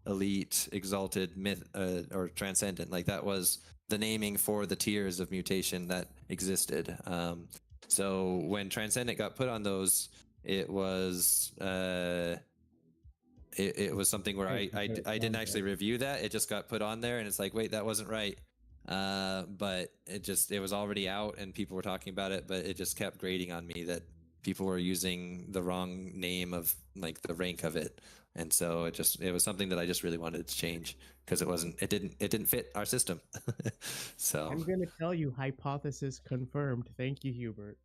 elite, exalted, myth, or transcendent. Like that was the naming for the tiers of mutation that existed. So when transcendent got put on those, it was it was something where I didn't actually review that. It just got put on there, and it's like, wait, that wasn't right. But it was already out, and people were talking about it, but it just kept grating on me that people were using the wrong name of like the rank of it. And so it was something that I just really wanted to change, because it didn't fit our system. So I'm gonna tell you, hypothesis confirmed. Thank you, Hubert.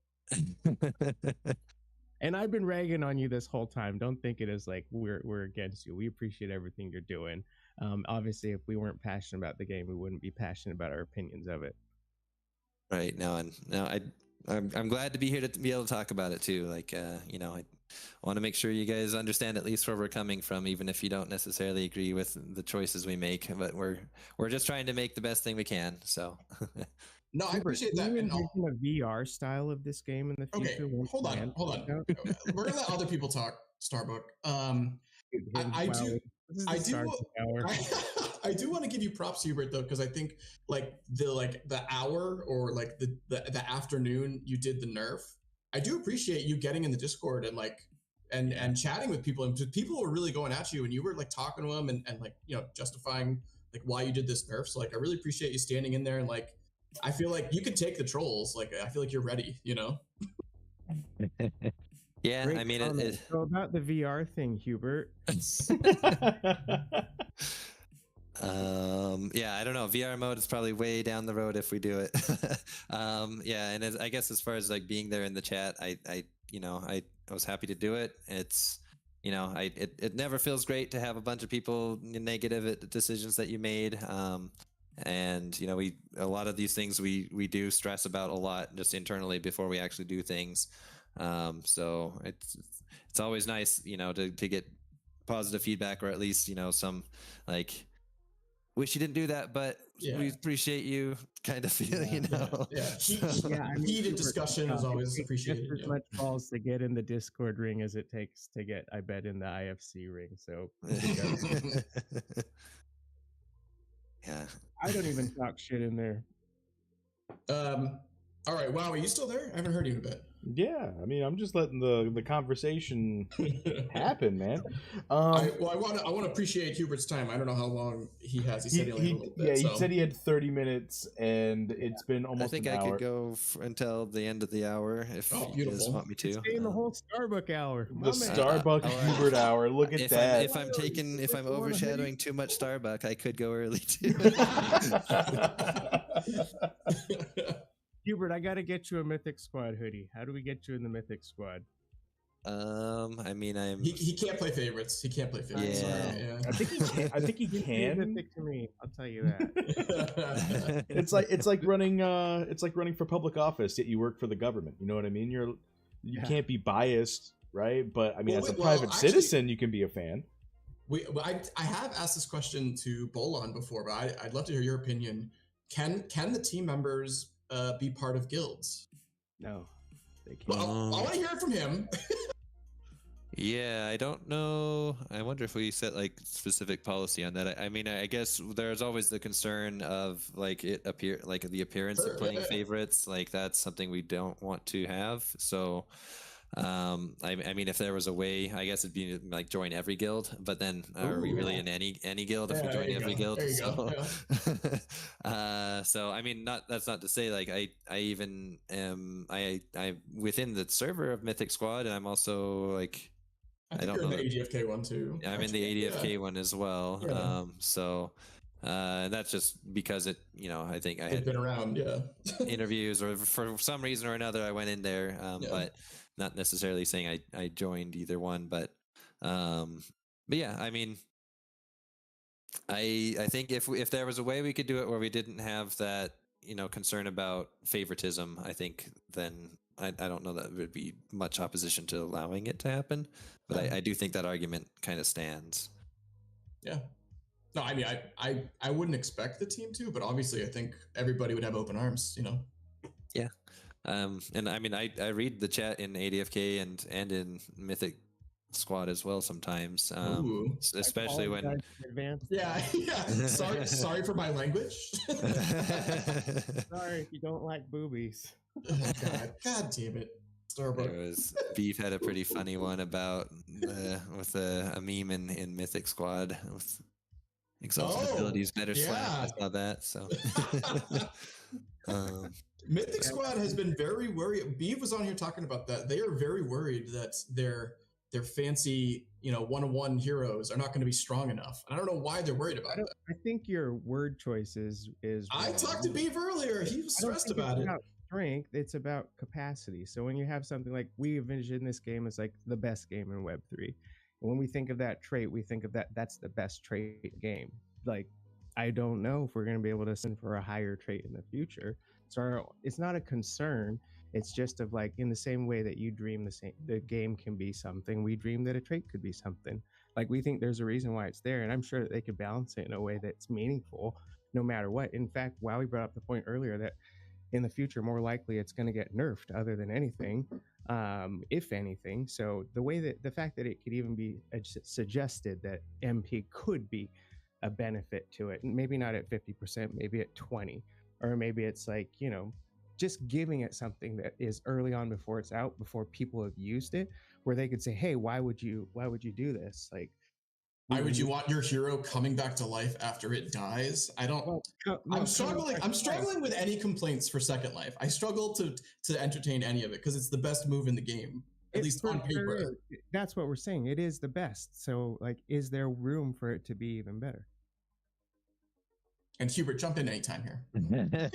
And I've been ragging on you this whole time. Don't think it is like we're against you. We appreciate everything you're doing. Obviously, if we weren't passionate about the game, we wouldn't be passionate about our opinions of it. Right. No, I'm glad to be here to be able to talk about it too. Like, you know, I want to make sure you guys understand at least where we're coming from, even if you don't necessarily agree with the choices we make. But we're just trying to make the best thing we can. So. No, I appreciate that. Are you envisioning a VR style of this game in the future? Okay, hold on. We're gonna let other people talk. Starbuck. I do want to give you props, Hubert, though, because I think like the hour or like the afternoon you did the nerf. I do appreciate you getting in the Discord and like and chatting with people, and people were really going at you, and you were like talking to them and like, you know, justifying like why you did this nerf. So like I really appreciate you standing in there, and like I feel like you could take the trolls. Like I feel like you're ready, you know. Yeah, Great I mean, comment. So about the VR thing, Hubert. Yeah, I don't know. VR mode is probably way down the road if we do it. Yeah, and I guess as far as like being there in the chat, I was happy to do it. It's, you know, it never feels great to have a bunch of people negative at decisions that you made. And you know, a lot of these things we do stress about a lot just internally before we actually do things. So it's always nice, you know, to get positive feedback, or at least, you know, some like, wish you didn't do that, but we appreciate you kind of feeling, you know. Heated discussion is always appreciated. Just as much balls to get in the Discord ring as it takes to get, I bet, in the IFC ring. So yeah, I don't even talk shit in there. All right, wow, are you still there? I haven't heard you in a bit. Yeah, I mean, I'm just letting the conversation happen, man. I want to appreciate Hubert's time. I don't know how long he has. He said he only had a little bit. He said he had 30 minutes, and it's been almost I think an I hour. could go until the end of the hour if you guys want me to. Stay in the whole Starbuck hour. The Starbuck Hubert hour. Look at that. If I'm overshadowing too much Starbuck, I could go early too. Hubert, I gotta get you a Mythic Squad hoodie. How do we get you in the Mythic Squad? I mean, he can't play favorites. He can't play favorites. Yeah. I think he can. I think he can. Mythic to me, I'll tell you that. it's like running for public office, yet you work for the government. You know what I mean? You can't be biased, right? But I mean, as a private citizen, you can be a fan. I have asked this question to Bolon before, but I'd love to hear your opinion. Can the team members be part of guilds? No, they can't. Well, I want to hear it from him. Yeah, I don't know. I wonder if we set like specific policy on that. I mean, I guess there's always the concern of like the appearance of playing favorites. Like that's something we don't want to have. So, I mean, if there was a way, I guess it'd be like join every guild. But then, are we really in any guild if we join every guild? So, so I mean, that's not to say like I even am I within the server of Mythic Squad, and I'm also like. I think you're in the ADFK one too. I'm in the ADFK one as well. Yeah. So that's just because it, I think I had been around, interviews, or for some reason or another, I went in there, but not necessarily saying I joined either one. But yeah, I mean, I think if there was a way we could do it where we didn't have that, concern about favoritism, I think then I don't know that there would be much opposition to allowing it to happen, but I do think that argument kind of stands. Yeah. No, I mean, I wouldn't expect the team to, but obviously I think everybody would have open arms, Yeah. And I mean, I read the chat in ADFK and in Mythic Squad as well sometimes, especially when yeah sorry for my language. Sorry if you don't like boobies. Oh, God damn it, Starbuck. Beef had a pretty funny one about with a meme in Mythic Squad with exalted abilities better slap. I saw that. So Mythic Squad has been very worried. Beef was on here talking about that. They are very worried that their fancy, 1-on-1 heroes are not going to be strong enough. And I don't know why they're worried about that. I think your word choice is I talked to Beef earlier. He was stressed about it. Strength, it's about capacity. So when you have something like we envision this game as like the best game in Web3, and when we think of that trait, we think of that's the best trait game. Like, I don't know if we're going to be able to send for a higher trait in the future. So it's not a concern. It's just of like, in the same way that you dream the game can be something, we dream that a trait could be something. Like, we think there's a reason why it's there, and I'm sure that they could balance it in a way that's meaningful no matter what. In fact, Wowee brought up the point earlier that in the future, more likely it's going to get nerfed other than anything, if anything. So the fact that it could even be suggested that MP could be a benefit to it, maybe not at 50%, maybe at 20, or maybe it's like, just giving it something that is early on before it's out, before people have used it, where they could say, hey, why would you do this? Like, why would you want your hero coming back to life after it dies? I'm struggling with any complaints for Second Life. I struggle to entertain any of it because it's the best move in the game, at least on paper. That's what we're saying. It is the best. So, like, is there room for it to be even better? And Hubert, jump in anytime here.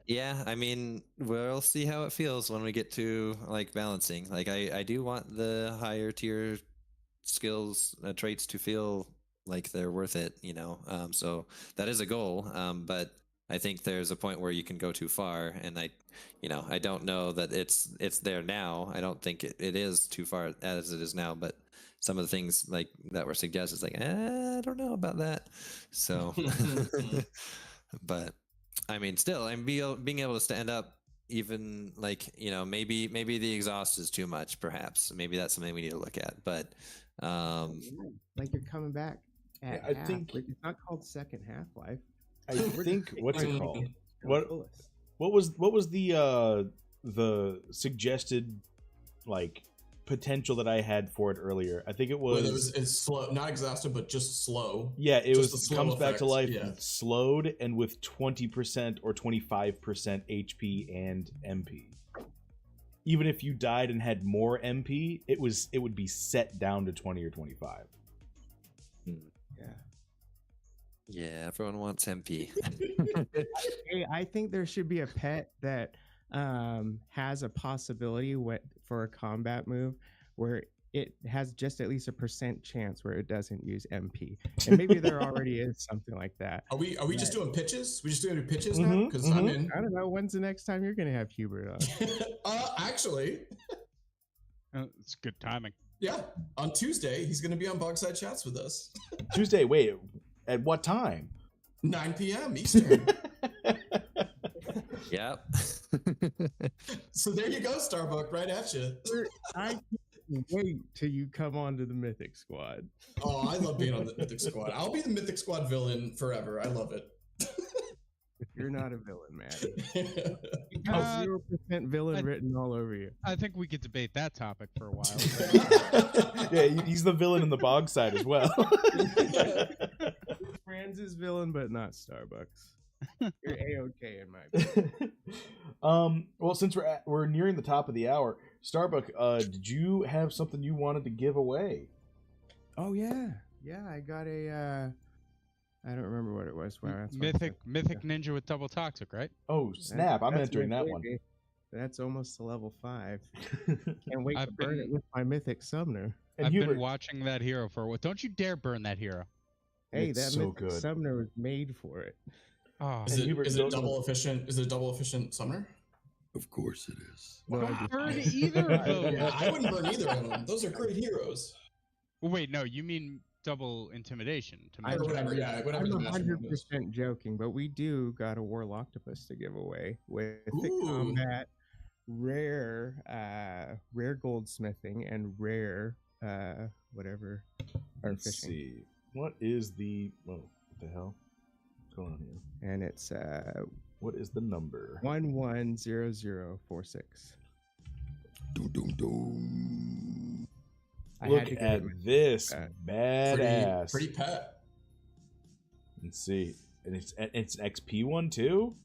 Yeah, I mean, we'll see how it feels when we get to like balancing. Like, I do want the higher tier skills traits to feel like they're worth it, so that is a goal, but I think there's a point where you can go too far, and I don't know that it's there now. I don't think it is too far as it is now, but some of the things like that were suggested is like, I don't know about that. So but I mean, still, I'm being able to stand up, even like, maybe the exhaust is too much, perhaps. Maybe that's something we need to look at, but like, you're coming back at think it's not called second Half-Life. I think what's it called? What What was the suggested like potential that I had for it earlier? I think it was it's slow, not exhausted, but just slow. Yeah, it just was the comes slow back to effect. life with slowed and with 20% or 25% HP and MP. Even if you died and had more MP, it would be set down to 20 or 25. Yeah, everyone wants MP. I think there should be a pet that has a possibility for a combat move where it has just at least a % chance where it doesn't use MP, and maybe there already is something like that. Are we just doing pitches? We just doing pitches now? Because I'm in. I don't know. When's the next time you're gonna have Hubert on? Actually, it's good timing. Yeah, on Tuesday he's going to be on Bogside Chats with us. Tuesday, wait, at what time? 9 p.m. Eastern. Yep. So there you go, Starbuck, right at you. I can't wait till you come on to the Mythic Squad. Oh, I love being on the Mythic Squad. I'll be the Mythic Squad villain forever. I love it. If you're not a villain, man. You got 0% villain written all over you. I think we could debate that topic for a while. Yeah, he's the villain in the bog side as well. Franz is villain, but not Starbucks. You're A-okay in my book. Well, since we're nearing the top of the hour, Starbuck, did you have something you wanted to give away? Oh yeah, I got a. I don't remember what it was. Wow, Mythic Ninja with double toxic, right? Oh snap! I'm entering that one. That's almost to level 5. Can't wait to burn it with my Mythic Summoner. I've been watching that hero for a while. Don't you dare burn that hero. Hey, that Mythic Summoner was made for it. Oh, is it double efficient? Is it a double efficient summoner? Of course it is. I wouldn't burn either of those. Yeah, I wouldn't burn either of them. Those are great heroes. Well, wait, no, you mean double intimidation? I'm 100% joking, but we do got a Warloctopus to give away with the combat, rare goldsmithing, and rare whatever are Let's fishing. see. What is the what the hell? What's going on here? And it's what is the number? 110046. Doom doom doom. Look at this badass. Pretty pet. Let's see. And it's an XP one too?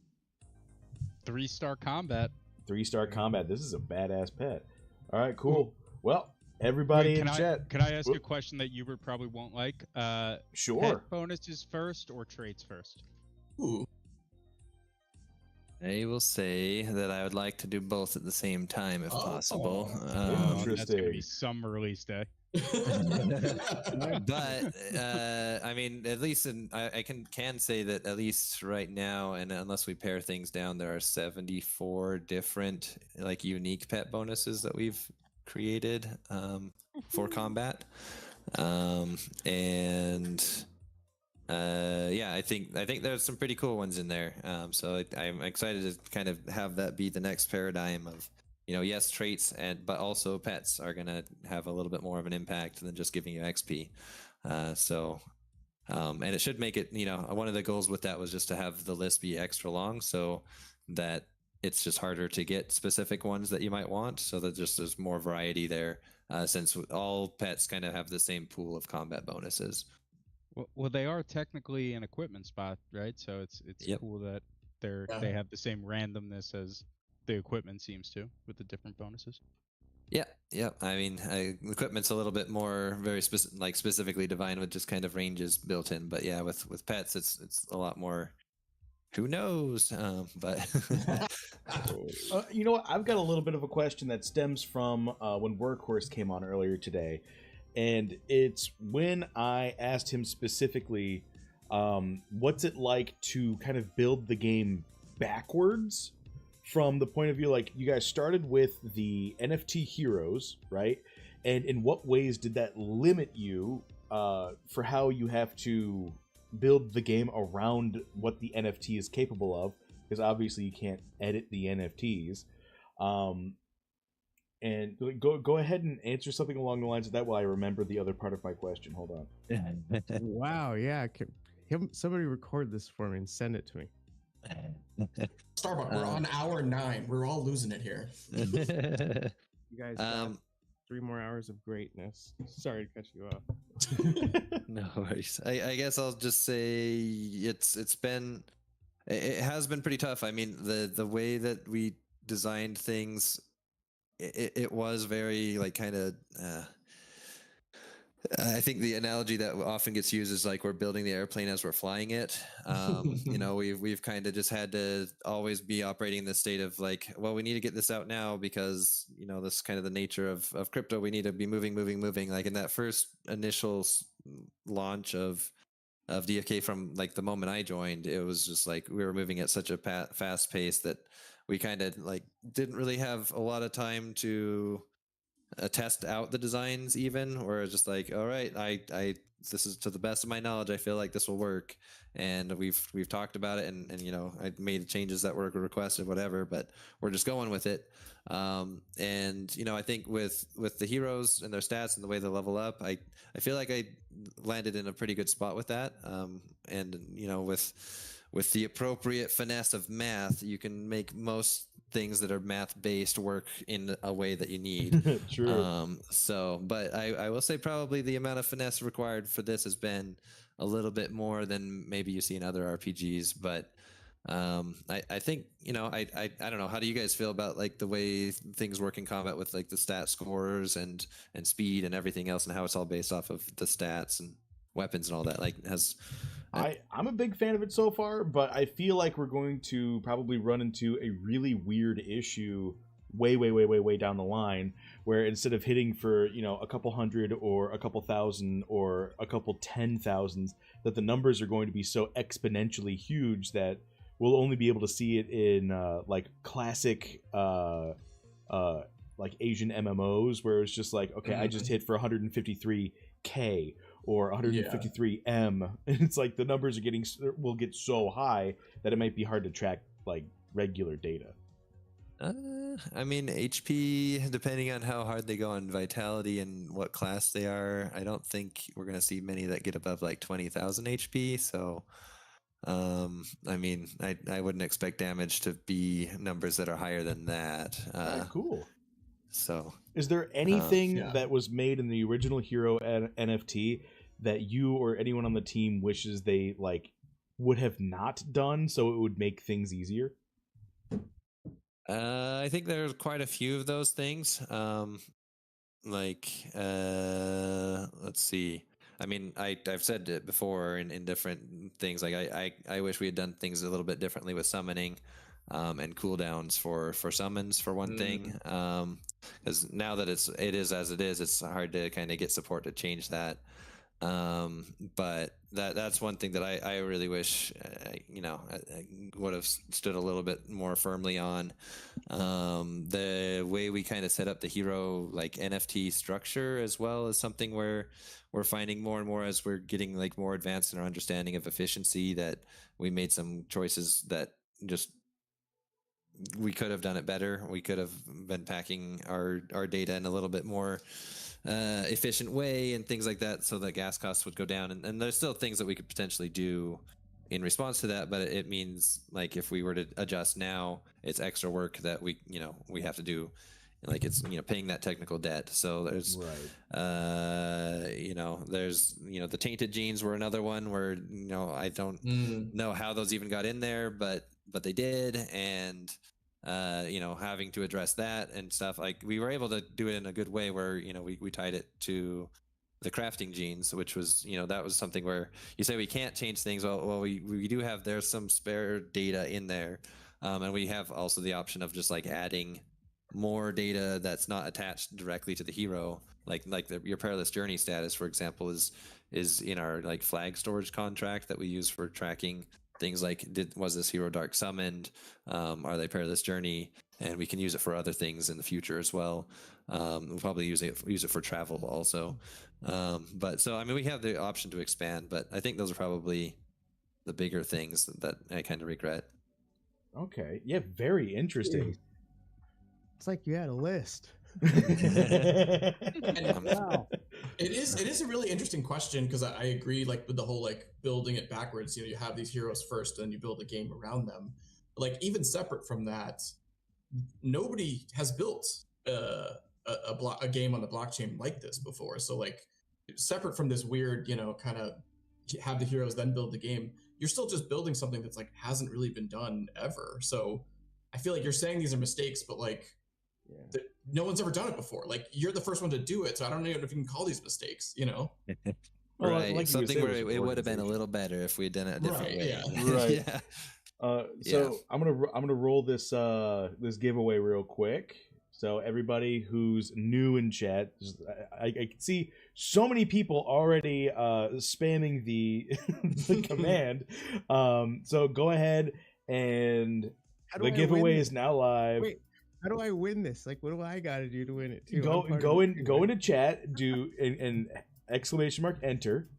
3-star combat. 3-star combat. This is a badass pet. All right, cool. Well, everybody in chat. Can I ask a question that Hubert probably won't like? Sure. Pet bonuses first or traits first? Ooh. I will say that I would like to do both at the same time if possible. That's going to be some release day. But I mean, at least I can say that at least right now, and unless we pare things down, there are 74 different like unique pet bonuses that we've created for combat, and yeah, I think there's some pretty cool ones in there. So I'm excited to kind of have that be the next paradigm of, yes, traits but also pets are gonna have a little bit more of an impact than just giving you XP. And it should make it, one of the goals with that was just to have the list be extra long so that it's just harder to get specific ones that you might want, so that just there's more variety there, since all pets kind of have the same pool of combat bonuses. Well, they are technically an equipment spot, right? So it's cool that they have the same randomness as the equipment seems to, with the different bonuses. Yeah. I mean, equipment's a little bit more very specifically divine with just kind of ranges built in. But yeah, with pets, it's a lot more. Who knows? But you know what? I've got a little bit of a question that stems from when Workhorse came on earlier today. And it's when I asked him specifically, what's it like to kind of build the game backwards from the point of view, like you guys started with the NFT heroes, right? And in what ways did that limit you for how you have to build the game around what the NFT is capable of? Because obviously you can't edit the NFTs. And go ahead and answer something along the lines of that while I remember the other part of my question. Hold on. Wow, yeah. Somebody record this for me and send it to me. Starbuck, we're on hour 9. We're all losing it here. You guys got 3 more hours of greatness. Sorry to cut you off. No worries. I guess I'll just say it has been pretty tough. I mean, the way that we designed things, it was very like kind of. I think the analogy that often gets used is like we're building the airplane as we're flying it. You know, we've kind of just had to always be operating in this state of like, well, we need to get this out now because, you know, this is kind of the nature of crypto. We need to be moving. Like in that first initial launch of DFK from like the moment I joined, it was just like we were moving at such a fast pace that we kind of like didn't really have a lot of time to test out the designs even, or it's just like, all right, I this is to the best of my knowledge, I feel like this will work, and we've talked about it, and you know, I made changes that were requested, whatever, but we're just going with it. And you know, I think with the heroes and their stats and the way they level up, I feel like I landed in a pretty good spot with that. And you know, with the appropriate finesse of math, you can make most things that are math based work in a way that you need. True. So, but I will say probably the amount of finesse required for this has been a little bit more than maybe you see in other RPGs. But I think, you know, I don't know. How do you guys feel about like the way things work in combat with like the stat scores and speed and everything else, and how it's all based off of the stats and weapons and all that? Like, I'm a big fan of it so far, but I feel like we're going to probably run into a really weird issue way down the line, where instead of hitting for, you know, a couple hundred or a couple thousand or a couple 10,000s, that the numbers are going to be so exponentially huge that we'll only be able to see it in like classic like Asian MMOs, where it's just like, okay, I just hit for 153K or 153M, and it's like the numbers will get so high that it might be hard to track like regular data. I mean, HP, depending on how hard they go on vitality and what class they are, I don't think we're going to see many that get above like 20,000 HP. So, I mean, I wouldn't expect damage to be numbers that are higher than that. Cool. So, is there anything that was made in the original Hero NFT that you or anyone on the team wishes they like would have not done, so it would make things easier? I think there's quite a few of those things. Let's see. I mean, I've said it before in different things. Like I wish we had done things a little bit differently with summoning, and cooldowns for summons for one thing. Because now that it is as it is, it's hard to kind of get support to change that. But that's one thing that I really wish, you know, I would have stood a little bit more firmly on. The way we kind of set up the hero like NFT structure as well is something where we're finding more and more as we're getting like more advanced in our understanding of efficiency, that we made some choices that just we could have done it better. We could have been packing our data in a little bit more efficient way and things like that, so that gas costs would go down. And there's still things that we could potentially do in response to that, but it means like if we were to adjust now, it's extra work that we have to do. Like it's, you know, paying that technical debt. So there's there's the tainted genes were another one where, you know, I don't know how those even got in there, but they did. And having to address that and stuff, like we were able to do it in a good way where, you know, we tied it to the crafting genes, which was, you know, that was something where you say we can't change things. Well, we do have, there's some spare data in there. And we have also the option of just like adding more data that's not attached directly to the hero. Like your perilous journey status, for example, is in our like flag storage contract that we use for tracking things like, was this hero dark summoned? Are they perilous journey? And we can use it for other things in the future as well. We'll probably use it for travel also. But so, I mean, we have the option to expand, but I think those are probably the bigger things that I kind of regret. Okay. Yeah, very interesting. It's like you had a list. Wow. It is a really interesting question because I agree, like with the whole like building it backwards. You have these heroes first, and you build a game around them. Like even separate from that, nobody has built a game on the blockchain like this before. So like separate from this weird, kind of have the heroes then build the game, you're still just building something that's like hasn't really been done ever. So I feel like you're saying these are mistakes, but like no one's ever done it before. Like you're the first one to do it, so I don't know if you can call these mistakes. Right, like something where it would have been a organization. little better if we'd done it a different way. Yeah. Right. Yeah. So I'm gonna roll this this giveaway real quick. So everybody who's new in chat, I can see so many people already spamming the the command. So go ahead and the giveaway is now live. Wait, how do I win this? Like, what do I got to do to win it too? Go into chat, do an exclamation mark enter.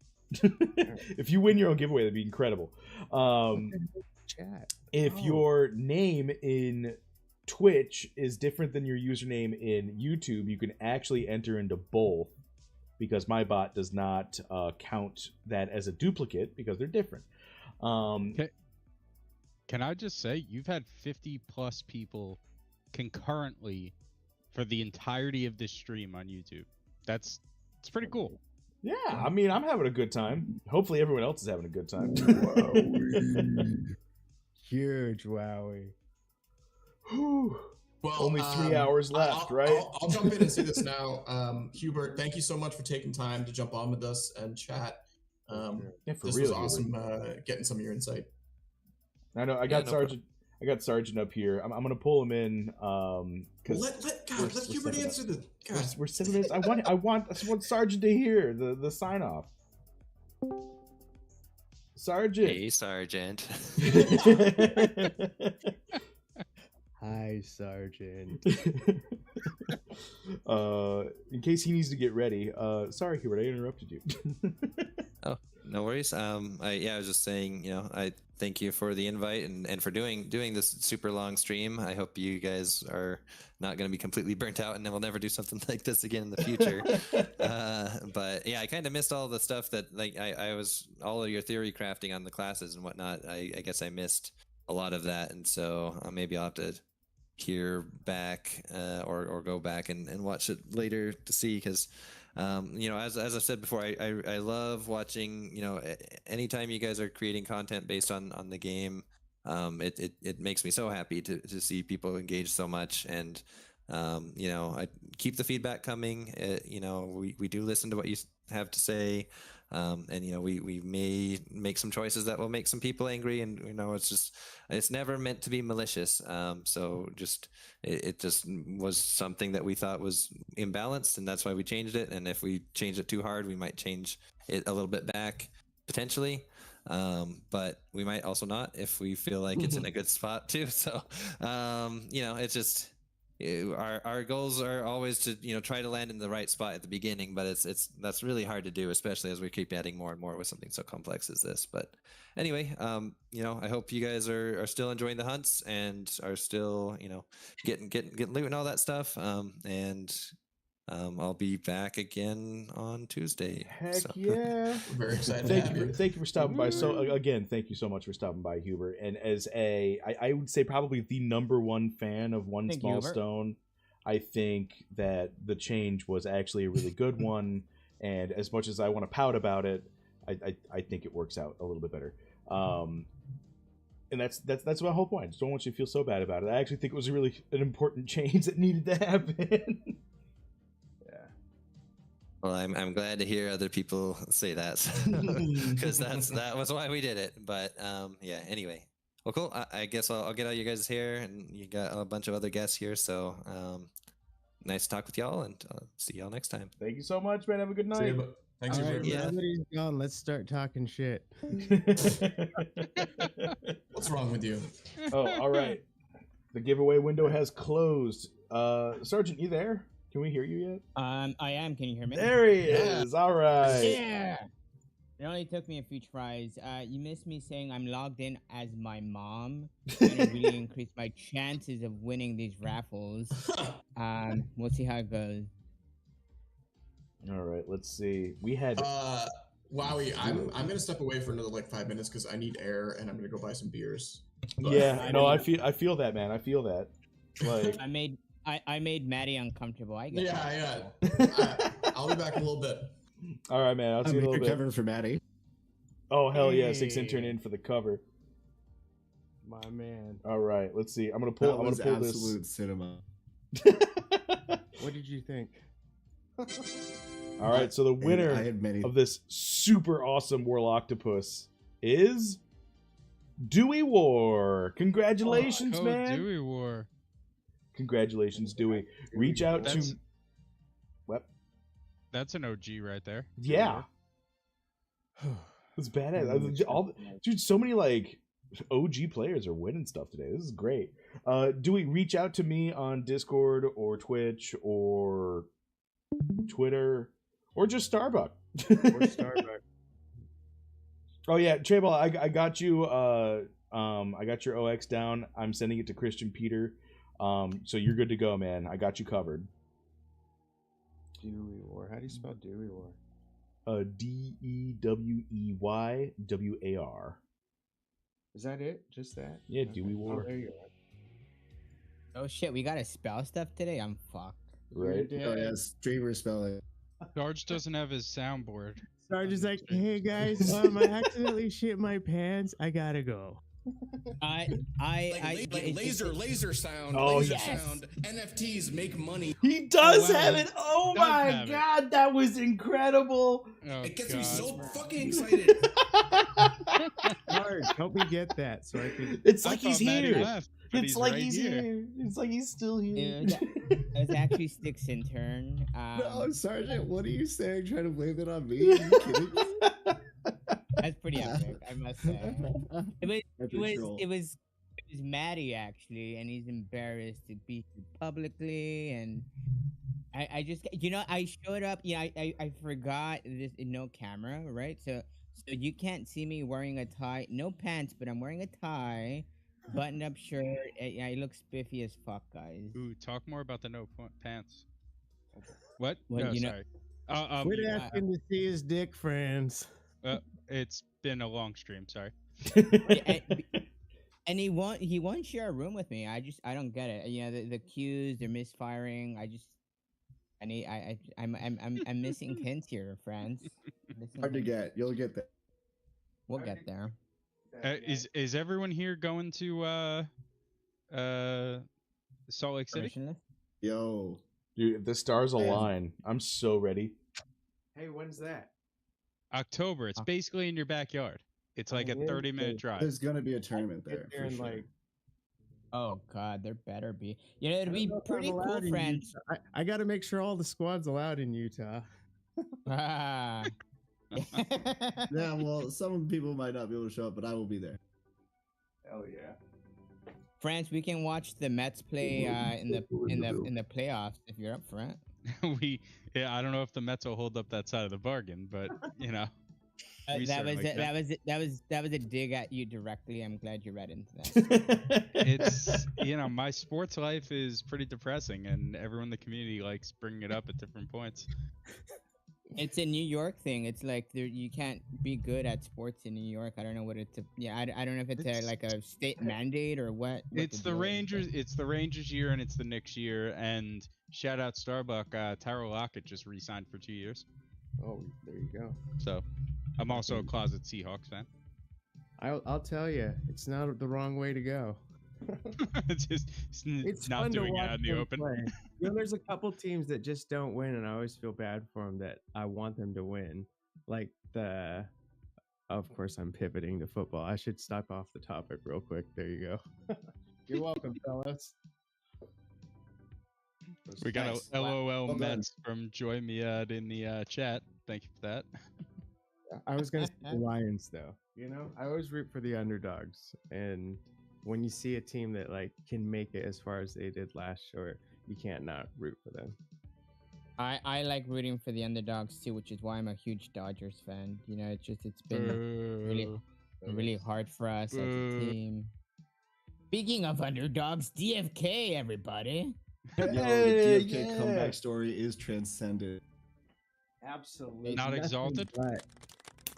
If you win your own giveaway, that'd be incredible. Chat. If your name in Twitch is different than your username in YouTube, you can actually enter into both, because my bot does not count that as a duplicate because they're different. Can I just say, you've had 50 plus people concurrently for the entirety of this stream on YouTube. It's pretty cool. Yeah, I mean, I'm having a good time. Hopefully everyone else is having a good time. Huge Wowee. Well, only 3 hours left, right? I'll jump in and say this now. Hubert, thank you so much for taking time to jump on with us and chat. This was awesome getting some of your insight. I know. I got Sergeant up here. I'm gonna pull him in. Let Hubert answer the. We're 7 minutes. I want Sergeant to hear the sign off. Sergeant. Hey, Sergeant. Hi, Sergeant. In case he needs to get ready. Sorry, Hubert, I interrupted you. Oh, no worries. I was just saying, I thank you for the invite and for doing this super long stream. I hope you guys are not going to be completely burnt out and then we'll never do something like this again in the future. But yeah, I kind of missed all the stuff that I was all of your theory crafting on the classes and whatnot. I guess I missed a lot of that, and so maybe I'll have to hear back or go back and watch it later to see, because as I said before, I love watching, anytime you guys are creating content based on the game. It makes me so happy to see people engage so much, and I keep the feedback coming. We do listen to what you have to say, and we may make some choices that will make some people angry, and it's never meant to be malicious. So it just was something that we thought was imbalanced, and that's why we changed it. And if we change it too hard, we might change it a little bit back potentially. But we might also not if we feel like it's in a good spot too. So it's just our goals are always to try to land in the right spot at the beginning, but that's really hard to do, especially as we keep adding more and more with something so complex as this. But anyway, I hope you guys are still enjoying the hunts and are still getting loot and all that stuff. And I'll be back again on Tuesday. Heck yeah. We're very excited. Thank you for stopping by. So again, thank you so much for stopping by, Hubert. And as I would say probably the #1 fan of One Small Stone, I think that the change was actually a really good one. And as much as I want to pout about it, I think it works out a little bit better. And that's my whole point. I just don't want you to feel so bad about it. I actually think it was an important change that needed to happen. Well, I'm glad to hear other people say that, because that was why we did it. But yeah. Anyway, well, cool. I guess I'll get all you guys here, and you got a bunch of other guests here. So nice to talk with y'all, and see y'all next time. Thank you so much, man. Have a good night. Thanks, all right, everybody's gone. Let's start talking shit. What's wrong with you? Oh, all right. The giveaway window has closed. Sergeant, you there? Can we hear you yet? I am. Can you hear me? There he is. All right. Yeah. It only took me a few tries. You missed me saying I'm logged in as my mom, and it really increased my chances of winning these raffles. We'll see how it goes. All right, let's see. We had Wowee, I'm gonna step away for another like 5 minutes because I need air and I'm gonna go buy some beers. But, yeah, no, I feel that, man. I feel that. Like I made Maddie uncomfortable. I get yeah. I'll be back in a little bit. All right, man. I'll see you in a little bit. Cover for Maddie. Oh hell yeah, 6 intern in for the cover. My man. All right, let's see. I'm gonna pull. I'm gonna pull absolute this. cinema. What did you think? All right, so the winner I had many. of this super awesome Warloctopus is Dewey War. Congratulations, man! Dewey War. Congratulations, Dewey. Reach out to. What? That's an OG right there. Yeah. It's badass. Dude, so many like OG players are winning stuff today. This is great. Dewey, reach out to me on Discord or Twitch or Twitter or just Starbuck. Or Starbuck. Oh yeah, Trayball, I got you. I got your OX down. I'm sending it to Christian Peter. So you're good to go, man. I got you covered. Dewey War. How do you spell Dewey War? DEWEYWAR. Is that it? Just that? Yeah, Dewey War. Oh, there you are. Oh shit, we gotta spell stuff today. I'm fucked. Right? Oh yeah, streamer spelling. Sarge doesn't have his soundboard. Sarge is like, hey guys, I accidentally shit my pants. I gotta go. Laser sound. Oh, laser yes. sound. NFTs make money. He does wow. have it. Oh Does my have it. god, that was incredible. Oh, It gets God. me so fucking excited. Sarge, help me get that so I can. It's I like he's thought Maddie here. left, but It's he's like right he's here. It's like he's still here. It was actually Stick's intern. No, Sergeant, what are you saying? Trying to blame it on me? Are you kidding me? That's pretty epic, I must say. It was Maddie actually, and he's embarrassed to be publicly, and I just I showed up. I forgot this no camera, right? So you can't see me wearing a tie, no pants, but I'm wearing a tie, button up shirt. I look spiffy as fuck, guys. Ooh, talk more about the pants. What? Well, No, you know- sorry. Quit asking to see his dick, friends. It's been a long stream. Sorry. And he won't share a room with me. I don't get it. The cues, they're misfiring. I'm missing hints here, friends. Hard to get. You'll get there. We'll get there. Is everyone here going to Salt Lake City? Permissionless? Yo. Dude, if the stars align, I'm so ready. Hey, when's that? October. It's basically in your backyard. It's like a 30-minute drive. There's gonna be a tournament there. For sure. Oh god, there better be. It'd be pretty cool, friends. I got to make sure all the squad's allowed in Utah. Ah. Yeah, well, some people might not be able to show up, but I will be there. Hell yeah. France, we can watch the Mets play in the playoffs if you're up for it. I don't know if the Mets will hold up that side of the bargain, but we that was certainly can. that was a dig at you directly. I'm glad you read into that. It's my sports life is pretty depressing, and everyone in the community likes bringing it up at different points. It's a New York thing. It's like you can't be good at sports in New York. I don't know what it's. I don't know if it's like a state mandate or what. It's the Rangers. It's the Rangers year, and it's the Knicks year. And shout out Starbuck. Tyler Lockett just re-signed for 2 years. Oh, there you go. So, I'm also a closet Seahawks fan. I'll tell you, it's not the wrong way to go. it's not fun to doing it watch out in the them open. play. There's a couple teams that just don't win, and I always feel bad for them that I want them to win. Like of course, I'm pivoting to football. I should stop off the topic real quick. There you go. You're welcome, fellas. We got Nice. a LOL Well done. Mets from Joy Miad in the chat. Thank you for that. I was gonna say the Lions, though. I always root for the underdogs, and when you see a team that can make it as far as they did last year, you can't not root for them. I like rooting for the underdogs too, which is why I'm a huge Dodgers fan. It's been really hard for us as a team. Speaking of underdogs, DFK, everybody. Yo, the DFK comeback story is transcendent. Absolutely. Not nothing exalted? but-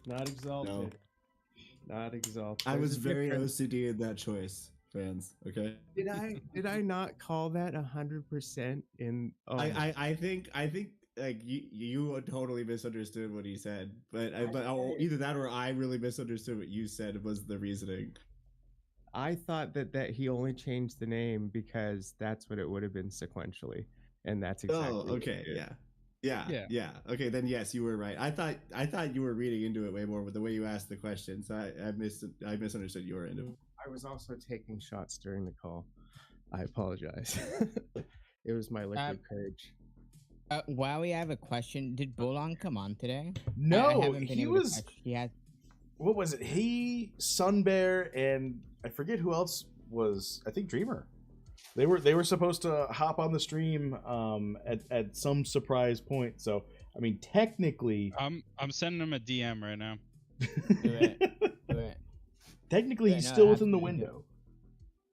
Not exalted. Not exalted. I There's was a very difference. OCD in that choice, fans. Okay. Did I not call that 100% in? Oh, I think like you totally misunderstood what he said, but either that or I really misunderstood what you said was the reasoning. I thought that he only changed the name because that's what it would have been sequentially, and that's exactly. Oh, what he okay, did. yeah. Okay, then yes, you were right. I thought you were reading into it way more with the way you asked the question, so I misunderstood your end of it. I was also taking shots during the call. I apologize. It was my liquid courage. Wowee, I have a question. Did Bolon come on today? No, I haven't been he able to was. catch- He has. What was it? He, Sunbear, and I forget who else was. I think Dreamer. They were supposed to hop on the stream at some surprise point. So I mean, technically, I'm sending him a DM right now. Do it. technically, Yeah, he's no, still within the absolutely. window.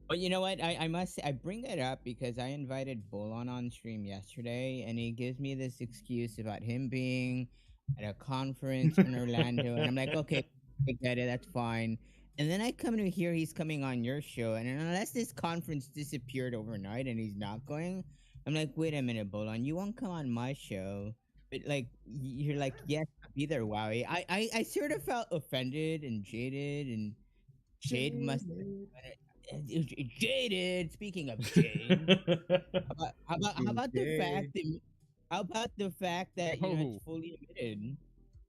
But you know what? I must say, I bring that up because I invited Bolon on stream yesterday, and he gives me this excuse about him being at a conference in Orlando, and I'm like, okay, I get it, that's fine. And then I come to hear he's coming on your show, and unless this conference disappeared overnight and he's not going, I'm like, wait a minute, Bolon, you won't come on my show. But like, you're like, yes, I'll be there, Wowee. I sort of felt offended and jaded, and Jade must. Jaded. Speaking of Jade, how about the fact that you know, it's fully admitted?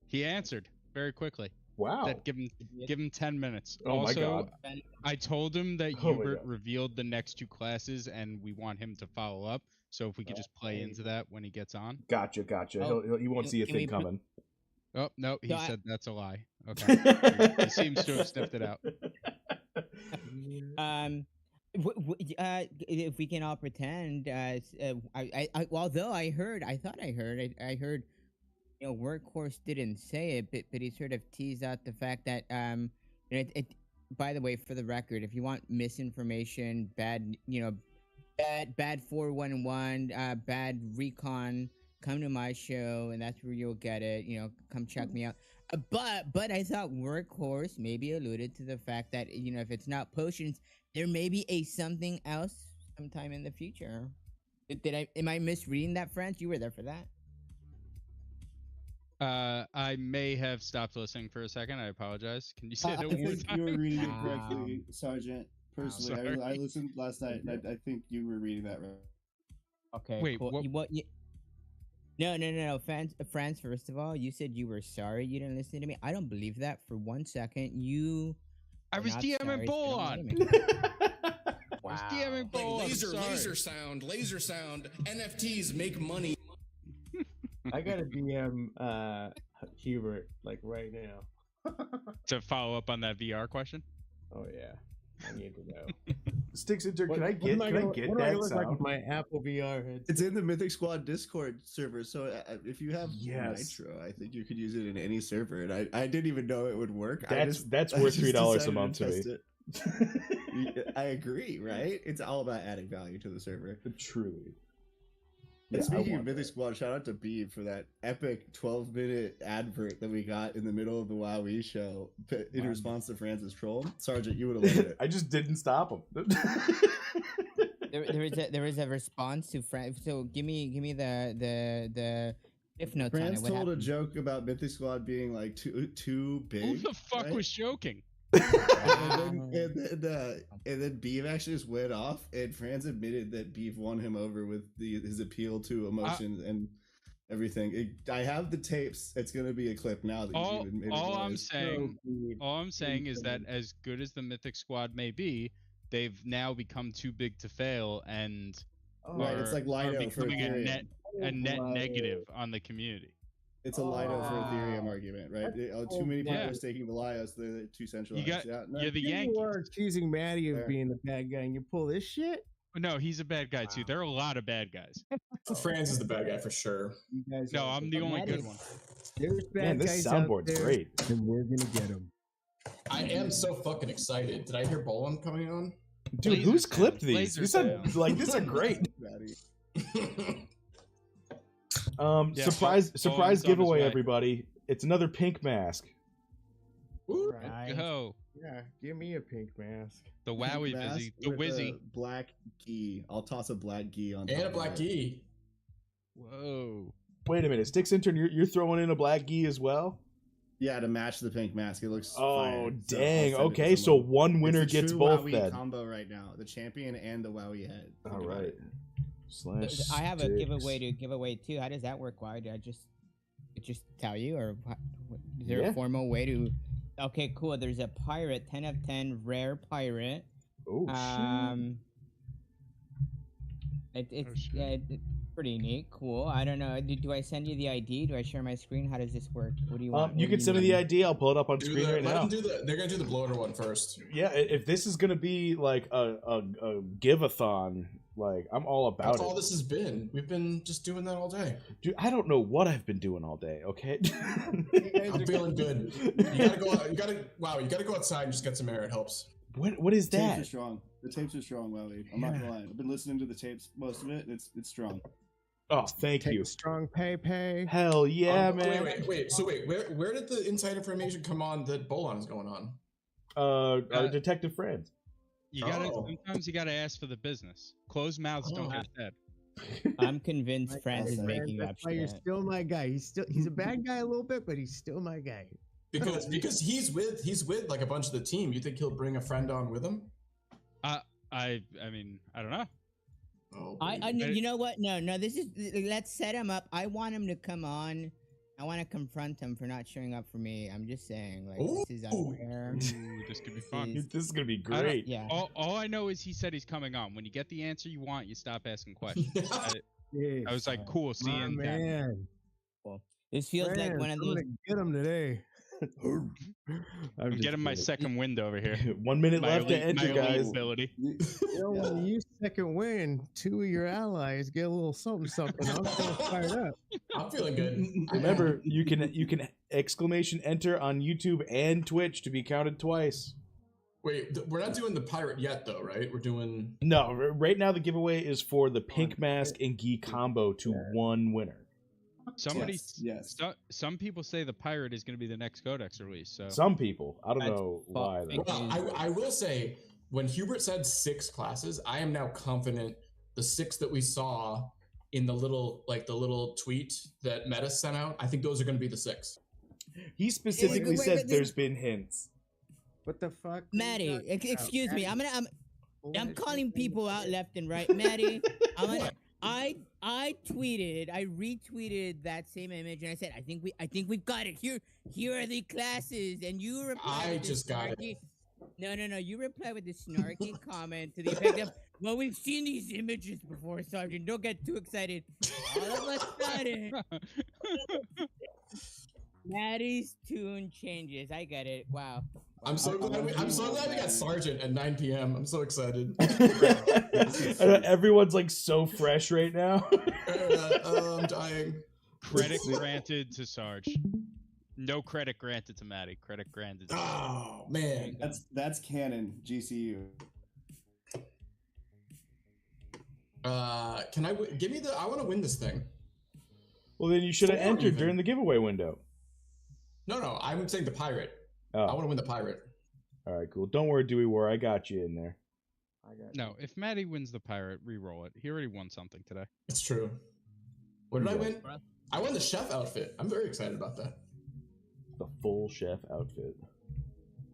He answered very quickly. Wow. That give him 10 minutes. Oh my Also, God. I told him that Oh my Hubert God. revealed the next 2 classes, and we want him to follow up. So if we could just play into that when he gets on. Gotcha. Oh, He won't see a can we thing put- coming. Oh no, he So I- said that's a lie. Okay, he seems to have sniffed it out. If we can all pretend, although I thought I heard, you know, Workhorse didn't say it, but he sort of teased out the fact that, you know, by the way, for the record, if you want misinformation, bad 411, bad recon, come to my show, and that's where you'll get it. You know, come check me out. But I thought Workhorse maybe alluded to the fact that, you know, if it's not potions, there may be a something else sometime in the future. Am I misreading that, France? You were there for that. I may have stopped listening for a second. I apologize. Can you say I that one more think time? you were reading it correctly, Sergeant. Personally, Sorry. I listened last night, and I think you were reading that right. Okay. Wait, cool. No. France, first of all, you said you were sorry you didn't listen to me. I don't believe that for 1 second. I was DMing Bull on. Wow. I was DMing Bull on. Laser sound. NFTs make money. I gotta DM Hubert like right now. To follow up on that VR question. Oh yeah, I need to know. Sticks into. Can I What get am I gonna that look like sound? with my Apple VR headset? It's in the Mythic Squad Discord server, so if you have Yes. Nitro, I think you could use it in any server. And I didn't even know it would work. That's I worth just $3 a decided month to me. test it. I agree, right? It's all about adding value to the server. Truly. And Yeah, I speaking of want Mythic Squad, shout out to Beeb for that epic 12-minute advert that we got in the middle of the Wowee show in response to Francis troll. Sergeant, you would have loved it. I just didn't stop him. There was a response to France. So give me the if notes on it. France What told a happened? joke about Mythic Squad being like too big. Who the fuck right? was joking? and then Beeve actually just went off, and Franz admitted that Beeve won him over with his appeal to emotion and everything. I have the tapes. It's gonna be a clip now. That All you've admitted I'm was. saying is that as good as the Mythic Squad may be, they've now become too big to fail, and Right, it's like Lido are for becoming Ethereum. a net negative on the community. It's a Lido for Ethereum argument, right? Too many people Yeah. are staking the Lido, so they're too centralized. You're the You Yankees. are accusing Maddie of Fair. being the bad guy, and you pull this shit. No, he's a bad guy too. There are a lot of bad guys. Franz is the bad guy for sure. You guys No, are- I'm the only good one. There's bad Man, this guys out soundboard's there, great. and we're gonna get them. I am so fucking excited. Did I hear Bolin coming on? Dude, Laser who's sound, clipped these? laser These are sound. like these are great. Yeah, surprise Bowen's on giveaway, his way. everybody. It's another pink mask. Right. Go. Yeah, give me a pink mask. The Wowee Mask busy. The with Wizzy. a black gi. I'll toss a black gi on. And top a of black it. gi. Whoa. Wait a minute, Sticks Intern, you're throwing in a black gi as well? Yeah, to match the pink mask. It looks. Oh, fire. So I'll dang. send it to Okay, so someone. one winner It's the gets true both Wowee then. combo right now. The champion and the Wowee head. All right. Slash I have a Sticks. giveaway to give away too. How does that work? Why did I just tell you, or is there Yeah. a formal way to? Okay, cool. There's a pirate, 10 of 10, rare pirate. Oh It's pretty neat. Cool. I don't know. Do I send you the ID? Do I share my screen? How does this work? What do you want? You can send me the ID. I'll pull it up on Do screen the- right let now. them they're gonna do the bloater one first. Yeah, if this is gonna be like a give-a-thon, like I'm all about That's it. all this has been. We've been just doing that all day. Dude, I don't know what I've been doing all day. Okay. I'm feeling good. You gotta go. You gotta go outside and just get some air. It helps. What is The tapes that? are strong. The tapes are strong, Wowee. I'm not gonna lie. I've been listening to the tapes, most of it. It's strong. Oh, thank you. Strong pay. Hell yeah, man. Wait. So where did the inside information come on that Bolon is going on? Our detective friends. You gotta Oh. sometimes you gotta ask for the business. Closed mouths don't get fed. I'm convinced Franz is making up That's why you're shit. still my guy. He's a bad guy a little bit, but he's still my guy. Because he's with like a bunch of the team. You think he'll bring a friend on with him? I mean, I don't know. Oh, you know what? No. This is let's set him up. I want him to come on. I want to confront him for not showing up for me. I'm just saying, like this is unfair. Ooh, this could be fun. This is gonna be I don't- great. Yeah. All I know is he said he's coming on. When you get the answer you want, you stop asking questions. I was like, cool. See you in 10. Man. Cool. This feels like one of I'm those. gonna get him today. I'm just getting my kidding. second wind over here. 1 minute My left to elite- enter, my elite guys. ability. You know, when you second win, two of your allies get a little something. I'm feeling fired up. I'm feeling good. Remember, you can exclamation enter on YouTube and Twitch to be counted twice. Wait, we're not doing the pirate yet, though, right? We're doing. No, right now the giveaway is for the pink mask and gi combo to one winner. Somebody, Yes. some people say the pirate is going to be the next Codex release. So Some people, I don't know why. Though. Well, I will say, when Hubert said 6 classes, I am now confident the 6 that we saw in the little tweet that Mettis sent out. I think those are going to be the 6. He specifically Wait, said wait, there's been hints. What the fuck? Maddie, excuse me. I'm calling people out left and right. Maddie, I retweeted that same image and I said, I think we've got it. Here are the classes, and you replied. I just got it. No. You reply with this snarky comment to the effect of, well, we've seen these images before, Sergeant. Don't get too excited. All of a sudden, Maddie's tune changes. I get it. Wow. I'm so glad we got Sergeant at 9 p.m. I'm so excited. I know, everyone's like so fresh right now. I'm dying. credit granted to Sarge. No credit granted to Maddie. Credit granted. To Oh man, That's canon. GCU. Can I give me the? I want to win this thing. Well, then you should have 4 entered even. during the giveaway window. No, I'm saying the pirate. Oh. I want to win the pirate. All right, cool. Don't worry, Dewey War. I got you in there. No, if Maddie wins the pirate, re-roll it. He already won something today. It's true. What did I win? I won the chef outfit. I'm very excited about that. The full chef outfit.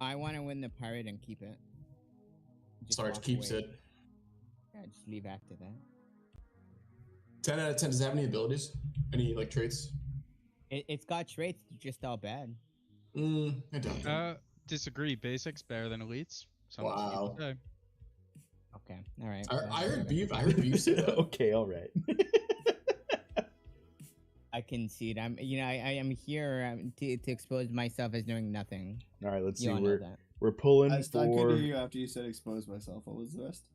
I want to win the pirate and keep it. Just Sarge walk keeps away. it. Yeah, just leave after that. 10 out of 10. Does it have any abilities? Any like traits? It's got traits, it's just all bad. I don't. Disagree. Basics better than elites. Some Wow. people say. Okay, all right. I heard beef. I heard beef say that. Okay, all right. I concede. I am here to expose myself as knowing nothing. All right, let's You see. all know that. We're pulling I couldn't for hear you after you said expose myself. What was the rest?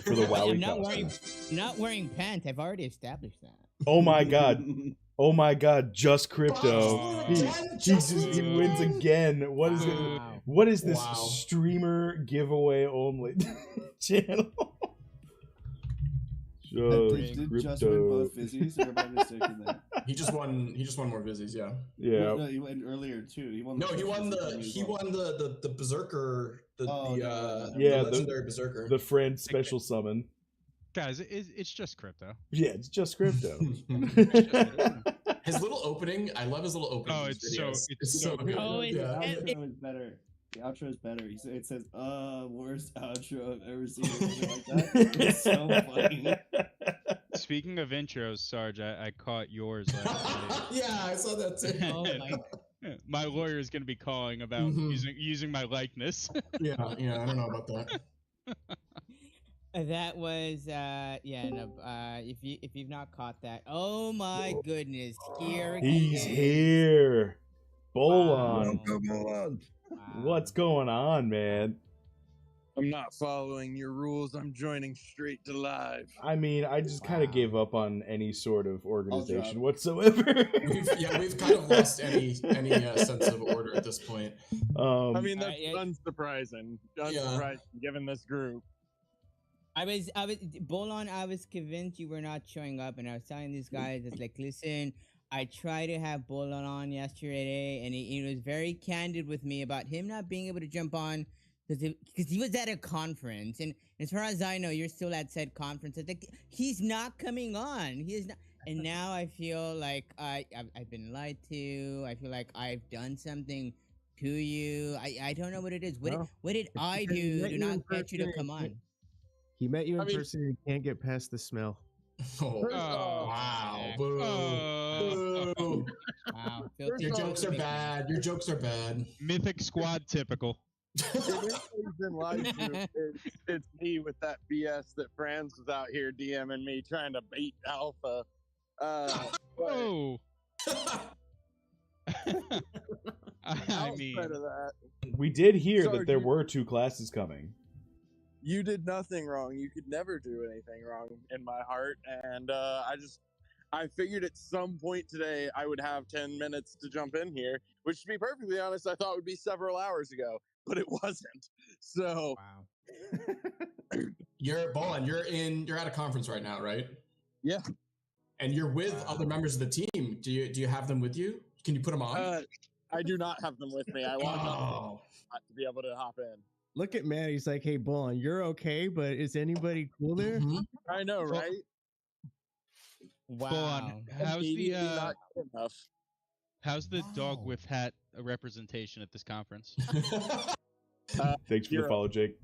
for the Wowee I'm not costume. wearing pants. I've already established that. Oh my god. Oh my god, just crypto. Oh, He wins again. What is it? Wow. What is this Wow. streamer giveaway only channel? Did just win both fizzies, or am I mistaken there? He just won more Vizzies, yeah. Yeah. Well, no, he went earlier too. He won. The Berserker, the legendary Berserker. The friend special summon. Guys, it's just crypto. Yeah, it's just crypto. His little opening, I love his little opening. Oh, it's so good. Oh, the outro is better. The outro is better. It says, worst outro I've ever seen. Or something like that. It's so funny. Speaking of intros, Sarge, I caught yours last night. Yeah, I saw that too. Oh My lawyer is going to be calling about using my likeness. yeah, I don't know about that. That was if you've not caught that, oh my goodness, He's here. Bolon. What's going on, man? I'm not following your rules. I'm joining straight to live. I mean, I just kind of gave up on any sort of organization whatsoever. we've kind of lost any sense of order at this point. I mean, that's unsurprising. Unsurprising given this group. I was Bolon. I was convinced you were not showing up, and I was telling these guys, it's like, listen, I tried to have Bolon on yesterday, and he was very candid with me about him not being able to jump on because he was at a conference, and as far as I know, you're still at said conference. I think he's not coming on. He is not. And now I feel like I've been lied to. I feel like I've done something to you. I don't know what it is. What did I do to not get you to come on? He met you in person and he can't get past the smell. Wow. Boo. Boo. Wow. Your jokes are bad. Your jokes are bad. Mythic Squad typical. Been lied to. It's me with that BS that Franz was out here DMing me trying to bait Alpha. Oh. I mean, outside of that, we did hear Sorry, that there were 2 classes coming. you did nothing wrong. You could never do anything wrong in my heart, and I figured at some point today I would have 10 minutes to jump in here, which, to be perfectly honest, I thought would be several hours ago, but it wasn't. So, You're at a conference right now, right? Yeah. And you're with other members of the team. Do you have them with you? Can you put them on? I do not have them with me. I want to be able to hop in. Look at Matt. He's like, hey, Bolon, you're okay, but is anybody cool there? I know, right? Wow. How's the dog with hat representation at this conference? Thanks for the follow, Jake.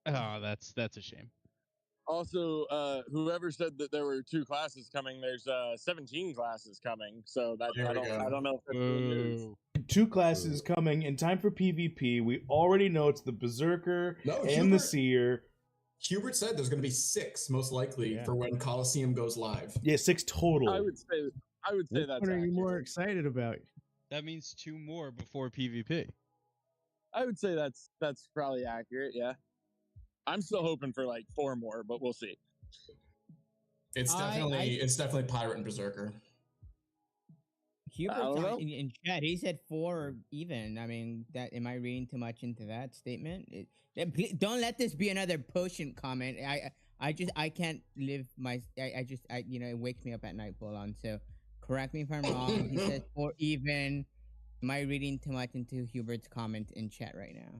Oh, that's a shame. Also, whoever said that there were 2 classes coming, there's 17 classes coming. So that I don't know if that's news. 2 classes coming in time for PvP. We already know it's the Berserker and the Seer. Hubert said there's going to be 6 most likely for when Coliseum goes live. Yeah, 6 total. I would say that's. What are you more excited about? That means 2 more before PvP. I would say that's probably accurate. Yeah, I'm still hoping for like 4 more, but we'll see. It's definitely Pirate and Berserker. Hubert in chat, he said 4 or even. I mean, am I reading too much into that statement? Don't let this be another potion comment. I can't live my. It wakes me up at night, Bolon. So correct me if I'm wrong. He says 4 even. Am I reading too much into Hubert's comment in chat right now?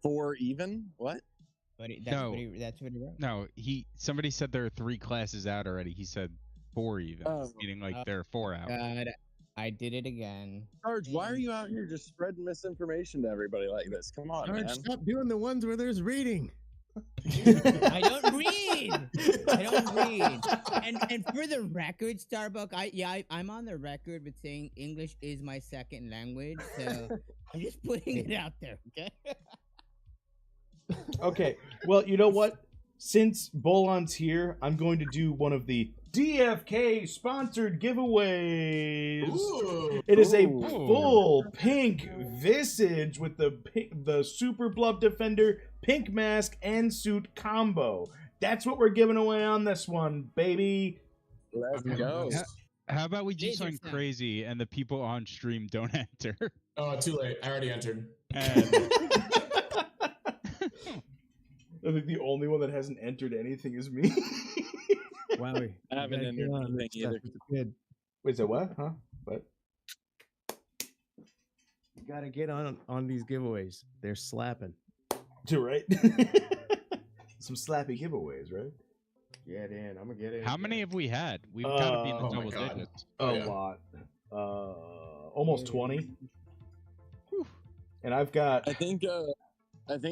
4 even? What? That's what he wrote. No, somebody said there are 3 classes out already. He said 4 even, meaning like there are 4 out. God, I did it again. Sarge, why are you out here just spreading misinformation to everybody like this? Come on, Sarge, man. stop doing the ones where there's reading. I don't read. And for the record, Starbuck, I'm on the record with saying English is my second language, so I'm just putting it out there. Okay. Okay. Well, you know what? Since Bolon's here, I'm going to do one of the DFK sponsored giveaways. Ooh. It is a full pink visage with the Super Blood Defender pink mask and suit combo. That's what we're giving away on this one, baby. Let's go. How about we do something crazy and the people on stream don't enter? Oh, too late. I already entered. I think the only one that hasn't entered anything is me. Wowee. I haven't entered anything either. Good. Wait, so what? Huh? What? You gotta get on these giveaways. They're slapping. You're right. Some slappy giveaways, right? Get in. I'm gonna get in. How many have we had? We've got to be in the double digits. A lot. Almost 20. And I've got. I think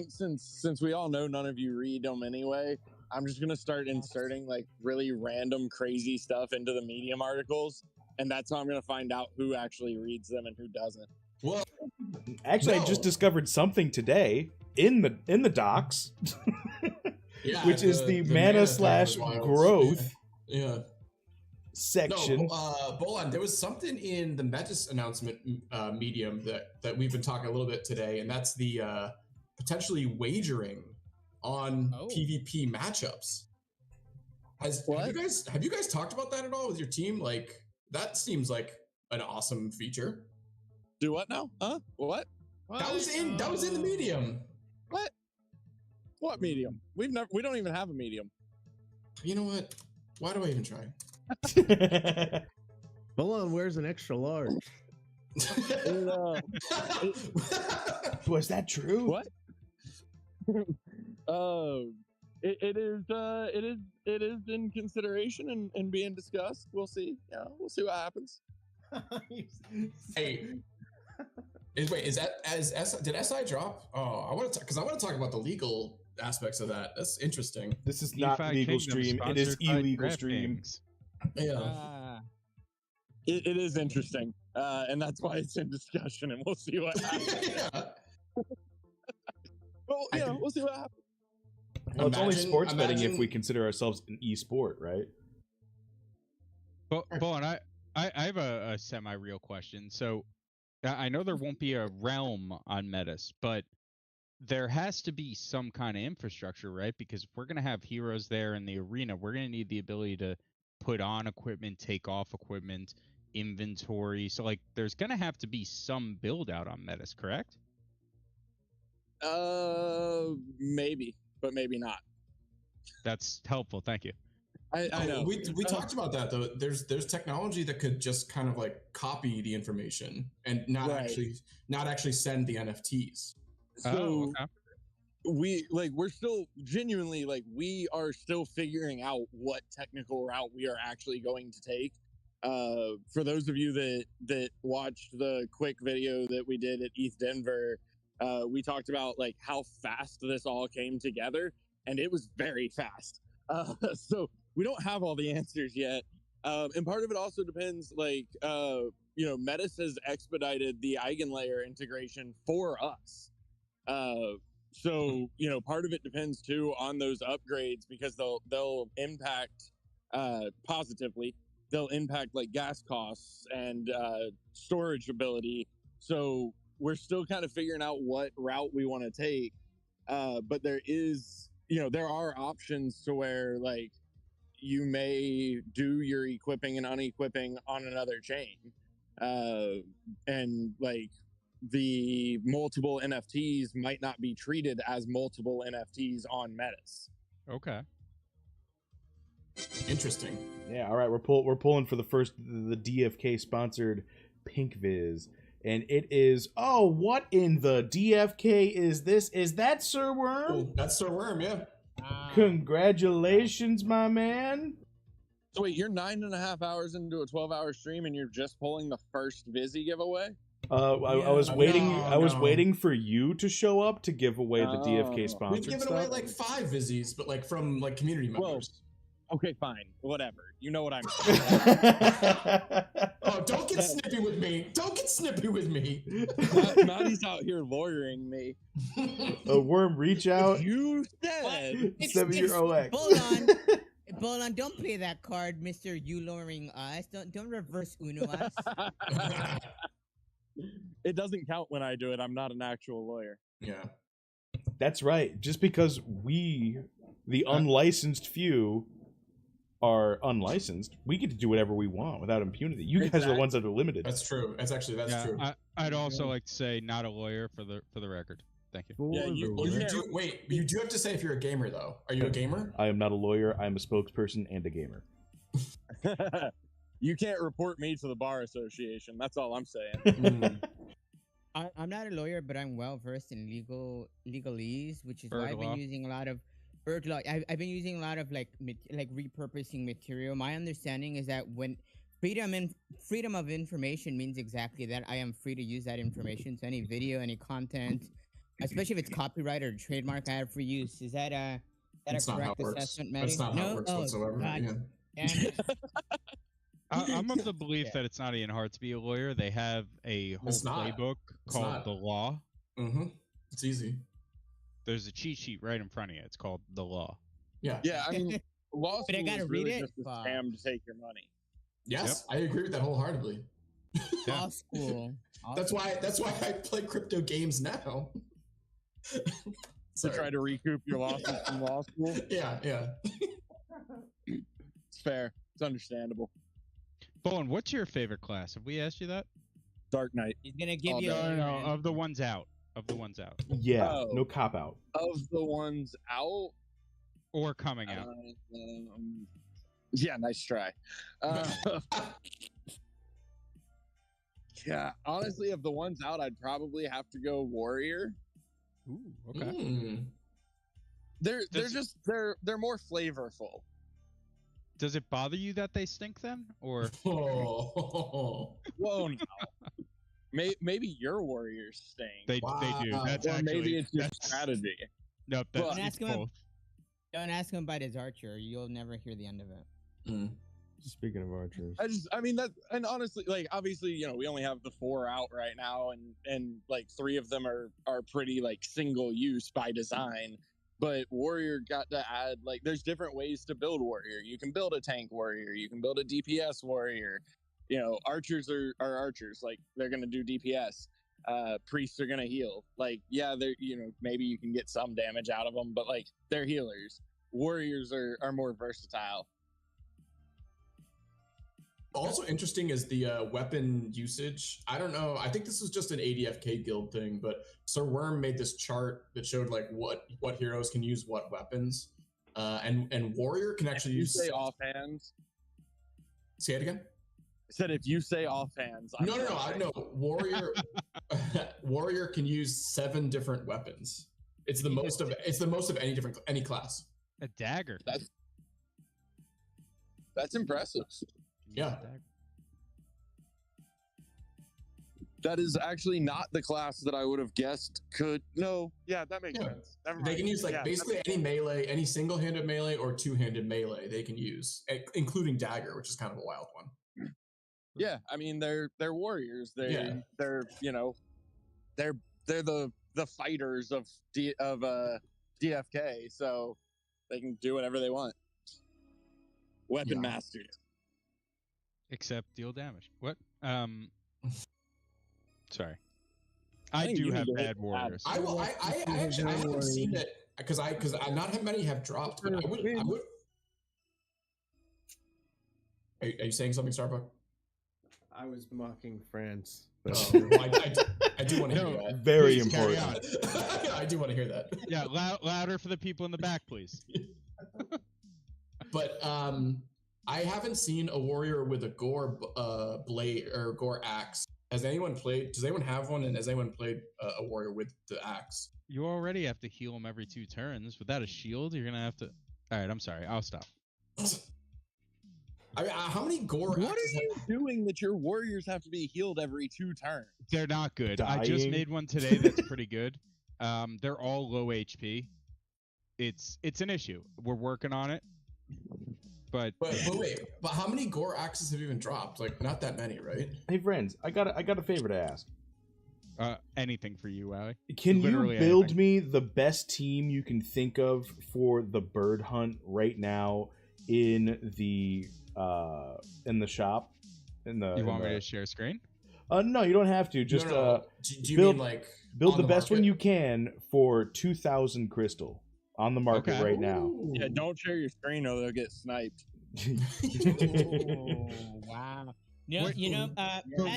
since we all know none of you read them anyway, I'm just gonna start inserting like really random crazy stuff into the Medium articles, and that's how I'm gonna find out who actually reads them and who doesn't. Well, Actually, I just discovered something today in the docs, which is the mana / growth section. No, Bolan, there was something in the Mettis announcement medium that we've been talking a little bit today, and that's the potentially wagering on PvP matchups. Have you guys talked about that at all with your team? Like, that seems like an awesome feature. Do what now? Huh? What? That was in the medium. What medium? We don't even have a medium. You know what? Why do I even try? Bolon wears an extra large. Was that true? What? It is in consideration and being discussed. We'll see. Yeah, we'll see what happens. Hey, did SI drop? Oh, I want to talk about the legal aspects of that. That's interesting. This is not legal stream. It is illegal stream. Yeah. It is interesting, and that's why it's in discussion, and we'll see what happens. Well, yeah, we'll see what happens. Well, it's only sports betting if we consider ourselves an e-sport, right? But I have a semi-real question. So I know there won't be a realm on Mettis, but there has to be some kind of infrastructure, right? Because if we're going to have heroes there in the arena, we're going to need the ability to put on equipment, take off equipment, inventory. So, like, there's going to have to be some build out on Mettis, correct? Maybe, but maybe not. That's helpful. Thank you. I know. We talked about that though. There's technology that could just kind of like copy the information and not actually send the NFTs. So we're still genuinely we are still figuring out what technical route we are actually going to take. For those of you that watched the quick video that we did at ETH Denver, we talked about like how fast this all came together, and it was very fast. So we don't have all the answers yet. And part of it also depends, Mettis has expedited the Eigenlayer integration for us. So, part of it depends too on those upgrades, because they'll impact positively. They'll impact like gas costs and storage ability. So we're still kind of figuring out what route we want to take. But there are options to where like you may do your equipping and unequipping on another chain. And like the multiple NFTs might not be treated as multiple NFTs on Mettis. Okay. Interesting. Yeah. All right. We're pulling for the DFK sponsored Pink Viz, and it is. Oh, what in the DFK is this? Is that Sir Worm? Oh, that's Sir Worm. Yeah. Congratulations, my man. So wait, you're 9.5 hours into a 12-hour stream, and you're just pulling the first Vizzy giveaway? I was waiting. I was waiting for you to show up to give away the DFK sponsored We've given away like 5 Vizzies, but like from like community members. Okay, fine, whatever. You know what I'm saying. Oh, don't get snippy with me. Don't get snippy with me. Maddie's out here lawyering me. A Worm, reach out. You said. Send me your OX. Hold on, don't play that card, Mr. You lowering us. Don't reverse Uno us. It doesn't count when I do it. I'm not an actual lawyer. Yeah. That's right. Just because we, the unlicensed few, are unlicensed, we get to do whatever we want without impunity. You guys are the ones that are limited. That's true. That's true. I'd also like to say not a lawyer for the record. Thank you. Yeah, you do have to say if you're a gamer though. Are you a gamer? I am not a lawyer. I am a spokesperson and a gamer. You can't report me to the bar association. That's all I'm saying. I'm not a lawyer, but I'm well versed in legalese, which is why Bird I've been law. using a lot of bird law. I've been using a lot of like repurposing material. My understanding is that when freedom of information means exactly that. I am free to use that information. So any video, any content, especially if it's copyright or trademark, I have free use. Is that a That's not how correct it works. assessment, Matty? That's not how it works whatsoever. God Yeah. damn it. I'm of the belief that it's not even hard to be a lawyer. They have a whole It's not. playbook It's called not. the law. Mm-hmm. It's easy. There's a cheat sheet right in front of you. It's called the law. Yeah. Yeah, I mean, law But I school gotta is read really it? just a Fuck. scam to take your money. Yes, I agree with that wholeheartedly. Law school. That's why I play crypto games now. To try to recoup your losses from law school. Yeah. It's fair. It's understandable. Bowen, what's your favorite class? Have we asked you that? Dark Knight. He's gonna give you No, of the ones out. Of the ones out. Yeah, Oh. no cop out. Of the ones out or coming out. Yeah, nice try. Yeah, honestly, of the ones out, I'd probably have to go Warrior. Ooh, okay. They're more flavorful. Does it bother you that they stink then, or? Whoa, no. Maybe your Warriors stink. They do. That's or maybe actually- it's your that's- strategy. Nope, But- that's Don't it's ask him. both. Don't ask him about his archer. You'll never hear the end of it. Speaking of archers, I mean that, and honestly, like obviously, we only have the 4 out right now, and like 3 of them are pretty like single use by design. But Warrior got to add, like, there's different ways to build Warrior. You can build a tank Warrior. You can build a DPS Warrior. Archers are archers. Like, they're going to do DPS. Priests are going to heal. Like, yeah, they're, maybe you can get some damage out of them, but, like, they're healers. Warriors are more versatile. Also interesting is the weapon usage. I don't know. I think this is just an ADFK guild thing, but Sir Worm made this chart that showed like what heroes can use what weapons, and Warrior can actually use. You say offhands. Say it again. I said if you say offhands. No. Warrior Warrior can use 7 different weapons. It's the most of any class. A dagger. That's impressive. Yeah. That is actually not the class that I would have guessed could. No, yeah, that makes sense. Never mind. They can use basically any melee, any single-handed melee or two-handed melee they can use, including dagger, which is kind of a wild one. Yeah, I mean they're warriors. They're the fighters of DFK, so they can do whatever they want. Weapon masters. Except deal damage. What? Sorry. I I think do you have need to bad hit warriors. I actually haven't seen it because not many have dropped, but I would. Are you saying something, Starbuck? I was mocking France. I do want to hear that. Very Please carry important. on. I do want to hear that. Yeah, louder for the people in the back, please. But I haven't seen a warrior with a gore blade or gore axe. Has anyone played? Does anyone have one? And has anyone played a warrior with the axe? You already have to heal them every 2 turns. Without a shield, you're gonna have to. All right, I'm sorry. I'll stop. I mean, how many gore? What are you doing that your warriors have to be healed every 2 turns? They're not good. I just made one today that's pretty good. They're all low HP. It's an issue. We're working on it. But wait, but how many gore axes have even dropped? Like, not that many, right? Hey friends, I got a favor to ask. Anything for you, Wowee. Can Literally you build anything. me the best team you can think of for the bird hunt right now in the shop? You want me to share screen? No, you don't have to. Just No. Do you build, mean like build on the the best one market? you can for 2,000 crystal on the market Okay. right now. Yeah, don't share your screen or they'll get sniped. Oh, wow. Maddie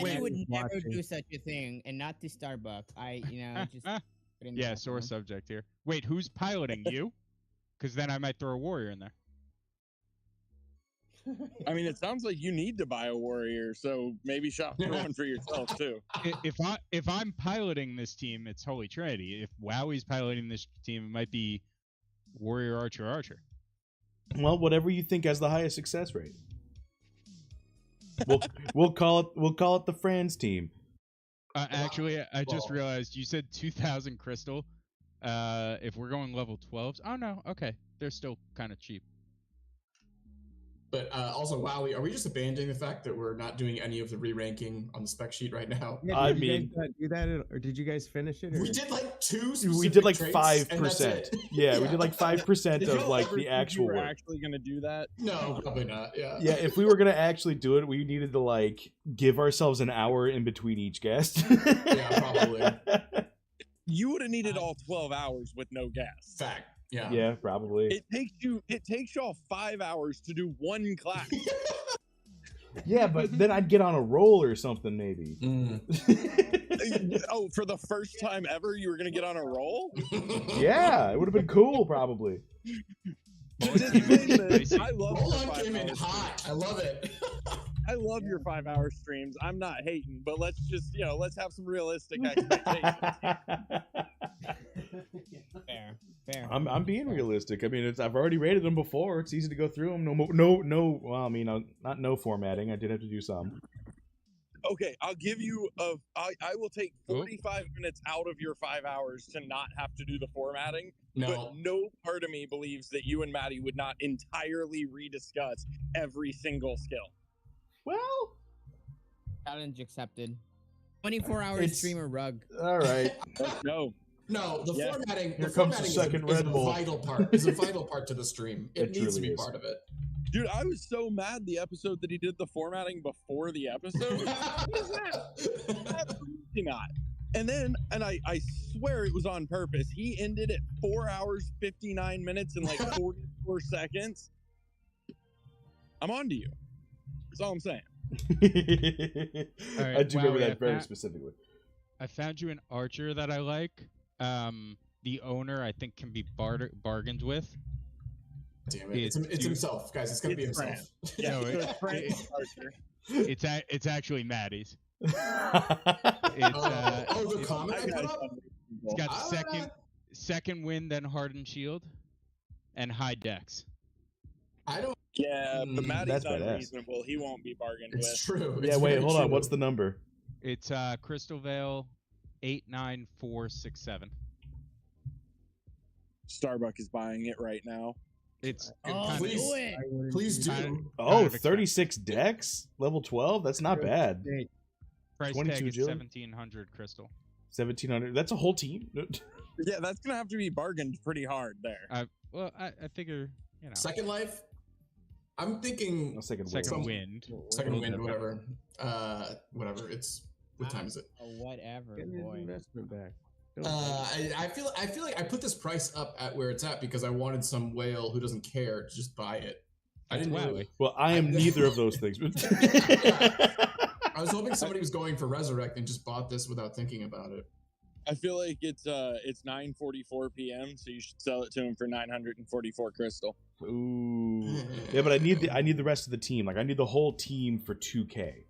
wait, would never watching. do such a thing, and not to Starbuck. Just put in Yeah, that sore one. subject here. Wait, who's piloting you? Because then I might throw a warrior in there. I mean, it sounds like you need to buy a warrior, so maybe shop for one for yourself too. If I'm piloting this team, it's Holy Trinity. If Wowee's piloting this team, it might be Warrior, Archer, Archer. Well, whatever you think has the highest success rate. We'll call it the Franz team. Actually, I just realized you said 2,000 crystal. If we're going level 12s, oh no, okay, they're still kind of cheap. But also, Wowee, are we just abandoning the fact that we're not doing any of the re-ranking on the spec sheet right now? Yeah, did you guys do that, or did you guys finish it? Or? We did like 2. We did like traits, 5%. Yeah, we did like 5% of like the actual We're work. actually gonna do that? No, probably not. Yeah. Yeah, if we were gonna actually do it, we needed to like give ourselves an hour in between each guest. Yeah, probably. You would have needed all 12 hours with no gas. Fact. Yeah. Yeah, probably. It takes y'all 5 hours to do one class. Yeah, but then I'd get on a roll or something, maybe. Oh, for the first time ever, you were gonna get on a roll? Yeah, it would have been cool, probably. I love Roll your on 5 came in hours. hot. I love it. I love your 5 hour streams. I'm not hating, but let's just let's have some realistic expectations. Fair. I'm being realistic. I mean, I've already rated them before. It's easy to go through them. No. Well, I mean, not no formatting. I did have to do some. Okay, I'll give you I will take 45 minutes out of your 5 hours to not have to do the formatting. No. But no part of me believes that you and Maddie would not entirely rediscuss every single skill. Well, challenge accepted. 24-hour streamer rug. All right. No. No, the formatting. Here the comes the formatting second is Red a Bull. vital part. It's a vital part to the stream. It needs to truly be is. part of it. Dude, I was so mad the episode that he did the formatting before the episode. What is that? Absolutely not. And then, I swear it was on purpose. He ended at 4 hours, 59 minutes, and like 44 seconds. I'm on to you. That's all I'm saying. All right, I do remember Wowee, that very specifically. I found you an archer that I like. The owner, I think, can be bargained with. Damn it! It's himself, guys. It's gonna be himself. Yeah, No, so it's Frank Archer. It's actually Maddie's. The comment I put up? It's got second wind, then hardened shield, and high dex. I don't. Yeah, but Maddie's that's badass. unreasonable. He won't be bargained with. It's true. Yeah, wait, hold on. What's the number? It's Crystal Veil 89467. Starbuck is buying it right now. It's Please do. Oh, 36 decks? Level 12? That's not bad. Price 22 tag is agility? 1700 crystal. 1700. That's a whole team. Yeah, that's gonna have to be bargained pretty hard there. Well, I figure, Second life. I'm thinking second wind. Second wind, whatever. Whatever. It's what time is it? Whatever, Get his boy. investment back. I feel like I put this price up at where it's at because I wanted some whale who doesn't care to just buy it. I didn't really. Well, I am neither of those things. I was hoping somebody was going for Resurrect and just bought this without thinking about it. I feel like it's 9:44 p.m. So you should sell it to him for 944 crystal. Ooh. Yeah, but I need the rest of the team. Like I need the whole team for 2K.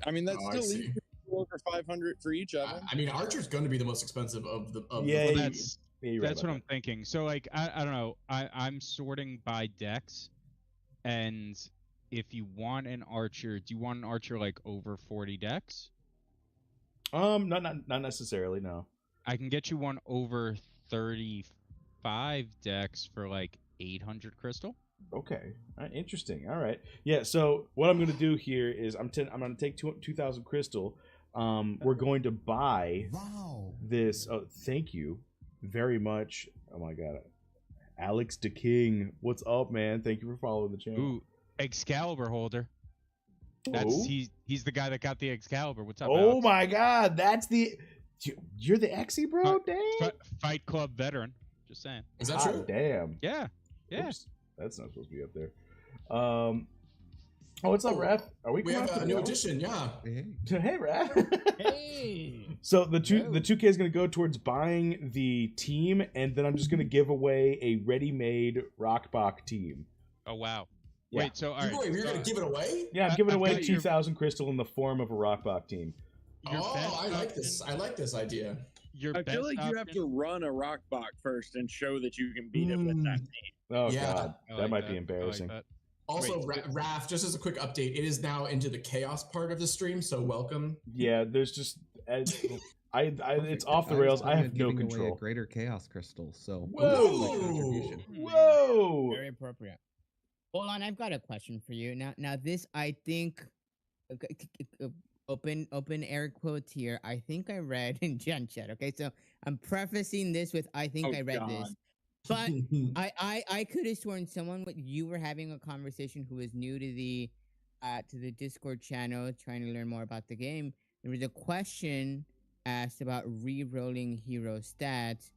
I mean, that's still leaves over 500 for each of them. I mean, Archer's going to be the most expensive of the. That's what I'm thinking. So like I don't know. I'm sorting by decks, and if you want an archer, do you want an archer like over 40 decks? Not necessarily. No. I can get you one over 35 decks for like 800 crystal. Okay, interesting. All right, yeah. So what I'm going to do here is I'm going to take 2,000 crystal. We're going to buy this. Oh, thank you very much. Oh my god, Alex the King, what's up, man? Thank you for following the channel. Ooh, Excalibur holder. He's the guy that got the Excalibur. What's up? Oh Alex? my god, that's you're the Exy bro, dang. Fight Club veteran. Just saying. Is that true? Damn. Yeah. Oops, that's not supposed to be up there. Oh, what's up, Raph? Are we have a new addition, yeah. Hey, Raph. Hey. So the 2K is going to go towards buying the team, and then I'm just going to give away a ready-made Rockbach team. Oh wow. Wait, so all right, You're gonna give it away? Yeah, I'm giving I've away got your- 2,000 crystal in the form of a Rockbach team. I like this. I like this idea. Your I feel best like you have to run a rock box first and show that you can beat it with that team. Oh Yeah. god, that might be embarrassing. Also, Raf, just as a quick update, it is now into the chaos part of the stream, so welcome. Yeah, there's just it's off the rails. I have no Giving away control. a greater chaos crystal. So Whoa! Whoa! Very appropriate. Hold on, I've got a question for you. Now this I think open air quotes here. I think I read in Gen Chat. Okay, so I'm prefacing this with I think I read this. But I could have sworn you were having a conversation who was new to the Discord channel trying to learn more about the game. There was a question asked about re-rolling hero stats,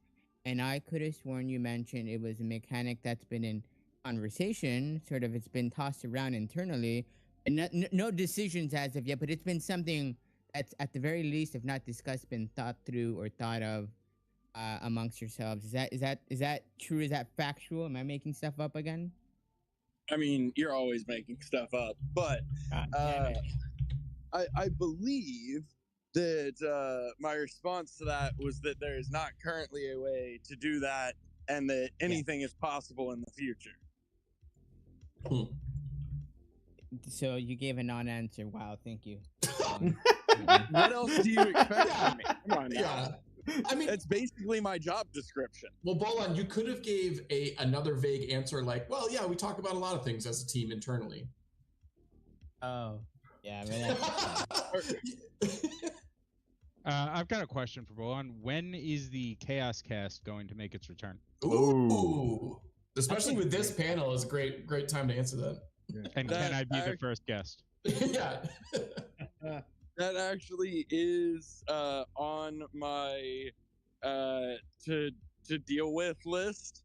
and I could have sworn you mentioned it was a mechanic that's been in conversation, sort of it's been tossed around internally, and no decisions as of yet, but it's been something that's at the very least, if not discussed, been thought through or thought of amongst yourselves. Is that true? Is that factual? Am I making stuff up again? I mean, you're always making stuff up, but I believe that my response to that was that there is not currently a way to do that, and that anything is possible in the future. So you gave a non-answer. Wow, thank you. What else do you expect from me? Come on now. Yeah. I mean, it's basically my job description. Well, Bolan, you could have gave another vague answer like, well, yeah, we talk about a lot of things as a team internally. Oh, yeah. I mean, I've got a question for Bolan. When is the Chaos Cast going to make its return? Ooh. Especially with this panel is a great time to answer that. And can I be the first guest? Yeah. That actually is on my to deal with list,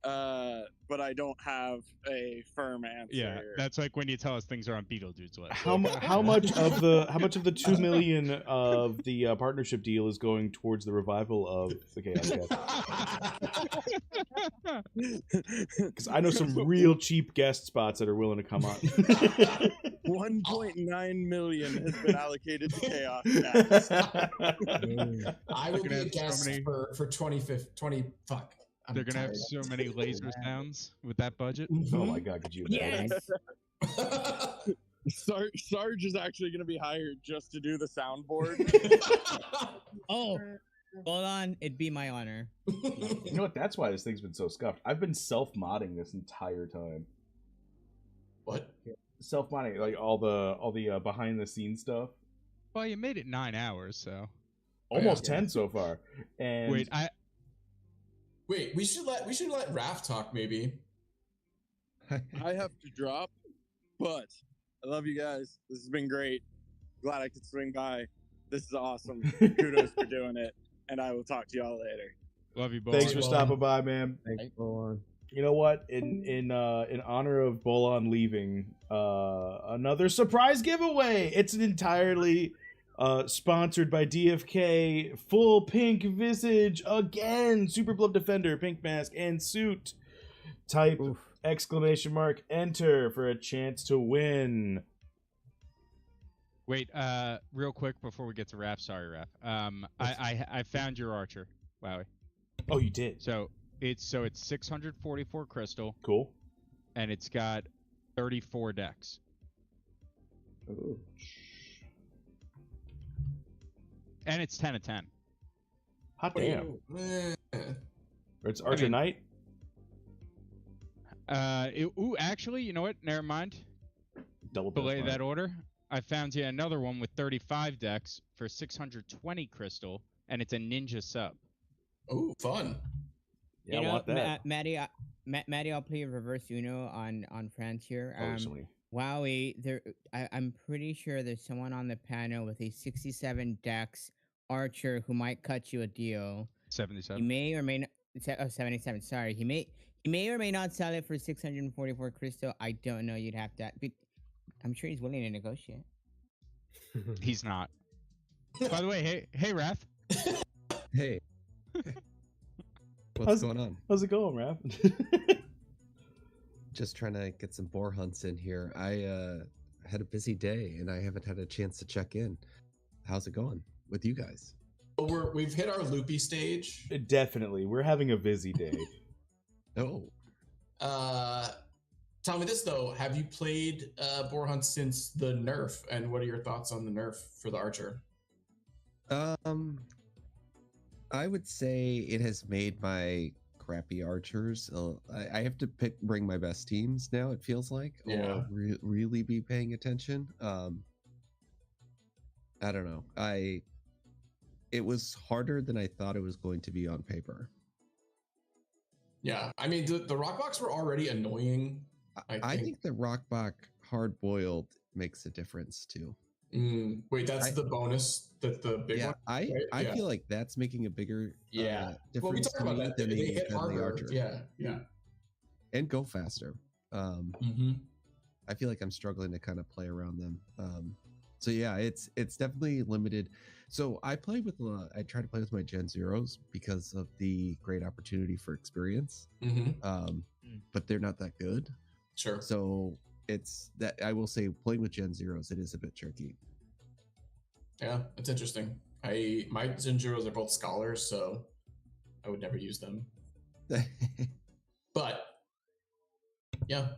but I don't have a firm answer. Yeah, that's like when you tell us things are on Beetlejuice's list. How much of the 2 million of the partnership deal is going towards the revival of the Chaos Cast? Because I know some real cheap guest spots that are willing to come on. 1.9 million has been allocated to Chaos Cast. I will be a guest for 20 fuck. They're gonna have so many laser sounds with that budget. Oh my god, could you imagine? Sarge is actually going to be hired just to do the soundboard. Oh, hold on. It'd be my honor. You know what? That's why this thing's been so scuffed. I've been self-modding this entire time. What? Self-modding, like all the behind-the-scenes stuff. Well, you made it 9 hours, so almost 10 so far. And Wait, we should let Raph talk maybe. I have to drop, but I love you guys. This has been great. Glad I could swing by. This is awesome. Kudos for doing it, and I will talk to y'all later. Love you, Bolan. Thanks for stopping by, man. Thanks, Bolan. You know what? In honor of Bolan leaving, another surprise giveaway. It's an entirely sponsored by DFK, full pink visage again, Super Blood Defender, pink mask and suit. Type exclamation mark enter for a chance to win. Wait, real quick before we get to Raph. Sorry, Raph. I found your archer. Wowee. Oh, you did. So it's 644 crystal. Cool. And it's got 34 decks. Ooh. And it's 10 of 10. Hot damn. Or it's Archer Knight. Actually, you know what? Never mind. Double belay that order. I found you another one with 35 decks for 620 crystal, and it's a ninja sub. Oh, fun. Yeah, I want that. Maddie, I'll play reverse Uno on France here. Wowee, I'm pretty sure there's someone on the panel with a 67 decks archer who might cut you a deal. 77. He may or may not. 77. Sorry, he may or may not sell it for 644 crystal. I don't know. You'd have to. But I'm sure he's willing to negotiate. He's not. By the way, hey, Raph. Hey. What's going on? How's it going, Raph? just trying to get some boar hunts in here. I had a busy day and I haven't had a chance to check in. How's it going with you guys? We've hit our loopy stage. Definitely, we're having a busy day. Oh. Tell me this though: have you played boar hunt since the nerf, and what are your thoughts on the nerf for the archer? I would say it has made my crappy archers. I have to bring my best teams now. It feels like, or really be paying attention. I don't know. It was harder than I thought it was going to be on paper. Yeah, I mean the rockbox were already annoying. I think the rockbach hard boiled makes a difference too. Wait, that's the bonus that the big one. I right? feel like that's making a bigger well, we difference talked about that. than They hit than harder. the archer. Yeah, And go faster. I feel like I'm struggling to kind of play around them. So yeah, it's definitely limited. So I try to play with my Gen Zeros because of the great opportunity for experience. But they're not that good. Sure. So it's that I will say playing with Gen Zeros, it is a bit tricky. Yeah, that's interesting. My Gen Zeros are both scholars, so I would never use them. But yeah.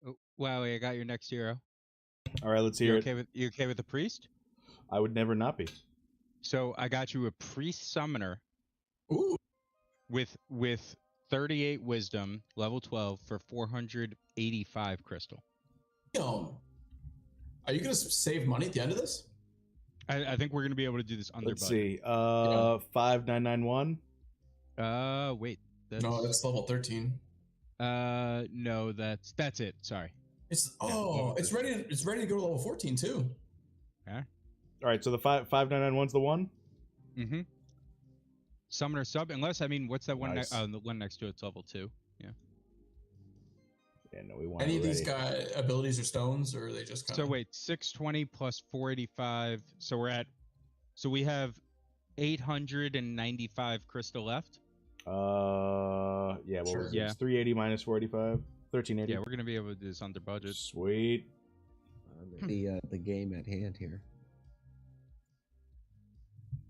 Oh, wow, I got your next hero. All right, let's hear it. You okay with the priest? I would never not be. So I got you a priest summoner. Ooh. With 38 wisdom, level 12 for 485 crystal. Are you gonna save money at the end of this? I think we're gonna be able to do this under Let's budget. see. 5991. Wait. No, that's level 13. No, that's it. Sorry. It's ready to go to level 14 too. Yeah. All right, so the 5991's the one. Mm-hmm. Summoner sub, unless what's that one? Nice. The one next to it's level 2. Yeah. Yeah, no, we want any of these guy abilities or stones, or are they just kind of? So wait, 620 plus 485. So we have 895 crystal left. Yeah, what was it? It's 380 minus 485. 1380. Yeah, we're gonna be able to do this under budget. Sweet. The game at hand here.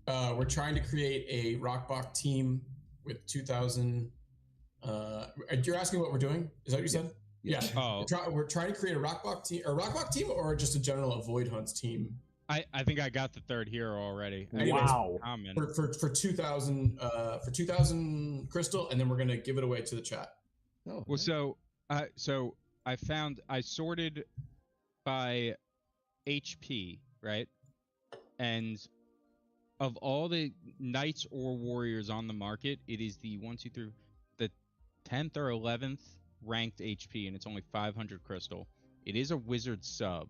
We're trying to create a rockbach team with 2,000. You're asking what we're doing? Is that what you said? Yeah. Oh. We're trying to create a rockbach team, or just a general avoid hunts team. I think I got the third hero already. Anyways, wow. For 2,000 crystal, and then we're gonna give it away to the chat. Oh. Well, so I sorted by HP, right? And of all the knights or warriors on the market, it is the 10th or 11th ranked HP, and it's only 500 crystal. It is a wizard sub.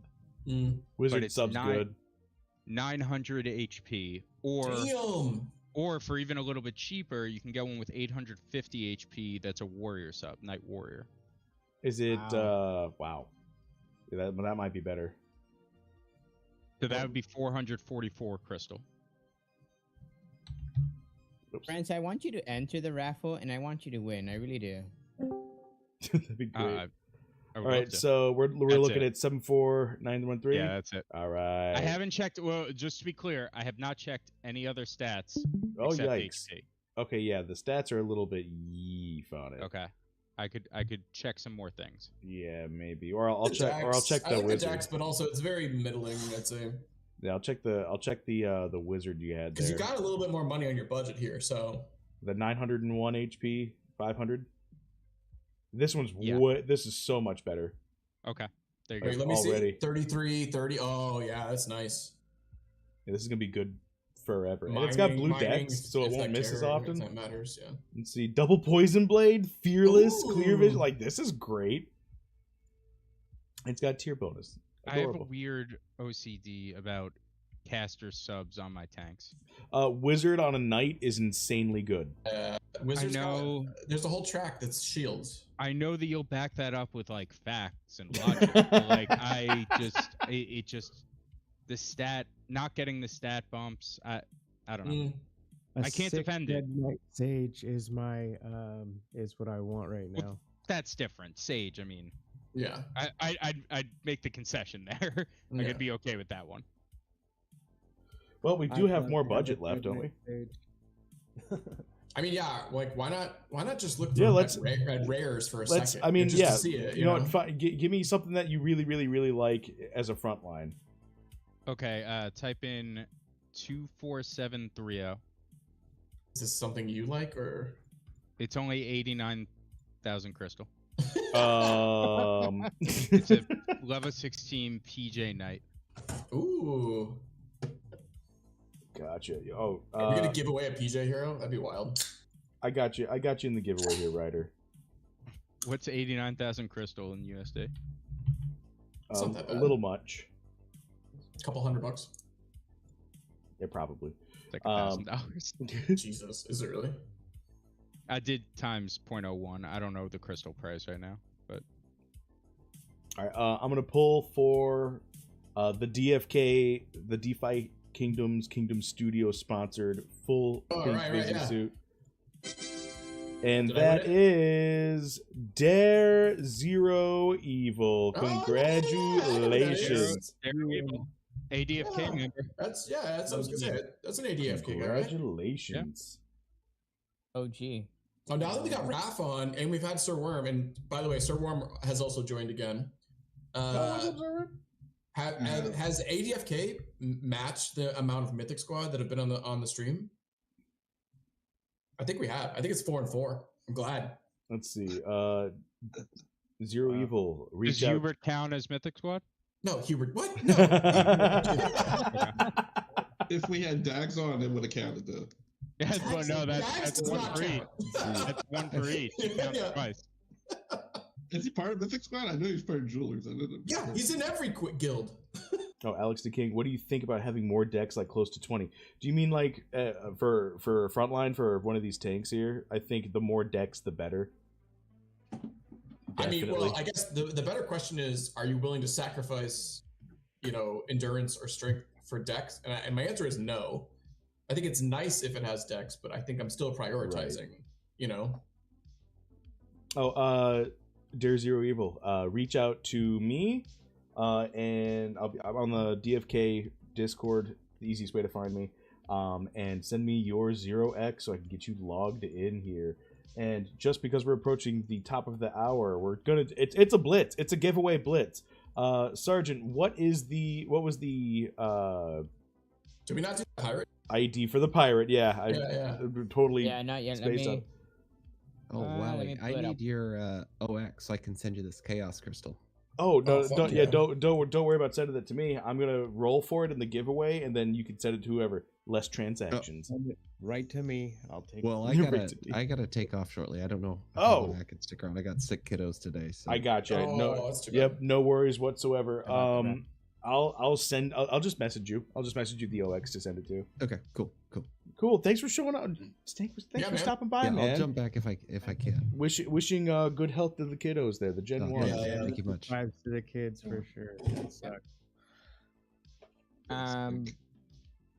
Wizard sub's good. 900 HP, or for even a little bit cheaper, you can get one with 850 HP. That's a warrior sub, knight warrior. Is it? Wow. Yeah, that might be better. So that would be 444 crystal. Friends, I want you to enter the raffle, and I want you to win. I really do. That'd be great. All right, so we're looking at 74913. Yeah, that's it. All right. I haven't checked. Well, just to be clear, I have not checked any other stats. Oh, except yikes. HP. Okay, yeah, the stats are a little bit yeef on it. Okay, I could check some more things. Yeah, maybe, or I'll check the I like wizard. the Jax, but also it's very middling, I'd say. Yeah, I'll check the wizard you had there. Because you got a little bit more money on your budget here, so the 901 HP, 500. This one's this is so much better. Okay, there you go. Let me see. 33, 30. Oh yeah, that's nice. Yeah, this is gonna be good forever. And it's got blue decks, so it won't miss as often. That matters. Yeah. Let's see, double poison blade, fearless, clear vision. Like this is great. It's got tier bonus. Adorable. I have a weird OCD about caster subs on my tanks. Wizard on a knight is insanely good. Wizards, I know. There's a whole track that's shields. I know that you'll back that up with like facts and logic. But, like it just the stat, not getting the stat bumps. I don't know. I can't defend it. Knight Sage is my is what I want right now. that's different. Sage, I mean, yeah, I'd make the concession there. Like, I'd be okay with that one. Well, we do have more budget left, don't we? I mean, yeah. Like, why not just look at rares for a second? I mean, just to see it, you know what? Give me something that you really, really, really like as a front line. Okay, type in 24730. Is this something you like, or it's only 89,000 crystal? It's a level 16 PJ Knight. Ooh. Gotcha. Oh, are we gonna give away a PJ hero? That'd be wild. I got you. I got you in the giveaway here, Ryder. What's 89,000 crystal in USD? It's not that bad. A little much. A couple $100. Yeah, probably. It's like $1,000. Jesus, is it really? I did times 0.01. I don't know the crystal price right now, but. All right, I'm gonna pull for the DFK, the DeFi Kingdom Studio sponsored full pink suit. And that is Dare Zero Evil. Congratulations. ADFK member. That's that sounds good. That's an ADFK guy. Congratulations. Oh, gee. Oh, now that we got Raph on and we've had Sir Worm, and by the way, Sir Worm has also joined again. Has ADFK matched the amount of Mythic Squad that have been on the stream? I think we have. I think it's 4 and 4. I'm glad. Let's see. Zero Evil. Does Hubert count as Mythic Squad? No, Hubert. What? No. If we had Dags on, it would have counted though. Yeah, well, no, that's one for each. That's one for each. It counts twice. Is he part of Mythic Squad? I know he's part of Jewelers. Yeah, he's in every guild. Oh, Alex the King, what do you think about having more decks like close to 20? Do you mean like for frontline for one of these tanks here? I think the more decks, the better. Definitely. I mean, well, I guess the better question is, are you willing to sacrifice, endurance or strength for decks? And my answer is no. I think it's nice if it has decks, but I think I'm still prioritizing, Oh, Dare Zero Evil, reach out to me, and I'm on the DFK Discord, the easiest way to find me, and send me your 0x so I can get you logged in here. And just because we're approaching the top of the hour, we're gonna it's a blitz, it's a giveaway blitz. Sergeant, what was the did we not do the pirate ID for the pirate? Yeah, yeah. Totally. Yeah, not yet. Oh wow! I need your OX so I can send you this Chaos Crystal. Oh no! Don't worry about sending it to me. I'm gonna roll for it in the giveaway, and then you can send it to whoever. Less transactions. Right to me. I'll take. Well, I gotta take off shortly. I don't know. Oh, I can stick around. I got sick kiddos today. So. I got you. No worries whatsoever. I'll just message you. I'll just message you the OX to send it to. Okay. Cool. Thanks for showing up. Thanks for stopping by, man. I'll jump back if I can. Wishing good health to the kiddos there, the Gen 1. Yeah, thank you much. Vibes to the kids for sure. That sucks.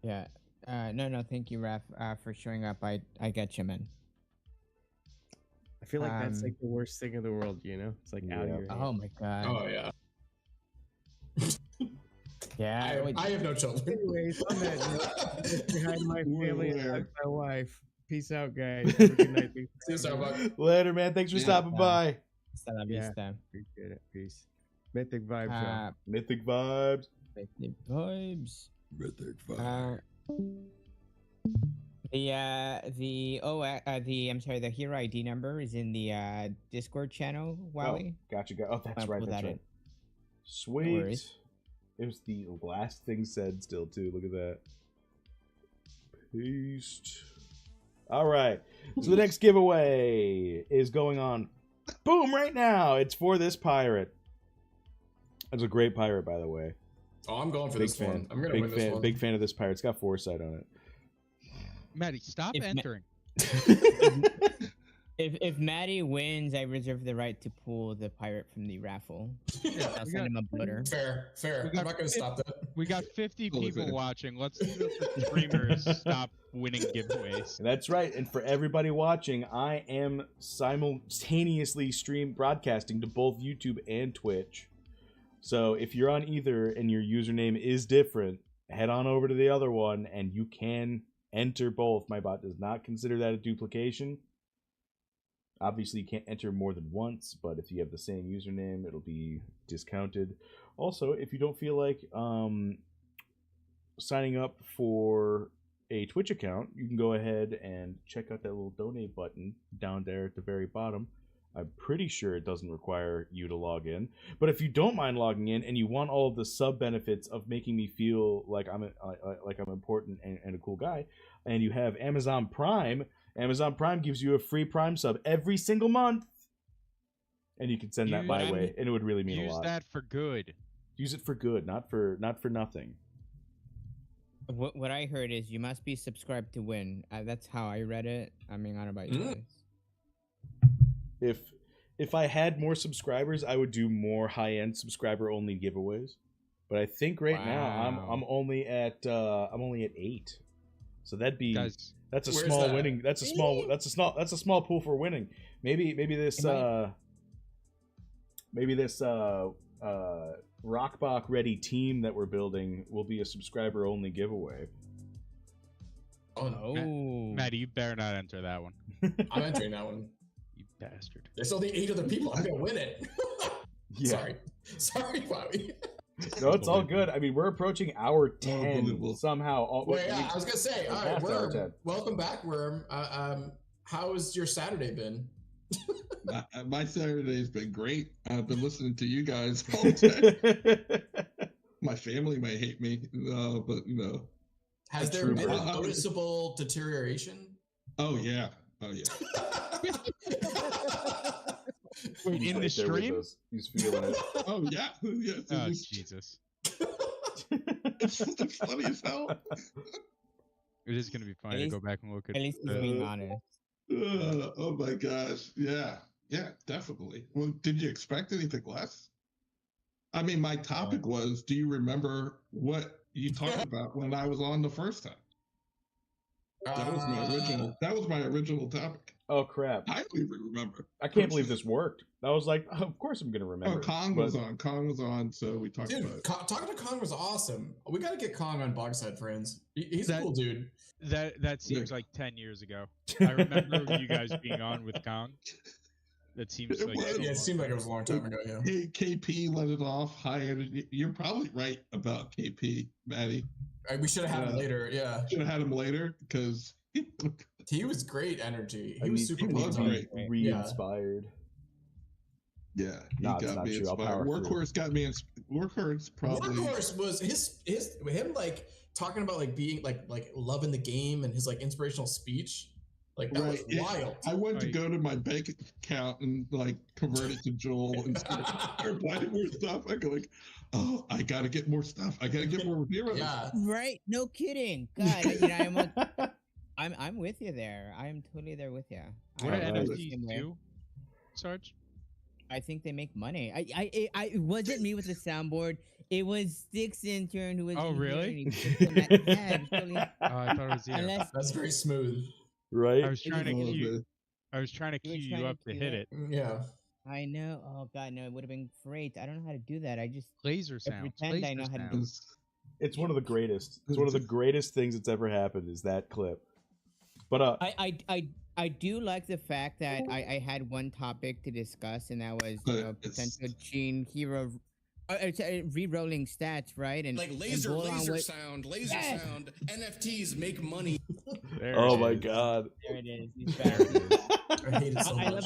Yeah. No, thank you, Raph, for showing up. I get you, man. I feel like that's like the worst thing in the world, It's like out of your Oh my god. Oh yeah. Yeah, I have no children. Anyways, on that note, say hi to my family and hug my wife. Peace out, guys. Have a good night. See you, Starbuck. Later, man. Thanks for stopping by. Appreciate it. Peace. Mythic vibes, y'all. Mythic vibes. Mythic vibes. Mythic vibes. The hero ID number is in the Discord channel, Wowee. Oh, gotcha. Oh, that's right. That's right. Sweet. It was the last thing said still, too. Look at that. Paste. All right. So the next giveaway is going on. Boom, right now. It's for this pirate. That's a great pirate, by the way. Oh, I'm going for this one. I'm going to win this one. Big fan of this pirate. It's got foresight on it. Maddie, stop entering. If Maddie wins, I reserve the right to pull the pirate from the raffle. I'll send him a butter. Fair. I'm not going to stop that. We got 50 Totally people fair. watching. Let's see if the streamers stop winning giveaways. That's right. And for everybody watching, I am simultaneously broadcasting to both YouTube and Twitch. So if you're on either and your username is different, head on over to the other one and you can enter both. My bot does not consider that a duplication. Obviously, you can't enter more than once, but if you have the same username, it'll be discounted. Also, if you don't feel like signing up for a Twitch account, you can go ahead and check out that little donate button down there at the very bottom. I'm pretty sure it doesn't require you to log in. But if you don't mind logging in and you want all of the sub benefits of making me feel like I'm important and a cool guy, and you have Amazon Prime gives you a free Prime sub every single month. And you can send that my way, and it would really mean a lot. Use that for good. Use it for good, not for nothing. What I heard is you must be subscribed to win. That's how I read it. I mean, I don't know about you guys. If I had more subscribers, I would do more high-end subscriber-only giveaways. But I think right now I'm only at 8. So that'd be that's a small winning. That's a small pool for winning. Maybe this Rockbach ready team that we're building will be a subscriber only giveaway. Oh no, Maddie, you better not enter that one. I'm entering that one. You bastard. There's only 8 other people. I'm gonna win it. Yeah. Sorry, Wowee. No, it's all good. I mean, we're approaching hour 10 somehow. Wait, I was gonna say, all right, Worm, welcome back, Worm. How's your Saturday been? My Saturday's been great. I've been listening to you guys all day. My family may hate me, but Has there been a noticeable deterioration? Oh yeah. Wait, in the stream? He's feeling it. Oh yeah. Oh Jesus. It's funny as hell. It is gonna be funny to go back and look at. At least he's being honest. Oh my gosh. Yeah, definitely. Well, did you expect anything less? I mean, my topic was, do you remember what you talked about when I was on the first time? That was my original topic. Oh crap. I don't even remember. I can't believe this worked. I was like, of course I'm gonna remember. Kong was on, so we talked about it. Talking to Kong was awesome. We gotta get Kong on Bogside Friends. He's a cool dude. That seems like 10 years ago. I remember you guys being on with Kong. That seems like it seemed like it was a long time ago. Yeah. Hey, KP let it off. High energy. You're probably right about KP, Maddie. We should have had him later. Yeah, should have had him later because he was great energy. He was super great. Re-inspired. Yeah, he got me inspired. Workhorse got me. Workhorse probably. Workhorse was him like talking about like being like loving the game and his like inspirational speech. Like that was wild. I went to go to my bank account and like convert it to Joel and start buying more stuff. I go like, oh, I gotta get more stuff. I gotta get more heroes. Yeah. Right? No kidding. God, I'm with you there. I'm totally there with you. What do NFTs do, Sarge? I think they make money. I it wasn't me with the soundboard. It was Sticks intern who was. Oh really? Yeah, totally... Oh, I thought it was you. That's very smooth. Right? I was trying to cue you up to hit it. Yeah. I know. Oh god, no! It would have been great. I don't know how to do that. I just laser sound. Pretend I know how to do. It's one of the greatest. It's one of the greatest things that's ever happened. Is that clip? But I do like the fact that I had one topic to discuss, and that was potential Gene hero. Re-rolling stats, right? And like laser sound, NFTs make money. Oh my god! There it is. He's better. I hate it so much.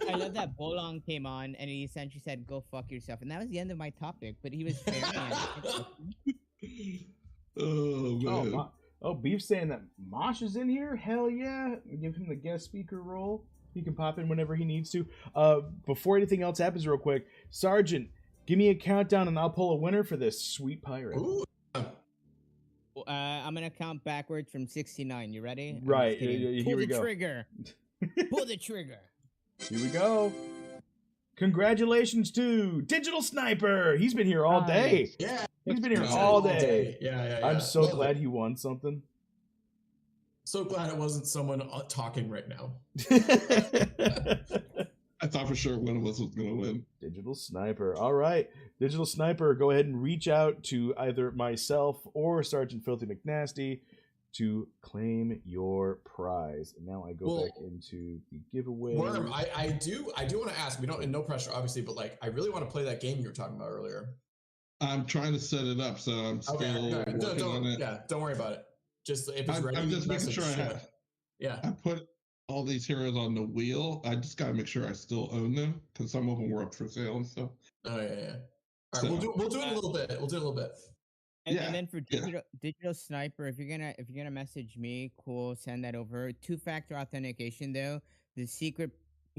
I love that Bolong came on and he essentially said, "Go fuck yourself," and that was the end of my topic. But he was fair. Oh man! Oh, Beef's saying that Mosh is in here. Hell yeah! Give him the guest speaker role. He can pop in whenever he needs to. Before anything else happens, real quick, Sergeant. Give me a countdown and I'll pull a winner for this sweet pirate. Ooh. I'm gonna count backwards from 69. You ready? Right. Here Pull we the go. Trigger. Pull the trigger. Here we go. Congratulations to Digital Sniper. He's been here all day. Yeah. He's been here all day. Yeah. I'm so Love glad it. he won something. So glad it wasn't someone talking right now. I thought for sure one of us was going to win. Digital Sniper. All right. Digital Sniper, go ahead and reach out to either myself or Sergeant Filthy McNasty to claim your prize. And now I go back into the giveaway. Worm, I do want to ask. We don't, and no pressure, obviously, but like I really want to play that game you were talking about earlier. I'm trying to set it up, so I'm still working on it. Yeah, don't worry about it. Just if it's ready, I'm just making message, sure I have. Yeah. I put all these heroes on the wheel. I just gotta make sure I still own them because some of them were up for sale and stuff. Oh yeah. All right, we'll do it a little bit. We'll do it a little bit. And then for digital sniper, if you're gonna message me, cool, send that over. 2-factor authentication though. The secret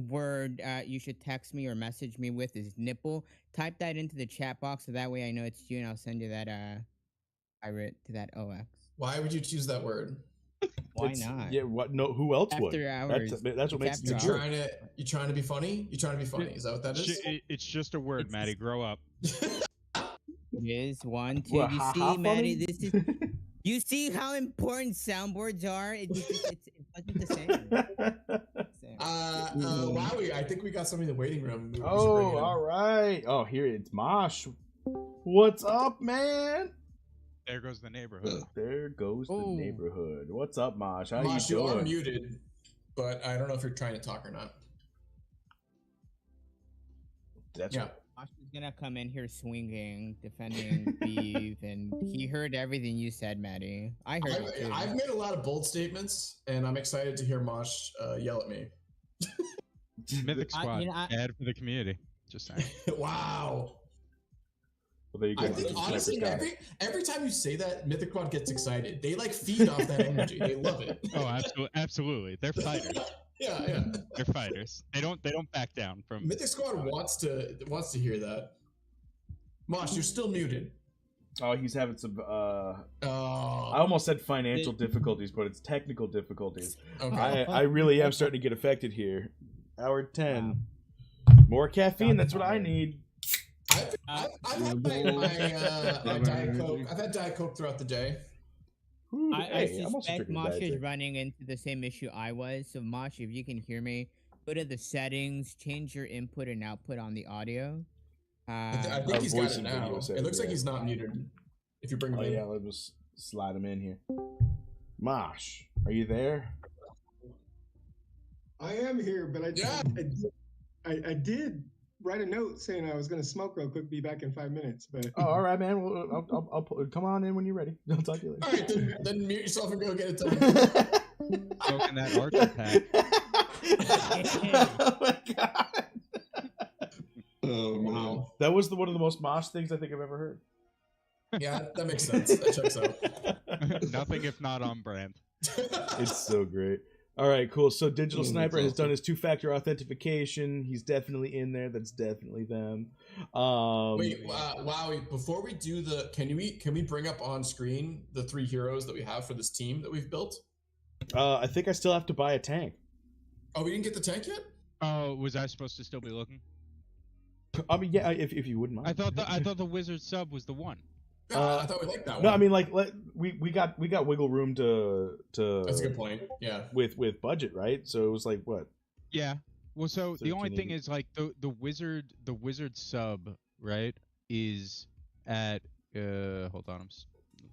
word you should text me or message me with is nipple. Type that into the chat box so that way I know it's you and I'll send you that pirate to that OX. Why would you choose that word? Why not? Yeah, what? No, who else would? After hours. That's what makes it good. You trying to be funny? You trying to be funny? Is that what that is? It's just a word, Maddie. Grow up. It is 1, 2. What, you ha-ha see, Maddie, funny? this is. You see how important soundboards are? It wasn't the same. Wowee, I think we got somebody in the waiting room. We should bring Oh, it in. all right. Oh, here it's Mosh. What's up, man? There goes the neighborhood. There goes the neighborhood. What's up, Mosh? How Mosh, you you doing? are muted, but I don't know if you're trying to talk or not. That's yeah. Mosh is gonna come in here swinging, defending Beef, and he heard everything you said, Maddie. I heard it too. I've made a lot of bold statements, and I'm excited to hear Mosh yell at me. Mythic Squad, ad for the community. Just saying. Wow. Well, there you go. I think honestly, every time you say that, Mythic Quad gets excited. They like feed off that energy. They love it. Oh, absolutely. They're fighters. Yeah. They're fighters. They don't back down from. Mythic Squad wants to hear that. Mosh, you're still muted. Oh, he's having some. I almost said financial difficulties, but it's technical difficulties. Okay. I really am starting to get affected here. Hour 10. More caffeine. That's what I need. I've had my Diet Coke. I've had Diet Coke throughout the day. I suspect Mosh is running into the same issue I was. So Mosh, if you can hear me, go to the settings, change your input and output on the audio. I think he's got it now. It looks like he's not muted. If you bring him in. Yeah, let's slide him in here. Mosh, are you there? I am here, but I did write a note saying I was going to smoke real quick, be back in 5 minutes. But all right, man. Well, I'll come on in when you're ready. I'll talk to you later. All right, then mute yourself and go get it done. Smoking that Archer pack. Oh my god. Oh wow. That was one of the most Mosh things I think I've ever heard. Yeah, that makes sense. That checks out. Nothing if not on brand. It's so great. All right, cool. So Digital Sniper has done his 2-factor authentication. He's definitely in there. That's definitely them. Wait, wow! Before we do can we bring up on screen the 3 heroes that we have for this team that we've built? I think I still have to buy a tank. Oh, we didn't get the tank yet? Oh, was I supposed to still be looking? I mean, yeah, if you wouldn't mind. I thought the wizard sub was the one. I thought we liked that one. No, I mean, like we got wiggle room to. That's a good point. Yeah. With budget, right? So it was like what? Yeah. Well, so the only thing is like the wizard sub, right, is at hold on, I'm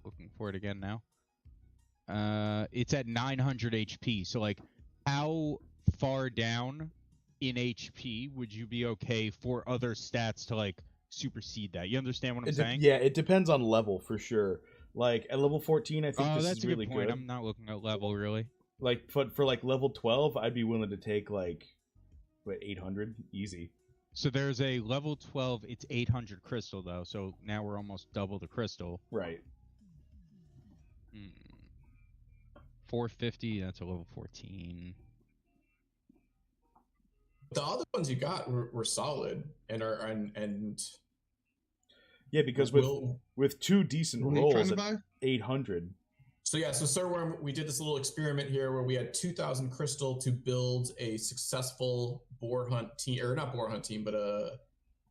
looking for it again now. It's at 900 HP. So like, how far down in HP would you be okay for other stats to like supersede that? You understand what I'm saying? Yeah, it depends on level for sure. Like at level 14, I think this that's is a really good point. good. I'm not looking at level really. Like for like level 12, I'd be willing to take like 800 easy. So there's a level 12. It's 800 crystal though. So now we're almost double the crystal. Right. 450. That's a level 14. The other ones you got were solid and yeah, because with 2 decent rolls at 800. So yeah, so Sirworm, we did this little experiment here where we had 2,000 crystal to build a successful boar hunt team, or not boar hunt team, but a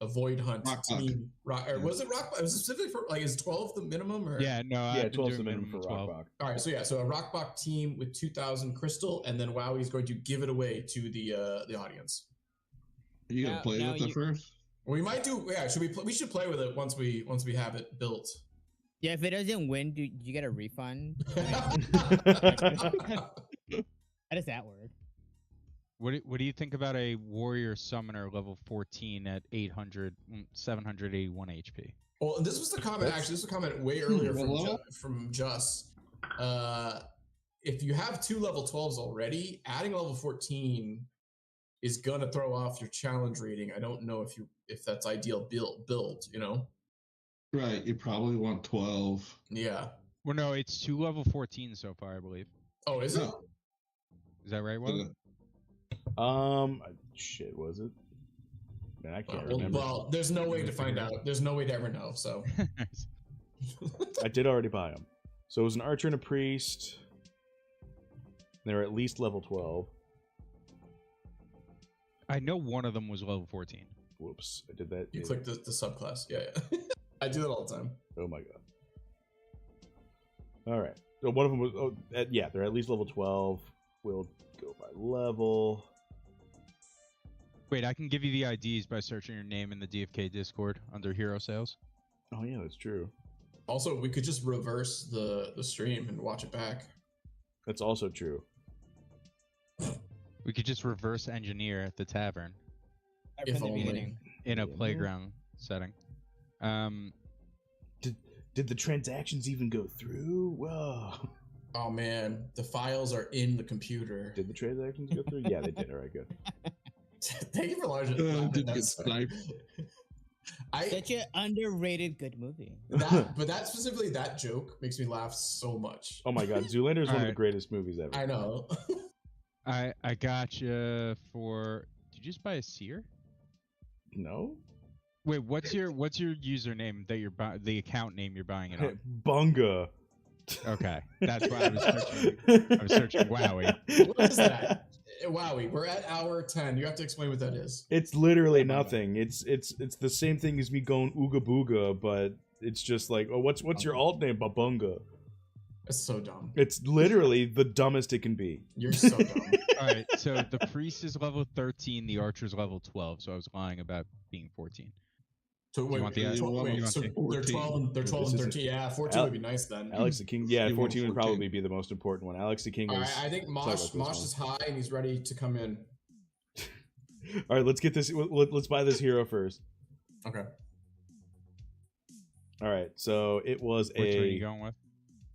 void hunt team. Or was it rock? It was specifically for like, is 12 the minimum? Or Yeah, no, yeah, 12 is the minimum for Rockbach. All right, so yeah, so a Rockbach team with 2,000 crystal, and then Wowee is going to give it away to the audience. Are you gonna play with it first? We might do. Yeah, we should play with it once we have it built. Yeah, if it doesn't win, do you get a refund? How does that work? What do you think about a warrior summoner level 14 at 781 HP? Well, and this was the comment. Actually, this was a comment way earlier from Just. If you have 2 level 12s already, adding level 14 is gonna throw off your challenge rating. I don't know if that's ideal build. You know. Right, you probably want 12. Yeah. Well, no, it's 2 level 14 so far, I believe. Oh, is it? Is that right, Will? Shit, was it? Man, I can't remember. Well, there's no way to find out. There's no way to ever know. So I did already buy them. So it was an archer and a priest. They're at least level 12. I know one of them was level 14. Whoops, I did that. You clicked the subclass. Yeah. I do that all the time. Oh my god. All right. So one of them was. Yeah, they're at least level 12. We'll go by level. Wait, I can give you the IDs by searching your name in the DFK Discord under hero sales. Oh yeah, that's true. Also, we could just reverse the stream and watch it back. That's also true. We could just reverse engineer at the tavern. If only. In a playground setting. Did the transactions even go through? Whoa. Oh man, the files are in the computer. Did the transactions go through? Yeah, they did. All right, good. Thank you for large. Did get sniped. Such an underrated good movie. But that specifically, that joke makes me laugh so much. Oh my god, Zoolander is one of the greatest movies ever. I know. I got you for. Did you just buy a seer? No. Wait, what's your username that you're the account name you're buying it on? Bunga. Okay, that's why I was searching. I was searching Wowee. What is that? Wowee, we're at hour 10. You have to explain what that is. It's literally nothing. It's the same thing as me going ooga booga, but it's just like, oh, what's your alt name? Babunga. That's so dumb. It's literally the dumbest it can be. You're so dumb. All right, so the priest is level 13, the archer's level 12. So I was lying about being 14. So wait, they're 12 and 13. Yeah, 14 would be nice then. Alex the King. Yeah, 14 would probably be the most important one. Alex the King is. I think Mosh is high and he's ready to come in. All right, let's get this. Let's buy this hero first. Okay. All right, so it was Which one are you going with?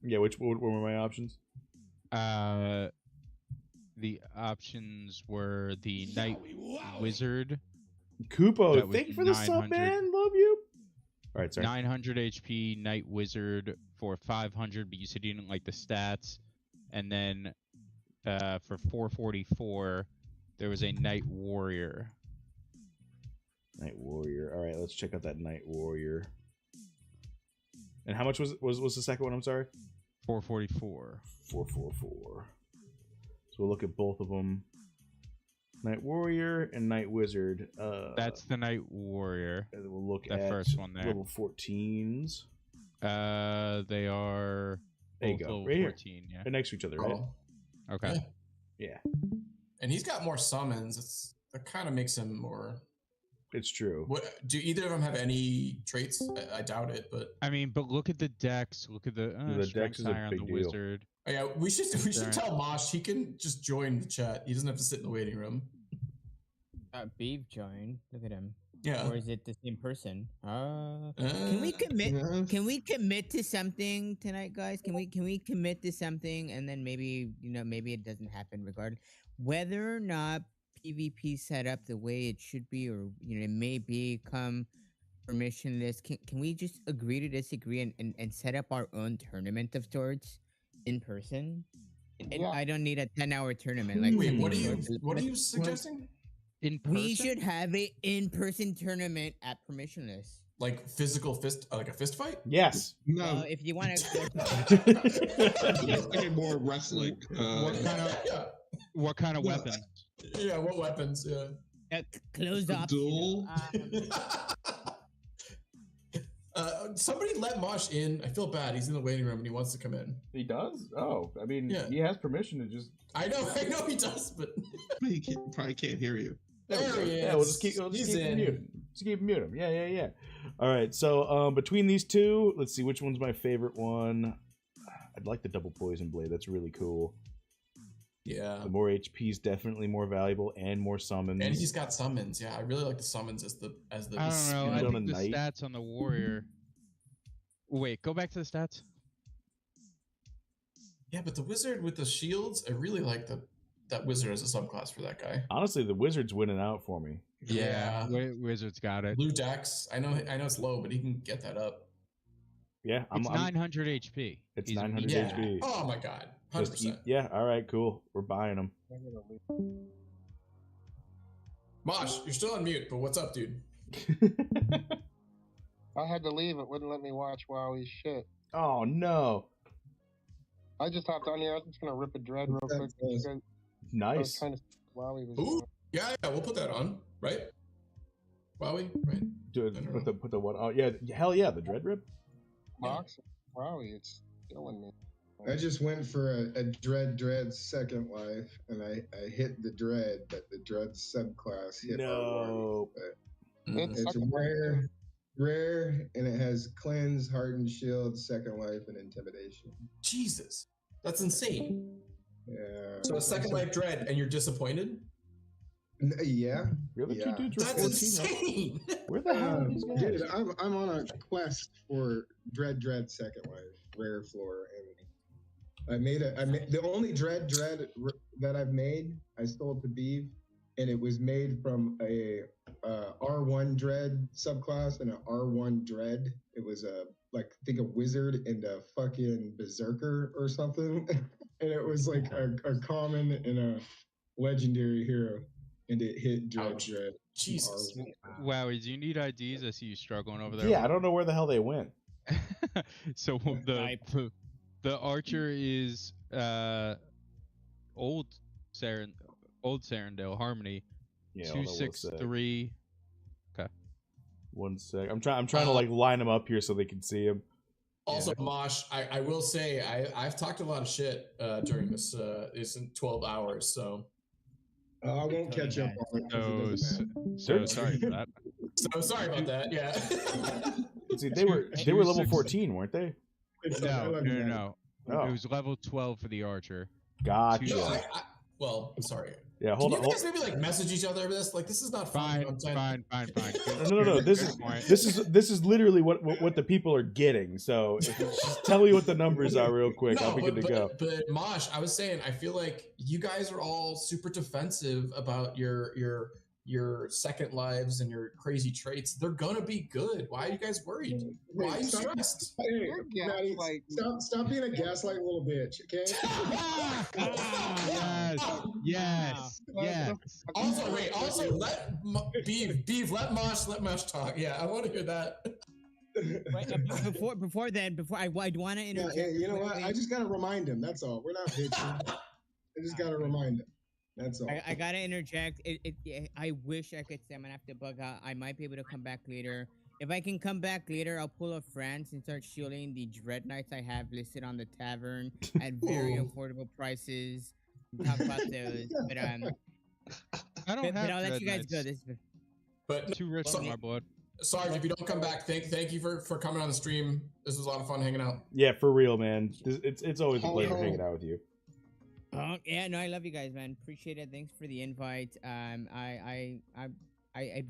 Yeah, what were my options? The options were the Night Wizard. Kupo, thank you for the sub, man. Love you. All right, sorry. 900 HP Night Wizard for 500, but you said you didn't like the stats. And then for 444, there was a Night Warrior. Night Warrior. All right, let's check out that Night Warrior. And how much was the second one? I'm sorry. 444. 444. So we'll look at both of them. Night Warrior and Night Wizard. That's the Night Warrior. And we'll look at the first one there. Level 14s. They are. There you go. Right 14, here. Yeah. They're next to each other, right? Okay. Yeah. And he's got more summons. That kind of makes him more. It's true. What do either of them have any traits? I doubt it, but I mean, but look at the decks. Look at the decks is a on big the deal. Wizard. Oh, yeah, we should tell Mosh he can just join the chat. He doesn't have to sit in the waiting room. Beeve joined. Look at him. Yeah. Or is it the same person? Can we commit? Can we commit to something tonight, guys? Can we commit to something and then maybe maybe it doesn't happen regardless whether or not PvP set up the way it should be, or it may become permissionless. Can we just agree to disagree and set up our own tournament of sorts in person? Yeah. I don't need a 10-hour tournament. Like, wait, what are you suggesting? We should have a in-person tournament at permissionless. Like physical fist, like a fist fight? Yes. No. If you want to, Just thinking more wrestling. What kind of Yeah. weapon? Yeah, what weapons? Yeah. closed off. Duel. Somebody let Mosh in. I feel bad. He's in the waiting room and he wants to come in. He does? Oh, I mean, Yeah. he has permission to just. I know he does, but He probably can't hear you. there he is. Yeah, we'll just keep He's him in. muted. Just keep him muted. Yeah. All right. So between these two, let's see which one's my favorite one. I'd like the double poison blade. That's really cool. Yeah. The more HP is definitely more valuable and more summons. And he's got summons. Yeah, I really like the summons as the. I don't know. I Spin on think a the knight. stats on the warrior. Wait, go back to the stats. Yeah, but the wizard with the shields, I really like that wizard as a subclass for that guy. Honestly, the wizard's winning out for me. Yeah. Wizard's got it. Blue Dex. I know it's low, but he can get that up. Yeah, It's 900 HP. It's He's 900 Yeah. HP. Oh my god. Just 100%. yeah. All right. Cool. We're buying them. Mosh, you're still on mute, but what's up, dude? I had to leave. It wouldn't let me watch Wowee shit. Oh no. I just hopped on here. I was just gonna rip a dread real quick. Nice. Kind of Wowee was. Ooh, yeah, we'll put that on, right? Wowee, right? Dude, put the one. Oh yeah, hell yeah, the dread rip. Box Wowee, it's killing me. I just went for a dread second life, and I hit the dread, but the dread subclass hit No. It's rare, and it has cleanse, hardened shield, second life, and intimidation. Jesus, that's insane. Yeah. So a second life dread, and you're disappointed? Yeah. Really? Yeah. That's insane. Where the hell are these guys? Dude, I'm on a quest for dread second life, rare floor, and I made the only dread that I've made. I stole to Beeve, and it was made from a R1 dread subclass and an R1 dread. It was I think a wizard and a fucking berserker or something, and it was like a common and a legendary hero, and it hit dread. Jesus. Wow, do you need IDs? I see you struggling over there. Yeah, I don't know where the hell they went. So the archer is old Sarandale Harmony. Yeah, hold on one sec. 263. Okay. 1 sec. I'm trying to like line them up here so they can see him. Also, Mosh, I will say I've talked a lot of shit during this 12 hours, so I won't catch up on it. So sorry for that. So sorry about that. Yeah. See, they were level 14, weren't they? No. Oh. It was level 12 for the archer. Gotcha. No, well, I'm sorry. Yeah, hold Can on. you guys maybe like message each other over this? Like, this is not fun. Fine. No. This is literally what the people are getting. So just tell me what the numbers are real quick. I'll be good to go. But Mosh, I was saying, I feel like you guys are all super defensive about your second lives and your crazy traits. They're gonna be good. Why are you guys worried? Why are you stressed? Hey, Maddie, stop being a gaslight little bitch, okay? Yes. Also, let Beef, let Mosh talk. Yeah, I want to hear that. Wait, before I want to interject. Yeah, you know what? I just gotta remind him. That's all. We're not bitching. I just gotta remind him. That's all. I gotta interject. I wish I could say I'm gonna have to bug out. I might be able to come back later. If I can come back later, I'll pull up France and start shielding the Dread Knights I have listed on the tavern at very affordable prices. Talk about those, but I don't but have I'll let Dread you guys Knights. go. This But too rich for my blood. Sarge, if you don't come back, thank you for coming on the stream. This was a lot of fun hanging out. Yeah, for real, man. It's always a pleasure hanging out with you. Oh yeah, no, I love you guys, man. Appreciate it. Thanks for the invite. I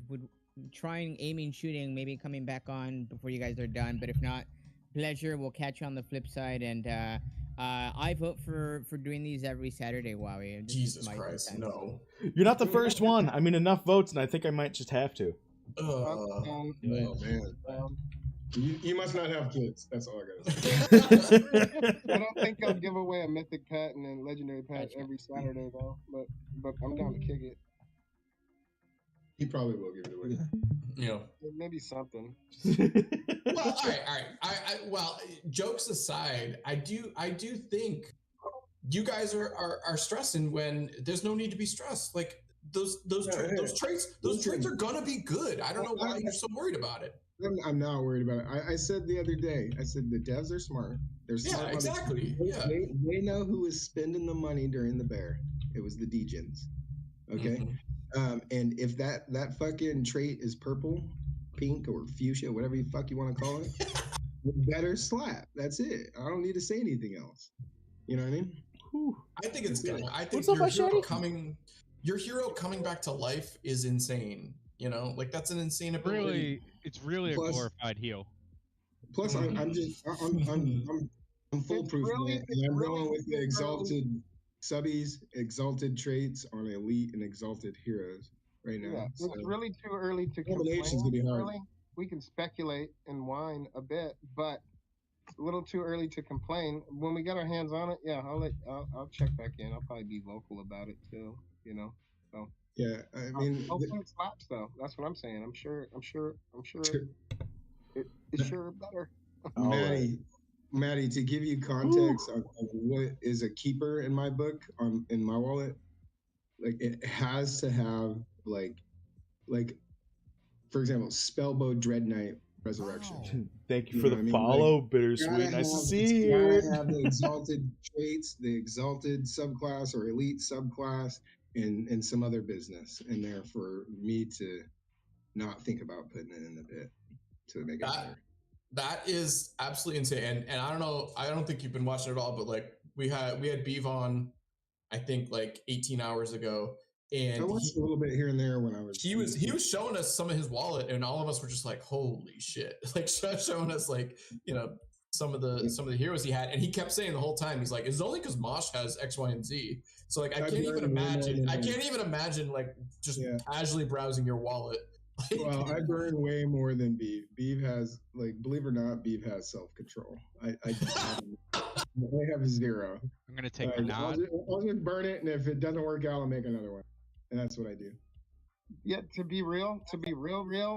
would try aiming shooting, maybe coming back on before you guys are done. But if not, pleasure. We'll catch you on the flip side. And I vote for doing these every Saturday, Wowee. Jesus Christ, no. You're not the first one. I mean, enough votes, and I think I might just have to. Oh man. You must not have kids. That's all I gotta say. I don't think I'll give away a mythic pet and a legendary pet every Saturday though. But I'm down to kick it. He probably will give it away. You know, maybe something. Well, all right. Well, jokes aside, I do think you guys are stressing when there's no need to be stressed. Like those traits are gonna be good. I don't know why you're so worried about it. I'm not worried about it. I said the other day, I said the devs are smart. They're smart. Yeah, exactly. Yeah. They know who was spending the money during the bear. It was the degens. Okay. Mm-hmm. And if that fucking trait is purple, pink, or fuchsia, whatever you fuck you want to call it, it better slap. That's it. I don't need to say anything else. You know what I mean? I think it's good. I think What's up, your hero coming back to life is insane. You know, like that's an insane ability. It's really Plus- a glorified heal. Plus, I'm foolproof, man, and I'm going with the exalted subbies, exalted traits on elite and exalted heroes right now. Yeah, So, it's really too early to combination's complain. gonna be hard. Really. We can speculate and whine a bit, but it's a little too early to complain. When we get our hands on it, yeah, I'll check back in. I'll probably be vocal about it too. You know, so. Yeah, I mean, hopefully it slaps though. That's what I'm saying. I'm sure. It's sure better. Maddie, to give you context on what is a keeper in my book in my wallet, like it has to have like for example, Spellbow Dread Knight Resurrection. Thank you for the follow, Bittersweet. Nice to see you. Gotta have the exalted traits, the exalted subclass or elite subclass, and some other business in there for me to not think about putting it in the pit to make it better. That is absolutely insane. And I don't know, I don't think you've been watching it all, but like we had Beav on, I think like 18 hours ago. And I watched a little bit here and there when I was. He was showing us some of his wallet, and all of us were just like, "Holy shit!" Like showing us like some of the heroes he had, and he kept saying the whole time, he's like, "It's only because Mosh has X, Y, and Z." So like, I can't even imagine like just casually browsing your wallet. Well, I burn way more than Beav. Beav has, like, believe it or not, Beav has self-control. I have a 0. I'm gonna take a nod. I'll just burn it, and if it doesn't work out, I'll make another one. And that's what I do. Yeah, to be real,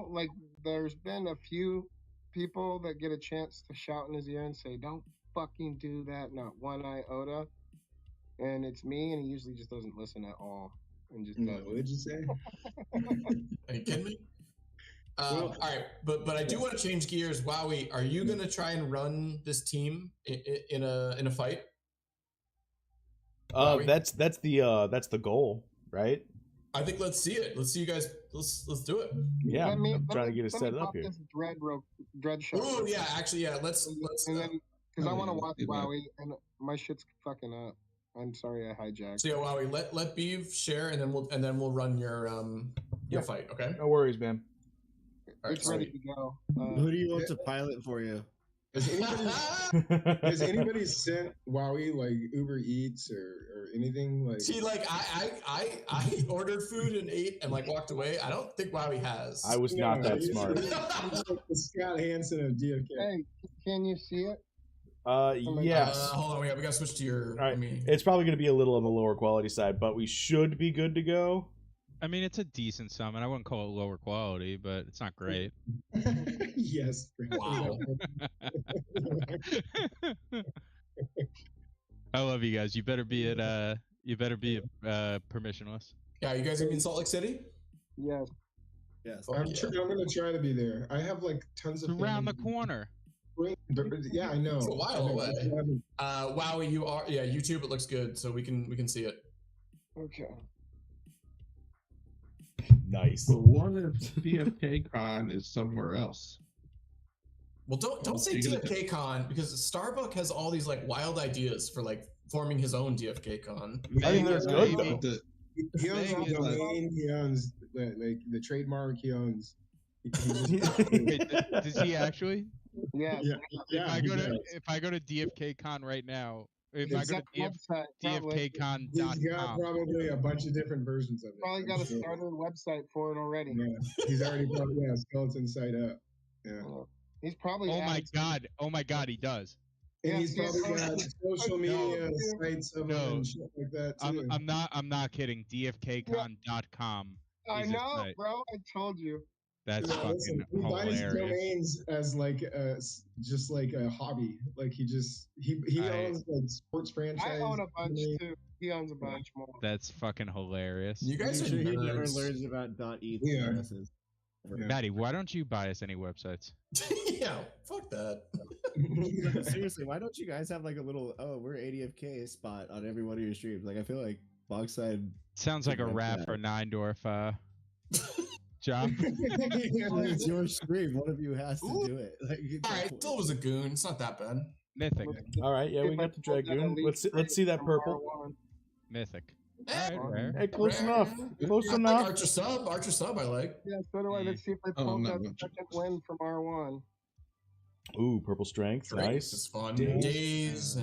like there's been a few people that get a chance to shout in his ear and say, "Don't fucking do that," not one iota. And it's me, and he usually just doesn't listen at all. And just what did you say? Are you kidding me? All right, but I do want to change gears. Wowee, are you gonna try and run this team in a fight? That's the goal, right? I think let's see it. Let's see you guys. Let's do it. Yeah, I'm trying to get it set up here. Dread show. Oh yeah, actually yeah. Let's. Because I want to watch Wowee, and my shit's fucking up. I'm sorry I hijacked. So yeah, Wowee, let Beav share, and then we'll run your fight. Okay. No worries, man. It's ready to go. Who do you want to pilot for you? Has anybody sent Wowee like Uber Eats or anything like? See, like I ordered food and ate and like walked away. I don't think Wowee has. I was not that smart. The Scott Hansen of DFK. Hey, can you see it? Yes. Hold on, we gotta switch to your. All right. It's probably going to be a little on the lower quality side, but we should be good to go. I mean, it's a decent summon. I wouldn't call it lower quality, but it's not great. Yes. Wow. I love you guys. You better be permissionless. Yeah, you guys gonna be in Salt Lake City? Yes. Yes. I'm going to try to be there. I have like tons of. Around the corner. Yeah, I know. It's a while away. Wowee, you are YouTube. It looks good, so we can see it. Okay. Nice. But what if DFK Con is somewhere else? Well, don't say DFK Con, because Starbuck has all these like wild ideas for like forming his own DFK Con. I think that's good though. He owns the domain. He owns the trademark. He owns. Wait, does he actually? Yeah. If I go to DFK Con right now, if I go to DFKCon.com, he's got probably a bunch of different versions of it. Probably got a starter website for it already. Yeah, he's already probably skeleton site up. Yeah. He's probably. Oh my god, he does. And he's probably got social media sites of him and shit like that too. I'm not kidding. DFKCon.com. I Jesus know, Christ. bro. I told you. That's Yeah, fucking listen, he buys hilarious. domains as like just like a hobby. Like he owns like sports franchise. I own a bunch domains. too. He owns a bunch more. That's fucking hilarious. You guys Pretty are sure he never nerds. learns about .eth Yeah. addresses. Maddie, why don't you buy us any websites? Yeah, fuck that. Seriously, why don't you guys have like a little we're ADFK spot on every one of your streams? Like I feel like Bogside Sounds like a rap for Neindorf job. it's your stream. One of you has to do it. Like, All right, still was a goon. It's not that bad. Mythic. All right, yeah, we got the Dragoon. Let's see that purple. Mythic. Hey, All right, rare. Hey, close enough. Close I like enough. Archer sub, I like. Yeah, so do I. Let's see if I Oh, pull no, that no. second win from R1. Ooh, purple strength. Drake Nice. is fun. Days.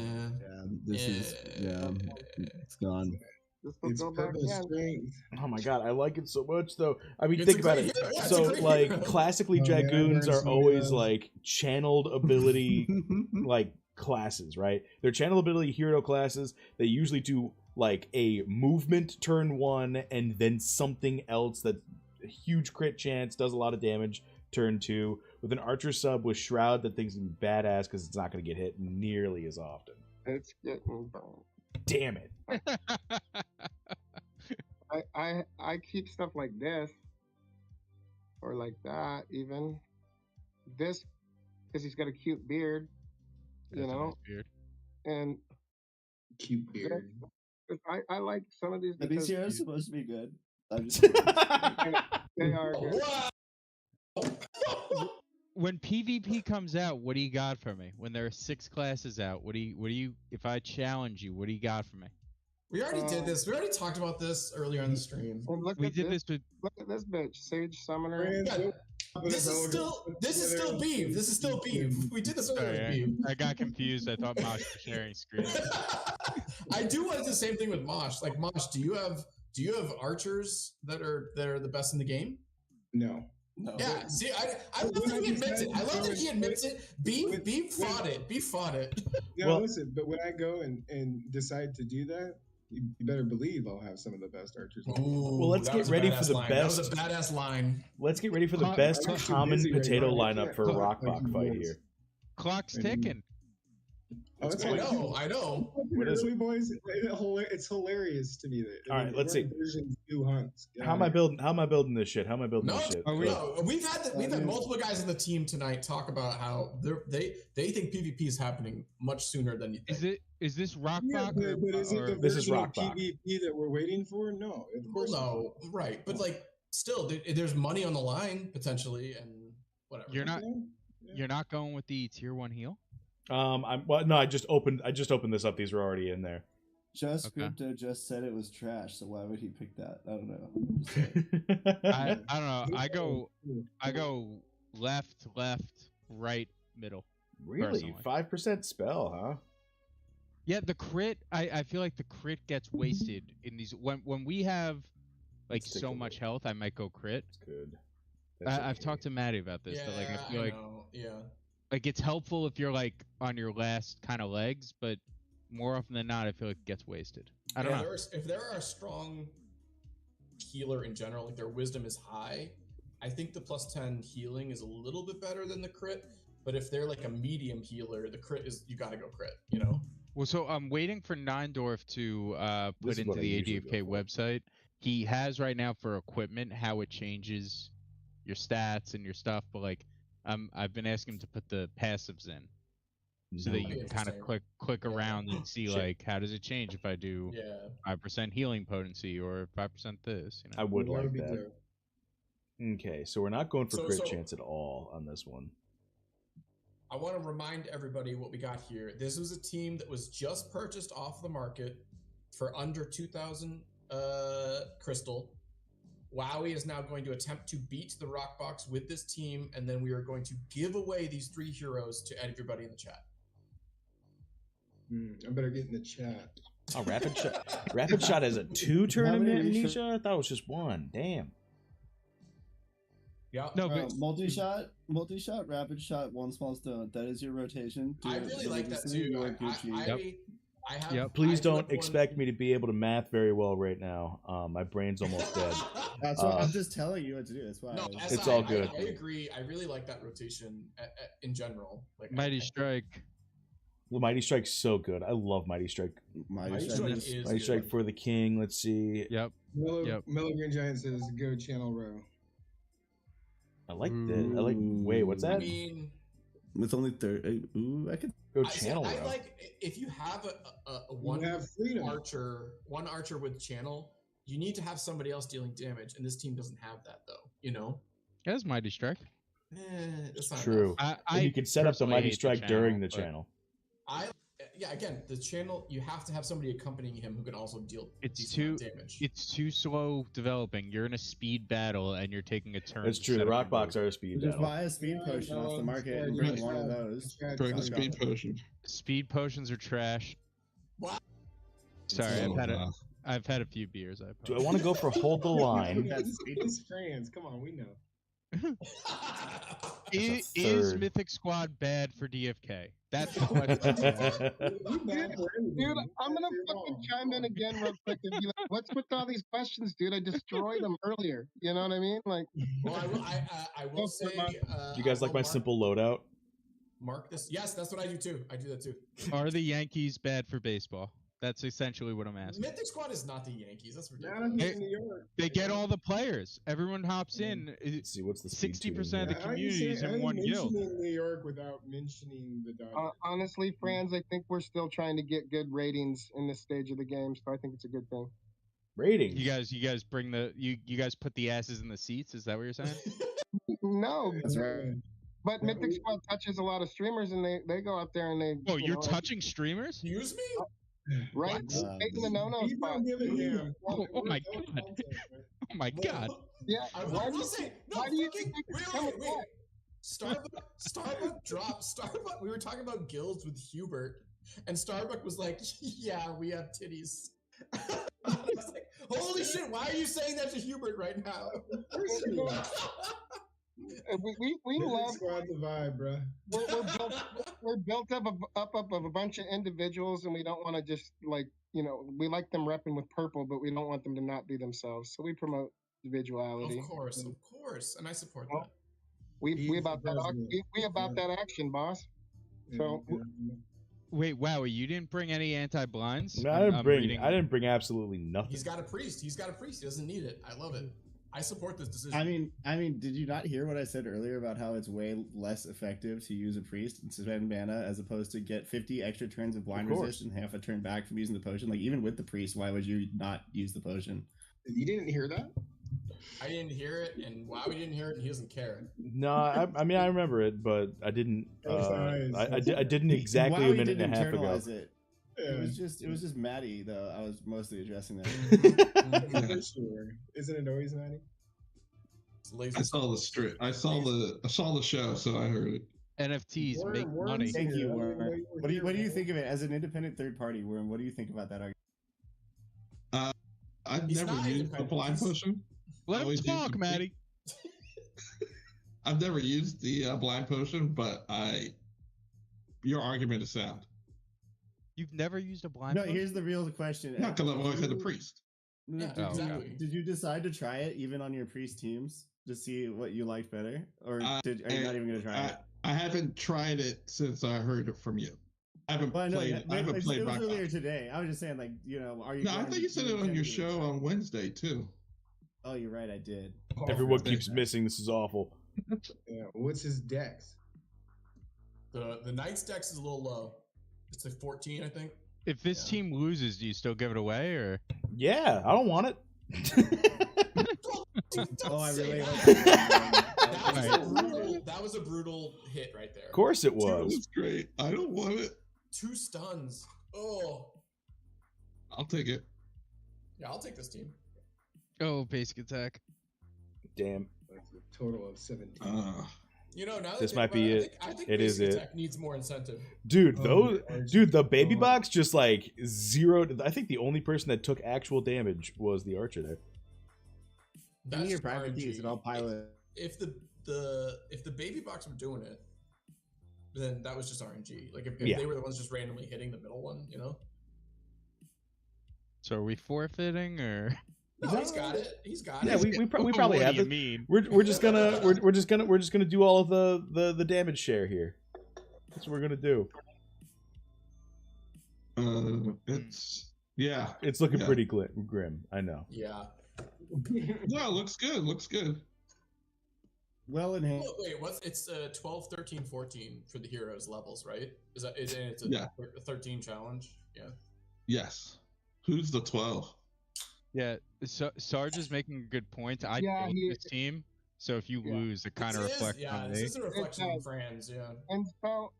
Days. It's gone. This will It's go back purple in. strength. Oh my god, I like it so much though. I mean, It's think a about great it. hero. Yeah, it's So, a great like, hero. classically, Oh, yeah, dragoons there's are some always heroes. like channeled ability, like classes, right? They're channel ability hero classes. They usually do like a movement turn 1, and then something else that's a huge crit chance, does a lot of damage turn 2. With an archer sub with shroud, that thing's gonna be badass because it's not gonna get hit nearly as often. It's getting burned. Damn it. I keep stuff like this, or like that even. This, because he's got a cute beard, you That's a know, nice beard. and Cute beard. I like some of these Are these because heroes supposed to be good? I'm just they are good. When PvP comes out, what do you got for me? When there are 6 classes out, what do you if I challenge you, what do you got for me? We already did this. We already talked about this earlier on the stream. And look We at did this with Look at this bitch, Sage Summoner. Yeah, this is still beef. This is still beef. We did this earlier with Sorry, beef. I got confused. I thought Mosh was sharing screen. I do want to do the same thing with Mosh. Like Mosh, do you have archers that are the best in the game? No. Yeah. See, I love that he admits it. I love that he admits it. Beef fought it. Beef fought it. No, Well- listen, but when I go and decide to do that, you better believe I'll have some of the best archers. Well, let's get ready for the That was best. a badass line. Let's get ready for the I'm best actually common busy right potato now. I lineup can't for a talk Rockbach like fight this. here. Clock's ticking. Oh, it's I like know. I know. What is really, boys. It's hilarious to me that. All right, let's see. Versions do hunts. Get How am out I of building? How am I building this shit? How am I building No, this shit? no. We've had multiple guys in the team tonight talk about how they think PvP is happening much sooner than you think. Is this here. Rockbach Yeah, but is it or the This is version of Rockbach. PvP that we're waiting for? No, of course not. No, right. But like, still, there's money on the line potentially, and whatever. you're not going with the tier 1 heal? I just opened this up. These were already in there. Just Okay. Crypto just said it was trash, so why would he pick that? I don't know. I'm just saying. I don't know. I go left, right, middle. Really, personally. 5% spell, huh? Yeah, the crit. I feel like the crit gets wasted in these when we have like Let's take so a much look. health. I might go crit. That's good. That's I've okay. talked to Maddie about this. Yeah, That, like I feel like know. Yeah. like it's helpful if you're like on your last kind of legs, but more often than not, I feel like it gets wasted. I don't know. If there are a strong healer in general, like their wisdom is high, I think the +10 healing is a little bit better than the crit. But if they're like a medium healer, the crit is you gotta go crit. You know. Well, so I'm waiting for Neindorf to This put is into what I the usually ADFK go for. website. He has right now for equipment how it changes your stats and your stuff, but like I've been asking him to put the passives in so that That'd you be can kind of interesting. click around and see Shit. like how does it change if I do Yeah. 5% healing potency or 5% this. You know? I would That like be that. dope. Okay, so we're not going for So- crit so- chance at all on this one. I want to remind everybody what we got here. This was a team that was just purchased off the market for under 2,000 crystal. Wowee is now going to attempt to beat the rock box with this team, and then we are going to give away these 3 heroes to everybody in the chat. I better get in the chat. Oh, rapid shot! Rapid shot has a 2 turn How many amnesia. I thought it was just 1. Damn. Yeah. No, but Multi-shot, rapid shot, 1 small stone. That is your rotation. Do I it really like that religiously, too. you are Gucci. Please don't expect me to be able to math very well right now. My brain's almost dead. That's why I'm just telling you what to do. That's why. No, It's all good. I agree. I really like that rotation in general. Like Mighty Strike. Well, Mighty Strike's so good. I love Mighty Strike. Mighty Strike for the king. Let's see. Yep. Milligan Giant says go channel row. I like that. I like. Wait, what's that? I mean, it's only 30. Ooh, I could go channel row. I like if you have a one archer with channel, you need to have somebody else dealing damage, and this team doesn't have that though. You know. That's Mighty Strike. That's not True. You can set up the Mighty Strike during the but- channel. Again, the channel, you have to have somebody accompanying him who can also deal It's too damage. It's too slow developing. You're in a speed battle and you're taking a turn. That's to true. set The up rock a box move. are a speed Just battle. buy a speed potion off the market and bring one of those. Bring a speed potion. Speed potions are trash. What? Sorry, Oh, I've had a few beers. Do I want to go for hold the line? It's trans. Come on, we know. Is Mythic Squad bad for DFK? That's the question. Dude, I'm gonna fucking chime in again real quick and be like, "What's with all these questions, dude? I destroyed them earlier." You know what I mean? Like, well, I will say. You guys like my simple loadout? Mark this. Yes, that's what I do too. I do that too. Are the Yankees bad for baseball? That's essentially what I'm asking. Mythic Squad is not the Yankees. That's ridiculous. They get all the players. Everyone hops in. Let's see what's the 60% of the How do you community is say- how do in you one mention guild. New York without mentioning the dog. honestly, Franz, I think we're still trying to get good ratings in this stage of the game, so I think it's a good thing. Ratings. You guys bring the you guys put the asses in the seats. Is that what you're saying? No, That's right. but Mythic Squad touches a lot of streamers, and they go out there and they. Oh, you you're know, touching streamers? Excuse me? right? Taking the no-no spot. Oh my god! Oh my god! Yeah. I Why do will you say, think? no, Why do you fucking, think? wait. Starbuck dropped. Starbuck. We were talking about guilds with Hubert, and Starbuck was like, "Yeah, we have titties." I was like, "Holy shit! Why are you saying that to Hubert right now?" We love Squad the vibe, bro. we're built up of a bunch of individuals, and we don't want to just we like them repping with purple, but we don't want them to not be themselves. So we promote individuality. Of course, and I support that. We about that. We about that action, boss. So. Wait, wow! You didn't bring any anti-blinds? No, I didn't bring absolutely nothing. He's got a priest. He doesn't need it. I love it. I support this decision. I mean, did you not hear what I said earlier about how it's way less effective to use a priest and spend mana as opposed to get 50 extra turns of blind resist and half a turn back from using the potion? Like, even with the priest, why would you not use the potion? You didn't hear that? I didn't hear it, and Wowee didn't hear it, and he doesn't care. No, I mean I remember it, but I didn't. I didn't exactly Wowee a minute didn't and a half ago. internalize it. It was just Maddie though. I was mostly addressing that. Sure. Isn't it always Maddie? I saw the strip. I saw the show, so I heard it. NFTs make money. Thank you, Worm. What do you think of it as an independent third party, Worm? What do you think about that argument? I've never used the blind potion. Let him talk, Maddie. I've never used the blind potion, but your argument is sound. You've never used a blind potion? Here's the real question. Not because I've always had a priest. Did you decide to try it even on your priest teams to see what you liked better, or are you not even going to try it? I haven't tried it since I heard it from you. I haven't played. I haven't played. It was earlier today. I was just saying, are you? No, I think you said it on your show on Wednesday too. Oh, you're right. I did. Everyone keeps missing. This is awful. Yeah. What's his dex? The Knight's dex is a little low. It's like 14, I think. If this team loses, do you still give it away, or? Yeah, I don't want it. I really like that was a brutal hit right there. Of course it was. That was great. I don't want it. 2 stuns. Oh. I'll take it. Yeah, I'll take this team. Oh, basic attack. Damn. That's a total of 17. Now that This I might think be about it. I think It is basic it. attack needs more incentive. Dude, the baby box just like zeroed. I think the only person that took actual damage was the archer there. Give me your private keys and I'll pilot. If the baby box were doing it, then that was just RNG. Like if they were the ones just randomly hitting the middle one, So are we forfeiting or? No, he's got it. He's got Yeah, it. we probably What have do you it. mean? We're just gonna do all of the damage share here. That's what we're gonna do. It's yeah. It's looking pretty grim. I know. Yeah. No, looks good. Looks good. Well in hand. Wait, what's it's 12, 13, 14 for the heroes levels, right? Is it's a Yeah. 13 challenge? Yeah. Yes. Who's the 12? Yeah, Sarge is making a good point. I Yeah, built this team, so if you lose, it kind of reflects on this me. is a reflection on Franz, yeah. And so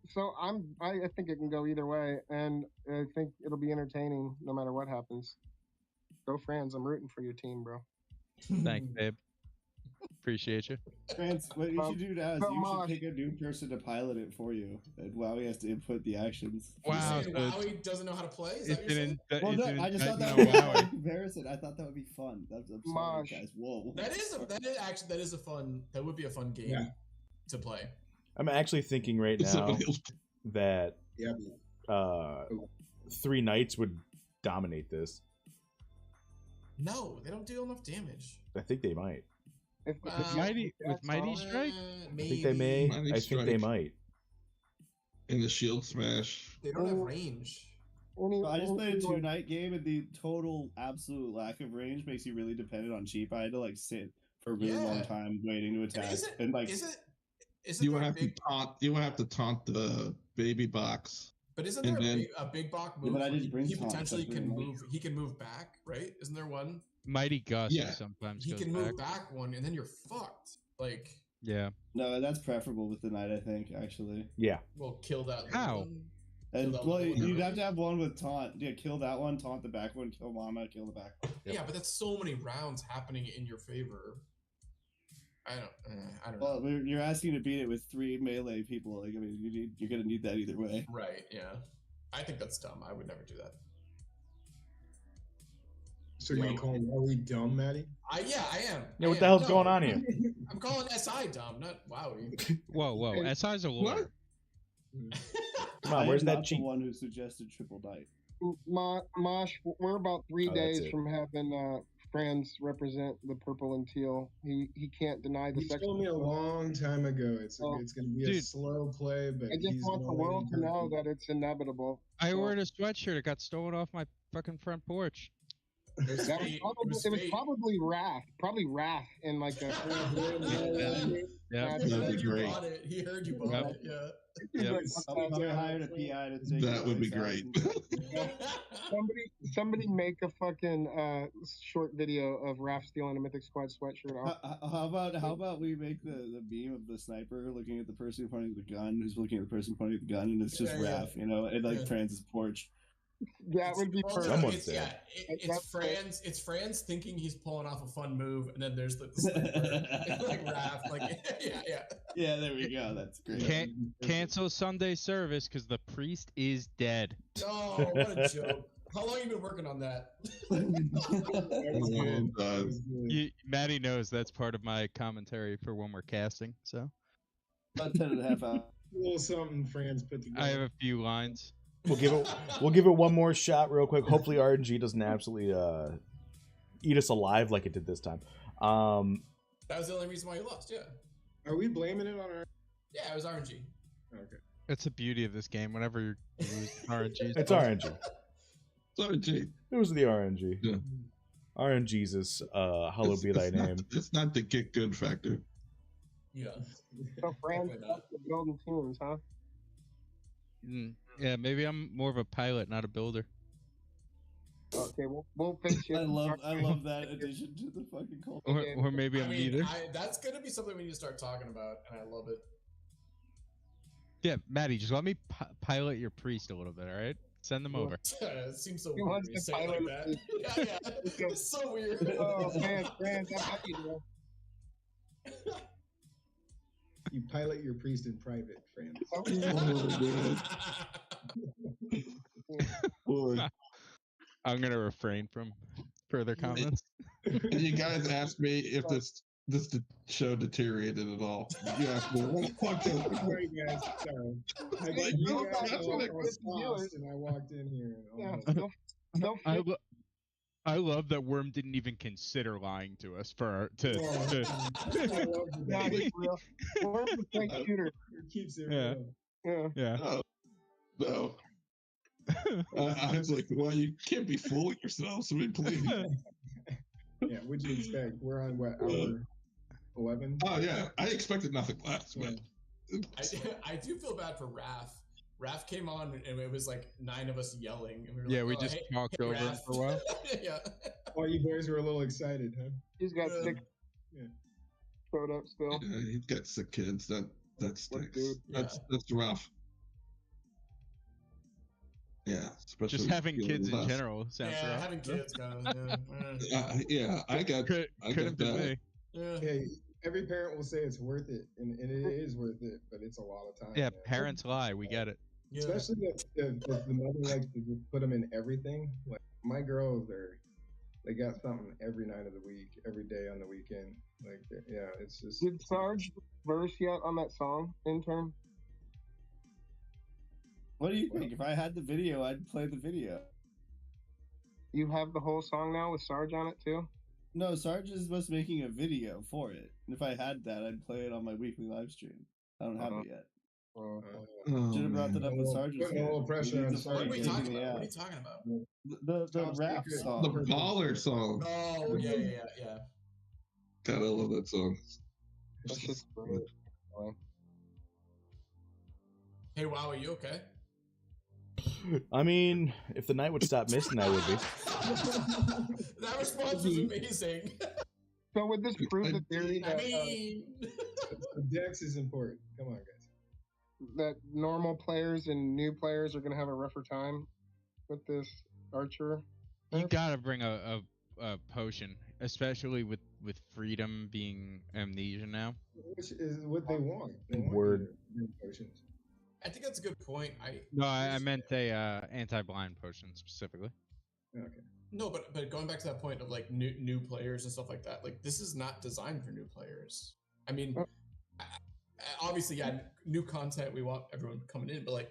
I think it can go either way, and I think it'll be entertaining no matter what happens. Go Franz, I'm rooting for your team, bro. Thanks, babe. Appreciate you. France, what you should do now is so you much. should pick a new person to pilot it for you, and Wowee has to input the actions. Wow, You're saying Wowee doesn't know how to play? Is that It's what you're an saying? Well, it's no, an I just thought that indictment would on be a Wowee. comparison. I thought that would be fun. I'm sorry, Mosh. guys. Whoa. That would be a fun game to play. I'm actually thinking right now that Yeah. 3 knights would dominate this. No, they don't deal enough damage. I think they might. If, With Mighty Strike? I think they may. Mighty I think they Strike. might. In the shield smash. They don't have range. I just played a 2-night game, and the total absolute lack of range makes you really dependent on cheap. I had to like sit for a really long time waiting to attack, and like You would have to taunt. You would have to taunt the baby box. But isn't there a big block move? but I where didn't bring he taunt, potentially that's can pretty much- move. He can move back, right? Isn't there one? Mighty Gus Yeah. sometimes He goes can back. move back one, and then you're fucked. Like, Yeah. No, that's preferable with the knight, I think, actually. Yeah. well, kill that. How? one. And that well, one. you'd have to have one with taunt. Yeah, kill that one, taunt the back one, kill Mama, kill the back one. Yeah, but that's so many rounds happening in your favor. I don't know. Well, you're asking to beat it with 3 melee people. Like, I mean, you're gonna need that either way. Right? Yeah. I think that's dumb. I would never do that. So you're calling Wowee dumb, Maddie? Yeah, I am. Yeah, what the hell's going on here? I'm calling SI dumb, not Wowee. Whoa. SI's a lord. Come on, where's that the cheat? one who suggested triple knight? Mosh, we're about 3 Oh, that's days it. from having Franz represent the purple and teal. He can't deny the You section. told me a long time ago it's going to be a Dude. slow play, but I just he's want the going world to know perfect. that it's inevitable. I ordered a sweatshirt. It got stolen off my fucking front porch. That was probably, probably Wrath in like a. Yeah. That'd be great. He heard you bought it. Yeah. Yep. I'll be hired a PI to take That would be great. Somebody make a fucking short video of Raph stealing a Mythic Squad sweatshirt off. How about we make the beam of the sniper looking at the person pointing the gun, who's looking at the person pointing the gun, and it's just Yeah, Raph, you know, and like Franz's porch. That would be Well, perfect. Someone it's, said. yeah, it's Franz. It's Franz thinking he's pulling off a fun move, and then there's the sniper, like Raph, like yeah. Yeah, there we go. That's great. Can't cancel Sunday service because the priest is dead. Oh, what a joke! How long have you been working on that? Maddie knows that's part of my commentary for when we're casting. So About 10.5 hours. A little something Franz put together. I have a few lines. We'll give it one more shot real quick. Hopefully RNG doesn't absolutely eat us alive like it did this time. That was the only reason why you lost. Yeah. Are we blaming it on our? Yeah, it was RNG. Okay. That's the beauty of this game. Whenever you lose RNG, It's RNG. It's RNG. It was the RNG. Yeah. RNG's is hallowed be thy name. It's not the get good factor. Yeah. So Franz building teams, huh? Yeah, maybe I'm more of a pilot, not a builder. Okay, we'll fix you. I love that addition to the fucking cult. Or maybe I'm neither. That's gonna be something we need to start talking about, and I love it. Yeah, Maddie, just let me pilot your priest a little bit, all right? Send them over. It seems so He weird wants when you to say it like pilot that. Yeah. It's so weird. Oh, Franz, I'm happy, bro. You pilot your priest in private, Franz. I'm gonna refrain from further comments. You guys asked me if this show deteriorated at all. You asked me what the fuck is Sorry, guys. Sorry. I got you guys all lost, and I walked in here. And Yeah, I love that Worm didn't even consider lying to us for I love that. He's real. Worm's a fake shooter. Keeps it Yeah. real. Yeah. Yeah. No. I was like, well, you can't be fooling yourselves. I mean, please. Yeah, what'd you expect? We're on what, hour 11? Oh yeah, I expected nothing less, but I do feel bad for Raph. Raph came on and it was like 9 of us yelling. And we were Yeah, like, we "Oh, just hey, talked hey, over him Raph." for a while. Yeah. Oh, you boys were a little excited, huh? He's got sick. Yeah. Showed up still. yeah, he's got sick kids. That stinks. dude. That's rough. Yeah, especially Just having feeling kids in less. general sounds Yeah, rough. having kids kind of. Yeah, I got Couldn't been that. me. Yeah. Hey, every parent will say it's worth it, and it is worth it, but it's a lot of time. Yeah, man. parents lie. We get it. Yeah. Especially if the mother likes to just put them in everything. Like my girls they got something every night of the week, every day on the weekend. Like, yeah, it's just. Did Sarge verse yet on that song, Intern? What do you think? If I had the video, I'd play the video. You have the whole song now with Sarge on it too? No, Sarge is just making a video for it. And if I had that, I'd play it on my weekly live stream. I don't have it yet. Oh, Should have brought that up with Sarge. Putting a little pressure on What are we Sarge. talking about? What are you talking about? The rap song. The baller song. Oh, yeah. God, I love that song. That's just great. Hey, wow, are you okay? I mean, if the night would stop missing, I would be. That response was amazing. So would this prove the theory I that mean, Dex is important. Come on, guys. that normal players and new players are going to have a rougher time with this Archer? You gotta bring a potion, especially with Freedom being amnesia now. Which is what they want. They want Word. your potions. I think that's a good point. I meant a anti-blind potion specifically. Okay. No, but going back to that point of like new players and stuff like that, like this is not designed for new players. I mean, obviously, yeah, new content. We want everyone coming in, but like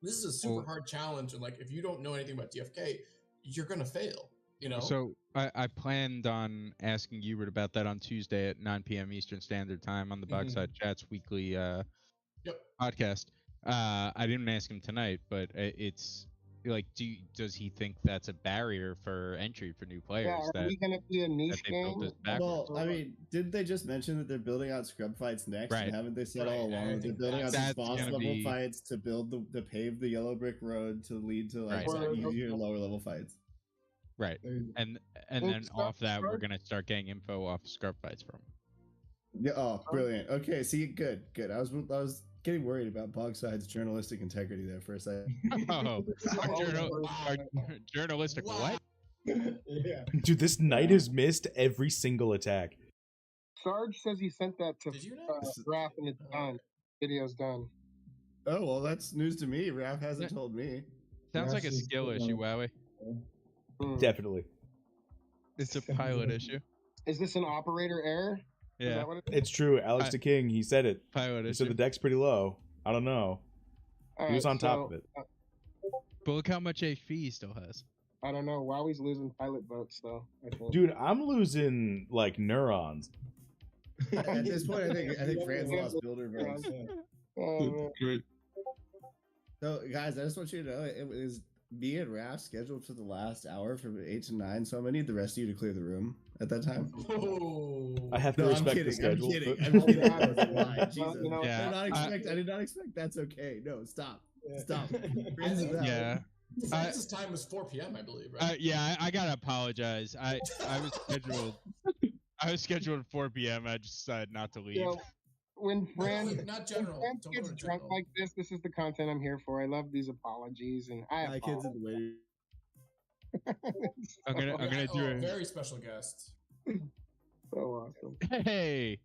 this is a super hard challenge, and like if you don't know anything about DFK, you're gonna fail. You know. So I planned on asking Hubert about that on Tuesday at 9 p.m. Eastern Standard Time on the Boxside Chats weekly podcast. I didn't ask him tonight, but it's like, does he think that's a barrier for entry for new players? Yeah, are we going to be a niche game? Well, I mean, didn't they just mention that they're building out scrub fights next? Right. And haven't they said all along that they're building out these boss level fights to build to pave the yellow brick road to lead to like easier lower level fights? Right. And then off that, we're gonna start getting info off scrub fights from. Yeah. Oh, brilliant. Okay. See, good. I was getting worried about Bogside's journalistic integrity there for a second. Our journalistic what? Yeah. Dude, this knight has missed every single attack. Sarge says he sent that to Raph and it's done. Video's done. Oh, well, that's news to me. Raph hasn't told me. Sounds like a skill issue, Wowee. Definitely. It's a pilot issue. Is this an operator error? Yeah. Is that what it is? It's true. Alex the King, he said it. Pilot He issue. said the deck's pretty low. I don't know. He was on top of it. But look how much AP he still has. I don't know. Wowie's losing pilot votes, though. I think. Dude, I'm losing like neurons. At this point, I think France lost builder votes. So, guys, I just want you to know it was me and Raph scheduled for the last hour from 8 to 9, so I'm gonna need the rest of you to clear the room at that time. I have to respect the schedule. I'm kidding. I'm kidding. That's a lie. Jesus. Yeah, I did not expect. That's okay. No, stop. Stop. Yeah. Francis' time was 4 p.m. I believe. Right? Yeah, I gotta apologize. I was scheduled at 4 p.m. I just decided not to leave. You know, when Fran, not general. When Fran gets drunk like this is the content I'm here for. I love these apologies, and I My kids in the waiting. I'm gonna do a it. Very special guest. So awesome. Hey.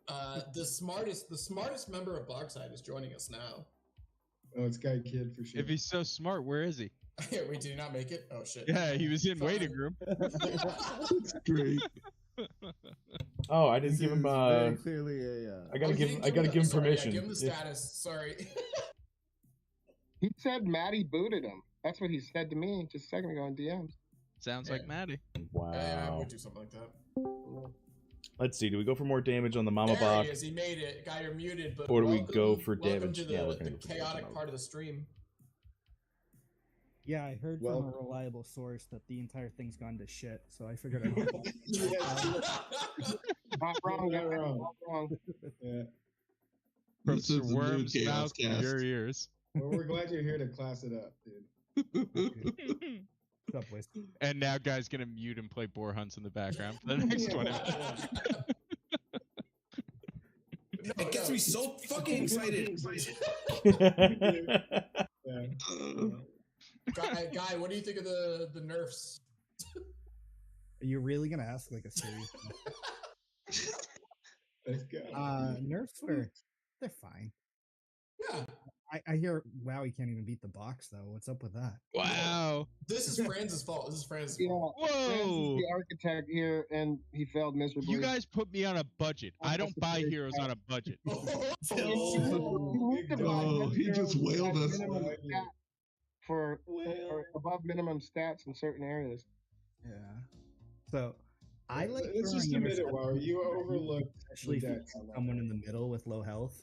The smartest member of Bogside is joining us now. Oh, it's Guy Kid for sure. If he's so smart, where is he? Wait, did he not make it? Oh shit. Yeah, he was in waiting room. That's great. Oh, I didn't give him. Very clearly a. I gotta give him permission. Yeah, give him the status. Sorry. He said Maddie booted him. That's what he said to me just a second ago in DMs. Sounds like Maddie. Wow. Yeah, I would do something like that. Let's see. Do we go for more damage on the Mama There Bach? he is. He made it. Guy, you're muted. But Or do we welcome- go for welcome damage? To the, Yeah, we're gonna the go for chaotic damage. part of the stream. Yeah, I heard Well- from a reliable source that the entire thing's gone to shit, so I figured I'd Not wrong, not wrong, not wrong. Yeah. From This is Sir the new Worm's Chaos mouth to Cast. your ears. Well, we're glad you're here to class it up, dude. What's up, boys? And now Guy's gonna mute and play boar hunts in the background for the next 20 minutes. It gets me so fucking excited. Guy, what do you think of the nerfs? Are you really gonna ask like a serious? Let's go. Nerfs they're fine. Yeah. I hear Wowee can't even beat the box though. What's up with that? Wow. This is Franz's fault. This is Franz's Yeah, fault. Franz is Whoa. the architect here, and he failed miserably. You guys put me on a budget. I don't buy heroes on a budget. Oh, he just wailed us. For above minimum stats in certain areas. Yeah. So I like Let's just throwing admit it, interceptors, Wowee. You overlooked especially if the you deck have on that someone one. in the middle with low health.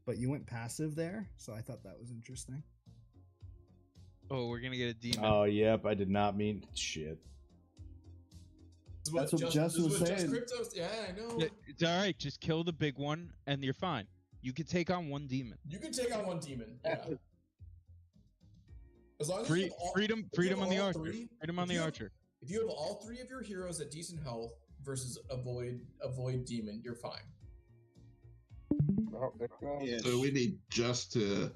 But you went passive there, so I thought that was interesting. Oh, we're gonna get a demon. Oh, yep. I did not mean shit. That's what Justin was saying. Yeah, I know. Yeah, it's all right. Just kill the big one, and you're fine. You can take on one demon. You can take on one demon. Yeah. As long as you have all, freedom if you have on the all archer. three- Freedom on if the you have- archer. If you have all three of your heroes at decent health versus avoid demon, you're fine. Oh, there it goes. Yeah. So we need just to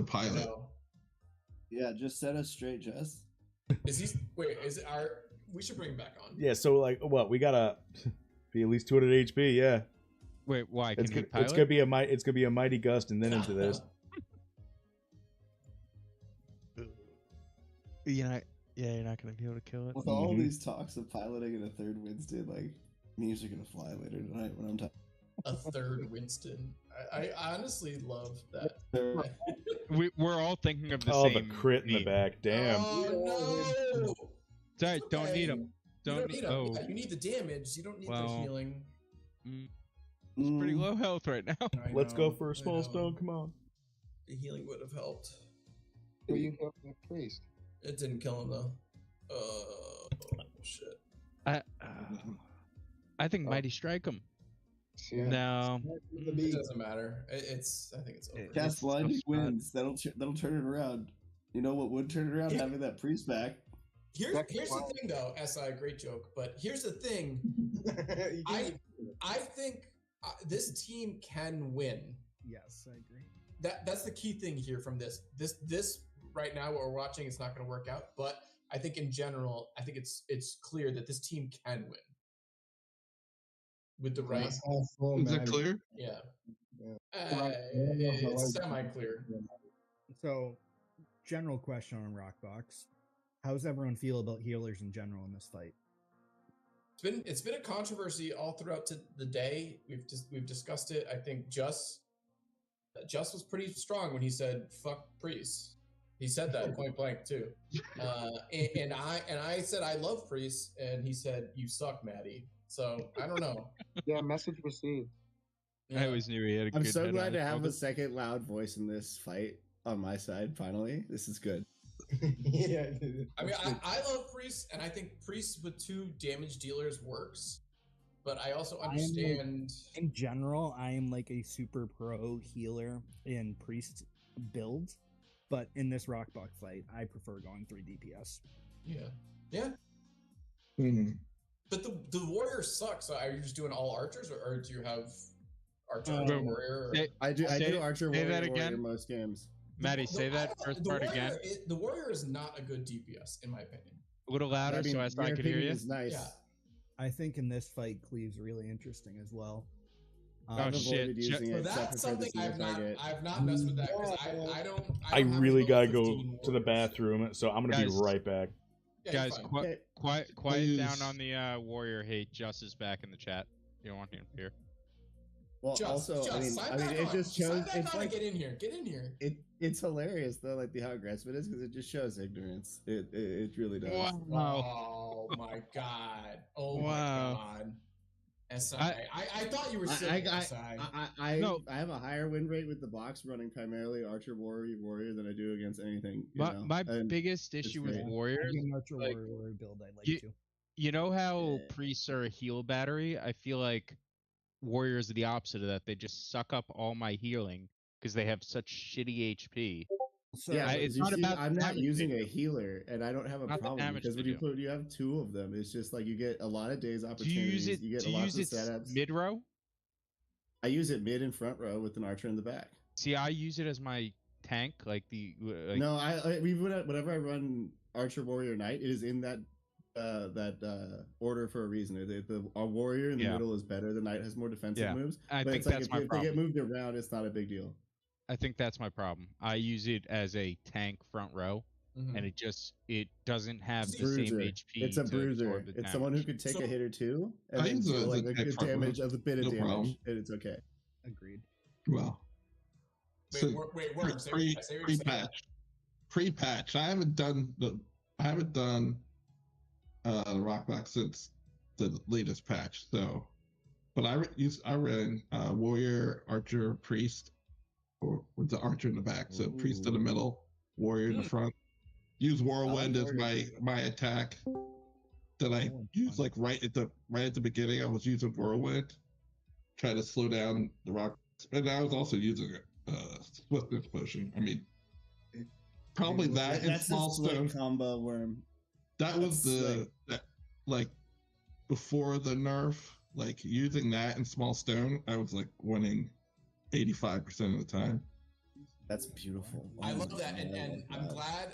pilot. So, Yeah, just set us straight, Jess. is he? Wait, is it our? We should bring him back on. Yeah. So like, what? We gotta be at least 200 HP. Yeah. Wait, why? Can It's, he go- pilot? it's gonna be a might. It's gonna be a mighty gust, and then into this. You're not gonna be able to kill it. With all these talks of piloting and a third Winston, like, memes are gonna fly later tonight when I'm talking. A third Winston. I honestly love that. We're all thinking of the Oh, same. the crit in the meme. back. Damn. Oh no! It's all right. Don't Okay. need him. You don't need him. Oh, Yeah, you need the damage. You don't need the Well, healing. it's pretty low health right now. I Let's know, go for I a small know. stone. Come on. The healing would have helped. Who you help the priest? It didn't kill him though. Oh shit. I think Mighty Strike him. Yeah. No. It doesn't matter. I think it's over. Cast blinding winds. That'll turn it around. You know what would turn it around? Having that priest back. Here's the thing though, SI, great joke. But here's the thing. I think this team can win. Yes, I agree. That's the key thing here from this. This right now what we're watching is not going to work out. But I think in general, I think it's clear that this team can win with the right. Is that clear? Yeah. Yeah. It's semi-clear. So, general question on Rockbox: how does everyone feel about healers in general in this fight? It's been a controversy all throughout the day. We've discussed it. I think Just was pretty strong when he said "fuck priests." He said that point blank too. And I said I love priests, and he said you suck, Maddie. So I don't know. Yeah, message received. I always knew he had a good I'm so head on glad to his have a shoulders. second loud voice in this fight on my side. Finally, this is good. Yeah. I mean, I love priests, and I think priests with 2 damage dealers works. But I also understand. In general, I am like a super pro healer in priest build, but in this Rockbox fight, I prefer going 3 DPS. Yeah. But the warrior sucks. So are you just doing all archers, or do you have archer and warrior? Or... I do archer say warrior, that warrior again? most games. Maddie, say that first part again. The warrior is not a good DPS, in my opinion. A little louder, so as I could hear you. Is nice. Yeah. I think in this fight, Cleave's really interesting as well. I've avoided using So it except that's for something the target. I've not messed with that because I don't. I don't have really enough gotta 15 go to the bathroom, so I'm gonna Guys. be right back. Yeah, Guys, you're fine. quiet Please. down on the warrior hate. Just is back in the chat. You don't want him here. Well, Just, also, sign I mean, back it on. just Sign shows back it's on and like get in here. Get in here. it it's hilarious though, like how aggressive it is, because it just shows ignorance. It really does. Oh my god! Oh my god! SI. I thought you were saying SI. I have a higher win rate with the box running primarily Archer Warrior than I do against anything. My biggest issue with Warriors, Archer Warrior build I like too. You know how priests are a heal battery? I feel like Warriors are the opposite of that. They just suck up all my healing because they have such shitty HP. So it's not about. I'm not using a healer, and I don't have a problem because when you have two of them, it's just like you get a lot of days opportunities. You get lots of setups. Mid row? I use it mid and front row with an archer in the back. See, I use it as my tank, like the. No, whenever I run Archer Warrior Knight, it is in that order for a reason. A warrior in the middle is better. The knight has more defensive moves. I but think it's like that's if my they problem. get moved around, it's not a big deal. I think that's my problem. I use it as a tank front row, and it doesn't have the same HP. It's a bruiser. It's someone who could take a hit or two and then deal like a good damage of a bit of damage, and it's okay. Agreed. Well, pre-patch. I haven't done the Rockbox since the latest patch. So, but I ran Warrior, Archer, Priest, or with the Archer in the back. So Priest in the middle, Warrior in the front. Use Whirlwind as my attack. That I used like right at the beginning. I was using Whirlwind, try to slow down the rock. And I was also using Swiftness Potion. I mean, probably that's small stone combo worm. That was like before the nerf. Like using that in small stone, I was like winning 85% of the time. That's beautiful. I love that, and I'm glad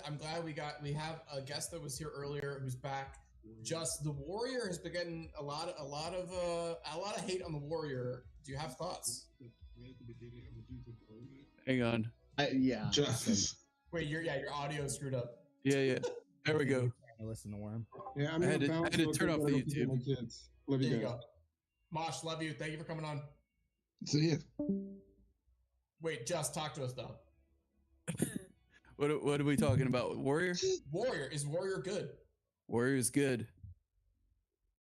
we have a guest that was here earlier who's back. Just the Warrior has been getting a lot of hate on the Warrior. Do you have thoughts? Hang on. Just wait, your audio is screwed up. Yeah. There we go. I listen to Worm. Yeah, I had to turn off the YouTube. There you go. Mosh, love you. Thank you for coming on. See you. Wait, just talk to us though. What are we talking about? Warrior? Warrior. Is Warrior good? Warrior is good.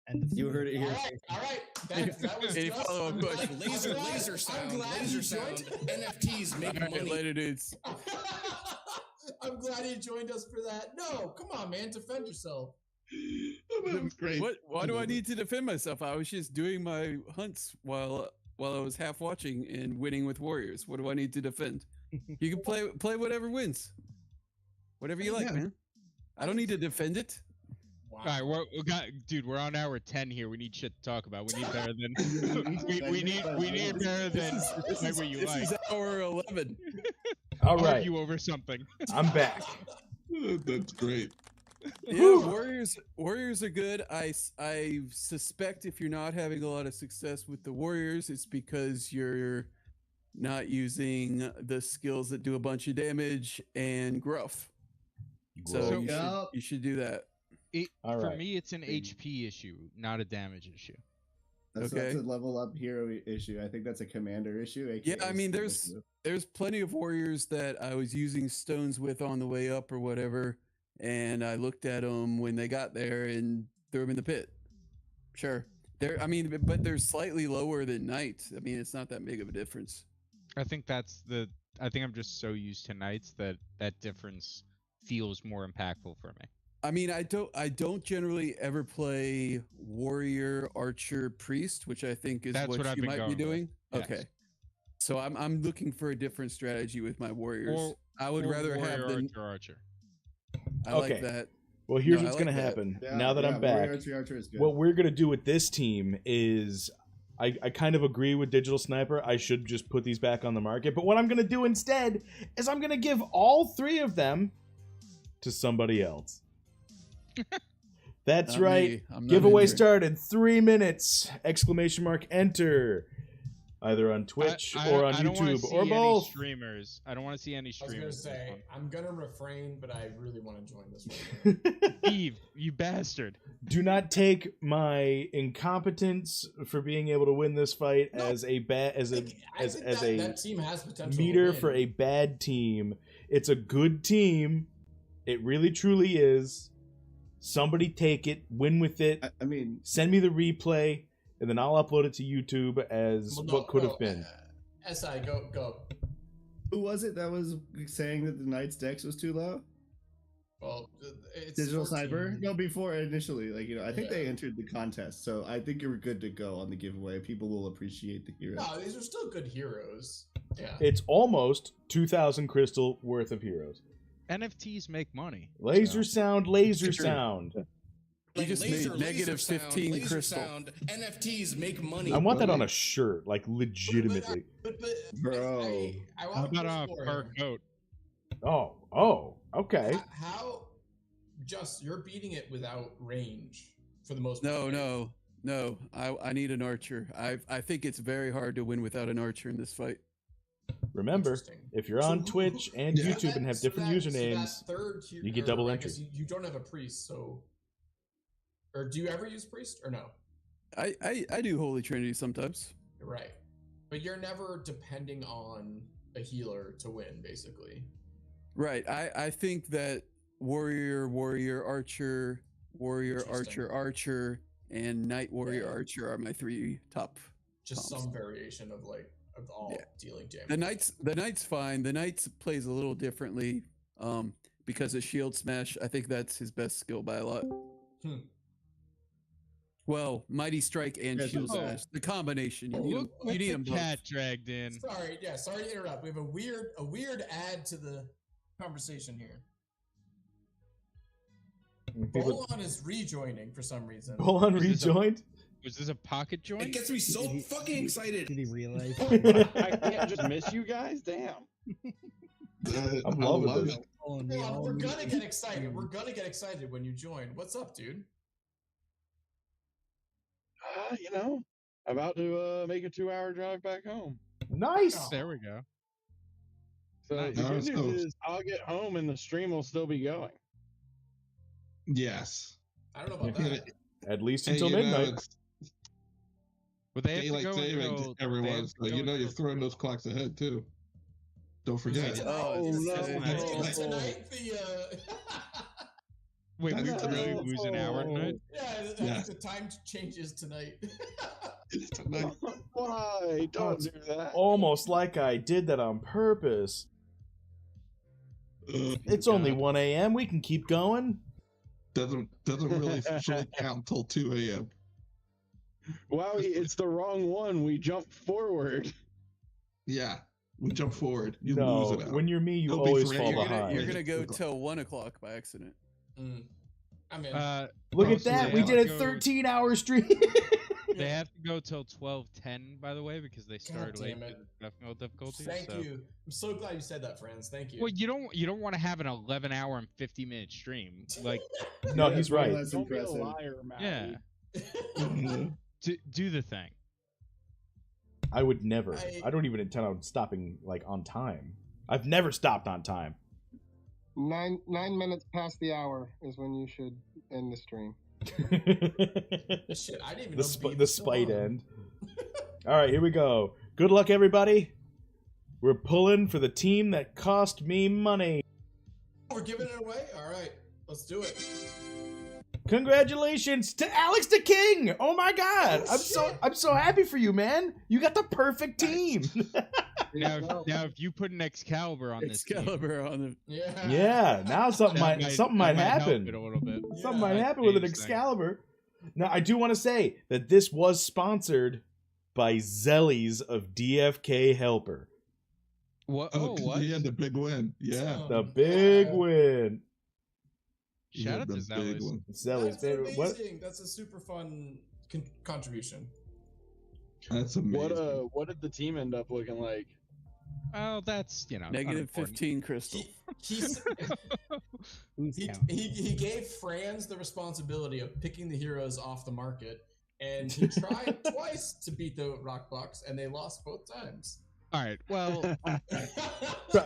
And you heard it here. All right. That was Any just follow-up question? Laser sound. NFTs make money. Later, dudes. I'm glad you joined us for that. No, come on, man. Defend yourself. That was great. Why do I need to defend myself? I was just doing my hunts while I was half watching and winning with Warriors. What do I need to defend? You can play whatever wins. Whatever you like, man. I don't need to defend it. Wow. All right, we're on hour 10 here. We need shit to talk about. We need better than we need better than what you like. This is hour 11. All right. Argue over something. I'm back. That's great. Yeah, Warriors are good. I suspect if you're not having a lot of success with the Warriors, it's because you're not using the skills that do a bunch of damage and gruff. So you should do that. For me, it's an HP issue, not a damage issue. That's a level up hero issue. I think that's a commander issue. Yeah, I mean, there's plenty of warriors that I was using stones with on the way up or whatever, and I looked at them when they got there and threw them in the pit. Sure, but they're slightly lower than knights. I mean, it's not that big of a difference. I think I'm just so used to knights that difference feels more impactful for me. I mean, I don't generally ever play warrior, archer, priest, which I think is what you might be doing. Yes. Okay, so I'm looking for a different strategy with my warriors. I would rather have the archer. I like that. Well, here's what's going to happen. Now that I'm back, what we're going to do with this team is I kind of agree with Digital Sniper. I should just put these back on the market. But what I'm going to do instead is I'm going to give all three of them to somebody else. That's right. Giveaway started 3 minutes! ! Enter. Either on Twitch or on YouTube or both. Streamers. I don't want to see any streamers. I was going to say, I'm going to refrain, but I really want to join this one. Eve, you bastard. Do not take my incompetence for being able to win this fight as a that team has potential meter for a bad team. It's a good team. It really, truly is. Somebody take it, win with it. I mean, send me the replay, and then I'll upload it to YouTube as what could have been. SI, go. Who was it that was saying that the Knights Dex was too low? Well, it's Digital 14. Cyber? No, before initially. Like, I think they entered the contest, so I think you're good to go on the giveaway. People will appreciate the heroes. No, these are still good heroes. Yeah. It's almost 2,000 crystal worth of heroes. NFTs make money. Laser sound. You just made negative 15 laser crystal. sound, NFTs make money. I want that on a shirt, like legitimately. Bro. How about a fur coat? Oh, okay. How, just, you're beating it without range for the most part. No. I need an archer. I think it's very hard to win without an archer in this fight. Remember, if you're on Twitch and YouTube and have different usernames, you get double entry. You don't have a priest, so... Or do you ever use priest, or no? I do Holy Trinity sometimes. Right. But you're never depending on a healer to win, basically. Right. I think that warrior, archer, archer, and knight, warrior, archer are my 3 top. Just comps. some variation of all dealing damage. The knight's fine. The knight plays a little differently because of shield smash. I think that's his best skill by a lot. Well, mighty strike and shield smash. The combination. You need them both. Cat dragged in. Sorry to interrupt. We have a weird add to the conversation here. Bolon is rejoining for some reason. Bolon rejoined? Was this a pocket joint? It gets me so fucking excited. Did he realize? I can't just miss you guys? Damn. I'm loving this. We're gonna get excited. We're gonna get excited when you join. What's up, dude? About to make a 2-hour drive back home. Nice. There we go. So the good news is I'll get home and the stream will still be going. Yes. I don't know about that. At least until midnight. But they have to Daylight go saving, until- everyone. they have So to go you're throwing those clocks ahead too. Don't forget. Tonight Wait, we really lose an hour tonight? Yeah, the time changes tonight. Why? Don't do that. Almost like I did that on purpose. It's only 1 a.m. We can keep going. Doesn't really officially count until 2 a.m. Wowee, it's the wrong one. We jump forward. Yeah, we jump forward. You No, lose it out. when you're me, you Don't be always afraid. fall behind. You're gonna go till 1 o'clock by accident. I mean, Look at that. We did a 13-hour stream. They have to go till 12:10, by the way, because they started late damn it. with technical difficulties. Thank so. you. I'm so glad you said that, friends. Thank you. Well, you don't want to have an 11-hour and 50-minute stream. Like, No, he's right. That's Don't be a impressive. liar, Matt. yeah. Do the thing. I would never. I don't even intend on stopping on time. I've never stopped on time. 9 minutes past the hour is when you should end the stream. Shit, I didn't even The spite end. All right, here we go. Good luck, everybody. We're pulling for the team that cost me money. We're giving it away? All right, let's do it. Congratulations to Alex the King! Oh my God, I'm so happy for you, man. You got the perfect team. Now, if you put an Excalibur on this team, on the Yeah, now something might happen. help it a little bit. Something might happen with an Excalibur. Now, I do want to say that this was sponsored by Zellies of DFK Helper. What? Oh, what? He had the big win. Yeah. The big win. Shout out to Zellies. Zellies. That's amazing. That's a super fun contribution. That's amazing. What did the team end up looking like? Oh, that's negative unimportant. 15 crystal. He gave Franz the responsibility of picking the heroes off the market, and he tried twice to beat the Rockbox, and they lost both times. All right. Well.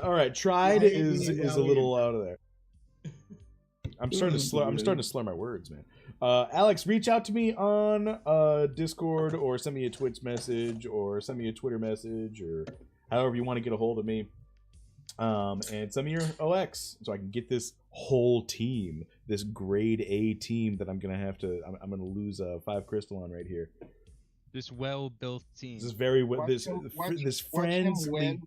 All right. Tried is a little out of there. I'm starting to slur my words, man. Alex, reach out to me on Discord, or send me a Twitch message, or send me a Twitter message, or however you want to get a hold of me. And some of your OX, so I can get this whole team, this grade A team that I'm gonna have to. I'm gonna lose 5 crystal on right here. This well-built team. This is very this win.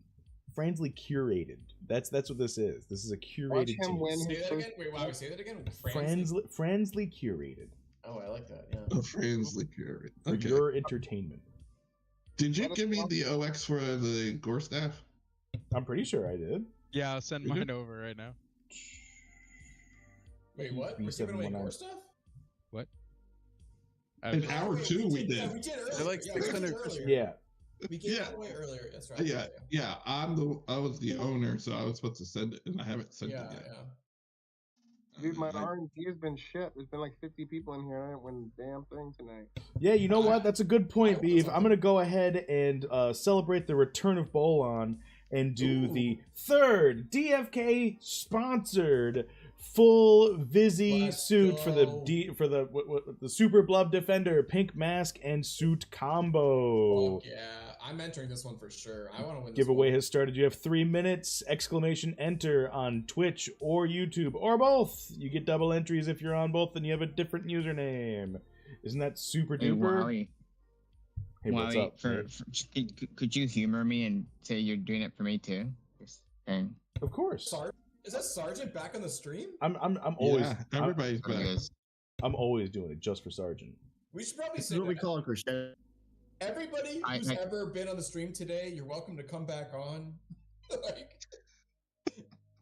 friendly curated. That's what this is. This is a curated Watch him team. win Say his that first. again. Wait, wow, say that again. Friendly curated Oh, I like that. Yeah. A friendly curate. for Okay. your entertainment. Did you give me the OX for the gore staff? I'm pretty sure I did. Yeah, I'll send mine over right now. Wait, what? We're giving away more stuff? What? In hour 2, we did. Yeah, we did earlier. They're like Yeah, we did 600 earlier. Yeah. We gave Yeah. it away earlier. That's right. Yeah. I was the owner, so I was supposed to send it, and I haven't sent it yet. Dude, my RNG has been shit. There's been like 50 people in here. I didn't win a damn thing tonight. Yeah, you know what? That's a good point, Beef. I'm gonna go ahead and celebrate the return of Bolon and do the 3rd DFK sponsored full Vizzy suit for the Super Blub Defender pink mask and suit combo. Fuck yeah, I'm entering this one for sure. I want to win. This Giveaway one. has started. You have 3 minutes! ! Enter on Twitch or YouTube or both. You get double entries if you're on both, and you have a different username. Isn't that super Hey, duper? Wowee. Hey, what's Wowee, up? could you humor me and say you're doing it for me too? Just saying. Of course. Is that Sergeant back on the stream? I'm always everybody's back. I'm always doing it just for Sergeant. We should probably This say is what we that call a crochet. everybody who's ever been on the stream today, you're welcome to come back on. Like,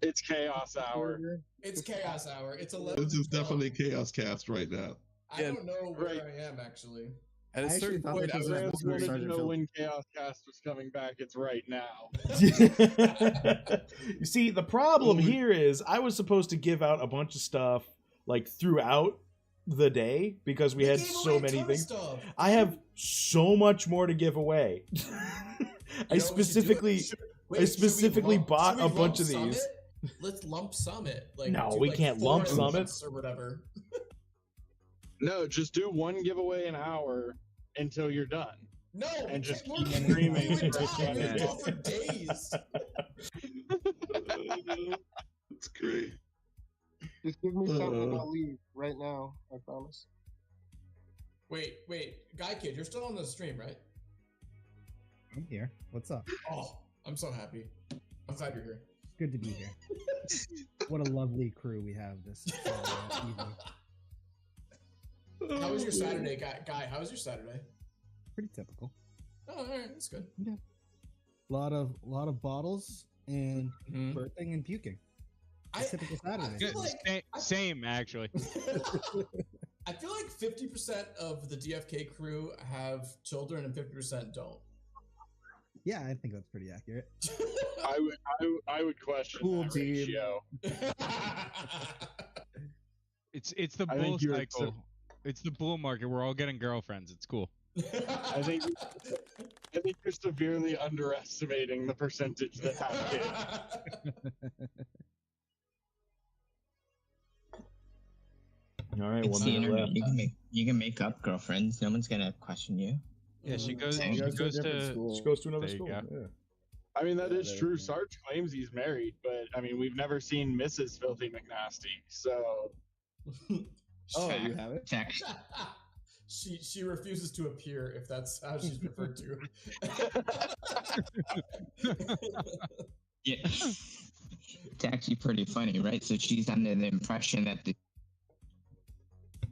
It's chaos hour. it's chaos hour. It's 11. This is definitely Chaos Cast right now. I don't know where I am actually. At a I actually certain thought point, this was I supposed wanted to be to Sergeant know Phil. when Chaos Cast was coming back. It's right now. You see, the problem here is I was supposed to give out a bunch of stuff like throughout the day because we had so many things. I have so much more to give away. I specifically bought a bunch of these. Let's lump sum it. Like, No, do, we like, can't 4 lump sum it. elements or whatever. No, just do one giveaway an hour until you're done. No, and just we're keep gonna streaming. do it time. We can go for days. It's great. Just give me something and I'll leave right now. I promise. Wait, Guy Kid, you're still on the stream, right? I'm here. What's up? Oh, I'm so happy. I'm glad you're here. Good to be here. What a lovely crew we have this evening. How was your Saturday, Guy? How was your Saturday? Pretty typical. Oh, all right, that's good. Yeah. Lot of bottles and burping and puking. Typical Saturday. Same, actually. I feel like 50% of the DFK crew have children and 50% don't. Yeah, I think that's pretty accurate. I would question Cool that team. ratio. It's the I bull think you're cycle. It's the bull market. We're all getting girlfriends. It's cool. I think you're severely underestimating the percentage that have kids. All right, It's 1 the minute internet. left. You can make up girlfriends. No one's gonna question you. Yeah, she goes. Same. She goes She to. goes to another There you school. go. Yeah. I mean, that is true. Sarge claims he's married, but I mean, we've never seen Mrs. Filthy McNasty, so. Oh, you have it? Check. She refuses to appear if that's how she's referred to. Yeah. It's actually pretty funny, right? So she's under the impression that the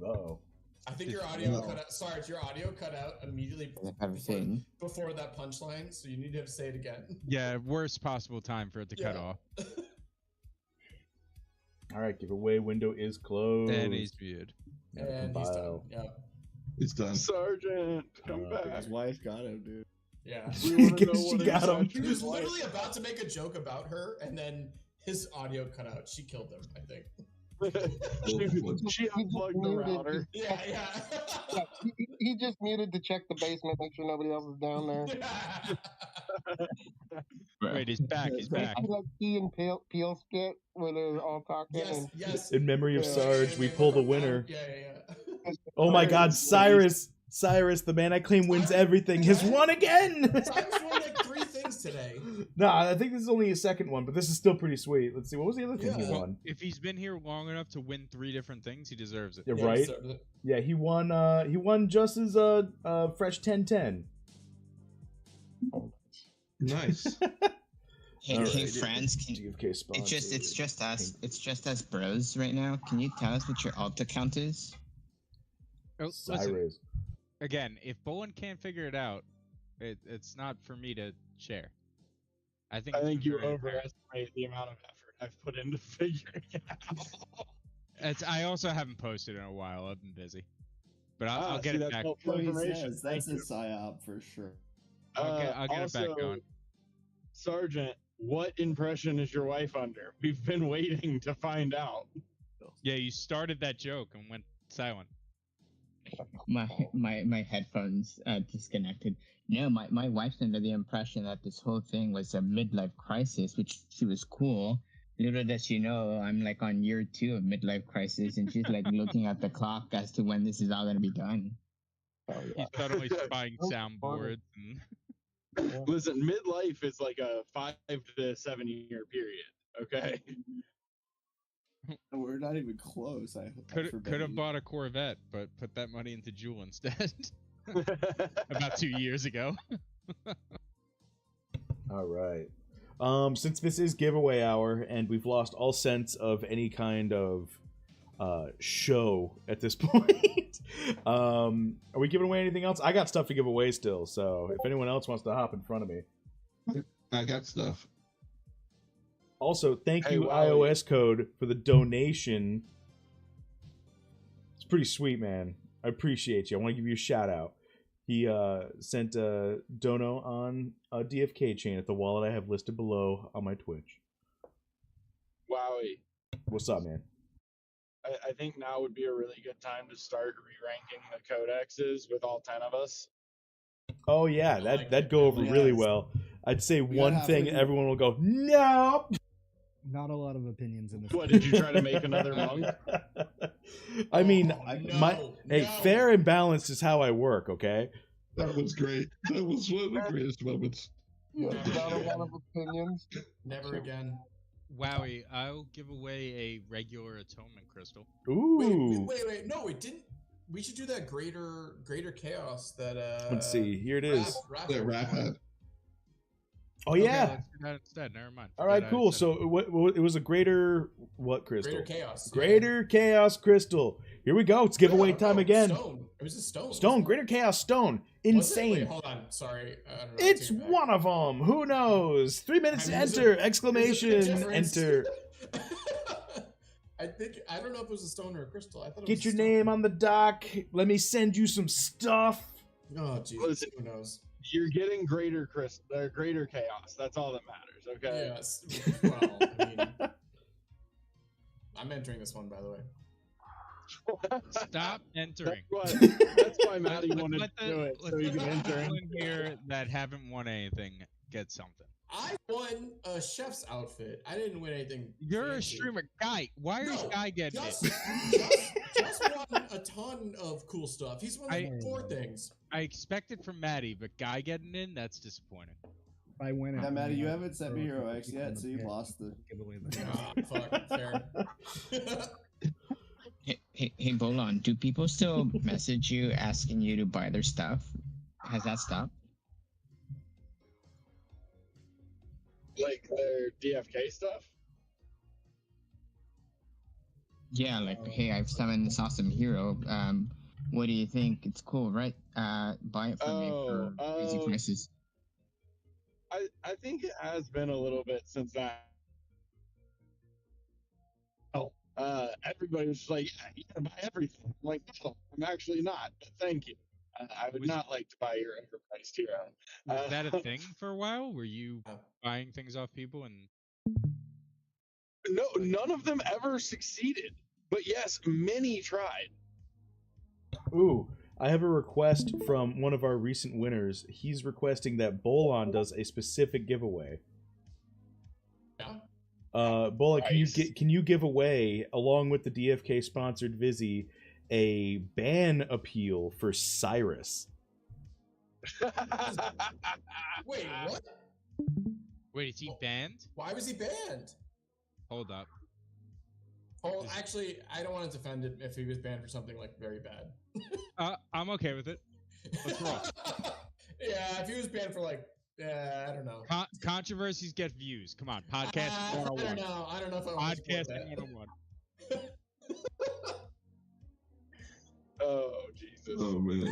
Uh-oh. I think your audio cut out. Sarge, your audio cut out immediately before that punchline, so you need to say it again. Yeah, worst possible time for it to cut off. All right, giveaway window is closed. And he's muted. And he's done. Yeah. It's done. Sergeant, come back. His wife got him, dude. Yeah. She got him. He was literally about to make a joke about her, and then his audio cut out. She killed him, I think. She unplugged the router. Yeah. He just muted to check the basement, make sure nobody else is down there. Wait, he's back. He's back. Like Key and Peel skit where they're all talking. Yes. In memory of Sarge, we pull the winner. Yeah. Oh my God, Cyrus, the man I claim wins everything, has won again. Cyrus won like 3 things today. No, I think this is only his second one, but this is still pretty sweet. Let's see, what was the other thing he Well, won? if he's been here long enough to win 3 different things, he deserves it. Yeah, right? Yeah, he won just as fresh 10-10. Nice. Hey, All hey, right. friends, it's just us bros right now. Can you tell us what your alt account is? Oh, listen, Cyrus. again, if Bolin can't figure it out, it's not for me to share. I think you overestimate the amount of effort I've put into figuring it out. I also haven't posted in a while. I've been busy, but I'll get it back. That's a psyop for sure. I'll get also, it back going. Sergeant, what impression is your wife under? We've been waiting to find out. Yeah, you started that joke and went silent. My headphones disconnected. No, my wife's under the impression that this whole thing was a midlife crisis, which she was cool. Little does she know, I'm like on year 2 of midlife crisis, and she's like looking at the clock as to when this is all gonna be done. He's suddenly buying soundboards and. Listen, midlife is like a 5 to 7 year period. Okay. We're not even close. Could have bought a Corvette, but put that money into Jewel instead. About 2 years ago. All right. Since this is giveaway hour and we've lost all sense of any kind of show at this point, are we giving away anything else? I got stuff to give away still, so if anyone else wants to hop in front of me. I got stuff. Also, thank you, Wowee. iOS Code, for the donation. It's pretty sweet, man. I appreciate you. I want to give you a shout out. He sent a dono on a DFK chain at the wallet I have listed below on my Twitch. Wowee. What's up, man? I think now would be a really good time to start re-ranking the codexes with all 10 of us. Oh yeah, that'd go over really well. I'd say one thing, everyone will go, no. Not a lot of opinions in this. What, did you try to make another monk? I mean, fair and balanced is how I work. Okay. That was great. That was one of the greatest moments. Not a lot of opinions. Never again. Wowee, I'll give away a regular atonement crystal. Ooh. Wait. No, it didn't. We should do that greater chaos that. Let's see. Here it is. Raph had. Oh yeah. Let's do that instead. Never mind. All right, cool. So it was a greater what crystal? Greater chaos. Greater chaos crystal. Here we go. It's giveaway time again. Stone. It was a stone. Stone. Greater chaos stone. Insane. Wait, hold on. Sorry. I don't know. It's one of them. Who knows? 3 minutes to enter! Exclamation! Enter! I don't know if it was a stone or a crystal. I thought it Get was your a stone. name on the dock. Let me send you some stuff. Oh, Jesus. Who knows? You're getting greater chaos. That's all that matters. Okay. Yes. Well, I mean, I'm entering this one, by the way. Stop entering. That's why Maddie wanted to do it, so you can enter. In here that haven't won anything get something. I won a chef's outfit. I didn't win anything. You're fancy. a streamer, Guy. Why is Guy getting just, it? just won a ton of cool stuff. He's won like 4 things. I expected from Maddie, but Guy getting in, that's disappointing. I win it. Yeah, Maddie, you haven't sent me Hero X yet, so you lost the giveaway. Fuck, fair. Hey, Bolon, do people still message you asking you to buy their stuff? Has that stopped? Like their DFK stuff? Yeah, like, hey, I've summoned this awesome hero. What do you think? It's cool, right? Buy it from me for crazy prices. I think it has been a little bit since that. Everybody was just like, yeah, you can buy everything. I'm like, no, I'm actually not. But thank you. I would not like to buy your overpriced hero. Was that a thing for a while? Were you buying things off people and? No, none of them ever succeeded. But yes, many tried. Ooh, I have a request from one of our recent winners. He's requesting that Bolon does a specific giveaway. Bolon, can you give away, along with the DFK sponsored Vizzy, a ban appeal for Cyrus? Wait, what? Wait, is he banned? Why was he banned? Hold up. Oh, actually, I don't want to defend it if he was banned for something like very bad. I'm okay with it. Let's roll. Yeah, if he was banned for like, I don't know. Controversies get views. Come on, podcast 101. I don't know if I want to Podcast support 101. Oh Jesus! Oh man!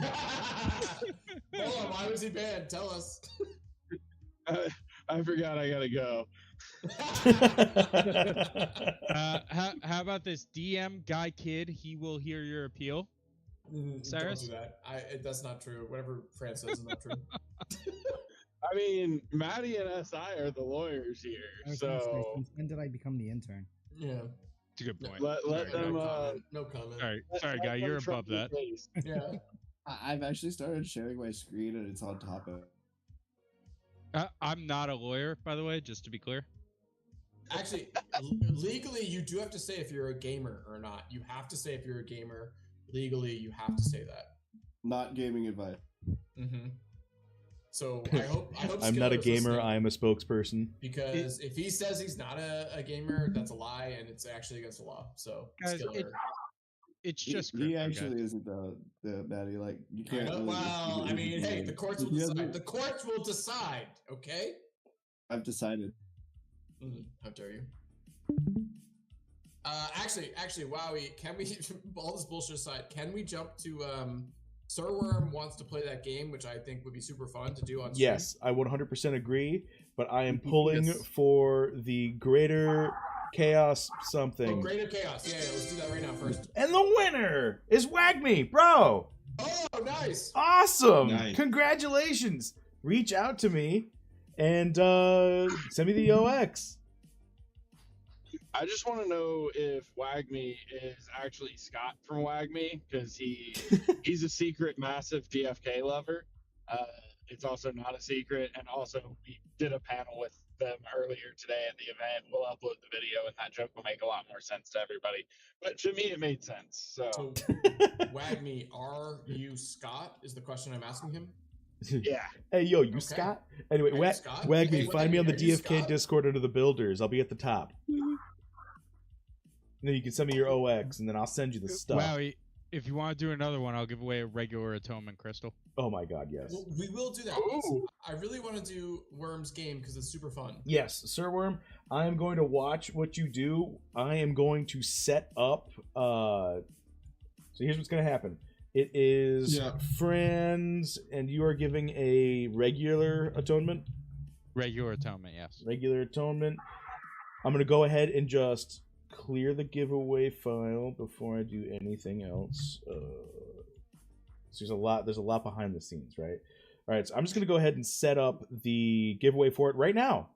Hold on, why was he banned? Tell us. I forgot. I gotta go. How about this? DM Guy Kid, he will hear your appeal. Cyrus? Don't do that. That's not true. Whatever Fran says is not true. I mean, Maddie and SI are the lawyers here, I was gonna say, so since when did I become the intern? Yeah. It's a good point. let them. No comment. Sorry, Guy, you're above that. Yeah. I've actually started sharing my screen and it's on top of it. I'm not a lawyer, by the way, just to be clear. Actually, legally, you do have to say if you're a gamer or not. You have to say if you're a gamer. Legally, you have to say that. Not gaming advice. Mm-hmm. So I hope I'm not a Skiller's gamer. listening, I am a spokesperson. because if he says he's not a gamer, that's a lie, and it's actually against the law. So Guys, Skiller. it's just He crypto, actually guys. isn't the Maddie. Like you I can't. know, Really well, I mean, hey, the courts will He decide. hasn't- The courts will decide. Okay. I've decided. How dare you? Actually, Wowee, can we, all this bullshit aside, can we jump to, Sir Worm wants to play that game, which I think would be super fun to do on stream. Yes, I 100% agree, but I am pulling for the greater chaos something. Oh, greater chaos. Yeah, let's do that right now first. And the winner is Wagme, bro. Oh, nice. Awesome. Nice. Congratulations. Reach out to me and send me the OX. I just want to know if Wagme is actually Scott from Wagme, because he's a secret massive DFK lover. It's also not a secret, and also we did a panel with them earlier today at the event. We'll upload the video, and that joke will make a lot more sense to everybody. But to me, it made sense. So Wagme, are you Scott? Is the question I'm asking him. Yeah. Hey, yo, you Scott? Anyway, Are you Scott? Wagme, Hey, find me on the are you DFK Scott? Discord under the builders. I'll be at the top. And then you can send me your OX, and then I'll send you the stuff. Wow, if you want to do another one, I'll give away a regular atonement crystal. Oh my god, yes. Well, we will do that. I really want to do Worm's game because it's super fun. Yes, Sir Worm, I am going to watch what you do. I am going to set up. So here's what's going to happen. It is friends, and you are giving a regular atonement? Regular atonement, yes. Regular atonement. I'm going to go ahead and just clear the giveaway file before I do anything else. So there's a lot behind the scenes, right? All right, so I'm just going to go ahead and set up the giveaway for it right now.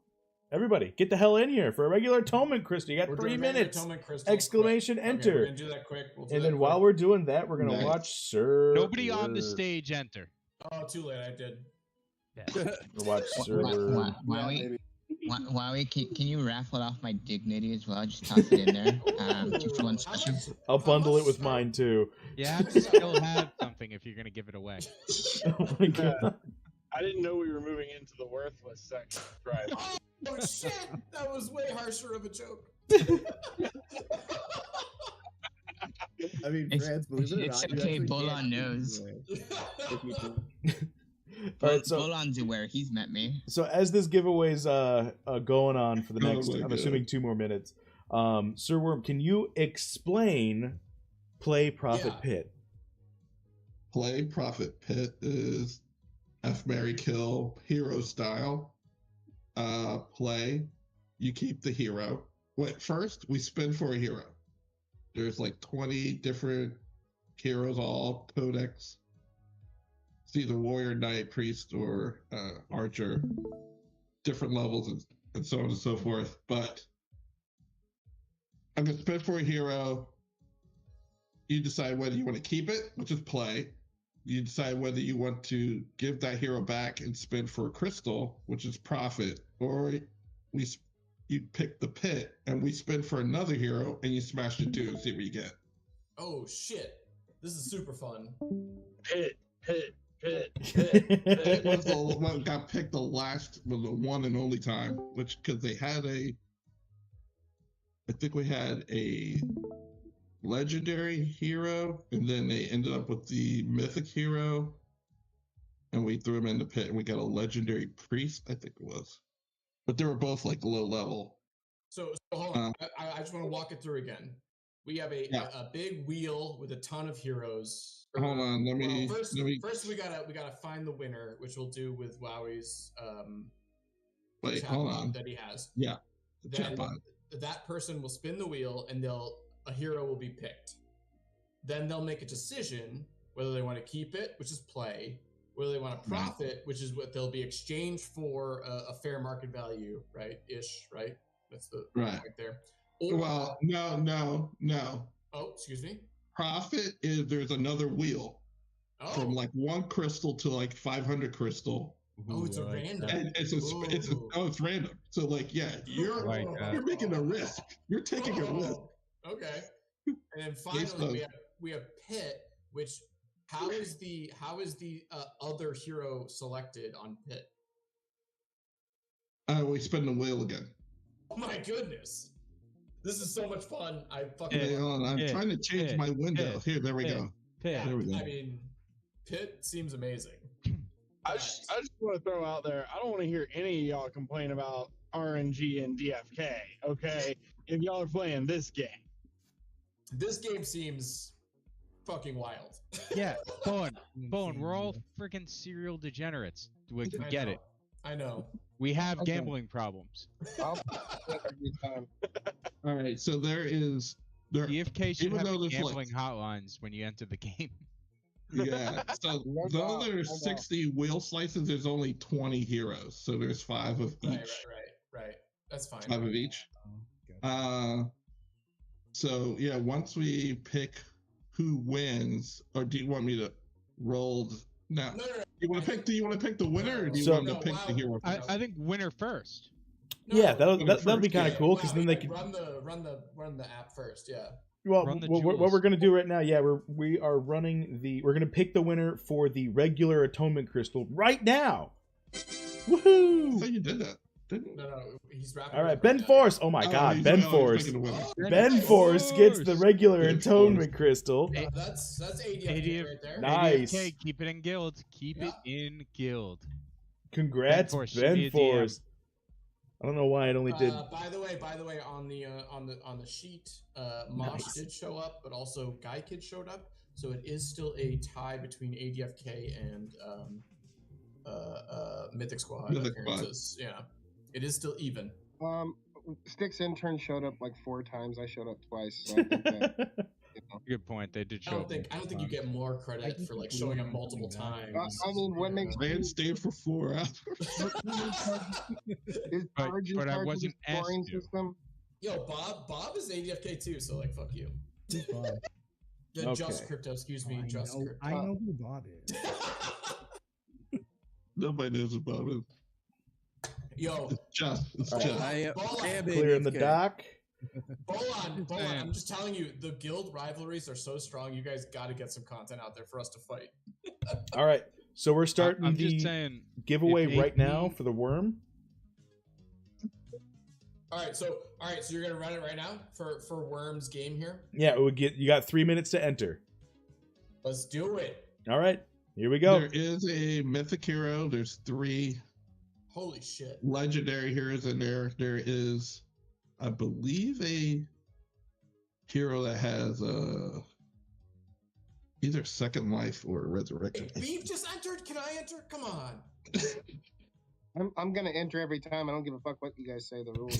Everybody, get the hell in here for a regular atonement crystal. You got We're 3 doing regular minutes. atonement crystal Exclamation quick. enter. Okay, we're gonna do that quick. We'll do And that then quick. while we're doing that, we're going to watch Sir Nobody on the Worm. stage enter. Oh, too late. I did. We'll watch Sir Worm. Wowee, can you raffle off my dignity as well? Just toss it in there. Just one special. I'll bundle it with mine too. You have to still have something if you're going to give it away. Oh my god. I didn't know we were moving into the worthless section. Right. Oh shit! That was way harsher of a joke. I mean, France, believe it or It's not, you okay, actually Bull can't on knows. if you do. All right, so Bull on's aware. He's met me. So as this giveaway's going on for the Oh next, my I'm God. assuming 2 more minutes, Sir Worm, can you explain Play Profit Pit? Play Profit Pit is F Marry Kill hero style. Play, you keep the hero. Wait, first we spin for a hero. There's like 20 different heroes, all codex. It's either warrior, knight, priest, or archer. Different levels and so on and so forth. But I'm gonna spin for a hero. You decide whether you want to keep it, which is play. You decide whether you want to give that hero back and spin for a crystal, which is profit, or you pick the pit and we spin for another hero and you smash the 2 and see what you get. Oh shit! This is super fun. Pit. It was the one got picked the one and only time, which because they had I think we had a legendary hero, and then they ended up with the mythic hero, and we threw him in the pit, and we got a legendary priest, I think it was, but they were both like low level. So hold on, I just want to walk it through again. We have a big wheel with a ton of heroes. Hold on, let me. First we gotta find the winner, which we'll do with Wowee's Wait, hold on. that he has. Yeah. Then that person will spin the wheel, and a hero will be picked. Then they'll make a decision whether they want to keep it, which is play, whether they want to profit, which is what they'll be exchanged for a fair market value, right? Right? That's the point there. Or, well, no. Oh, excuse me. Profit is there's another wheel from like 1 crystal to like 500 crystal. Oh, it's a random. And it's random. So like, yeah, you're making a risk. You're taking a risk. Okay. And then finally we have pit, which how is the other hero selected on pit? We spin the wheel again. Oh my goodness. This is so much fun. I fucking hold on. I'm trying to change my window. Here, there we go. There we go. I mean, pit seems amazing. I just want to throw out there, I don't want to hear any of y'all complain about RNG and DFK, okay? If y'all are playing this game. This game seems fucking wild. Yeah, Bone, we're all freaking serial degenerates. We get it. I know. We have gambling problems. Every time. All right, so DFK should even have though there's gambling hotlines when you enter the game. Yeah, so though there's 60 wheel slices, there's only 20 heroes, so there's 5 of each. Right. That's fine. 5 of each. So yeah, once we pick who wins, or do you want me to roll now? No. Do you want to pick the winner, or do you want to pick the hero? I think winner first. Yeah, that'll be kind of cool because then they can run the app first. Yeah. Well, what we're gonna do right now, we're gonna pick the winner for the regular atonement crystal right now. Woohoo! I thought you did that. No, he's rapping. All right, Ben Force. Oh my God, Ben Force. Ben Force gets the regular atonement crystal. That's ADFK right there. Nice. ADFK, keep it in guild. Keep it in guild. Congrats, Ben Force. I don't know why it only did. By the way, on the sheet, Mosh did show up, but also Guy Kid showed up, so it is still a tie between ADFK and Mythic Squad appearances. Yeah, it is still even. Stick's intern showed up like 4 times. I showed up twice. So I think that, Good point. They did show up. I don't think you get more credit for like showing up multiple times. I mean, what makes man stayed for 4 hours? But I wasn't asked to. System? Yo, Bob is ADFK too, so like fuck you. Just crypto, excuse me, just crypto. I know who Bob is. Nobody knows who Bob is. Yo, it's just. Clear in the dock. Bolon, I'm just telling you, the guild rivalries are so strong. You guys got to get some content out there for us to fight. All right, so we're starting I'm the just saying, giveaway right now for the worm. All right, so you're gonna run it right now for Worm's game here. Yeah, you got 3 minutes to enter. Let's do it. All right, here we go. There is a mythic hero. There's 3. Holy shit. Legendary heroes in there. There is, I believe, a hero that has either second life or resurrection. Hey, Beef just entered. Can I enter? Come on. I'm gonna enter every time. I don't give a fuck what you guys say. The rules.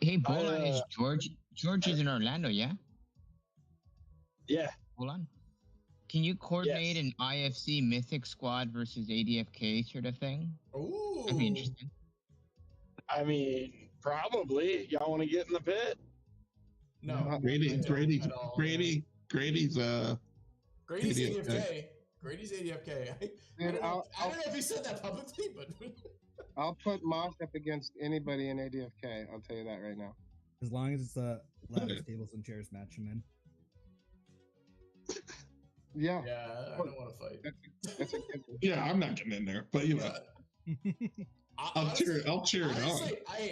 hey, Bola, is George is in Orlando, yeah? Yeah. Hold on. Can you coordinate an IFC Mythic Squad versus ADFK sort of thing? Ooh. That'd be interesting. I mean, probably. Y'all want to get in the pit? No. Grady's ADFK. Grady's ADFK. I don't know if he said that publicly, but I'll put Mosh up against anybody in ADFK. I'll tell you that right now. As long as it's a ladders, tables, and chairs match him in. Yeah. Yeah, I don't want to fight. That's a good one. Yeah, I'm not getting in there, but you know, I'll cheer it on.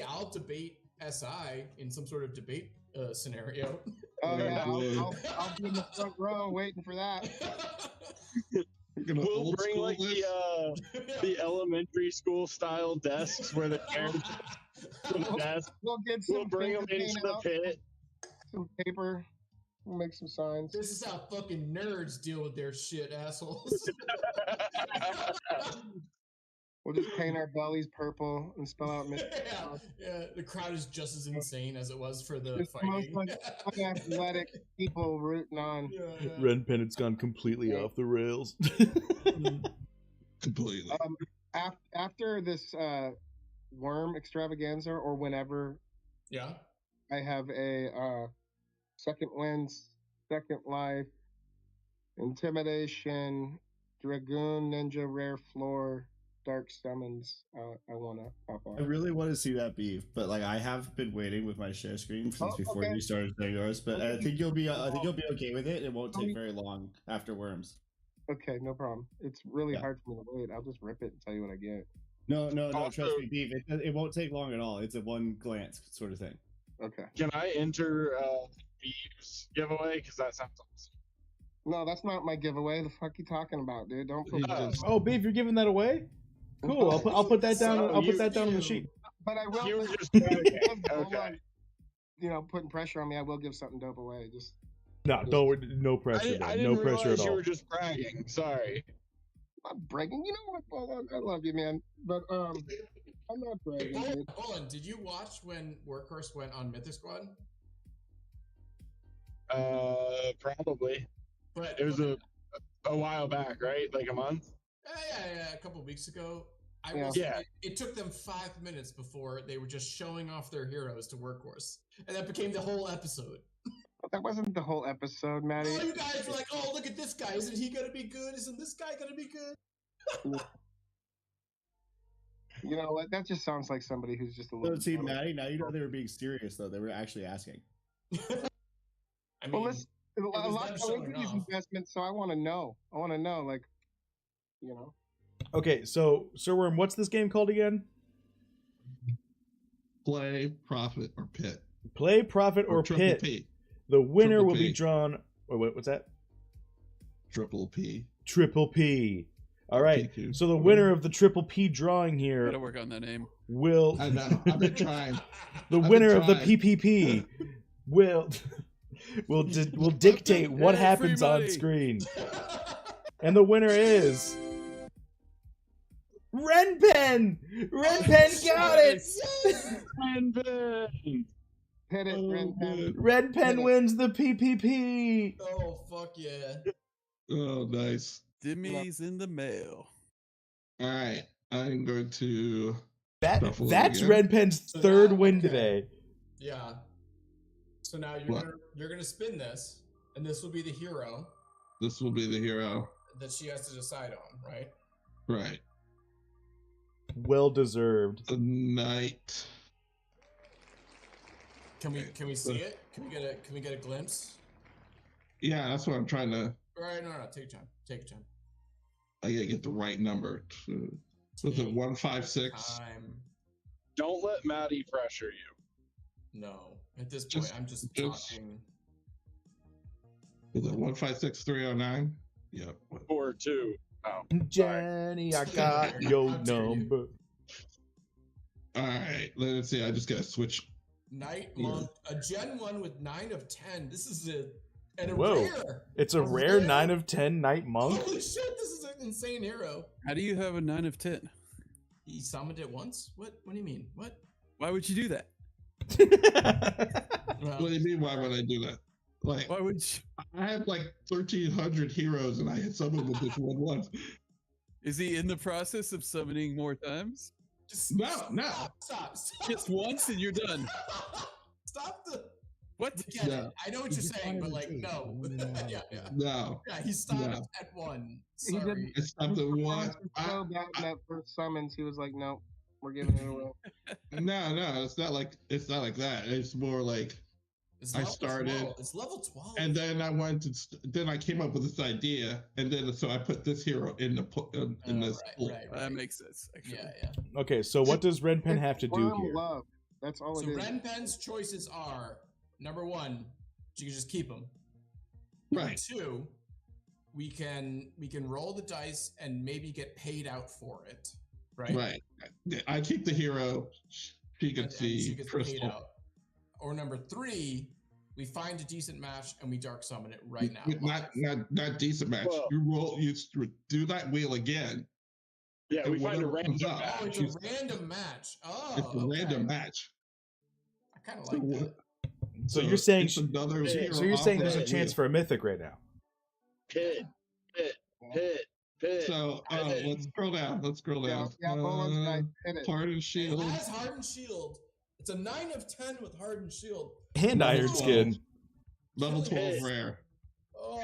I'll debate SI in some sort of debate scenario. Oh yeah, I'll be in the front row waiting for that. We'll bring like the elementary school style desks where the parents We'll bring them into the pit. Some paper. We'll make some signs. This is how fucking nerds deal with their shit, assholes. We'll just paint our bellies purple and spell out Mr. Yeah, the crowd is just as insane as it was for the Just the fighting. most athletic people rooting on. Ren Pennant's gone completely off the rails. Completely. After this worm extravaganza or whenever, I have a second winds, second life, intimidation, dragoon, ninja, rare floor, dark summons. I want to pop off. I really want to see that beef, but like I have been waiting with my share screen since before you started saying yours. But I think you'll be okay with it. It won't take very long after worms. Okay, no problem. It's really hard for me to wait. I'll just rip it and tell you what I get. No, trust me, beef. It won't take long at all. It's a one glance sort of thing. Okay. Can I enter Beef's giveaway? Because that sounds awesome. No, that's not my giveaway. The fuck you talking about, dude? Don't put Oh, Beef, you're giving that away? Cool. I'll put that down. I'll put that down on the sheet. But I will. You were just okay. You know, putting pressure on me. I will give something dope away. Just No pressure. I No didn't pressure at realize all. you were just bragging. Sorry. I'm not bragging. You know what? I love you, man. But I'm not bragging. Dude. Hold on. Did you watch when Workhorse went on Mythic Squad? Probably. But it was a while back, right? Like a month. Yeah, a couple of weeks ago. It took them 5 minutes before they were just showing off their heroes to Workhorse, and that became the whole episode. That wasn't the whole episode, Maddie. Oh, you guys were like, "Oh, look at this guy! Isn't he gonna be good? Isn't this guy gonna be good?" You know what? That just sounds like somebody who's just a little. See, Maddie, now you know they were being serious though. They were actually asking. I mean, well, listen, a lot of these investments, so I want to know. Like, you know. Okay, so Sir Worm, what's this game called again? Play, profit, or pit. Play, profit, or pit. P. The winner Triple will P. be drawn. What's that? Triple P. Triple P. All right. So the winner of the Triple P drawing here. Gotta work on that name. Will. I know. I've been trying. The winner of the PPP will dictate what happens on screen. And the winner is Renpen! Renpen got it! Renpen! Hit it, Renpen. Renpen wins the PPP! Oh, fuck yeah. Oh, nice. Dimmy's in the mail. All right. I'm going to... That's Renpen's third win today. Yeah. So now you're gonna spin this, and this will be the hero. This will be the hero. That she has to decide on, right? Right. Well deserved. The knight. Can we see it? Can we get a glimpse? Yeah, that's what I'm trying to. All right, no, take your time. Take your time. I gotta get the right number. Was it 156? Don't let Maddie pressure you. No, at this point, I'm just talking. Was it 156309? Yep. 4-2. Oh, Jenny, I got your number. All right, let's see. I just gotta switch. Knight Monk, a Gen 1 with 9 of 10. This is a Whoa. rare. It's a rare 9 of 10 Knight Monk. Holy shit, this is an insane hero. How do you have a 9 of 10? He summoned it once? What do you mean? What? Why would you do that? What do you mean? Why would I do that? Like, why would you? I have like 1,300 heroes, and I had summoned with this one once. Is he in the process of summoning more times? No. Stop. Just once and you're done. Stop the. What? Yeah, I know what you're saying, but like, no. Yeah. No. Yeah, he stopped at 1. Sorry. I stopped at 1. So bad in that first summons, he was like, "No, we're giving it away." No, it's not like that. It's more like I started. It's level 12. And then I went to. Then I came up with this idea, and then so I put this hero in this. Right. That makes sense. Actually. Yeah. Okay, so what does Red Pen have to do Worm here? love. That's all So it is. Ren Pen's choices are number 1, you can just keep them. Right. Number 2, we can roll the dice and maybe get paid out for it. Right. Right. I keep the hero. She can And see she gets paid crystal. out. Or number 3, we find a decent match and we dark summon it right now. Not decent match. Well- You roll. You do that wheel again. Yeah, and we find a whatever random comes up, match. Oh, it's a random match. Oh, It's a random match. I kind of like that. So you're saying it's another so hero you're off saying there's a that chance wheel. for a mythic right now. Pit. So let's scroll down. Yeah, Bolan's guy hit it. Hardened It shield. has Hardened Shield. It's a 9 of 10 with Hardened Shield. And Level Iron 12. Skin. Level 12 Hit. rare. Oh,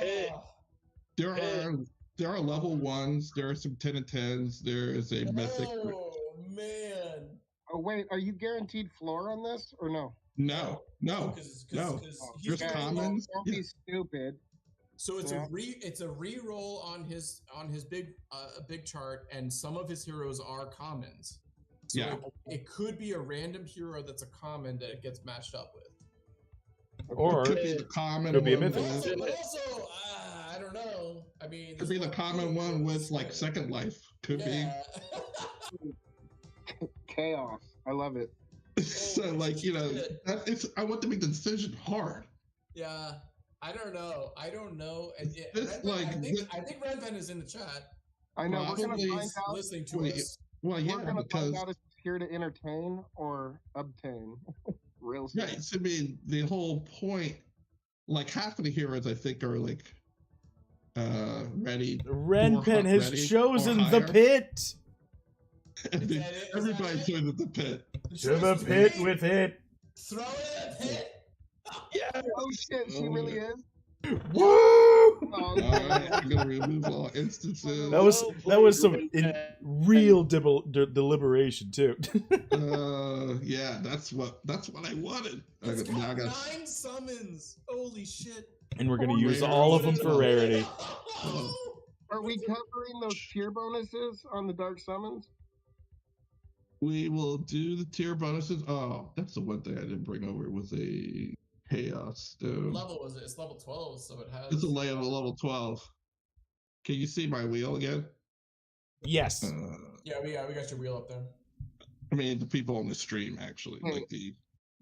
There are level 1s. There are some 10 and 10s. There is a mythic. oh man. Oh wait, are you guaranteed floor on this or no? No. Oh, There's okay, commons. Don't be stupid. So it's Yeah. it's a re-roll on his big chart, and some of his heroes are commons. So Yeah. it could be a random hero that's a common that it gets matched up with. Or it could be the common could be a one mythic. with- But also, I don't know. I mean, Could be the common one with like second life. Could yeah. Chaos. I love it. be. So like I want to make the decision hard. Yeah, I don't know. And, This, I think Red Pen is in the chat. I know. We're gonna Probably find out. Listening to Wait, us. Well, yeah, We're gonna because find out if it's here to entertain or obtain. Real soon. right. So, I mean, the whole point, like half of the heroes, I think, are like ready. Red Pen has ready or chosen the higher. pit. And then everybody joined the pit. To the pit with it. Throw it in the pit. Yeah. Oh shit, she really is. Woo! Oh, Alright, I'm gonna remove all instances. That was some real deliberation too. Yeah, that's what I wanted. It's Now I got got 9 summons. Holy shit. And we're gonna use all of them for rarity. Are we covering those tier bonuses on the dark summons? We will do the tier bonuses. Oh, that's the one thing I didn't bring over was a chaos stone. What level was it? It's level 12, so it has. It's a layout of level 12. Can you see my wheel again? Yes. Yeah, we got your wheel up there. I mean, the people on the stream actually, like the.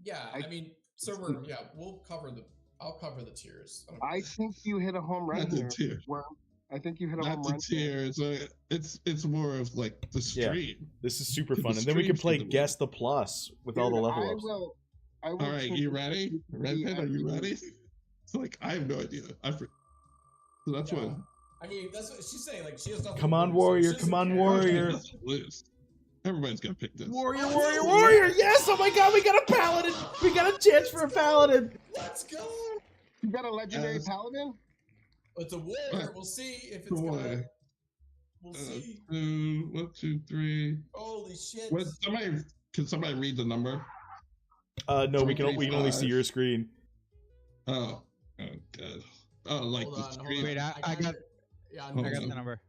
Yeah, I mean, we'll cover I'll cover the tiers. I think you hit a home run Not the there. tiers. Worm. I think you hit a Not home the run. tiers. It's more of like the stream. This is super The fun, and then we can stream's play gonna Guess the Plus with all the level I ups. will. All right, you ready? Red Pen, are you ready? It's like I have no idea. So that's what. I mean, that's what she's saying. Like, she has nothing. Come to on, lose, so warrior! she doesn't Come on, care. warrior! Lose. Everybody's gonna pick this. Warrior! Warrior! Warrior! Yes! Oh my God! We got a paladin! We got a chance for a paladin! Let's go. You got a legendary paladin? It's a warrior. We'll see if it's Boy. gonna. We'll see. 1, 2, 3. Holy shit. Can somebody read the number? No, we 3, can only see 5. your screen. Oh, God. Oh, like Hold the on, screen. Wait, I got Yeah, I got the number.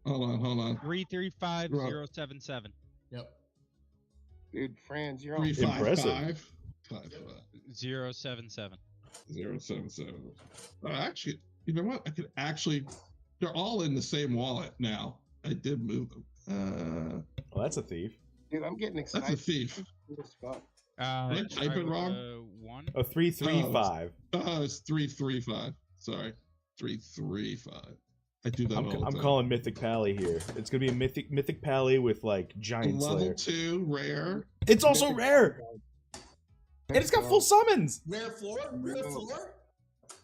Hold on. 335077. Yep. Dude, Franz, you're on. 355 077. 077. Actually, you know what? I could actually. They're all in the same wallet now. I did move them. Well, that's a thief. Dude, I'm getting excited. That's a thief. Fuck. Did I type it wrong? 1. Oh, 335. Oh, it's 335. Sorry, 335. I do that all the time. I'm calling Mythic Pally here. It's gonna be a Mythic Pally with like Giant Level Slayer. 2 rare. It's also rare, and it's got full summons. Rare floor? Rare floor?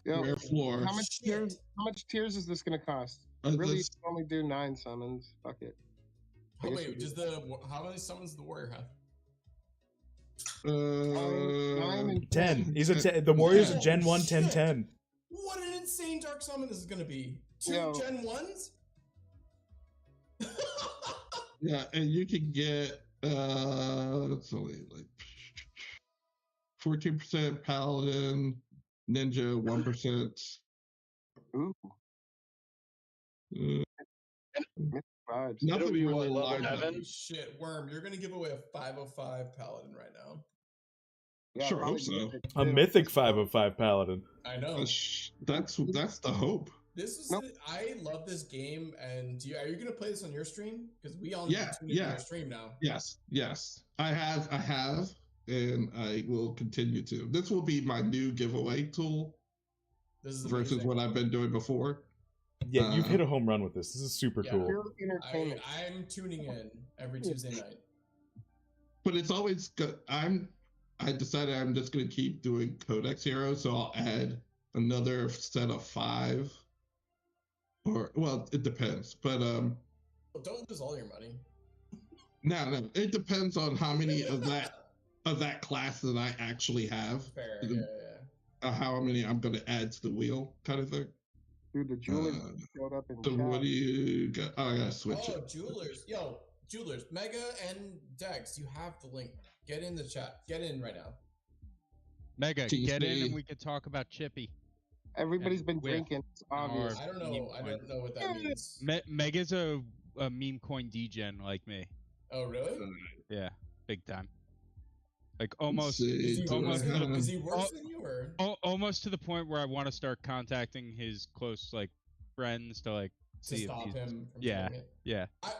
Yo, Rare floor. How much tiers is this gonna cost? Really, you can only do 9 summons. Fuck it. Oh, wait, how many summons does the warrior have? 9 and 10. He's a 10. The warrior's a Gen 1 10 Shit. 10. What an insane dark summon this is gonna be. 2 Yo. Gen 1s? Yeah, and you can get it's only like 14% paladin, Ninja 1%. Ooh. Nothing It'll be really what, level lined up. 7? Shit, Worm, you're gonna give away a 505 paladin right now. Yeah, Sure, hope probably so. mythic A too. mythic 505 paladin. I know. That's the hope. This is I love this game, and are you gonna play this on your stream? Because we all Yeah, tune into yeah. your stream now. Yes. I have, and I will continue to. This will be my new giveaway tool This is versus amazing. what I've been doing before. Yeah, you've hit a home run with this. This is super cool. Pure entertainment. I'm tuning in every Tuesday night. But it's always good. I decided I'm just gonna keep doing Codex Heroes, so I'll add another set of 5. Or well, it depends. But Well, don't lose all your money. no. It depends on how many of that class that I actually have. Fair, How many I'm gonna add to the wheel, kind of thing. Dude, the jewelers showed up in So chat. what do you got? Oh, I gotta switch it. Jewelers. Yo, Jewelers. Mega and Dex, you have the link. Get in the chat. Get in right now. Mega, Jeez, get in me. and we can talk about Chippy. Everybody's been With drinking. It's obvious. I don't know. I don't know what that means. Mega's a meme coin degen like me. Oh, really? Yeah, big time. Like almost, Is he worse than you, or? Almost to the point where I want to start contacting his close friends to To see if stop he's, him from yeah, doing it? yeah. I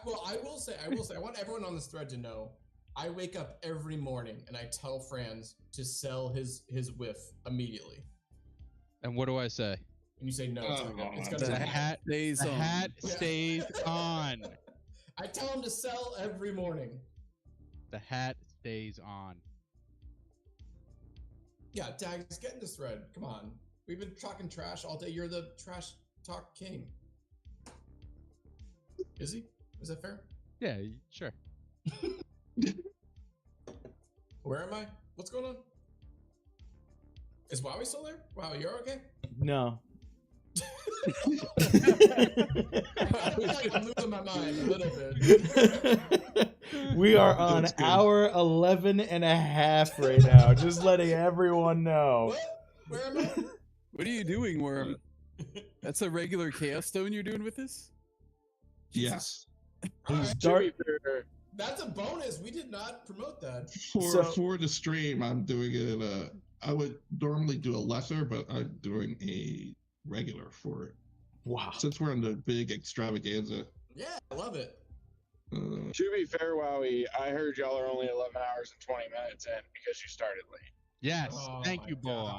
will say, I want everyone on this thread to know, I wake up every morning and I tell Franz to sell his whiff immediately. And what do I say? And you say no. It's gonna The happen. hat stays on. Hat stays on. I tell him to sell every morning. The hat stays on. Yeah, Dags, get in this thread. Come on. We've been talking trash all day. You're the trash talk king. Is he? Is that fair? Yeah, sure. Where am I? What's going on? Is Wowee still there? Wow, you're okay? No. I feel like I'm losing my mind a little bit. We are on hour 11 and a half right now. Just letting everyone know. Where am I? What are you doing, Worm? That's a regular Chaos Stone you're doing with this? Yes. That's a bonus. We did not promote that. For the stream, I'm doing it. I would normally do a lesser, but I'm doing a regular for it. Wow. Since we're in the big extravaganza. Yeah, I love it. To be fair, Wowee, I heard y'all are only 11 hours and 20 minutes in because you started late. Yes, Oh thank you, Bull.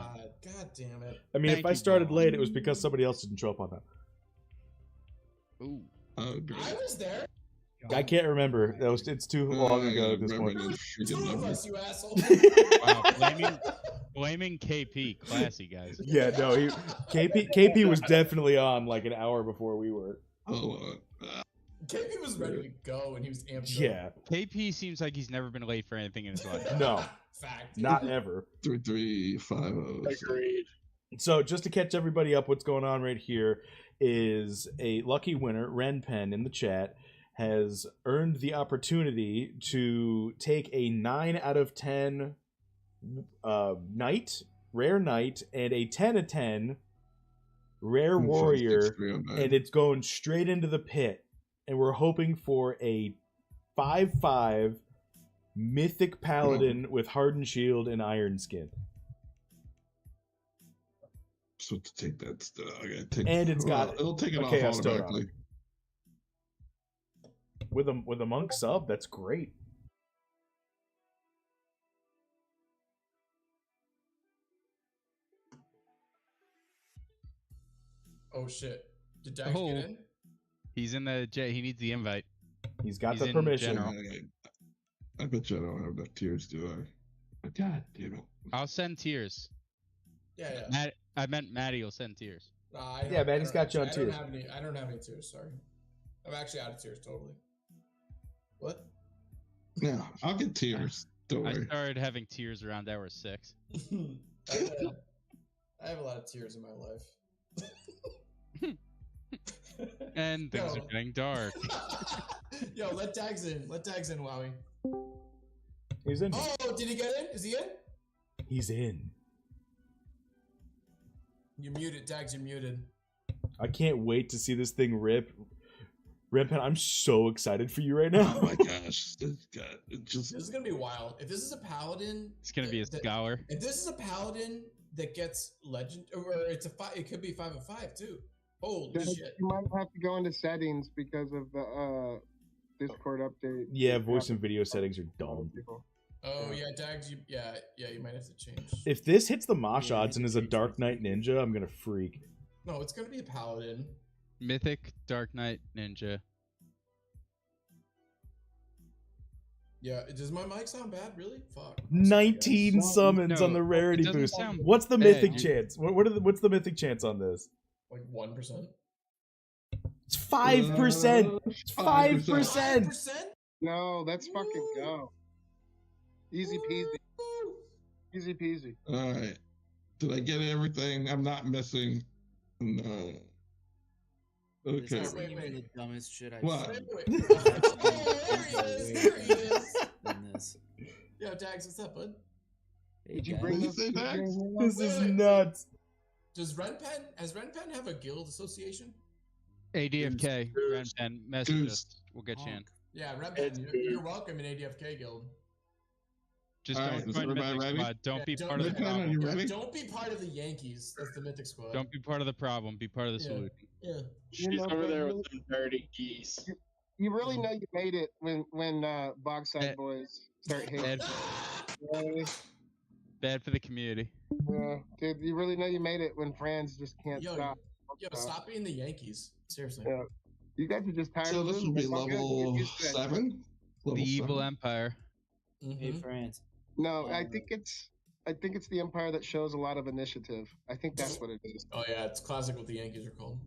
God damn it. I mean, if I started late, it was because somebody else didn't show up on that. Ooh. I was there. I can't remember. It's too long ago at this point. Two of us, you asshole. Wow, blaming KP, classy guys. Yeah, no, KP was definitely on like an hour before we were. KP was ready to go and he was amped up. Yeah. KP seems like he's never been late for anything in his life. No. Fact. Not ever. 3350. Agreed. So just to catch everybody up, what's going on right here is a lucky winner, Renpen, in the chat, has earned the opportunity to take a 9 out of 10 knight, rare knight, and a 10 of 10 rare warrior, and it's going straight into the pit. And we're hoping for a 5/5 mythic paladin with hardened shield and iron skin. So to take that stuff, I gotta take. And it's got it'll take it a off chaos stone on automatically. it. With a monk sub, that's great. Oh shit. Did Dax get in? He's in the jet. He needs the invite. He's got He's the in permission. general. I bet you I don't have enough tears, do I? God damn it. I'll send tears. Yeah. I meant Maddie will send tears. Yeah, Maddie's got you on tears. I don't have any tears, sorry. I'm actually out of tears, totally. What? Yeah, I'll get tears. Don't I worry. started having tears around hour 6. I have a lot of tears in my life. And things are getting dark. Yo, let Dags in. Let Dags in, Wowee. He's in. Oh, did he get in? Is he in? He's in. You muted, Dags. You muted. I can't wait to see this thing rip. Redpen, I'm so excited for you right now. Oh my gosh, This is gonna be wild. If this is a paladin, It's gonna be a scholar. If this is a paladin that gets legend, or it's a 5, it could be 5 and 5 too. Holy shit! You might have to go into settings because of the Discord update. Yeah, voice and video settings are dumb. Oh yeah, Dags. You might have to change. If this hits the Mosh odds and is a Dark Knight Ninja, I'm gonna freak. No, it's gonna be a paladin. Mythic Dark Knight Ninja. Yeah, does my mic sound bad? Really? Fuck. 19 summons on the rarity boost. What's the mythic chance? What's the mythic chance on this? Like 1%. It's 5%. It's 5%. No, let's fucking go. Easy peasy. Easy peasy. All right. Did I get everything? I'm not missing. No. Okay. This is the dumbest shit I've What? seen. There he is. Yo, Dags, what's up, bud? Hey, Did you guys. bring What did you say, Dags? This is nuts. Does Renpen have a guild association? ADFK. Renpen, message us. We'll get you in. Yeah, Renpen, you're welcome in ADFK guild. Just All don't right, is join everybody Mythic ready? Squad. Don't be part of the Renpen, are problem. you ready? Don't be part of the Yankees. That's the Mythic Squad. Don't be part of the problem. Be part of the solution. Yeah. She's over there with them dirty geese. You really know you made it when Bogside Boys start hating. Bad for the community. Yeah, dude, you really know you made it when Franz just can't stop. Stop being the Yankees. Seriously. Yeah. You guys are just tired So of this losing. will be It's all good. Get level used to that. 7. The evil empire. Hey, friends. No, I think it's the Empire that shows a lot of initiative. I think that's what it is. Oh yeah, it's classic what the Yankees are called.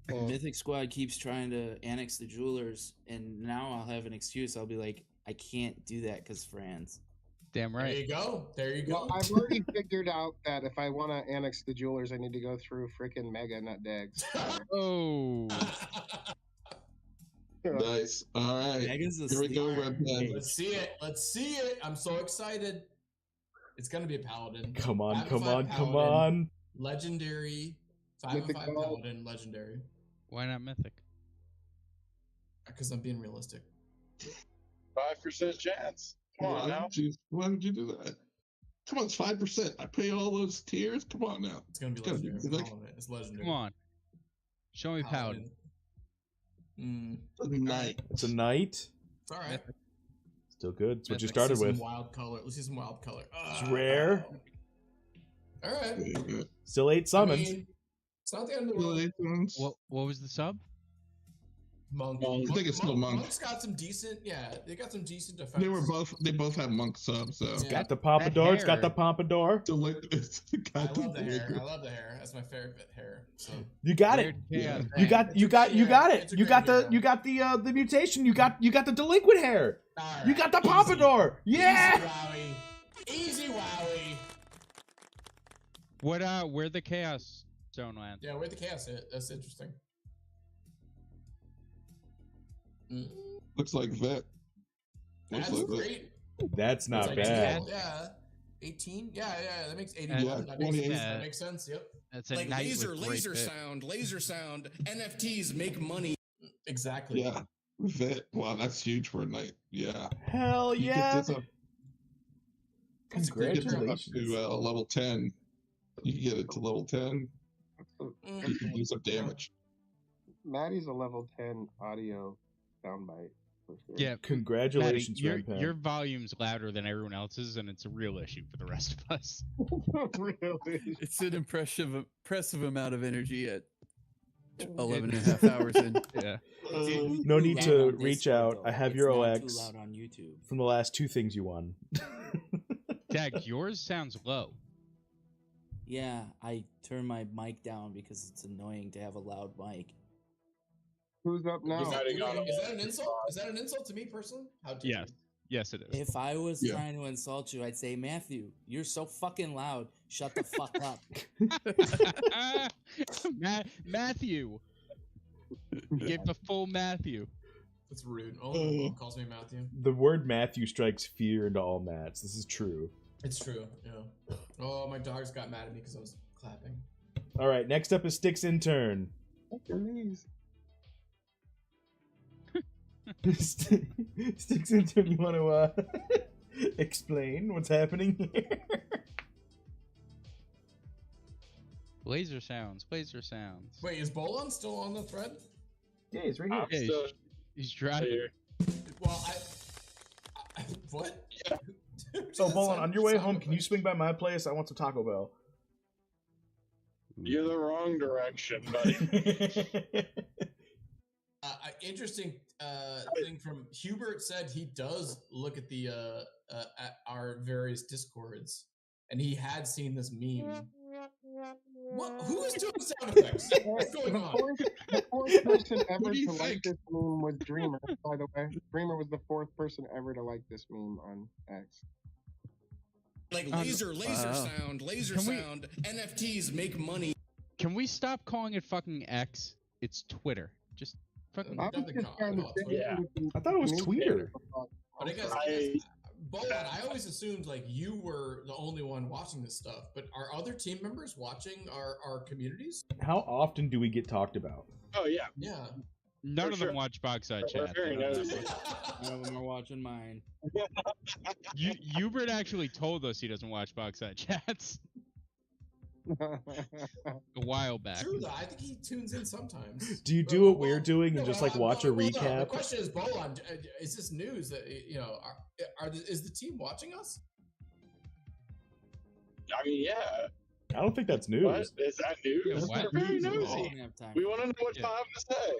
Mythic Squad keeps trying to annex the jewelers, and now I'll have an excuse. I'll be like, I can't do that because Franz. Damn right. There you go. There you go. Well, I've already figured out that if I want to annex the jewelers, I need to go through freaking Mega Nut Dags. Oh. Nice. All right. Mega's a Here we go, sleeper. Redpen. Let's see it. Let's see it. I'm so excited. It's gonna be a paladin. Come on, 5 and come 5 on, come paladin, on. Legendary. 5 and 5 paladin. Legendary. Why not Mythic? Because I'm being realistic. 5% chance. Come on now. Why did you do that? Come on, it's 5%. I pay all those tiers. Come on now. It's gonna be gotta legendary. I'm Mythic. calling it. It's legendary. Come on. Show me paladin. A knight. It's a knight. It's all right. Still good. It's what you Let's started see with. some wild color. Let's see some wild color. It's rare. All right. Still 8 summons. I mean, it's not the end of the world. What was the sub? Monk. I think it's still monk. Monk's got some decent. Yeah, they got some decent defense. They both have monk subs. So It's got the pompadour. It's got the pompadour. I love the hair. I love the hair. That's my favorite hair. So You got it. Yeah. You got it. You got it. You got the mutation. You got the delinquent hair. Right. You got the pompadour. Yeah. Easy Wowee. What where the chaos zone land? Yeah, where the chaos hit. That's interesting. Looks like vet. That's Looks like vet. great. That's not Like bad. Yeah. 18? Yeah, that makes 81. Yeah, that, makes sense. That makes sense. Yep. That's a Like knight laser with great bit. sound. NFTs make money. Exactly. Yeah. Vet. Wow, that's huge for a knight. Yeah. Hell You get yeah. this up- you get this up Congratulations. to level 10. You can get it to level 10. You can use up damage. Maddie's a level 10 audio soundbite. For sure. Yeah. Congratulations, Maddie, Renpen. your volume's louder than everyone else's, and it's a real issue for the rest of us. Really? It's an impressive amount of energy at 11 and a half hours in. Yeah. No need Loud to on reach Discord, out. though. I have It's your not OX too loud on YouTube. from the last 2 things you won. Dag, yours sounds low. Yeah, I turn my mic down because it's annoying to have a loud mic. Who's up now? Is that an insult? Is that an insult to me personally? How dare Yes. Yes, it is. If I was Yeah. trying to insult you, I'd say, Matthew, you're so fucking loud. Shut the fuck up. Matthew. You gave the full Matthew. That's rude. Oh, calls me Matthew. The word Matthew strikes fear into all Matts. This is true. It's true. Yeah. Oh, my dogs got mad at me because I was clapping. All right, next up is Sticks Intern. Sticks Intern, you want to explain what's happening here? Laser sounds. Laser sounds. Wait, is Bolon still on the thread? Yeah, he's right here. Yeah, he's driving. Well, what? So, Bolon, on your way home, can you swing by my place? I want some Taco Bell. You're the wrong direction, buddy. Interesting thing from Hubert said he does look at the at our various Discords, and he had seen this meme. What? Who is doing sound effects? What's going on? The fourth person ever to like this meme was Dreamer, by the way. Dreamer was the fourth person ever to like this meme on X. Like laser sound, NFTs make money. Can we stop calling it fucking X? It's Twitter. Just fucking. I was just trying to say I thought it was Twitter. But I guess, Bolon, I always assumed like you were the only one watching this stuff. But are other team members watching our communities? How often do we get talked about? Oh yeah, yeah. None of them watch Boxside Chat. None of them are watching mine. Hubert actually told us he doesn't watch Boxside Chats a while back. True though, I think he tunes in sometimes. Do you do what we're doing and just like watch a The recap? question is, Bolon, is this news that is the team watching us? I mean, yeah. I don't think that's news. What? Is that news? What? We're very nosy. We want to know what y'all have to say.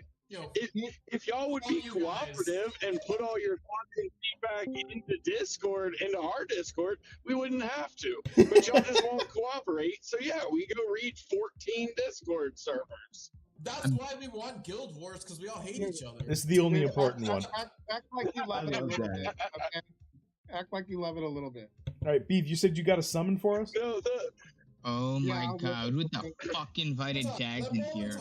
If y'all would be cooperative and put all your content feedback into Discord, into our Discord, we wouldn't have to. But y'all just won't cooperate. So yeah, we go read 14 Discord servers. That's why we want Guild Wars, because we all hate each other. This is the only important one. Act like you love it a little bit. Okay? Act like you love it a little bit. All right, Beef, you said you got a summon for us? No, Oh my god, who the fuck invited Dags in here?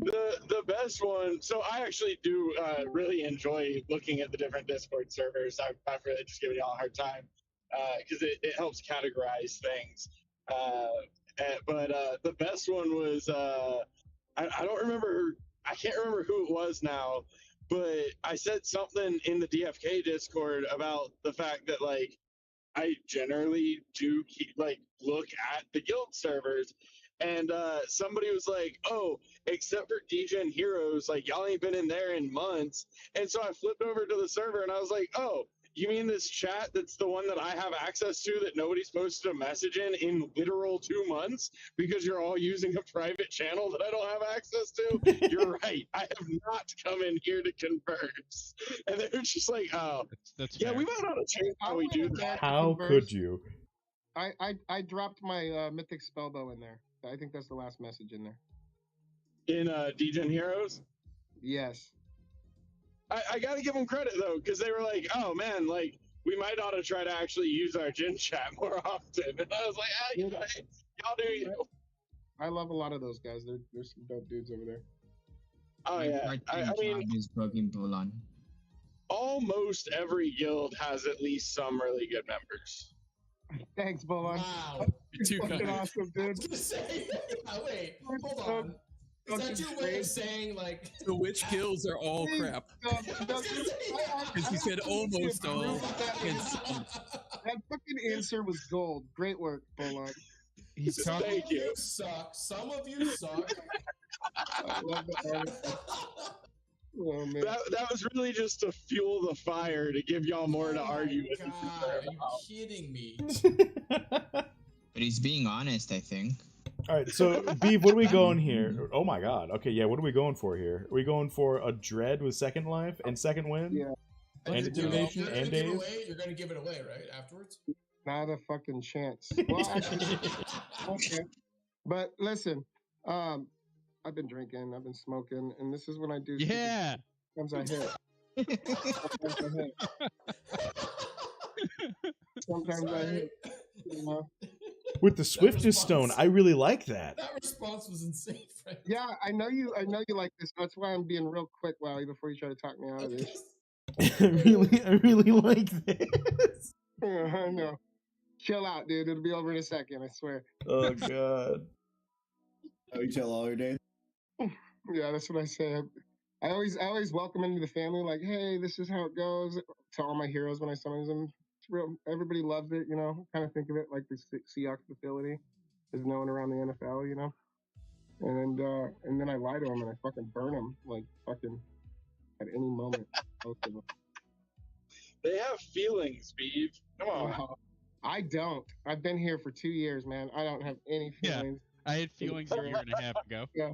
The best one. So I actually do really enjoy looking at the different Discord servers. I've really just given y'all a hard time because it helps categorize things. But the best one was I don't remember. I can't remember who it was now, but I said something in the DFK Discord about the fact that like I generally do look at the guild servers. And somebody was like, oh, except for Degen Heroes, like, y'all ain't been in there in months. And so I flipped over to the server and I was like, oh, you mean this chat that's the one that I have access to that nobody's posted a message in literal 2 months because you're all using a private channel that I don't have access to? You're right. I have not come in here to converse. And they're just like, oh, that's yeah, we might not have changed how we do that. How could you? I dropped my Mythic Spellbow in there. I think that's the last message in there. In Degen Heroes? Yes. I gotta give them credit though, because they were like, "Oh man, like we might ought to try to actually use our Gen Chat more often." And I was like, "Y'all do you." I love a lot of those guys. There's some dope dudes over there. Oh yeah, I mean, is broken Bolon. Almost every guild has at least some really good members. Thanks, Bolon. Wow, you're fucking awesome, dude. I was gonna say, wait, hold on. Is that your way of saying like the witch guilds are all crap? Because he said almost all. That fucking answer was gold. Great work, Bolon. He's talking. Some of you suck. Some of you suck. I love that. Oh, man. That was really just to fuel the fire to give y'all more to argue with. God, are you kidding me? But he's being honest, I think. All right, so Beef, what are we going here? Oh my god. Okay, yeah, what are we going for here? Are we going for a Dread with second life and second win? Yeah. And intimidation and days? You're gonna give it away, right? Afterwards? Not a fucking chance. Well, actually, okay. But listen, I've been drinking, I've been smoking, and this is when I do. Yeah. Sometimes I hit. Sometimes I hit. You know. With the swiftness stone, I really like that. That response was insane, Frank. Yeah, I know you like this. That's why I'm being real quick, Wowee, before you try to talk me out of this. I really like this. Yeah, I know. Chill out, dude. It'll be over in a second. I swear. Oh god. Oh, you tell all your days. Yeah, that's what I say. I always welcome into the family. Like, hey, this is how it goes. To all my heroes when I summon them. It's real. Everybody loves it. You know, kind of think of it like the Seahawks facility is known around the NFL. You know, and then I lie to them and I fucking burn them like fucking at any moment. Most of them. They have feelings, Beeve. Come on. I don't. I've been here for 2 years, man. I don't have any feelings. I had feelings a year and a half ago. Yeah.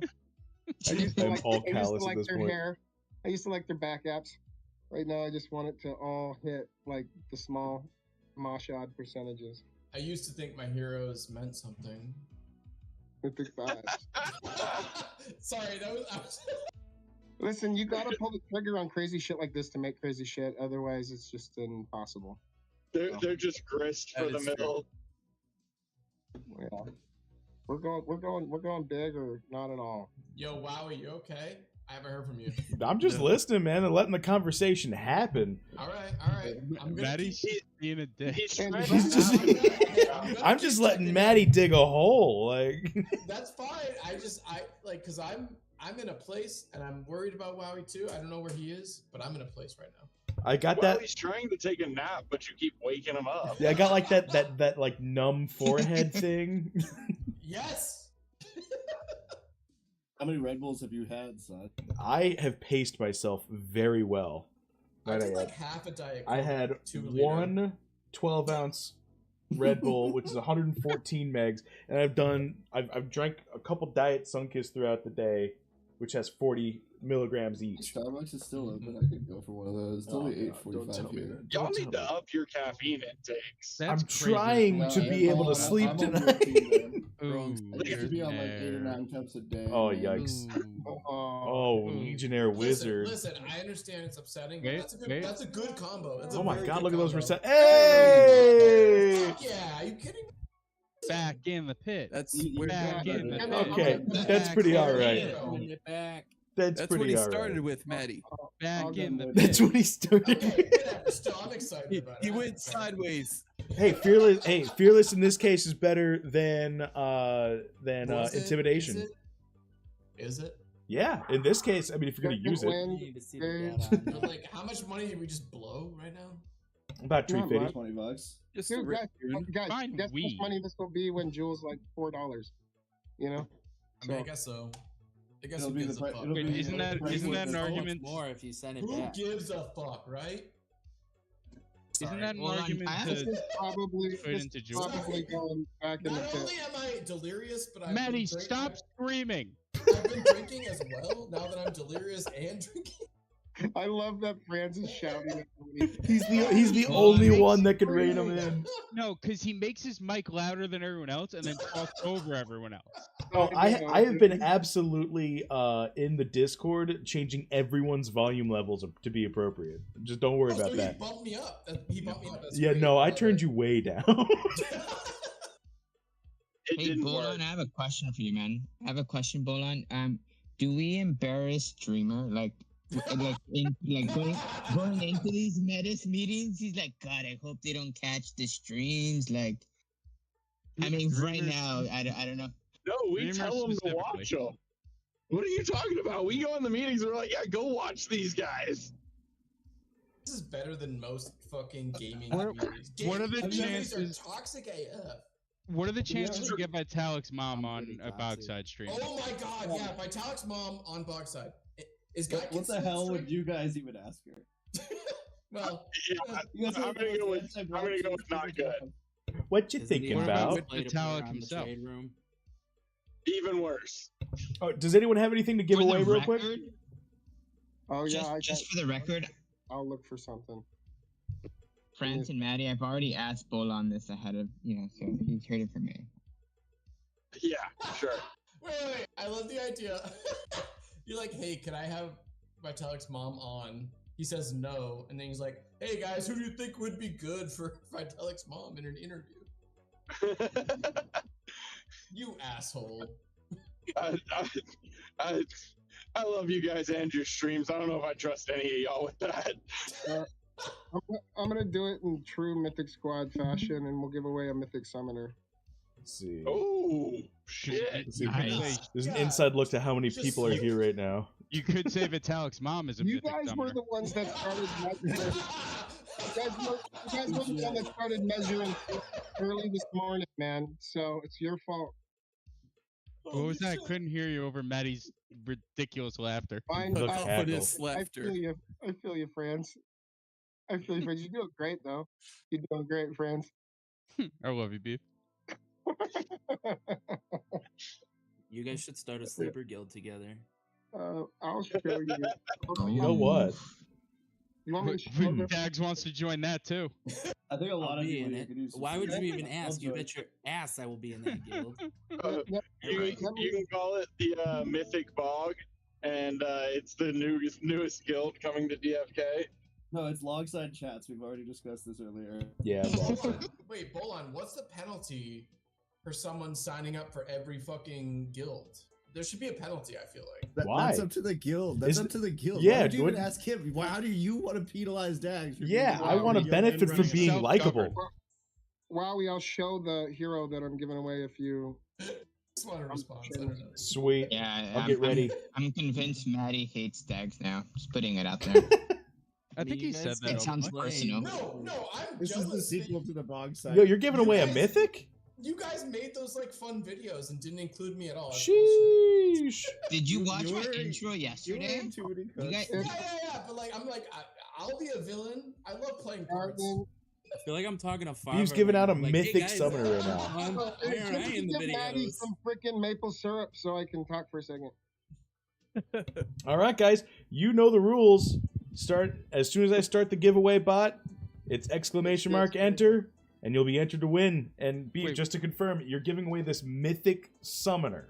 I used to I'm like, all I used to callous at like this their point. hair. I used to like their back apps. Right now, I just want it to all hit like the small Mashad percentages. I used to think my heroes meant something. Mythic 5. Sorry, that was. Listen, you gotta pull the trigger on crazy shit like this to make crazy shit. Otherwise, it's just impossible. They're just grist for the middle. Yeah. We're going big or not at all. Yo, Wowee, you okay? I haven't heard from you. I'm just listening, man, and letting the conversation happen. All right. I'm gonna Maddie's being a dick. I'm just letting Maddie dig a hole. Like That's fine. I like because I'm in a place and I'm worried about Wowee too. I don't know where he is, but I'm in a place right now. I got Well, that. he's trying to take a nap, but you keep waking him up. Yeah, I got like that like numb forehead thing. Yes. How many Red Bulls have you had, son? I have paced myself very well. I did like half a Diet I Coke, had 2 liter. one 12-ounce Red Bull, which is 114 megs, and I've drank a couple Diet Sunkist throughout the day, which has 40 milligrams each. Starbucks is still open. I could go for one of those. It's only 8:45 here. Y'all need to up your caffeine intakes. I'm trying to be able to sleep tonight. It should be on like 8 or 9 cups a day. Oh yikes! Oh, Legionnaire Wizard. Listen, I understand it's upsetting, but that's a good combo. That's Oh a my very god, good look at those combo. reset. Hey! Fuck yeah, are you kidding me? Back in the pit. That's back in the pit. Okay, that's pretty alright. That's what pretty he alright. started with, Maddie. Back in the pit. That's what he started. Whatever, still, I'm excited about it. He went sideways. Hey, fearless. Hey, fearless in this case is better than Was it? intimidation. Is it? Yeah, in this case, I mean, if you're gonna use it, But like, how much money did we just blow right now? about Come on, 350. bud. Just Dude, guys, guess how much weed. money this will be when Jules like $4. You know. I mean, I guess so. I guess It'll who be gives the a pri- fuck? it'll be Isn't that an So much argument? more if you send it Who back. gives a fuck, right? Isn't that an Hold on, argument This to is probably put into Jules? going back in the Not pit. only am I delirious, but I've Maddie, been drinking, stop screaming. I've been drinking as well. Now that I'm delirious and drinking. I love that Francis shouting at me. He's the only one that could rein him in. No, because he makes his mic louder than everyone else and then talks over everyone else. Oh, I have been absolutely in the Discord changing everyone's volume levels to be appropriate. Just don't worry about So that. he bumped me up. He bumped me up. That's Yeah, great. no, I love turned it. you way down. Hey, Bolan, I have a question for you, man. I have a question, Bolan. Do we embarrass streamer like going into these Mettis meetings? He's like, God, I hope they don't catch the streams. Like, I mean, right now, I don't know. No, we tell them to watch them. What are you talking about? We go in the meetings and we're like, yeah, go watch these guys. This is better than most fucking gaming What- communities. what are the Gaming communities chances- are toxic AF. What are the chances to get Vitalik's mom on a Bogside stream? Oh my god, yeah, Vitalik's mom on Bogside. Is guy What the hell would you guys even ask her? Well, yeah, I'm gonna go with not good. What you thinking What about? with Vitalik himself? Even worse. Oh, does anyone have anything to give For the away real quick? record, Oh yeah, just for the record, I'll look for something. France and Maddie, I've already asked Bolan this ahead of, so he's heard it from me. Yeah, sure. Wait. I love the idea. You're like, hey, can I have Vitalik's mom on? He says no, and then he's like, hey guys, who do you think would be good for Vitalik's mom in an interview? You asshole. I love you guys and your streams. I don't know if I trust any of y'all with that. I'm gonna do it in true Mythic Squad fashion, and we'll give away a Mythic Summoner. Let's see. Oh shit! Let's see. Nice. There's an inside look to how many people are here right now. You could say Vitalik's mom is a You mythic guys summoner. were the ones that started measuring. You guys were the one that started measuring early this morning, man. So it's your fault. What was that? I couldn't hear you over Maddie's ridiculous laughter. Fine. I feel you. I feel you, Franz. I feel you, Franz. You're doing great, though. You're doing great, Franz. I love you, Beef. You guys should start a sleeper guild together. I'll show you. You know what? You want me to show them? Dags wants to join that too. I think a lot of people in you it. could use. Why would you even ask? You bet your ass I will be in that guild. You can call it the Mythic Bog, and it's the newest guild coming to DFK. No, it's logside chats. We've already discussed this earlier. Yeah. Wait, Bolon, what's the penalty for someone signing up for every fucking guild? There should be a penalty, I feel like. Why? That's up to the guild. That's up to the guild. Yeah, Why would you even wouldn't- ask him? Why, how do you want to penalize Dags? for Yeah, being I want to Wowee benefit and from being likable. Wowee, I'll show the hero that I'm giving away if you. Just want a response. Sweet. Yeah, I'll get ready. I'm convinced Maddie hates Dags now. Just putting it out there. I think he said that. It sounds personal. No, I'm This is jealous. the sequel to the Bog side. Yo, you're giving away a mythic? You guys made those like fun videos and didn't include me at all. That's Sheesh. Did you watch my intro yesterday? You guys, yeah, but like I'm like I'll be a villain. I love playing cards. I feel like I'm talking to five. He's giving out a like, mythic hey guys, summoner right now. Why aren't I in the Give Maddie videos? some freaking maple syrup so I can talk for a second. All right, guys, you know the rules. Start as soon as I start the giveaway bot. It's ! Enter, and you'll be entered to win. And just to confirm, you're giving away this mythic summoner.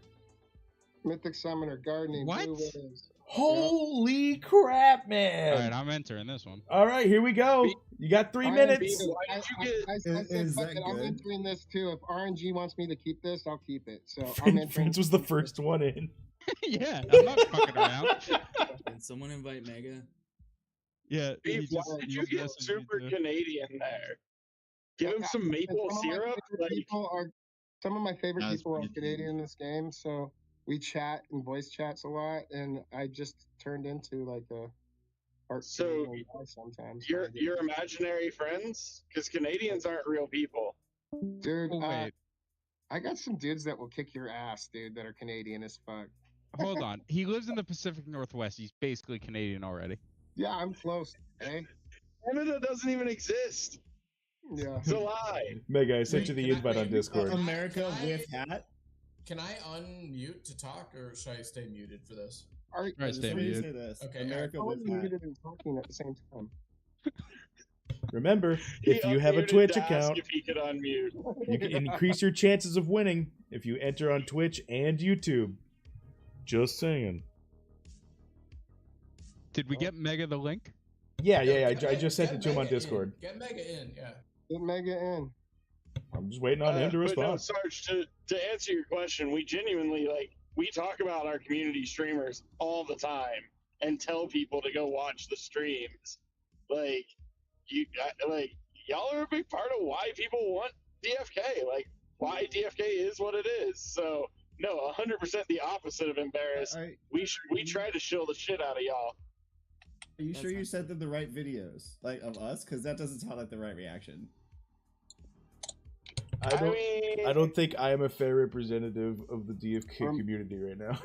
Mythic Summoner, gardening. What? Blue Wiz. Holy crap, man! All right, I'm entering this one. All right, here we go. You got 3 minutes. I said, fuck it, I'm entering this too. If RNG wants me to keep this, I'll keep it. So I'm entering. Friends was the first one in. Yeah, I'm not fucking around. Can someone invite Mega? Yeah. Beef, why did you get super Canadian there? Give him some maple syrup. Some of my favorite That was people are pretty Canadian in this game, so we chat and voice chats a lot, and I just turned into like a art So Canadian guy sometimes. your imaginary friends, because Canadians aren't real people. Dude, wait. I got some dudes that will kick your ass, dude, that are Canadian as fuck. Hold on. He lives in the Pacific Northwest. He's basically Canadian already. Yeah, I'm close, eh? Canada doesn't even exist. Yeah. It's a lie. Mega, I sent you the Can I- invite on Discord. America with hat. Can I unmute to talk, or should I stay muted for this? Are, Right, stay Before you muted. say this, Okay, America I was with hat. muted and talking at the same time. Remember, if He you have a unmuted Twitch to ask account, if he could unmute. you can increase your chances of winning if you enter on Twitch and YouTube. Just saying. Did we get Mega the link? Yeah. I just sent it to him on Discord. Get Mega in, yeah. Get Mega in. I'm just waiting on him to But no, respond. Sarge, to answer your question, we genuinely we talk about our community streamers all the time and tell people to go watch the streams. Y'all are a big part of why people want DFK. Like why DFK is what it is. So no, 100% the opposite of embarrassed. We try to shill the shit out of y'all. Are you sure you sent them the right videos, like of us? Because that doesn't sound like the right reaction. I don't think I am a fair representative of the DFK community right now.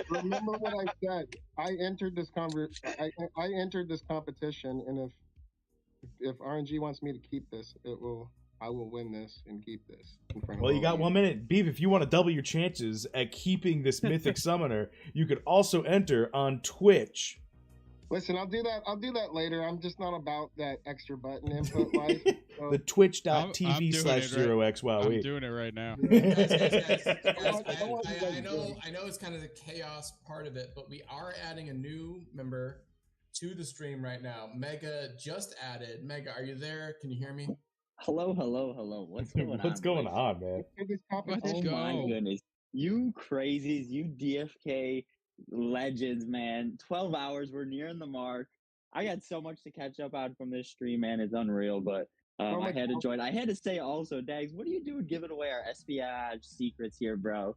Remember what I said. I entered this I entered this competition, and if RNG wants me to keep this, I will win this and keep this in front of Well, you all got of 1 minute. Beef, if you want to double your chances at keeping this mythic summoner, you could also enter on Twitch. Listen, I'll do that later. I'm just not about that extra button input life. So. The twitch.tv/0xwowee. I'm doing it right now. I know it's kind of the chaos part of it, but we are adding a new member to the stream right now. Mega just added. Mega, are you there? Can you hear me? Hello. What's going on? What's going on, man? Oh my goodness. You crazies, you DFK legends, man. 12 hours, we're nearing the mark. I got so much to catch up on from this stream, man. It's unreal, but I had to join. I had to say also, Dags, what are you doing giving away our espionage secrets here, bro?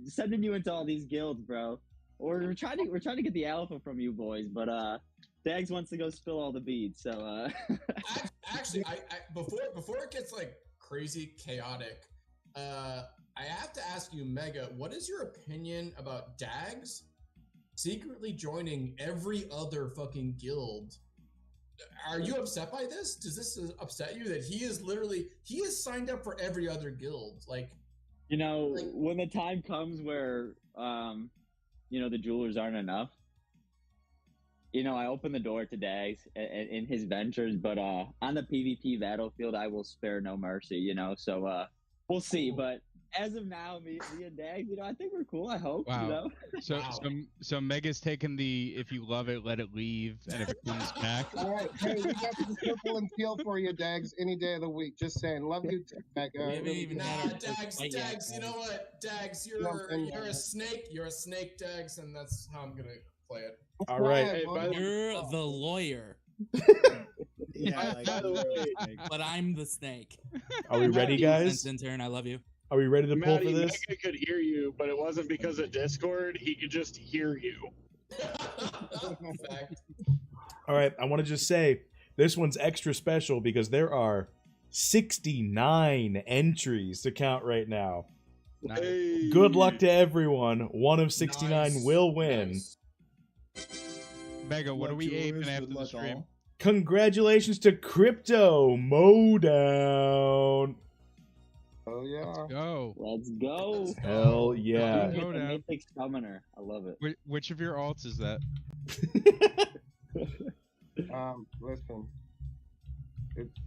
Sending you into all these guilds, bro. Or we're trying to get the alpha from you boys, but Dags wants to go spill all the beads. So actually, I before it gets like crazy chaotic, I have to ask you, Mega, what is your opinion about Dags secretly joining every other fucking guild? Are you upset by this? Does this upset you that he is signed up for every other guild? Like, when the time comes where the jewelers aren't enough, I open the door to Dags in his ventures, but on the PvP battlefield, I will spare no mercy. So we'll see. But as of now, me and Dags, I think we're cool. I hope. Wow. So Mega's taking the "if you love it, let it leave," and if it comes back. All right, hey, we got the purple and teal for you, Dags, any day of the week. Just saying, love you, Mega. Dags. You know what, Dags? You're a snake. You're a snake, Dags, and that's how I'm gonna play it. All right. Hey, you're the lawyer. But I'm the snake. Are we ready, guys? Intern, I love you. Are we ready to pull for this? Mega could hear you, but it wasn't because of Discord. He could just hear you. All right, I want to just say this one's extra special because there are 69 entries to count right now. Nice. Good luck to everyone. One of 69 will win. Mega, what are we aiming after the stream? Congratulations to Crypto Modown. Oh yeah. Let's go. Hell yeah. Mythic Summoner. I love it. Which of your alts is that? Listen.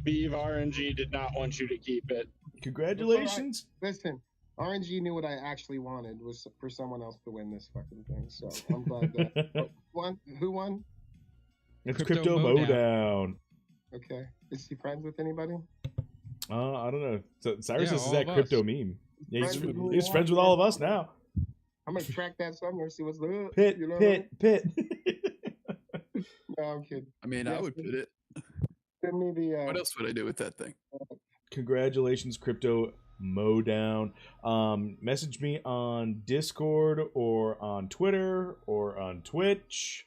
Beeve RNG did not want you to keep it. Congratulations. Listen, RNG knew what I actually wanted was for someone else to win this fucking thing. So I'm glad that who won? It's Crypto Modown. Okay. Is he friends with anybody? I don't know. So Cyrus is all that of crypto us. meme. Yeah, he's friends with all of us now. I'm gonna track that somewhere, see what's the Pit. No, I'm kidding. I mean, I would put it. Send me the. What else would I do with that thing? Congratulations, Crypto Modown. Message me on Discord or on Twitter or on Twitch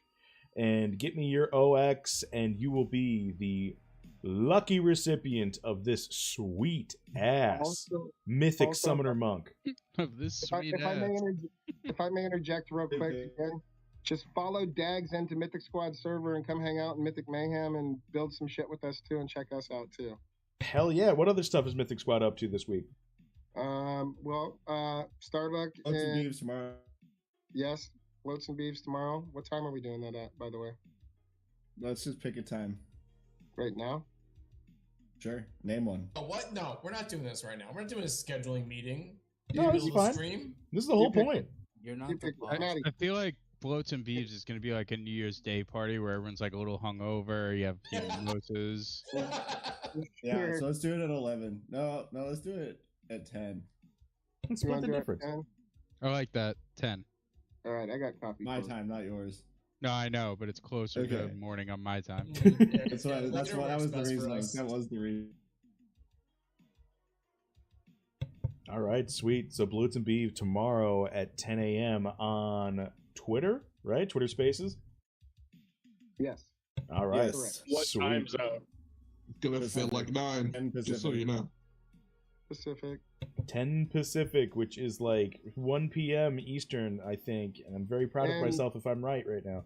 and get me your OX, and you will be the lucky recipient of this sweet ass mythic summoner monk. Of this sweet if I may interject real quick again, just follow Dags into Mythic Squad server and come hang out in Mythic Mayhem and build some shit with us too and check us out too. Hell yeah. What other stuff is Mythic Squad up to this week? Starbuck Floats and Beeves tomorrow. Yes, Floats and Beeves tomorrow. What time are we doing that at, by the way? Let's just pick a time. Right now? Sure. Name one. Oh, what? No, we're not doing this right now. We're not doing a scheduling meeting. No, this is fine. Stream. This is the whole point. You're not the I feel like Floats and Beeves is going to be like a New Year's Day party where everyone's like a little hungover. You have mimosas. Yeah, so let's do it at 11. No, let's do it at 10. Split the difference. I like that. 10. All right, I got coffee. My time, not yours. No, I know, but it's closer to morning on my time. That was the reason. That was the reason. All right, sweet. So Blitz and Beef tomorrow at 10 a.m. on Twitter, right? Twitter Spaces? Yes. All right. Yes. What sweet. time zone? Gonna feel like 9, just so you know. Pacific. 10 Pacific, which is like 1 p.m. Eastern, I think. And I'm very proud of myself if I'm right now.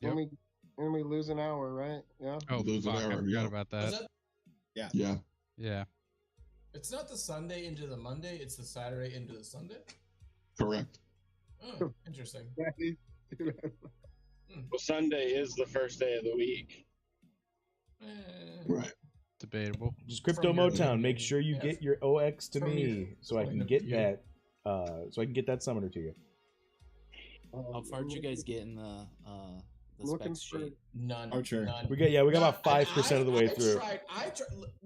And we lose an hour, right? Yeah. Oh, Lose an fuck, I hour, forgot yeah. about that. Yeah. It's not the Sunday into the Monday, it's the Saturday into the Sunday? Correct. Oh, interesting. Well, Sunday is the first day of the week. Right. Debatable. Just Crypto Motown. Make sure you get your OX to me so I can get that. So I can get that summoner to you. How far did you guys get in the spec sheet? None. Archer. None. We got about 5% of the way through.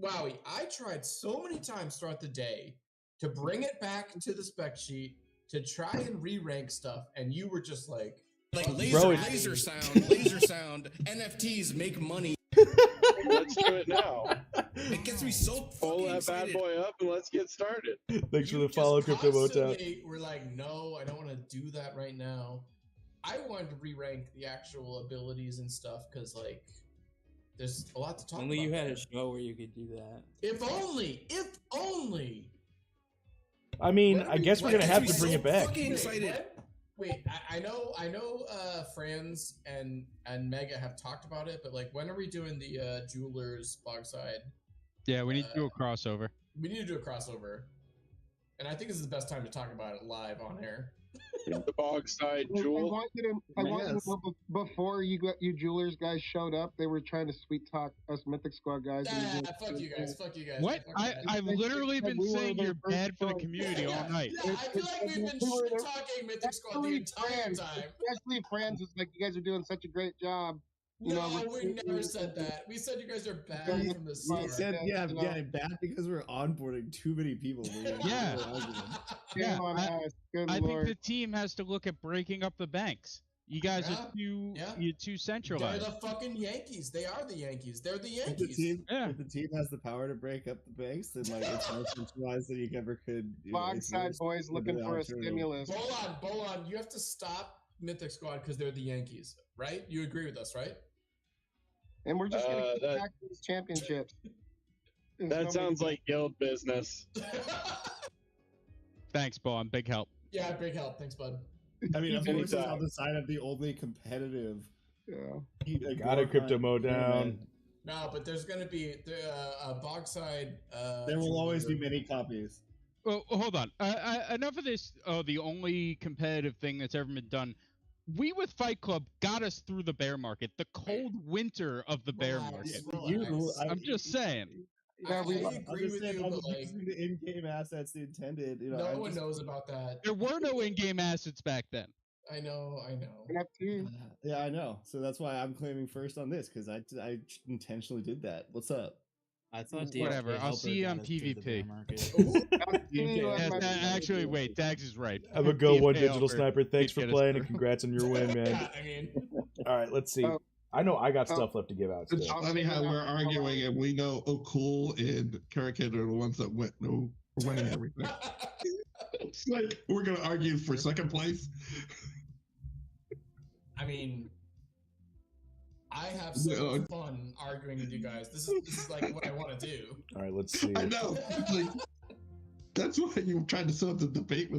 Wowee, I tried so many times throughout the day to bring it back to the spec sheet to try and re-rank stuff, and you were just like, Like Bro, laser sound, NFTs make money. Let's do it now. It gets me so Pull fucking that excited. bad boy up and let's get started. Thanks for the follow, Crypto Motown. Constantly, we're like, no, I don't want to do that right now. I wanted to re-rank the actual abilities and stuff because, like, there's a lot to talk Only about. you had there. a show where you could do that. If only. I mean, I guess we're gonna have to bring it back. Fucking excited. Wait, I know. Franz and Mega have talked about it, but like, when are we doing the Jewelers Bogside? Yeah, we need to do a crossover. We need to do a crossover, and I think this is the best time to talk about it live on air. The Bogside I Jewel. want you to know, before you Jewelers guys showed up, they were trying to sweet talk us Mythic Squad guys. Fuck you guys. Fuck you guys. What? I've literally been saying you're bad for the community all night. Yeah, I feel like we've been shit talking Mythic Squad the entire time. Especially Franz was like, you guys are doing such a great job. You No, know, we never said that. We said you guys are bad from the We start. said, bad because we're onboarding too many people. Yeah. Yeah, Shame on us. Good I Lord. think the team has to look at breaking up the banks. You guys are you're too They're centralized. the fucking Yankees. They are the Yankees. They're the If the Yankees. team, if the team has the power to break up the banks, then like it's more centralized than you ever could. Bogside boys looking for a stimulus. Bolon, you have to stop Mythic Squad because they're the Yankees, right? You agree with us, right? And we're just gonna keep back these championships. That sounds like guild business. Thanks, Bo. Big help. Yeah, big help. Thanks, bud. I mean, of course, it's on the side of the only competitive. Got a Crypto Mo down. No, but there's gonna be Bogside. There will always be many copies. Well, hold on. Enough of this. Oh, the only competitive thing that's ever been done. We with Fight Club got us through the bear market, the cold winter of the bear market. I'm just saying. I agree with you, but like, the in-game assets intended. You know, no one knows about that. There were no in-game assets back then. I know. Yeah, I know. So that's why I'm claiming first on this because I intentionally did that. What's up? I thought whatever. I'll see you on PvP. Actually, wait. Dags is right. Have a go, one DFK digital helper sniper. Thanks did for get us playing through. and congrats on your win, man. All right, let's see. I know I got stuff left to give out. It's Still. funny how we're arguing and we know O'Cool and Karrigan are the ones that went winning everything. It's like we're gonna argue for second place. I mean, I have so much fun arguing with you guys. This is like what I want to do. All right, let's see. I know. Like, that's why you tried to set up the debate with